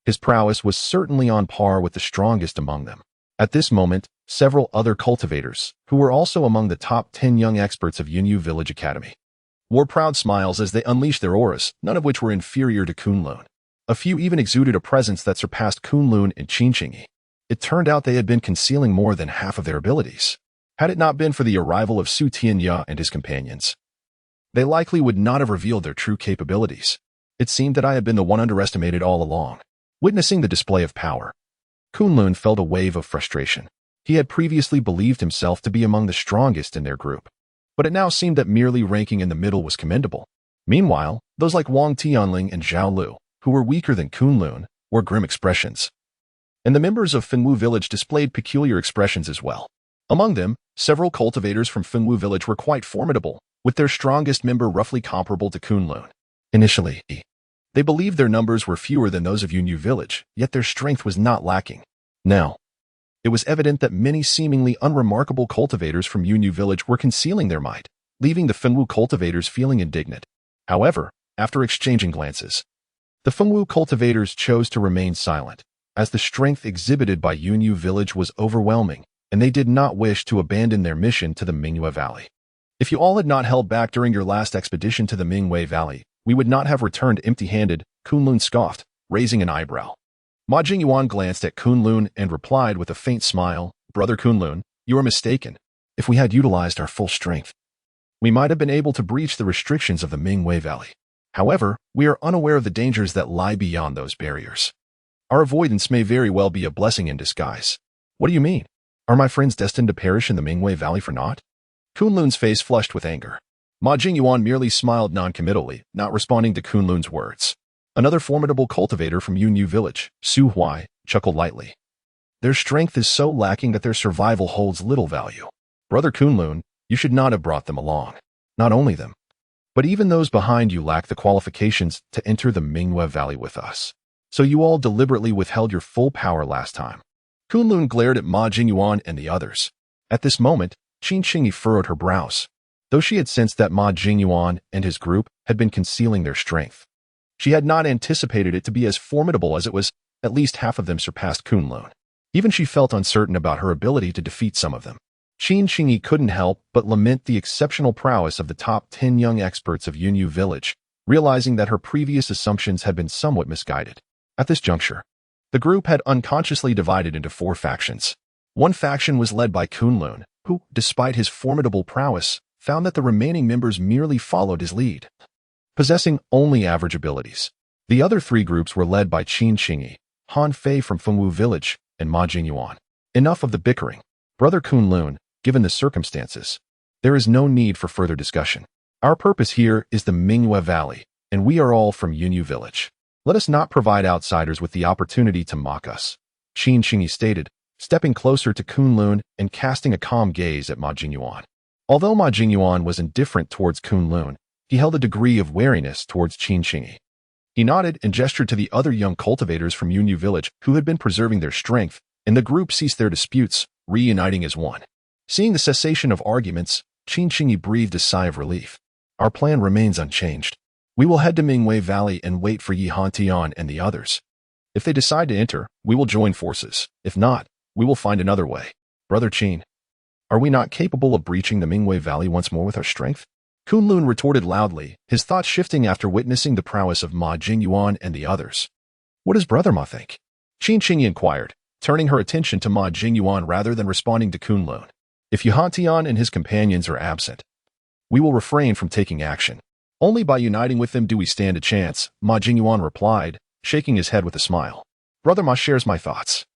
His prowess was certainly on par with the strongest among them. At this moment, several other cultivators, who were also among the top 10 young experts of Yunyu Village Academy, wore proud smiles as they unleashed their auras, none of which were inferior to Kunlun. A few even exuded a presence that surpassed Kunlun and Qin Qingyi. It turned out they had been concealing more than half of their abilities. Had it not been for the arrival of Su Tianya and his companions, they likely would not have revealed their true capabilities. It seemed that I had been the one underestimated all along. Witnessing the display of power, Kunlun felt a wave of frustration. He had previously believed himself to be among the strongest in their group, but it now seemed that merely ranking in the middle was commendable. Meanwhile, those like Wang Tianling and Zhao Lu, who were weaker than Kunlun, wore grim expressions. And the members of Yunyu Village displayed peculiar expressions as well. Among them, several cultivators from Yunyu Village were quite formidable, with their strongest member roughly comparable to Kunlun. Initially, they believed their numbers were fewer than those of Yunyu Village, yet their strength was not lacking. Now, it was evident that many seemingly unremarkable cultivators from Yunyu Village were concealing their might, leaving the Yunyu cultivators feeling indignant. However, after exchanging glances, the Yunyu cultivators chose to remain silent, as the strength exhibited by Yunyu Village was overwhelming, and they did not wish to abandon their mission to the Mingwei Valley. If you all had not held back during your last expedition to the Mingwei Valley, we would not have returned empty-handed, Kunlun scoffed, raising an eyebrow. Ma Jingyuan glanced at Kunlun and replied with a faint smile, Brother Kunlun, you are mistaken. If we had utilized our full strength, we might have been able to breach the restrictions of the Mingwei Valley. However, we are unaware of the dangers that lie beyond those barriers. Our avoidance may very well be a blessing in disguise. What do you mean? Are my friends destined to perish in the Mingwei Valley for naught? Kunlun's face flushed with anger. Ma Jingyuan merely smiled non-committally, not responding to Kunlun's words. Another formidable cultivator from Yunyu Village, Su Huai, chuckled lightly. Their strength is so lacking that their survival holds little value. Brother Kunlun, you should not have brought them along. Not only them, but even those behind you lack the qualifications to enter the Mingwei Valley with us. So you all deliberately withheld your full power last time. Kunlun glared at Ma Jingyuan and the others. At this moment, Qin Qingyi furrowed her brows. Though she had sensed that Ma Jingyuan and his group had been concealing their strength, she had not anticipated it to be as formidable as it was. At least half of them surpassed Kunlun. Even she felt uncertain about her ability to defeat some of them. Qin Qingyi couldn't help but lament the exceptional prowess of the top 10 young experts of Yunyu Village, realizing that her previous assumptions had been somewhat misguided. At this juncture, the group had unconsciously divided into 4 factions. One faction was led by Kunlun, who, despite his formidable prowess, found that the remaining members merely followed his lead, possessing only average abilities. The other 3 groups were led by Qin Qingyi, Han Fei from Yunyu Village, and Ma Jingyuan. Enough of the bickering. Brother Kunlun, given the circumstances, there is no need for further discussion. Our purpose here is the Mingwe Valley, and we are all from Yunyu Village. Let us not provide outsiders with the opportunity to mock us, Qin Qingyi stated, stepping closer to Kunlun and casting a calm gaze at Ma Jingyuan. Although Ma Jingyuan was indifferent towards Kunlun, he held a degree of wariness towards Qin Qingyi. He nodded and gestured to the other young cultivators from Yunyu Village who had been preserving their strength, and the group ceased their disputes, reuniting as one. Seeing the cessation of arguments, Qin Qingyi breathed a sigh of relief. Our plan remains unchanged. We will head to Mingwei Valley and wait for Yi Hantian and the others. If they decide to enter, we will join forces. If not, we will find another way. Brother Qin, are we not capable of breaching the Mingwei Valley once more with our strength? Kunlun retorted loudly, his thoughts shifting after witnessing the prowess of Ma Jingyuan and the others. What does Brother Ma think? Qin Qingyi inquired, turning her attention to Ma Jingyuan rather than responding to Kunlun. If Yi Hantian and his companions are absent, we will refrain from taking action. Only by uniting with them do we stand a chance, Ma Jingyuan replied, shaking his head with a smile. Brother Ma shares my thoughts.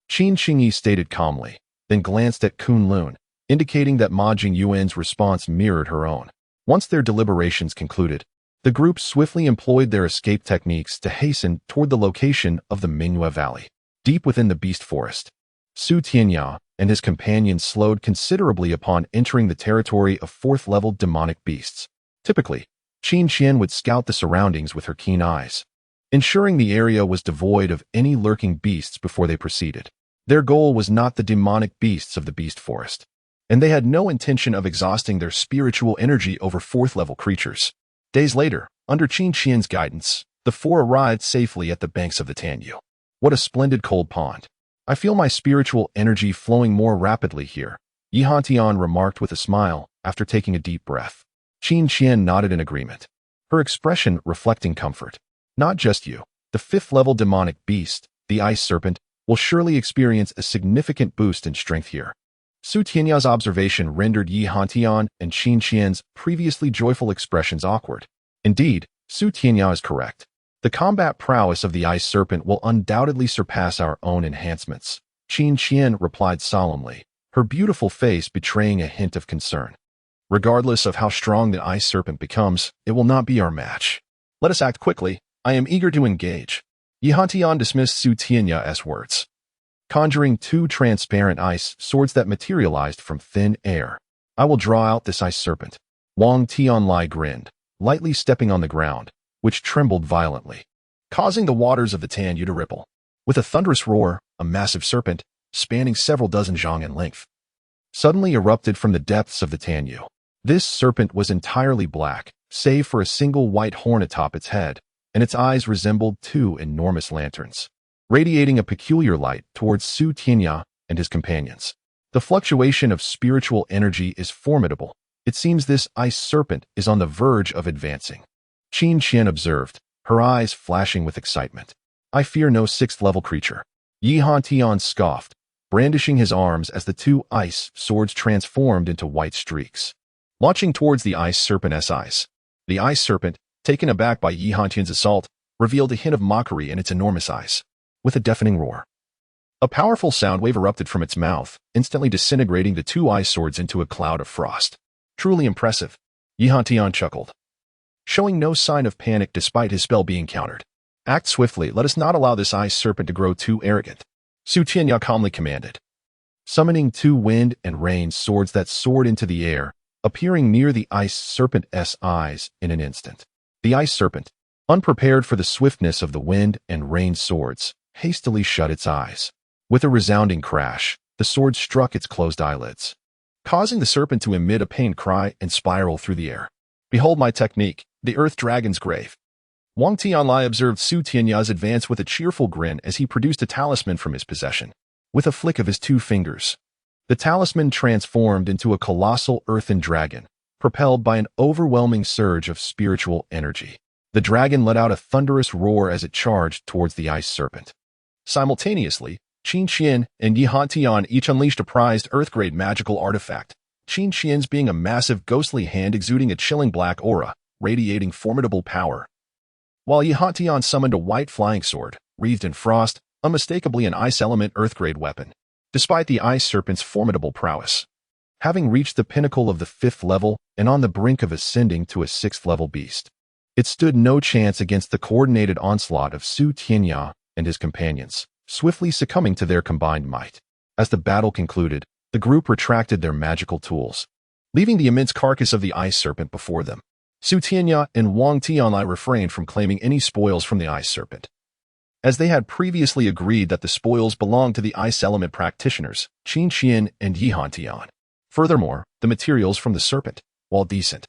Qin Qingyi stated calmly, then glanced at Kunlun, indicating that Ma Jingyuan's response mirrored her own. Once their deliberations concluded, the group swiftly employed their escape techniques to hasten toward the location of the Mingwe Valley. Deep within the beast forest, Tianya and his companions slowed considerably upon entering the territory of 4th-level demonic beasts. Typically, Qin Qian would scout the surroundings with her keen eyes, ensuring the area was devoid of any lurking beasts before they proceeded. Their goal was not the demonic beasts of the beast forest, and they had no intention of exhausting their spiritual energy over 4th-level creatures. Days later, under Qin Qian's guidance, the 4 arrived safely at the banks of the Tanyu. What a splendid cold pond. I feel my spiritual energy flowing more rapidly here, Yi Hantian remarked with a smile after taking a deep breath. Qin Qian nodded in agreement, her expression reflecting comfort. Not just you. The 5th-level demonic beast, the ice serpent, will surely experience a significant boost in strength here. Tianya's observation rendered Yi Hantian and Qin Qian's previously joyful expressions awkward. Indeed, Tianya is correct. The combat prowess of the ice serpent will undoubtedly surpass our own enhancements, Qin Qian replied solemnly, her beautiful face betraying a hint of concern. Regardless of how strong the ice serpent becomes, it will not be our match. Let us act quickly. I am eager to engage. Yi Hantian dismissed Tianya's words, conjuring 2 transparent ice swords that materialized from thin air. I will draw out this ice serpent. Wang Tianlai grinned, lightly stepping on the ground, which trembled violently, causing the waters of the Tanyu to ripple. With a thunderous roar, a massive serpent, spanning several dozen zhang in length, suddenly erupted from the depths of the Tanyu. This serpent was entirely black, save for a single white horn atop its head, and its eyes resembled 2 enormous lanterns, radiating a peculiar light towards Tianya and his companions. The fluctuation of spiritual energy is formidable. It seems this ice serpent is on the verge of advancing, Qin Qian observed, her eyes flashing with excitement. I fear no 6th-level creature. Yi Hantian scoffed, brandishing his arms as the 2 ice swords transformed into white streaks, launching towards the ice serpent's eyes. The ice serpent, taken aback by Yi Hantian's assault, revealed a hint of mockery in its enormous eyes. With a deafening roar, a powerful sound wave erupted from its mouth, instantly disintegrating the 2 ice swords into a cloud of frost. Truly impressive, Yi Hantian chuckled, showing no sign of panic despite his spell being countered. Act swiftly, let us not allow this ice serpent to grow too arrogant, Tianya calmly commanded, summoning 2 wind and rain swords that soared into the air, appearing near the ice serpent's eyes in an instant. The ice serpent, unprepared for the swiftness of the wind and rain swords, hastily shut its eyes. With a resounding crash, the sword struck its closed eyelids, causing the serpent to emit a pained cry and spiral through the air. Behold my technique, the Earth Dragon's Grave. Wang Tianlai observed Su Tianya's advance with a cheerful grin as he produced a talisman from his possession. With a flick of his 2 fingers, the talisman transformed into a colossal earthen dragon, propelled by an overwhelming surge of spiritual energy. The dragon let out a thunderous roar as it charged towards the ice serpent. Simultaneously, Qin Qian and Yi Hantian each unleashed a prized Earth-grade magical artifact, Qin Qian's being a massive ghostly hand exuding a chilling black aura, radiating formidable power, while Yi Hantian summoned a white flying sword, wreathed in frost, unmistakably an ice element Earth-grade weapon. Despite the ice serpent's formidable prowess, having reached the pinnacle of the 5th level and on the brink of ascending to a 6th-level beast, it stood no chance against the coordinated onslaught of Su Tianya and his companions, swiftly succumbing to their combined might. As the battle concluded, the group retracted their magical tools, leaving the immense carcass of the ice serpent before them. Su Tianya and Wang Tianlai refrained from claiming any spoils from the ice serpent, as they had previously agreed that the spoils belonged to the ice element practitioners, Qin Qian and Yi Hantian. Furthermore, the materials from the serpent, while decent,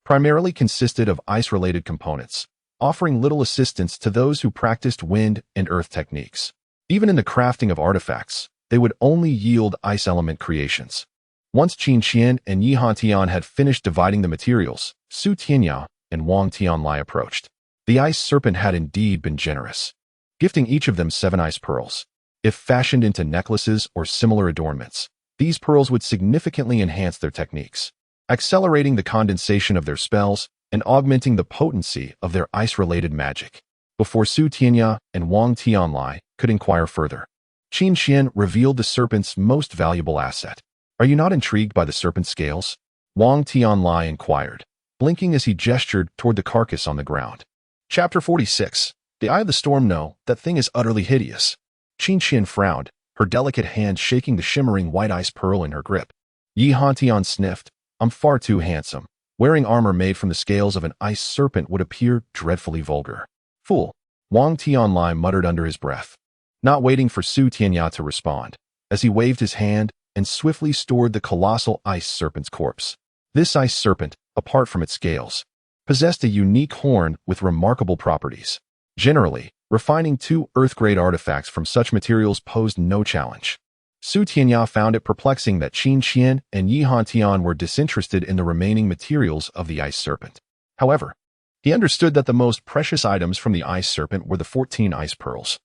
primarily consisted of ice-related components, offering little assistance to those who practiced wind and earth techniques. Even in the crafting of artifacts, they would only yield ice element creations. Once Qin Qian and Yi Hantian had finished dividing the materials, Su Tianya and Wang Tianlai approached. The ice serpent had indeed been generous, gifting each of them 7 ice pearls. If fashioned into necklaces or similar adornments, these pearls would significantly enhance their techniques, accelerating the condensation of their spells and augmenting the potency of their ice-related magic. Before Su Tianya and Wang Tianlai could inquire further, Qin Qian revealed the serpent's most valuable asset. Are you not intrigued by the serpent's scales? Wang Tianlai inquired, blinking as he gestured toward the carcass on the ground. Chapter 46. The Eye of the Storm. No, that thing is utterly hideous. Qin Qian frowned, her delicate hand shaking the shimmering white ice pearl in her grip. Yi Hantian sniffed. I'm far too handsome. Wearing armor made from the scales of an ice serpent would appear dreadfully vulgar. Fool. Wang Tianlai muttered under his breath, not waiting for Su Tianya to respond, as he waved his hand and swiftly stored the colossal ice serpent's corpse. This ice serpent, apart from its scales, possessed a unique horn with remarkable properties. Generally, refining 2 earth-grade artifacts from such materials posed no challenge. Su Tianya found it perplexing that Qin Qian and Yi Hantian were disinterested in the remaining materials of the ice serpent. However, he understood that the most precious items from the ice serpent were the 14 ice pearls,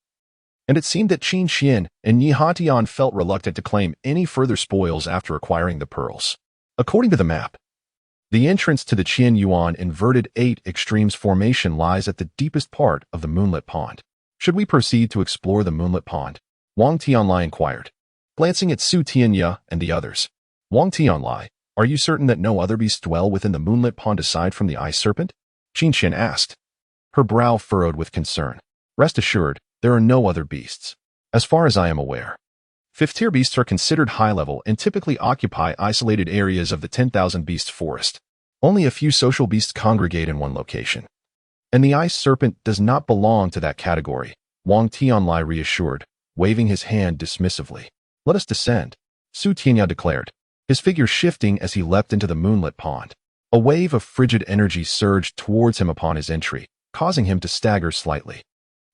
and it seemed that Qin Qian and Yi Hantian felt reluctant to claim any further spoils after acquiring the pearls. According to the map, the entrance to the Qian Yuan Inverted 8 Extremes Formation lies at the deepest part of the Moonlit Pond. Should we proceed to explore the Moonlit Pond? Wang Tianlai inquired, glancing at Su Tianya and the others. Wang Tianlai, are you certain that no other beasts dwell within the Moonlit Pond aside from the ice serpent? Qin Qian asked, her brow furrowed with concern. Rest assured, there are no other beasts, as far as I am aware. 5th-tier beasts are considered high-level and typically occupy isolated areas of the 10,000 beasts forest. Only a few social beasts congregate in one location, and the ice serpent does not belong to that category, Wang Tianlai reassured, waving his hand dismissively. Let us descend, Su Tianya declared, his figure shifting as he leapt into the moonlit pond. A wave of frigid energy surged towards him upon his entry, causing him to stagger slightly.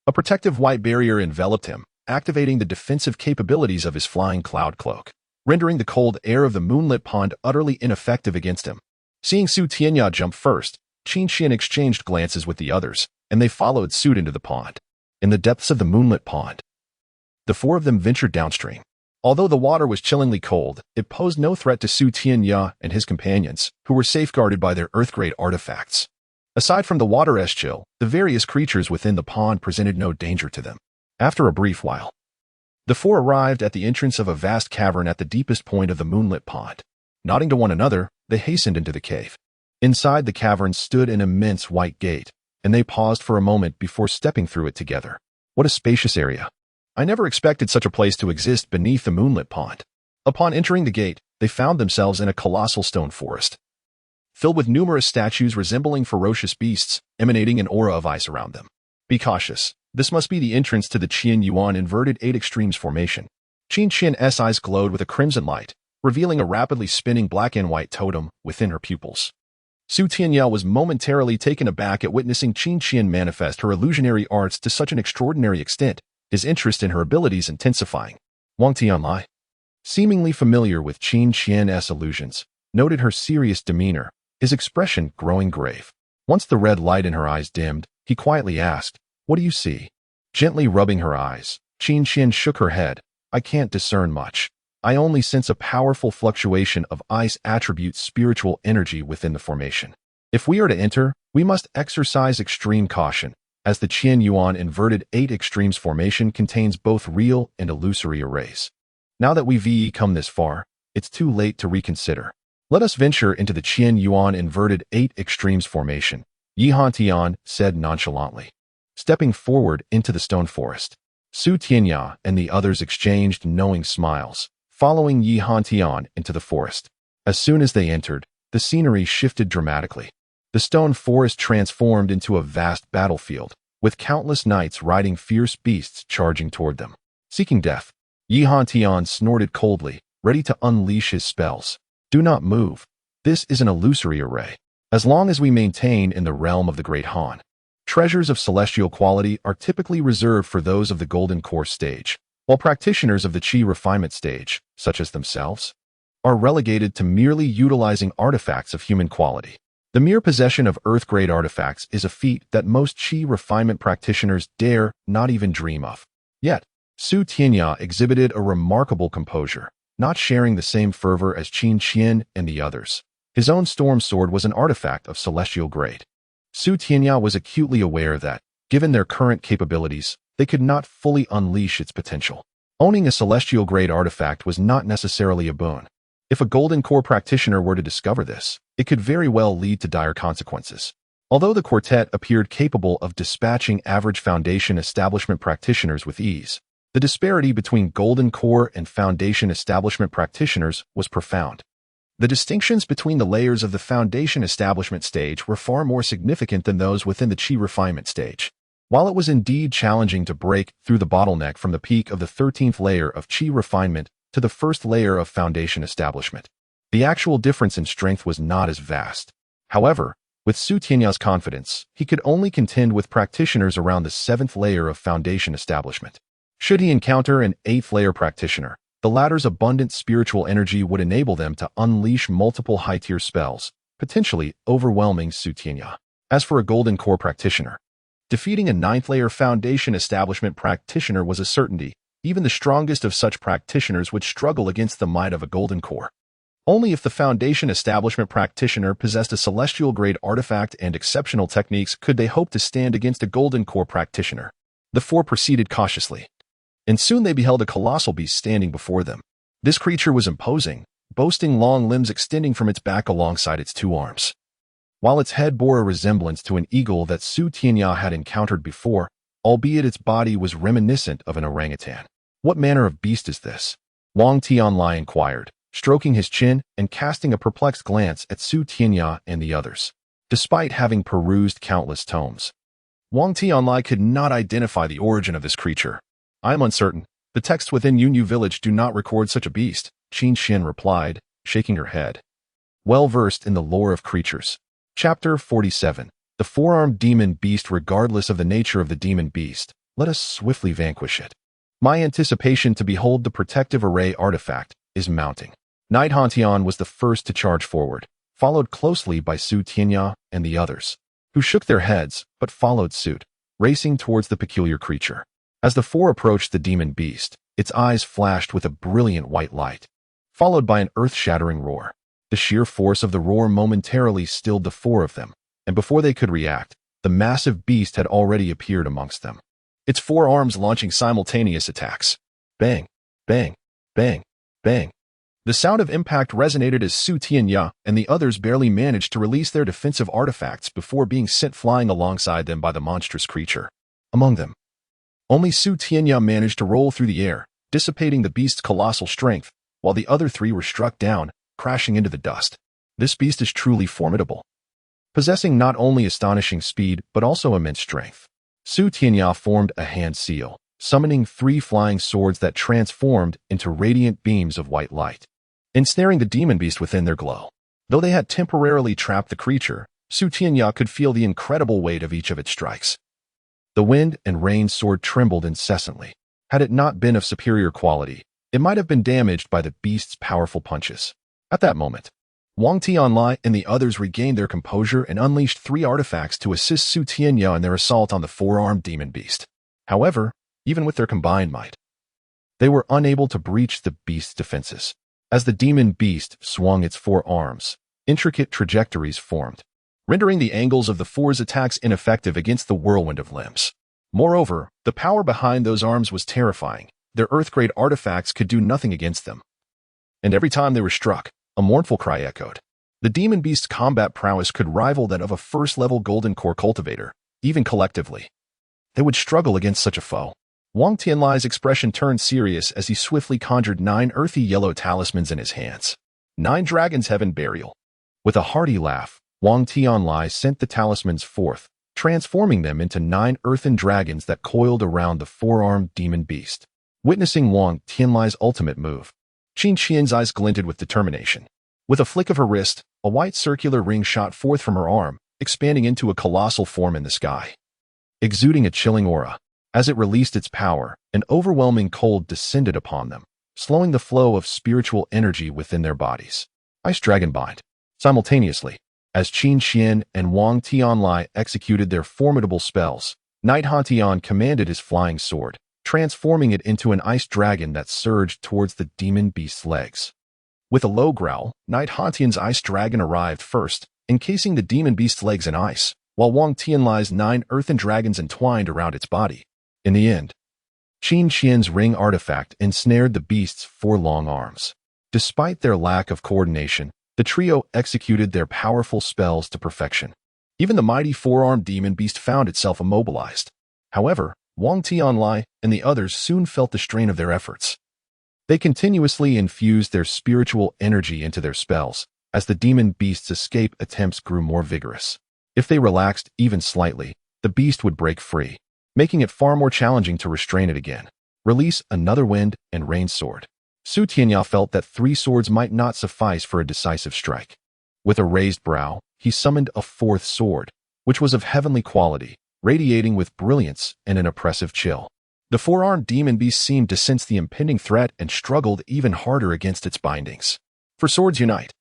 A protective white barrier enveloped him, activating the defensive capabilities of his flying cloud cloak, rendering the cold air of the moonlit pond utterly ineffective against him. Seeing Su Tianya jump first, Qin Qian exchanged glances with the others, and they followed suit into the pond. In the depths of the moonlit pond, the 4 of them ventured downstream. Although the water was chillingly cold, it posed no threat to Su Tianya and his companions, who were safeguarded by their earth-grade artifacts. Aside from the water's chill, the various creatures within the pond presented no danger to them. After a brief while, the 4 arrived at the entrance of a vast cavern at the deepest point of the moonlit pond. Nodding to one another, they hastened into the cave. Inside the cavern stood an immense white gate, and they paused for a moment before stepping through it together. What a spacious area! I never expected such a place to exist beneath the moonlit pond. Upon entering the gate, they found themselves in a colossal stone forest, filled with numerous statues resembling ferocious beasts, emanating an aura of ice around them. Be cautious. This must be the entrance to the Qian Yuan Inverted 8 Extremes Formation. Qin Qian's eyes glowed with a crimson light, revealing a rapidly spinning black and white totem within her pupils. Su Tianya was momentarily taken aback at witnessing Qin Qian manifest her illusionary arts to such an extraordinary extent, his interest in her abilities intensifying. Wang Tianlai, seemingly familiar with Qin Qian's illusions, noted her serious demeanor, his expression growing grave. Once the red light in her eyes dimmed, he quietly asked, "What do you see?" Gently rubbing her eyes, Qin Qian shook her head. "I can't discern much. I only sense a powerful fluctuation of ice attribute spiritual energy within the formation. If we are to enter, we must exercise extreme caution, as the Qian Yuan inverted 8 extremes formation contains both real and illusory arrays. Now that we've come this far, it's too late to reconsider. Let us venture into the Qian Yuan inverted 8 extremes formation," Yi Hantian said nonchalantly. Stepping forward into the stone forest, Su Tianya and the others exchanged knowing smiles, following Yi Hantian into the forest. As soon as they entered, the scenery shifted dramatically. The stone forest transformed into a vast battlefield, with countless knights riding fierce beasts charging toward them. Seeking death, Yi Hantian snorted coldly, ready to unleash his spells. "Do not move. This is an illusory array. As long as we maintain in the realm of the Great Han, treasures of celestial quality are typically reserved for those of the Golden Core stage, while practitioners of the Qi refinement stage, such as themselves, are relegated to merely utilizing artifacts of human quality. The mere possession of Earth-grade artifacts is a feat that most Qi refinement practitioners dare not even dream of." Yet, Su Tianya exhibited a remarkable composure, not sharing the same fervor as Qin Qian and the others. His own storm sword was an artifact of celestial grade. Su Tianya was acutely aware that, given their current capabilities, they could not fully unleash its potential. Owning a celestial grade artifact was not necessarily a boon. If a Golden Core practitioner were to discover this, it could very well lead to dire consequences. Although the quartet appeared capable of dispatching average Foundation Establishment practitioners with ease, the disparity between Golden Core and Foundation Establishment practitioners was profound. The distinctions between the layers of the Foundation Establishment stage were far more significant than those within the Qi refinement stage. While it was indeed challenging to break through the bottleneck from the peak of the 13th layer of Qi refinement to the first layer of Foundation Establishment, the actual difference in strength was not as vast. However, with Su Tianya's confidence, he could only contend with practitioners around the 7th layer of Foundation Establishment. Should he encounter an 8th layer practitioner, the latter's abundant spiritual energy would enable them to unleash multiple high-tier spells, potentially overwhelming Su Tianya. As for a Golden Core practitioner, defeating a 9th layer Foundation Establishment practitioner was a certainty. Even the strongest of such practitioners would struggle against the might of a Golden Core. Only if the Foundation Establishment practitioner possessed a celestial grade artifact and exceptional techniques could they hope to stand against a Golden Core practitioner. The four proceeded cautiously, and soon they beheld a colossal beast standing before them. This creature was imposing, boasting long limbs extending from its back alongside its 2 arms. While its head bore a resemblance to an eagle that Su Tianya had encountered before, albeit its body was reminiscent of an orangutan. "What manner of beast is this?" Wang Tianlai inquired, stroking his chin and casting a perplexed glance at Su Tianya and the others. Despite having perused countless tomes, Wang Tianlai could not identify the origin of this creature. "I am uncertain. The texts within Yunyu Village do not record such a beast," Qin Qian replied, shaking her head. Well versed in the lore of creatures. Chapter 47. The four-armed demon beast. Regardless of the nature of the demon beast, let us swiftly vanquish it. My anticipation to behold the protective array artifact is mounting. Knight Hantian was the first to charge forward, followed closely by Su Tianya and the others, who shook their heads but followed suit, racing towards the peculiar creature. As the four approached the demon beast, its eyes flashed with a brilliant white light, followed by an earth-shattering roar. The sheer force of the roar momentarily stilled the four of them, and before they could react, the massive beast had already appeared amongst them, its 4 arms launching simultaneous attacks. Bang, bang, bang, bang. The sound of impact resonated as Su Tianya and the others barely managed to release their defensive artifacts before being sent flying alongside them by the monstrous creature. Among them, only Su Tianya managed to roll through the air, dissipating the beast's colossal strength, while the other 3 were struck down, crashing into the dust. This beast is truly formidable, possessing not only astonishing speed but also immense strength. Su Tianya formed a hand seal, summoning 3 flying swords that transformed into radiant beams of white light. ensnaring the demon beast within their glow. Though they had temporarily trapped the creature, Tianya could feel the incredible weight of each of its strikes. The wind and rain sword trembled incessantly. Had it not been of superior quality, it might have been damaged by the beast's powerful punches. At that moment, Wang Tianlai and the others regained their composure and unleashed 3 artifacts to assist Tianya in their assault on the 4-armed demon beast. However, even with their combined might, they were unable to breach the beast's defenses. As the demon beast swung its 4 arms, intricate trajectories formed, rendering the angles of the 4's attacks ineffective against the whirlwind of limbs. Moreover, the power behind those arms was terrifying. Their earth-grade artifacts could do nothing against them. And every time they were struck, a mournful cry echoed. The demon beast's combat prowess could rival that of a first-level golden core cultivator, even collectively. They would struggle against such a foe. Wang Tianlai's expression turned serious as he swiftly conjured 9 earthy yellow talismans in his hands. 9 dragons' heaven burial. With a hearty laugh, Wang Tianlai sent the talismans forth, transforming them into 9 earthen dragons that coiled around the 4-armed demon beast. Witnessing Wang Tianlai's ultimate move, Qin Qian's eyes glinted with determination. With a flick of her wrist, a white circular ring shot forth from her arm, expanding into a colossal form in the sky. Exuding a chilling aura, as it released its power, an overwhelming cold descended upon them, slowing the flow of spiritual energy within their bodies. Ice Dragon Bind. Simultaneously, as Qin Qian and Wang Tianlai executed their formidable spells, Knight Hantian commanded his flying sword, transforming it into an ice dragon that surged towards the demon beast's legs. With a low growl, Knight Hantian's ice dragon arrived first, encasing the demon beast's legs in ice, while Wang Tianlai's 9 earthen dragons entwined around its body. In the end, Qin Qian's ring artifact ensnared the beast's 4 long arms. Despite their lack of coordination, the trio executed their powerful spells to perfection. Even the mighty 4-armed demon beast found itself immobilized. However, Wang Tianlai and the others soon felt the strain of their efforts. They continuously infused their spiritual energy into their spells, as the demon beast's escape attempts grew more vigorous. If they relaxed even slightly, the beast would break free, making it far more challenging to restrain it again. Release another wind and rain sword. Tianya felt that 3 swords might not suffice for a decisive strike. With a raised brow, he summoned a 4th sword, which was of heavenly quality, radiating with brilliance and an oppressive chill. The 4-armed demon beast seemed to sense the impending threat and struggled even harder against its bindings. For swords unite.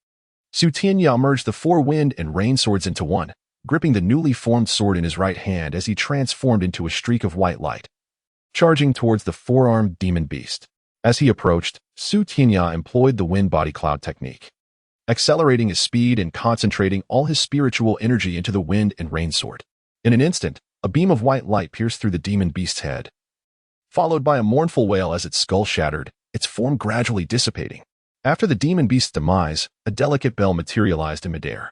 Tianya merged the 4 wind and rain swords into one, gripping the newly formed sword in his right hand as he transformed into a streak of white light, charging towards the 4-armed demon beast. As he approached, Tianya employed the wind body cloud technique, accelerating his speed and concentrating all his spiritual energy into the wind and rain sword. In an instant, a beam of white light pierced through the demon beast's head, followed by a mournful wail as its skull shattered, its form gradually dissipating. After the demon beast's demise, a delicate bell materialized in midair,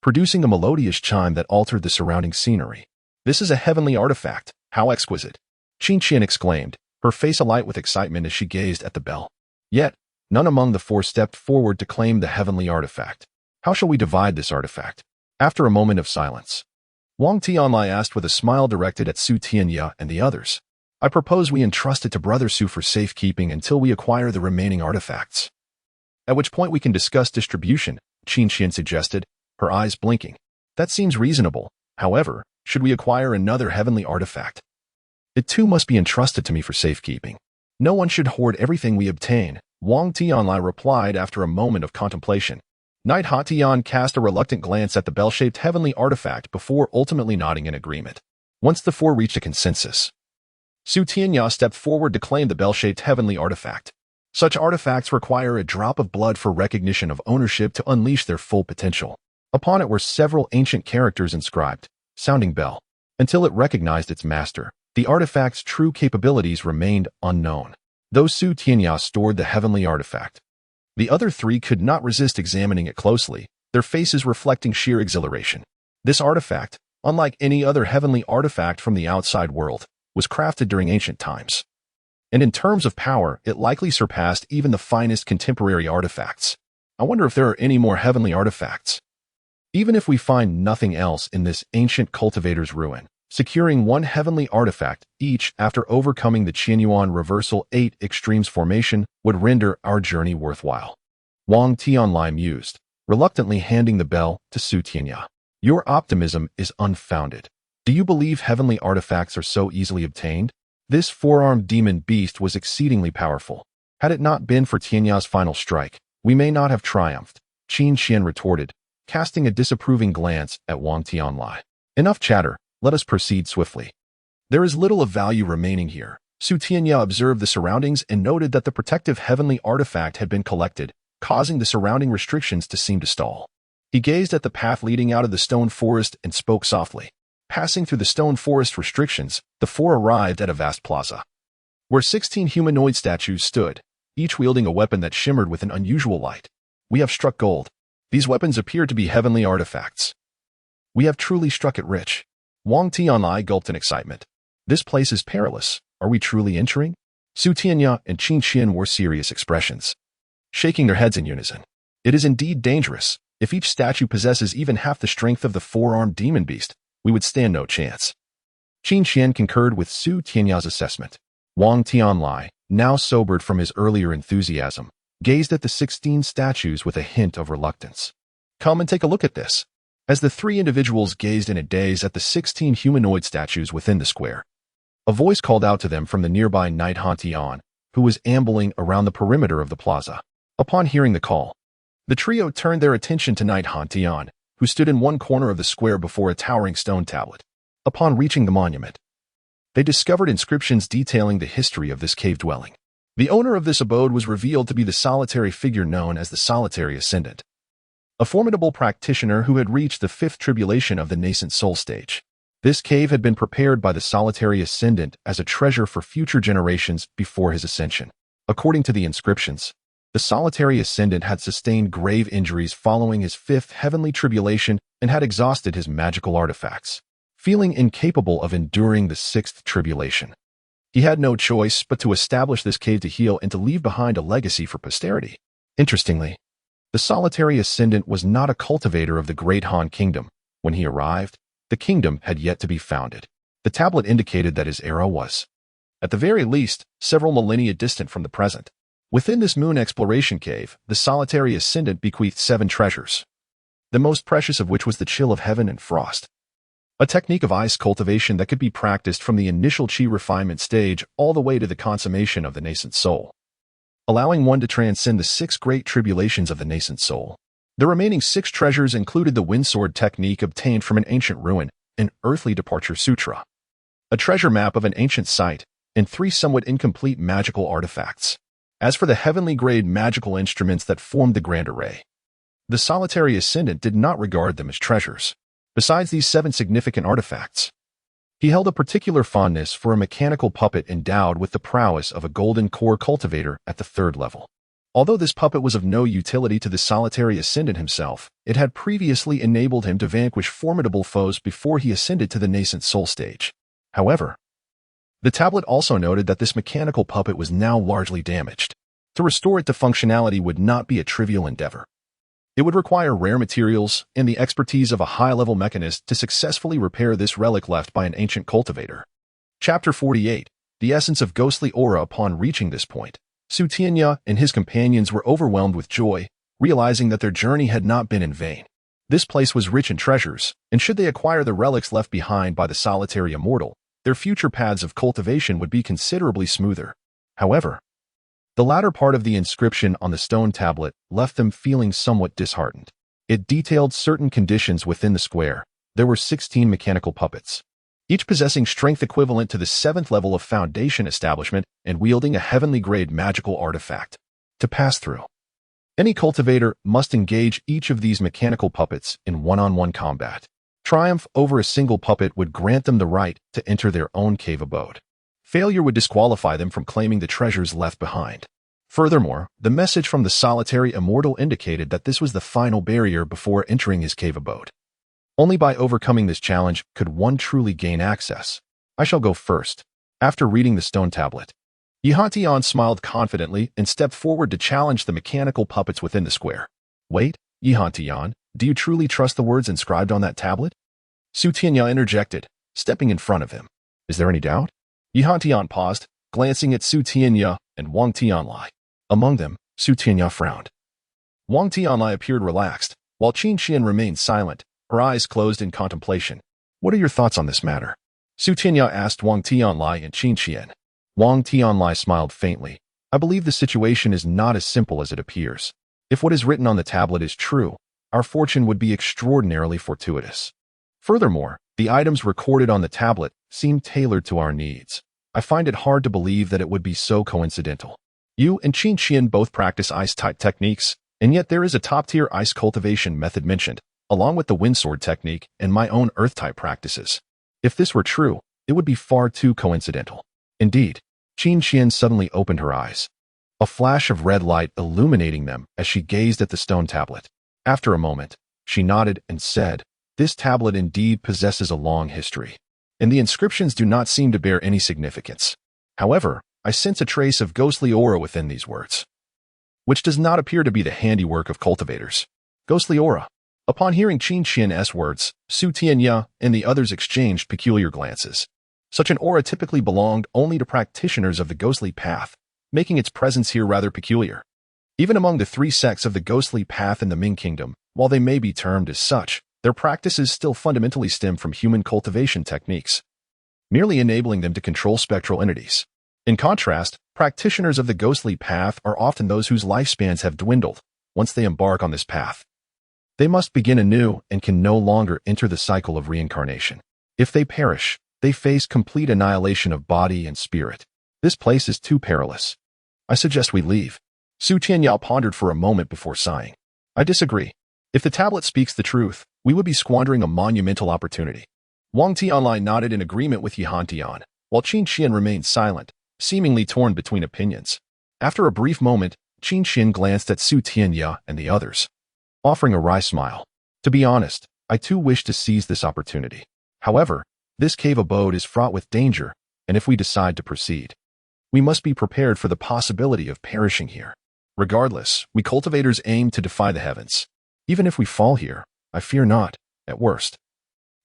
producing a melodious chime that altered the surrounding scenery. "This is a heavenly artifact. How exquisite!" Qin Qian exclaimed, her face alight with excitement as she gazed at the bell. Yet, none among the 4 stepped forward to claim the heavenly artifact. "How shall we divide this artifact?" After a moment of silence, Wang Tianlai asked with a smile directed at Tianya and the others. "I propose we entrust it to Brother Su for safekeeping until we acquire the remaining artifacts. At which point we can discuss distribution," Qin Qian suggested, her eyes blinking. "That seems reasonable. However, should we acquire another heavenly artifact, it too must be entrusted to me for safekeeping. No one should hoard everything we obtain," Wang Tianlai replied after a moment of contemplation. Knight Hatian cast a reluctant glance at the bell-shaped heavenly artifact before ultimately nodding in agreement. Once the 4 reached a consensus, Tianya stepped forward to claim the bell-shaped heavenly artifact. Such artifacts require a drop of blood for recognition of ownership to unleash their full potential. Upon it were several ancient characters inscribed, "Sounding Bell." Until it recognized its master, the artifact's true capabilities remained unknown. Though Tianya stored the heavenly artifact, the other 3 could not resist examining it closely, their faces reflecting sheer exhilaration. This artifact, unlike any other heavenly artifact from the outside world, was crafted during ancient times. And in terms of power, it likely surpassed even the finest contemporary artifacts. I wonder if there are any more heavenly artifacts. Even if we find nothing else in this ancient cultivator's ruin, securing 1 heavenly artifact each after overcoming the Qianyuan Reversal 8 Extremes formation would render our journey worthwhile. Wang Tianlai mused, reluctantly handing the bell to Su Tianya. Your optimism is unfounded. Do you believe heavenly artifacts are so easily obtained? This four-armed demon beast was exceedingly powerful. Had it not been for Tianya's final strike, we may not have triumphed, Qin Xian retorted, casting a disapproving glance at Wang Tianlai. Enough chatter, let us proceed swiftly. There is little of value remaining here. Su Tianya observed the surroundings and noted that the protective heavenly artifact had been collected, causing the surrounding restrictions to seem to stall. He gazed at the path leading out of the stone forest and spoke softly. Passing through the stone forest restrictions, the four arrived at a vast plaza, where 16 humanoid statues stood, each wielding a weapon that shimmered with an unusual light. We have struck gold. These weapons appear to be heavenly artifacts. We have truly struck it rich. Wang Tianlai gulped in excitement. This place is perilous. Are we truly entering? Su Tianya and Qin Xian wore serious expressions, shaking their heads in unison. It is indeed dangerous. If each statue possesses even half the strength of the four-armed demon beast, we would stand no chance. Qin Xian concurred with Su Tianya's assessment. Wang Tianlai, now sobered from his earlier enthusiasm, gazed at the 16 statues with a hint of reluctance. Come and take a look at this. As the three individuals gazed in a daze at the 16 humanoid statues within the square, a voice called out to them from the nearby knight Han Tian, who was ambling around the perimeter of the plaza. Upon hearing the call, the trio turned their attention to Knight Han Tian, who stood in one corner of the square before a towering stone tablet. Upon reaching the monument, they discovered inscriptions detailing the history of this cave dwelling. The owner of this abode was revealed to be the solitary figure known as the Solitary Ascendant, a formidable practitioner who had reached the fifth tribulation of the nascent soul stage. This cave had been prepared by the Solitary Ascendant as a treasure for future generations before his ascension. According to the inscriptions, the Solitary Ascendant had sustained grave injuries following his fifth heavenly tribulation and had exhausted his magical artifacts. Feeling incapable of enduring the sixth tribulation, he had no choice but to establish this cave to heal and to leave behind a legacy for posterity. Interestingly, the Solitary Ascendant was not a cultivator of the great Han Kingdom. When he arrived, the kingdom had yet to be founded. The tablet indicated that his era was, at the very least, several millennia distant from the present. Within this moon exploration cave, the Solitary Ascendant bequeathed 7 treasures, the most precious of which was the chill of heaven and frost, a technique of ice cultivation that could be practiced from the initial chi refinement stage all the way to the consummation of the nascent soul, allowing one to transcend the 6 great tribulations of the nascent soul. The remaining 6 treasures included the windsword technique obtained from an ancient ruin, an earthly departure sutra, a treasure map of an ancient site, and 3 somewhat incomplete magical artifacts. As for the heavenly grade magical instruments that formed the grand array, the Solitary Ascendant did not regard them as treasures. Besides these 7 significant artifacts, he held a particular fondness for a mechanical puppet endowed with the prowess of a golden core cultivator at the 3rd level. Although this puppet was of no utility to the Solitary Ascendant himself, it had previously enabled him to vanquish formidable foes before he ascended to the nascent soul stage. However, the tablet also noted that this mechanical puppet was now largely damaged. To restore it to functionality would not be a trivial endeavor. It would require rare materials and the expertise of a high-level mechanist to successfully repair this relic left by an ancient cultivator. Chapter 48. The Essence of Ghostly Aura. Upon reaching this point, Su Tianya and his companions were overwhelmed with joy, realizing that their journey had not been in vain. This place was rich in treasures, and should they acquire the relics left behind by the solitary immortal, their future paths of cultivation would be considerably smoother. However, the latter part of the inscription on the stone tablet left them feeling somewhat disheartened. It detailed certain conditions within the square. There were 16 mechanical puppets, each possessing strength equivalent to the 7th level of foundation establishment and wielding a heavenly grade magical artifact. To pass through, any cultivator must engage each of these mechanical puppets in one-on-one combat. Triumph over a single puppet would grant them the right to enter their own cave abode. Failure would disqualify them from claiming the treasures left behind. Furthermore, the message from the solitary immortal indicated that this was the final barrier before entering his cave abode. Only by overcoming this challenge could one truly gain access. I shall go first. After reading the stone tablet, Yihantian smiled confidently and stepped forward to challenge the mechanical puppets within the square. Wait, Yihantian, do you truly trust the words inscribed on that tablet? Su Tianya interjected, stepping in front of him. Is there any doubt? Yihantian paused, glancing at Su Tianya and Wang Tianlai. Among them, Su Tianya frowned. Wang Tianlai appeared relaxed, while Qin Qian remained silent, her eyes closed in contemplation. What are your thoughts on this matter? Su Tianya asked Wang Tianlai and Qin Qian. Wang Tianlai smiled faintly. I believe the situation is not as simple as it appears. If what is written on the tablet is true, our fortune would be extraordinarily fortuitous. Furthermore, the items recorded on the tablet seem tailored to our needs. I find it hard to believe that it would be so coincidental. You and Qin Qian both practice ice-type techniques, and yet there is a top-tier ice cultivation method mentioned, along with the windsword technique and my own earth-type practices. If this were true, it would be far too coincidental. Indeed, Qin Qian suddenly opened her eyes, a flash of red light illuminating them as she gazed at the stone tablet. After a moment, she nodded and said, "This tablet indeed possesses a long history, and the inscriptions do not seem to bear any significance. However, I sense a trace of ghostly aura within these words, which does not appear to be the handiwork of cultivators." Ghostly aura. Upon hearing Qin Qian's words, Su Tianya and the others exchanged peculiar glances. Such an aura typically belonged only to practitioners of the ghostly path, making its presence here rather peculiar. Even among the three sects of the ghostly path in the Ming Kingdom, while they may be termed as such, their practices still fundamentally stem from human cultivation techniques, merely enabling them to control spectral entities. In contrast, practitioners of the ghostly path are often those whose lifespans have dwindled. Once they embark on this path, they must begin anew and can no longer enter the cycle of reincarnation. If they perish, they face complete annihilation of body and spirit. This place is too perilous. I suggest we leave. Su Tianyao pondered for a moment before sighing. I disagree. If the tablet speaks the truth, we would be squandering a monumental opportunity. Wang Tianlai nodded in agreement with Han Tian, while Qin Qian remained silent, seemingly torn between opinions. After a brief moment, Qin Qian glanced at Su Tianya and the others, offering a wry smile. To be honest, I too wish to seize this opportunity. However, this cave abode is fraught with danger, and if we decide to proceed, we must be prepared for the possibility of perishing here. Regardless, we cultivators aim to defy the heavens. Even if we fall here, I fear not, at worst.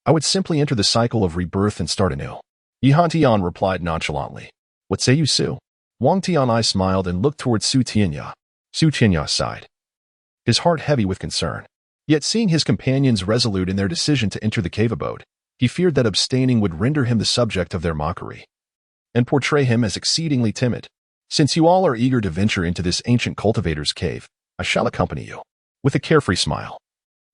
I would simply enter the cycle of rebirth and start anew. Han Tian replied nonchalantly. What say you, Su? Wang Tianlai smiled and looked towards Su Tianya. Su Tianya sighed, his heart heavy with concern. Yet seeing his companions resolute in their decision to enter the cave abode, he feared that abstaining would render him the subject of their mockery and portray him as exceedingly timid. Since you all are eager to venture into this ancient cultivator's cave, I shall accompany you. With a carefree smile,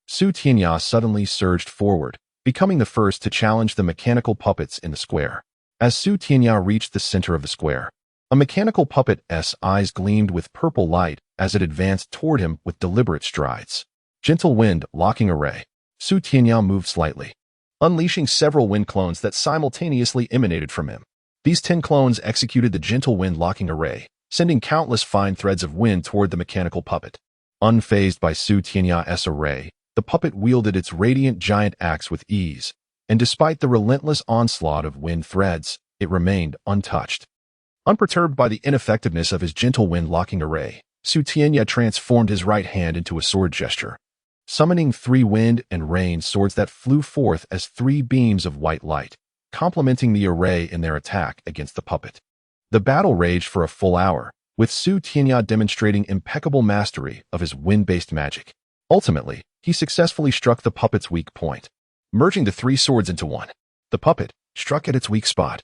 Su Tianya suddenly surged forward, becoming the first to challenge the mechanical puppets in the square. As Su Tianya reached the center of the square, a mechanical puppet's eyes gleamed with purple light as it advanced toward him with deliberate strides. Gentle wind locking array. Su Tianya moved slightly, unleashing several wind clones that simultaneously emanated from him. These 10 clones executed the gentle wind locking array, sending countless fine threads of wind toward the mechanical puppet. Unfazed by Su Tianya's array, the puppet wielded its radiant giant axe with ease, and despite the relentless onslaught of wind threads, it remained untouched. Unperturbed by the ineffectiveness of his gentle wind locking array, Su Tianya transformed his right hand into a sword gesture, summoning 3 wind and rain swords that flew forth as 3 beams of white light, complementing the array in their attack against the puppet. The battle raged for a full hour, with Su Tianya demonstrating impeccable mastery of his wind-based magic. Ultimately, he successfully struck the puppet's weak point, merging the 3 swords into one. The puppet, struck at its weak spot,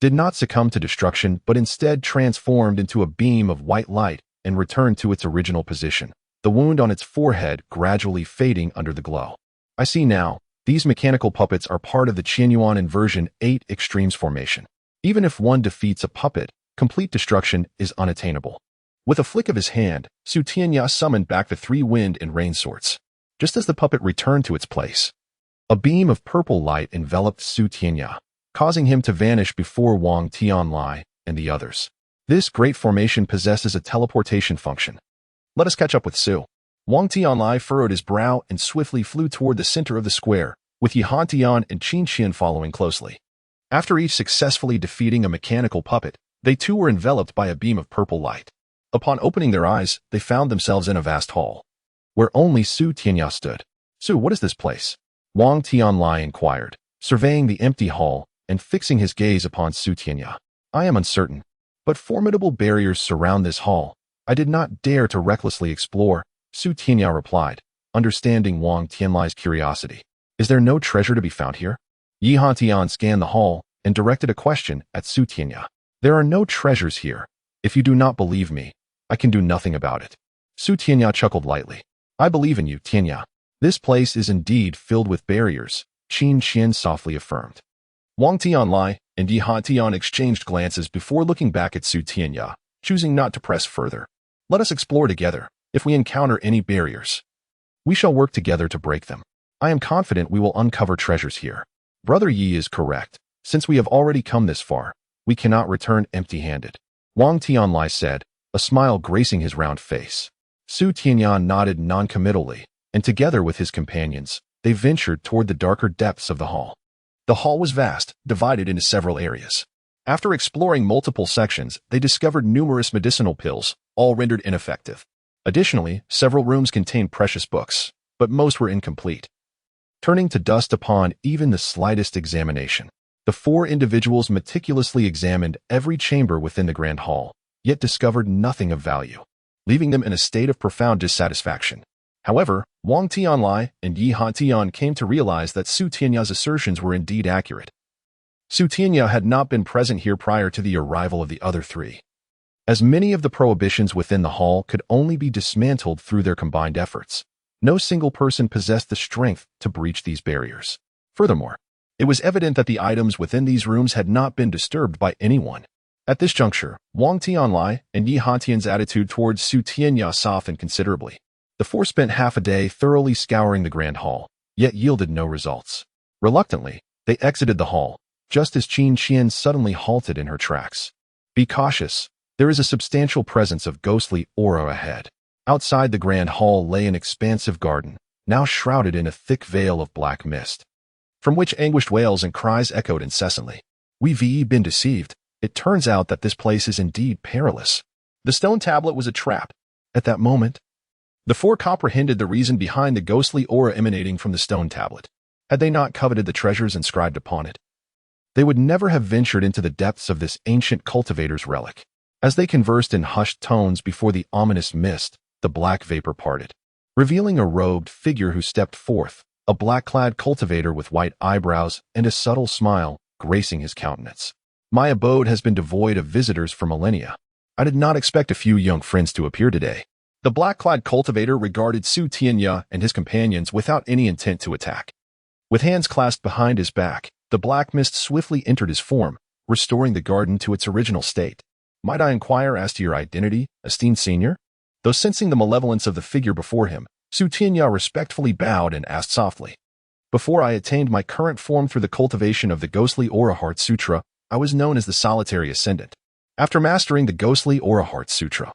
did not succumb to destruction but instead transformed into a beam of white light and returned to its original position, the wound on its forehead gradually fading under the glow. I see now, these mechanical puppets are part of the Qianyuan inversion 8 extremes formation. Even if one defeats a puppet, complete destruction is unattainable. With a flick of his hand, Su Tianya summoned back the 3 wind and rain swords. Just as the puppet returned to its place, a beam of purple light enveloped Su Tianya, causing him to vanish before Wang Tianlai and the others. This great formation possesses a teleportation function. Let us catch up with Su. Wang Tianlai furrowed his brow and swiftly flew toward the center of the square, with Han Tian and Qin Qian following closely. After each successfully defeating a mechanical puppet, they too were enveloped by a beam of purple light. Upon opening their eyes, they found themselves in a vast hall, where only Su Tianya stood. Su, what is this place? Wang Tianlai inquired, surveying the empty hall and fixing his gaze upon Su Tianya. I am uncertain, but formidable barriers surround this hall. I did not dare to recklessly explore. Su Tianya replied, understanding Wang Tianlai's curiosity. Is there no treasure to be found here? Yi Hantian scanned the hall and directed a question at Su Tianya. There are no treasures here. If you do not believe me, I can do nothing about it. Su Tianya chuckled lightly. I believe in you, Tianya. This place is indeed filled with barriers, Qin Qian softly affirmed. Wang Tianlai and Yi Hantian exchanged glances before looking back at Su Tianya, choosing not to press further. Let us explore together. If we encounter any barriers, we shall work together to break them. I am confident we will uncover treasures here. Brother Yi is correct. Since we have already come this far, we cannot return empty-handed. Wang Tianlai said, a smile gracing his round face. Su Tianya nodded non-committally, and together with his companions, they ventured toward the darker depths of the hall. The hall was vast, divided into several areas. After exploring multiple sections, they discovered numerous medicinal pills, all rendered ineffective. Additionally, several rooms contained precious books, but most were incomplete, turning to dust upon even the slightest examination. The four individuals meticulously examined every chamber within the grand hall, yet discovered nothing of value, leaving them in a state of profound dissatisfaction. However, Wang Tianlai and Yi Hantian came to realize that Su Tianya's assertions were indeed accurate. Su Tianya had not been present here prior to the arrival of the other three, as many of the prohibitions within the hall could only be dismantled through their combined efforts. No single person possessed the strength to breach these barriers. Furthermore, it was evident that the items within these rooms had not been disturbed by anyone. At this juncture, Wang Tianlai and Yi Hantian's attitude towards Su Tianya softened considerably. The four spent half a day thoroughly scouring the grand hall, yet yielded no results. Reluctantly, they exited the hall, just as Qin Qian suddenly halted in her tracks. Be cautious. There is a substantial presence of ghostly aura ahead. Outside the grand hall lay an expansive garden, now shrouded in a thick veil of black mist, from which anguished wails and cries echoed incessantly. We've been deceived. It turns out that this place is indeed perilous. The stone tablet was a trap. At that moment, the four comprehended the reason behind the ghostly aura emanating from the stone tablet. Had they not coveted the treasures inscribed upon it, they would never have ventured into the depths of this ancient cultivator's relic. As they conversed in hushed tones before the ominous mist, the black vapor parted, revealing a robed figure who stepped forth, a black-clad cultivator with white eyebrows and a subtle smile gracing his countenance. My abode has been devoid of visitors for millennia. I did not expect a few young friends to appear today. The black-clad cultivator regarded Su Tianya and his companions without any intent to attack. With hands clasped behind his back, the black mist swiftly entered his form, restoring the garden to its original state. Might I inquire as to your identity, esteemed senior? Though sensing the malevolence of the figure before him, Su Tianya respectfully bowed and asked softly. Before I attained my current form through the cultivation of the ghostly Aura Heart Sutra, I was known as the Solitary Ascendant. After mastering the ghostly Aura Heart Sutra,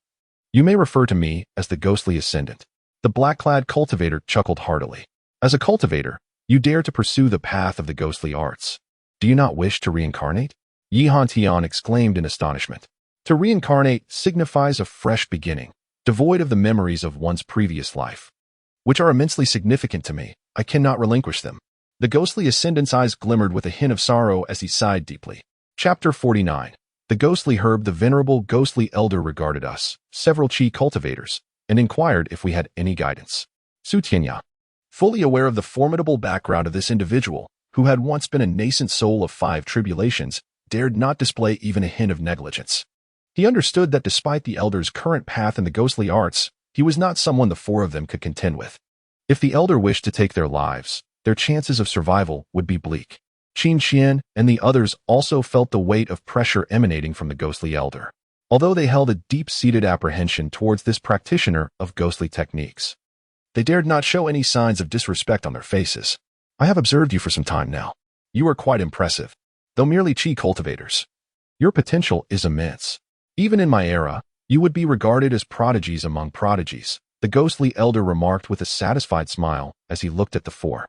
you may refer to me as the Ghostly Ascendant. The black-clad cultivator chuckled heartily. As a cultivator, you dare to pursue the path of the ghostly arts. Do you not wish to reincarnate? Yi Hantian exclaimed in astonishment. To reincarnate signifies a fresh beginning, devoid of the memories of one's previous life, which are immensely significant to me. I cannot relinquish them. The ghostly ascendant's eyes glimmered with a hint of sorrow as he sighed deeply. Chapter 49. The ghostly herb. The venerable ghostly elder regarded us, several Qi cultivators, and inquired if we had any guidance. Su Tianya, fully aware of the formidable background of this individual, who had once been a nascent soul of 5 tribulations, dared not display even a hint of negligence. He understood that despite the elder's current path in the ghostly arts, he was not someone the four of them could contend with. If the elder wished to take their lives, their chances of survival would be bleak. Qin Qian and the others also felt the weight of pressure emanating from the ghostly elder, although they held a deep-seated apprehension towards this practitioner of ghostly techniques. They dared not show any signs of disrespect on their faces. I have observed you for some time now. You are quite impressive, though merely Qi cultivators. Your potential is immense. Even in my era, you would be regarded as prodigies among prodigies, the ghostly elder remarked with a satisfied smile as he looked at the four.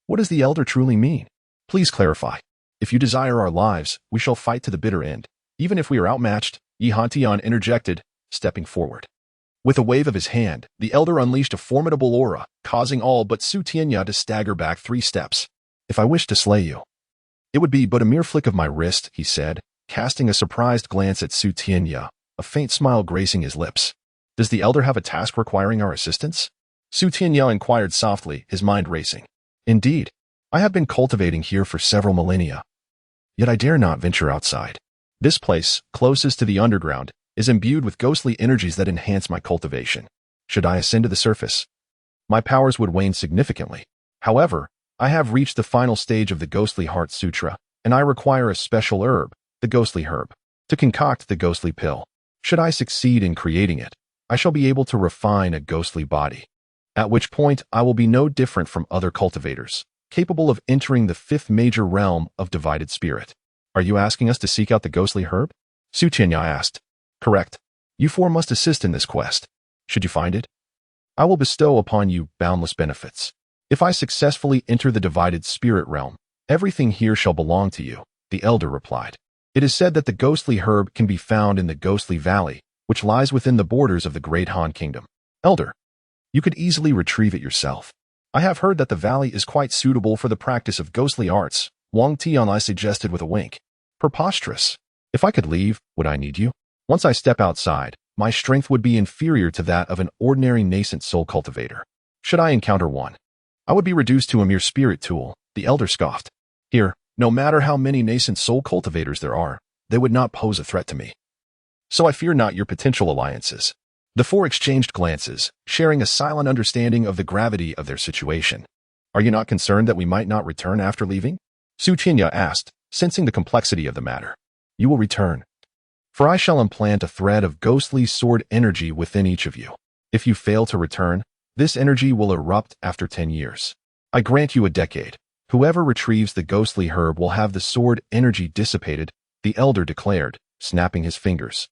What does the elder truly mean? Please clarify. If you desire our lives, we shall fight to the bitter end, even if we are outmatched, Yi Hantian interjected, stepping forward. With a wave of his hand, the elder unleashed a formidable aura, causing all but Su Tianya to stagger back 3 steps. If I wish to slay you, it would be but a mere flick of my wrist, he said, casting a surprised glance at Su Tianya, a faint smile gracing his lips. Does the elder have a task requiring our assistance? Su Tianya inquired softly, his mind racing. Indeed, I have been cultivating here for several millennia. Yet I dare not venture outside. This place, closest to the underground, is imbued with ghostly energies that enhance my cultivation. Should I ascend to the surface, my powers would wane significantly. However, I have reached the final stage of the Ghostly Heart Sutra, and I require a special herb, the ghostly herb, to concoct the ghostly pill. Should I succeed in creating it, I shall be able to refine a ghostly body, at which point I will be no different from other cultivators, capable of entering the fifth major realm of divided spirit. Are you asking us to seek out the ghostly herb? Su Tianya asked. Correct. You four must assist in this quest. Should you find it, I will bestow upon you boundless benefits. If I successfully enter the divided spirit realm, everything here shall belong to you, the elder replied. It is said that the ghostly herb can be found in the Ghostly Valley, which lies within the borders of the Great Han Kingdom. Elder, you could easily retrieve it yourself. I have heard that the valley is quite suitable for the practice of ghostly arts, Wang Tianlai suggested with a wink. Preposterous. If I could leave, would I need you? Once I step outside, my strength would be inferior to that of an ordinary nascent soul cultivator. Should I encounter one, I would be reduced to a mere spirit tool, the elder scoffed. Here, no matter how many nascent soul cultivators there are, they would not pose a threat to me. So I fear not your potential alliances. The four exchanged glances, sharing a silent understanding of the gravity of their situation. Are you not concerned that we might not return after leaving? Su Tianya asked, sensing the complexity of the matter. You will return, for I shall implant a thread of ghostly sword energy within each of you. If you fail to return, this energy will erupt after 10 years. I grant you a decade. Whoever retrieves the ghostly herb will have the sword energy dissipated, the elder declared, snapping his fingers.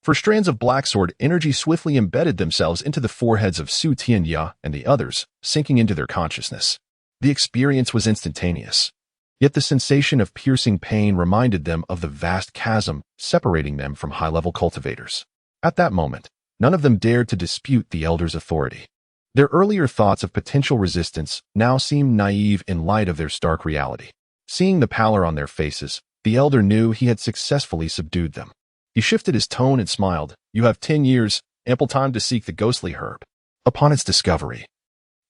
For strands of black sword energy swiftly embedded themselves into the foreheads of Su Tianya and the others, sinking into their consciousness. The experience was instantaneous. Yet the sensation of piercing pain reminded them of the vast chasm separating them from high-level cultivators. At that moment, none of them dared to dispute the elder's authority. Their earlier thoughts of potential resistance now seemed naive in light of their stark reality. Seeing the pallor on their faces, the elder knew he had successfully subdued them. He shifted his tone and smiled. You have 10 years, ample time to seek the ghostly herb. Upon its discovery,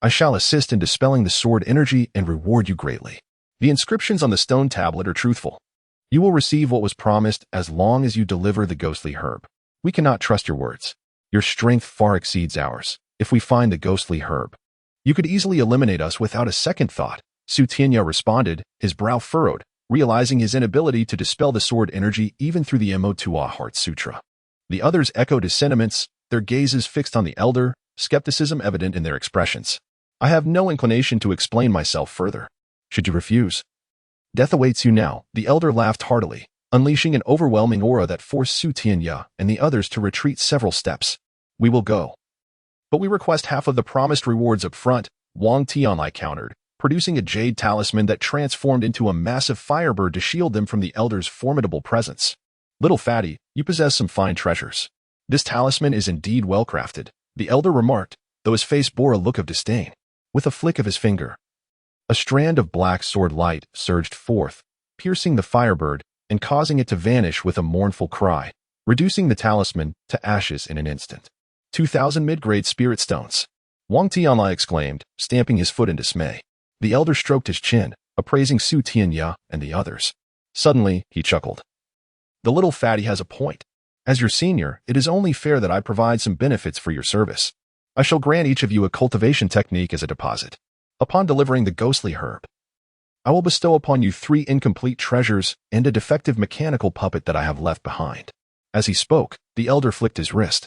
I shall assist in dispelling the sword energy and reward you greatly. The inscriptions on the stone tablet are truthful. You will receive what was promised as long as you deliver the ghostly herb. We cannot trust your words. Your strength far exceeds ours. If we find the ghostly herb, you could easily eliminate us without a second thought. Su Tianya responded, his brow furrowed, realizing his inability to dispel the sword energy even through the Motuo Heart Sutra. The others echoed his sentiments, their gazes fixed on the elder, skepticism evident in their expressions. I have no inclination to explain myself further. Should you refuse, death awaits you now, the elder laughed heartily, unleashing an overwhelming aura that forced Su Tianya and the others to retreat several steps. We will go, but we request half of the promised rewards up front, Wang Tianlai countered, producing a jade talisman that transformed into a massive firebird to shield them from the elder's formidable presence. Little fatty, you possess some fine treasures. This talisman is indeed well crafted, the elder remarked, though his face bore a look of disdain. With a flick of his finger, a strand of black sword light surged forth, piercing the firebird and causing it to vanish with a mournful cry, reducing the talisman to ashes in an instant. 2,000 mid-grade spirit stones. Wang Tianlai exclaimed, stamping his foot in dismay. The elder stroked his chin, appraising Su Tianya and the others. Suddenly, he chuckled. The little fatty has a point. As your senior, it is only fair that I provide some benefits for your service. I shall grant each of you a cultivation technique as a deposit. Upon delivering the ghostly herb, I will bestow upon you 3 incomplete treasures and a defective mechanical puppet that I have left behind. As he spoke, the elder flicked his wrist,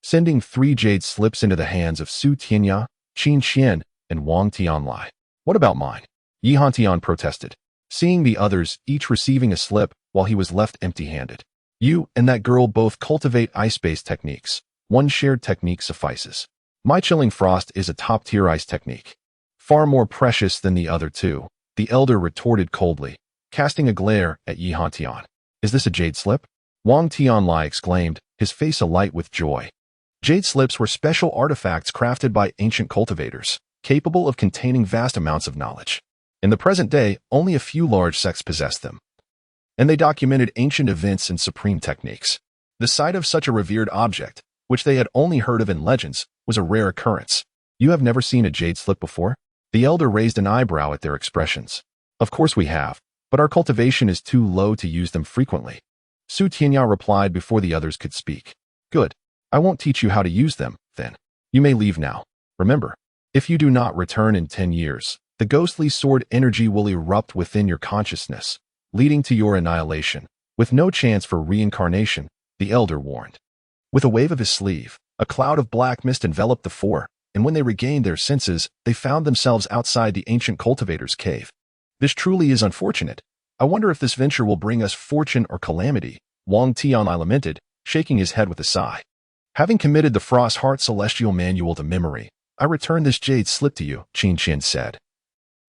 sending 3 jade slips into the hands of Su Tianya, Qin Xian, and Wang Tianlai. What about mine? Yi Hantian protested, seeing the others each receiving a slip while he was left empty-handed. You and that girl both cultivate ice-based techniques. One shared technique suffices. My chilling frost is a top-tier ice technique, far more precious than the other 2, the elder retorted coldly, casting a glare at Yi Hantian. Is this a jade slip? Wang Tianlai exclaimed, his face alight with joy. Jade slips were special artifacts crafted by ancient cultivators, capable of containing vast amounts of knowledge. In the present day, only a few large sects possessed them, and they documented ancient events and supreme techniques. The sight of such a revered object, which they had only heard of in legends, was a rare occurrence. You have never seen a jade slip before? The elder raised an eyebrow at their expressions. Of course we have, but our cultivation is too low to use them frequently. Tianya replied before the others could speak. Good. I won't teach you how to use them, then. You may leave now. Remember, if you do not return in 10 years, the ghostly sword energy will erupt within your consciousness, leading to your annihilation. With no chance for reincarnation, the elder warned. With a wave of his sleeve, a cloud of black mist enveloped the four, and when they regained their senses, they found themselves outside the ancient cultivator's cave. This truly is unfortunate. I wonder if this venture will bring us fortune or calamity, Wang Tianlai lamented, shaking his head with a sigh. Having committed the Frost Heart Celestial Manual to memory, I return this jade slip to you, Qin Qian said,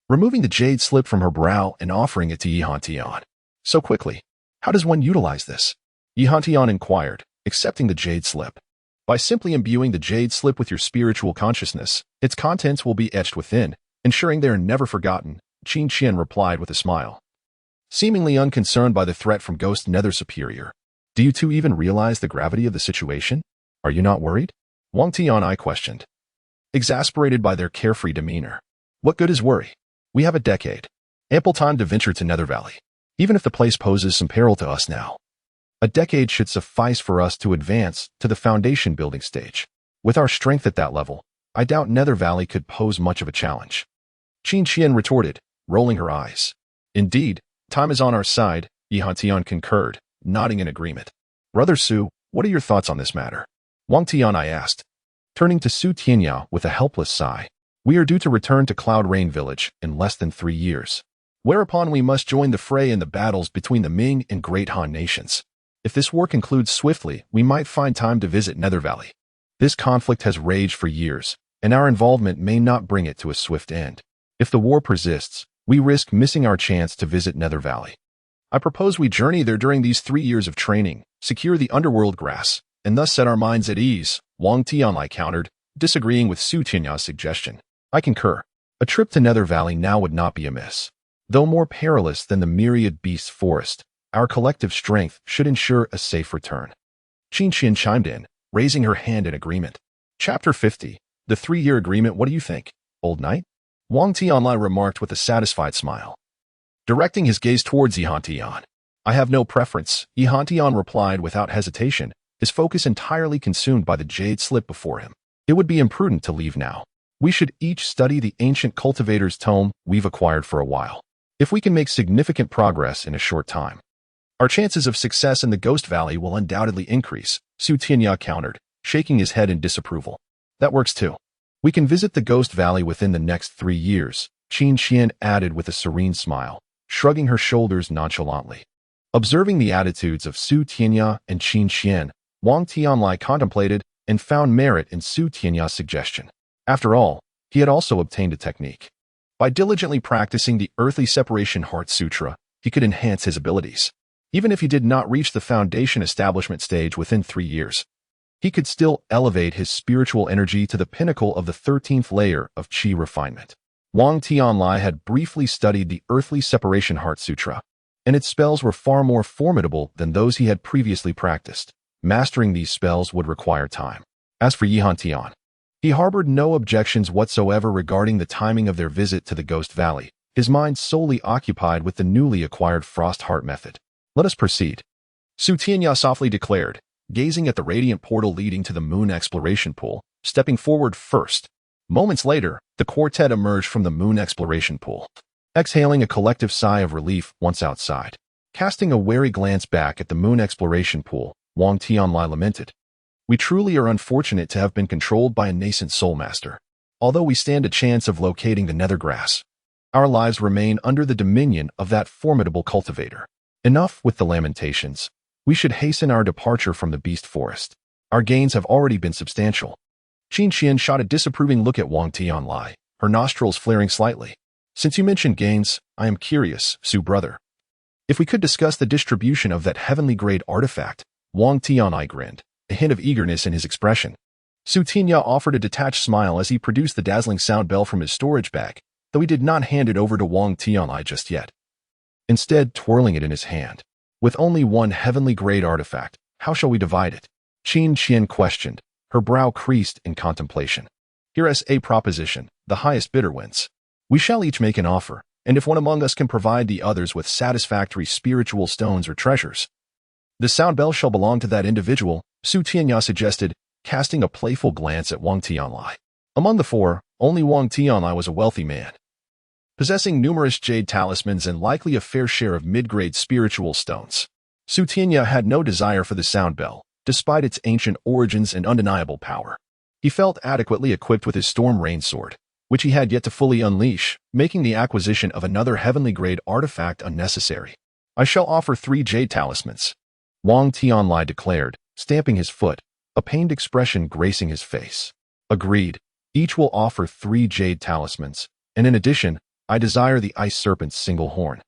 removing the jade slip from her brow and offering it to Yihantian. So quickly. How does one utilize this? Yihantian inquired, accepting the jade slip. By simply imbuing the jade slip with your spiritual consciousness, its contents will be etched within, ensuring they are never forgotten, Qin Qian replied with a smile. Seemingly unconcerned by the threat from Ghost Nether Superior. Do you two even realize the gravity of the situation? Are you not worried? Wang Tianlai questioned, exasperated by their carefree demeanor. What good is worry? We have a decade. Ample time to venture to Nether Valley. Even if the place poses some peril to us now. A decade should suffice for us to advance to the foundation building stage. With our strength at that level, I doubt Nether Valley could pose much of a challenge. Qin Qian retorted, rolling her eyes. Indeed, time is on our side, Yihantian concurred, nodding in agreement. Brother Su, what are your thoughts on this matter? Wang Tianlai asked, turning to Tianya with a helpless sigh. We are due to return to Cloud Rain Village in less than 3 years. Whereupon we must join the fray in the battles between the Ming and Great Han nations. If this war concludes swiftly, we might find time to visit Nether Valley. This conflict has raged for years, and our involvement may not bring it to a swift end. If the war persists, we risk missing our chance to visit Nether Valley. I propose we journey there during these 3 years of training, secure the underworld grass, and thus set our minds at ease, Wang Tianlai countered, disagreeing with Tianya's suggestion. I concur. A trip to Nether Valley now would not be amiss. Though more perilous than the myriad beasts forest, our collective strength should ensure a safe return. Qin Qian chimed in, raising her hand in agreement. Chapter 50. The 3-year agreement. What do you think, old knight? Wang Tianlai remarked with a satisfied smile, directing his gaze towards Yihantian. I have no preference, Yihantian replied without hesitation, his focus entirely consumed by the jade slip before him. It would be imprudent to leave now. We should each study the ancient cultivator's tome we've acquired for a while. If we can make significant progress in a short time, our chances of success in the Ghost Valley will undoubtedly increase, Tianya countered, shaking his head in disapproval. That works too. We can visit the Ghost Valley within the next 3 years, Qin Qian added with a serene smile, shrugging her shoulders nonchalantly. Observing the attitudes of Tianya and Qin Qian, Wang Tianlai contemplated and found merit in Tianya's suggestion. After all, he had also obtained a technique. By diligently practicing the Earthly Separation Heart Sutra, he could enhance his abilities. Even if he did not reach the foundation establishment stage within 3 years, he could still elevate his spiritual energy to the pinnacle of the 13th layer of Qi refinement. Wang Tianlai had briefly studied the Earthly Separation Heart Sutra, and its spells were far more formidable than those he had previously practiced. Mastering these spells would require time. As for Yihantian, he harbored no objections whatsoever regarding the timing of their visit to the Ghost Valley, his mind solely occupied with the newly acquired Frost Heart method. Let us proceed, Tianya softly declared, gazing at the radiant portal leading to the moon exploration pool, stepping forward first. Moments later, the quartet emerged from the moon exploration pool, exhaling a collective sigh of relief once outside. Casting a wary glance back at the moon exploration pool, Wang Tianlai lamented. We truly are unfortunate to have been controlled by a nascent soul master. Although we stand a chance of locating the nether grass, our lives remain under the dominion of that formidable cultivator. Enough with the lamentations. We should hasten our departure from the beast forest. Our gains have already been substantial. Qin Qian shot a disapproving look at Wang Tianlai, her nostrils flaring slightly. Since you mentioned gains, I am curious, Su brother. If we could discuss the distribution of that heavenly grade artifact, Wang Tianlai grinned, a hint of eagerness in his expression. Tianya offered a detached smile as he produced the dazzling sound bell from his storage bag, though he did not hand it over to Wang Tianlai just yet. Instead, twirling it in his hand. With only one heavenly grade artifact, how shall we divide it? Qin Qian questioned, her brow creased in contemplation. Here's a proposition. The highest bidder wins. We shall each make an offer, and if one among us can provide the others with satisfactory spiritual stones or treasures, the sound bell shall belong to that individual, Su Tianya suggested, casting a playful glance at Wang Tianlai. Among the four, only Wang Tianlai was a wealthy man, possessing numerous jade talismans and likely a fair share of mid-grade spiritual stones. Su Tianya had no desire for the sound bell, despite its ancient origins and undeniable power. He felt adequately equipped with his Storm Rain Sword, which he had yet to fully unleash, making the acquisition of another heavenly-grade artifact unnecessary. I shall offer 3 jade talismans, Wang Tianlai declared, stamping his foot, a pained expression gracing his face. Agreed. Each will offer 3 jade talismans, and in addition, I desire the Ice Serpent's single horn.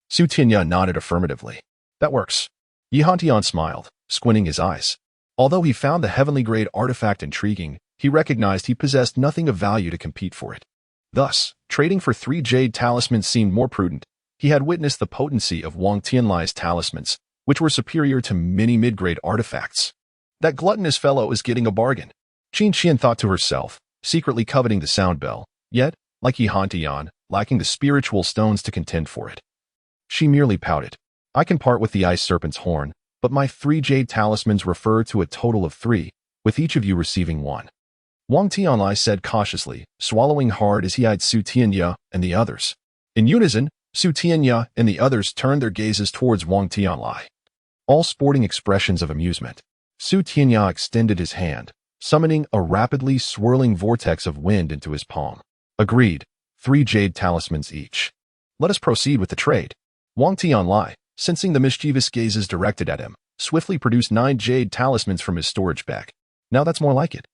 Su Tianya nodded affirmatively. That works. Yihantian smiled, squinting his eyes. Although he found the heavenly-grade artifact intriguing, he recognized he possessed nothing of value to compete for it. Thus, trading for 3 jade talismans seemed more prudent. He had witnessed the potency of Wang Tianlai's talismans, which were superior to many mid-grade artifacts. That gluttonous fellow is getting a bargain. Qin Qian thought to herself, secretly coveting the sound bell, yet, like Yihantian, lacking the spiritual stones to contend for it. She merely pouted. I can part with the Ice Serpent's horn, but my 3 jade talismans refer to a total of 3, with each of you receiving 1. Wang Tianlai said cautiously, swallowing hard as he eyed Su Tianya and the others. In unison, Su Tianya and the others turned their gazes towards Wang Tianlai, all sporting expressions of amusement. Su Tianya extended his hand, summoning a rapidly swirling vortex of wind into his palm. Agreed. 3 jade talismans each. Let us proceed with the trade. Wang Tianlai, sensing the mischievous gazes directed at him, swiftly produced 9 jade talismans from his storage bag. Now that's more like it.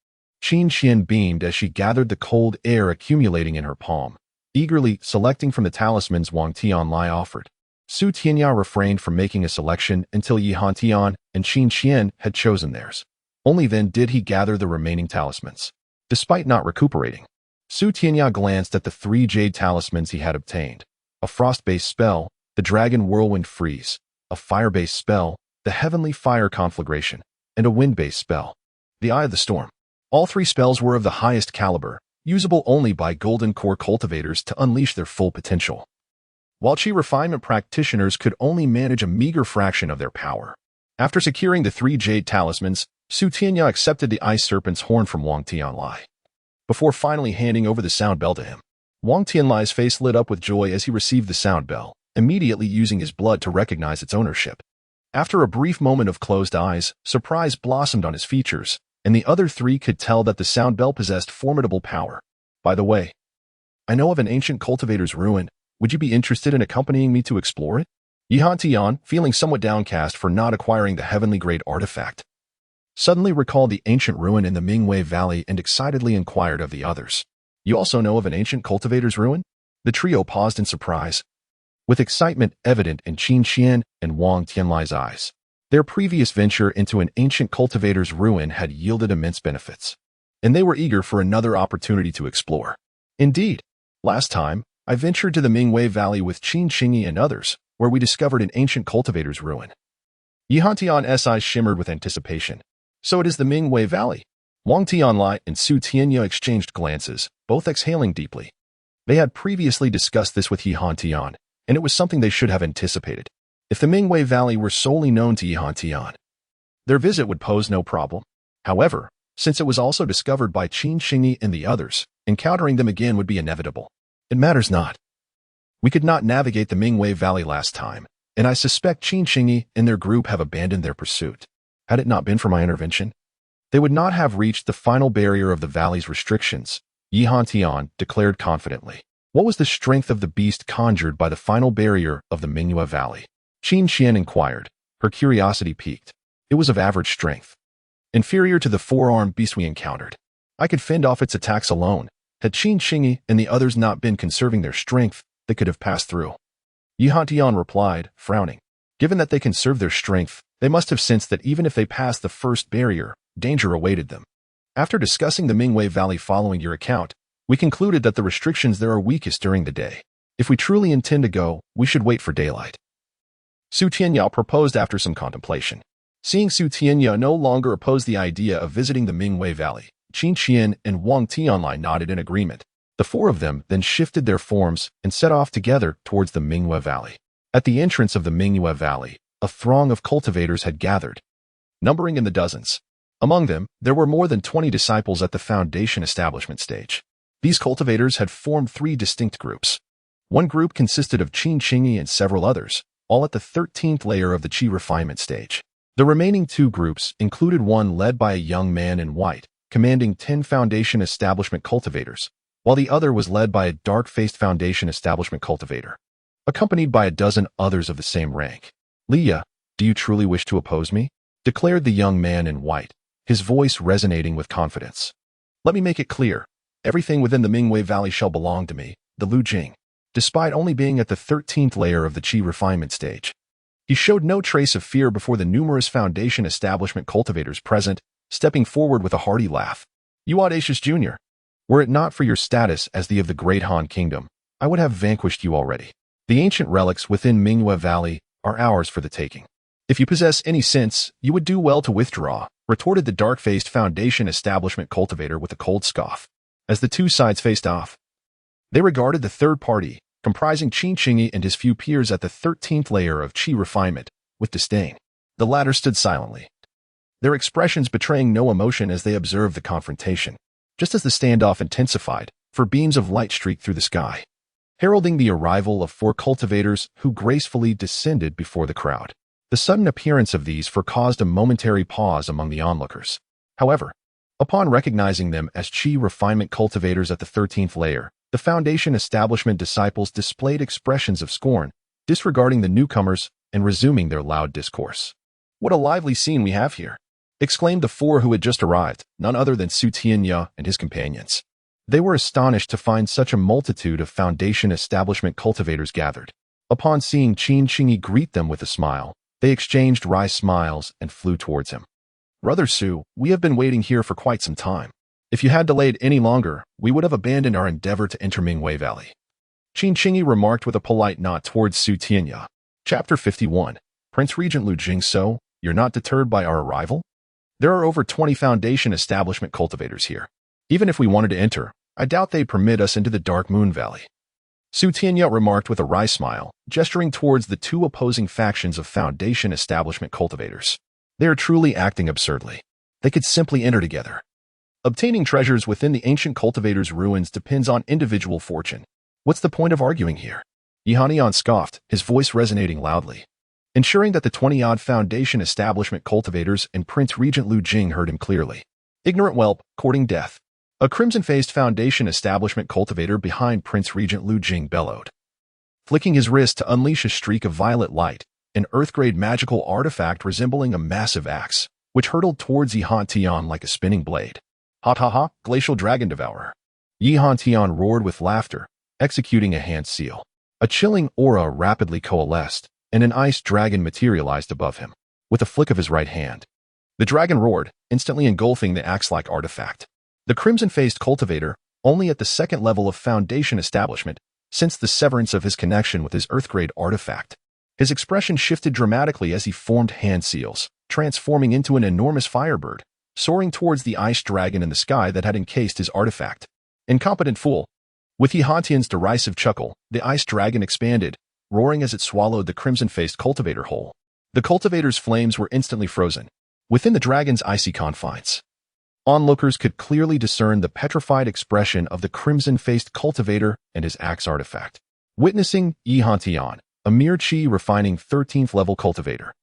Qin Qian beamed as she gathered the cold air accumulating in her palm, eagerly selecting from the talismans Wang Tianlai offered. Su Tianya refrained from making a selection until Yihantian and Qin Qian had chosen theirs. Only then did he gather the remaining talismans. Despite not recuperating, Su Tianya glanced at the 3 jade talismans he had obtained. A frost-based spell, the Dragon Whirlwind Freeze, a fire-based spell, the Heavenly Fire Conflagration, and a wind-based spell, the Eye of the Storm. All 3 spells were of the highest caliber, usable only by Golden Core cultivators to unleash their full potential, while Chi refinement practitioners could only manage a meager fraction of their power. After securing the 3 jade talismans, Su Tianya accepted the Ice Serpent's horn from Wang Tianlai, before finally handing over the sound bell to him. Wang Tianlai's face lit up with joy as he received the sound bell, immediately using his blood to recognize its ownership. After a brief moment of closed eyes, surprise blossomed on his features, and the other 3 could tell that the sound bell possessed formidable power. By the way, I know of an ancient cultivator's ruin. Would you be interested in accompanying me to explore it? Yihantian, feeling somewhat downcast for not acquiring the heavenly-grade artifact, suddenly recalled the ancient ruin in the Mingwei Valley and excitedly inquired of the others. You also know of an ancient cultivator's ruin? The trio paused in surprise, with excitement evident in Qin Qian and Wang Tianlai's eyes. Their previous venture into an ancient cultivator's ruin had yielded immense benefits, and they were eager for another opportunity to explore. Indeed, last time, I ventured to the Mingwei Valley with Qin Qingyi and others, where we discovered an ancient cultivator's ruin. Yihantian's eyes shimmered with anticipation. So it is the Mingwei Valley. Wang Tianlai and Su Tianya exchanged glances, both exhaling deeply. They had previously discussed this with Yihantian, and it was something they should have anticipated. If the Mingwei Valley were solely known to Yihantian, their visit would pose no problem. However, since it was also discovered by Qin Qingyi and the others, encountering them again would be inevitable. It matters not. We could not navigate the Mingwei Valley last time, and I suspect Qin Qingyi and their group have abandoned their pursuit. Had it not been for my intervention, they would not have reached the final barrier of the valley's restrictions, Yihantian declared confidently. What was the strength of the beast conjured by the final barrier of the Mingwei Valley? Qin Qian inquired, her curiosity piqued. It was of average strength, inferior to the 4-armed beast we encountered. I could fend off its attacks alone. Had Qin Qingyi and the others not been conserving their strength, they could have passed through. Yihantian replied, frowning. Given that they conserve their strength, they must have sensed that even if they passed the first barrier, danger awaited them. After discussing the Mingwei Valley following your account, we concluded that the restrictions there are weakest during the day. If we truly intend to go, we should wait for daylight. Su Tianya proposed after some contemplation. Seeing Su Tianya no longer opposed the idea of visiting the Mingwei Valley, Qin Qian and Wang Tianlai nodded in agreement. The four of them then shifted their forms and set off together towards the Mingyue Valley. At the entrance of the Mingyue Valley, a throng of cultivators had gathered, numbering in the dozens. Among them, there were more than 20 disciples at the foundation establishment stage. These cultivators had formed three distinct groups. One group consisted of Qin Qingyi and several others, all at the 13th layer of the Qi refinement stage. The remaining two groups included one led by a young man in white, commanding 10 foundation establishment cultivators, while the other was led by a dark-faced foundation establishment cultivator, accompanied by a dozen others of the same rank. "Leah, do you truly wish to oppose me?" declared the young man in white, his voice resonating with confidence. "Let me make it clear. Everything within the Mingyue Valley shall belong to me, the Lu Jing." Despite only being at the 13th layer of the Qi refinement stage, he showed no trace of fear before the numerous foundation establishment cultivators present, stepping forward with a hearty laugh. "You audacious junior! Were it not for your status as the of the great Han Kingdom, I would have vanquished you already. The ancient relics within Mingyue Valley are ours for the taking. If you possess any sense, you would do well to withdraw," retorted the dark-faced foundation establishment cultivator with a cold scoff. As the two sides faced off, they regarded the third party, comprising Qin Qingyi and his few peers at the 13th layer of Qi refinement, with disdain. The latter stood silently, their expressions betraying no emotion as they observed the confrontation. Just as the standoff intensified, for beams of light streaked through the sky, heralding the arrival of four cultivators who gracefully descended before the crowd. The sudden appearance of these four caused a momentary pause among the onlookers. However, upon recognizing them as Qi refinement cultivators at the 13th layer, the foundation establishment disciples displayed expressions of scorn, disregarding the newcomers and resuming their loud discourse. "What a lively scene we have here!" exclaimed the four who had just arrived, none other than Tianya and his companions. They were astonished to find such a multitude of foundation establishment cultivators gathered. Upon seeing Qin Qingyi greet them with a smile, they exchanged wry smiles and flew towards him. "Brother Su, we have been waiting here for quite some time. If you had delayed any longer, we would have abandoned our endeavor to enter Mingyue Valley," Qin Qingyi remarked with a polite nod towards Tianya. Chapter 51. Prince Regent Lu Jingso, you're not deterred by our arrival? There are over 20 foundation establishment cultivators here. Even if we wanted to enter, I doubt they'd permit us into the Dark Moon Valley, Tianya remarked with a wry smile, gesturing towards the two opposing factions of foundation establishment cultivators. They are truly acting absurdly. They could simply enter together. Obtaining treasures within the ancient cultivators' ruins depends on individual fortune. What's the point of arguing here? Yihanian scoffed, his voice resonating loudly, ensuring that the 20-odd foundation establishment cultivators and Prince Regent Lu Jing heard him clearly. "Ignorant whelp, courting death." A crimson-faced foundation establishment cultivator behind Prince Regent Lu Jing bellowed, flicking his wrist to unleash a streak of violet light, an earth-grade magical artifact resembling a massive axe, which hurtled towards Yihan Tian like a spinning blade. "Ha ha ha, glacial dragon devourer." Yihan Tian roared with laughter, executing a hand seal. A chilling aura rapidly coalesced, and an ice dragon materialized above him. With a flick of his right hand, the dragon roared, instantly engulfing the axe-like artifact. The crimson-faced cultivator, only at the second level of foundation establishment, sensed the severance of his connection with his earth-grade artifact. His expression shifted dramatically as he formed hand seals, transforming into an enormous firebird, soaring towards the ice dragon in the sky that had encased his artifact. "Incompetent fool." With Yihantian's derisive chuckle, the ice dragon expanded, roaring as it swallowed the crimson-faced cultivator whole. The cultivator's flames were instantly frozen within the dragon's icy confines. Onlookers could clearly discern the petrified expression of the crimson-faced cultivator and his axe artifact. Witnessing Yihantian, a mere Qi refining 13th level cultivator,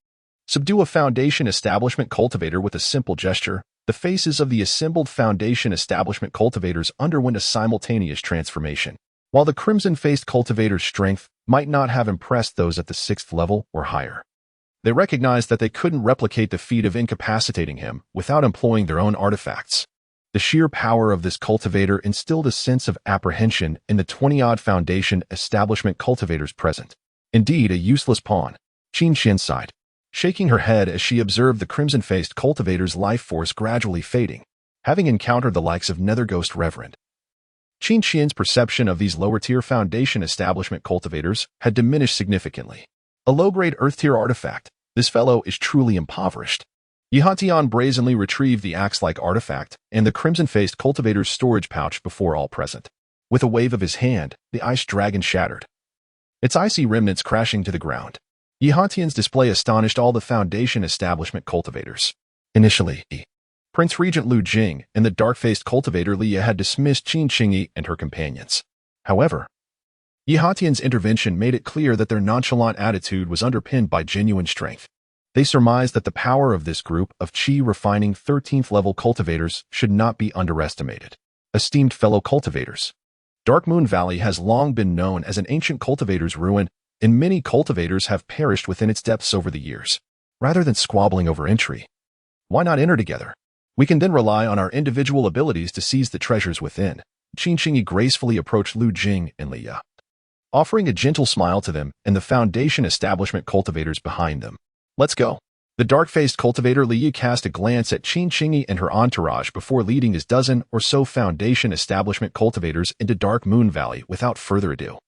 subdue a foundation establishment cultivator with a simple gesture, the faces of the assembled foundation establishment cultivators underwent a simultaneous transformation. While the crimson-faced cultivator's strength might not have impressed those at the 6th level or higher, they recognized that they couldn't replicate the feat of incapacitating him without employing their own artifacts. The sheer power of this cultivator instilled a sense of apprehension in the 20-odd foundation establishment cultivators present. Indeed, a useless pawn, Qin Qian sighed, shaking her head as she observed the crimson-faced cultivator's life force gradually fading, having encountered the likes of Nether Ghost Reverend. Qin Qian's perception of these lower-tier foundation establishment cultivators had diminished significantly. A low-grade Earth-tier artifact, this fellow is truly impoverished. Yihantian brazenly retrieved the axe-like artifact and the crimson-faced cultivator's storage pouch before all present. With a wave of his hand, the ice dragon shattered, its icy remnants crashing to the ground. Yihantian's display astonished all the Foundation establishment cultivators. Initially, Prince Regent Lu Jing and the dark-faced cultivator Liya had dismissed Qin Qingyi and her companions. However, Yihantian's intervention made it clear that their nonchalant attitude was underpinned by genuine strength. They surmised that the power of this group of qi-refining 13th-level cultivators should not be underestimated. Esteemed fellow cultivators, Dark Moon Valley has long been known as an ancient cultivator's ruin, and many cultivators have perished within its depths over the years. Rather than squabbling over entry, why not enter together? We can then rely on our individual abilities to seize the treasures within. Qin Qingyi gracefully approached Lu Jing and Liya, offering a gentle smile to them and the Foundation establishment cultivators behind them. Let's go. The dark-faced cultivator Liya cast a glance at Qin Qingyi and her entourage before leading his dozen or so Foundation establishment cultivators into Dark Moon Valley without further ado.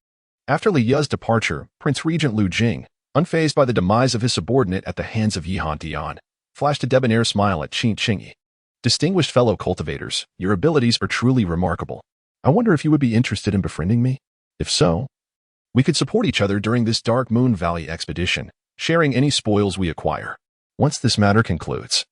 After Liya's departure, Prince Regent Lu Jing, unfazed by the demise of his subordinate at the hands of Yihantian, flashed a debonair smile at Qin Qingyi. Distinguished fellow cultivators, your abilities are truly remarkable. I wonder if you would be interested in befriending me? If so, we could support each other during this Dark Moon Valley expedition, sharing any spoils we acquire. Once this matter concludes,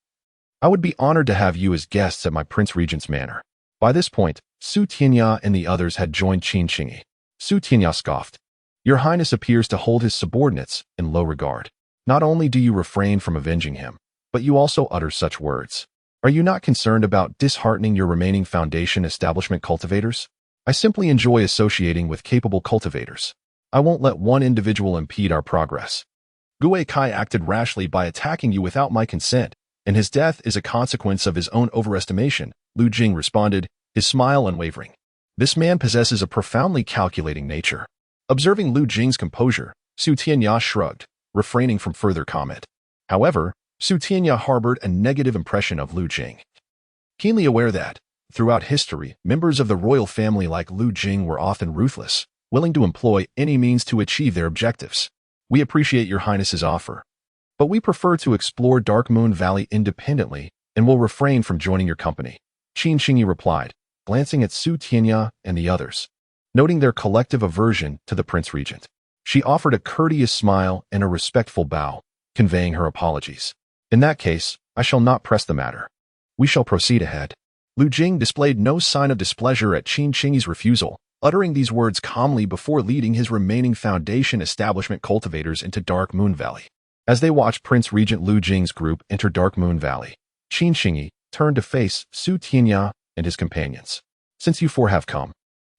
I would be honored to have you as guests at my Prince Regent's manor. By this point, Su Tianya and the others had joined Qin Qingyi. Su Tianya scoffed. Your Highness appears to hold his subordinates in low regard. Not only do you refrain from avenging him, but you also utter such words. Are you not concerned about disheartening your remaining Foundation establishment cultivators? I simply enjoy associating with capable cultivators. I won't let one individual impede our progress. Gue Kai acted rashly by attacking you without my consent, and his death is a consequence of his own overestimation, Lu Jing responded, his smile unwavering. This man possesses a profoundly calculating nature. Observing Lu Jing's composure, Su Tianya shrugged, refraining from further comment. However, Su Tianya harbored a negative impression of Lu Jing. Keenly aware that, throughout history, members of the royal family like Lu Jing were often ruthless, willing to employ any means to achieve their objectives. We appreciate your Highness's offer, but we prefer to explore Dark Moon Valley independently and will refrain from joining your company, Qin Qingyi replied, glancing at Su Tianya and the others, noting their collective aversion to the Prince Regent. She offered a courteous smile and a respectful bow, conveying her apologies. In that case, I shall not press the matter. We shall proceed ahead. Lu Jing displayed no sign of displeasure at Qin Qingyi's refusal, uttering these words calmly before leading his remaining Foundation establishment cultivators into Dark Moon Valley. As they watched Prince Regent Lu Jing's group enter Dark Moon Valley, Qin Qingyi turned to face Su Tianya and his companions. Since you four have come,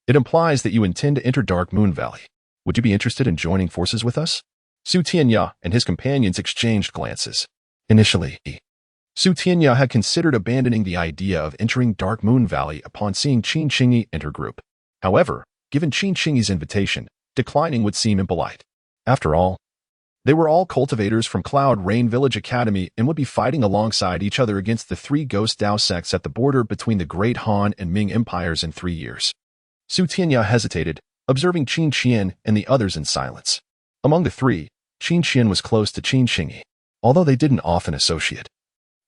it implies that you intend to enter Dark Moon Valley. Would you be interested in joining forces with us? Su Tianya and his companions exchanged glances. Initially, Su Tianya had considered abandoning the idea of entering Dark Moon Valley upon seeing Qin Qingyi and her group. However, given Qin Qingyi's invitation, declining would seem impolite. After all, they were all cultivators from Cloud Rain Village Academy and would be fighting alongside each other against the three Ghost Dao sects at the border between the great Han and Ming empires in 3 years. Su Tianya hesitated, observing Qin Qian and the others in silence. Among the three, Qin Qian was close to Qin Qingyi, although they didn't often associate.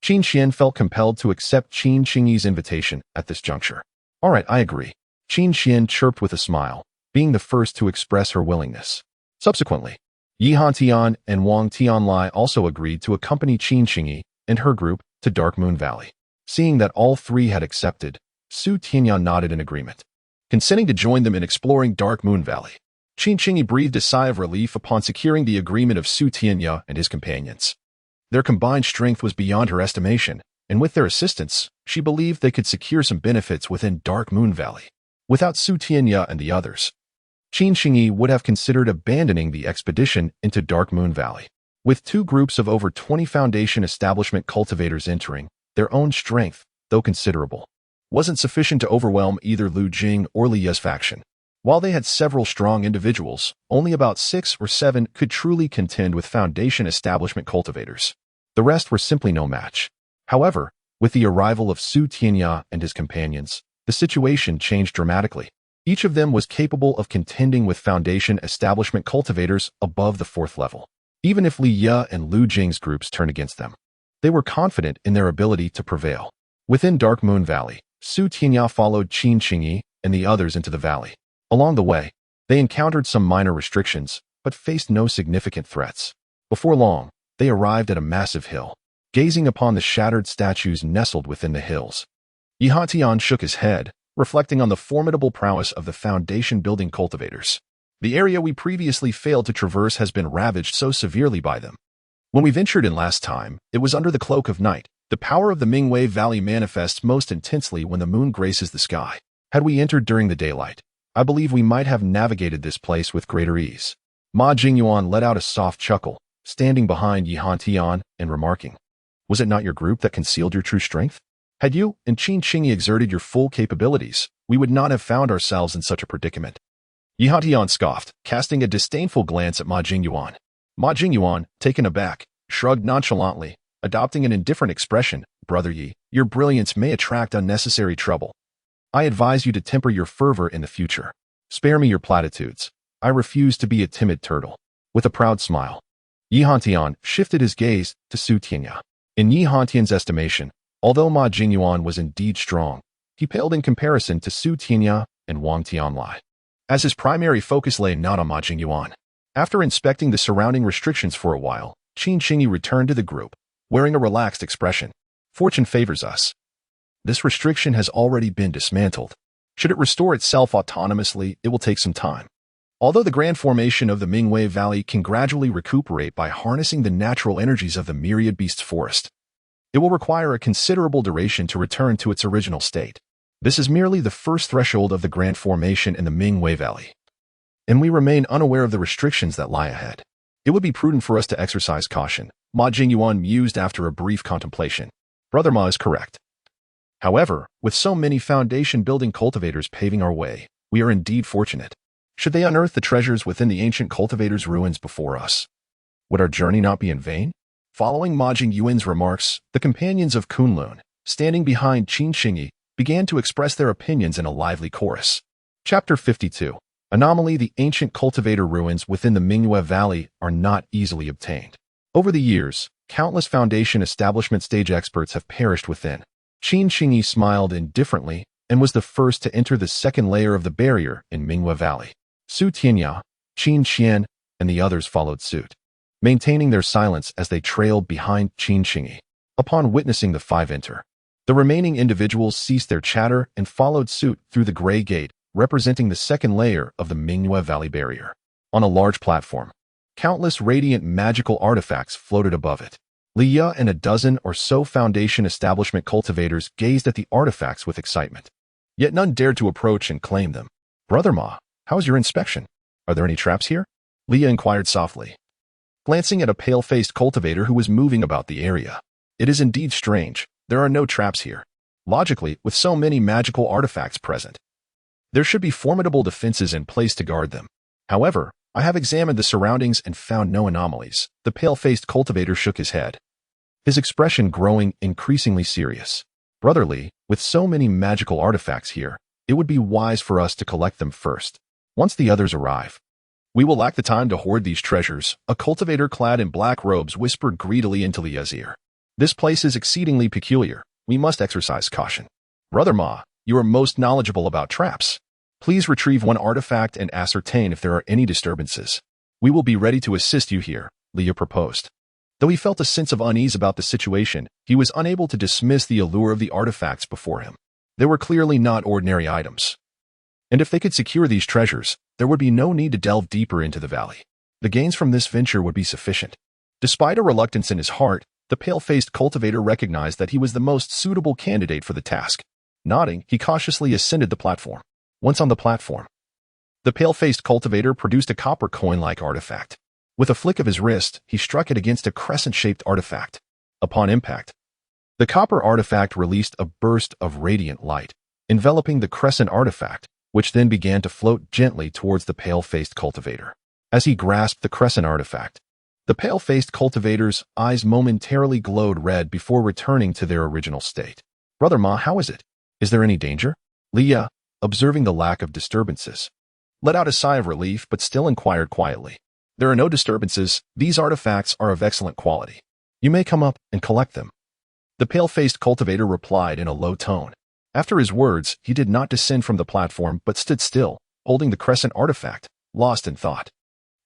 Qin Qian felt compelled to accept Qin Qingyi's invitation at this juncture. All right, I agree. Qin Qian chirped with a smile, being the first to express her willingness. Subsequently, Yihantian and Wang Tianlai also agreed to accompany Qin Qingyi and her group to Dark Moon Valley. Seeing that all three had accepted, Su Tianya nodded in agreement, consenting to join them in exploring Dark Moon Valley. Qin Qingyi breathed a sigh of relief upon securing the agreement of Su Tianya and his companions. Their combined strength was beyond her estimation, and with their assistance, she believed they could secure some benefits within Dark Moon Valley. Without Su Tianya and the others, Qin Qingyi would have considered abandoning the expedition into Dark Moon Valley. With 2 groups of over 20 Foundation establishment cultivators entering, their own strength, though considerable, wasn't sufficient to overwhelm either Lu Jing or Liya's faction. While they had several strong individuals, only about 6 or 7 could truly contend with Foundation establishment cultivators. The rest were simply no match. However, with the arrival of Su Tianya and his companions, the situation changed dramatically. Each of them was capable of contending with Foundation establishment cultivators above the 4th level, even if Liya and Lu Jing's groups turned against them. They were confident in their ability to prevail. Within Dark Moon Valley, Su Tianya followed Qin Qingyi and the others into the valley. Along the way, they encountered some minor restrictions, but faced no significant threats. Before long, they arrived at a massive hill. Gazing upon the shattered statues nestled within the hills, Yihantian shook his head, reflecting on the formidable prowess of the foundation-building cultivators. The area we previously failed to traverse has been ravaged so severely by them. When we ventured in last time, it was under the cloak of night. The power of the Mingwei Valley manifests most intensely when the moon graces the sky. Had we entered during the daylight, I believe we might have navigated this place with greater ease. Ma Jingyuan let out a soft chuckle, standing behind Yihantian and remarking, "Was it not your group that concealed your true strength? Had you and Qin Qingyi exerted your full capabilities, we would not have found ourselves in such a predicament." Yihantian scoffed, casting a disdainful glance at Ma Jingyuan. Ma Jingyuan, taken aback, shrugged nonchalantly, adopting an indifferent expression. "Brother Yi, your brilliance may attract unnecessary trouble. I advise you to temper your fervor in the future. Spare me your platitudes. I refuse to be a timid turtle." With a proud smile, Yihantian shifted his gaze to Su Tianya. In Yihantian's estimation, although Ma Jingyuan was indeed strong, he paled in comparison to Su Tianya and Wang Tianlai, as his primary focus lay not on Ma Jingyuan. After inspecting the surrounding restrictions for a while, Qin Qingyi returned to the group, wearing a relaxed expression. "Fortune favors us. This restriction has already been dismantled. Should it restore itself autonomously, it will take some time. Although the grand formation of the Mingwei Valley can gradually recuperate by harnessing the natural energies of the myriad beasts forest, it will require a considerable duration to return to its original state. This is merely the first threshold of the grand formation in the Mingwei Valley, and we remain unaware of the restrictions that lie ahead. It would be prudent for us to exercise caution." Ma Jingyuan mused after a brief contemplation. Brother Ma is correct. However, with so many foundation-building cultivators paving our way, we are indeed fortunate. Should they unearth the treasures within the ancient cultivators' ruins before us, would our journey not be in vain? Following Ma Jingyuan's remarks, the companions of Kunlun, standing behind Qin Qingyi, began to express their opinions in a lively chorus. Chapter 52. Anomaly: The ancient cultivator ruins within the Mingwei Valley are not easily obtained. Over the years, countless foundation establishment stage experts have perished within. Qin Qingyi smiled indifferently and was the first to enter the second layer of the barrier in Mingwei Valley. Su Tianya, Qin Xian, and the others followed suit, maintaining their silence as they trailed behind Qin Qingyi. Upon witnessing the five enter, the remaining individuals ceased their chatter and followed suit through the gray gate, representing the second layer of the Mingwei Valley barrier. On a large platform, countless radiant magical artifacts floated above it. Liya and a dozen or so foundation establishment cultivators gazed at the artifacts with excitement. Yet none dared to approach and claim them. "Brother Ma, how is your inspection? Are there any traps here?" Liya inquired softly, glancing at a pale-faced cultivator who was moving about the area. "It is indeed strange. There are no traps here. Logically, with so many magical artifacts present, there should be formidable defenses in place to guard them. However, I have examined the surroundings and found no anomalies." The pale-faced cultivator shook his head, his expression growing increasingly serious. "Brother Li, with so many magical artifacts here, it would be wise for us to collect them first. Once the others arrive, we will lack the time to hoard these treasures." A cultivator clad in black robes whispered greedily into Lia's ear. "This place is exceedingly peculiar. We must exercise caution. Brother Ma, you are most knowledgeable about traps. Please retrieve one artifact and ascertain if there are any disturbances. We will be ready to assist you here," Liya proposed. Though he felt a sense of unease about the situation, he was unable to dismiss the allure of the artifacts before him. They were clearly not ordinary items, and if they could secure these treasures, there would be no need to delve deeper into the valley. The gains from this venture would be sufficient. Despite a reluctance in his heart, the pale-faced cultivator recognized that he was the most suitable candidate for the task. Nodding, he cautiously ascended the platform. Once on the platform, the pale-faced cultivator produced a copper coin-like artifact. With a flick of his wrist, he struck it against a crescent-shaped artifact. Upon impact, the copper artifact released a burst of radiant light, enveloping the crescent artifact, which then began to float gently towards the pale-faced cultivator. As he grasped the crescent artifact, the pale-faced cultivator's eyes momentarily glowed red before returning to their original state. "Brother Ma, how is it? Is there any danger?" Liya, observing the lack of disturbances, let out a sigh of relief but still inquired quietly. "There are no disturbances. These artifacts are of excellent quality. You may come up and collect them." The pale-faced cultivator replied in a low tone. After his words, he did not descend from the platform but stood still, holding the crescent artifact, lost in thought.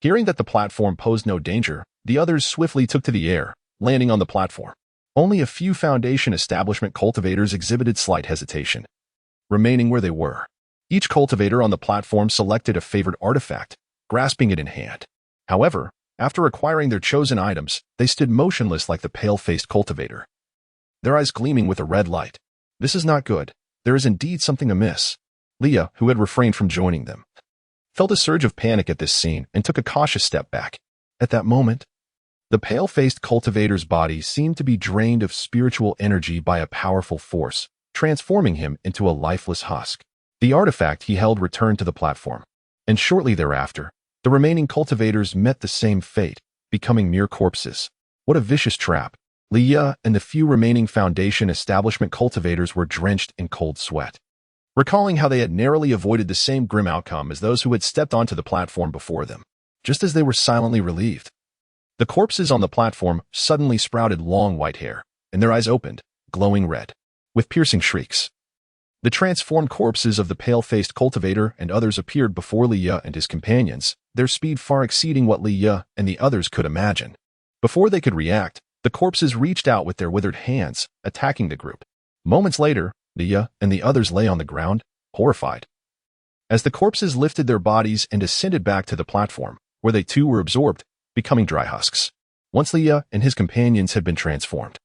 Hearing that the platform posed no danger, the others swiftly took to the air, landing on the platform. Only a few Foundation establishment cultivators exhibited slight hesitation, remaining where they were. Each cultivator on the platform selected a favored artifact, grasping it in hand. However, after acquiring their chosen items, they stood motionless like the pale-faced cultivator, their eyes gleaming with a red light. This is not good. There is indeed something amiss. Leah, who had refrained from joining them, felt a surge of panic at this scene and took a cautious step back. At that moment, the pale-faced cultivator's body seemed to be drained of spiritual energy by a powerful force, transforming him into a lifeless husk. The artifact he held returned to the platform, and shortly thereafter, the remaining cultivators met the same fate, becoming mere corpses. What a vicious trap! Leah and the few remaining Foundation establishment cultivators were drenched in cold sweat, recalling how they had narrowly avoided the same grim outcome as those who had stepped onto the platform before them. Just as they were silently relieved, the corpses on the platform suddenly sprouted long white hair, and their eyes opened, glowing red, with piercing shrieks. The transformed corpses of the pale-faced cultivator and others appeared before Leah and his companions, their speed far exceeding what Leah and the others could imagine. Before they could react, the corpses reached out with their withered hands, attacking the group. Moments later, Leah and the others lay on the ground, horrified. As the corpses lifted their bodies and descended back to the platform, where they too were absorbed, becoming dry husks. Once Leah and his companions had been transformed,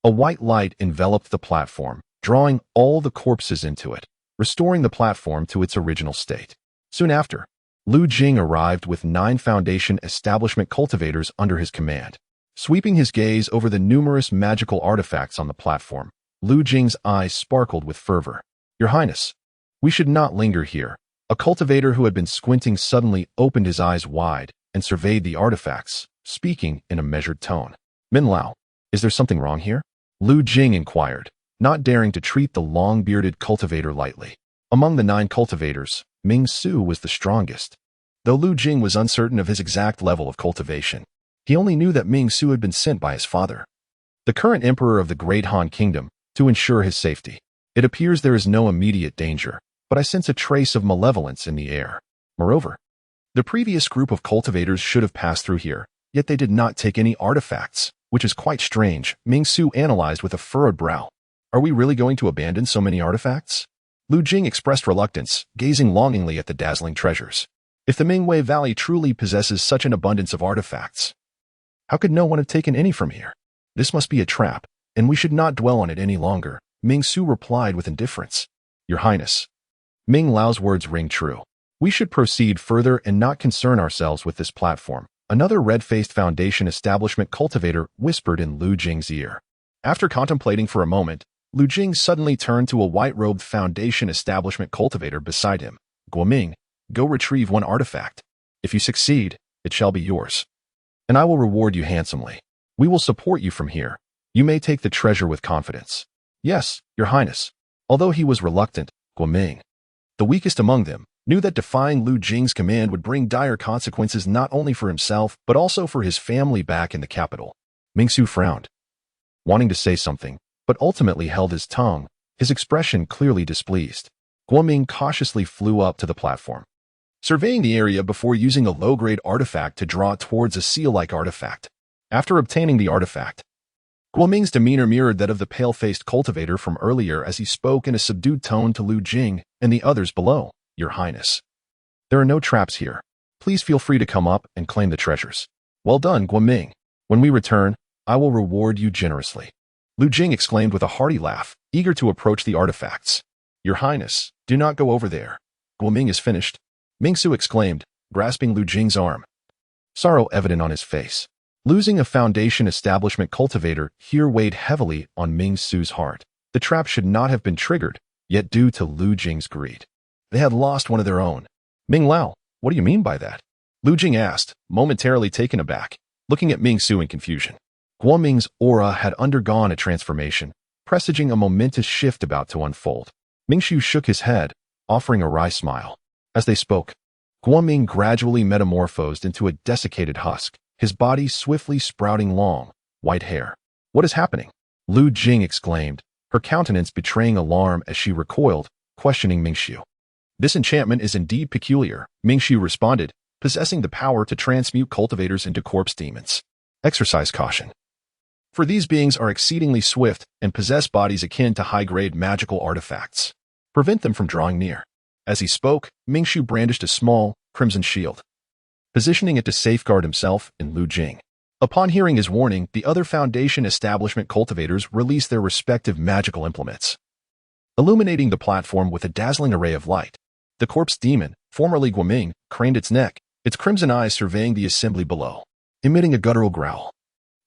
a white light enveloped the platform, drawing all the corpses into it, restoring the platform to its original state. Soon after, Lu Jing arrived with 9 Foundation establishment cultivators under his command. Sweeping his gaze over the numerous magical artifacts on the platform, Lu Jing's eyes sparkled with fervor. "Your Highness, we should not linger here." A cultivator who had been squinting suddenly opened his eyes wide and surveyed the artifacts, speaking in a measured tone. "Min Lao, is there something wrong here?" Lu Jing inquired, not daring to treat the long-bearded cultivator lightly. Among the 9 cultivators, Ming Su was the strongest. Though Lu Jing was uncertain of his exact level of cultivation, he only knew that Ming Su had been sent by his father, the current emperor of the Great Han Kingdom, to ensure his safety. "It appears there is no immediate danger, but I sense a trace of malevolence in the air. Moreover, the previous group of cultivators should have passed through here, yet they did not take any artifacts, which is quite strange," Ming Su analyzed with a furrowed brow. "Are we really going to abandon so many artifacts?" Lu Jing expressed reluctance, gazing longingly at the dazzling treasures. If the Mingwei Valley truly possesses such an abundance of artifacts, how could no one have taken any from here? This must be a trap, and we should not dwell on it any longer, Ming Su replied with indifference. "Your Highness." Ming Lao's words ring true. "We should proceed further and not concern ourselves with this platform," another red-faced Foundation establishment cultivator whispered in Lu Jing's ear. After contemplating for a moment, Lu Jing suddenly turned to a white-robed Foundation establishment cultivator beside him. "Guoming, go retrieve 1 artifact. If you succeed, it shall be yours, and I will reward you handsomely. We will support you from here. You may take the treasure with confidence." "Yes, Your Highness." Although he was reluctant, Guoming, the weakest among them, knew that defying Lu Jing's command would bring dire consequences not only for himself but also for his family back in the capital. Ming Su frowned, wanting to say something, but ultimately held his tongue, his expression clearly displeased. Guoming cautiously flew up to the platform, surveying the area before using a low-grade artifact to draw it towards a seal-like artifact. After obtaining the artifact, Guoming's demeanor mirrored that of the pale-faced cultivator from earlier as he spoke in a subdued tone to Lu Jing and the others below. "Your Highness, there are no traps here. Please feel free to come up and claim the treasures." "Well done, Guoming. When we return, I will reward you generously," Lu Jing exclaimed with a hearty laugh, eager to approach the artifacts. "Your Highness, do not go over there. Guoming is finished," Ming Su exclaimed, grasping Lu Jing's arm, sorrow evident on his face. Losing a Foundation establishment cultivator here weighed heavily on Ming Su's heart. The trap should not have been triggered, yet due to Lu Jing's greed, they had lost one of their own. "Ming Lao, what do you mean by that?" Lu Jing asked, momentarily taken aback, looking at Ming Su in confusion. Guoming's aura had undergone a transformation, presaging a momentous shift about to unfold. Ming Su shook his head, offering a wry smile. As they spoke, Guoming gradually metamorphosed into a desiccated husk, his body swiftly sprouting long, white hair. What is happening? Lu Jing exclaimed, her countenance betraying alarm as she recoiled, questioning Mingxiu. This enchantment is indeed peculiar, Mingxiu responded, possessing the power to transmute cultivators into corpse demons. Exercise caution. For these beings are exceedingly swift and possess bodies akin to high-grade magical artifacts. Prevent them from drawing near. As he spoke, Mingxiu brandished a small, crimson shield, positioning it to safeguard himself and Lu Jing. Upon hearing his warning, the other Foundation establishment cultivators released their respective magical implements, illuminating the platform with a dazzling array of light. The corpse demon, formerly Guoming, craned its neck, its crimson eyes surveying the assembly below. Emitting a guttural growl,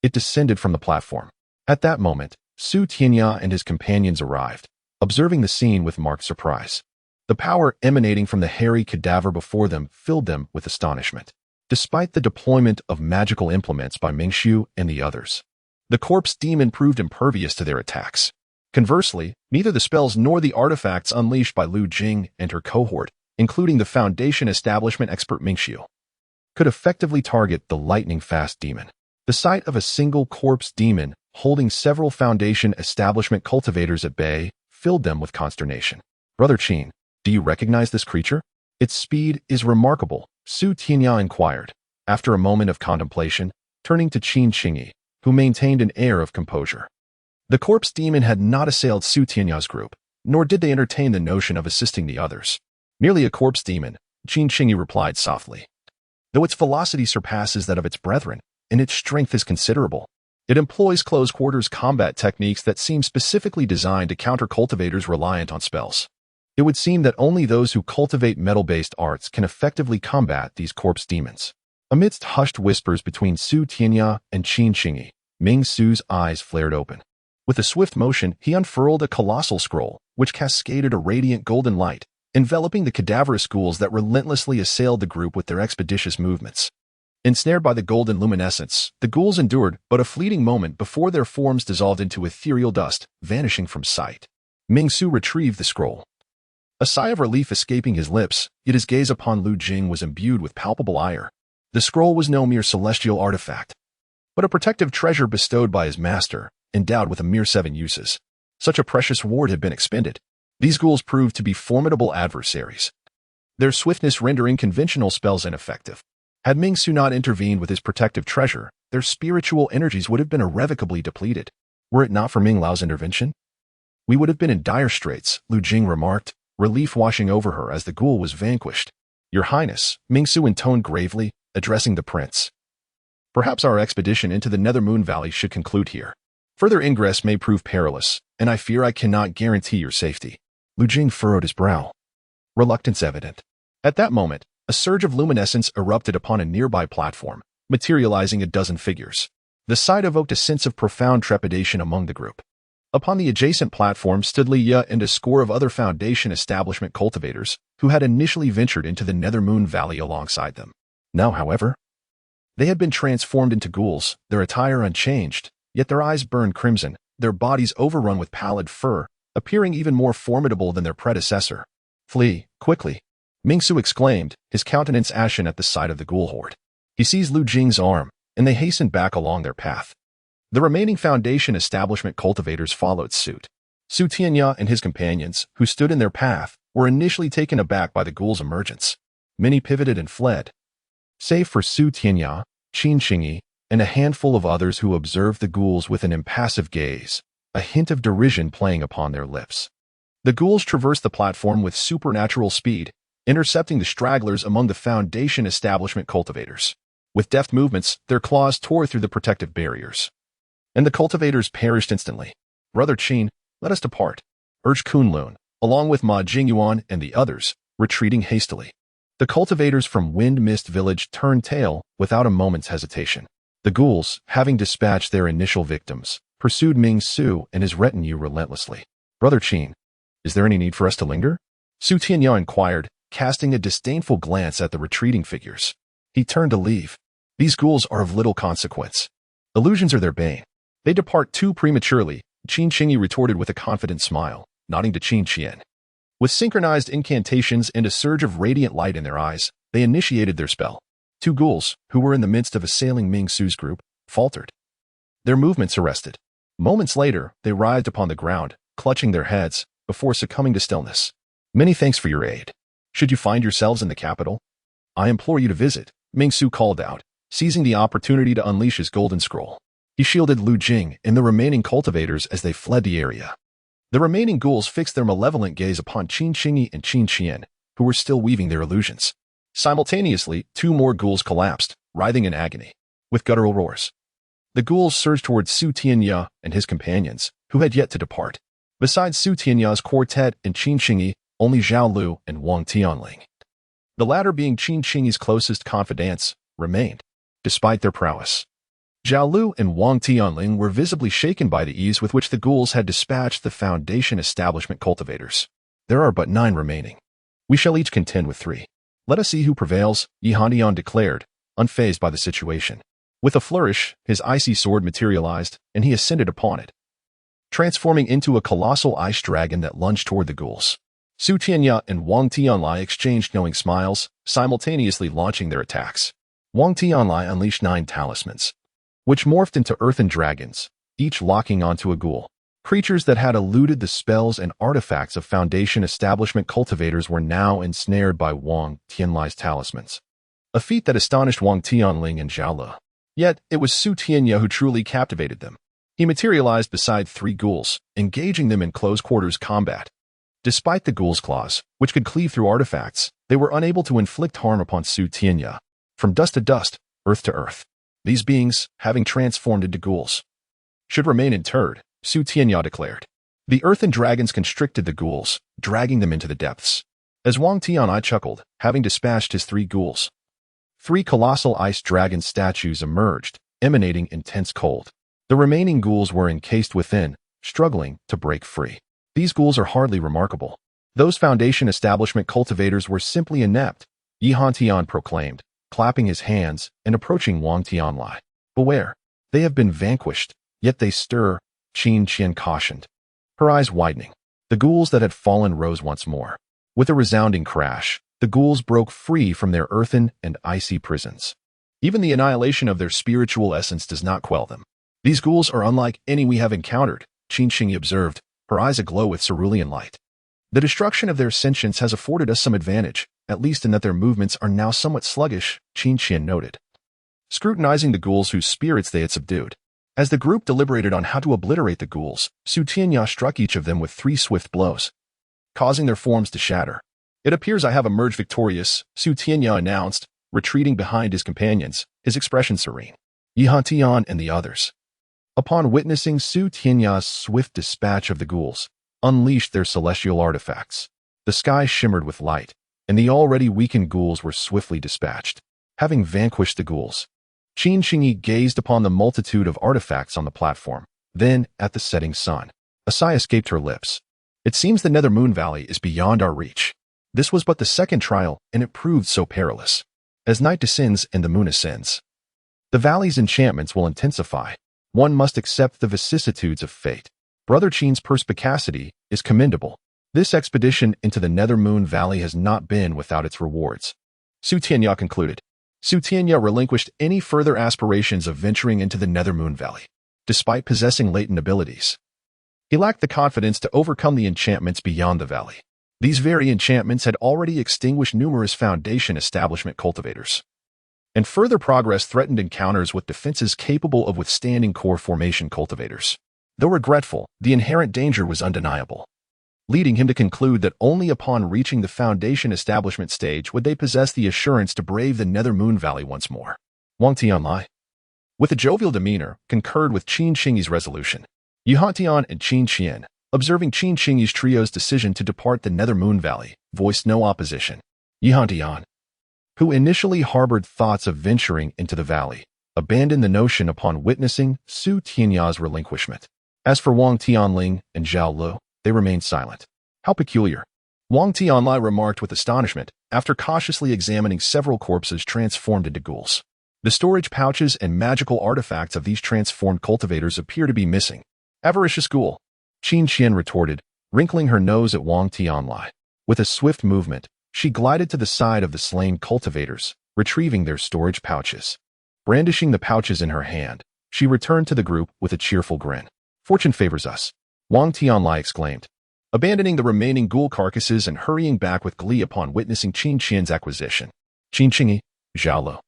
it descended from the platform. At that moment, Tianya and his companions arrived, observing the scene with marked surprise. The power emanating from the hairy cadaver before them filled them with astonishment. Despite the deployment of magical implements by Mingxiu and the others, the corpse demon proved impervious to their attacks. Conversely, neither the spells nor the artifacts unleashed by Lu Jing and her cohort, including the Foundation establishment expert Mingxiu, could effectively target the lightning-fast demon. The sight of a single corpse demon holding several Foundation establishment cultivators at bay filled them with consternation. Brother Qin, do you recognize this creature? Its speed is remarkable, Tianya inquired, after a moment of contemplation, turning to Qin Qingyi, who maintained an air of composure. The corpse demon had not assailed Tianya's group, nor did they entertain the notion of assisting the others. Merely a corpse demon, Qin Qingyi replied softly. Though its velocity surpasses that of its brethren, and its strength is considerable, it employs close-quarters combat techniques that seem specifically designed to counter cultivators reliant on spells. It would seem that only those who cultivate metal-based arts can effectively combat these corpse demons. Amidst hushed whispers between Tianya and Qin Qingyi, Ming Su's eyes flared open. With a swift motion, he unfurled a colossal scroll, which cascaded a radiant golden light, enveloping the cadaverous ghouls that relentlessly assailed the group with their expeditious movements. Ensnared by the golden luminescence, the ghouls endured but a fleeting moment before their forms dissolved into ethereal dust, vanishing from sight. Ming Su retrieved the scroll, a sigh of relief escaping his lips, yet his gaze upon Lu Jing was imbued with palpable ire. The scroll was no mere celestial artifact, but a protective treasure bestowed by his master, endowed with a mere 7 uses. Such a precious ward had been expended. These ghouls proved to be formidable adversaries, their swiftness rendering conventional spells ineffective. Had Ming Su not intervened with his protective treasure, their spiritual energies would have been irrevocably depleted. Were it not for Ming Lao's intervention, we would have been in dire straits, Lu Jing remarked, relief washing over her as the ghoul was vanquished. Your Highness, Ming Su intoned gravely, addressing the prince. Perhaps our expedition into the Nethermoon Valley should conclude here. Further ingress may prove perilous, and I fear I cannot guarantee your safety. Lu Jing furrowed his brow, reluctance evident. At that moment, a surge of luminescence erupted upon a nearby platform, materializing a dozen figures. The sight evoked a sense of profound trepidation among the group. Upon the adjacent platform stood Li Ye and a score of other Foundation establishment cultivators who had initially ventured into the Nethermoon Valley alongside them. Now, however, they had been transformed into ghouls, their attire unchanged, yet their eyes burned crimson, their bodies overrun with pallid fur, appearing even more formidable than their predecessor. Flee, quickly, Ming Su exclaimed, his countenance ashen at the sight of the ghoul horde. He seized Lu Jing's arm, and they hastened back along their path. The remaining Foundation establishment cultivators followed suit. Tianya and his companions, who stood in their path, were initially taken aback by the ghoul's emergence. Many pivoted and fled, save for Tianya, Qin Qingyi, and a handful of others who observed the ghouls with an impassive gaze, a hint of derision playing upon their lips. The ghouls traversed the platform with supernatural speed, intercepting the stragglers among the Foundation establishment cultivators. With deft movements, their claws tore through the protective barriers, and the cultivators perished instantly. Brother Qin, let us depart, urged Kunlun, along with Ma Jingyuan and the others, retreating hastily. The cultivators from Wind Mist Village turned tail without a moment's hesitation. The ghouls, having dispatched their initial victims, pursued Ming Su and his retinue relentlessly. Brother Qin, is there any need for us to linger? Tianya inquired, casting a disdainful glance at the retreating figures. He turned to leave. These ghouls are of little consequence. Illusions are their bane. They depart too prematurely, Qin Qingyi retorted with a confident smile, nodding to Qin Qian. With synchronized incantations and a surge of radiant light in their eyes, they initiated their spell. Two ghouls, who were in the midst of assailing Ming Su's group, faltered. their movements arrested. Moments later, they writhed upon the ground, clutching their heads, before succumbing to stillness. Many thanks for your aid. Should you find yourselves in the capital, I implore you to visit, Ming Su called out, seizing the opportunity to unleash his golden scroll. He shielded Lu Jing and the remaining cultivators as they fled the area. The remaining ghouls fixed their malevolent gaze upon Qin Qingyi and Qin Qian, who were still weaving their illusions. Simultaneously, 2 more ghouls collapsed, writhing in agony, with guttural roars. The ghouls surged towards Su Tianya and his companions, who had yet to depart. Besides Su Tianya's quartet and Qin Qingyi, only Zhao Lu and Wang Tianling, the latter being Qin Qingyi's closest confidants, remained, despite their prowess. Zhao Lu and Wang Tianling were visibly shaken by the ease with which the ghouls had dispatched the Foundation establishment cultivators. There are but 9 remaining. We shall each contend with 3. Let us see who prevails, Yi Hantian declared, unfazed by the situation. With a flourish, his icy sword materialized, and he ascended upon it, transforming into a colossal ice dragon that lunged toward the ghouls. Su Tianya and Wang Tianlai exchanged knowing smiles, simultaneously launching their attacks. Wang Tianlai unleashed 9 talismans, which morphed into earthen dragons, each locking onto a ghoul. Creatures that had eluded the spells and artifacts of Foundation establishment cultivators were now ensnared by Wang Tianlai's talismans, a feat that astonished Wang Tianling and Zhao Lu. Yet, it was Su Tianya who truly captivated them. He materialized beside 3 ghouls, engaging them in close-quarters combat. Despite the ghouls' claws, which could cleave through artifacts, they were unable to inflict harm upon Su Tianya. From dust to dust, earth to earth, these beings, having transformed into ghouls, should remain interred, Su Tianya declared. The earthen dragons constricted the ghouls, dragging them into the depths. As Wang Tianlai chuckled, having dispatched his 3 ghouls, 3 colossal ice dragon statues emerged, emanating intense cold. The remaining ghouls were encased within, struggling to break free. These ghouls are hardly remarkable. Those Foundation establishment cultivators were simply inept, Yi Hantian proclaimed, clapping his hands and approaching Wang Tianlai. Beware, they have been vanquished, yet they stir, Qin Qian cautioned, her eyes widening. The ghouls that had fallen rose once more. With a resounding crash, the ghouls broke free from their earthen and icy prisons. Even the annihilation of their spiritual essence does not quell them. These ghouls are unlike any we have encountered, Qin Qingyi observed, her eyes aglow with cerulean light. The destruction of their sentience has afforded us some advantage, at least in that their movements are now somewhat sluggish, Qin Qian noted, scrutinizing the ghouls whose spirits they had subdued. As the group deliberated on how to obliterate the ghouls, Su Tianya struck each of them with 3 swift blows, causing their forms to shatter. It appears I have emerged victorious, Su Tianya announced, retreating behind his companions, his expression serene. Yi Hantian and the others, upon witnessing Su Tianya's swift dispatch of the ghouls, unleashed their celestial artifacts. The sky shimmered with light, and the already weakened ghouls were swiftly dispatched. Having vanquished the ghouls, Qin Qingyi gazed upon the multitude of artifacts on the platform, then at the setting sun. A sigh escaped her lips. It seems the Nether Moon Valley is beyond our reach. This was but the second trial, and it proved so perilous. As night descends and the moon ascends, the valley's enchantments will intensify. One must accept the vicissitudes of fate. Brother Qin's perspicacity is commendable. This expedition into the Nether Moon Valley has not been without its rewards, Su Tianya concluded. Su Tianya relinquished any further aspirations of venturing into the Nether Moon Valley, despite possessing latent abilities. He lacked the confidence to overcome the enchantments beyond the valley. These very enchantments had already extinguished numerous Foundation establishment cultivators, and further progress threatened encounters with defenses capable of withstanding core formation cultivators. Though regretful, the inherent danger was undeniable, leading him to conclude that only upon reaching the Foundation establishment stage would they possess the assurance to brave the Nether Moon Valley once more. Wang Tianlai, with a jovial demeanor, concurred with Qin Qingyi's resolution. Yi Hantian and Qin Qian, observing Qin Qingyi's trio's decision to depart the Nether Moon Valley, voiced no opposition. Yi Hantian, who initially harbored thoughts of venturing into the valley, abandoned the notion upon witnessing Su Tianya's relinquishment. As for Wang Tianling and Zhao Lu, they remained silent. How peculiar, Wang Tianlai remarked with astonishment, after cautiously examining several corpses transformed into ghouls. The storage pouches and magical artifacts of these transformed cultivators appear to be missing. Avaricious ghoul, Qin Qian retorted, wrinkling her nose at Wang Tianlai. With a swift movement, she glided to the side of the slain cultivators, retrieving their storage pouches. Brandishing the pouches in her hand, She returned to the group with a cheerful grin. Fortune favors us, Wang Tianlai exclaimed, abandoning the remaining ghoul carcasses and hurrying back with glee upon witnessing Qin Qian's acquisition. Qin Qingyi, Zhao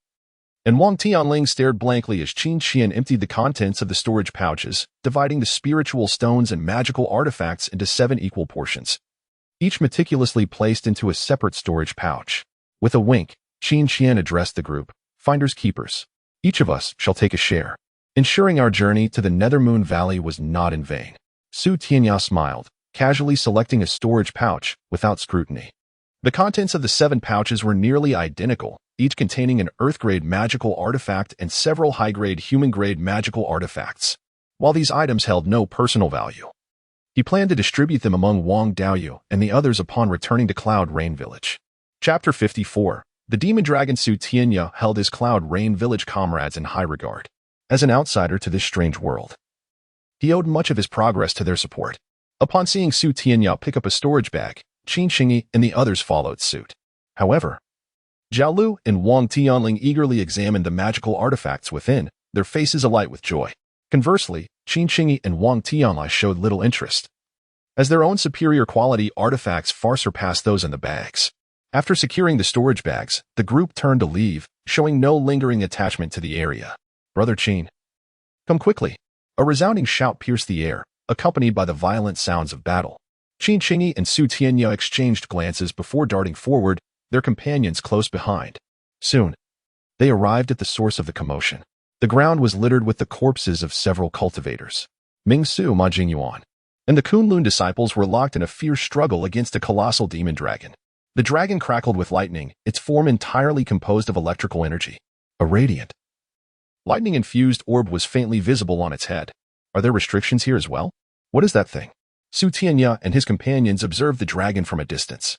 and Wang Tianling stared blankly as Qin Qian emptied the contents of the storage pouches, dividing the spiritual stones and magical artifacts into 7 equal portions, each meticulously placed into a separate storage pouch. With a wink, Qin Qian addressed the group, finders keepers. Each of us shall take a share, ensuring our journey to the Nethermoon Valley was not in vain. Su Tianya smiled, casually selecting a storage pouch without scrutiny. The contents of the 7 pouches were nearly identical, each containing an Earth-grade magical artifact and several high-grade human-grade magical artifacts. While these items held no personal value, he planned to distribute them among Wang Daoyu and the others upon returning to Cloud Rain Village. Chapter 54. The demon dragon Su Tianya held his Cloud Rain Village comrades in high regard. As an outsider to this strange world, he owed much of his progress to their support. Upon seeing Su Tianya pick up a storage bag, Qin Qingyi and the others followed suit. However, Zhao Lu and Wang Tianling eagerly examined the magical artifacts within, their faces alight with joy. Conversely, Qin Qingyi and Wang Tianlai showed little interest, as their own superior quality artifacts far surpassed those in the bags. After securing the storage bags, the group turned to leave, showing no lingering attachment to the area. Brother Qin, come quickly. A resounding shout pierced the air, accompanied by the violent sounds of battle. Qin Qingyi and Su Tianya exchanged glances before darting forward, their companions close behind. Soon, they arrived at the source of the commotion. The ground was littered with the corpses of several cultivators. Ming Su, Ma Jingyuan, and the Kunlun disciples were locked in a fierce struggle against a colossal demon dragon. The dragon crackled with lightning, its form entirely composed of electrical energy. A radiant, lightning-infused orb was faintly visible on its head. Are there restrictions here as well? What is that thing? Su Tianya and his companions observed the dragon from a distance,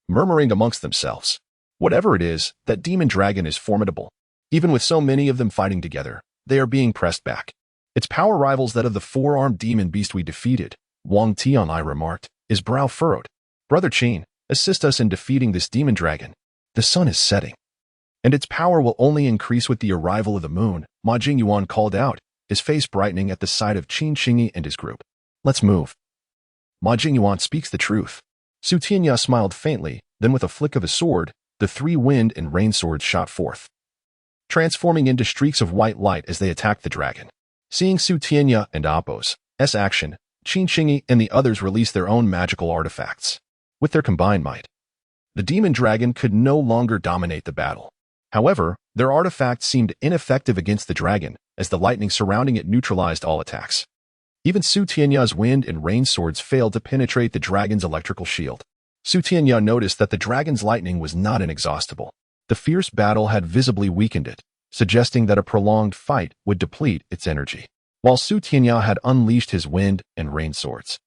murmuring amongst themselves. Whatever it is, that demon dragon is formidable. Even with so many of them fighting together, they are being pressed back. Its power rivals that of the 4-armed demon beast we defeated, Wang Tianlai remarked, his brow furrowed. Brother Qin, assist us in defeating this demon dragon. The sun is setting, and its power will only increase with the arrival of the moon, Ma Jingyuan called out, his face brightening at the sight of Qin Qingyi and his group. Let's move. Ma Jingyuan speaks the truth. Su Tianya smiled faintly, then with a flick of his sword, the 3 wind and rain swords shot forth, transforming into streaks of white light as they attacked the dragon. Seeing Su Tianya and Appo's action, Qin Qingyi and the others released their own magical artifacts. With their combined might, the demon dragon could no longer dominate the battle. However, their artifacts seemed ineffective against the dragon, as the lightning surrounding it neutralized all attacks. Even Su Tianya's wind and rain swords failed to penetrate the dragon's electrical shield. Su Tianya noticed that the dragon's lightning was not inexhaustible. The fierce battle had visibly weakened it, suggesting that a prolonged fight would deplete its energy. While Su Tianya had unleashed his wind and rain swords,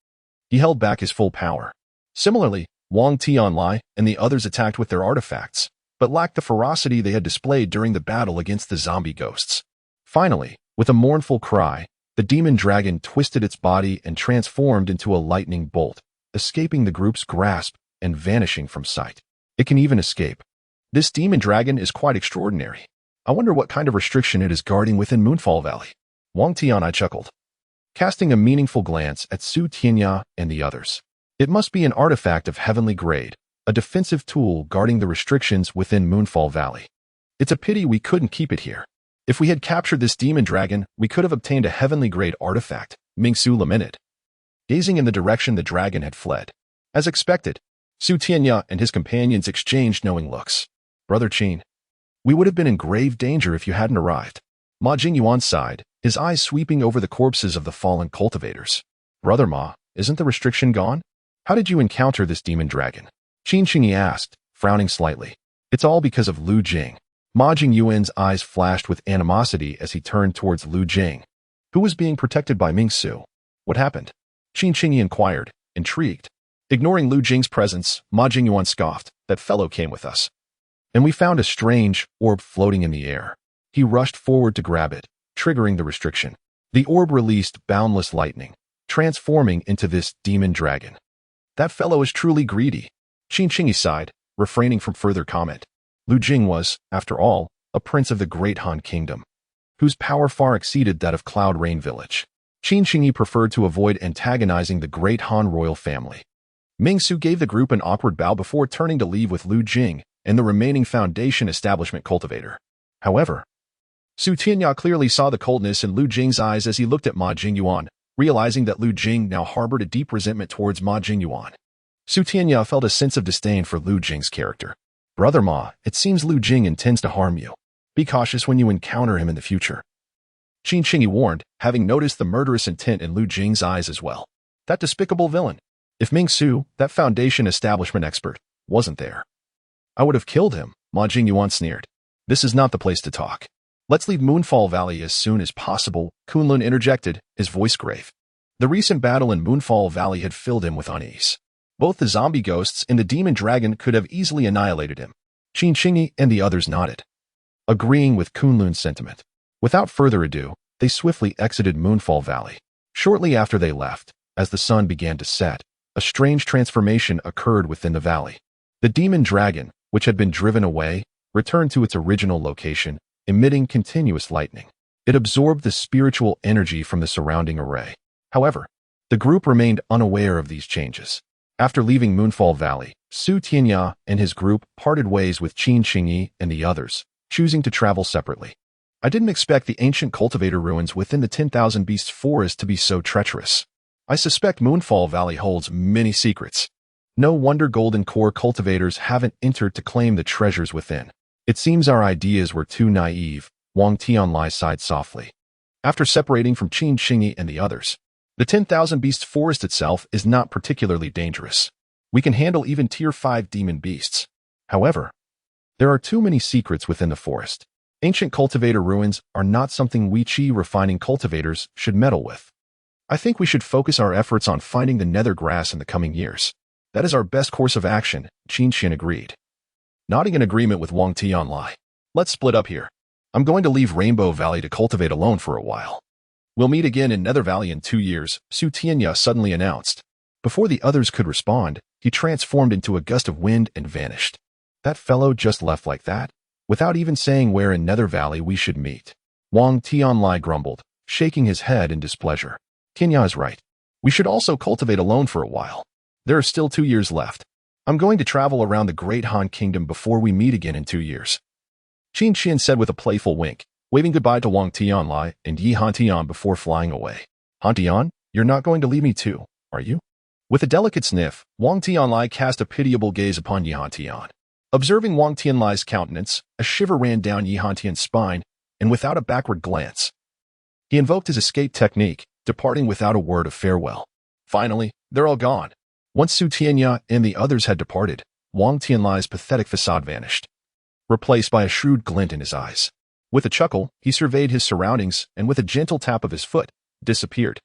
he held back his full power. Similarly, Wang Tianlai and the others attacked with their artifacts, but lacked the ferocity they had displayed during the battle against the zombie ghosts. Finally, with a mournful cry, the demon dragon twisted its body and transformed into a lightning bolt, escaping the group's grasp and vanishing from sight. It can even escape. This demon dragon is quite extraordinary. I wonder what kind of restriction it is guarding within Moonfall Valley. Wang Tianlai chuckled, casting a meaningful glance at Su Tianya and the others. It must be an artifact of heavenly grade, a defensive tool guarding the restrictions within Moonfall Valley. It's a pity we couldn't keep it here. If we had captured this demon dragon, we could have obtained a heavenly grade artifact, Ming Su lamented, gazing in the direction the dragon had fled. As expected, Su Tianya and his companions exchanged knowing looks. Brother Qin, we would have been in grave danger if you hadn't arrived. Ma Jingyuan sighed, his eyes sweeping over the corpses of the fallen cultivators. Brother Ma, isn't the restriction gone? How did you encounter this demon dragon? Qin Qingyi asked, frowning slightly. It's all because of Lu Jing. Ma Jingyuan's eyes flashed with animosity as he turned towards Lu Jing, who was being protected by Ming Su. What happened? Qin Qingyi inquired, intrigued. Ignoring Lu Jing's presence, Ma Jingyuan scoffed, that fellow came with us, and we found a strange orb floating in the air. He rushed forward to grab it, triggering the restriction. The orb released boundless lightning, transforming into this demon dragon. That fellow is truly greedy. Qin Qingyi sighed, refraining from further comment. Lu Jing was, after all, a prince of the great Han kingdom. whose power far exceeded that of Cloud Rain Village. Qin Xingyi preferred to avoid antagonizing the great Han royal family. Ming Su gave the group an awkward bow before turning to leave with Lu Jing and the remaining Foundation establishment cultivator. However, Su Tianya clearly saw the coldness in Lu Jing's eyes as he looked at Ma Jingyuan, realizing that Lu Jing now harbored a deep resentment towards Ma Jingyuan. Su Tianya felt a sense of disdain for Lu Jing's character. Brother Ma, it seems Lu Jing intends to harm you. Be cautious when you encounter him in the future. Qin Xingyi warned, having noticed the murderous intent in Lu Jing's eyes as well. That despicable villain. If Ming Su, that Foundation establishment expert, wasn't there, I would have killed him, Ma Jingyuan sneered. This is not the place to talk. Let's leave Moonfall Valley as soon as possible, Kunlun interjected, his voice grave. The recent battle in Moonfall Valley had filled him with unease. Both the zombie ghosts and the demon dragon could have easily annihilated him. Qin Xingyi and the others nodded, agreeing with Kunlun's sentiment. Without further ado, they swiftly exited Moonfall Valley. Shortly after they left, as the sun began to set, a strange transformation occurred within the valley. The demon dragon, which had been driven away, returned to its original location, emitting continuous lightning. It absorbed the spiritual energy from the surrounding array. However, the group remained unaware of these changes. After leaving Moonfall Valley, Su Tianya and his group parted ways with Qin Xingyi and the others, choosing to travel separately. I didn't expect the ancient cultivator ruins within the 10,000 Beasts forest to be so treacherous. I suspect Moonfall Valley holds many secrets. No wonder Golden Core cultivators haven't entered to claim the treasures within. It seems our ideas were too naive, Wang Tianlai sighed softly. After separating from Qin Xingyi and the others, the 10,000 Beasts forest itself is not particularly dangerous. We can handle even Tier 5 demon beasts. However, there are too many secrets within the forest. Ancient cultivator ruins are not something we Qi refining cultivators should meddle with. I think we should focus our efforts on finding the nether grass in the coming years. That is our best course of action, Qin Xin agreed, nodding in agreement with Wang Tianlai. Let's split up here. I'm going to leave Rainbow Valley to cultivate alone for a while. We'll meet again in Nether Valley in 2 years, Su Tianya suddenly announced. Before the others could respond, he transformed into a gust of wind and vanished. That fellow just left like that, without even saying where in Nether Valley we should meet. Wang Tianlai grumbled, shaking his head in displeasure. Tianya is right. We should also cultivate alone for a while. There are still 2 years left. I'm going to travel around the Great Han Kingdom before we meet again in 2 years. Qin Xin said with a playful wink, waving goodbye to Wang Tianlai and Yi Hantian before flying away. Hantian, you're not going to leave me too, are you? With a delicate sniff, Wang Tianlai cast a pitiable gaze upon Yi Hantian. Observing Wang Tianlai's countenance, a shiver ran down Yi Hantian's spine, and without a backward glance, he invoked his escape technique, departing without a word of farewell. Finally, they're all gone. Once Su Tianya and the others had departed, Wang Tianlai's pathetic facade vanished, replaced by a shrewd glint in his eyes. With a chuckle, he surveyed his surroundings and with a gentle tap of his foot, disappeared.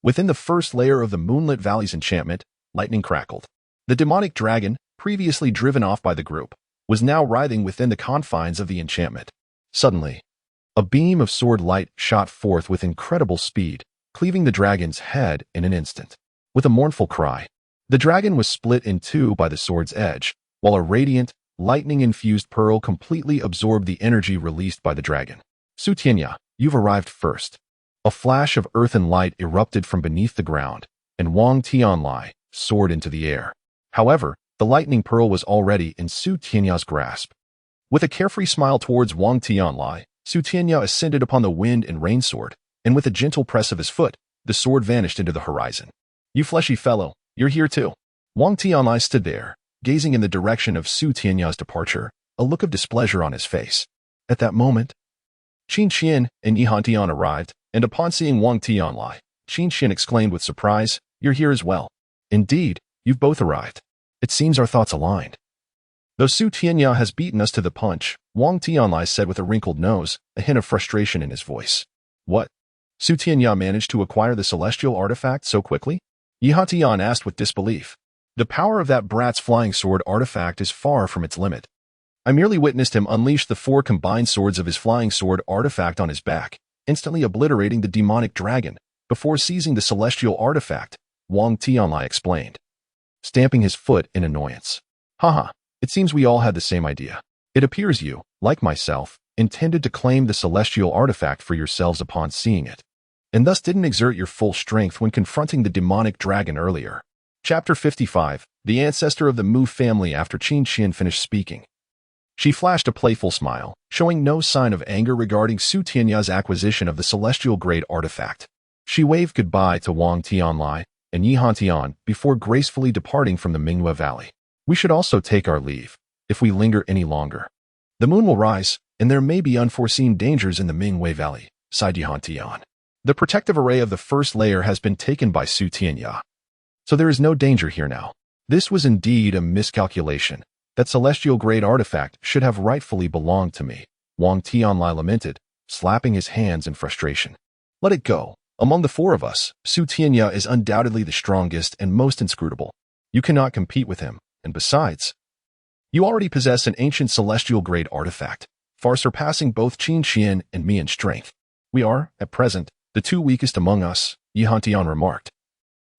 Within the first layer of the Moonlit Valley's enchantment, lightning crackled. The demonic dragon, previously driven off by the group, was now writhing within the confines of the enchantment. Suddenly, a beam of sword light shot forth with incredible speed, cleaving the dragon's head in an instant. With a mournful cry, the dragon was split in two by the sword's edge, while a radiant, lightning-infused pearl completely absorbed the energy released by the dragon. Su Tianya, you've arrived first. A flash of earth and light erupted from beneath the ground, and Wang Tianlai soared into the air. However, the lightning pearl was already in Su Tianya's grasp. With a carefree smile towards Wang Tianlai, Su Tianya ascended upon the wind and rain sword, and with a gentle press of his foot, the sword vanished into the horizon. You fleshy fellow, you're here too. Wang Tianlai stood there, gazing in the direction of Su Tianya's departure, a look of displeasure on his face. At that moment, Qin Xian and Yi Hantian arrived, and upon seeing Wang Tianlai, Qin Xian exclaimed with surprise, you're here as well. Indeed, you've both arrived. It seems our thoughts aligned. Though Su Tianya has beaten us to the punch, Wang Tianlai said with a wrinkled nose, a hint of frustration in his voice. What? Su Tianya managed to acquire the celestial artifact so quickly? Yi Hantian asked with disbelief. The power of that brat's flying sword artifact is far from its limit. I merely witnessed him unleash the 4 combined swords of his flying sword artifact on his back, instantly obliterating the demonic dragon, before seizing the celestial artifact, Wang Tianlai explained, stamping his foot in annoyance. Haha, it seems we all had the same idea. It appears you, like myself, intended to claim the celestial artifact for yourselves upon seeing it, and thus didn't exert your full strength when confronting the demonic dragon earlier. Chapter 55, the ancestor of the Mu family. After Qin Qian finished speaking, she flashed a playful smile, showing no sign of anger regarding Su Tianya's acquisition of the celestial grade artifact. She waved goodbye to Wang Tianlai and Yi Hantian before gracefully departing from the Yunyu Valley. We should also take our leave. If we linger any longer, the moon will rise, and there may be unforeseen dangers in the Yunyu Valley, sighed Yi Hantian. The protective array of the first layer has been taken by Su Tianya, so there is no danger here now. This was indeed a miscalculation. That celestial grade artifact should have rightfully belonged to me, Wang Tianlai lamented, slapping his hands in frustration. Let it go. Among the four of us, Su Tianya is undoubtedly the strongest and most inscrutable. You cannot compete with him, and besides, you already possess an ancient celestial grade artifact, far surpassing both Qin Qian and me in strength. We are, at present, the two weakest among us, Yi Hantian remarked,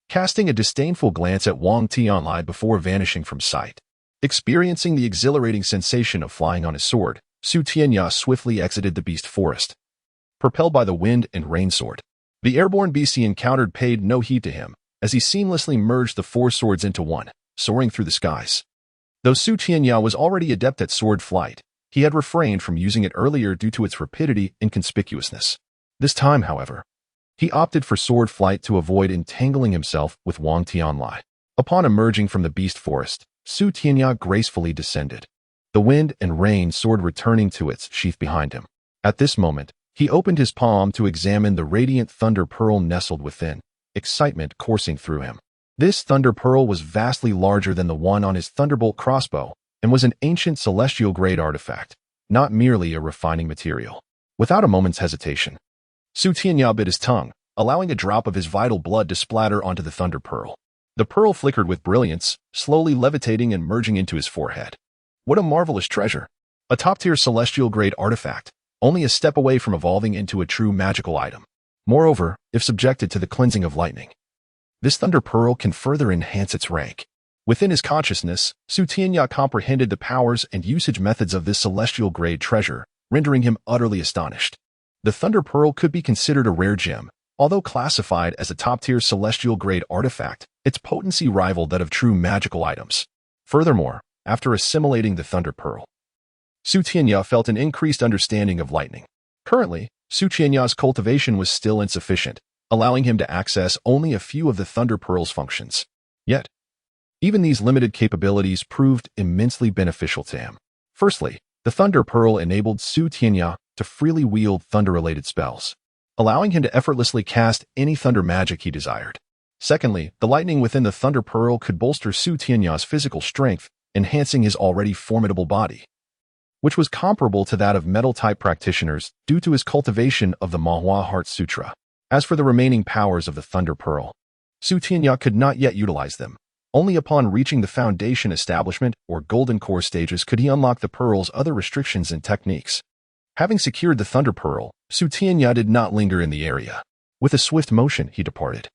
casting a disdainful glance at Wang Tianlai before vanishing from sight. Experiencing the exhilarating sensation of flying on his sword, Su Tianya swiftly exited the beast forest, propelled by the wind and rain sword. The airborne beast he encountered paid no heed to him, as he seamlessly merged the four swords into one, soaring through the skies. Though Su Tianya was already adept at sword flight, he had refrained from using it earlier due to its rapidity and conspicuousness. This time, however, he opted for sword flight to avoid entangling himself with Wang Tianlai. Upon emerging from the beast forest, Su Tianya gracefully descended, the wind and rain sword returning to its sheath behind him. At this moment, he opened his palm to examine the radiant thunder pearl nestled within, excitement coursing through him. This thunder pearl was vastly larger than the one on his thunderbolt crossbow and was an ancient celestial grade artifact, not merely a refining material. Without a moment's hesitation, Su Tianya bit his tongue, allowing a drop of his vital blood to splatter onto the thunder pearl. The pearl flickered with brilliance, slowly levitating and merging into his forehead. What a marvelous treasure! A top-tier celestial grade artifact, only a step away from evolving into a true magical item. Moreover, if subjected to the cleansing of lightning, this thunder pearl can further enhance its rank. Within his consciousness, Su Tianya comprehended the powers and usage methods of this celestial grade treasure, rendering him utterly astonished. The thunder pearl could be considered a rare gem. Although classified as a top-tier celestial grade artifact, its potency rivaled that of true magical items. Furthermore, after assimilating the thunder pearl, Su Tianya felt an increased understanding of lightning. Currently, Su Tianya's cultivation was still insufficient, allowing him to access only a few of the thunder pearl's functions. Yet, even these limited capabilities proved immensely beneficial to him. Firstly, the thunder pearl enabled Su Tianya to freely wield thunder-related spells, allowing him to effortlessly cast any thunder magic he desired. Secondly, the lightning within the thunder pearl could bolster Su Tianya's physical strength, enhancing his already formidable body, which was comparable to that of metal-type practitioners due to his cultivation of the Motuo Heart Sutra. As for the remaining powers of the thunder pearl, Su Tianya could not yet utilize them. Only upon reaching the foundation establishment or golden core stages could he unlock the pearl's other restrictions and techniques. Having secured the thunder pearl, Su Tianya did not linger in the area. With a swift motion, he departed,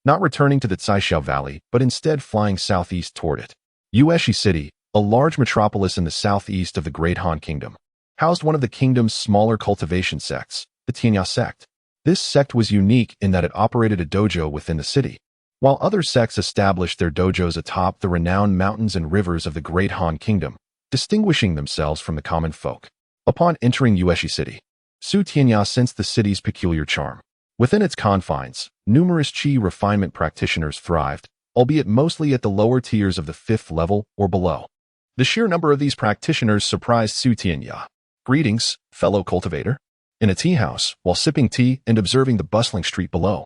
not returning to the Caixao Valley, but instead flying southeast toward it. Yueshi City, a large metropolis in the southeast of the Great Han Kingdom, housed one of the kingdom's smaller cultivation sects, the Tianya sect. This sect was unique in that it operated a dojo within the city, while other sects established their dojos atop the renowned mountains and rivers of the Great Han Kingdom, distinguishing themselves from the common folk. Upon entering Yueshi City, Su Tianya sensed the city's peculiar charm. Within its confines, numerous qi refinement practitioners thrived, albeit mostly at the lower tiers of the 5th level or below. The sheer number of these practitioners surprised Su Tianya. Greetings, fellow cultivator. In a tea house, while sipping tea and observing the bustling street below,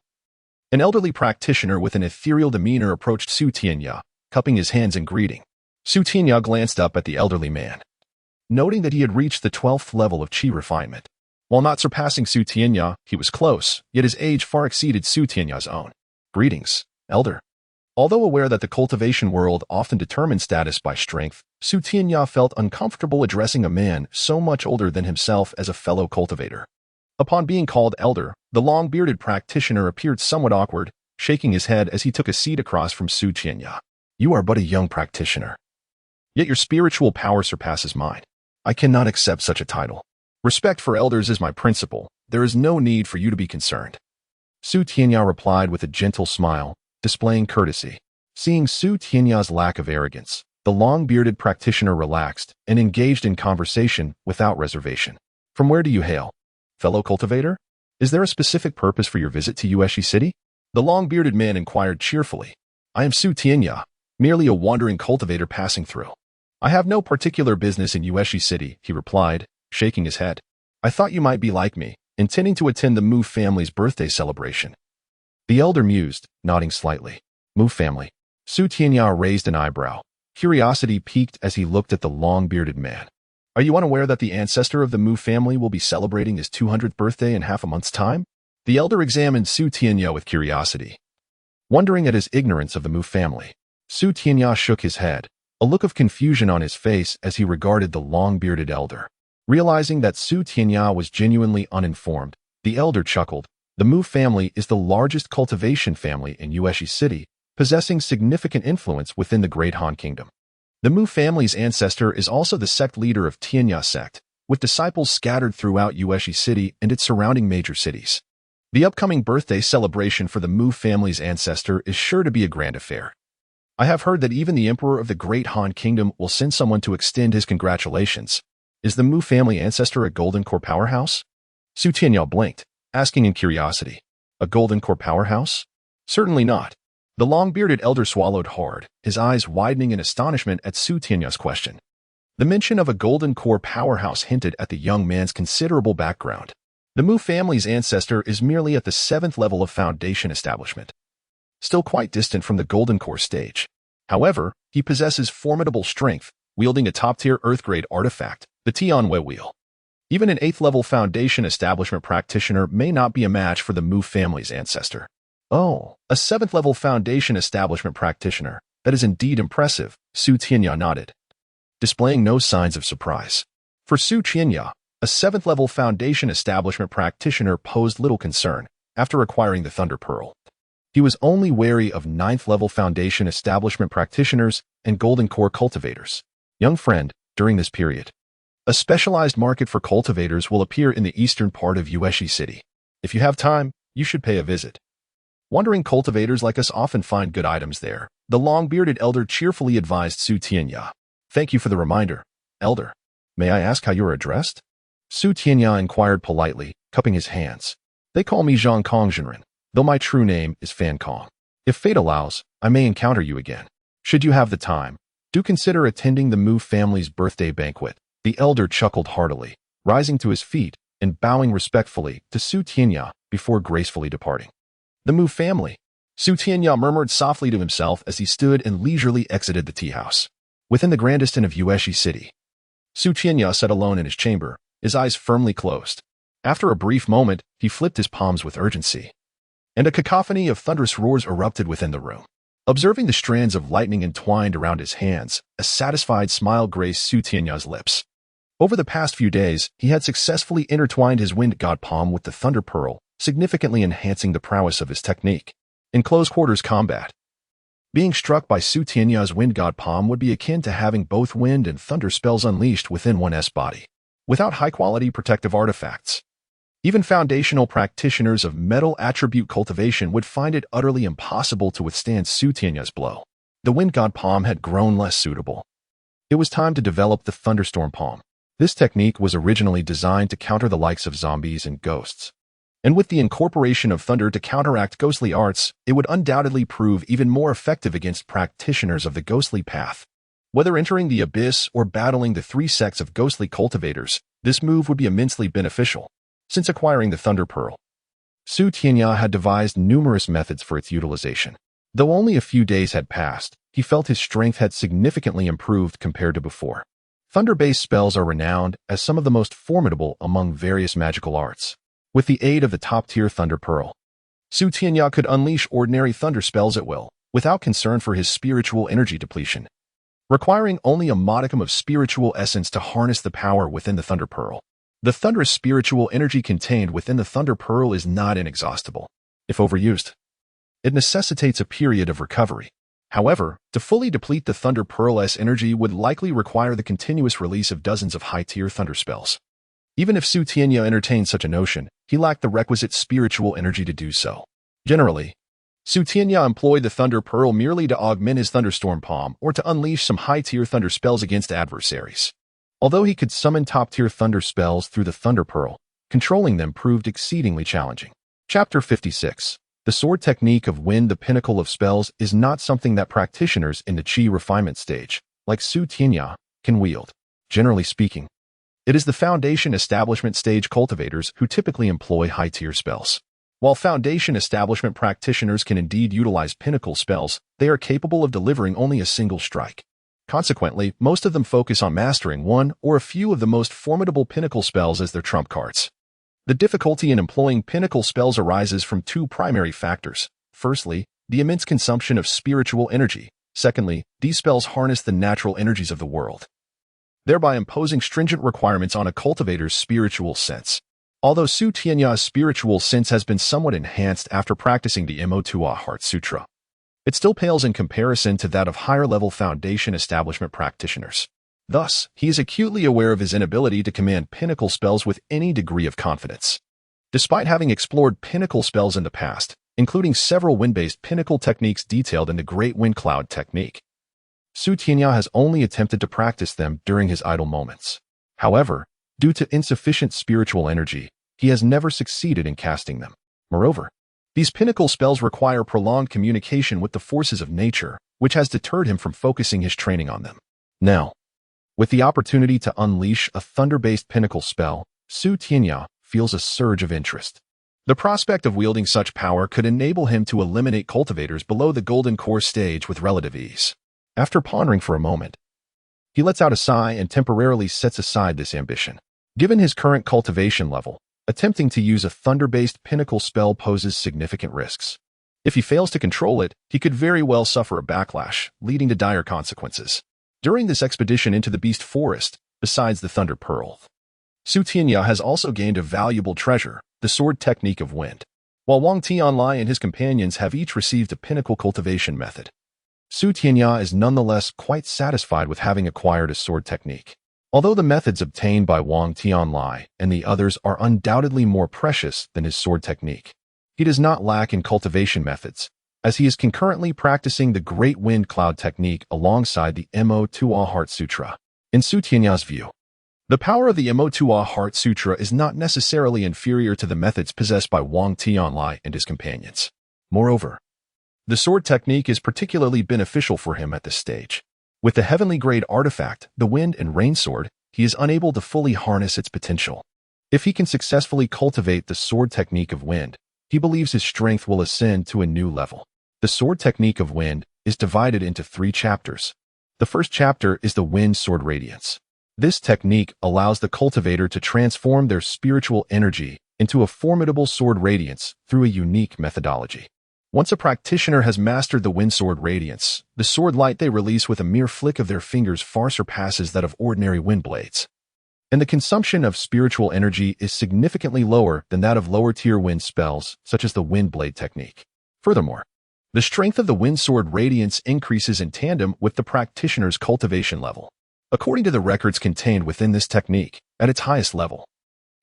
an elderly practitioner with an ethereal demeanor approached Su Tianya, cupping his hands in greeting. Su Tianya glanced up at the elderly man, noting that he had reached the 12th level of qi refinement. While not surpassing Su Tianya, he was close, yet his age far exceeded Su Tianya's own. Greetings, elder. Although aware that the cultivation world often determines status by strength, Su Tianya felt uncomfortable addressing a man so much older than himself as a fellow cultivator. Upon being called elder, the long-bearded practitioner appeared somewhat awkward, shaking his head as he took a seat across from Su Tianya. You are but a young practitioner, yet your spiritual power surpasses mine. I cannot accept such a title. Respect for elders is my principle. There is no need for you to be concerned. Su Tianya replied with a gentle smile, displaying courtesy. Seeing Su Tianya's lack of arrogance, the long-bearded practitioner relaxed and engaged in conversation without reservation. From where do you hail? Fellow cultivator? Is there a specific purpose for your visit to Yueshi City? The long-bearded man inquired cheerfully. I am Su Tianya, merely a wandering cultivator passing through. I have no particular business in Yueshi City, he replied, shaking his head. I thought you might be like me, intending to attend the Mu family's birthday celebration. The elder mused, nodding slightly. Mu family. Su Tianya raised an eyebrow. Curiosity piqued as he looked at the long-bearded man. Are you unaware that the ancestor of the Mu family will be celebrating his 200th birthday in half a month's time? The elder examined Su Tianya with curiosity. Wondering at his ignorance of the Mu family, Su Tianya shook his head, a look of confusion on his face as he regarded the long-bearded elder. Realizing that Su Tianya was genuinely uninformed, the elder chuckled. The Mu family is the largest cultivation family in Yueshi City, possessing significant influence within the Great Han Kingdom. The Mu family's ancestor is also the sect leader of Tianya sect, with disciples scattered throughout Yueshi City and its surrounding major cities. The upcoming birthday celebration for the Mu family's ancestor is sure to be a grand affair. I have heard that even the Emperor of the Great Han Kingdom will send someone to extend his congratulations. Is the Mu family ancestor a golden core powerhouse? Su Tianya blinked, asking in curiosity. A golden core powerhouse? Certainly not. The long-bearded elder swallowed hard, his eyes widening in astonishment at Su Tianya's question. The mention of a golden core powerhouse hinted at the young man's considerable background. The Mu family's ancestor is merely at the 7th level of foundation establishment, still quite distant from the golden core stage. However, he possesses formidable strength, wielding a top-tier earth-grade artifact, the Tianwei wheel. Even an 8th level foundation establishment practitioner may not be a match for the Mu family's ancestor. Oh, a 7th level foundation establishment practitioner. That is indeed impressive, Su Tianya nodded, displaying no signs of surprise. For Su Tianya, a 7th level foundation establishment practitioner posed little concern after acquiring the Thunder Pearl. He was only wary of 9th level foundation establishment practitioners and golden core cultivators. Young friend, during this period, a specialized market for cultivators will appear in the eastern part of Yueshi City. If you have time, you should pay a visit. Wandering cultivators like us often find good items there, the long-bearded elder cheerfully advised Su Tianya. Thank you for the reminder, elder. May I ask how you are addressed? Su Tianya inquired politely, cupping his hands. They call me Zhang Kongzhenren, though my true name is Fan Kong. If fate allows, I may encounter you again. Should you have the time, do consider attending the Mu family's birthday banquet. The elder chuckled heartily, rising to his feet and bowing respectfully to Su Tianya before gracefully departing. The Mu family. Su Tianya murmured softly to himself as he stood and leisurely exited the tea house. Within the grandest inn of Yueshi City, Su Tianya sat alone in his chamber, his eyes firmly closed. After a brief moment, he flipped his palms with urgency, and a cacophony of thunderous roars erupted within the room. Observing the strands of lightning entwined around his hands, a satisfied smile graced Su Tianya's lips. Over the past few days, he had successfully intertwined his wind god palm with the Thunder Pearl, significantly enhancing the prowess of his technique. In close-quarters combat, being struck by Su Tianya's wind god palm would be akin to having both wind and thunder spells unleashed within one's body, without high-quality protective artifacts. Even foundational practitioners of metal attribute cultivation would find it utterly impossible to withstand Su Tianya's blow. The wind god palm had grown less suitable. It was time to develop the thunderstorm palm. This technique was originally designed to counter the likes of zombies and ghosts. And with the incorporation of thunder to counteract ghostly arts, it would undoubtedly prove even more effective against practitioners of the ghostly path. Whether entering the abyss or battling the 3 sects of ghostly cultivators, this move would be immensely beneficial. Since acquiring the Thunder Pearl, Su Tianya had devised numerous methods for its utilization. Though only a few days had passed, he felt his strength had significantly improved compared to before. Thunder-based spells are renowned as some of the most formidable among various magical arts. With the aid of the top-tier Thunder Pearl, Su Tianya could unleash ordinary thunder spells at will, without concern for his spiritual energy depletion, requiring only a modicum of spiritual essence to harness the power within the Thunder Pearl. The thunderous spiritual energy contained within the Thunder Pearl is not inexhaustible. If overused, it necessitates a period of recovery. However, to fully deplete the Thunder Pearl's energy would likely require the continuous release of dozens of high-tier thunder spells. Even if Su Tianya entertained such a notion, he lacked the requisite spiritual energy to do so. Generally, Su Tianya employed the Thunder Pearl merely to augment his Thunderstorm Palm or to unleash some high-tier thunder spells against adversaries. Although he could summon top-tier thunder spells through the Thunder Pearl, controlling them proved exceedingly challenging. Chapter 56. The sword technique of Wind, the pinnacle of spells, is not something that practitioners in the Qi refinement stage, like Su Tianya, can wield. Generally speaking, it is the foundation establishment stage cultivators who typically employ high-tier spells. While foundation establishment practitioners can indeed utilize pinnacle spells, they are capable of delivering only a single strike. Consequently, most of them focus on mastering one or a few of the most formidable pinnacle spells as their trump cards. The difficulty in employing pinnacle spells arises from two primary factors. Firstly, the immense consumption of spiritual energy. Secondly, these spells harness the natural energies of the world, thereby imposing stringent requirements on a cultivator's spiritual sense. Although Su Tianya's spiritual sense has been somewhat enhanced after practicing the Motuo Heart Sutra, it still pales in comparison to that of higher-level foundation establishment practitioners. Thus, he is acutely aware of his inability to command pinnacle spells with any degree of confidence. Despite having explored pinnacle spells in the past, including several wind-based pinnacle techniques detailed in the Great Wind Cloud technique, Su Tianya has only attempted to practice them during his idle moments. However, due to insufficient spiritual energy, he has never succeeded in casting them. Moreover, these pinnacle spells require prolonged communication with the forces of nature, which has deterred him from focusing his training on them. Now, with the opportunity to unleash a thunder-based pinnacle spell, Su Tianya feels a surge of interest. The prospect of wielding such power could enable him to eliminate cultivators below the Golden Core stage with relative ease. After pondering for a moment, he lets out a sigh and temporarily sets aside this ambition. Given his current cultivation level, attempting to use a thunder-based pinnacle spell poses significant risks. If he fails to control it, he could very well suffer a backlash, leading to dire consequences. During this expedition into the Beast Forest, besides the Thunder Pearl, Su Tianya has also gained a valuable treasure, the Sword Technique of Wind. While Wang Tianlai and his companions have each received a pinnacle cultivation method, Su Tianya is nonetheless quite satisfied with having acquired a sword technique. Although the methods obtained by Wang Tianlai and the others are undoubtedly more precious than his sword technique, he does not lack in cultivation methods, as he is concurrently practicing the Great Wind Cloud technique alongside the Motuo Heart Sutra. In Su Tianya's view, the power of the Motuo Heart Sutra is not necessarily inferior to the methods possessed by Wang Tianlai and his companions. Moreover, the sword technique is particularly beneficial for him at this stage. With the heavenly grade artifact, the Wind and Rain Sword, he is unable to fully harness its potential. If he can successfully cultivate the sword technique of Wind, he believes his strength will ascend to a new level. The sword technique of Wind is divided into 3 chapters. The first chapter is the Wind Sword Radiance. This technique allows the cultivator to transform their spiritual energy into a formidable sword radiance through a unique methodology. Once a practitioner has mastered the Wind Sword Radiance, the sword light they release with a mere flick of their fingers far surpasses that of ordinary wind blades, and the consumption of spiritual energy is significantly lower than that of lower-tier wind spells, such as the Wind Blade technique. Furthermore, the strength of the Wind Sword Radiance increases in tandem with the practitioner's cultivation level. According to the records contained within this technique, at its highest level,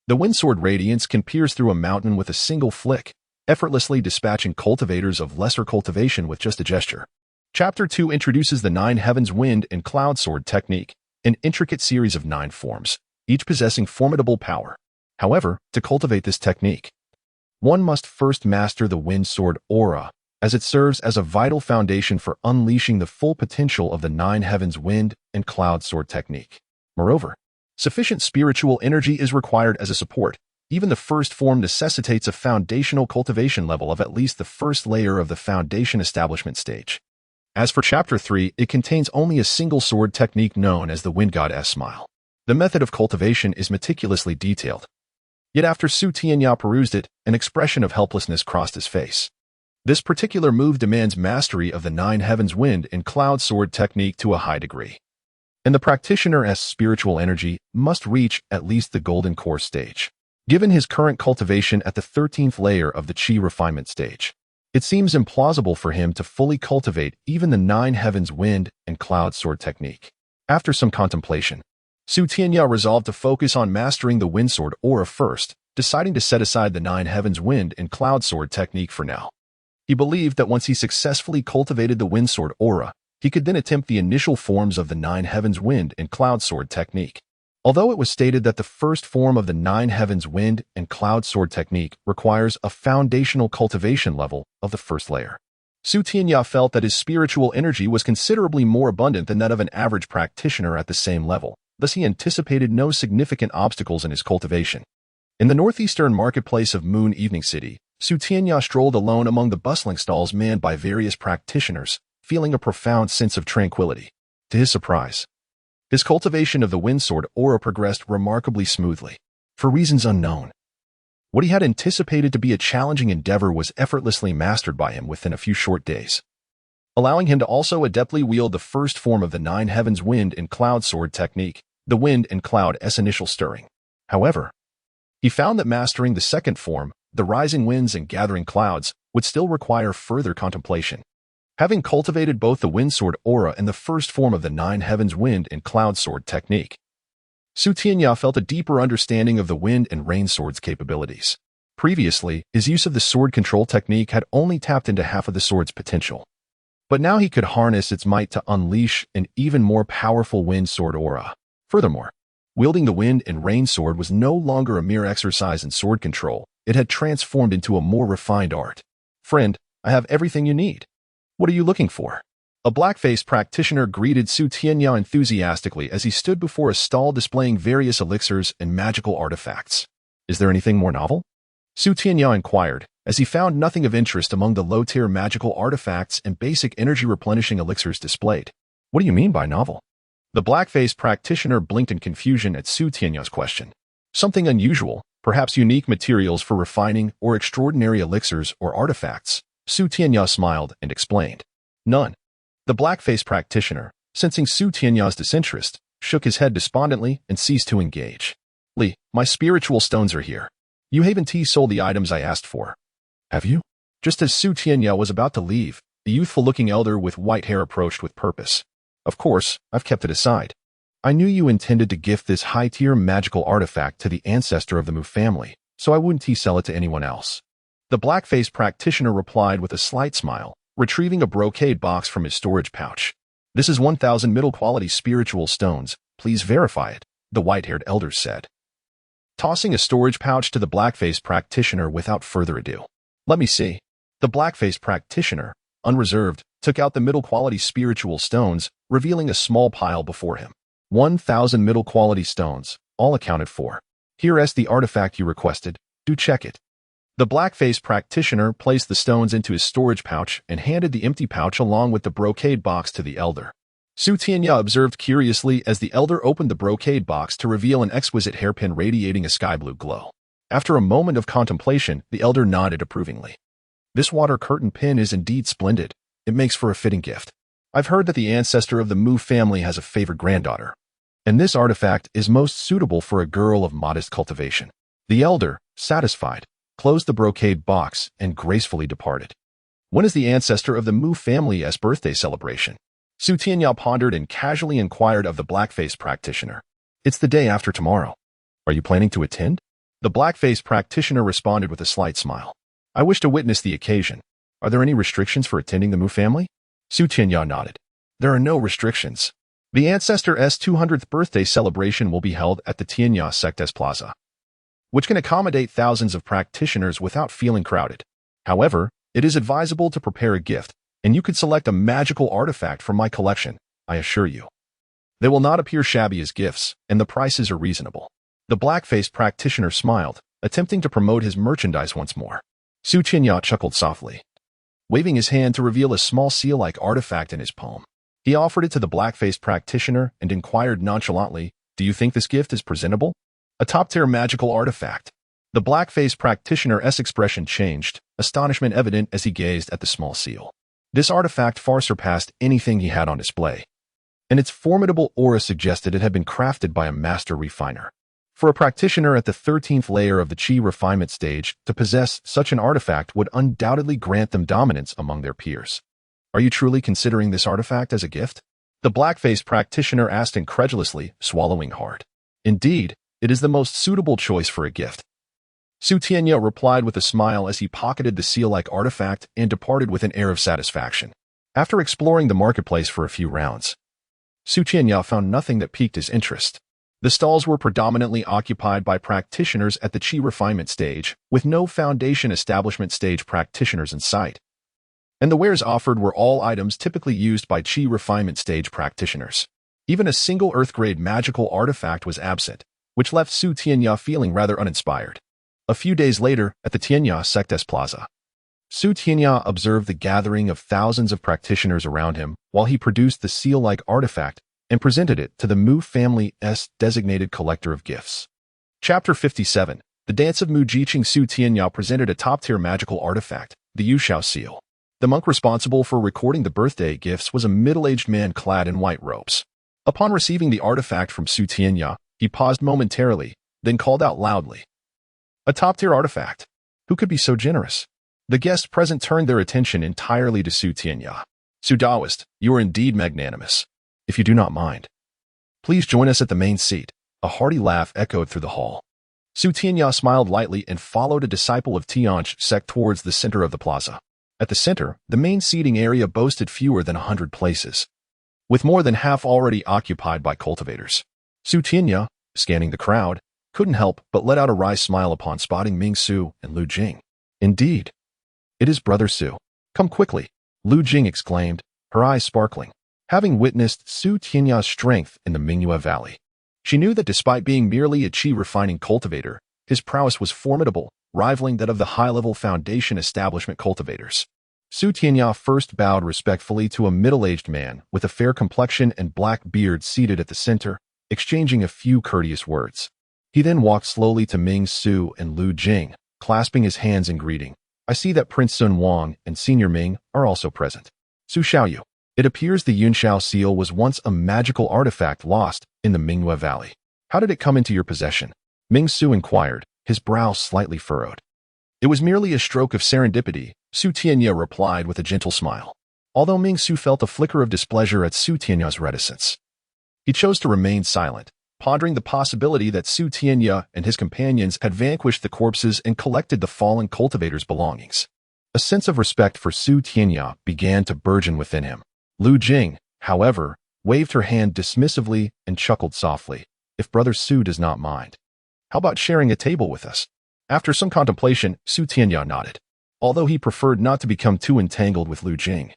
the Wind Sword Radiance can pierce through a mountain with a single flick, effortlessly dispatching cultivators of lesser cultivation with just a gesture. Chapter 2 introduces the 9 Heavens Wind and Cloud Sword technique, an intricate series of 9 forms, each possessing formidable power. However, to cultivate this technique, one must first master the Wind Sword Aura, as it serves as a vital foundation for unleashing the full potential of the 9 Heavens Wind and Cloud Sword technique. Moreover, sufficient spiritual energy is required as a support. Even the first form necessitates a foundational cultivation level of at least the first layer of the foundation establishment stage. As for Chapter 3, it contains only a single sword technique known as the Wind God's Smile. The method of cultivation is meticulously detailed. Yet after Su Tianya perused it, an expression of helplessness crossed his face. This particular move demands mastery of the 9 Heavens Wind and Cloud Sword technique to a high degree, and the practitioner's spiritual energy must reach at least the Golden Core stage. Given his current cultivation at the 13th layer of the Qi refinement stage, it seems implausible for him to fully cultivate even the 9 Heavens Wind and Cloud Sword technique. After some contemplation, Tianya resolved to focus on mastering the wind sword aura first, deciding to set aside the Nine Heavens wind and cloud sword technique for now. He believed that once he successfully cultivated the wind sword aura, he could then attempt the initial forms of the Nine Heavens wind and cloud sword technique. Although it was stated that the first form of the Nine Heavens wind and cloud sword technique requires a foundational cultivation level of the first layer, Tianya felt that his spiritual energy was considerably more abundant than that of an average practitioner at the same level, thus he anticipated no significant obstacles in his cultivation. In the northeastern marketplace of Moon Evening City, Tianya strolled alone among the bustling stalls manned by various practitioners, feeling a profound sense of tranquility. To his surprise, his cultivation of the wind sword aura progressed remarkably smoothly. For reasons unknown, what he had anticipated to be a challenging endeavor was effortlessly mastered by him within a few short days, allowing him to also adeptly wield the first form of the Nine Heavens wind and cloud sword technique, the wind and cloud S initial stirring. However, he found that mastering the second form, the rising winds and gathering clouds, would still require further contemplation. Having cultivated both the wind sword aura and the first form of the Nine Heavens wind and cloud sword technique, Tianya felt a deeper understanding of the wind and rain sword's capabilities. Previously, his use of the sword control technique had only tapped into half of the sword's potential, but now he could harness its might to unleash an even more powerful wind sword aura. Furthermore, wielding the wind and rain sword was no longer a mere exercise in sword control. It had transformed into a more refined art. "Friend, I have everything you need. What are you looking for?" A black-faced practitioner greeted Tianya enthusiastically as he stood before a stall displaying various elixirs and magical artifacts. "Is there anything more novel?" Tianya inquired, as he found nothing of interest among the low-tier magical artifacts and basic energy-replenishing elixirs displayed. "What do you mean by novel?" The black-faced practitioner blinked in confusion at Tianya's question. "Something unusual, perhaps unique materials for refining or extraordinary elixirs or artifacts." Tianya smiled and explained. "None." The black-faced practitioner, sensing Tianya's disinterest, shook his head despondently and ceased to engage. "Li, my spiritual stones are here. You haven't sold the items I asked for." "Have you?" Just as Tianya was about to leave, the youthful-looking elder with white hair approached with purpose. "Of course, I've kept it aside. I knew you intended to gift this high-tier magical artifact to the ancestor of the Mu family, so I wouldn't sell it to anyone else." The black-faced practitioner replied with a slight smile, retrieving a brocade box from his storage pouch. "This is 1,000 middle-quality spiritual stones. Please verify it," the white-haired elder said, tossing a storage pouch to the black-faced practitioner without further ado. "Let me see." The black-faced practitioner, unreserved, took out the middle-quality spiritual stones, revealing a small pile before him. 1,000 middle-quality stones, all accounted for. "Here is the artifact you requested. Do check it." The black-faced practitioner placed the stones into his storage pouch and handed the empty pouch along with the brocade box to the elder. Tianya observed curiously as the elder opened the brocade box to reveal an exquisite hairpin radiating a sky-blue glow. After a moment of contemplation, the elder nodded approvingly. "This water curtain pin is indeed splendid. It makes for a fitting gift. I've heard that the ancestor of the Mu family has a favored granddaughter, and this artifact is most suitable for a girl of modest cultivation." The elder, satisfied, closed the brocade box and gracefully departed. "When is the ancestor of the Mu family's birthday celebration?" Tianya pondered and casually inquired of the black-faced practitioner. "It's the day after tomorrow. Are you planning to attend?" The black-faced practitioner responded with a slight smile. "I wish to witness the occasion. Are there any restrictions for attending the Mu family?" Tianya nodded. "There are no restrictions. The ancestor's 200th birthday celebration will be held at the Tianya Sect's Plaza, which can accommodate thousands of practitioners without feeling crowded. However, it is advisable to prepare a gift, and you could select a magical artifact from my collection, I assure you. They will not appear shabby as gifts, and the prices are reasonable." The black-faced practitioner smiled, attempting to promote his merchandise once more. Tianya chuckled softly, waving his hand to reveal a small seal-like artifact in his palm. He offered it to the black-faced practitioner and inquired nonchalantly, "Do you think this gift is presentable?" "A top-tier magical artifact." The black-faced practitioner's expression changed, astonishment evident as he gazed at the small seal. This artifact far surpassed anything he had on display, and its formidable aura suggested it had been crafted by a master refiner. For a practitioner at the 13th layer of the Qi refinement stage, to possess such an artifact would undoubtedly grant them dominance among their peers. "Are you truly considering this artifact as a gift?" The black-faced practitioner asked incredulously, swallowing hard. Indeed, it is the most suitable choice for a gift. Tianya replied with a smile as he pocketed the seal-like artifact and departed with an air of satisfaction. After exploring the marketplace for a few rounds, Tianya found nothing that piqued his interest. The stalls were predominantly occupied by practitioners at the Qi refinement stage, with no foundation establishment stage practitioners in sight. And the wares offered were all items typically used by Qi refinement stage practitioners. Even a single earth-grade magical artifact was absent, which left Tianya feeling rather uninspired. A few days later, at the Tianya Sectes Plaza, Tianya observed the gathering of thousands of practitioners around him while he produced the seal-like artifact and presented it to the Mu family's designated collector of gifts. Chapter 57. The Dance of Mu Jiqing. Tianya presented a top-tier magical artifact, the Yushao seal. The monk responsible for recording the birthday gifts was a middle-aged man clad in white robes. Upon receiving the artifact from Tianya, he paused momentarily, then called out loudly, "A top-tier artifact! Who could be so generous?" The guests present turned their attention entirely to Tianya. "Daoist, you are indeed magnanimous. If you do not mind, please join us at the main seat." A hearty laugh echoed through the hall. Tianya smiled lightly and followed a disciple of Tianj sect towards the center of the plaza. At the center, the main seating area boasted fewer than 100 places, with more than half already occupied by cultivators. Tianya, scanning the crowd, couldn't help but let out a wry smile upon spotting Ming Su and Lu Jing. "Indeed, it is Brother Su. Come quickly," Lu Jing exclaimed, her eyes sparkling. Having witnessed Tianya's strength in the Yunyu Valley, she knew that despite being merely a Qi refining cultivator, his prowess was formidable, rivaling that of the high-level foundation establishment cultivators. Tianya first bowed respectfully to a middle-aged man with a fair complexion and black beard seated at the center, exchanging a few courteous words. He then walked slowly to Ming Su and Lu Jing, clasping his hands in greeting. "I see that Prince Sun Wang and Senior Ming are also present. Su Xiaoyu, it appears the Yunshao seal was once a magical artifact lost in the Yunyu Valley. How did it come into your possession?" Ming Su inquired, his brow slightly furrowed. "It was merely a stroke of serendipity," Tianya replied with a gentle smile. Although Ming Su felt a flicker of displeasure at Tianya's reticence, he chose to remain silent, pondering the possibility that Tianya and his companions had vanquished the corpses and collected the fallen cultivators' belongings. A sense of respect for Tianya began to burgeon within him. Lu Jing, however, waved her hand dismissively and chuckled softly. "If Brother Su does not mind, how about sharing a table with us?" After some contemplation, Tianya nodded. Although he preferred not to become too entangled with Lu Jing,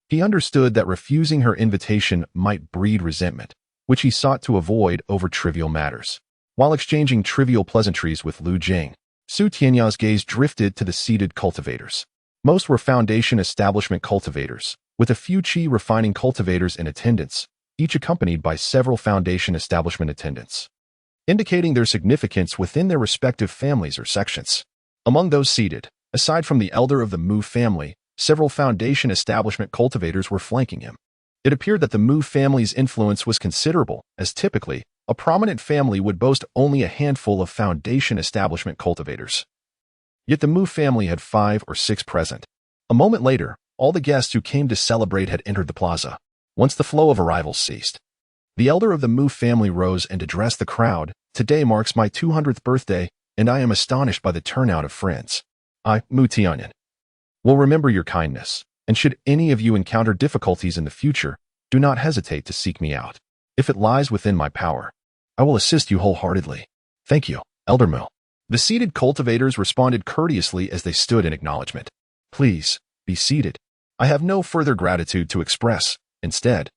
he understood that refusing her invitation might breed resentment, which he sought to avoid over trivial matters. While exchanging trivial pleasantries with Lu Jing, Tianya's gaze drifted to the seated cultivators. Most were foundation establishment cultivators, with a few Qi refining cultivators in attendance, each accompanied by several foundation establishment attendants, indicating their significance within their respective families or sections. Among those seated, aside from the elder of the Mu family, several foundation establishment cultivators were flanking him. It appeared that the Mu family's influence was considerable, as typically, a prominent family would boast only a handful of foundation establishment cultivators. Yet the Mu family had 5 or 6 present. A moment later, all the guests who came to celebrate had entered the plaza. Once the flow of arrivals ceased, the elder of the Mu family rose and addressed the crowd. "Today marks my 200th birthday, and I am astonished by the turnout of friends. I, Mu Tianya, will remember your kindness, and should any of you encounter difficulties in the future, do not hesitate to seek me out. If it lies within my power, I will assist you wholeheartedly. Thank you, Elder Mu." The seated cultivators responded courteously as they stood in acknowledgement. "Please, be seated. I have no further gratitude to express. Instead,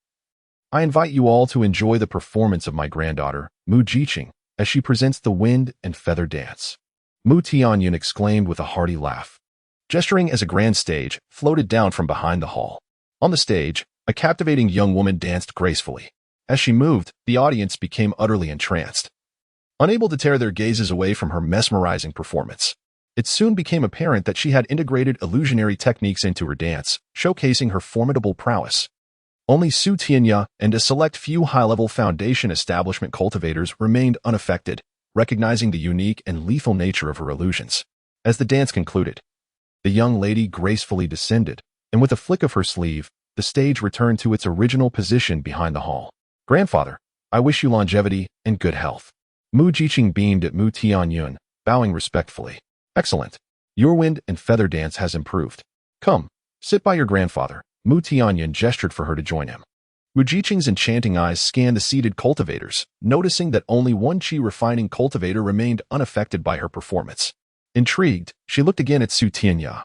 I invite you all to enjoy the performance of my granddaughter, Mu Jiqing, as she presents the wind and feather dance." Mu Tianya exclaimed with a hearty laugh. Gesturing as a grand stage floated down from behind the hall. On the stage, a captivating young woman danced gracefully. As she moved, the audience became utterly entranced, unable to tear their gazes away from her mesmerizing performance. It soon became apparent that she had integrated illusionary techniques into her dance, showcasing her formidable prowess. Only Tianya and a select few high-level foundation establishment cultivators remained unaffected, recognizing the unique and lethal nature of her illusions. As the dance concluded, the young lady gracefully descended, and with a flick of her sleeve, the stage returned to its original position behind the hall. Grandfather, I wish you longevity and good health. Mu Jiqing beamed at Mu Tianyun, bowing respectfully. Excellent. Your wind and feather dance has improved. Come, sit by your grandfather. Mu Tianyun gestured for her to join him. Mu Jiqing's enchanting eyes scanned the seated cultivators, noticing that only one chi-refining cultivator remained unaffected by her performance. Intrigued, she looked again at Su Tianya,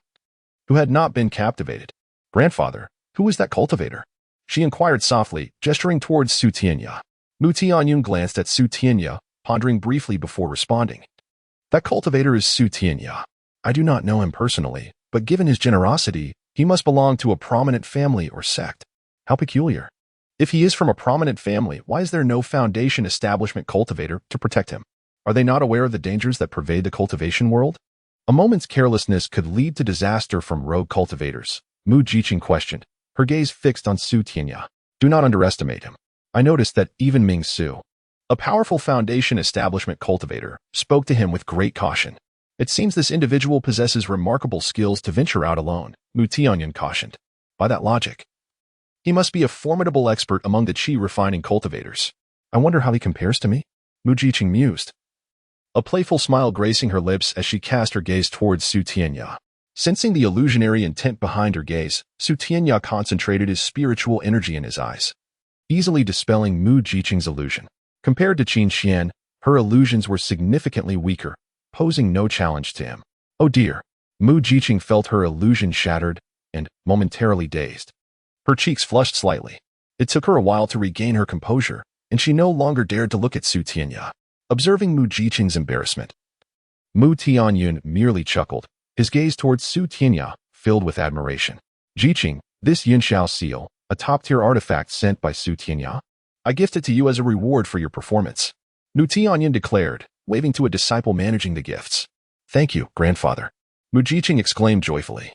who had not been captivated. Grandfather, who is that cultivator? She inquired softly, gesturing towards Su Tianya. Mu Tianyun glanced at Su Tianya, pondering briefly before responding. That cultivator is Su Tianya. I do not know him personally, but given his generosity, he must belong to a prominent family or sect. How peculiar. If he is from a prominent family, why is there no foundation establishment cultivator to protect him? Are they not aware of the dangers that pervade the cultivation world? A moment's carelessness could lead to disaster from rogue cultivators, Mu Jiqing questioned, her gaze fixed on Su Tianya. Do not underestimate him. I noticed that even Ming Su, a powerful foundation establishment cultivator, spoke to him with great caution. It seems this individual possesses remarkable skills to venture out alone, Mu Tianyun cautioned. By that logic, he must be a formidable expert among the chi-refining cultivators. I wonder how he compares to me? Mu Jiqing mused, a playful smile gracing her lips as she cast her gaze towards Su Tianya. Sensing the illusionary intent behind her gaze, Su Tianya concentrated his spiritual energy in his eyes, easily dispelling Mu Jiqing's illusion. Compared to Qin Xian, her illusions were significantly weaker, posing no challenge to him. Oh dear! Mu Jiqing felt her illusion shattered and, momentarily dazed. Her cheeks flushed slightly. It took her a while to regain her composure, and she no longer dared to look at Su Tianya. Observing Mu Jiqing's embarrassment, Mu Tianyun merely chuckled, his gaze towards Su Tianya filled with admiration. Jiqing, this Yunxiao seal, a top-tier artifact sent by Su Tianya. I gift it to you as a reward for your performance. Mu Tianyun declared, waving to a disciple managing the gifts. Thank you, grandfather. Mu Jiqing exclaimed joyfully,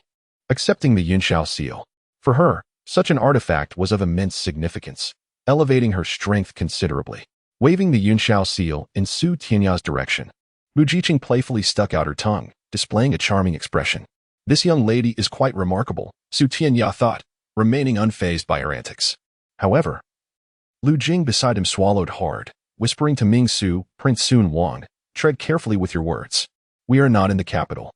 accepting the Yunxiao seal. For her, such an artifact was of immense significance, elevating her strength considerably. Waving the Yunxiao seal in Su Tianya's direction, Mu Jiqing playfully stuck out her tongue, displaying a charming expression. This young lady is quite remarkable, Su Tianya thought, remaining unfazed by her antics. However, Lu Jing beside him swallowed hard, whispering to Ming Su, Prince Sun Wang, tread carefully with your words. We are not in the capital.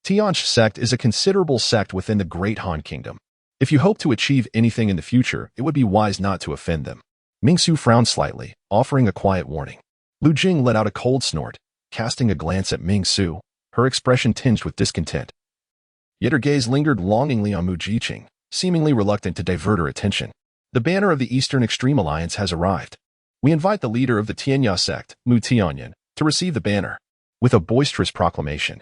Tianchi sect is a considerable sect within the Great Han Kingdom. If you hope to achieve anything in the future, it would be wise not to offend them. Ming Su frowned slightly, offering a quiet warning. Lu Jing let out a cold snort, casting a glance at Ming Su, her expression tinged with discontent. Yet her gaze lingered longingly on Mu Jiqing, seemingly reluctant to divert her attention. The banner of the Eastern Extreme Alliance has arrived. We invite the leader of the Tianya sect, Mu Tianyun, to receive the banner. With a boisterous proclamation,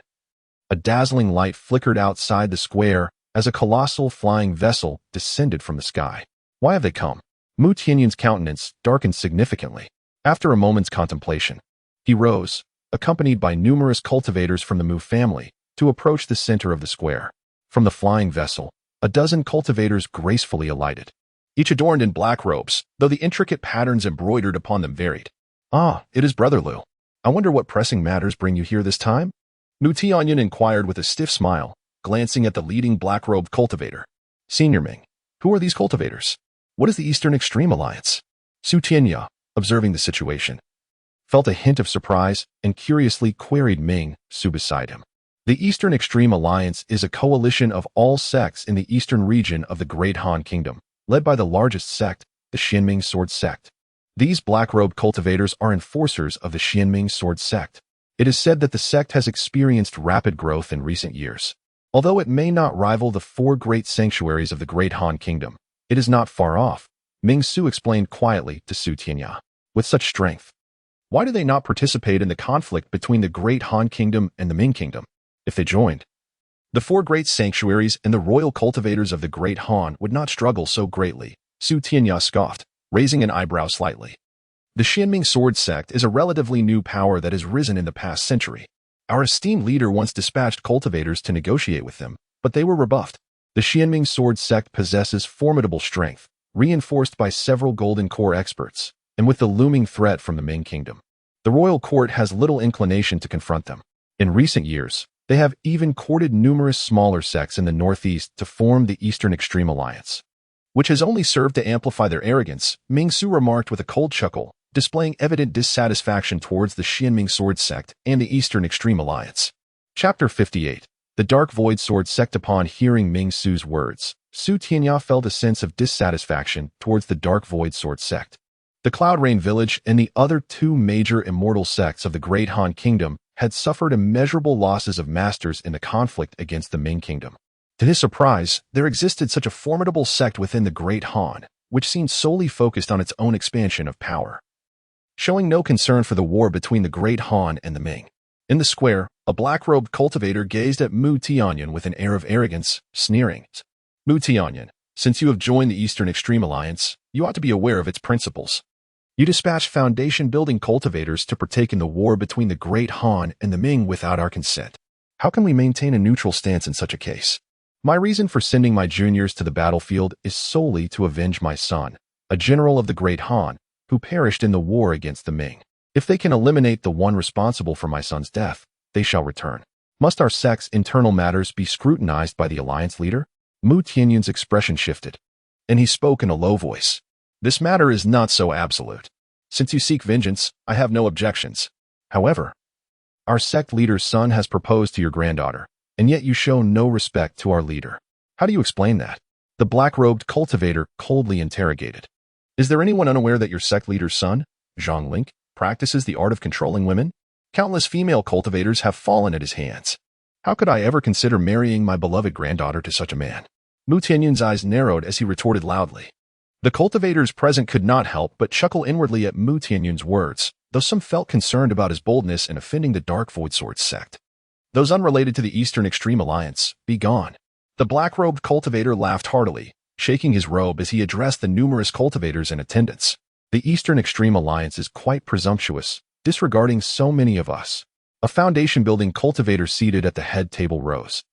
a dazzling light flickered outside the square as a colossal flying vessel descended from the sky. Why have they come? Mu Tianyun's countenance darkened significantly. After a moment's contemplation, he rose, accompanied by numerous cultivators from the Mu family, to approach the center of the square. From the flying vessel, a dozen cultivators gracefully alighted, each adorned in black robes, though the intricate patterns embroidered upon them varied. Ah, it is Brother Lu. I wonder what pressing matters bring you here this time? Mu Tianyun inquired with a stiff smile, glancing at the leading black-robed cultivator. Senior Ming, who are these cultivators? What is the Eastern Extreme Alliance? Su Tianya, observing the situation, felt a hint of surprise and curiously queried Ming Su beside him. The Eastern Extreme Alliance is a coalition of all sects in the eastern region of the Great Han Kingdom, led by the largest sect, the Xianming Sword Sect. These black-robed cultivators are enforcers of the Xianming Sword Sect. It is said that the sect has experienced rapid growth in recent years. Although it may not rival the four great sanctuaries of the Great Han Kingdom, it is not far off, Ming Su explained quietly to Su Tianya. With such strength, why do they not participate in the conflict between the Great Han Kingdom and the Ming Kingdom? If they joined, the four great sanctuaries and the royal cultivators of the Great Han would not struggle so greatly, Su Tianya scoffed, raising an eyebrow slightly. The Xianming Sword Sect is a relatively new power that has risen in the past century. Our esteemed leader once dispatched cultivators to negotiate with them, but they were rebuffed. The Xianming Sword Sect possesses formidable strength, reinforced by several Golden Core experts, and with the looming threat from the Ming Kingdom. The royal court has little inclination to confront them. In recent years, they have even courted numerous smaller sects in the northeast to form the Eastern Extreme Alliance. which has only served to amplify their arrogance, Ming Su remarked with a cold chuckle, displaying evident dissatisfaction towards the Xianming Sword Sect and the Eastern Extreme Alliance. Chapter 58. The Dark Void Sword Sect. Upon hearing Ming Su's words, Su Tianya felt a sense of dissatisfaction towards the Dark Void Sword Sect. The Cloud Rain Village and the other two major immortal sects of the Great Han Kingdom had suffered immeasurable losses of masters in the conflict against the Ming Kingdom. To his surprise, there existed such a formidable sect within the Great Han, which seemed solely focused on its own expansion of power. Showing no concern for the war between the Great Han and the Ming. In the square, a black-robed cultivator gazed at Mu Tianyan with an air of arrogance, sneering. Mu Tianyan, since you have joined the Eastern Extreme Alliance, you ought to be aware of its principles. You dispatched foundation-building cultivators to partake in the war between the Great Han and the Ming without our consent. How can we maintain a neutral stance in such a case? My reason for sending my juniors to the battlefield is solely to avenge my son, a general of the Great Han, who perished in the war against the Ming. If they can eliminate the one responsible for my son's death, they shall return. Must our sect's internal matters be scrutinized by the alliance leader? Mu Tianyan's expression shifted, and he spoke in a low voice. This matter is not so absolute. Since you seek vengeance, I have no objections. However, our sect leader's son has proposed to your granddaughter, and yet you show no respect to our leader. How do you explain that? The black-robed cultivator coldly interrogated. Is there anyone unaware that your sect leader's son, Zhang Link, practices the art of controlling women? Countless female cultivators have fallen at his hands. How could I ever consider marrying my beloved granddaughter to such a man? Mu Tianyan's eyes narrowed as he retorted loudly. The cultivators present could not help but chuckle inwardly at Mu Tianyan's words, though some felt concerned about his boldness in offending the Dark Void Sword Sect. Those unrelated to the Eastern Extreme Alliance, be gone. The black-robed cultivator laughed heartily, shaking his robe as he addressed the numerous cultivators in attendance. The Eastern Extreme Alliance is quite presumptuous, disregarding so many of us. A foundation-building cultivator seated at the head table rose.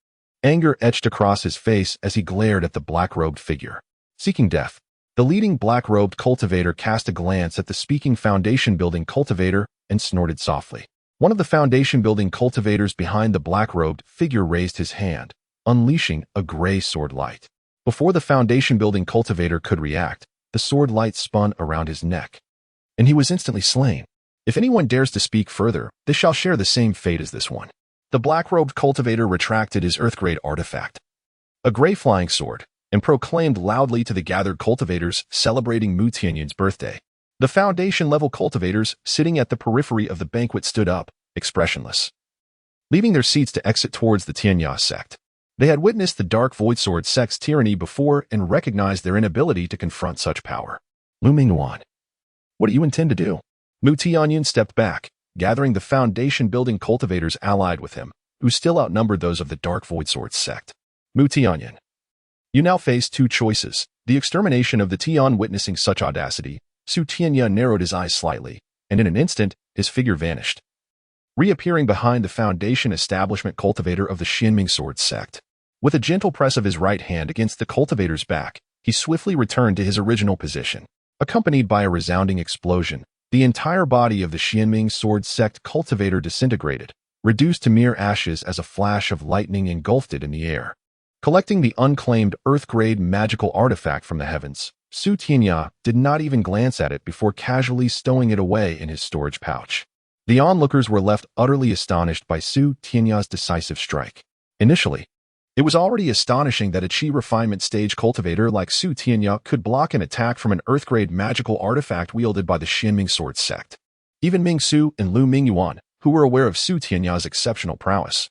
Anger etched across his face as he glared at the black-robed figure. Seeking death, the leading black-robed cultivator cast a glance at the speaking foundation-building cultivator and snorted softly. One of the foundation-building cultivators behind the black-robed figure raised his hand, unleashing a gray sword light. Before the foundation-building cultivator could react, the sword light spun around his neck, and he was instantly slain. If anyone dares to speak further, they shall share the same fate as this one. The black-robed cultivator retracted his earth-grade artifact, a gray flying sword, and proclaimed loudly to the gathered cultivators celebrating Mu Tianyan's birthday. The foundation-level cultivators sitting at the periphery of the banquet stood up, expressionless, leaving their seats to exit towards the Tianya sect. They had witnessed the Dark Void Sword sect's tyranny before and recognized their inability to confront such power. Lu Mingyuan, what do you intend to do? Mu Tianyan stepped back, gathering the foundation-building cultivators allied with him, who still outnumbered those of the Dark Void Sword sect. Mu Tianyan, you now face two choices: the extermination of the Tian. Witnessing such audacity, Su Tianya narrowed his eyes slightly, and in an instant, his figure vanished, reappearing behind the foundation establishment cultivator of the Xianming Sword sect. With a gentle press of his right hand against the cultivator's back, he swiftly returned to his original position. Accompanied by a resounding explosion, the entire body of the Xianming Sword sect cultivator disintegrated, reduced to mere ashes as a flash of lightning engulfed it in the air. Collecting the unclaimed Earth-grade magical artifact from the heavens, Su Tianya did not even glance at it before casually stowing it away in his storage pouch. The onlookers were left utterly astonished by Su Tianya's decisive strike. Initially, it was already astonishing that a chi refinement stage cultivator like Su Tianya could block an attack from an Earth-grade magical artifact wielded by the Xianming Sword sect. Even Ming Su and Lu Mingyuan, who were aware of Su Tianya's exceptional prowess,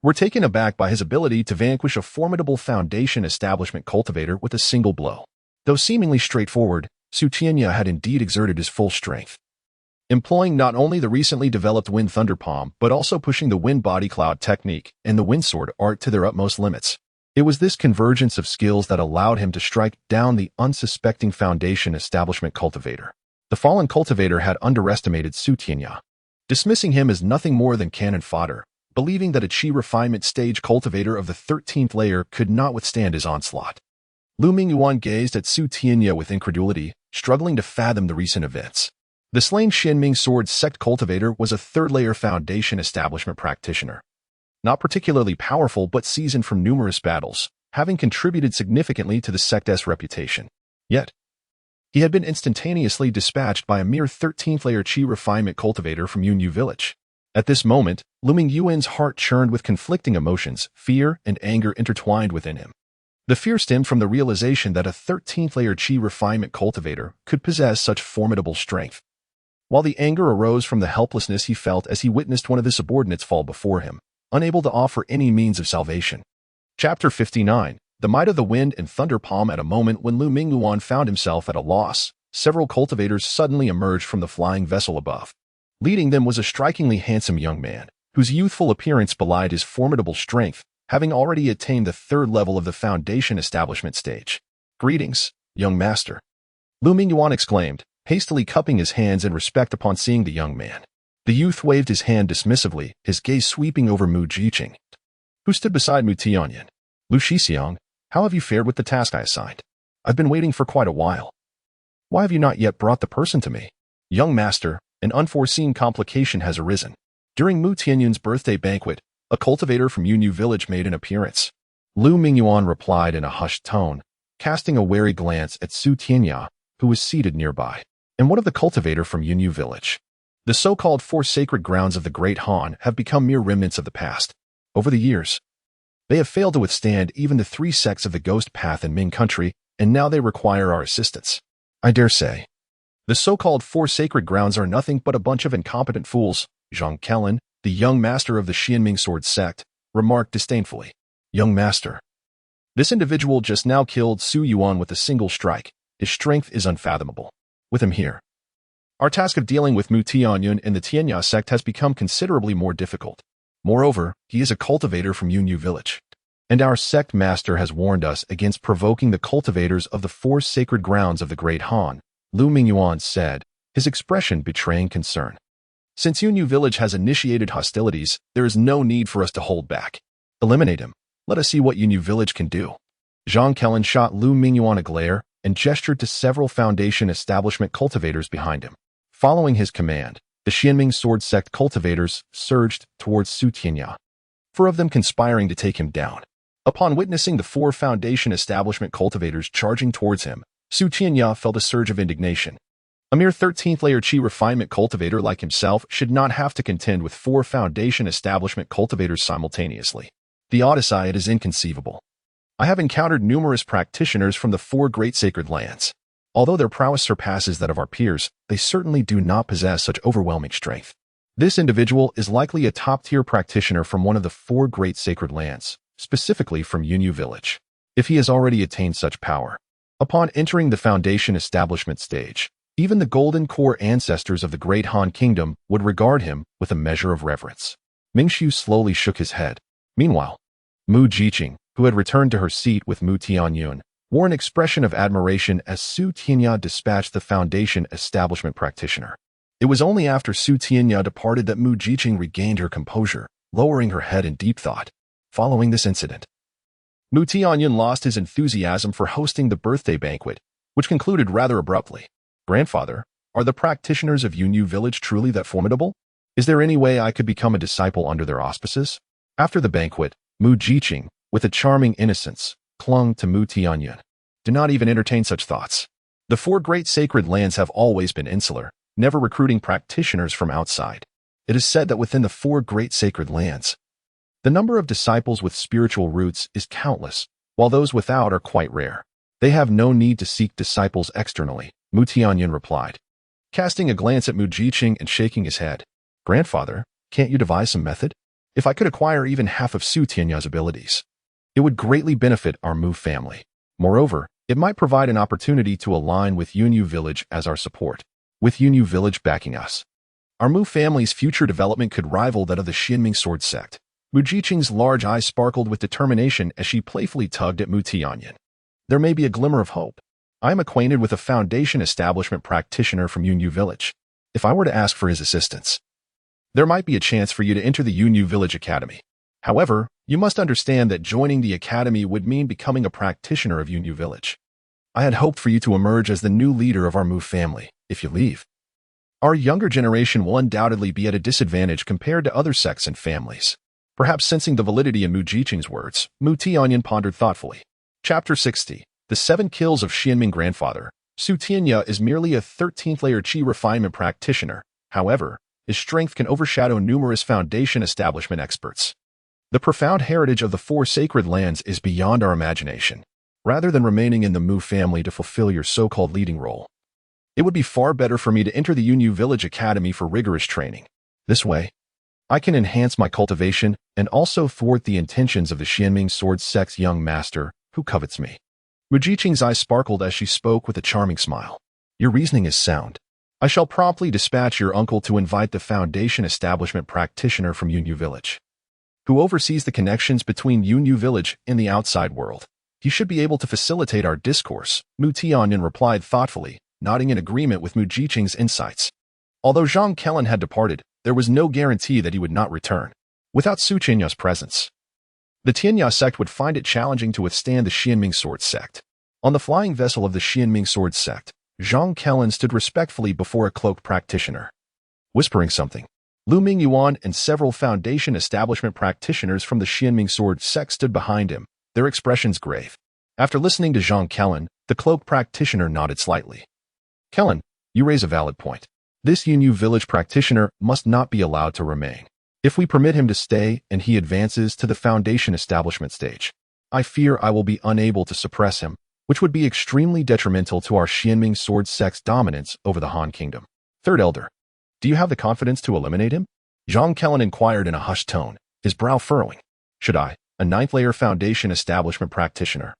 were taken aback by his ability to vanquish a formidable foundation establishment cultivator with a single blow. Though seemingly straightforward, Su Tianya had indeed exerted his full strength, employing not only the recently developed Wind Thunder Palm, but also pushing the Wind Body Cloud technique and the Wind Sword art to their utmost limits. It was this convergence of skills that allowed him to strike down the unsuspecting foundation establishment cultivator. The fallen cultivator had underestimated Su Tianya, dismissing him as nothing more than cannon fodder, believing that a chi refinement stage cultivator of the 13th layer could not withstand his onslaught. Lu Mingyuan gazed at Su Tianya with incredulity, struggling to fathom the recent events. The slain Xianming Sword sect cultivator was a third-layer foundation establishment practitioner. Not particularly powerful but seasoned from numerous battles, having contributed significantly to the sect's reputation. Yet, he had been instantaneously dispatched by a mere 13th-layer Qi refinement cultivator from Yunyu Village. At this moment, Lu Mingyuan's heart churned with conflicting emotions, fear and anger intertwined within him. The fear stemmed from the realization that a 13th-layer Qi refinement cultivator could possess such formidable strength, while the anger arose from the helplessness he felt as he witnessed one of his subordinates fall before him, unable to offer any means of salvation. Chapter 59. The Might of the Wind and Thunder Palm. At a moment when Lu Mingyuan found himself at a loss, several cultivators suddenly emerged from the flying vessel above. Leading them was a strikingly handsome young man, whose youthful appearance belied his formidable strength, having already attained the 3rd level of the Foundation Establishment stage. "Greetings, young master," Lu Mingyuan exclaimed, hastily cupping his hands in respect upon seeing the young man. The youth waved his hand dismissively, his gaze sweeping over Mu Jiqing, who stood beside Mu Tianya. "Lu Shixiang, how have you fared with the task I assigned? I've been waiting for quite a while. Why have you not yet brought the person to me?" "Young master, an unforeseen complication has arisen. During Mu Tianyun's birthday banquet, a cultivator from Yunyu Village made an appearance." Lu Mingyuan replied in a hushed tone, casting a wary glance at Su Tianya, who was seated nearby. "And what of the cultivator from Yunyu Village? The so-called 4 sacred grounds of the Great Han have become mere remnants of the past. Over the years, they have failed to withstand even the 3 sects of the Ghost Path in Ming country, and now they require our assistance. I dare say the so-called 4 sacred grounds are nothing but a bunch of incompetent fools," Zhang Kellen, the young master of the Xianming sword sect, remarked disdainfully. "Young master, this individual just now killed Su Yuan with a single strike. His strength is unfathomable. With him here, our task of dealing with Mu Tianyun and the Tianya sect has become considerably more difficult. Moreover, he is a cultivator from Yunyu Village, and our sect master has warned us against provoking the cultivators of the 4 sacred grounds of the Great Han," Lu Mingyuan said, his expression betraying concern. "Since Yunyu Village has initiated hostilities, there is no need for us to hold back. Eliminate him. Let us see what Yunyu Village can do." Zhang Kellen shot Lu Mingyuan a glare and gestured to several Foundation Establishment cultivators behind him. Following his command, the Xianming sword sect cultivators surged towards Su Tianya, 4 of them conspiring to take him down. Upon witnessing the 4 Foundation Establishment cultivators charging towards him, Su Tianya felt a surge of indignation. A mere 13th-layer Qi refinement cultivator like himself should not have to contend with 4 Foundation Establishment cultivators simultaneously. The Odyssey, it is inconceivable. I have encountered numerous practitioners from the 4 great sacred lands. Although their prowess surpasses that of our peers, they certainly do not possess such overwhelming strength. This individual is likely a top-tier practitioner from one of the 4 great sacred lands, specifically from Yunyu Village. If he has already attained such power, upon entering the Foundation Establishment stage, even the Golden Core ancestors of the Great Han Kingdom would regard him with a measure of reverence. Mingshu slowly shook his head. Meanwhile, Mu Jiqing, who had returned to her seat with Mu Tianyun, wore an expression of admiration as Su Tianya dispatched the Foundation Establishment practitioner. It was only after Su Tianya departed that Mu Jiqing regained her composure, lowering her head in deep thought. Following this incident, Mu Tianyun lost his enthusiasm for hosting the birthday banquet, which concluded rather abruptly. "Grandfather, are the practitioners of Yunyu Village truly that formidable? Is there any way I could become a disciple under their auspices?" After the banquet, Mu Jiqing, with a charming innocence, clung to Mu Tianyun. "Do not even entertain such thoughts. The 4 great sacred lands have always been insular, never recruiting practitioners from outside. It is said that within the 4 great sacred lands, the number of disciples with spiritual roots is countless, while those without are quite rare. They have no need to seek disciples externally," Mu Tianyun replied, casting a glance at Mu Jiqing and shaking his head. "Grandfather, can't you devise some method? If I could acquire even half of Su Tianya's abilities, it would greatly benefit our Mu family. Moreover, it might provide an opportunity to align with Yunyu Village as our support. With Yunyu Village backing us, our Mu family's future development could rival that of the Xianming sword sect." Mu Jiqing's large eyes sparkled with determination as she playfully tugged at Mu Tianyun. "There may be a glimmer of hope. I am acquainted with a Foundation Establishment practitioner from Yunyu Village. If I were to ask for his assistance, there might be a chance for you to enter the Yunyu Village Academy. However, you must understand that joining the academy would mean becoming a practitioner of Yunyu Village. I had hoped for you to emerge as the new leader of our Mu family. If you leave, our younger generation will undoubtedly be at a disadvantage compared to other sects and families." Perhaps sensing the validity in Mu Jiqing's words, Mu Tianyan pondered thoughtfully. Chapter 60. The 7 Kills of Han and Ming Grandfather. Su Tianya is merely a 13th-layer Qi refinement practitioner. However, his strength can overshadow numerous foundation establishment experts. The profound heritage of the 4 sacred lands is beyond our imagination. Rather than remaining in the Mu family to fulfill your so-called leading role, it would be far better for me to enter the Yunyu Village Academy for rigorous training. This way, I can enhance my cultivation and also thwart the intentions of the Xianming Sword Sect's young master, who covets me. Mu Jiqing's eyes sparkled as she spoke with a charming smile. Your reasoning is sound. I shall promptly dispatch your uncle to invite the foundation establishment practitioner from Yunyu Village, who oversees the connections between Yunyu Village and the outside world. He should be able to facilitate our discourse, Mu Tianyan replied thoughtfully, nodding in agreement with Mu Jiqing's insights. Although Zhang Kellen had departed, there was no guarantee that he would not return. Without Su Tianya's presence, the Tianya sect would find it challenging to withstand the Xianming Sword Sect. On the flying vessel of the Xianming Sword Sect, Zhang Kellen stood respectfully before a cloaked practitioner, whispering something. Lu Mingyuan and several foundation establishment practitioners from the Xianming Sword Sect stood behind him, their expressions grave. After listening to Zhang Kellen, the cloaked practitioner nodded slightly. Kellen, you raise a valid point. This Yunyu Village practitioner must not be allowed to remain. If we permit him to stay and he advances to the foundation establishment stage, I fear I will be unable to suppress him, which would be extremely detrimental to our Xianming Sword Sect's dominance over the Han Kingdom. Third Elder, do you have the confidence to eliminate him? Zhang Kellen inquired in a hushed tone, his brow furrowing. Should I, a 9th-layer foundation establishment practitioner,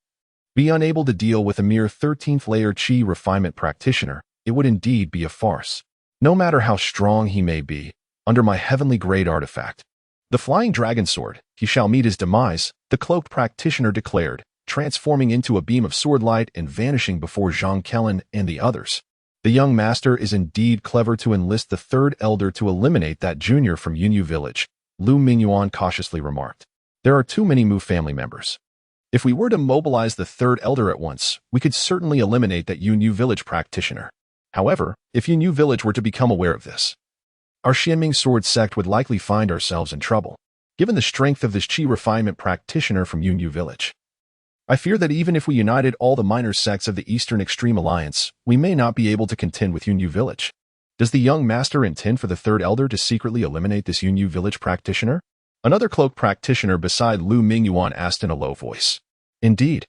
be unable to deal with a mere 13th-layer Qi refinement practitioner, it would indeed be a farce. No matter how strong he may be, under my heavenly grade artifact, the flying dragon sword, he shall meet his demise, the cloaked practitioner declared, transforming into a beam of sword light and vanishing before Zhang Kellen and the others. The young master is indeed clever to enlist the 3rd Elder to eliminate that junior from Yunyu Village, Lu Mingyuan cautiously remarked. There are too many Mu family members. If we were to mobilize the 3rd Elder at once, we could certainly eliminate that Yunyu Village practitioner. However, if Yunyu Village were to become aware of this, our Xianming Sword Sect would likely find ourselves in trouble, given the strength of this Qi refinement practitioner from Yunyu Village. I fear that even if we united all the minor sects of the Eastern Extreme Alliance, we may not be able to contend with Yunyu Village. Does the young master intend for the 3rd Elder to secretly eliminate this Yunyu Village practitioner? Another cloaked practitioner beside Lu Mingyuan asked in a low voice. Indeed,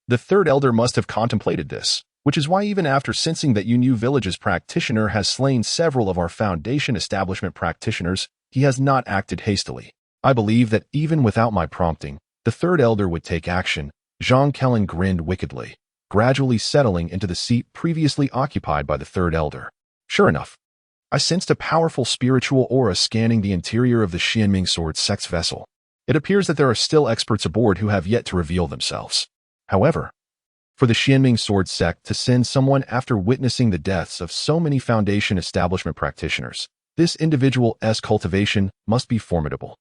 the 3rd Elder must have contemplated this, which is why even after sensing that Yunyu Village's practitioner has slain several of our foundation establishment practitioners, he has not acted hastily. I believe that even without my prompting, the 3rd Elder would take action. Zhang Kellen grinned wickedly, gradually settling into the seat previously occupied by the 3rd Elder. Sure enough, I sensed a powerful spiritual aura scanning the interior of the Xianming Sword Sect's vessel. It appears that there are still experts aboard who have yet to reveal themselves. However, for the Xianming Sword Sect to send someone after witnessing the deaths of so many foundation establishment practitioners, this individual's cultivation must be formidable.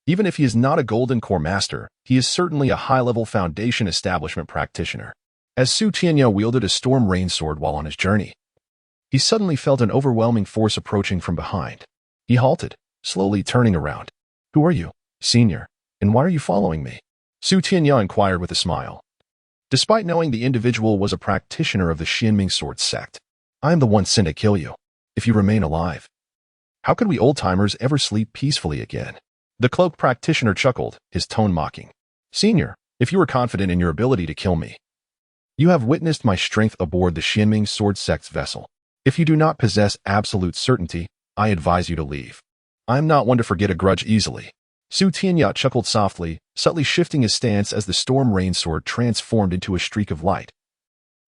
Even if he is not a Golden Core Master, he is certainly a high-level foundation establishment practitioner. As Su Tianya wielded a storm rain sword while on his journey, he suddenly felt an overwhelming force approaching from behind. He halted, slowly turning around. Who are you, senior, and why are you following me? Su Tianya inquired with a smile. Despite knowing the individual was a practitioner of the Xianming Sword Sect, I am the one sent to kill you, if you remain alive. How could we old-timers ever sleep peacefully again? The cloaked practitioner chuckled, his tone mocking. Senior, if you are confident in your ability to kill me, you have witnessed my strength aboard the Xianming Sword Sect's vessel. If you do not possess absolute certainty, I advise you to leave. I am not one to forget a grudge easily. Su Tianya chuckled softly, subtly shifting his stance as the storm rain sword transformed into a streak of light,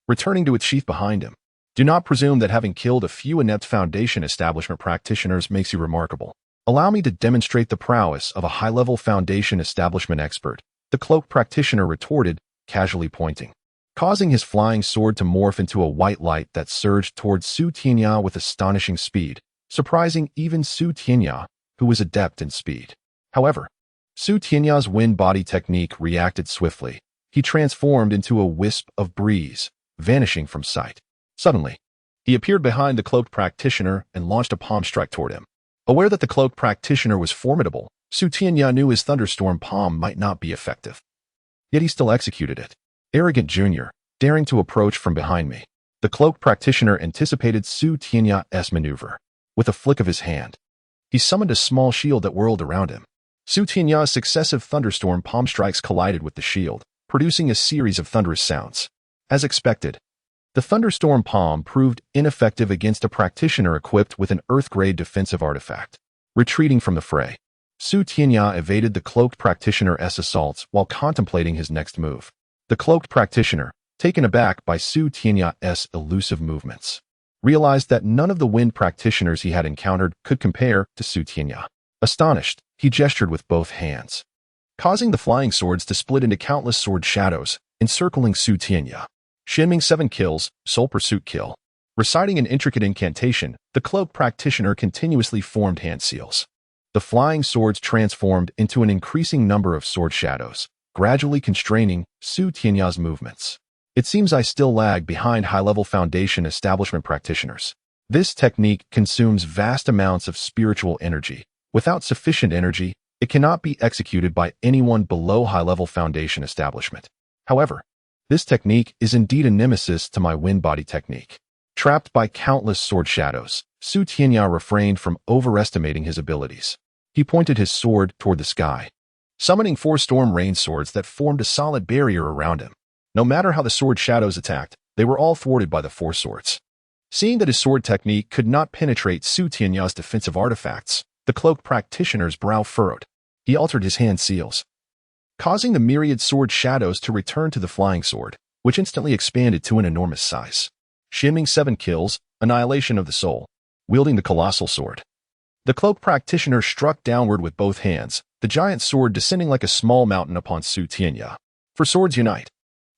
returning to its sheath behind him. Do not presume that having killed a few inept foundation establishment practitioners makes you remarkable. Allow me to demonstrate the prowess of a high-level foundation establishment expert, the cloaked practitioner retorted, casually pointing, causing his flying sword to morph into a white light that surged towards Su Tianya with astonishing speed, surprising even Su Tianya, who was adept in speed. However, Su Tianya's wind body technique reacted swiftly. He transformed into a wisp of breeze, vanishing from sight. Suddenly, he appeared behind the cloaked practitioner and launched a palm strike toward him. Aware that the cloaked practitioner was formidable, Su Tianya knew his thunderstorm palm might not be effective. Yet he still executed it. Arrogant junior, daring to approach from behind me. The cloaked practitioner anticipated Su Tianya's maneuver. With a flick of his hand, he summoned a small shield that whirled around him. Su Tianya's successive thunderstorm palm strikes collided with the shield, producing a series of thunderous sounds. As expected, the thunderstorm palm proved ineffective against a practitioner equipped with an earth-grade defensive artifact. Retreating from the fray, Su Tianya evaded the cloaked practitioner's assaults while contemplating his next move. The cloaked practitioner, taken aback by Su Tianya's elusive movements, realized that none of the wind practitioners he had encountered could compare to Su Tianya. Astonished, he gestured with both hands, causing the flying swords to split into countless sword shadows, encircling Su Tianya. Shinming 7 kills, Soul Pursuit kill. Reciting an intricate incantation, the cloaked practitioner continuously formed hand seals. The flying swords transformed into an increasing number of sword shadows, gradually constraining Su Tianya's movements. It seems I still lag behind high-level foundation establishment practitioners. This technique consumes vast amounts of spiritual energy. Without sufficient energy, it cannot be executed by anyone below high-level foundation establishment. However, this technique is indeed a nemesis to my wind body technique. Trapped by countless sword shadows, Su Tianya refrained from overestimating his abilities. He pointed his sword toward the sky, summoning 4 storm rain swords that formed a solid barrier around him. No matter how the sword shadows attacked, they were all thwarted by the 4 swords. Seeing that his sword technique could not penetrate Su Tianya's defensive artifacts, the cloaked practitioner's brow furrowed. He altered his hand seals, causing the myriad sword shadows to return to the flying sword, which instantly expanded to an enormous size. Shinming 7 kills, Annihilation of the Soul, wielding the colossal sword. The cloaked practitioner struck downward with both hands, the giant sword descending like a small mountain upon Su Tianya. For swords unite.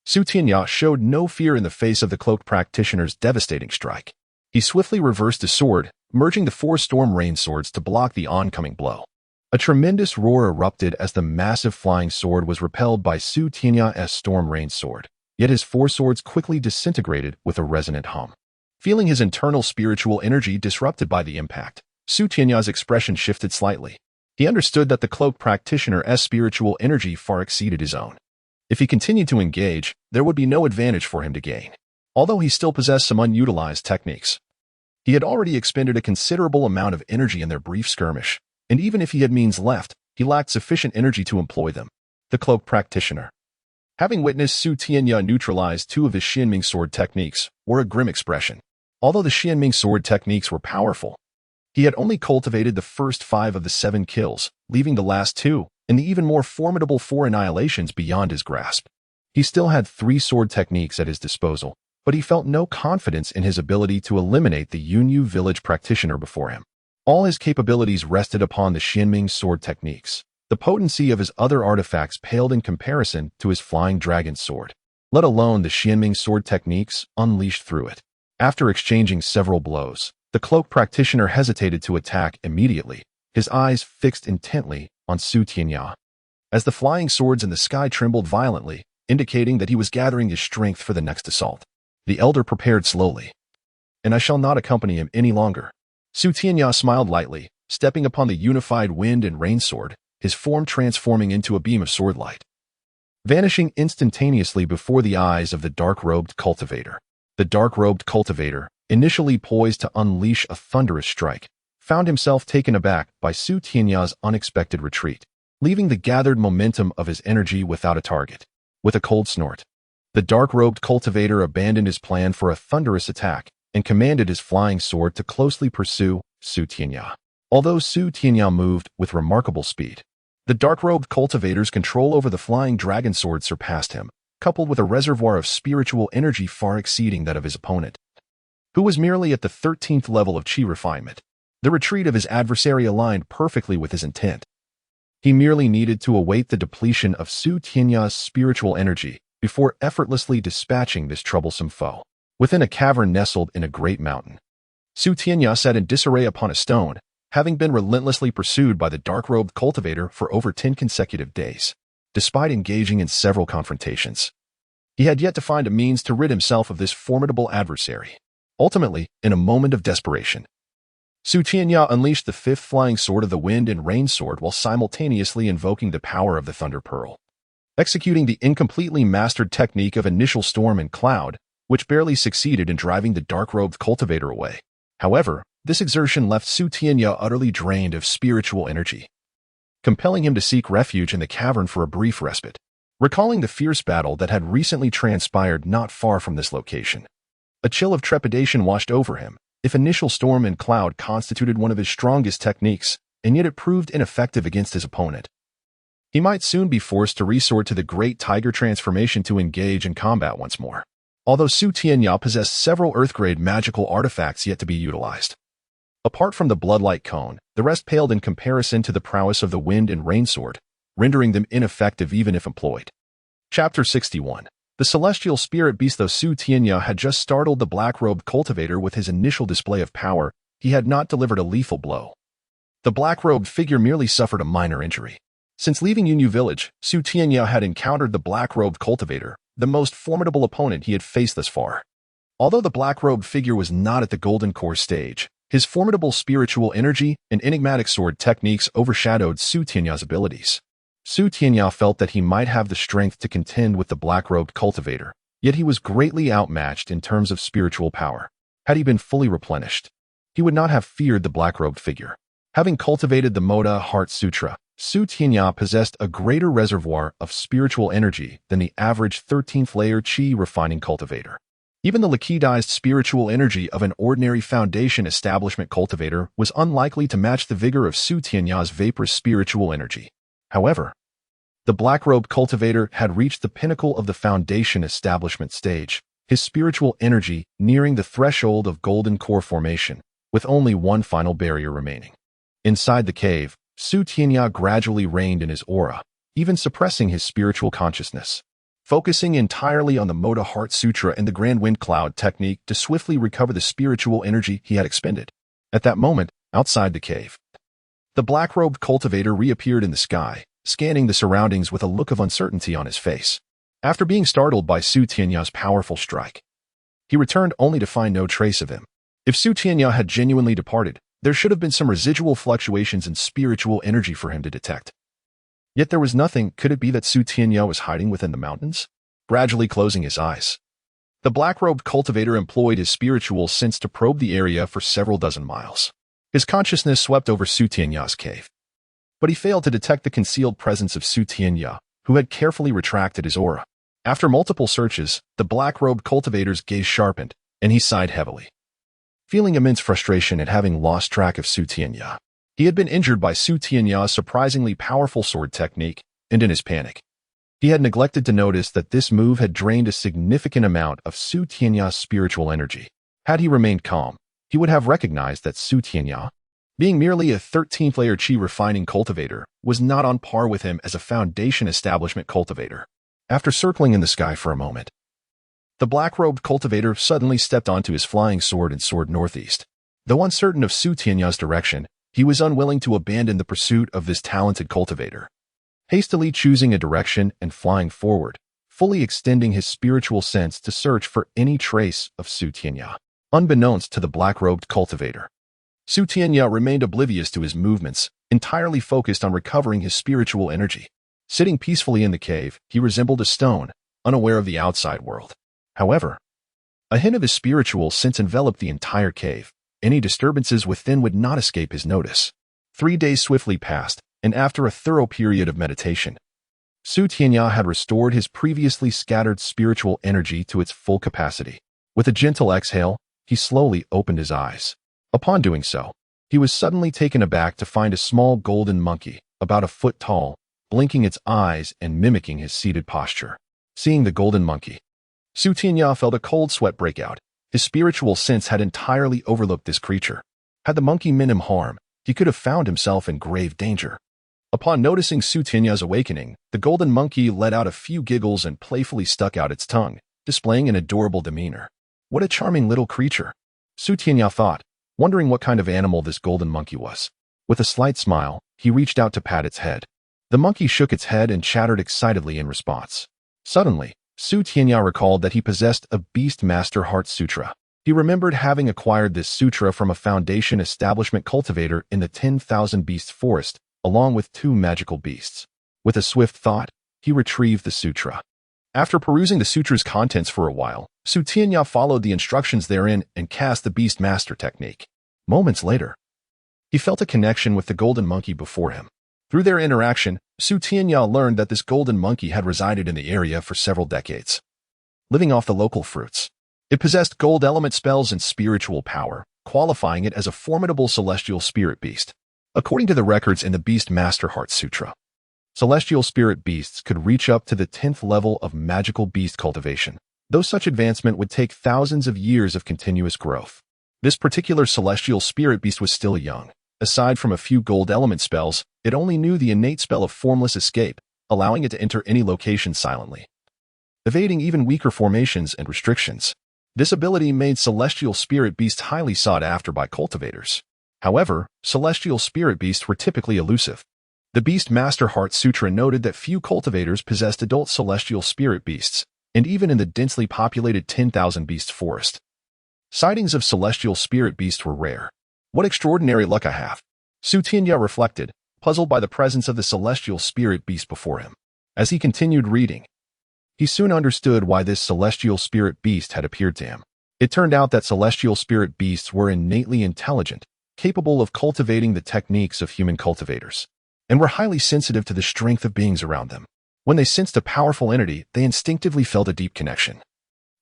Su Tianya showed no fear in the face of the cloaked practitioner's devastating strike. He swiftly reversed his sword, merging the 4 storm rain swords to block the oncoming blow. A tremendous roar erupted as the massive flying sword was repelled by Su Tianya's storm rain sword, yet his 4 swords quickly disintegrated with a resonant hum. Feeling his internal spiritual energy disrupted by the impact, Su Tianya's expression shifted slightly. He understood that the cloaked practitioner's spiritual energy far exceeded his own. If he continued to engage, there would be no advantage for him to gain. Although he still possessed some unutilized techniques, he had already expended a considerable amount of energy in their brief skirmish, and even if he had means left, he lacked sufficient energy to employ them. The cloaked practitioner, having witnessed Su Tianya neutralize 2 of his Shinming sword techniques, wore a grim expression. Although the Shinming sword techniques were powerful, he had only cultivated the first 5 of the 7 kills, leaving the last 2, and the even more formidable 4 annihilations beyond his grasp. He still had 3 sword techniques at his disposal, but he felt no confidence in his ability to eliminate the Yunyu Village practitioner before him. All his capabilities rested upon the Shinming sword techniques. The potency of his other artifacts paled in comparison to his flying dragon sword, let alone the Shinming sword techniques unleashed through it. After exchanging several blows, the cloaked practitioner hesitated to attack immediately, his eyes fixed intently on Su Tianya. As the flying swords in the sky trembled violently, indicating that he was gathering his strength for the next assault, the elder prepared slowly. And I shall not accompany him any longer. Su Tianya smiled lightly, stepping upon the unified wind and rain sword, his form transforming into a beam of sword light, vanishing instantaneously before the eyes of the dark-robed cultivator. The dark-robed cultivator, initially poised to unleash a thunderous strike, found himself taken aback by Su Tianya's unexpected retreat, leaving the gathered momentum of his energy without a target. With a cold snort, the dark-robed cultivator abandoned his plan for a thunderous attack and commanded his flying sword to closely pursue Su Tianya. Although Su Tianya moved with remarkable speed, the dark-robed cultivator's control over the flying dragon sword surpassed him, coupled with a reservoir of spiritual energy far exceeding that of his opponent, who was merely at the 13th level of chi refinement. The retreat of his adversary aligned perfectly with his intent. He merely needed to await the depletion of Su Tianya's spiritual energy before effortlessly dispatching this troublesome foe. Within a cavern nestled in a great mountain, Su Tianya sat in disarray upon a stone, having been relentlessly pursued by the dark-robed cultivator for over 10 consecutive days. Despite engaging in several confrontations, he had yet to find a means to rid himself of this formidable adversary. Ultimately, in a moment of desperation, Su Tianya unleashed the fifth flying sword of the wind and rain sword while simultaneously invoking the power of the Thunder Pearl. Executing the incompletely mastered technique of initial storm and cloud, which barely succeeded in driving the dark-robed cultivator away. However, this exertion left Su Tianya utterly drained of spiritual energy, compelling him to seek refuge in the cavern for a brief respite. Recalling the fierce battle that had recently transpired not far from this location, a chill of trepidation washed over him. If initial storm and cloud constituted one of his strongest techniques, and yet it proved ineffective against his opponent, he might soon be forced to resort to the Great Tiger transformation to engage in combat once more. Although Su Tianya possessed several Earth-grade magical artifacts yet to be utilized. Apart from the Bloodlight Cone, the rest paled in comparison to the prowess of the Wind and Rain Sword, rendering them ineffective even if employed. Chapter 61. The celestial spirit beast. Though Su Tianya had just startled the black-robed cultivator with his initial display of power, he had not delivered a lethal blow. The black-robed figure merely suffered a minor injury. Since leaving Yunyu Village, Su Tianya had encountered the black-robed cultivator, the most formidable opponent he had faced thus far. Although the black-robed figure was not at the Golden Core stage, his formidable spiritual energy and enigmatic sword techniques overshadowed Su Tianya's abilities. Su Tianya felt that he might have the strength to contend with the black-robed cultivator, yet he was greatly outmatched in terms of spiritual power. Had he been fully replenished, he would not have feared the black-robed figure. Having cultivated the Motuo Heart Sutra, Su Tianya possessed a greater reservoir of spiritual energy than the average 13th layer Qi refining cultivator. Even the liquidized spiritual energy of an ordinary foundation establishment cultivator was unlikely to match the vigor of Su Tianya's vaporous spiritual energy. However, the black-robed cultivator had reached the pinnacle of the foundation establishment stage, his spiritual energy nearing the threshold of Golden Core formation, with only one final barrier remaining. Inside the cave, Su Tianya gradually reigned in his aura, even suppressing his spiritual consciousness, focusing entirely on the Motuo Heart Sutra and the Grand Wind Cloud technique to swiftly recover the spiritual energy he had expended. At that moment, outside the cave, the black-robed cultivator reappeared in the sky, scanning the surroundings with a look of uncertainty on his face. After being startled by Su Tianya's powerful strike, he returned only to find no trace of him. If Su Tianya had genuinely departed, there should have been some residual fluctuations in spiritual energy for him to detect. Yet there was nothing. Could it be that Su Tianya was hiding within the mountains? Gradually closing his eyes, the black-robed cultivator employed his spiritual sense to probe the area for several dozen miles. His consciousness swept over Su Tianya's cave, but he failed to detect the concealed presence of Su Tianya, who had carefully retracted his aura. After multiple searches, the black-robed cultivator's gaze sharpened, and he sighed heavily, feeling immense frustration at having lost track of Su Tianya. He had been injured by Su Tianya's surprisingly powerful sword technique, and in his panic, he had neglected to notice that this move had drained a significant amount of Su Tianya's spiritual energy. Had he remained calm, he would have recognized that Su Tianya, being merely a 13th layer Qi refining cultivator, was not on par with him as a foundation establishment cultivator. After circling in the sky for a moment, the black-robed cultivator suddenly stepped onto his flying sword and soared northeast. Though uncertain of Su Tianya's direction, he was unwilling to abandon the pursuit of this talented cultivator. Hastily choosing a direction and flying forward, fully extending his spiritual sense to search for any trace of Su Tianya. Unbeknownst to the black-robed cultivator, Su Tianya remained oblivious to his movements, entirely focused on recovering his spiritual energy. Sitting peacefully in the cave, he resembled a stone, unaware of the outside world. However, a hint of his spiritual sense enveloped the entire cave. Any disturbances within would not escape his notice. 3 days swiftly passed, and after a thorough period of meditation, Su Tianya had restored his previously scattered spiritual energy to its full capacity. With a gentle exhale, he slowly opened his eyes. Upon doing so, he was suddenly taken aback to find a small golden monkey, about a foot tall, blinking its eyes and mimicking his seated posture. Seeing the golden monkey, Su Tianya felt a cold sweat break out. His spiritual sense had entirely overlooked this creature. Had the monkey meant him harm, he could have found himself in grave danger. Upon noticing Su Tianya's awakening, the golden monkey let out a few giggles and playfully stuck out its tongue, displaying an adorable demeanor. What a charming little creature, Su Tianya thought, wondering what kind of animal this golden monkey was. With a slight smile, he reached out to pat its head. The monkey shook its head and chattered excitedly in response. Suddenly, Su Tianya recalled that he possessed a Beast Master Heart Sutra. He remembered having acquired this sutra from a Foundation establishment cultivator in the 10,000 Beast Forest, along with 2 magical beasts. With a swift thought, he retrieved the sutra. After perusing the sutra's contents for a while, Tianya followed the instructions therein and cast the Beast Master technique. Moments later, he felt a connection with the golden monkey before him. Through their interaction, Tianya learned that this golden monkey had resided in the area for several decades, living off the local fruits. It possessed gold element spells and spiritual power, qualifying it as a formidable celestial spirit beast. According to the records in the Beast Master Heart Sutra, celestial spirit beasts could reach up to the 10th level of magical beast cultivation, though such advancement would take thousands of years of continuous growth. This particular celestial spirit beast was still young. Aside from a few gold element spells, it only knew the innate spell of formless escape, allowing it to enter any location silently, evading even weaker formations and restrictions. This ability made celestial spirit beasts highly sought after by cultivators. However, celestial spirit beasts were typically elusive. The Beast Master Heart Sutra noted that few cultivators possessed adult celestial spirit beasts, and even in the densely populated 10,000 Beast Forest, sightings of celestial spirit beasts were rare. What extraordinary luck I have, Tianya reflected, puzzled by the presence of the celestial spirit beast before him. As he continued reading, he soon understood why this celestial spirit beast had appeared to him. It turned out that celestial spirit beasts were innately intelligent, capable of cultivating the techniques of human cultivators, and were highly sensitive to the strength of beings around them. When they sensed a powerful entity, they instinctively felt a deep connection,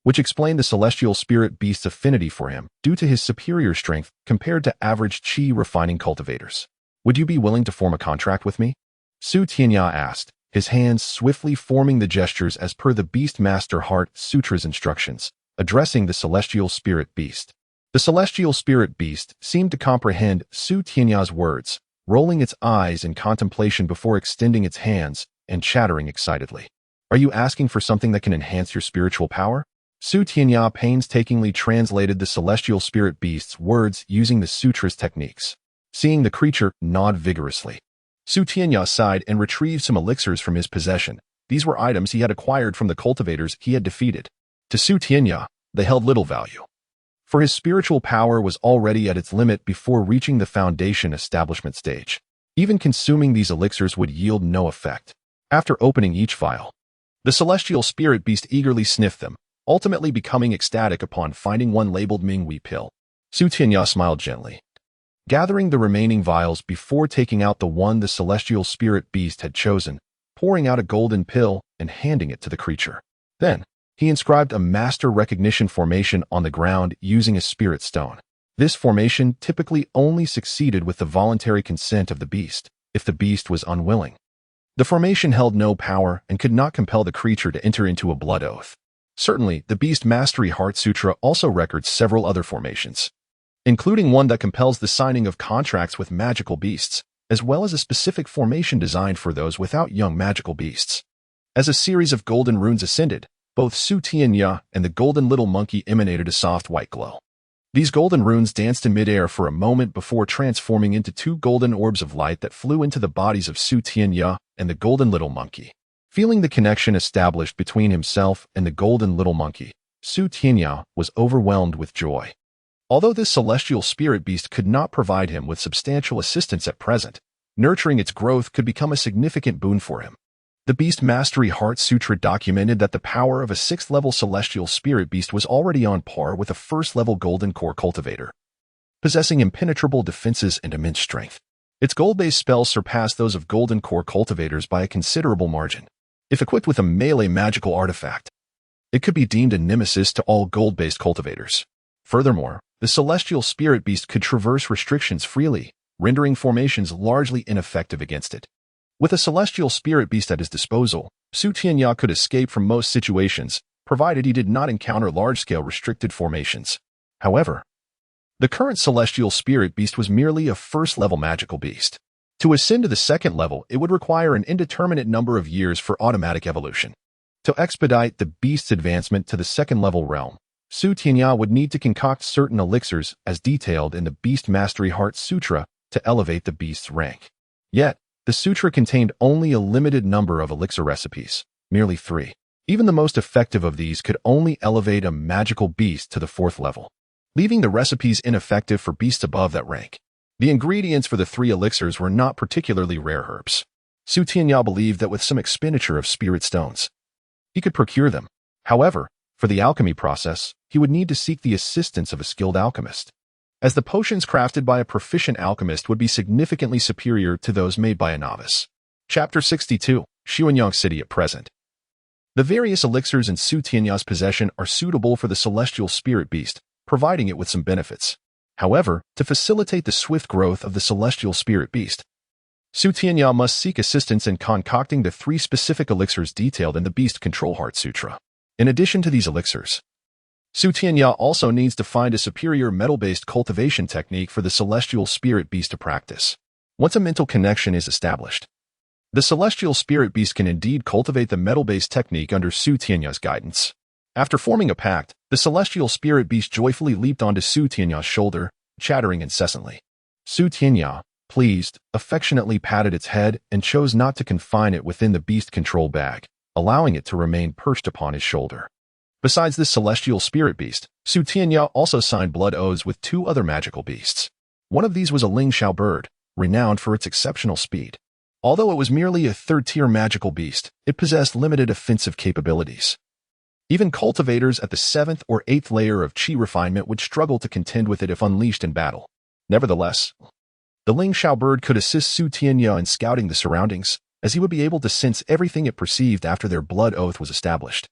which explained the celestial spirit beast's affinity for him due to his superior strength compared to average chi refining cultivators. Would you be willing to form a contract with me? Tianya asked, his hands swiftly forming the gestures as per the Beast Master Heart Sutra's instructions, addressing the celestial spirit beast. The celestial spirit beast seemed to comprehend Tianya's words, rolling its eyes in contemplation before extending its hands and chattering excitedly. Are you asking for something that can enhance your spiritual power? Tianya painstakingly translated the celestial spirit beast's words using the sutra's techniques. Seeing the creature nod vigorously, Tianya sighed and retrieved some elixirs from his possession. These were items he had acquired from the cultivators he had defeated. To Tianya, they held little value, for his spiritual power was already at its limit before reaching the Foundation establishment stage. Even consuming these elixirs would yield no effect. After opening each vial, the celestial spirit beast eagerly sniffed them, ultimately becoming ecstatic upon finding one labeled Minghui pill. Tianya smiled gently, gathering the remaining vials before taking out the one the celestial spirit beast had chosen, pouring out a golden pill and handing it to the creature. Then, he inscribed a master recognition formation on the ground using a spirit stone. This formation typically only succeeded with the voluntary consent of the beast, if the beast was unwilling. The formation held no power and could not compel the creature to enter into a blood oath. Certainly, the Beast Mastery Heart Sutra also records several other formations, including one that compels the signing of contracts with magical beasts, as well as a specific formation designed for those without young magical beasts. As a series of golden runes ascended, both Tianya and the golden little monkey emanated a soft white glow. These golden runes danced in midair for a moment before transforming into 2 golden orbs of light that flew into the bodies of Tianya and the golden little monkey. Feeling the connection established between himself and the golden little monkey, Tianya was overwhelmed with joy. Although this celestial spirit beast could not provide him with substantial assistance at present, nurturing its growth could become a significant boon for him. The Beast Mastery Heart Sutra documented that the power of a 6th-level celestial spirit beast was already on par with a 1st-level golden core cultivator, possessing impenetrable defenses and immense strength. Its gold-based spells surpassed those of golden core cultivators by a considerable margin. If equipped with a melee magical artifact, it could be deemed a nemesis to all gold-based cultivators. Furthermore, the celestial spirit beast could traverse restrictions freely, rendering formations largely ineffective against it. With a celestial spirit beast at his disposal, Tianya could escape from most situations, provided he did not encounter large-scale restricted formations. However, the current celestial spirit beast was merely a 1st-level magical beast. To ascend to the 2nd level, it would require an indeterminate number of years for automatic evolution. To expedite the beast's advancement to the 2nd-level realm, Tianya would need to concoct certain elixirs as detailed in the Beast Mastery Heart Sutra to elevate the beast's rank. Yet, the sutra contained only a limited number of elixir recipes, merely 3. Even the most effective of these could only elevate a magical beast to the 4th level. leaving the recipes ineffective for beasts above that rank. The ingredients for the 3 elixirs were not particularly rare herbs. Su Tianya believed that with some expenditure of spirit stones, he could procure them. However, for the alchemy process, he would need to seek the assistance of a skilled alchemist, as the potions crafted by a proficient alchemist would be significantly superior to those made by a novice. Chapter 62, Xuanyang City at present. The various elixirs in Su Tianya's possession are suitable for the celestial spirit beast, providing it with some benefits. However, to facilitate the swift growth of the celestial spirit beast, Su Tianya must seek assistance in concocting the 3 specific elixirs detailed in the Beast Control Heart Sutra. In addition to these elixirs, Su Tianya also needs to find a superior metal-based cultivation technique for the celestial spirit beast to practice. Once a mental connection is established, the celestial spirit beast can indeed cultivate the metal-based technique under Su Tianya's guidance. After forming a pact, the celestial spirit beast joyfully leaped onto Su Tianya's shoulder, chattering incessantly. Su Tianya, pleased, affectionately patted its head and chose not to confine it within the beast control bag, allowing it to remain perched upon his shoulder. Besides this celestial spirit beast, Su Tianya also signed blood oaths with 2 other magical beasts. One of these was a Ling Xiao bird, renowned for its exceptional speed. Although it was merely a 3rd-tier magical beast, it possessed limited offensive capabilities. Even cultivators at the 7th or 8th layer of Qi refinement would struggle to contend with it if unleashed in battle. Nevertheless, the Ling Xiao bird could assist Su Tianya in scouting the surroundings, as he would be able to sense everything it perceived after their blood oath was established.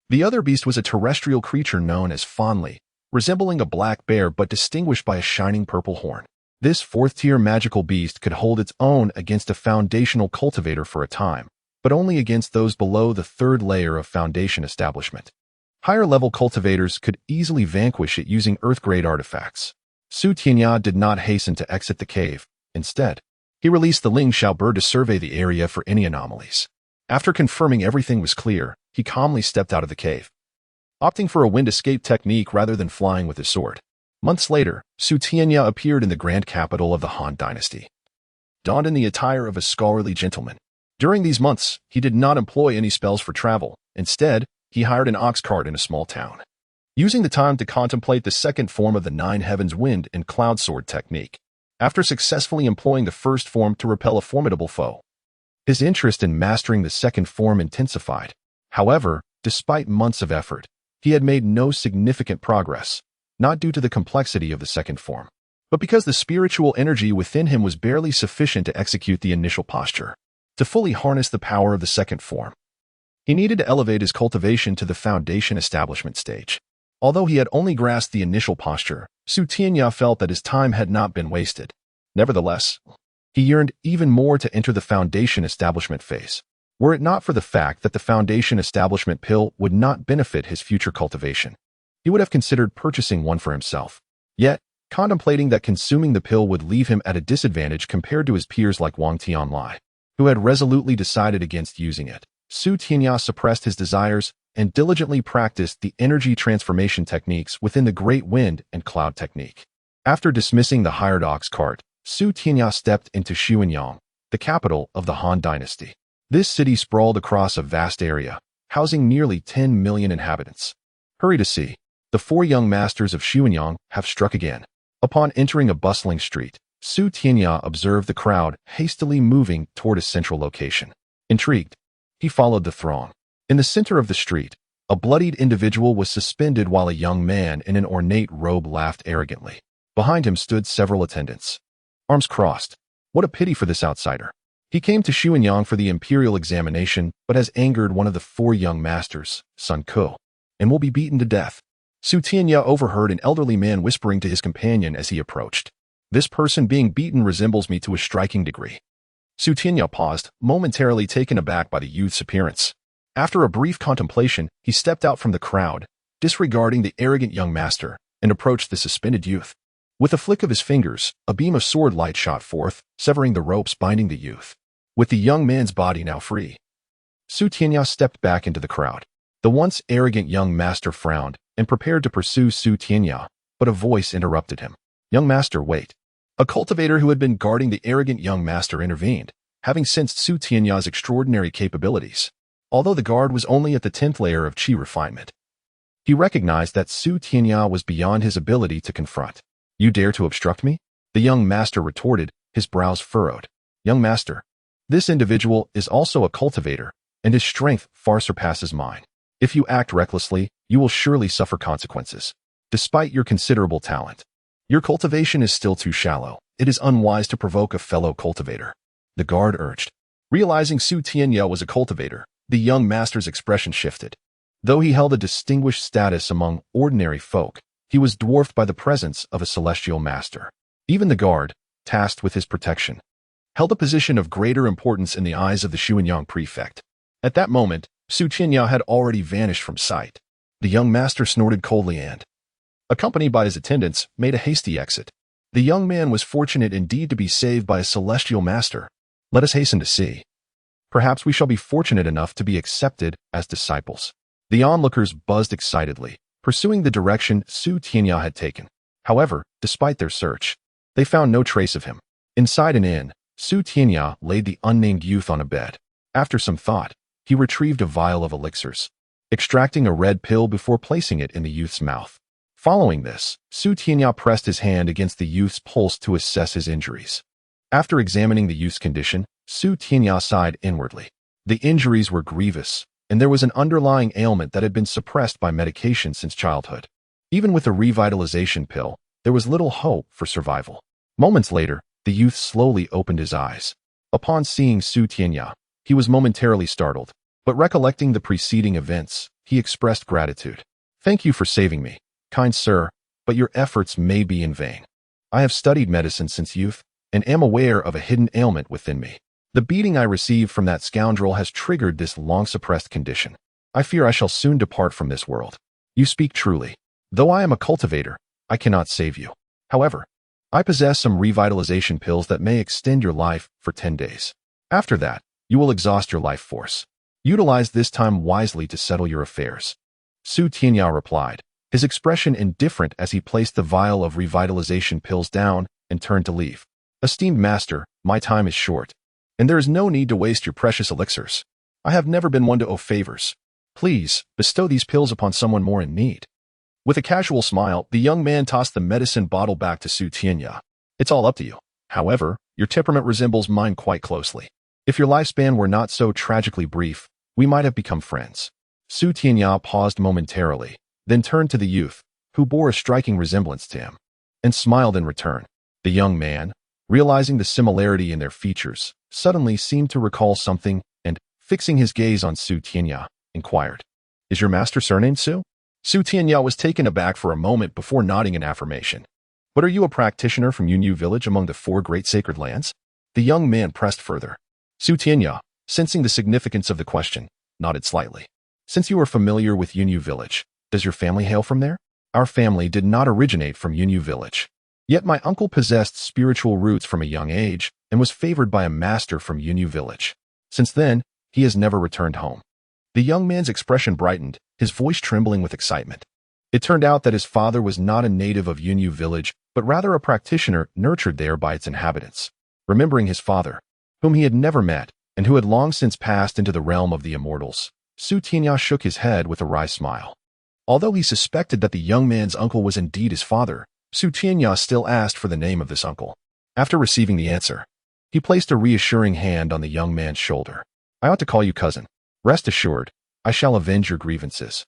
The other beast was a terrestrial creature known as Fanli, resembling a black bear but distinguished by a shining purple horn. This 4th-tier magical beast could hold its own against a foundational cultivator for a time, but only against those below the 3rd layer of foundation establishment. Higher-level cultivators could easily vanquish it using earth-grade artifacts. Su Tianya did not hasten to exit the cave. Instead, he released the Ling Xiao bird to survey the area for any anomalies. After confirming everything was clear, he calmly stepped out of the cave, opting for a wind escape technique rather than flying with his sword. Months later, Su Tianya appeared in the grand capital of the Han dynasty, donned in the attire of a scholarly gentleman. During these months, he did not employ any spells for travel. Instead, he hired an ox cart in a small town, using the time to contemplate the 2nd form of the 9 Heavens Wind and Cloud Sword technique. After successfully employing the 1st form to repel a formidable foe, his interest in mastering the 2nd form intensified. However, despite months of effort, he had made no significant progress, not due to the complexity of the 2nd form, but because the spiritual energy within him was barely sufficient to execute the initial posture. To fully harness the power of the 2nd form, he needed to elevate his cultivation to the foundation establishment stage. Although he had only grasped the initial posture, Su Tianya felt that his time had not been wasted. Nevertheless, he yearned even more to enter the foundation establishment phase. Were it not for the fact that the foundation establishment pill would not benefit his future cultivation, he would have considered purchasing one for himself. Yet, contemplating that consuming the pill would leave him at a disadvantage compared to his peers like Wang Tianlai, who had resolutely decided against using it, Su Tianya suppressed his desires and diligently practiced the energy transformation techniques within the Great Wind and Cloud technique. After dismissing the hired ox cart, Su Tianya stepped into Xuanyang, the capital of the Han dynasty. This city sprawled across a vast area, housing nearly 10 million inhabitants. Hurry to see. The 4 young masters of Xuanyang have struck again. Upon entering a bustling street, Su Tianya observed the crowd hastily moving toward a central location. Intrigued, he followed the throng. In the center of the street, a bloodied individual was suspended while a young man in an ornate robe laughed arrogantly. Behind him stood several attendants, arms crossed. What a pity for this outsider. He came to Xuanyang for the imperial examination, but has angered one of the 4 young masters, Sun Ko, and will be beaten to death. Su Tianya overheard an elderly man whispering to his companion as he approached. This person being beaten resembles me to a striking degree. Su Tianya paused, momentarily taken aback by the youth's appearance. After a brief contemplation, he stepped out from the crowd, disregarding the arrogant young master, and approached the suspended youth. With a flick of his fingers, a beam of sword light shot forth, severing the ropes binding the youth. With the young man's body now free, Su Tianya stepped back into the crowd. The once arrogant young master frowned and prepared to pursue Su Tianya, but a voice interrupted him. "Young master, wait." A cultivator who had been guarding the arrogant young master intervened, having sensed Su Tianya's extraordinary capabilities. Although the guard was only at the 10th layer of Qi refinement, He recognized that Su Tianya was beyond his ability to confront. You dare to obstruct me? The young master retorted, his brows furrowed. Young master, this individual is also a cultivator, and his strength far surpasses mine. If you act recklessly, you will surely suffer consequences. Despite your considerable talent, your cultivation is still too shallow. It is unwise to provoke a fellow cultivator. The guard urged. Realizing Su Tianya was a cultivator, the young master's expression shifted. Though he held a distinguished status among ordinary folk, he was dwarfed by the presence of a celestial master. Even the guard, tasked with his protection, held a position of greater importance in the eyes of the Xuanyang prefect. At that moment, Su Tianya had already vanished from sight. The young master snorted coldly and, accompanied by his attendants, made a hasty exit. The young man was fortunate indeed to be saved by a celestial master. Let us hasten to see. Perhaps we shall be fortunate enough to be accepted as disciples. The onlookers buzzed excitedly, pursuing the direction Su Tianya had taken. However, despite their search, they found no trace of him. Inside an inn, Su Tianya laid the unnamed youth on a bed. After some thought, he retrieved a vial of elixirs, extracting a red pill before placing it in the youth's mouth. Following this, Su Tianya pressed his hand against the youth's pulse to assess his injuries. After examining the youth's condition, Su Tianya sighed inwardly. The injuries were grievous, and there was an underlying ailment that had been suppressed by medication since childhood. Even with a revitalization pill, there was little hope for survival. Moments later, the youth slowly opened his eyes. Upon seeing Su Tianya, he was momentarily startled, but recollecting the preceding events, he expressed gratitude. Thank you for saving me, kind sir, but your efforts may be in vain. I have studied medicine since youth, and am aware of a hidden ailment within me. The beating I received from that scoundrel has triggered this long-suppressed condition. I fear I shall soon depart from this world. You speak truly. Though I am a cultivator, I cannot save you. However, I possess some revitalization pills that may extend your life for 10 days. After that, you will exhaust your life force. Utilize this time wisely to settle your affairs. Su Tianya replied, his expression indifferent as he placed the vial of revitalization pills down and turned to leave. Esteemed master, my time is short, and there is no need to waste your precious elixirs. I have never been one to owe favors. Please, bestow these pills upon someone more in need. With a casual smile, the young man tossed the medicine bottle back to Su Tianya. It's all up to you. However, your temperament resembles mine quite closely. If your lifespan were not so tragically brief, we might have become friends. Su Tianya paused momentarily, then turned to the youth, who bore a striking resemblance to him, and smiled in return. The young man, realizing the similarity in their features, suddenly seemed to recall something and, fixing his gaze on Su Tianya, inquired, Is your master surnamed Su? Su Tianya was taken aback for a moment before nodding in affirmation. But are you a practitioner from Yunyu Village among the 4 great sacred lands? The young man pressed further. Su Tianya, sensing the significance of the question, nodded slightly. Since you are familiar with Yunyu Village, does your family hail from there? Our family did not originate from Yunyu Village. Yet my uncle possessed spiritual roots from a young age and was favored by a master from Yunyu Village. Since then, he has never returned home. The young man's expression brightened, his voice trembling with excitement. It turned out that his father was not a native of Yunyu Village, but rather a practitioner nurtured there by its inhabitants. Remembering his father, whom he had never met, and who had long since passed into the realm of the immortals, Su Tianya shook his head with a wry smile. Although he suspected that the young man's uncle was indeed his father, Su Tianya still asked for the name of this uncle. After receiving the answer, he placed a reassuring hand on the young man's shoulder. I ought to call you cousin. Rest assured, I shall avenge your grievances.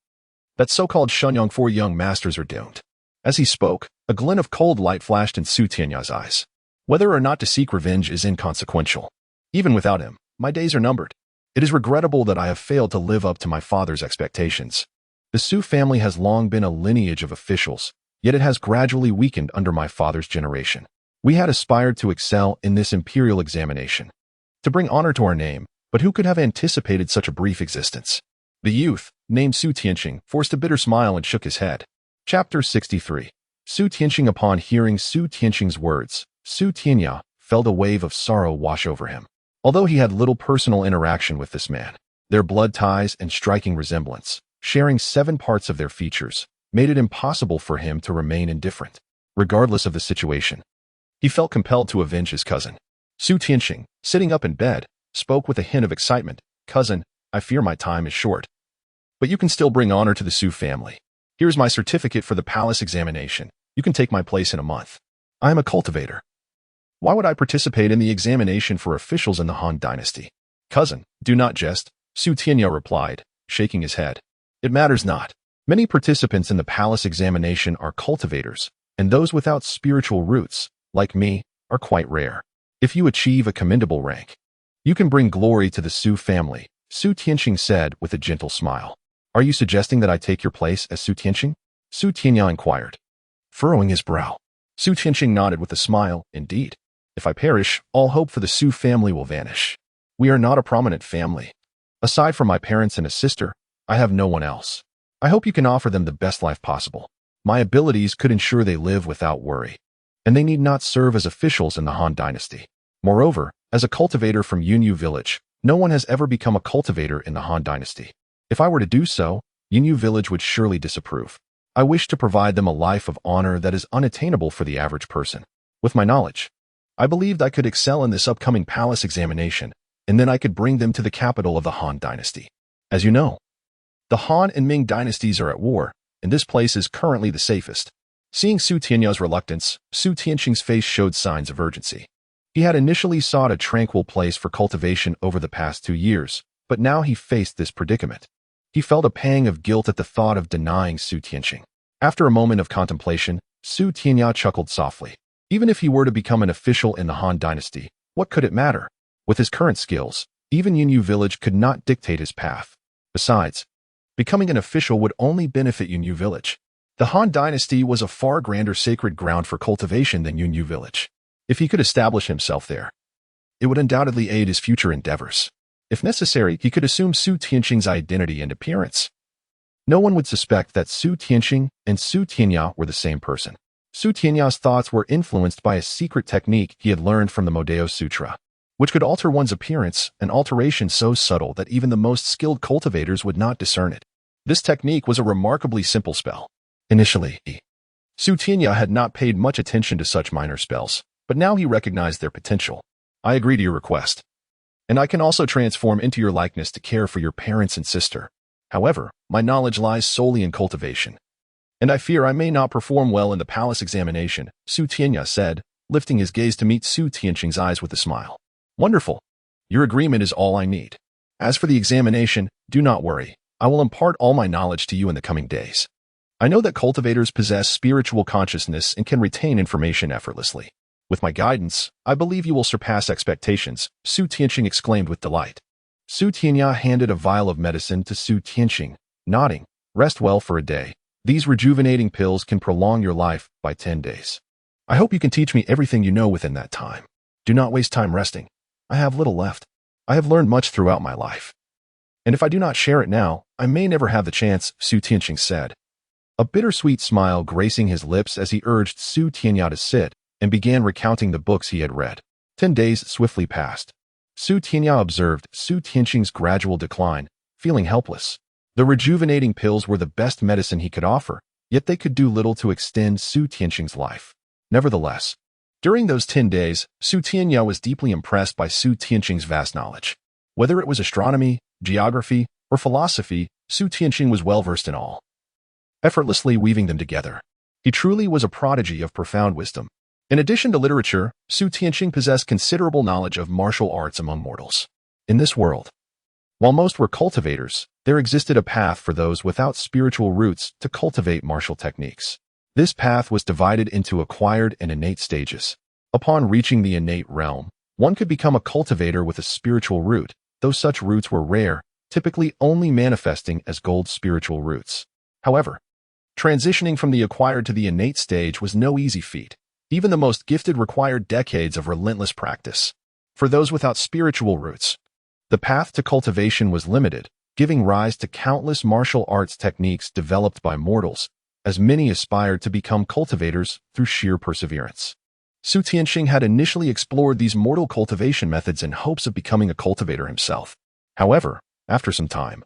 That so-called Xuanyang 4 young masters are doomed. As he spoke, a glint of cold light flashed in Su Tianya's eyes. Whether or not to seek revenge is inconsequential. Even without him, my days are numbered. It is regrettable that I have failed to live up to my father's expectations. The Su family has long been a lineage of officials, yet it has gradually weakened under my father's generation. We had aspired to excel in this imperial examination, to bring honor to our name, but who could have anticipated such a brief existence? The youth, named Su Tianqing, forced a bitter smile and shook his head. Chapter 63. Su Tianqing. Upon hearing Su Tianqing's words, Su Tianya felt a wave of sorrow wash over him. Although he had little personal interaction with this man, their blood ties and striking resemblance, sharing 7 parts of their features, made it impossible for him to remain indifferent. Regardless of the situation, he felt compelled to avenge his cousin. Su Tianqing, sitting up in bed, spoke with a hint of excitement. Cousin, I fear my time is short. But you can still bring honor to the Su family. Here's my certificate for the palace examination. You can take my place in a month. I am a cultivator. Why would I participate in the examination for officials in the Han dynasty? Cousin, do not jest, Su Tianya replied, shaking his head. It matters not. Many participants in the palace examination are cultivators, and those without spiritual roots, like me, are quite rare. If you achieve a commendable rank, you can bring glory to the Su family, Su Tianqing said with a gentle smile. Are you suggesting that I take your place as Su Tianqing? Su Tianya inquired, furrowing his brow. Su Tianqing nodded with a smile. Indeed. If I perish, all hope for the Su family will vanish. We are not a prominent family. Aside from my parents and a sister, I have no one else. I hope you can offer them the best life possible. My abilities could ensure they live without worry, and they need not serve as officials in the Han dynasty. Moreover, as a cultivator from Yunyu Village, no one has ever become a cultivator in the Han dynasty. If I were to do so, Yunyu Village would surely disapprove. I wish to provide them a life of honor that is unattainable for the average person. With my knowledge, I believed I could excel in this upcoming palace examination, and then I could bring them to the capital of the Han dynasty. As you know, the Han and Ming dynasties are at war, and this place is currently the safest. Seeing Su Tianya's reluctance, Su Tianqing's face showed signs of urgency. He had initially sought a tranquil place for cultivation over the past 2 years, but now he faced this predicament. He felt a pang of guilt at the thought of denying Su Tianqing. After a moment of contemplation, Su Tianya chuckled softly. Even if he were to become an official in the Han dynasty, what could it matter? With his current skills, even Yunyu Village could not dictate his path. Besides, becoming an official would only benefit Yunyu Village. The Han dynasty was a far grander sacred ground for cultivation than Yunyu Village. If he could establish himself there, it would undoubtedly aid his future endeavors. If necessary, he could assume Su Tianqing's identity and appearance. No one would suspect that Su Tianqing and Su Tianya were the same person. Su Tianya's thoughts were influenced by a secret technique he had learned from the Motuo Sutra, which could alter one's appearance, an alteration so subtle that even the most skilled cultivators would not discern it. This technique was a remarkably simple spell. Initially, Su Tianya had not paid much attention to such minor spells, but now he recognized their potential. I agree to your request, and I can also transform into your likeness to care for your parents and sister. However, my knowledge lies solely in cultivation, and I fear I may not perform well in the palace examination, Su Tianya said, lifting his gaze to meet Su Tianqing's eyes with a smile. Wonderful. Your agreement is all I need. As for the examination, do not worry. I will impart all my knowledge to you in the coming days. I know that cultivators possess spiritual consciousness and can retain information effortlessly. With my guidance, I believe you will surpass expectations, Su Tianqing exclaimed with delight. Su Tianya handed a vial of medicine to Su Tianqing, nodding. Rest well for a day. These rejuvenating pills can prolong your life by 10 days. I hope you can teach me everything you know within that time. Do not waste time resting. I have little left. I have learned much throughout my life, and if I do not share it now, I may never have the chance, Su Tianqing said. A bittersweet smile gracing his lips as he urged Su Tianya to sit and began recounting the books he had read. 10 days swiftly passed. Su Tianya observed Su Tianqing's gradual decline, feeling helpless. The rejuvenating pills were the best medicine he could offer, yet they could do little to extend Su Tianqing's life. Nevertheless, during those 10 days, Su Tianya was deeply impressed by Su Tianqing's vast knowledge. Whether it was astronomy, geography, or philosophy, Su Tianqing was well versed in all, effortlessly weaving them together. He truly was a prodigy of profound wisdom. In addition to literature, Su Tianqing possessed considerable knowledge of martial arts among mortals. In this world, while most were cultivators, there existed a path for those without spiritual roots to cultivate martial techniques. This path was divided into acquired and innate stages. Upon reaching the innate realm, one could become a cultivator with a spiritual root, though such roots were rare, typically only manifesting as gold spiritual roots. However, transitioning from the acquired to the innate stage was no easy feat. Even the most gifted required decades of relentless practice. For those without spiritual roots, the path to cultivation was limited, giving rise to countless martial arts techniques developed by mortals, as many aspired to become cultivators through sheer perseverance. Su Tianqing had initially explored these mortal cultivation methods in hopes of becoming a cultivator himself. However, after some time,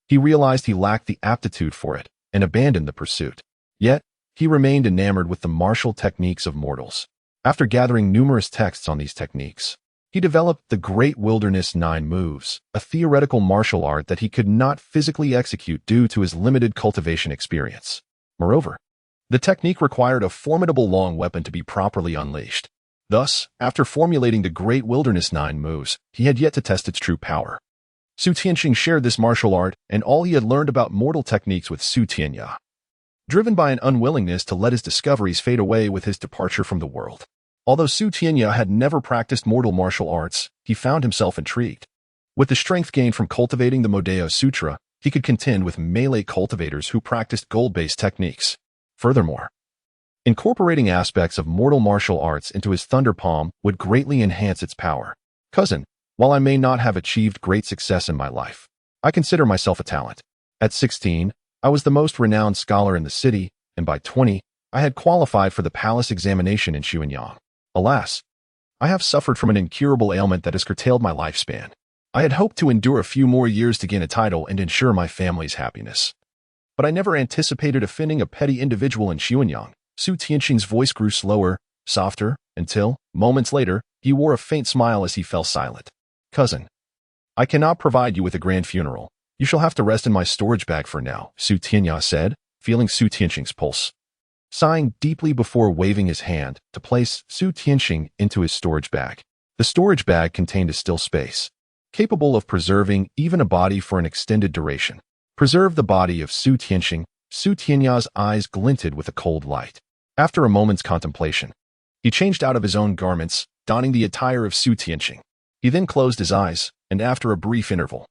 he realized he lacked the aptitude for it and abandoned the pursuit. Yet, he remained enamored with the martial techniques of mortals. After gathering numerous texts on these techniques, he developed the Great Wilderness 9 Moves, a theoretical martial art that he could not physically execute due to his limited cultivation experience. Moreover, the technique required a formidable long weapon to be properly unleashed. Thus, after formulating the Great Wilderness 9 moves, he had yet to test its true power. Su Tianqing shared this martial art and all he had learned about mortal techniques with Su Tianya, driven by an unwillingness to let his discoveries fade away with his departure from the world. Although Su Tianya had never practiced mortal martial arts, he found himself intrigued. With the strength gained from cultivating the Motuo Sutra, he could contend with melee cultivators who practiced gold-based techniques. Furthermore, incorporating aspects of mortal martial arts into his Thunder Palm would greatly enhance its power. Cousin, while I may not have achieved great success in my life, I consider myself a talent. At 16, I was the most renowned scholar in the city, and by 20, I had qualified for the palace examination in Xuanyang. Alas, I have suffered from an incurable ailment that has curtailed my lifespan. I had hoped to endure a few more years to gain a title and ensure my family's happiness. But I never anticipated offending a petty individual in Xuanyang. Su Tianqing's voice grew slower, softer, until, moments later, he wore a faint smile as he fell silent. Cousin, I cannot provide you with a grand funeral. You shall have to rest in my storage bag for now, Su Tianya said, feeling Su Tianqing's pulse. Sighing deeply before waving his hand to place Su Tianqing into his storage bag. The storage bag contained a still space, capable of preserving even a body for an extended duration. Preserve the body of Su Tianqing. Su Tianya's eyes glinted with a cold light. After a moment's contemplation, he changed out of his own garments, donning the attire of Su Tianqing. He then closed his eyes, and after a brief interval,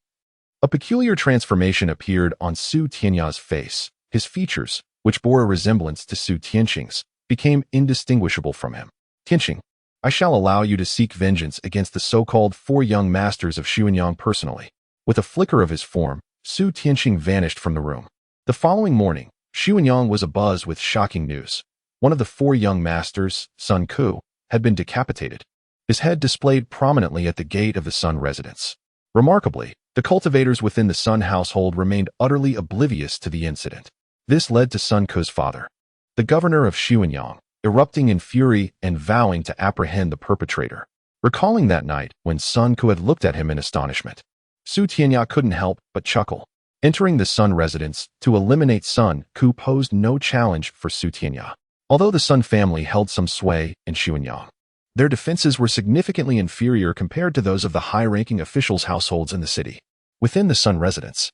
a peculiar transformation appeared on Su Tianya's face. His features, which bore a resemblance to Su Tianqing's, became indistinguishable from him. Tianqing, I shall allow you to seek vengeance against the so-called 4 young masters of Xuanyang personally. With a flicker of his form, Su Tianqing vanished from the room. The following morning, Xuanyang was abuzz with shocking news. One of the 4 young masters, Sun Ku, had been decapitated, his head displayed prominently at the gate of the Sun residence. Remarkably, the cultivators within the Sun household remained utterly oblivious to the incident. This led to Sun Ku's father, the governor of Xuanyang, erupting in fury and vowing to apprehend the perpetrator. Recalling that night when Sun Ku had looked at him in astonishment, Su Tianya couldn't help but chuckle. Entering the Sun residence to eliminate Sun Ku posed no challenge for Su Tianya. Although the Sun family held some sway in Xuanyang, their defenses were significantly inferior compared to those of the high-ranking officials' households in the city. Within the Sun residence,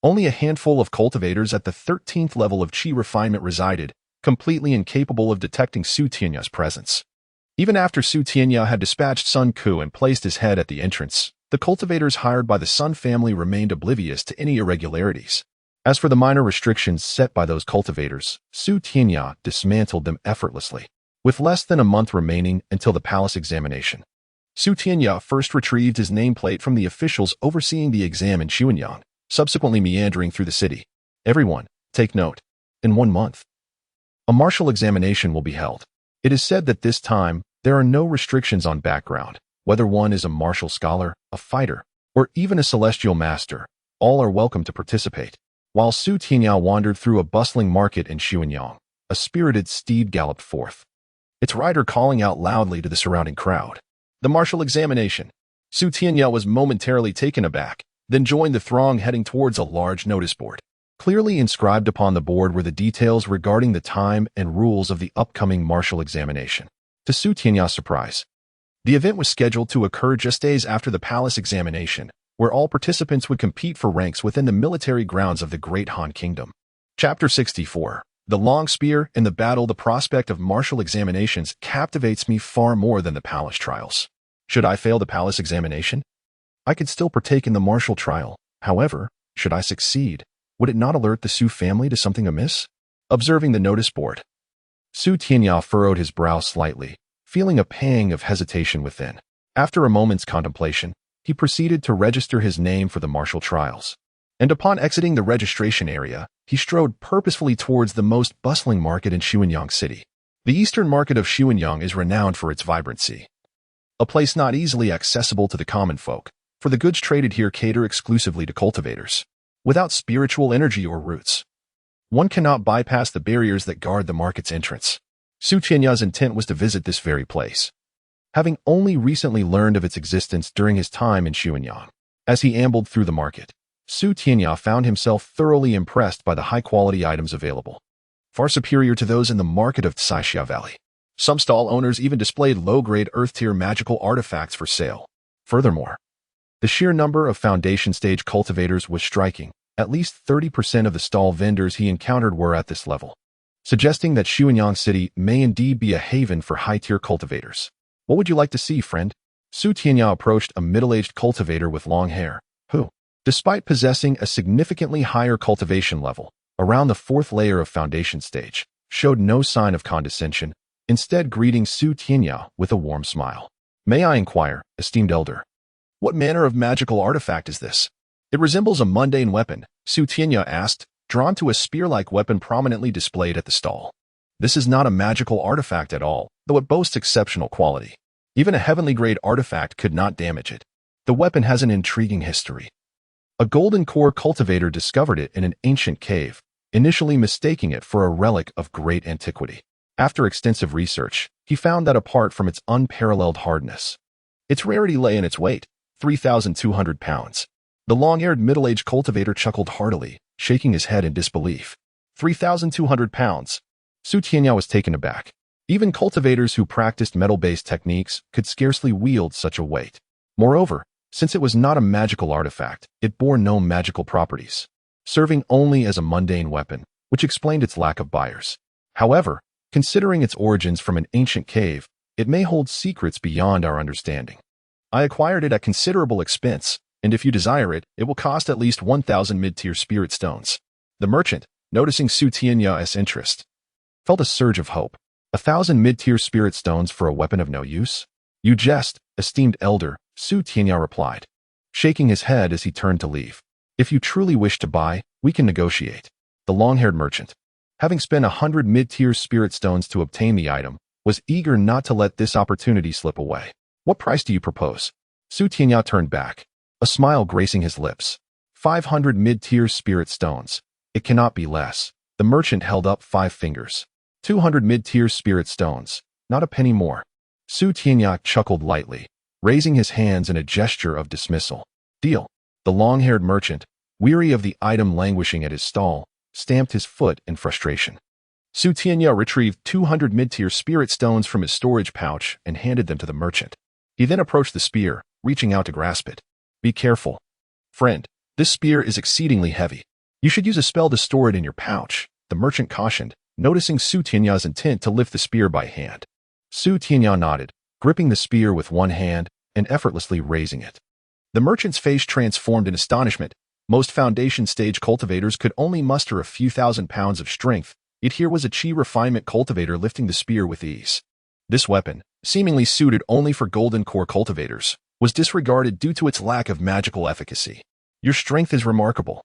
only a handful of cultivators at the 13th level of Qi refinement resided, completely incapable of detecting Su Tianya's presence. Even after Su Tianya had dispatched Sun Ku and placed his head at the entrance, the cultivators hired by the Sun family remained oblivious to any irregularities. As for the minor restrictions set by those cultivators, Su Tianya dismantled them effortlessly. With less than a month remaining until the palace examination, Su Tianya first retrieved his nameplate from the officials overseeing the exam in Xuanyang, subsequently meandering through the city. Everyone, take note. In 1 month, a martial examination will be held. It is said that this time, there are no restrictions on background. Whether one is a martial scholar, a fighter, or even a celestial master, all are welcome to participate. While Su Tianya wandered through a bustling market in Xuanyang, a spirited steed galloped forth, its rider calling out loudly to the surrounding crowd. The martial examination. Su Tianya was momentarily taken aback, then joined the throng heading towards a large notice board. Clearly inscribed upon the board were the details regarding the time and rules of the upcoming martial examination. To Su Tianya's surprise, the event was scheduled to occur just days after the palace examination, where all participants would compete for ranks within the military grounds of the Great Han Kingdom. Chapter 64. The Long Spear in the Battle. The prospect of martial examinations captivates me far more than the palace trials. Should I fail the palace examination, I could still partake in the martial trial. However, should I succeed, would it not alert the Su family to something amiss? Observing the notice board, Su Tianya furrowed his brow slightly, feeling a pang of hesitation within. After a moment's contemplation, he proceeded to register his name for the martial trials. And upon exiting the registration area, he strode purposefully towards the most bustling market in Xuanyang City. The eastern market of Xuanyang is renowned for its vibrancy, a place not easily accessible to the common folk, for the goods traded here cater exclusively to cultivators. Without spiritual energy or roots, one cannot bypass the barriers that guard the market's entrance. Su Tianya's intent was to visit this very place, having only recently learned of its existence during his time in Xuanyang. As he ambled through the market, Su Tianya found himself thoroughly impressed by the high-quality items available. far superior to those in the market of Saixia Valley. Some stall owners even displayed low-grade Earth-tier magical artifacts for sale. Furthermore, the sheer number of foundation-stage cultivators was striking. At least 30% of the stall vendors he encountered were at this level, suggesting that Xuanyang City may indeed be a haven for high-tier cultivators. What would you like to see, friend? Su Tianya approached a middle-aged cultivator with long hair, who, despite possessing a significantly higher cultivation level, around the fourth layer of foundation stage, showed no sign of condescension, instead greeting Su Tianya with a warm smile. May I inquire, esteemed elder, what manner of magical artifact is this? It resembles a mundane weapon, Su Tianya asked, drawn to a spear-like weapon prominently displayed at the stall. This is not a magical artifact at all, though it boasts exceptional quality. Even a heavenly-grade artifact could not damage it. The weapon has an intriguing history. A golden core cultivator discovered it in an ancient cave, initially mistaking it for a relic of great antiquity. After extensive research, he found that apart from its unparalleled hardness, its rarity lay in its weight, 3,200 pounds. The long-haired middle-aged cultivator chuckled heartily, shaking his head in disbelief. 3,200 pounds. Su Tianya was taken aback. Even cultivators who practiced metal-based techniques could scarcely wield such a weight. Moreover, since it was not a magical artifact, it bore no magical properties, serving only as a mundane weapon, which explained its lack of buyers. However, considering its origins from an ancient cave, it may hold secrets beyond our understanding. I acquired it at considerable expense, and if you desire it, it will cost at least 1,000 mid-tier spirit stones. The merchant, noticing Su Tianya's interest, felt a surge of hope. 1,000 mid-tier spirit stones for a weapon of no use? You jest, esteemed elder, Su Tianya replied, shaking his head as he turned to leave. If you truly wish to buy, we can negotiate. The long-haired merchant, having spent 100 mid-tier spirit stones to obtain the item, was eager not to let this opportunity slip away. What price do you propose? Su Tianya turned back, a smile gracing his lips. 500 mid-tier spirit stones. It cannot be less. The merchant held up 5 fingers. 200 mid-tier spirit stones. Not a penny more. Su Tianya chuckled lightly, raising his hands in a gesture of dismissal. Deal. The long-haired merchant, weary of the item languishing at his stall, stamped his foot in frustration. Su Tianya retrieved 200 mid-tier spirit stones from his storage pouch and handed them to the merchant. He then approached the spear, reaching out to grasp it. Be careful. Friend, this spear is exceedingly heavy. You should use a spell to store it in your pouch, the merchant cautioned, noticing Su Tianya's intent to lift the spear by hand. Su Tianya nodded, gripping the spear with one hand and effortlessly raising it. The merchant's face transformed in astonishment. Most foundation-stage cultivators could only muster a few thousand pounds of strength, yet here was a chi refinement cultivator lifting the spear with ease. This weapon, seemingly suited only for golden core cultivators, was disregarded due to its lack of magical efficacy. Your strength is remarkable.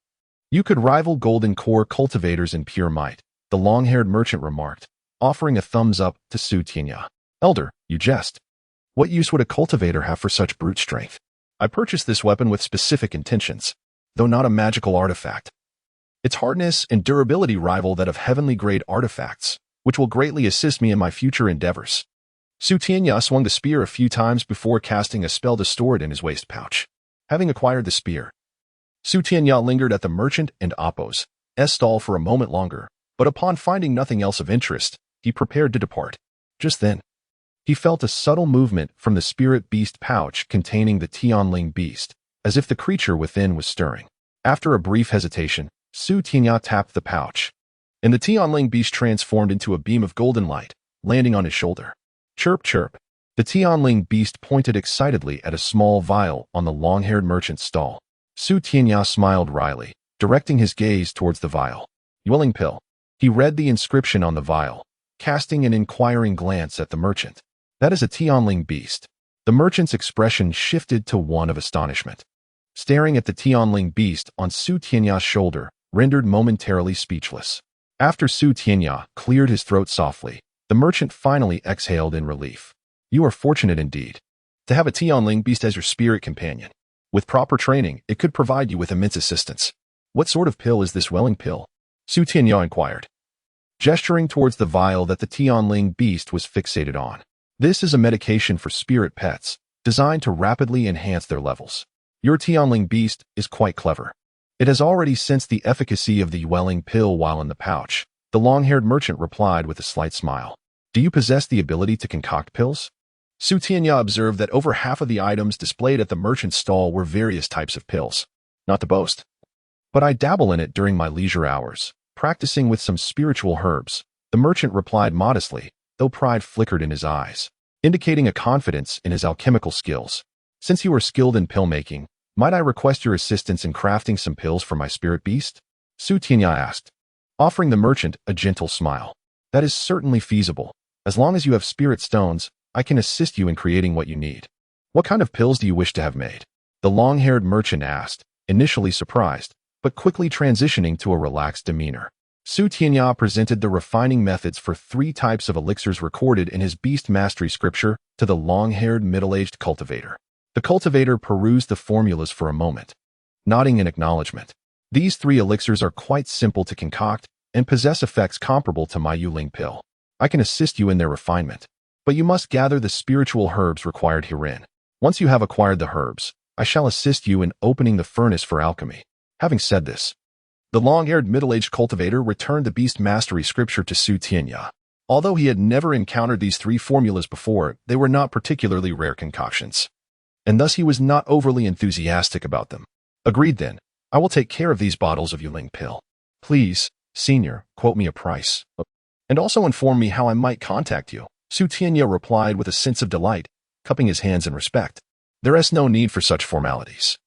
You could rival golden core cultivators in pure might, the long-haired merchant remarked, offering a thumbs up to Su Tianya. Elder, you jest. What use would a cultivator have for such brute strength? I purchased this weapon with specific intentions, though not a magical artifact. Its hardness and durability rival that of heavenly-grade artifacts, which will greatly assist me in my future endeavors. Su Tianya swung the spear a few times before casting a spell to store it in his waist pouch. Having acquired the spear, Su Tianya lingered at the merchant and Appo's stall for a moment longer, but upon finding nothing else of interest, he prepared to depart. Just then, he felt a subtle movement from the spirit beast pouch containing the Tianling beast, as if the creature within was stirring. After a brief hesitation, Su Tianya tapped the pouch, and the Tianling beast transformed into a beam of golden light, landing on his shoulder. Chirp, chirp. The Tianling beast pointed excitedly at a small vial on the long-haired merchant's stall. Su Tianya smiled wryly, directing his gaze towards the vial. Yelling pill. He read the inscription on the vial, casting an inquiring glance at the merchant. That is a Tianling beast. The merchant's expression shifted to one of astonishment. Staring at the Tianling beast on Su Tianya's shoulder, rendered momentarily speechless. After Su Tianya cleared his throat softly, the merchant finally exhaled in relief. You are fortunate indeed to have a Tianling beast as your spirit companion. With proper training, it could provide you with immense assistance. What sort of pill is this welling pill? Su Tianya inquired, gesturing towards the vial that the Tianling beast was fixated on. This is a medication for spirit pets, designed to rapidly enhance their levels. Your Tianling beast is quite clever. It has already sensed the efficacy of the welling pill while in the pouch, The long-haired merchant replied with a slight smile. Do you possess the ability to concoct pills? Tianya observed that over half of the items displayed at the merchant's stall were various types of pills. Not to boast, but I dabble in it during my leisure hours, practicing with some spiritual herbs. The merchant replied modestly, though pride flickered in his eyes, indicating a confidence in his alchemical skills. Since you are skilled in pill making, might I request your assistance in crafting some pills for my spirit beast? Tianya asked, offering the merchant a gentle smile. That is certainly feasible. As long as you have spirit stones, I can assist you in creating what you need. What kind of pills do you wish to have made? The long-haired merchant asked, initially surprised, but quickly transitioning to a relaxed demeanor. Tianya presented the refining methods for 3 types of elixirs recorded in his beast mastery scripture to the long-haired middle-aged cultivator. The cultivator perused the formulas for a moment, nodding in acknowledgement. These 3 elixirs are quite simple to concoct and possess effects comparable to my Yuling pill. I can assist you in their refinement, but you must gather the spiritual herbs required herein. Once you have acquired the herbs, I shall assist you in opening the furnace for alchemy. Having said this, the long-haired middle-aged cultivator returned the beast mastery scripture to Tianya. Although he had never encountered these 3 formulas before, they were not particularly rare concoctions, and thus he was not overly enthusiastic about them. Agreed then, I will take care of these bottles of Yuling pill. Please, senior, quote me a price, and also inform me how I might contact you. Tianya replied with a sense of delight, cupping his hands in respect. There is no need for such formalities.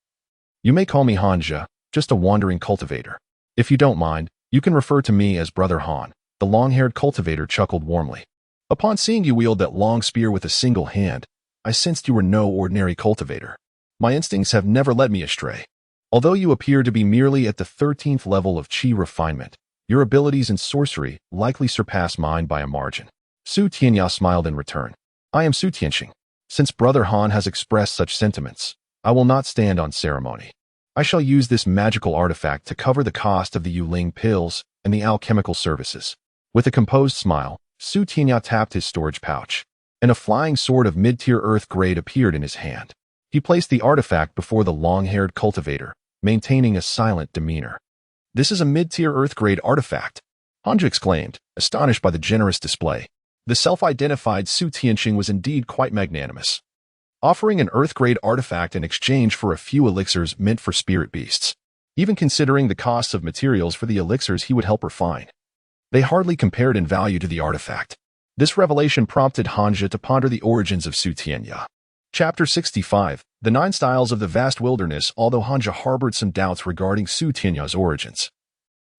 You may call me Hanja, just a wandering cultivator. If you don't mind, you can refer to me as Brother Han. The long-haired cultivator chuckled warmly. Upon seeing you wield that long spear with a single hand, I sensed you were no ordinary cultivator. My instincts have never led me astray. Although you appear to be merely at the 13th level of chi refinement, your abilities in sorcery likely surpass mine by a margin. Tianya smiled in return. I am Tianxing. Since Brother Han has expressed such sentiments, I will not stand on ceremony. I shall use this magical artifact to cover the cost of the Yuling pills and the alchemical services. With a composed smile, Tianya tapped his storage pouch, and a flying sword of mid-tier earth grade appeared in his hand. He placed the artifact before the long-haired cultivator, maintaining a silent demeanor. This is a mid-tier earth grade artifact, Hanja exclaimed, astonished by the generous display. The self-identified Tianxing was indeed quite magnanimous, offering an earth-grade artifact in exchange for a few elixirs meant for spirit beasts. Even considering the costs of materials for the elixirs he would help refine, they hardly compared in value to the artifact. This revelation prompted Hanja to ponder the origins of Tianya. Chapter 65, The 9 Styles of the Vast Wilderness. Although Hanja harbored some doubts regarding Tianya's origins,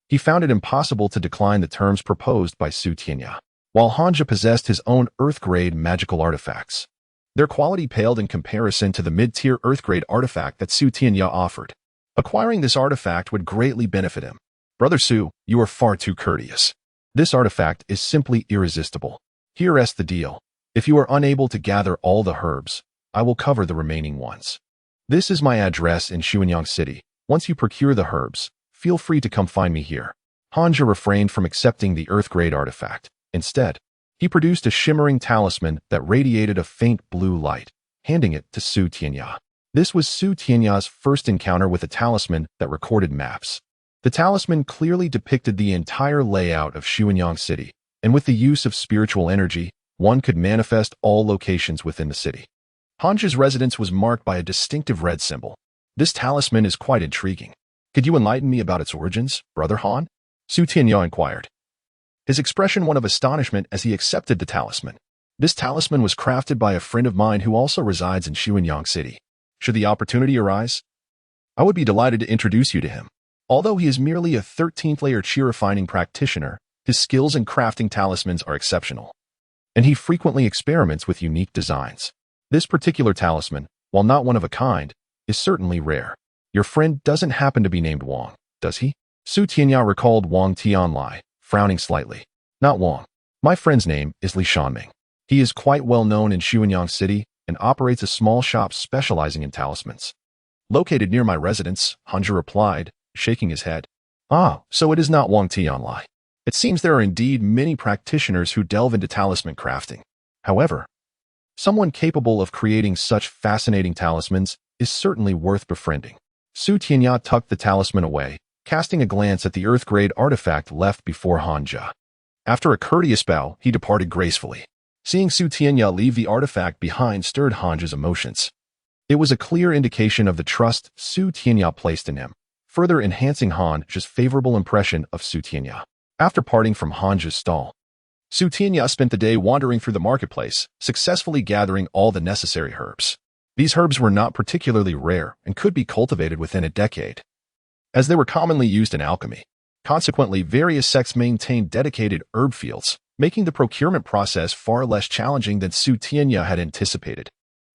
he found it impossible to decline the terms proposed by Tianya. While Hanja possessed his own earth-grade magical artifacts, their quality paled in comparison to the mid-tier earth-grade artifact that Tianya offered. Acquiring this artifact would greatly benefit him. Brother Su, you are far too courteous. This artifact is simply irresistible. Here is the deal. If you are unable to gather all the herbs, I will cover the remaining ones. This is my address in Xuanyang City. Once you procure the herbs, feel free to come find me here. Hanja refrained from accepting the earth-grade artifact. Instead, he produced a shimmering talisman that radiated a faint blue light, handing it to Tianya. This was Tianya's first encounter with a talisman that recorded maps. The talisman clearly depicted the entire layout of Xuanyang City, and with the use of spiritual energy, one could manifest all locations within the city. Hanja's residence was marked by a distinctive red symbol. This talisman is quite intriguing. Could you enlighten me about its origins, Brother Han? Tianya inquired, his expression one of astonishment as he accepted the talisman. This talisman was crafted by a friend of mine who also resides in Xuanyang City. Should the opportunity arise, I would be delighted to introduce you to him. Although he is merely a 13th layer chi refining practitioner, his skills in crafting talismans are exceptional, and he frequently experiments with unique designs. This particular talisman, while not one of a kind, is certainly rare. Your friend doesn't happen to be named Wang, does he? Tianya recalled Wang Tianlai, frowning slightly. Not Wang. My friend's name is Li Shanming. He is quite well known in Xuanyang City and operates a small shop specializing in talismans. Located near my residence, Hanja replied, shaking his head. Ah, so it is not Wang Tianlai. It seems there are indeed many practitioners who delve into talisman crafting. However, someone capable of creating such fascinating talismans is certainly worth befriending. Tianya tucked the talisman away, casting a glance at the Earth-grade artifact left before Hanja. After a courteous bow, he departed gracefully. Seeing Su Tianya leave the artifact behind stirred Hanja's emotions. It was a clear indication of the trust Su Tianya placed in him, further enhancing Hanja's favorable impression of Su Tianya. After parting from Hanja's stall, Su Tianya spent the day wandering through the marketplace, successfully gathering all the necessary herbs. These herbs were not particularly rare and could be cultivated within a decade, as they were commonly used in alchemy. Consequently, various sects maintained dedicated herb fields, making the procurement process far less challenging than Su Tianya had anticipated.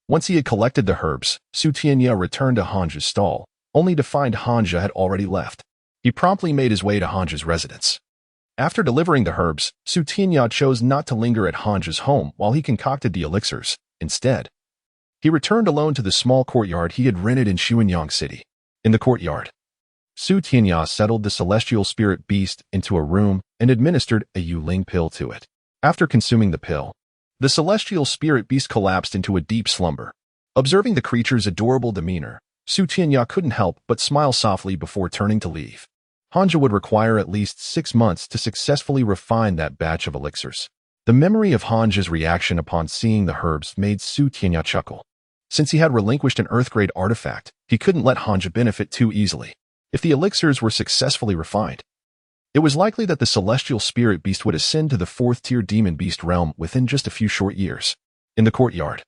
Once he had collected the herbs, Su Tianya returned to Hanja's stall, only to find Hanja had already left. He promptly made his way to Hanja's residence. After delivering the herbs, Su Tianya chose not to linger at Hanja's home while he concocted the elixirs. Instead, he returned alone to the small courtyard he had rented in Xuanyang City. In the courtyard, Su Tianya settled the celestial spirit beast into a room and administered a Yuling pill to it. After consuming the pill, the celestial spirit beast collapsed into a deep slumber. Observing the creature's adorable demeanor, Su Tianya couldn't help but smile softly before turning to leave. Hanja would require at least 6 months to successfully refine that batch of elixirs. The memory of Hanja's reaction upon seeing the herbs made Su Tianya chuckle. Since he had relinquished an Earth-grade artifact, he couldn't let Hanja benefit too easily. If the elixirs were successfully refined, it was likely that the celestial spirit beast would ascend to the 4th-tier demon beast realm within just a few short years. In the courtyard,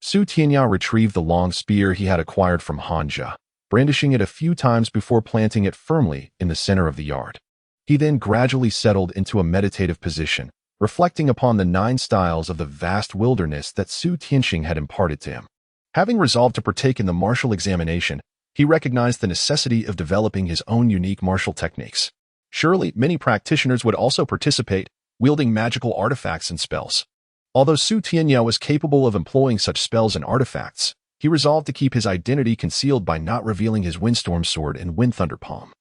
Su Tianya retrieved the long spear he had acquired from Hanja, brandishing it a few times before planting it firmly in the center of the yard. He then gradually settled into a meditative position, reflecting upon the 9 styles of the vast wilderness that Su Tianxing had imparted to him. Having resolved to partake in the martial examination, he recognized the necessity of developing his own unique martial techniques. Surely, many practitioners would also participate, wielding magical artifacts and spells. Although Su Tianya was capable of employing such spells and artifacts, he resolved to keep his identity concealed by not revealing his Windstorm Sword and Wind Thunder Palm.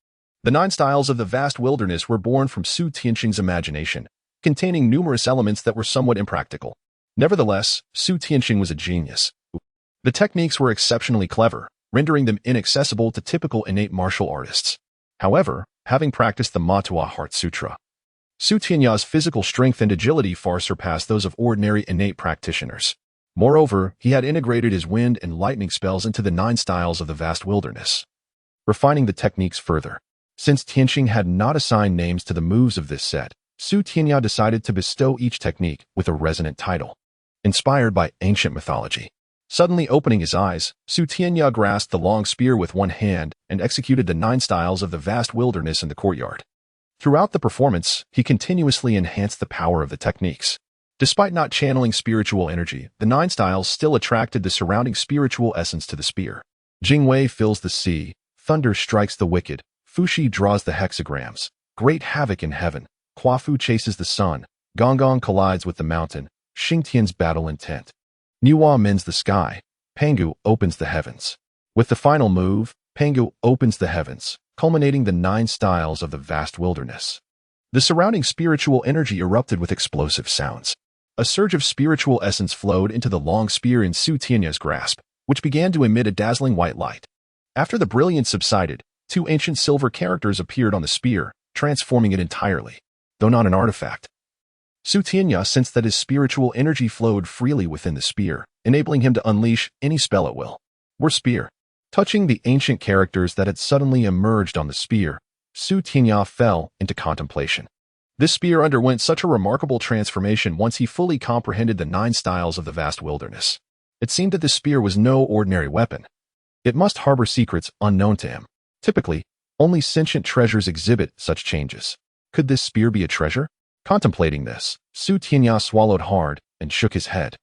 The 9 styles of the vast wilderness were born from Su Tianxing's imagination, containing numerous elements that were somewhat impractical. Nevertheless, Su Tianxing was a genius. The techniques were exceptionally clever, rendering them inaccessible to typical innate martial artists. However, having practiced the Motuo Heart Sutra, Su Tianya's physical strength and agility far surpassed those of ordinary innate practitioners. Moreover, he had integrated his wind and lightning spells into the 9 styles of the vast wilderness, refining the techniques further. Since Tianxing had not assigned names to the moves of this set, Su Tianya decided to bestow each technique with a resonant title, inspired by ancient mythology. Suddenly opening his eyes, Su Tianya grasped the long spear with one hand and executed the 9 styles of the vast wilderness in the courtyard. Throughout the performance, he continuously enhanced the power of the techniques. Despite not channeling spiritual energy, the 9 styles still attracted the surrounding spiritual essence to the spear. Jingwei fills the sea, thunder strikes the wicked, Fuxi draws the hexagrams, great havoc in heaven, Huafu chases the sun, Gonggong collides with the mountain, Xingtian's battle intent. Nuwa mends the sky, Pangu opens the heavens. With the final move, Pangu opens the heavens, culminating the 9 styles of the vast wilderness. The surrounding spiritual energy erupted with explosive sounds. A surge of spiritual essence flowed into the long spear in Su Tianya's grasp, which began to emit a dazzling white light. After the brilliance subsided, 2 ancient silver characters appeared on the spear, transforming it entirely, though not an artifact. Su Tianya sensed that his spiritual energy flowed freely within the spear, enabling him to unleash any spell at will. Spear. Touching the ancient characters that had suddenly emerged on the spear, Su Tianya fell into contemplation. This spear underwent such a remarkable transformation once he fully comprehended the 9 styles of the vast wilderness. It seemed that this spear was no ordinary weapon. It must harbor secrets unknown to him. Typically, only sentient treasures exhibit such changes. Could this spear be a treasure? Contemplating this, Su Tianya swallowed hard and shook his head,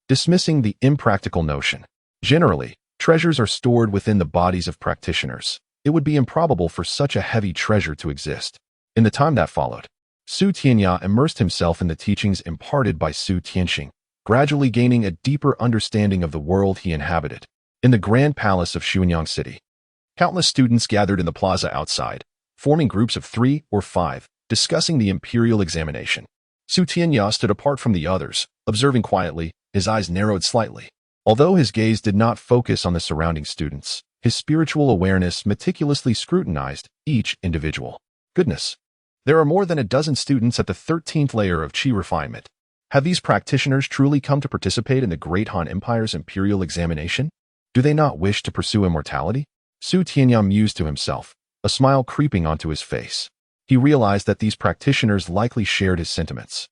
dismissing the impractical notion. Generally, treasures are stored within the bodies of practitioners. It would be improbable for such a heavy treasure to exist. In the time that followed, Su Tianya immersed himself in the teachings imparted by Su Tianxing, gradually gaining a deeper understanding of the world he inhabited. In the grand palace of Xuanyang City, countless students gathered in the plaza outside, forming groups of 3 or 5, discussing the imperial examination. Su Tianya stood apart from the others, observing quietly, his eyes narrowed slightly. Although his gaze did not focus on the surrounding students, His spiritual awareness meticulously scrutinized each individual. Goodness. There are more than a dozen students at the 13th layer of Qi refinement. Have these practitioners truly come to participate in the Great Han Empire's imperial examination? Do they not wish to pursue immortality? Su Tianya mused to himself, a smile creeping onto his face. He realized that these practitioners likely shared his sentiments,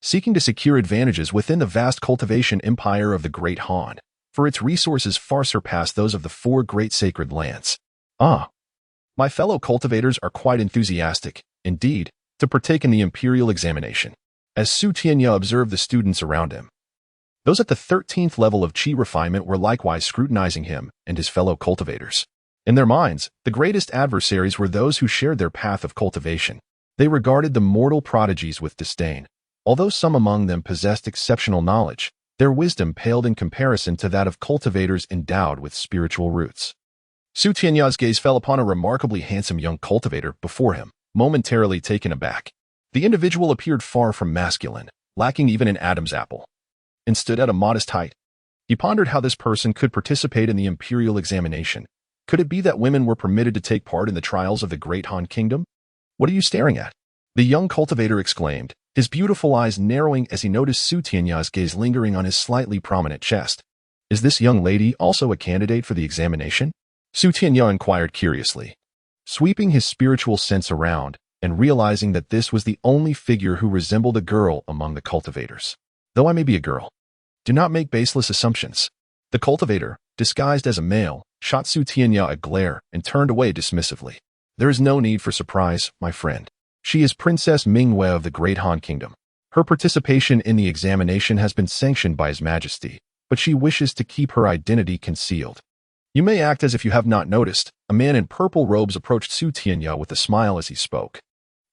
seeking to secure advantages within the vast cultivation empire of the Great Han, for its resources far surpass those of the four great sacred lands. My fellow cultivators are quite enthusiastic, indeed, to partake in the imperial examination. As Su Tianya observed the students around him, those at the 13th level of Qi refinement were likewise scrutinizing him and his fellow cultivators. In their minds, the greatest adversaries were those who shared their path of cultivation. They regarded the mortal prodigies with disdain. Although some among them possessed exceptional knowledge, their wisdom paled in comparison to that of cultivators endowed with spiritual roots. Su Tianya's gaze fell upon a remarkably handsome young cultivator before him, momentarily taken aback. The individual appeared far from masculine, lacking even an Adam's apple, and stood at a modest height. He pondered how this person could participate in the imperial examination. Could it be that women were permitted to take part in the trials of the Great Han Kingdom? What are you staring at? The young cultivator exclaimed, his beautiful eyes narrowing as he noticed Su Tianya's gaze lingering on his slightly prominent chest. Is this young lady also a candidate for the examination? Su Tianya inquired curiously, sweeping his spiritual sense around and realizing that this was the only figure who resembled a girl among the cultivators. Though I may be a girl, do not make baseless assumptions. The cultivator, disguised as a male, shot Su Tianya a glare and turned away dismissively. There is no need for surprise, my friend. She is Princess Mingwei of the Great Han Kingdom. Her participation in the examination has been sanctioned by His Majesty, but she wishes to keep her identity concealed. You may act as if you have not noticed. A man in purple robes approached Su Tianya with a smile as he spoke.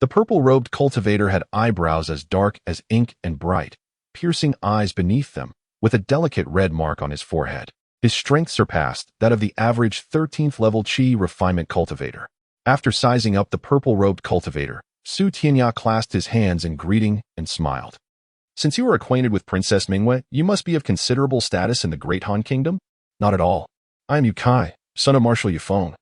The purple-robed cultivator had eyebrows as dark as ink and bright, piercing eyes beneath them, with a delicate red mark on his forehead. His strength surpassed that of the average 13th level Qi refinement cultivator. After sizing up the purple-robed cultivator, Su Tianya clasped his hands in greeting and smiled. Since you are acquainted with Princess Mingwei, you must be of considerable status in the Great Han Kingdom? Not at all. I am Yu Kai, son of Marshal Yufeng,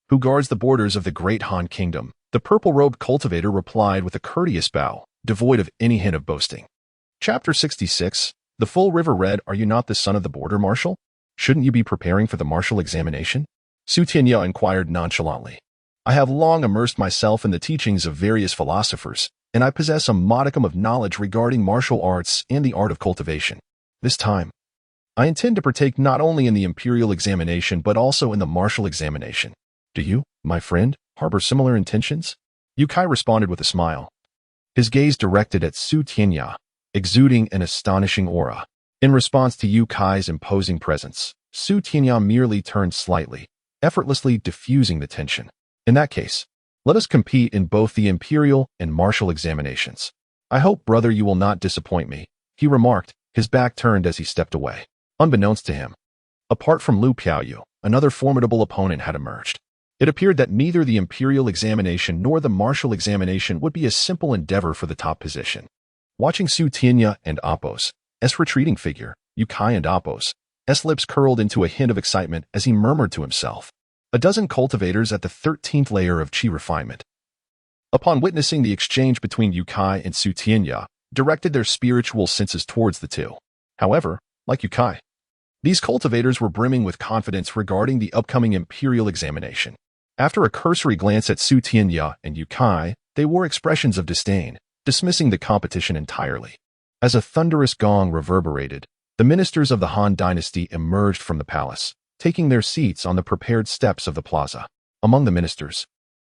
who guards the borders of the Great Han Kingdom. The purple-robed cultivator replied with a courteous bow, devoid of any hint of boasting. Chapter 66. The full river red. Are you not the son of the border marshal? Shouldn't you be preparing for the martial examination? Su Tianya inquired nonchalantly. I have long immersed myself in the teachings of various philosophers, and I possess a modicum of knowledge regarding martial arts and the art of cultivation. This time, I intend to partake not only in the imperial examination but also in the martial examination. Do you, my friend, harbor similar intentions? Yu Kai responded with a smile, his gaze directed at Su Tianya, exuding an astonishing aura. In response to Yu Kai's imposing presence, Su Tianya merely turned slightly, effortlessly diffusing the tension. In that case, let us compete in both the imperial and martial examinations. I hope, brother, you will not disappoint me, he remarked, his back turned as he stepped away. Unbeknownst to him, apart from Lu Piaoyu, another formidable opponent had emerged. It appeared that neither the imperial examination nor the martial examination would be a simple endeavor for the top position. Watching Su Tianya and Apos, S retreating figure, Yu Kai and Apos, S lips curled into a hint of excitement as he murmured to himself. A dozen cultivators at the 13th layer of Qi refinement, upon witnessing the exchange between Yu Kai and Su Tianya, directed their spiritual senses towards the two. However, like Yu Kai, these cultivators were brimming with confidence regarding the upcoming imperial examination. After a cursory glance at Su Tianya and Yu Kai, they wore expressions of disdain, dismissing the competition entirely. As a thunderous gong reverberated, the ministers of the Han dynasty emerged from the palace, taking their seats on the prepared steps of the plaza. Among the ministers,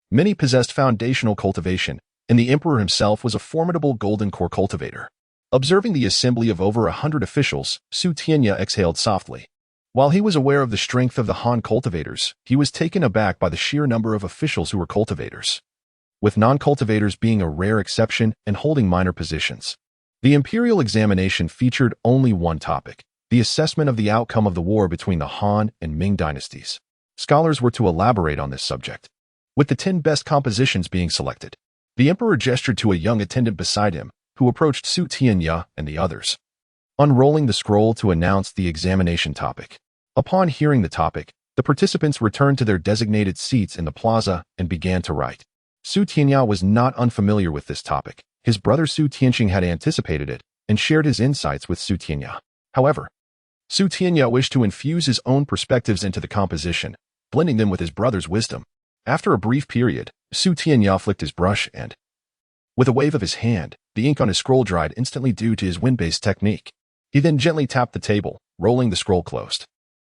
many possessed foundational cultivation, and the emperor himself was a formidable golden core cultivator. Observing the assembly of over 100 officials, Su Tianya exhaled softly. While he was aware of the strength of the Han cultivators, he was taken aback by the sheer number of officials who were cultivators, with non-cultivators being a rare exception and holding minor positions. The imperial examination featured only one topic: the assessment of the outcome of the war between the Han and Ming dynasties. Scholars were to elaborate on this subject, with the 10 best compositions being selected. The emperor gestured to a young attendant beside him, who approached Su Tianya and the others, unrolling the scroll to announce the examination topic. Upon hearing the topic, The participants returned to their designated seats in the plaza and began to write. Su Tianya was not unfamiliar with this topic. His brother Su Tianqing had anticipated it and shared his insights with Su Tianya. However, Su Tianya wished to infuse his own perspectives into the composition, blending them with his brother's wisdom. After a brief period, Su Tianya flicked his brush and, with a wave of his hand, the ink on his scroll dried instantly due to his wind-based technique. He then gently tapped the table, rolling the scroll closed.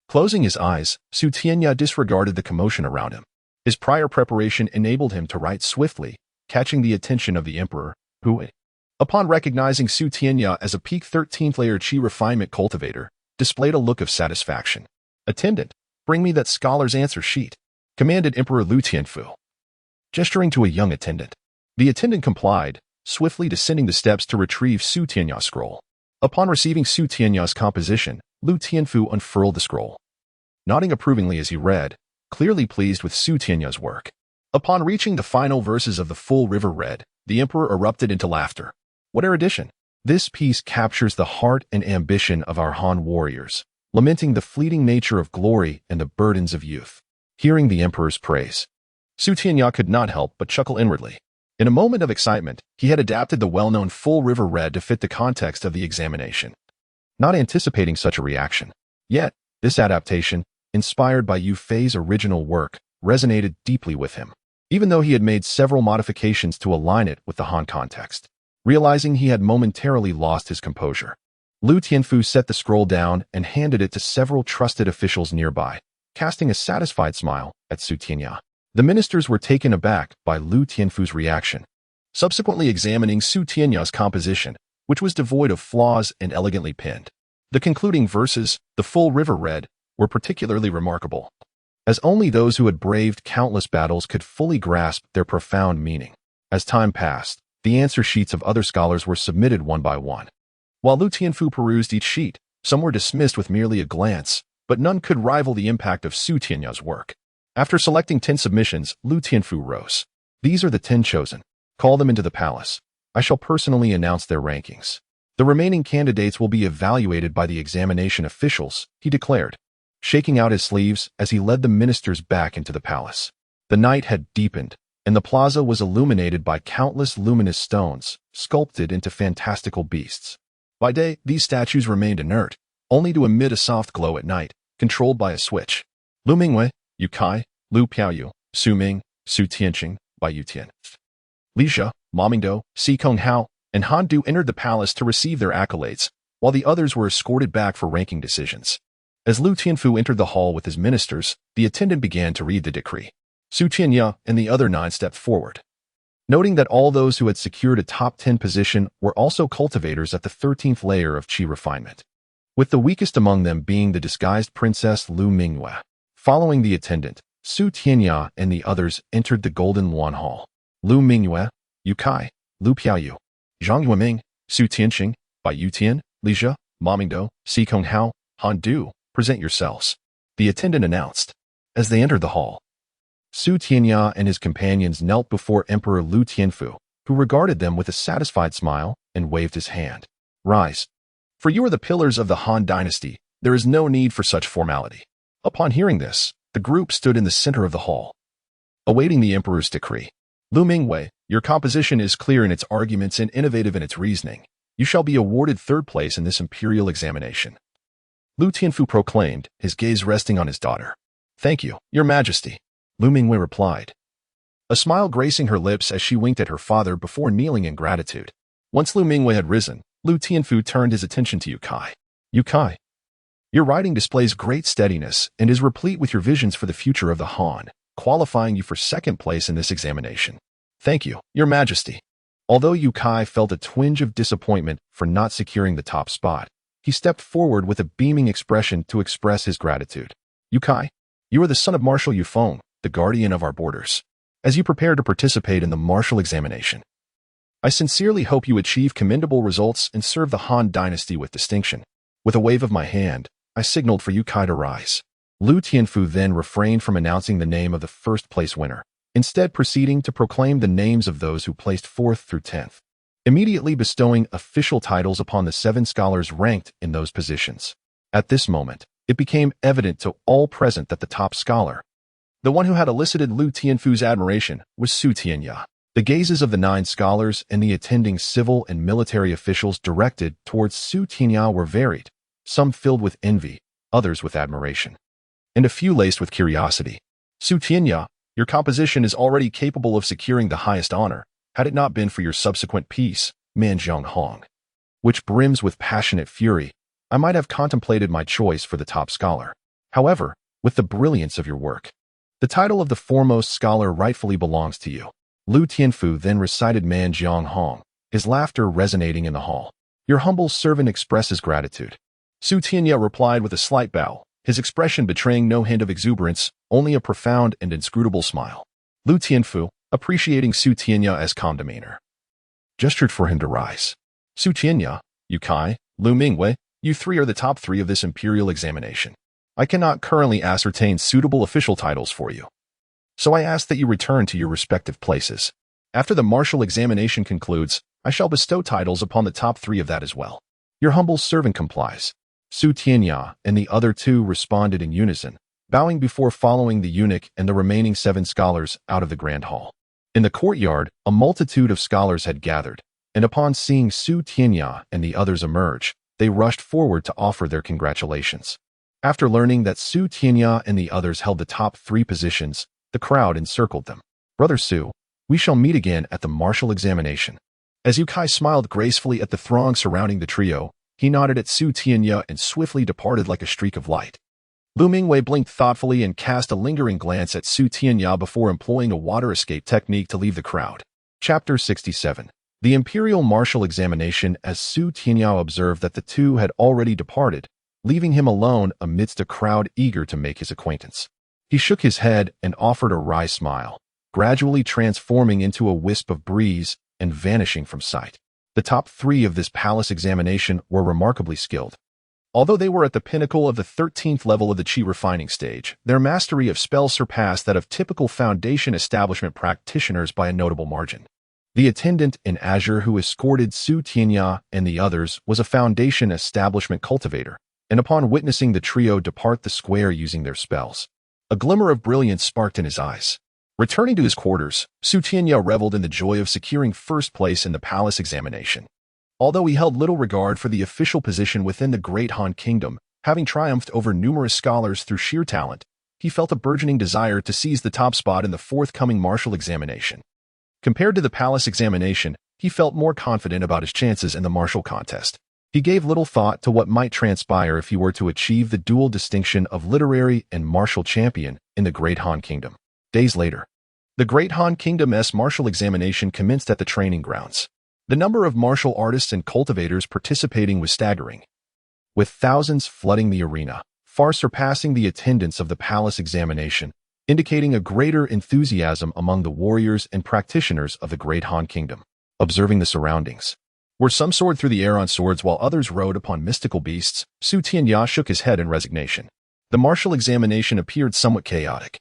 Closing his eyes, Su Tianya disregarded the commotion around him. His prior preparation enabled him to write swiftly, catching the attention of the emperor, who, upon recognizing Su Tianya as a peak 13th layer Qi refinement cultivator, displayed a look of satisfaction. "Attendant, bring me that scholar's answer sheet," commanded Emperor Lu Tianfu. Gesturing to a young attendant, the attendant complied, swiftly descending the steps to retrieve Su Tianya's scroll. Upon receiving Su Tianya's composition, Lu Tianfu unfurled the scroll, nodding approvingly as he read, clearly pleased with Su Tianya's work. Upon reaching the final verses of the full river read, the emperor erupted into laughter. What erudition! This piece captures the heart and ambition of our Han warriors, lamenting the fleeting nature of glory and the burdens of youth. Hearing the emperor's praise, Su Tianya could not help but chuckle inwardly. In a moment of excitement, he had adapted the well-known full river read to fit the context of the examination, not anticipating such a reaction. Yet, this adaptation, inspired by Yu Fei's original work, resonated deeply with him, even though he had made several modifications to align it with the Han context. Realizing he had momentarily lost his composure, Lu Tianfu set the scroll down and handed it to several trusted officials nearby, casting a satisfied smile at Su Tianya. The ministers were taken aback by Lu Tianfu's reaction, subsequently examining Su Tianya's composition, which was devoid of flaws and elegantly penned. The concluding verses, the full river read, were particularly remarkable, as only those who had braved countless battles could fully grasp their profound meaning. As time passed, the answer sheets of other scholars were submitted one by one. While Lu Tianfu perused each sheet, some were dismissed with merely a glance, but none could rival the impact of Su Tianya's work. After selecting 10 submissions, Lu Tianfu rose. "These are the 10 chosen. Call them into the palace. I shall personally announce their rankings. The remaining candidates will be evaluated by the examination officials," he declared, shaking out his sleeves as he led the ministers back into the palace. The night had deepened, and the plaza was illuminated by countless luminous stones, sculpted into fantastical beasts. By day, these statues remained inert, only to emit a soft glow at night, controlled by a switch. Lu Mingwei, Yu Kai, Lu Piaoyu, Su Ming, Su Tianqing, by Yu Tian. Li Zhe, Ma Mingdou, Si Kong Hao, and Han Du entered the palace to receive their accolades, while the others were escorted back for ranking decisions. As Lu Tianfu entered the hall with his ministers, the attendant began to read the decree. Su Tianya and the other 9 stepped forward, noting that all those who had secured a top 10 position were also cultivators at the 13th layer of Qi refinement, with the weakest among them being the disguised princess Lu Mingwei. Following the attendant, Su Tianya and the others entered the Golden Luan Hall. Lu Mingwei, Yu Kai, Lu Piaoyu, Zhang Yueming, Su Tianqing, by Yu Tian, Li Zhe, Ma Mingdou, Si Kong Hao, Han Du, present yourselves, the attendant announced. As they entered the hall, Su Tianya and his companions knelt before Emperor Lu Tianfu, who regarded them with a satisfied smile and waved his hand. "Rise. For you are the pillars of the Han dynasty. There is no need for such formality." Upon hearing this, the group stood in the center of the hall, awaiting the emperor's decree. "Lu Mingwei, your composition is clear in its arguments and innovative in its reasoning. You shall be awarded 3rd place in this imperial examination," Lu Tianfu proclaimed, his gaze resting on his daughter. "Thank you, your majesty," Lu Mingwei replied, a smile gracing her lips as she winked at her father before kneeling in gratitude. Once Lu Mingwei had risen, Lu Tianfu turned his attention to Yu Kai. "Yu Kai, your writing displays great steadiness and is replete with your visions for the future of the Han, qualifying you for 2nd place in this examination." "Thank you, your majesty." Although Yu Kai felt a twinge of disappointment for not securing the top spot, he stepped forward with a beaming expression to express his gratitude. "Yu Kai, you are the son of Marshal Yu Feng, the guardian of our borders. As you prepare to participate in the martial examination, I sincerely hope you achieve commendable results and serve the Han dynasty with distinction." With a wave of my hand, I signaled for Yu Kai to rise. Lu Tianfu then refrained from announcing the name of the 1st place winner, instead proceeding to proclaim the names of those who placed 4th through 10th, immediately bestowing official titles upon the 7 scholars ranked in those positions. At this moment, it became evident to all present that the top scholar, the one who had elicited Lu Tianfu's admiration, was Su Tianya. The gazes of the 9 scholars and the attending civil and military officials directed towards Su Tianya were varied, some filled with envy, others with admiration, and a few laced with curiosity. Su Tianya, your composition is already capable of securing the highest honor, had it not been for your subsequent piece, Manjiang Hong, which brims with passionate fury. I might have contemplated my choice for the top scholar. However, with the brilliance of your work, the title of the foremost scholar rightfully belongs to you. Lu Tianfu then recited Manjiang Hong, his laughter resonating in the hall. Your humble servant expresses gratitude. Su Tianya replied with a slight bow, his expression betraying no hint of exuberance, only a profound and inscrutable smile. Lu Tianfu, appreciating Su Tianya as calm demeanor, gestured for him to rise. Su Tianya, Yu Kai, Lu Mingwei, you 3 are the top 3 of this imperial examination. I cannot currently ascertain suitable official titles for you, so I ask that you return to your respective places. After the martial examination concludes, I shall bestow titles upon the top 3 of that as well. Your humble servant complies. Su Tianya and the other 2 responded in unison, bowing before following the eunuch and the remaining 7 scholars out of the grand hall. In the courtyard, a multitude of scholars had gathered, and upon seeing Su Tianya and the others emerge, they rushed forward to offer their congratulations. After learning that Su Tianya and the others held the top 3 positions, the crowd encircled them. Brother Su, we shall meet again at the martial examination. As Yu Kai smiled gracefully at the throng surrounding the trio, he nodded at Su Tianya and swiftly departed like a streak of light. Lu Mingwei blinked thoughtfully and cast a lingering glance at Su Tianya before employing a water escape technique to leave the crowd. Chapter 67. The Imperial Martial Examination. As Su Tianya observed that the 2 had already departed, leaving him alone amidst a crowd eager to make his acquaintance. He shook his head and offered a wry smile, gradually transforming into a wisp of breeze and vanishing from sight. The top 3 of this palace examination were remarkably skilled. Although they were at the pinnacle of the 13th level of the Qi refining stage, their mastery of spells surpassed that of typical foundation establishment practitioners by a notable margin. The attendant in azure who escorted Su Tianya and the others was a foundation establishment cultivator, and upon witnessing the trio depart the square using their spells, a glimmer of brilliance sparked in his eyes. Returning to his quarters, Su Tianya reveled in the joy of securing first place in the palace examination. Although he held little regard for the official position within the Great Han Kingdom, having triumphed over numerous scholars through sheer talent, he felt a burgeoning desire to seize the top spot in the forthcoming martial examination. Compared to the palace examination, he felt more confident about his chances in the martial contest. He gave little thought to what might transpire if he were to achieve the dual distinction of literary and martial champion in the Great Han Kingdom. Days later, the Great Han Kingdom's martial examination commenced at the training grounds. The number of martial artists and cultivators participating was staggering, with thousands flooding the arena, far surpassing the attendance of the palace examination, indicating a greater enthusiasm among the warriors and practitioners of the Great Han Kingdom. Observing the surroundings, where some soared through the air on swords while others rode upon mystical beasts, Su Tianya shook his head in resignation. The martial examination appeared somewhat chaotic.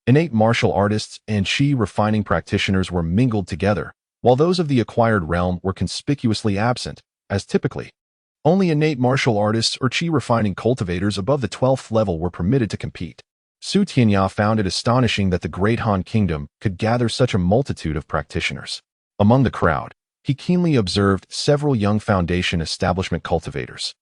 Innate martial artists and Qi refining practitioners were mingled together, while those of the acquired realm were conspicuously absent, as typically. Only innate martial artists or Qi refining cultivators above the 12th level were permitted to compete. Su Tianya found it astonishing that the Great Han Kingdom could gather such a multitude of practitioners. Among the crowd, he keenly observed several young foundation establishment cultivators,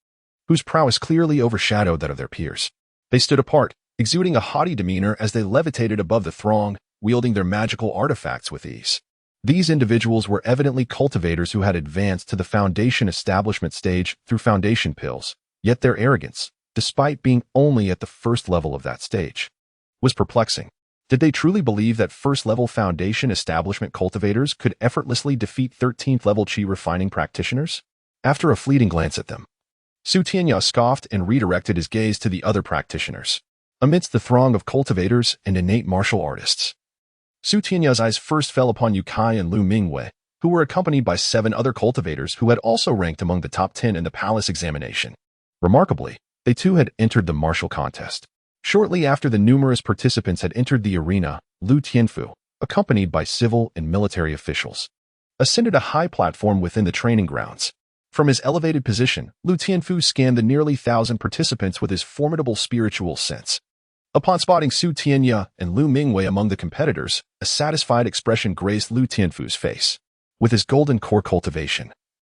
whose prowess clearly overshadowed that of their peers. They stood apart, exuding a haughty demeanor as they levitated above the throng, wielding their magical artifacts with ease. These individuals were evidently cultivators who had advanced to the foundation establishment stage through foundation pills, yet their arrogance, despite being only at the first level of that stage, was perplexing. Did they truly believe that first-level foundation establishment cultivators could effortlessly defeat 13th-level Qi refining practitioners? After a fleeting glance at them, Su Tianya scoffed and redirected his gaze to the other practitioners. Amidst the throng of cultivators and innate martial artists, Su Tianya's eyes first fell upon Yu Kai and Lu Mingwei, who were accompanied by 7 other cultivators who had also ranked among the top 10 in the palace examination. Remarkably, they too had entered the martial contest. Shortly after the numerous participants had entered the arena, Lu Tianfu, accompanied by civil and military officials, ascended a high platform within the training grounds. From his elevated position, Lu Tianfu scanned the nearly 1,000 participants with his formidable spiritual sense. Upon spotting Su Tianya and Lu Mingwei among the competitors, a satisfied expression graced Lu Tianfu's face. With his golden core cultivation,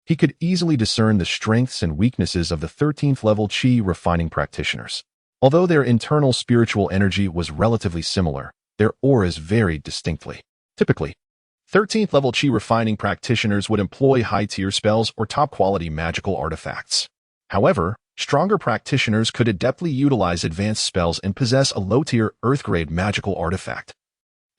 he could easily discern the strengths and weaknesses of the 13th level Qi refining practitioners. Although their internal spiritual energy was relatively similar, their auras varied distinctly. Typically, 13th level Qi refining practitioners would employ high-tier spells or top-quality magical artifacts. However, stronger practitioners could adeptly utilize advanced spells and possess a low-tier earth-grade magical artifact,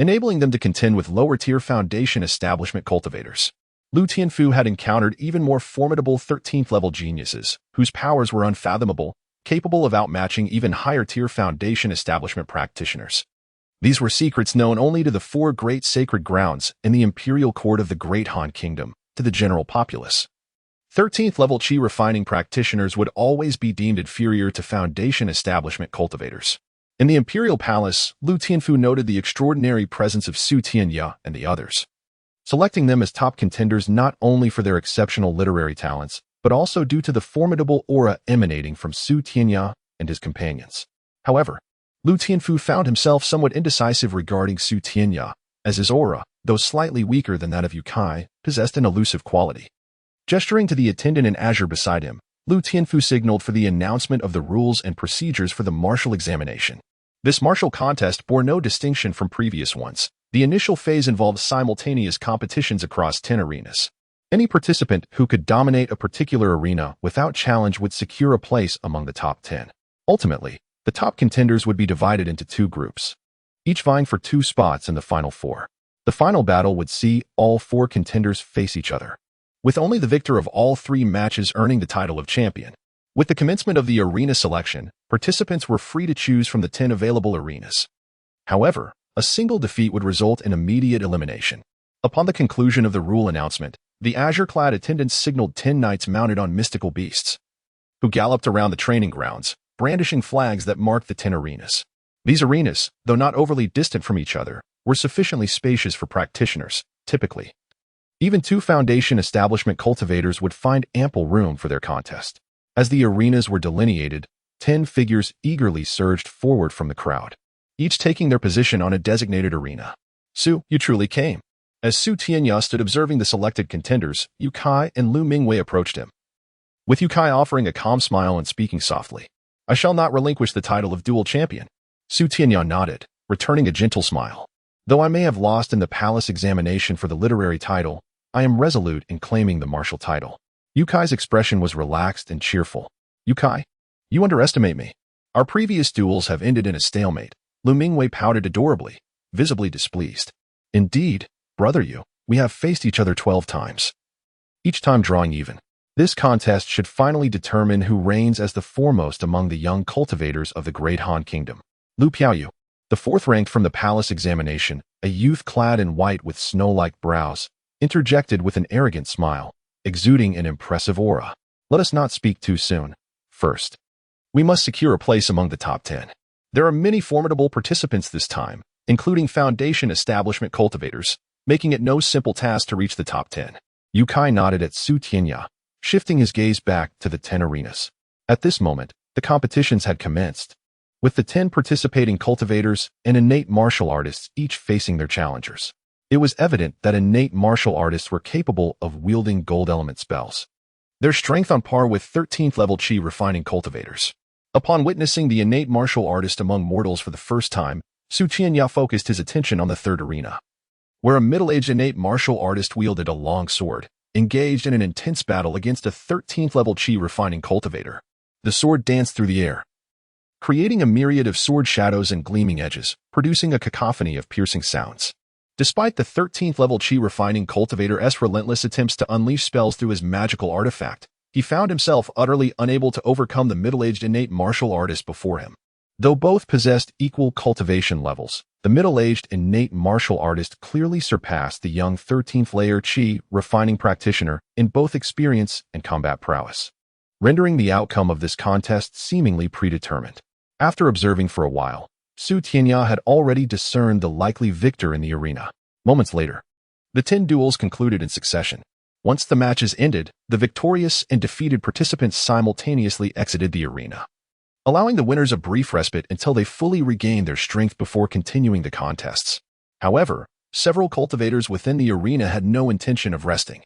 enabling them to contend with lower-tier foundation establishment cultivators. Lu Tianfu had encountered even more formidable 13th level geniuses, whose powers were unfathomable, capable of outmatching even higher-tier foundation establishment practitioners. These were secrets known only to the 4 great sacred grounds in the imperial court of the Great Han Kingdom, to the general populace. 13th level Qi refining practitioners would always be deemed inferior to foundation establishment cultivators. In the imperial palace, Lu Tianfu noted the extraordinary presence of Su Tianya and the others, selecting them as top contenders not only for their exceptional literary talents, but also due to the formidable aura emanating from Su Tianya and his companions. However, Lu Tianfu found himself somewhat indecisive regarding Su Tianya, as his aura, though slightly weaker than that of Yukai, possessed an elusive quality. Gesturing to the attendant in azure beside him, Lu Tianfu signaled for the announcement of the rules and procedures for the martial examination. This martial contest bore no distinction from previous ones. The initial phase involved simultaneous competitions across 10 arenas. Any participant who could dominate a particular arena without challenge would secure a place among the top 10. Ultimately, the top contenders would be divided into 2 groups, each vying for 2 spots in the final 4. The final battle would see all 4 contenders face each other, with only the victor of all 3 matches earning the title of champion. With the commencement of the arena selection, participants were free to choose from the 10 available arenas. However, a single defeat would result in immediate elimination. Upon the conclusion of the rule announcement, the azure-clad attendants signaled 10 knights mounted on mystical beasts, who galloped around the training grounds, brandishing flags that marked the 10 arenas. These arenas, though not overly distant from each other, were sufficiently spacious for practitioners, typically. Even 2 foundation establishment cultivators would find ample room for their contest. As the arenas were delineated, 10 figures eagerly surged forward from the crowd, each taking their position on a designated arena. Su, you truly came. As Su Tianya stood observing the selected contenders, Yukai and Lu Mingwei approached him, with Yukai offering a calm smile and speaking softly. I shall not relinquish the title of dual champion. Su Tianya nodded, returning a gentle smile. Though I may have lost in the palace examination for the literary title, I am resolute in claiming the martial title. Yukai's expression was relaxed and cheerful. Yukai, you underestimate me. Our previous duels have ended in a stalemate. Lu Mingwei pouted adorably, visibly displeased. Indeed, brother Yu, we have faced each other 12 times, each time drawing even. This contest should finally determine who reigns as the foremost among the young cultivators of the Great Han Kingdom. Lu Piaoyu, the 4th ranked from the palace examination, a youth clad in white with snow-like brows, interjected with an arrogant smile, exuding an impressive aura. Let us not speak too soon. First, we must secure a place among the top 10. There are many formidable participants this time, including foundation establishment cultivators, making it no simple task to reach the top 10. Yukai nodded at Su Tianya, shifting his gaze back to the 10 arenas. At this moment, the competitions had commenced, with the 10 participating cultivators and innate martial artists each facing their challengers. It was evident that innate martial artists were capable of wielding gold element spells, their strength on par with 13th level Qi refining cultivators. Upon witnessing the innate martial artist among mortals for the first time, Su Tianya focused his attention on the 3rd arena, where a middle-aged innate martial artist wielded a long sword, engaged in an intense battle against a 13th level Qi refining cultivator. The sword danced through the air, creating a myriad of sword shadows and gleaming edges, producing a cacophony of piercing sounds. Despite the 13th level Qi refining cultivator's relentless attempts to unleash spells through his magical artifact, he found himself utterly unable to overcome the middle-aged innate martial artist before him. Though both possessed equal cultivation levels, the middle-aged innate martial artist clearly surpassed the young 13th layer Qi refining practitioner in both experience and combat prowess, rendering the outcome of this contest seemingly predetermined. After observing for a while, Su Tianya had already discerned the likely victor in the arena. Moments later, the 10 duels concluded in succession, Once the matches ended, the victorious and defeated participants simultaneously exited the arena, allowing the winners a brief respite until they fully regained their strength before continuing the contests. However, several cultivators within the arena had no intention of resting,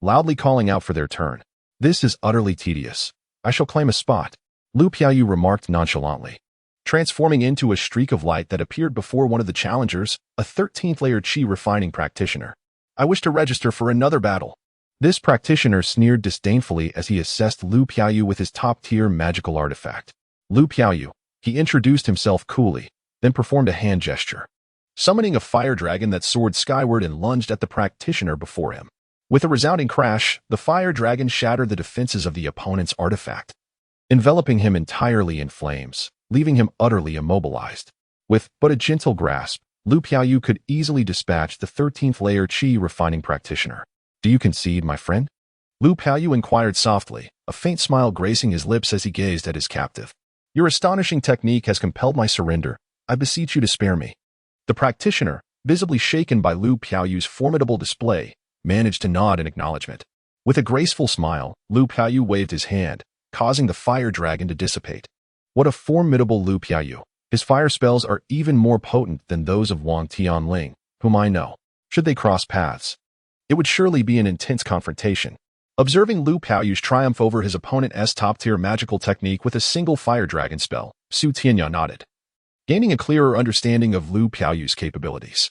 loudly calling out for their turn. "This is utterly tedious. I shall claim a spot," Lu Piaoyu remarked nonchalantly, transforming into a streak of light that appeared before one of the challengers, a 13th layer Qi refining practitioner. "I wish to register for another battle." This practitioner sneered disdainfully as he assessed Lu Piaoyu with his top-tier magical artifact. "Lu Piaoyu," he introduced himself coolly, then performed a hand gesture, summoning a fire dragon that soared skyward and lunged at the practitioner before him. With a resounding crash, the fire dragon shattered the defenses of the opponent's artifact, enveloping him entirely in flames, leaving him utterly immobilized. With but a gentle grasp, Lu Piaoyu could easily dispatch the 13th layer Qi refining practitioner. "Do you concede, my friend?" Lu Piaoyu inquired softly, a faint smile gracing his lips as he gazed at his captive. "Your astonishing technique has compelled my surrender. I beseech you to spare me." The practitioner, visibly shaken by Lu Piaoyu's formidable display, managed to nod in acknowledgement. With a graceful smile, Lu Piaoyu waved his hand, causing the fire dragon to dissipate. What a formidable Lu Piaoyu! His fire spells are even more potent than those of Wang Tianling, whom I know. Should they cross paths, it would surely be an intense confrontation. Observing Lu Piaoyu's triumph over his opponent's top-tier magical technique with a single fire dragon spell, Tianya nodded, gaining a clearer understanding of Lu Piaoyu's capabilities.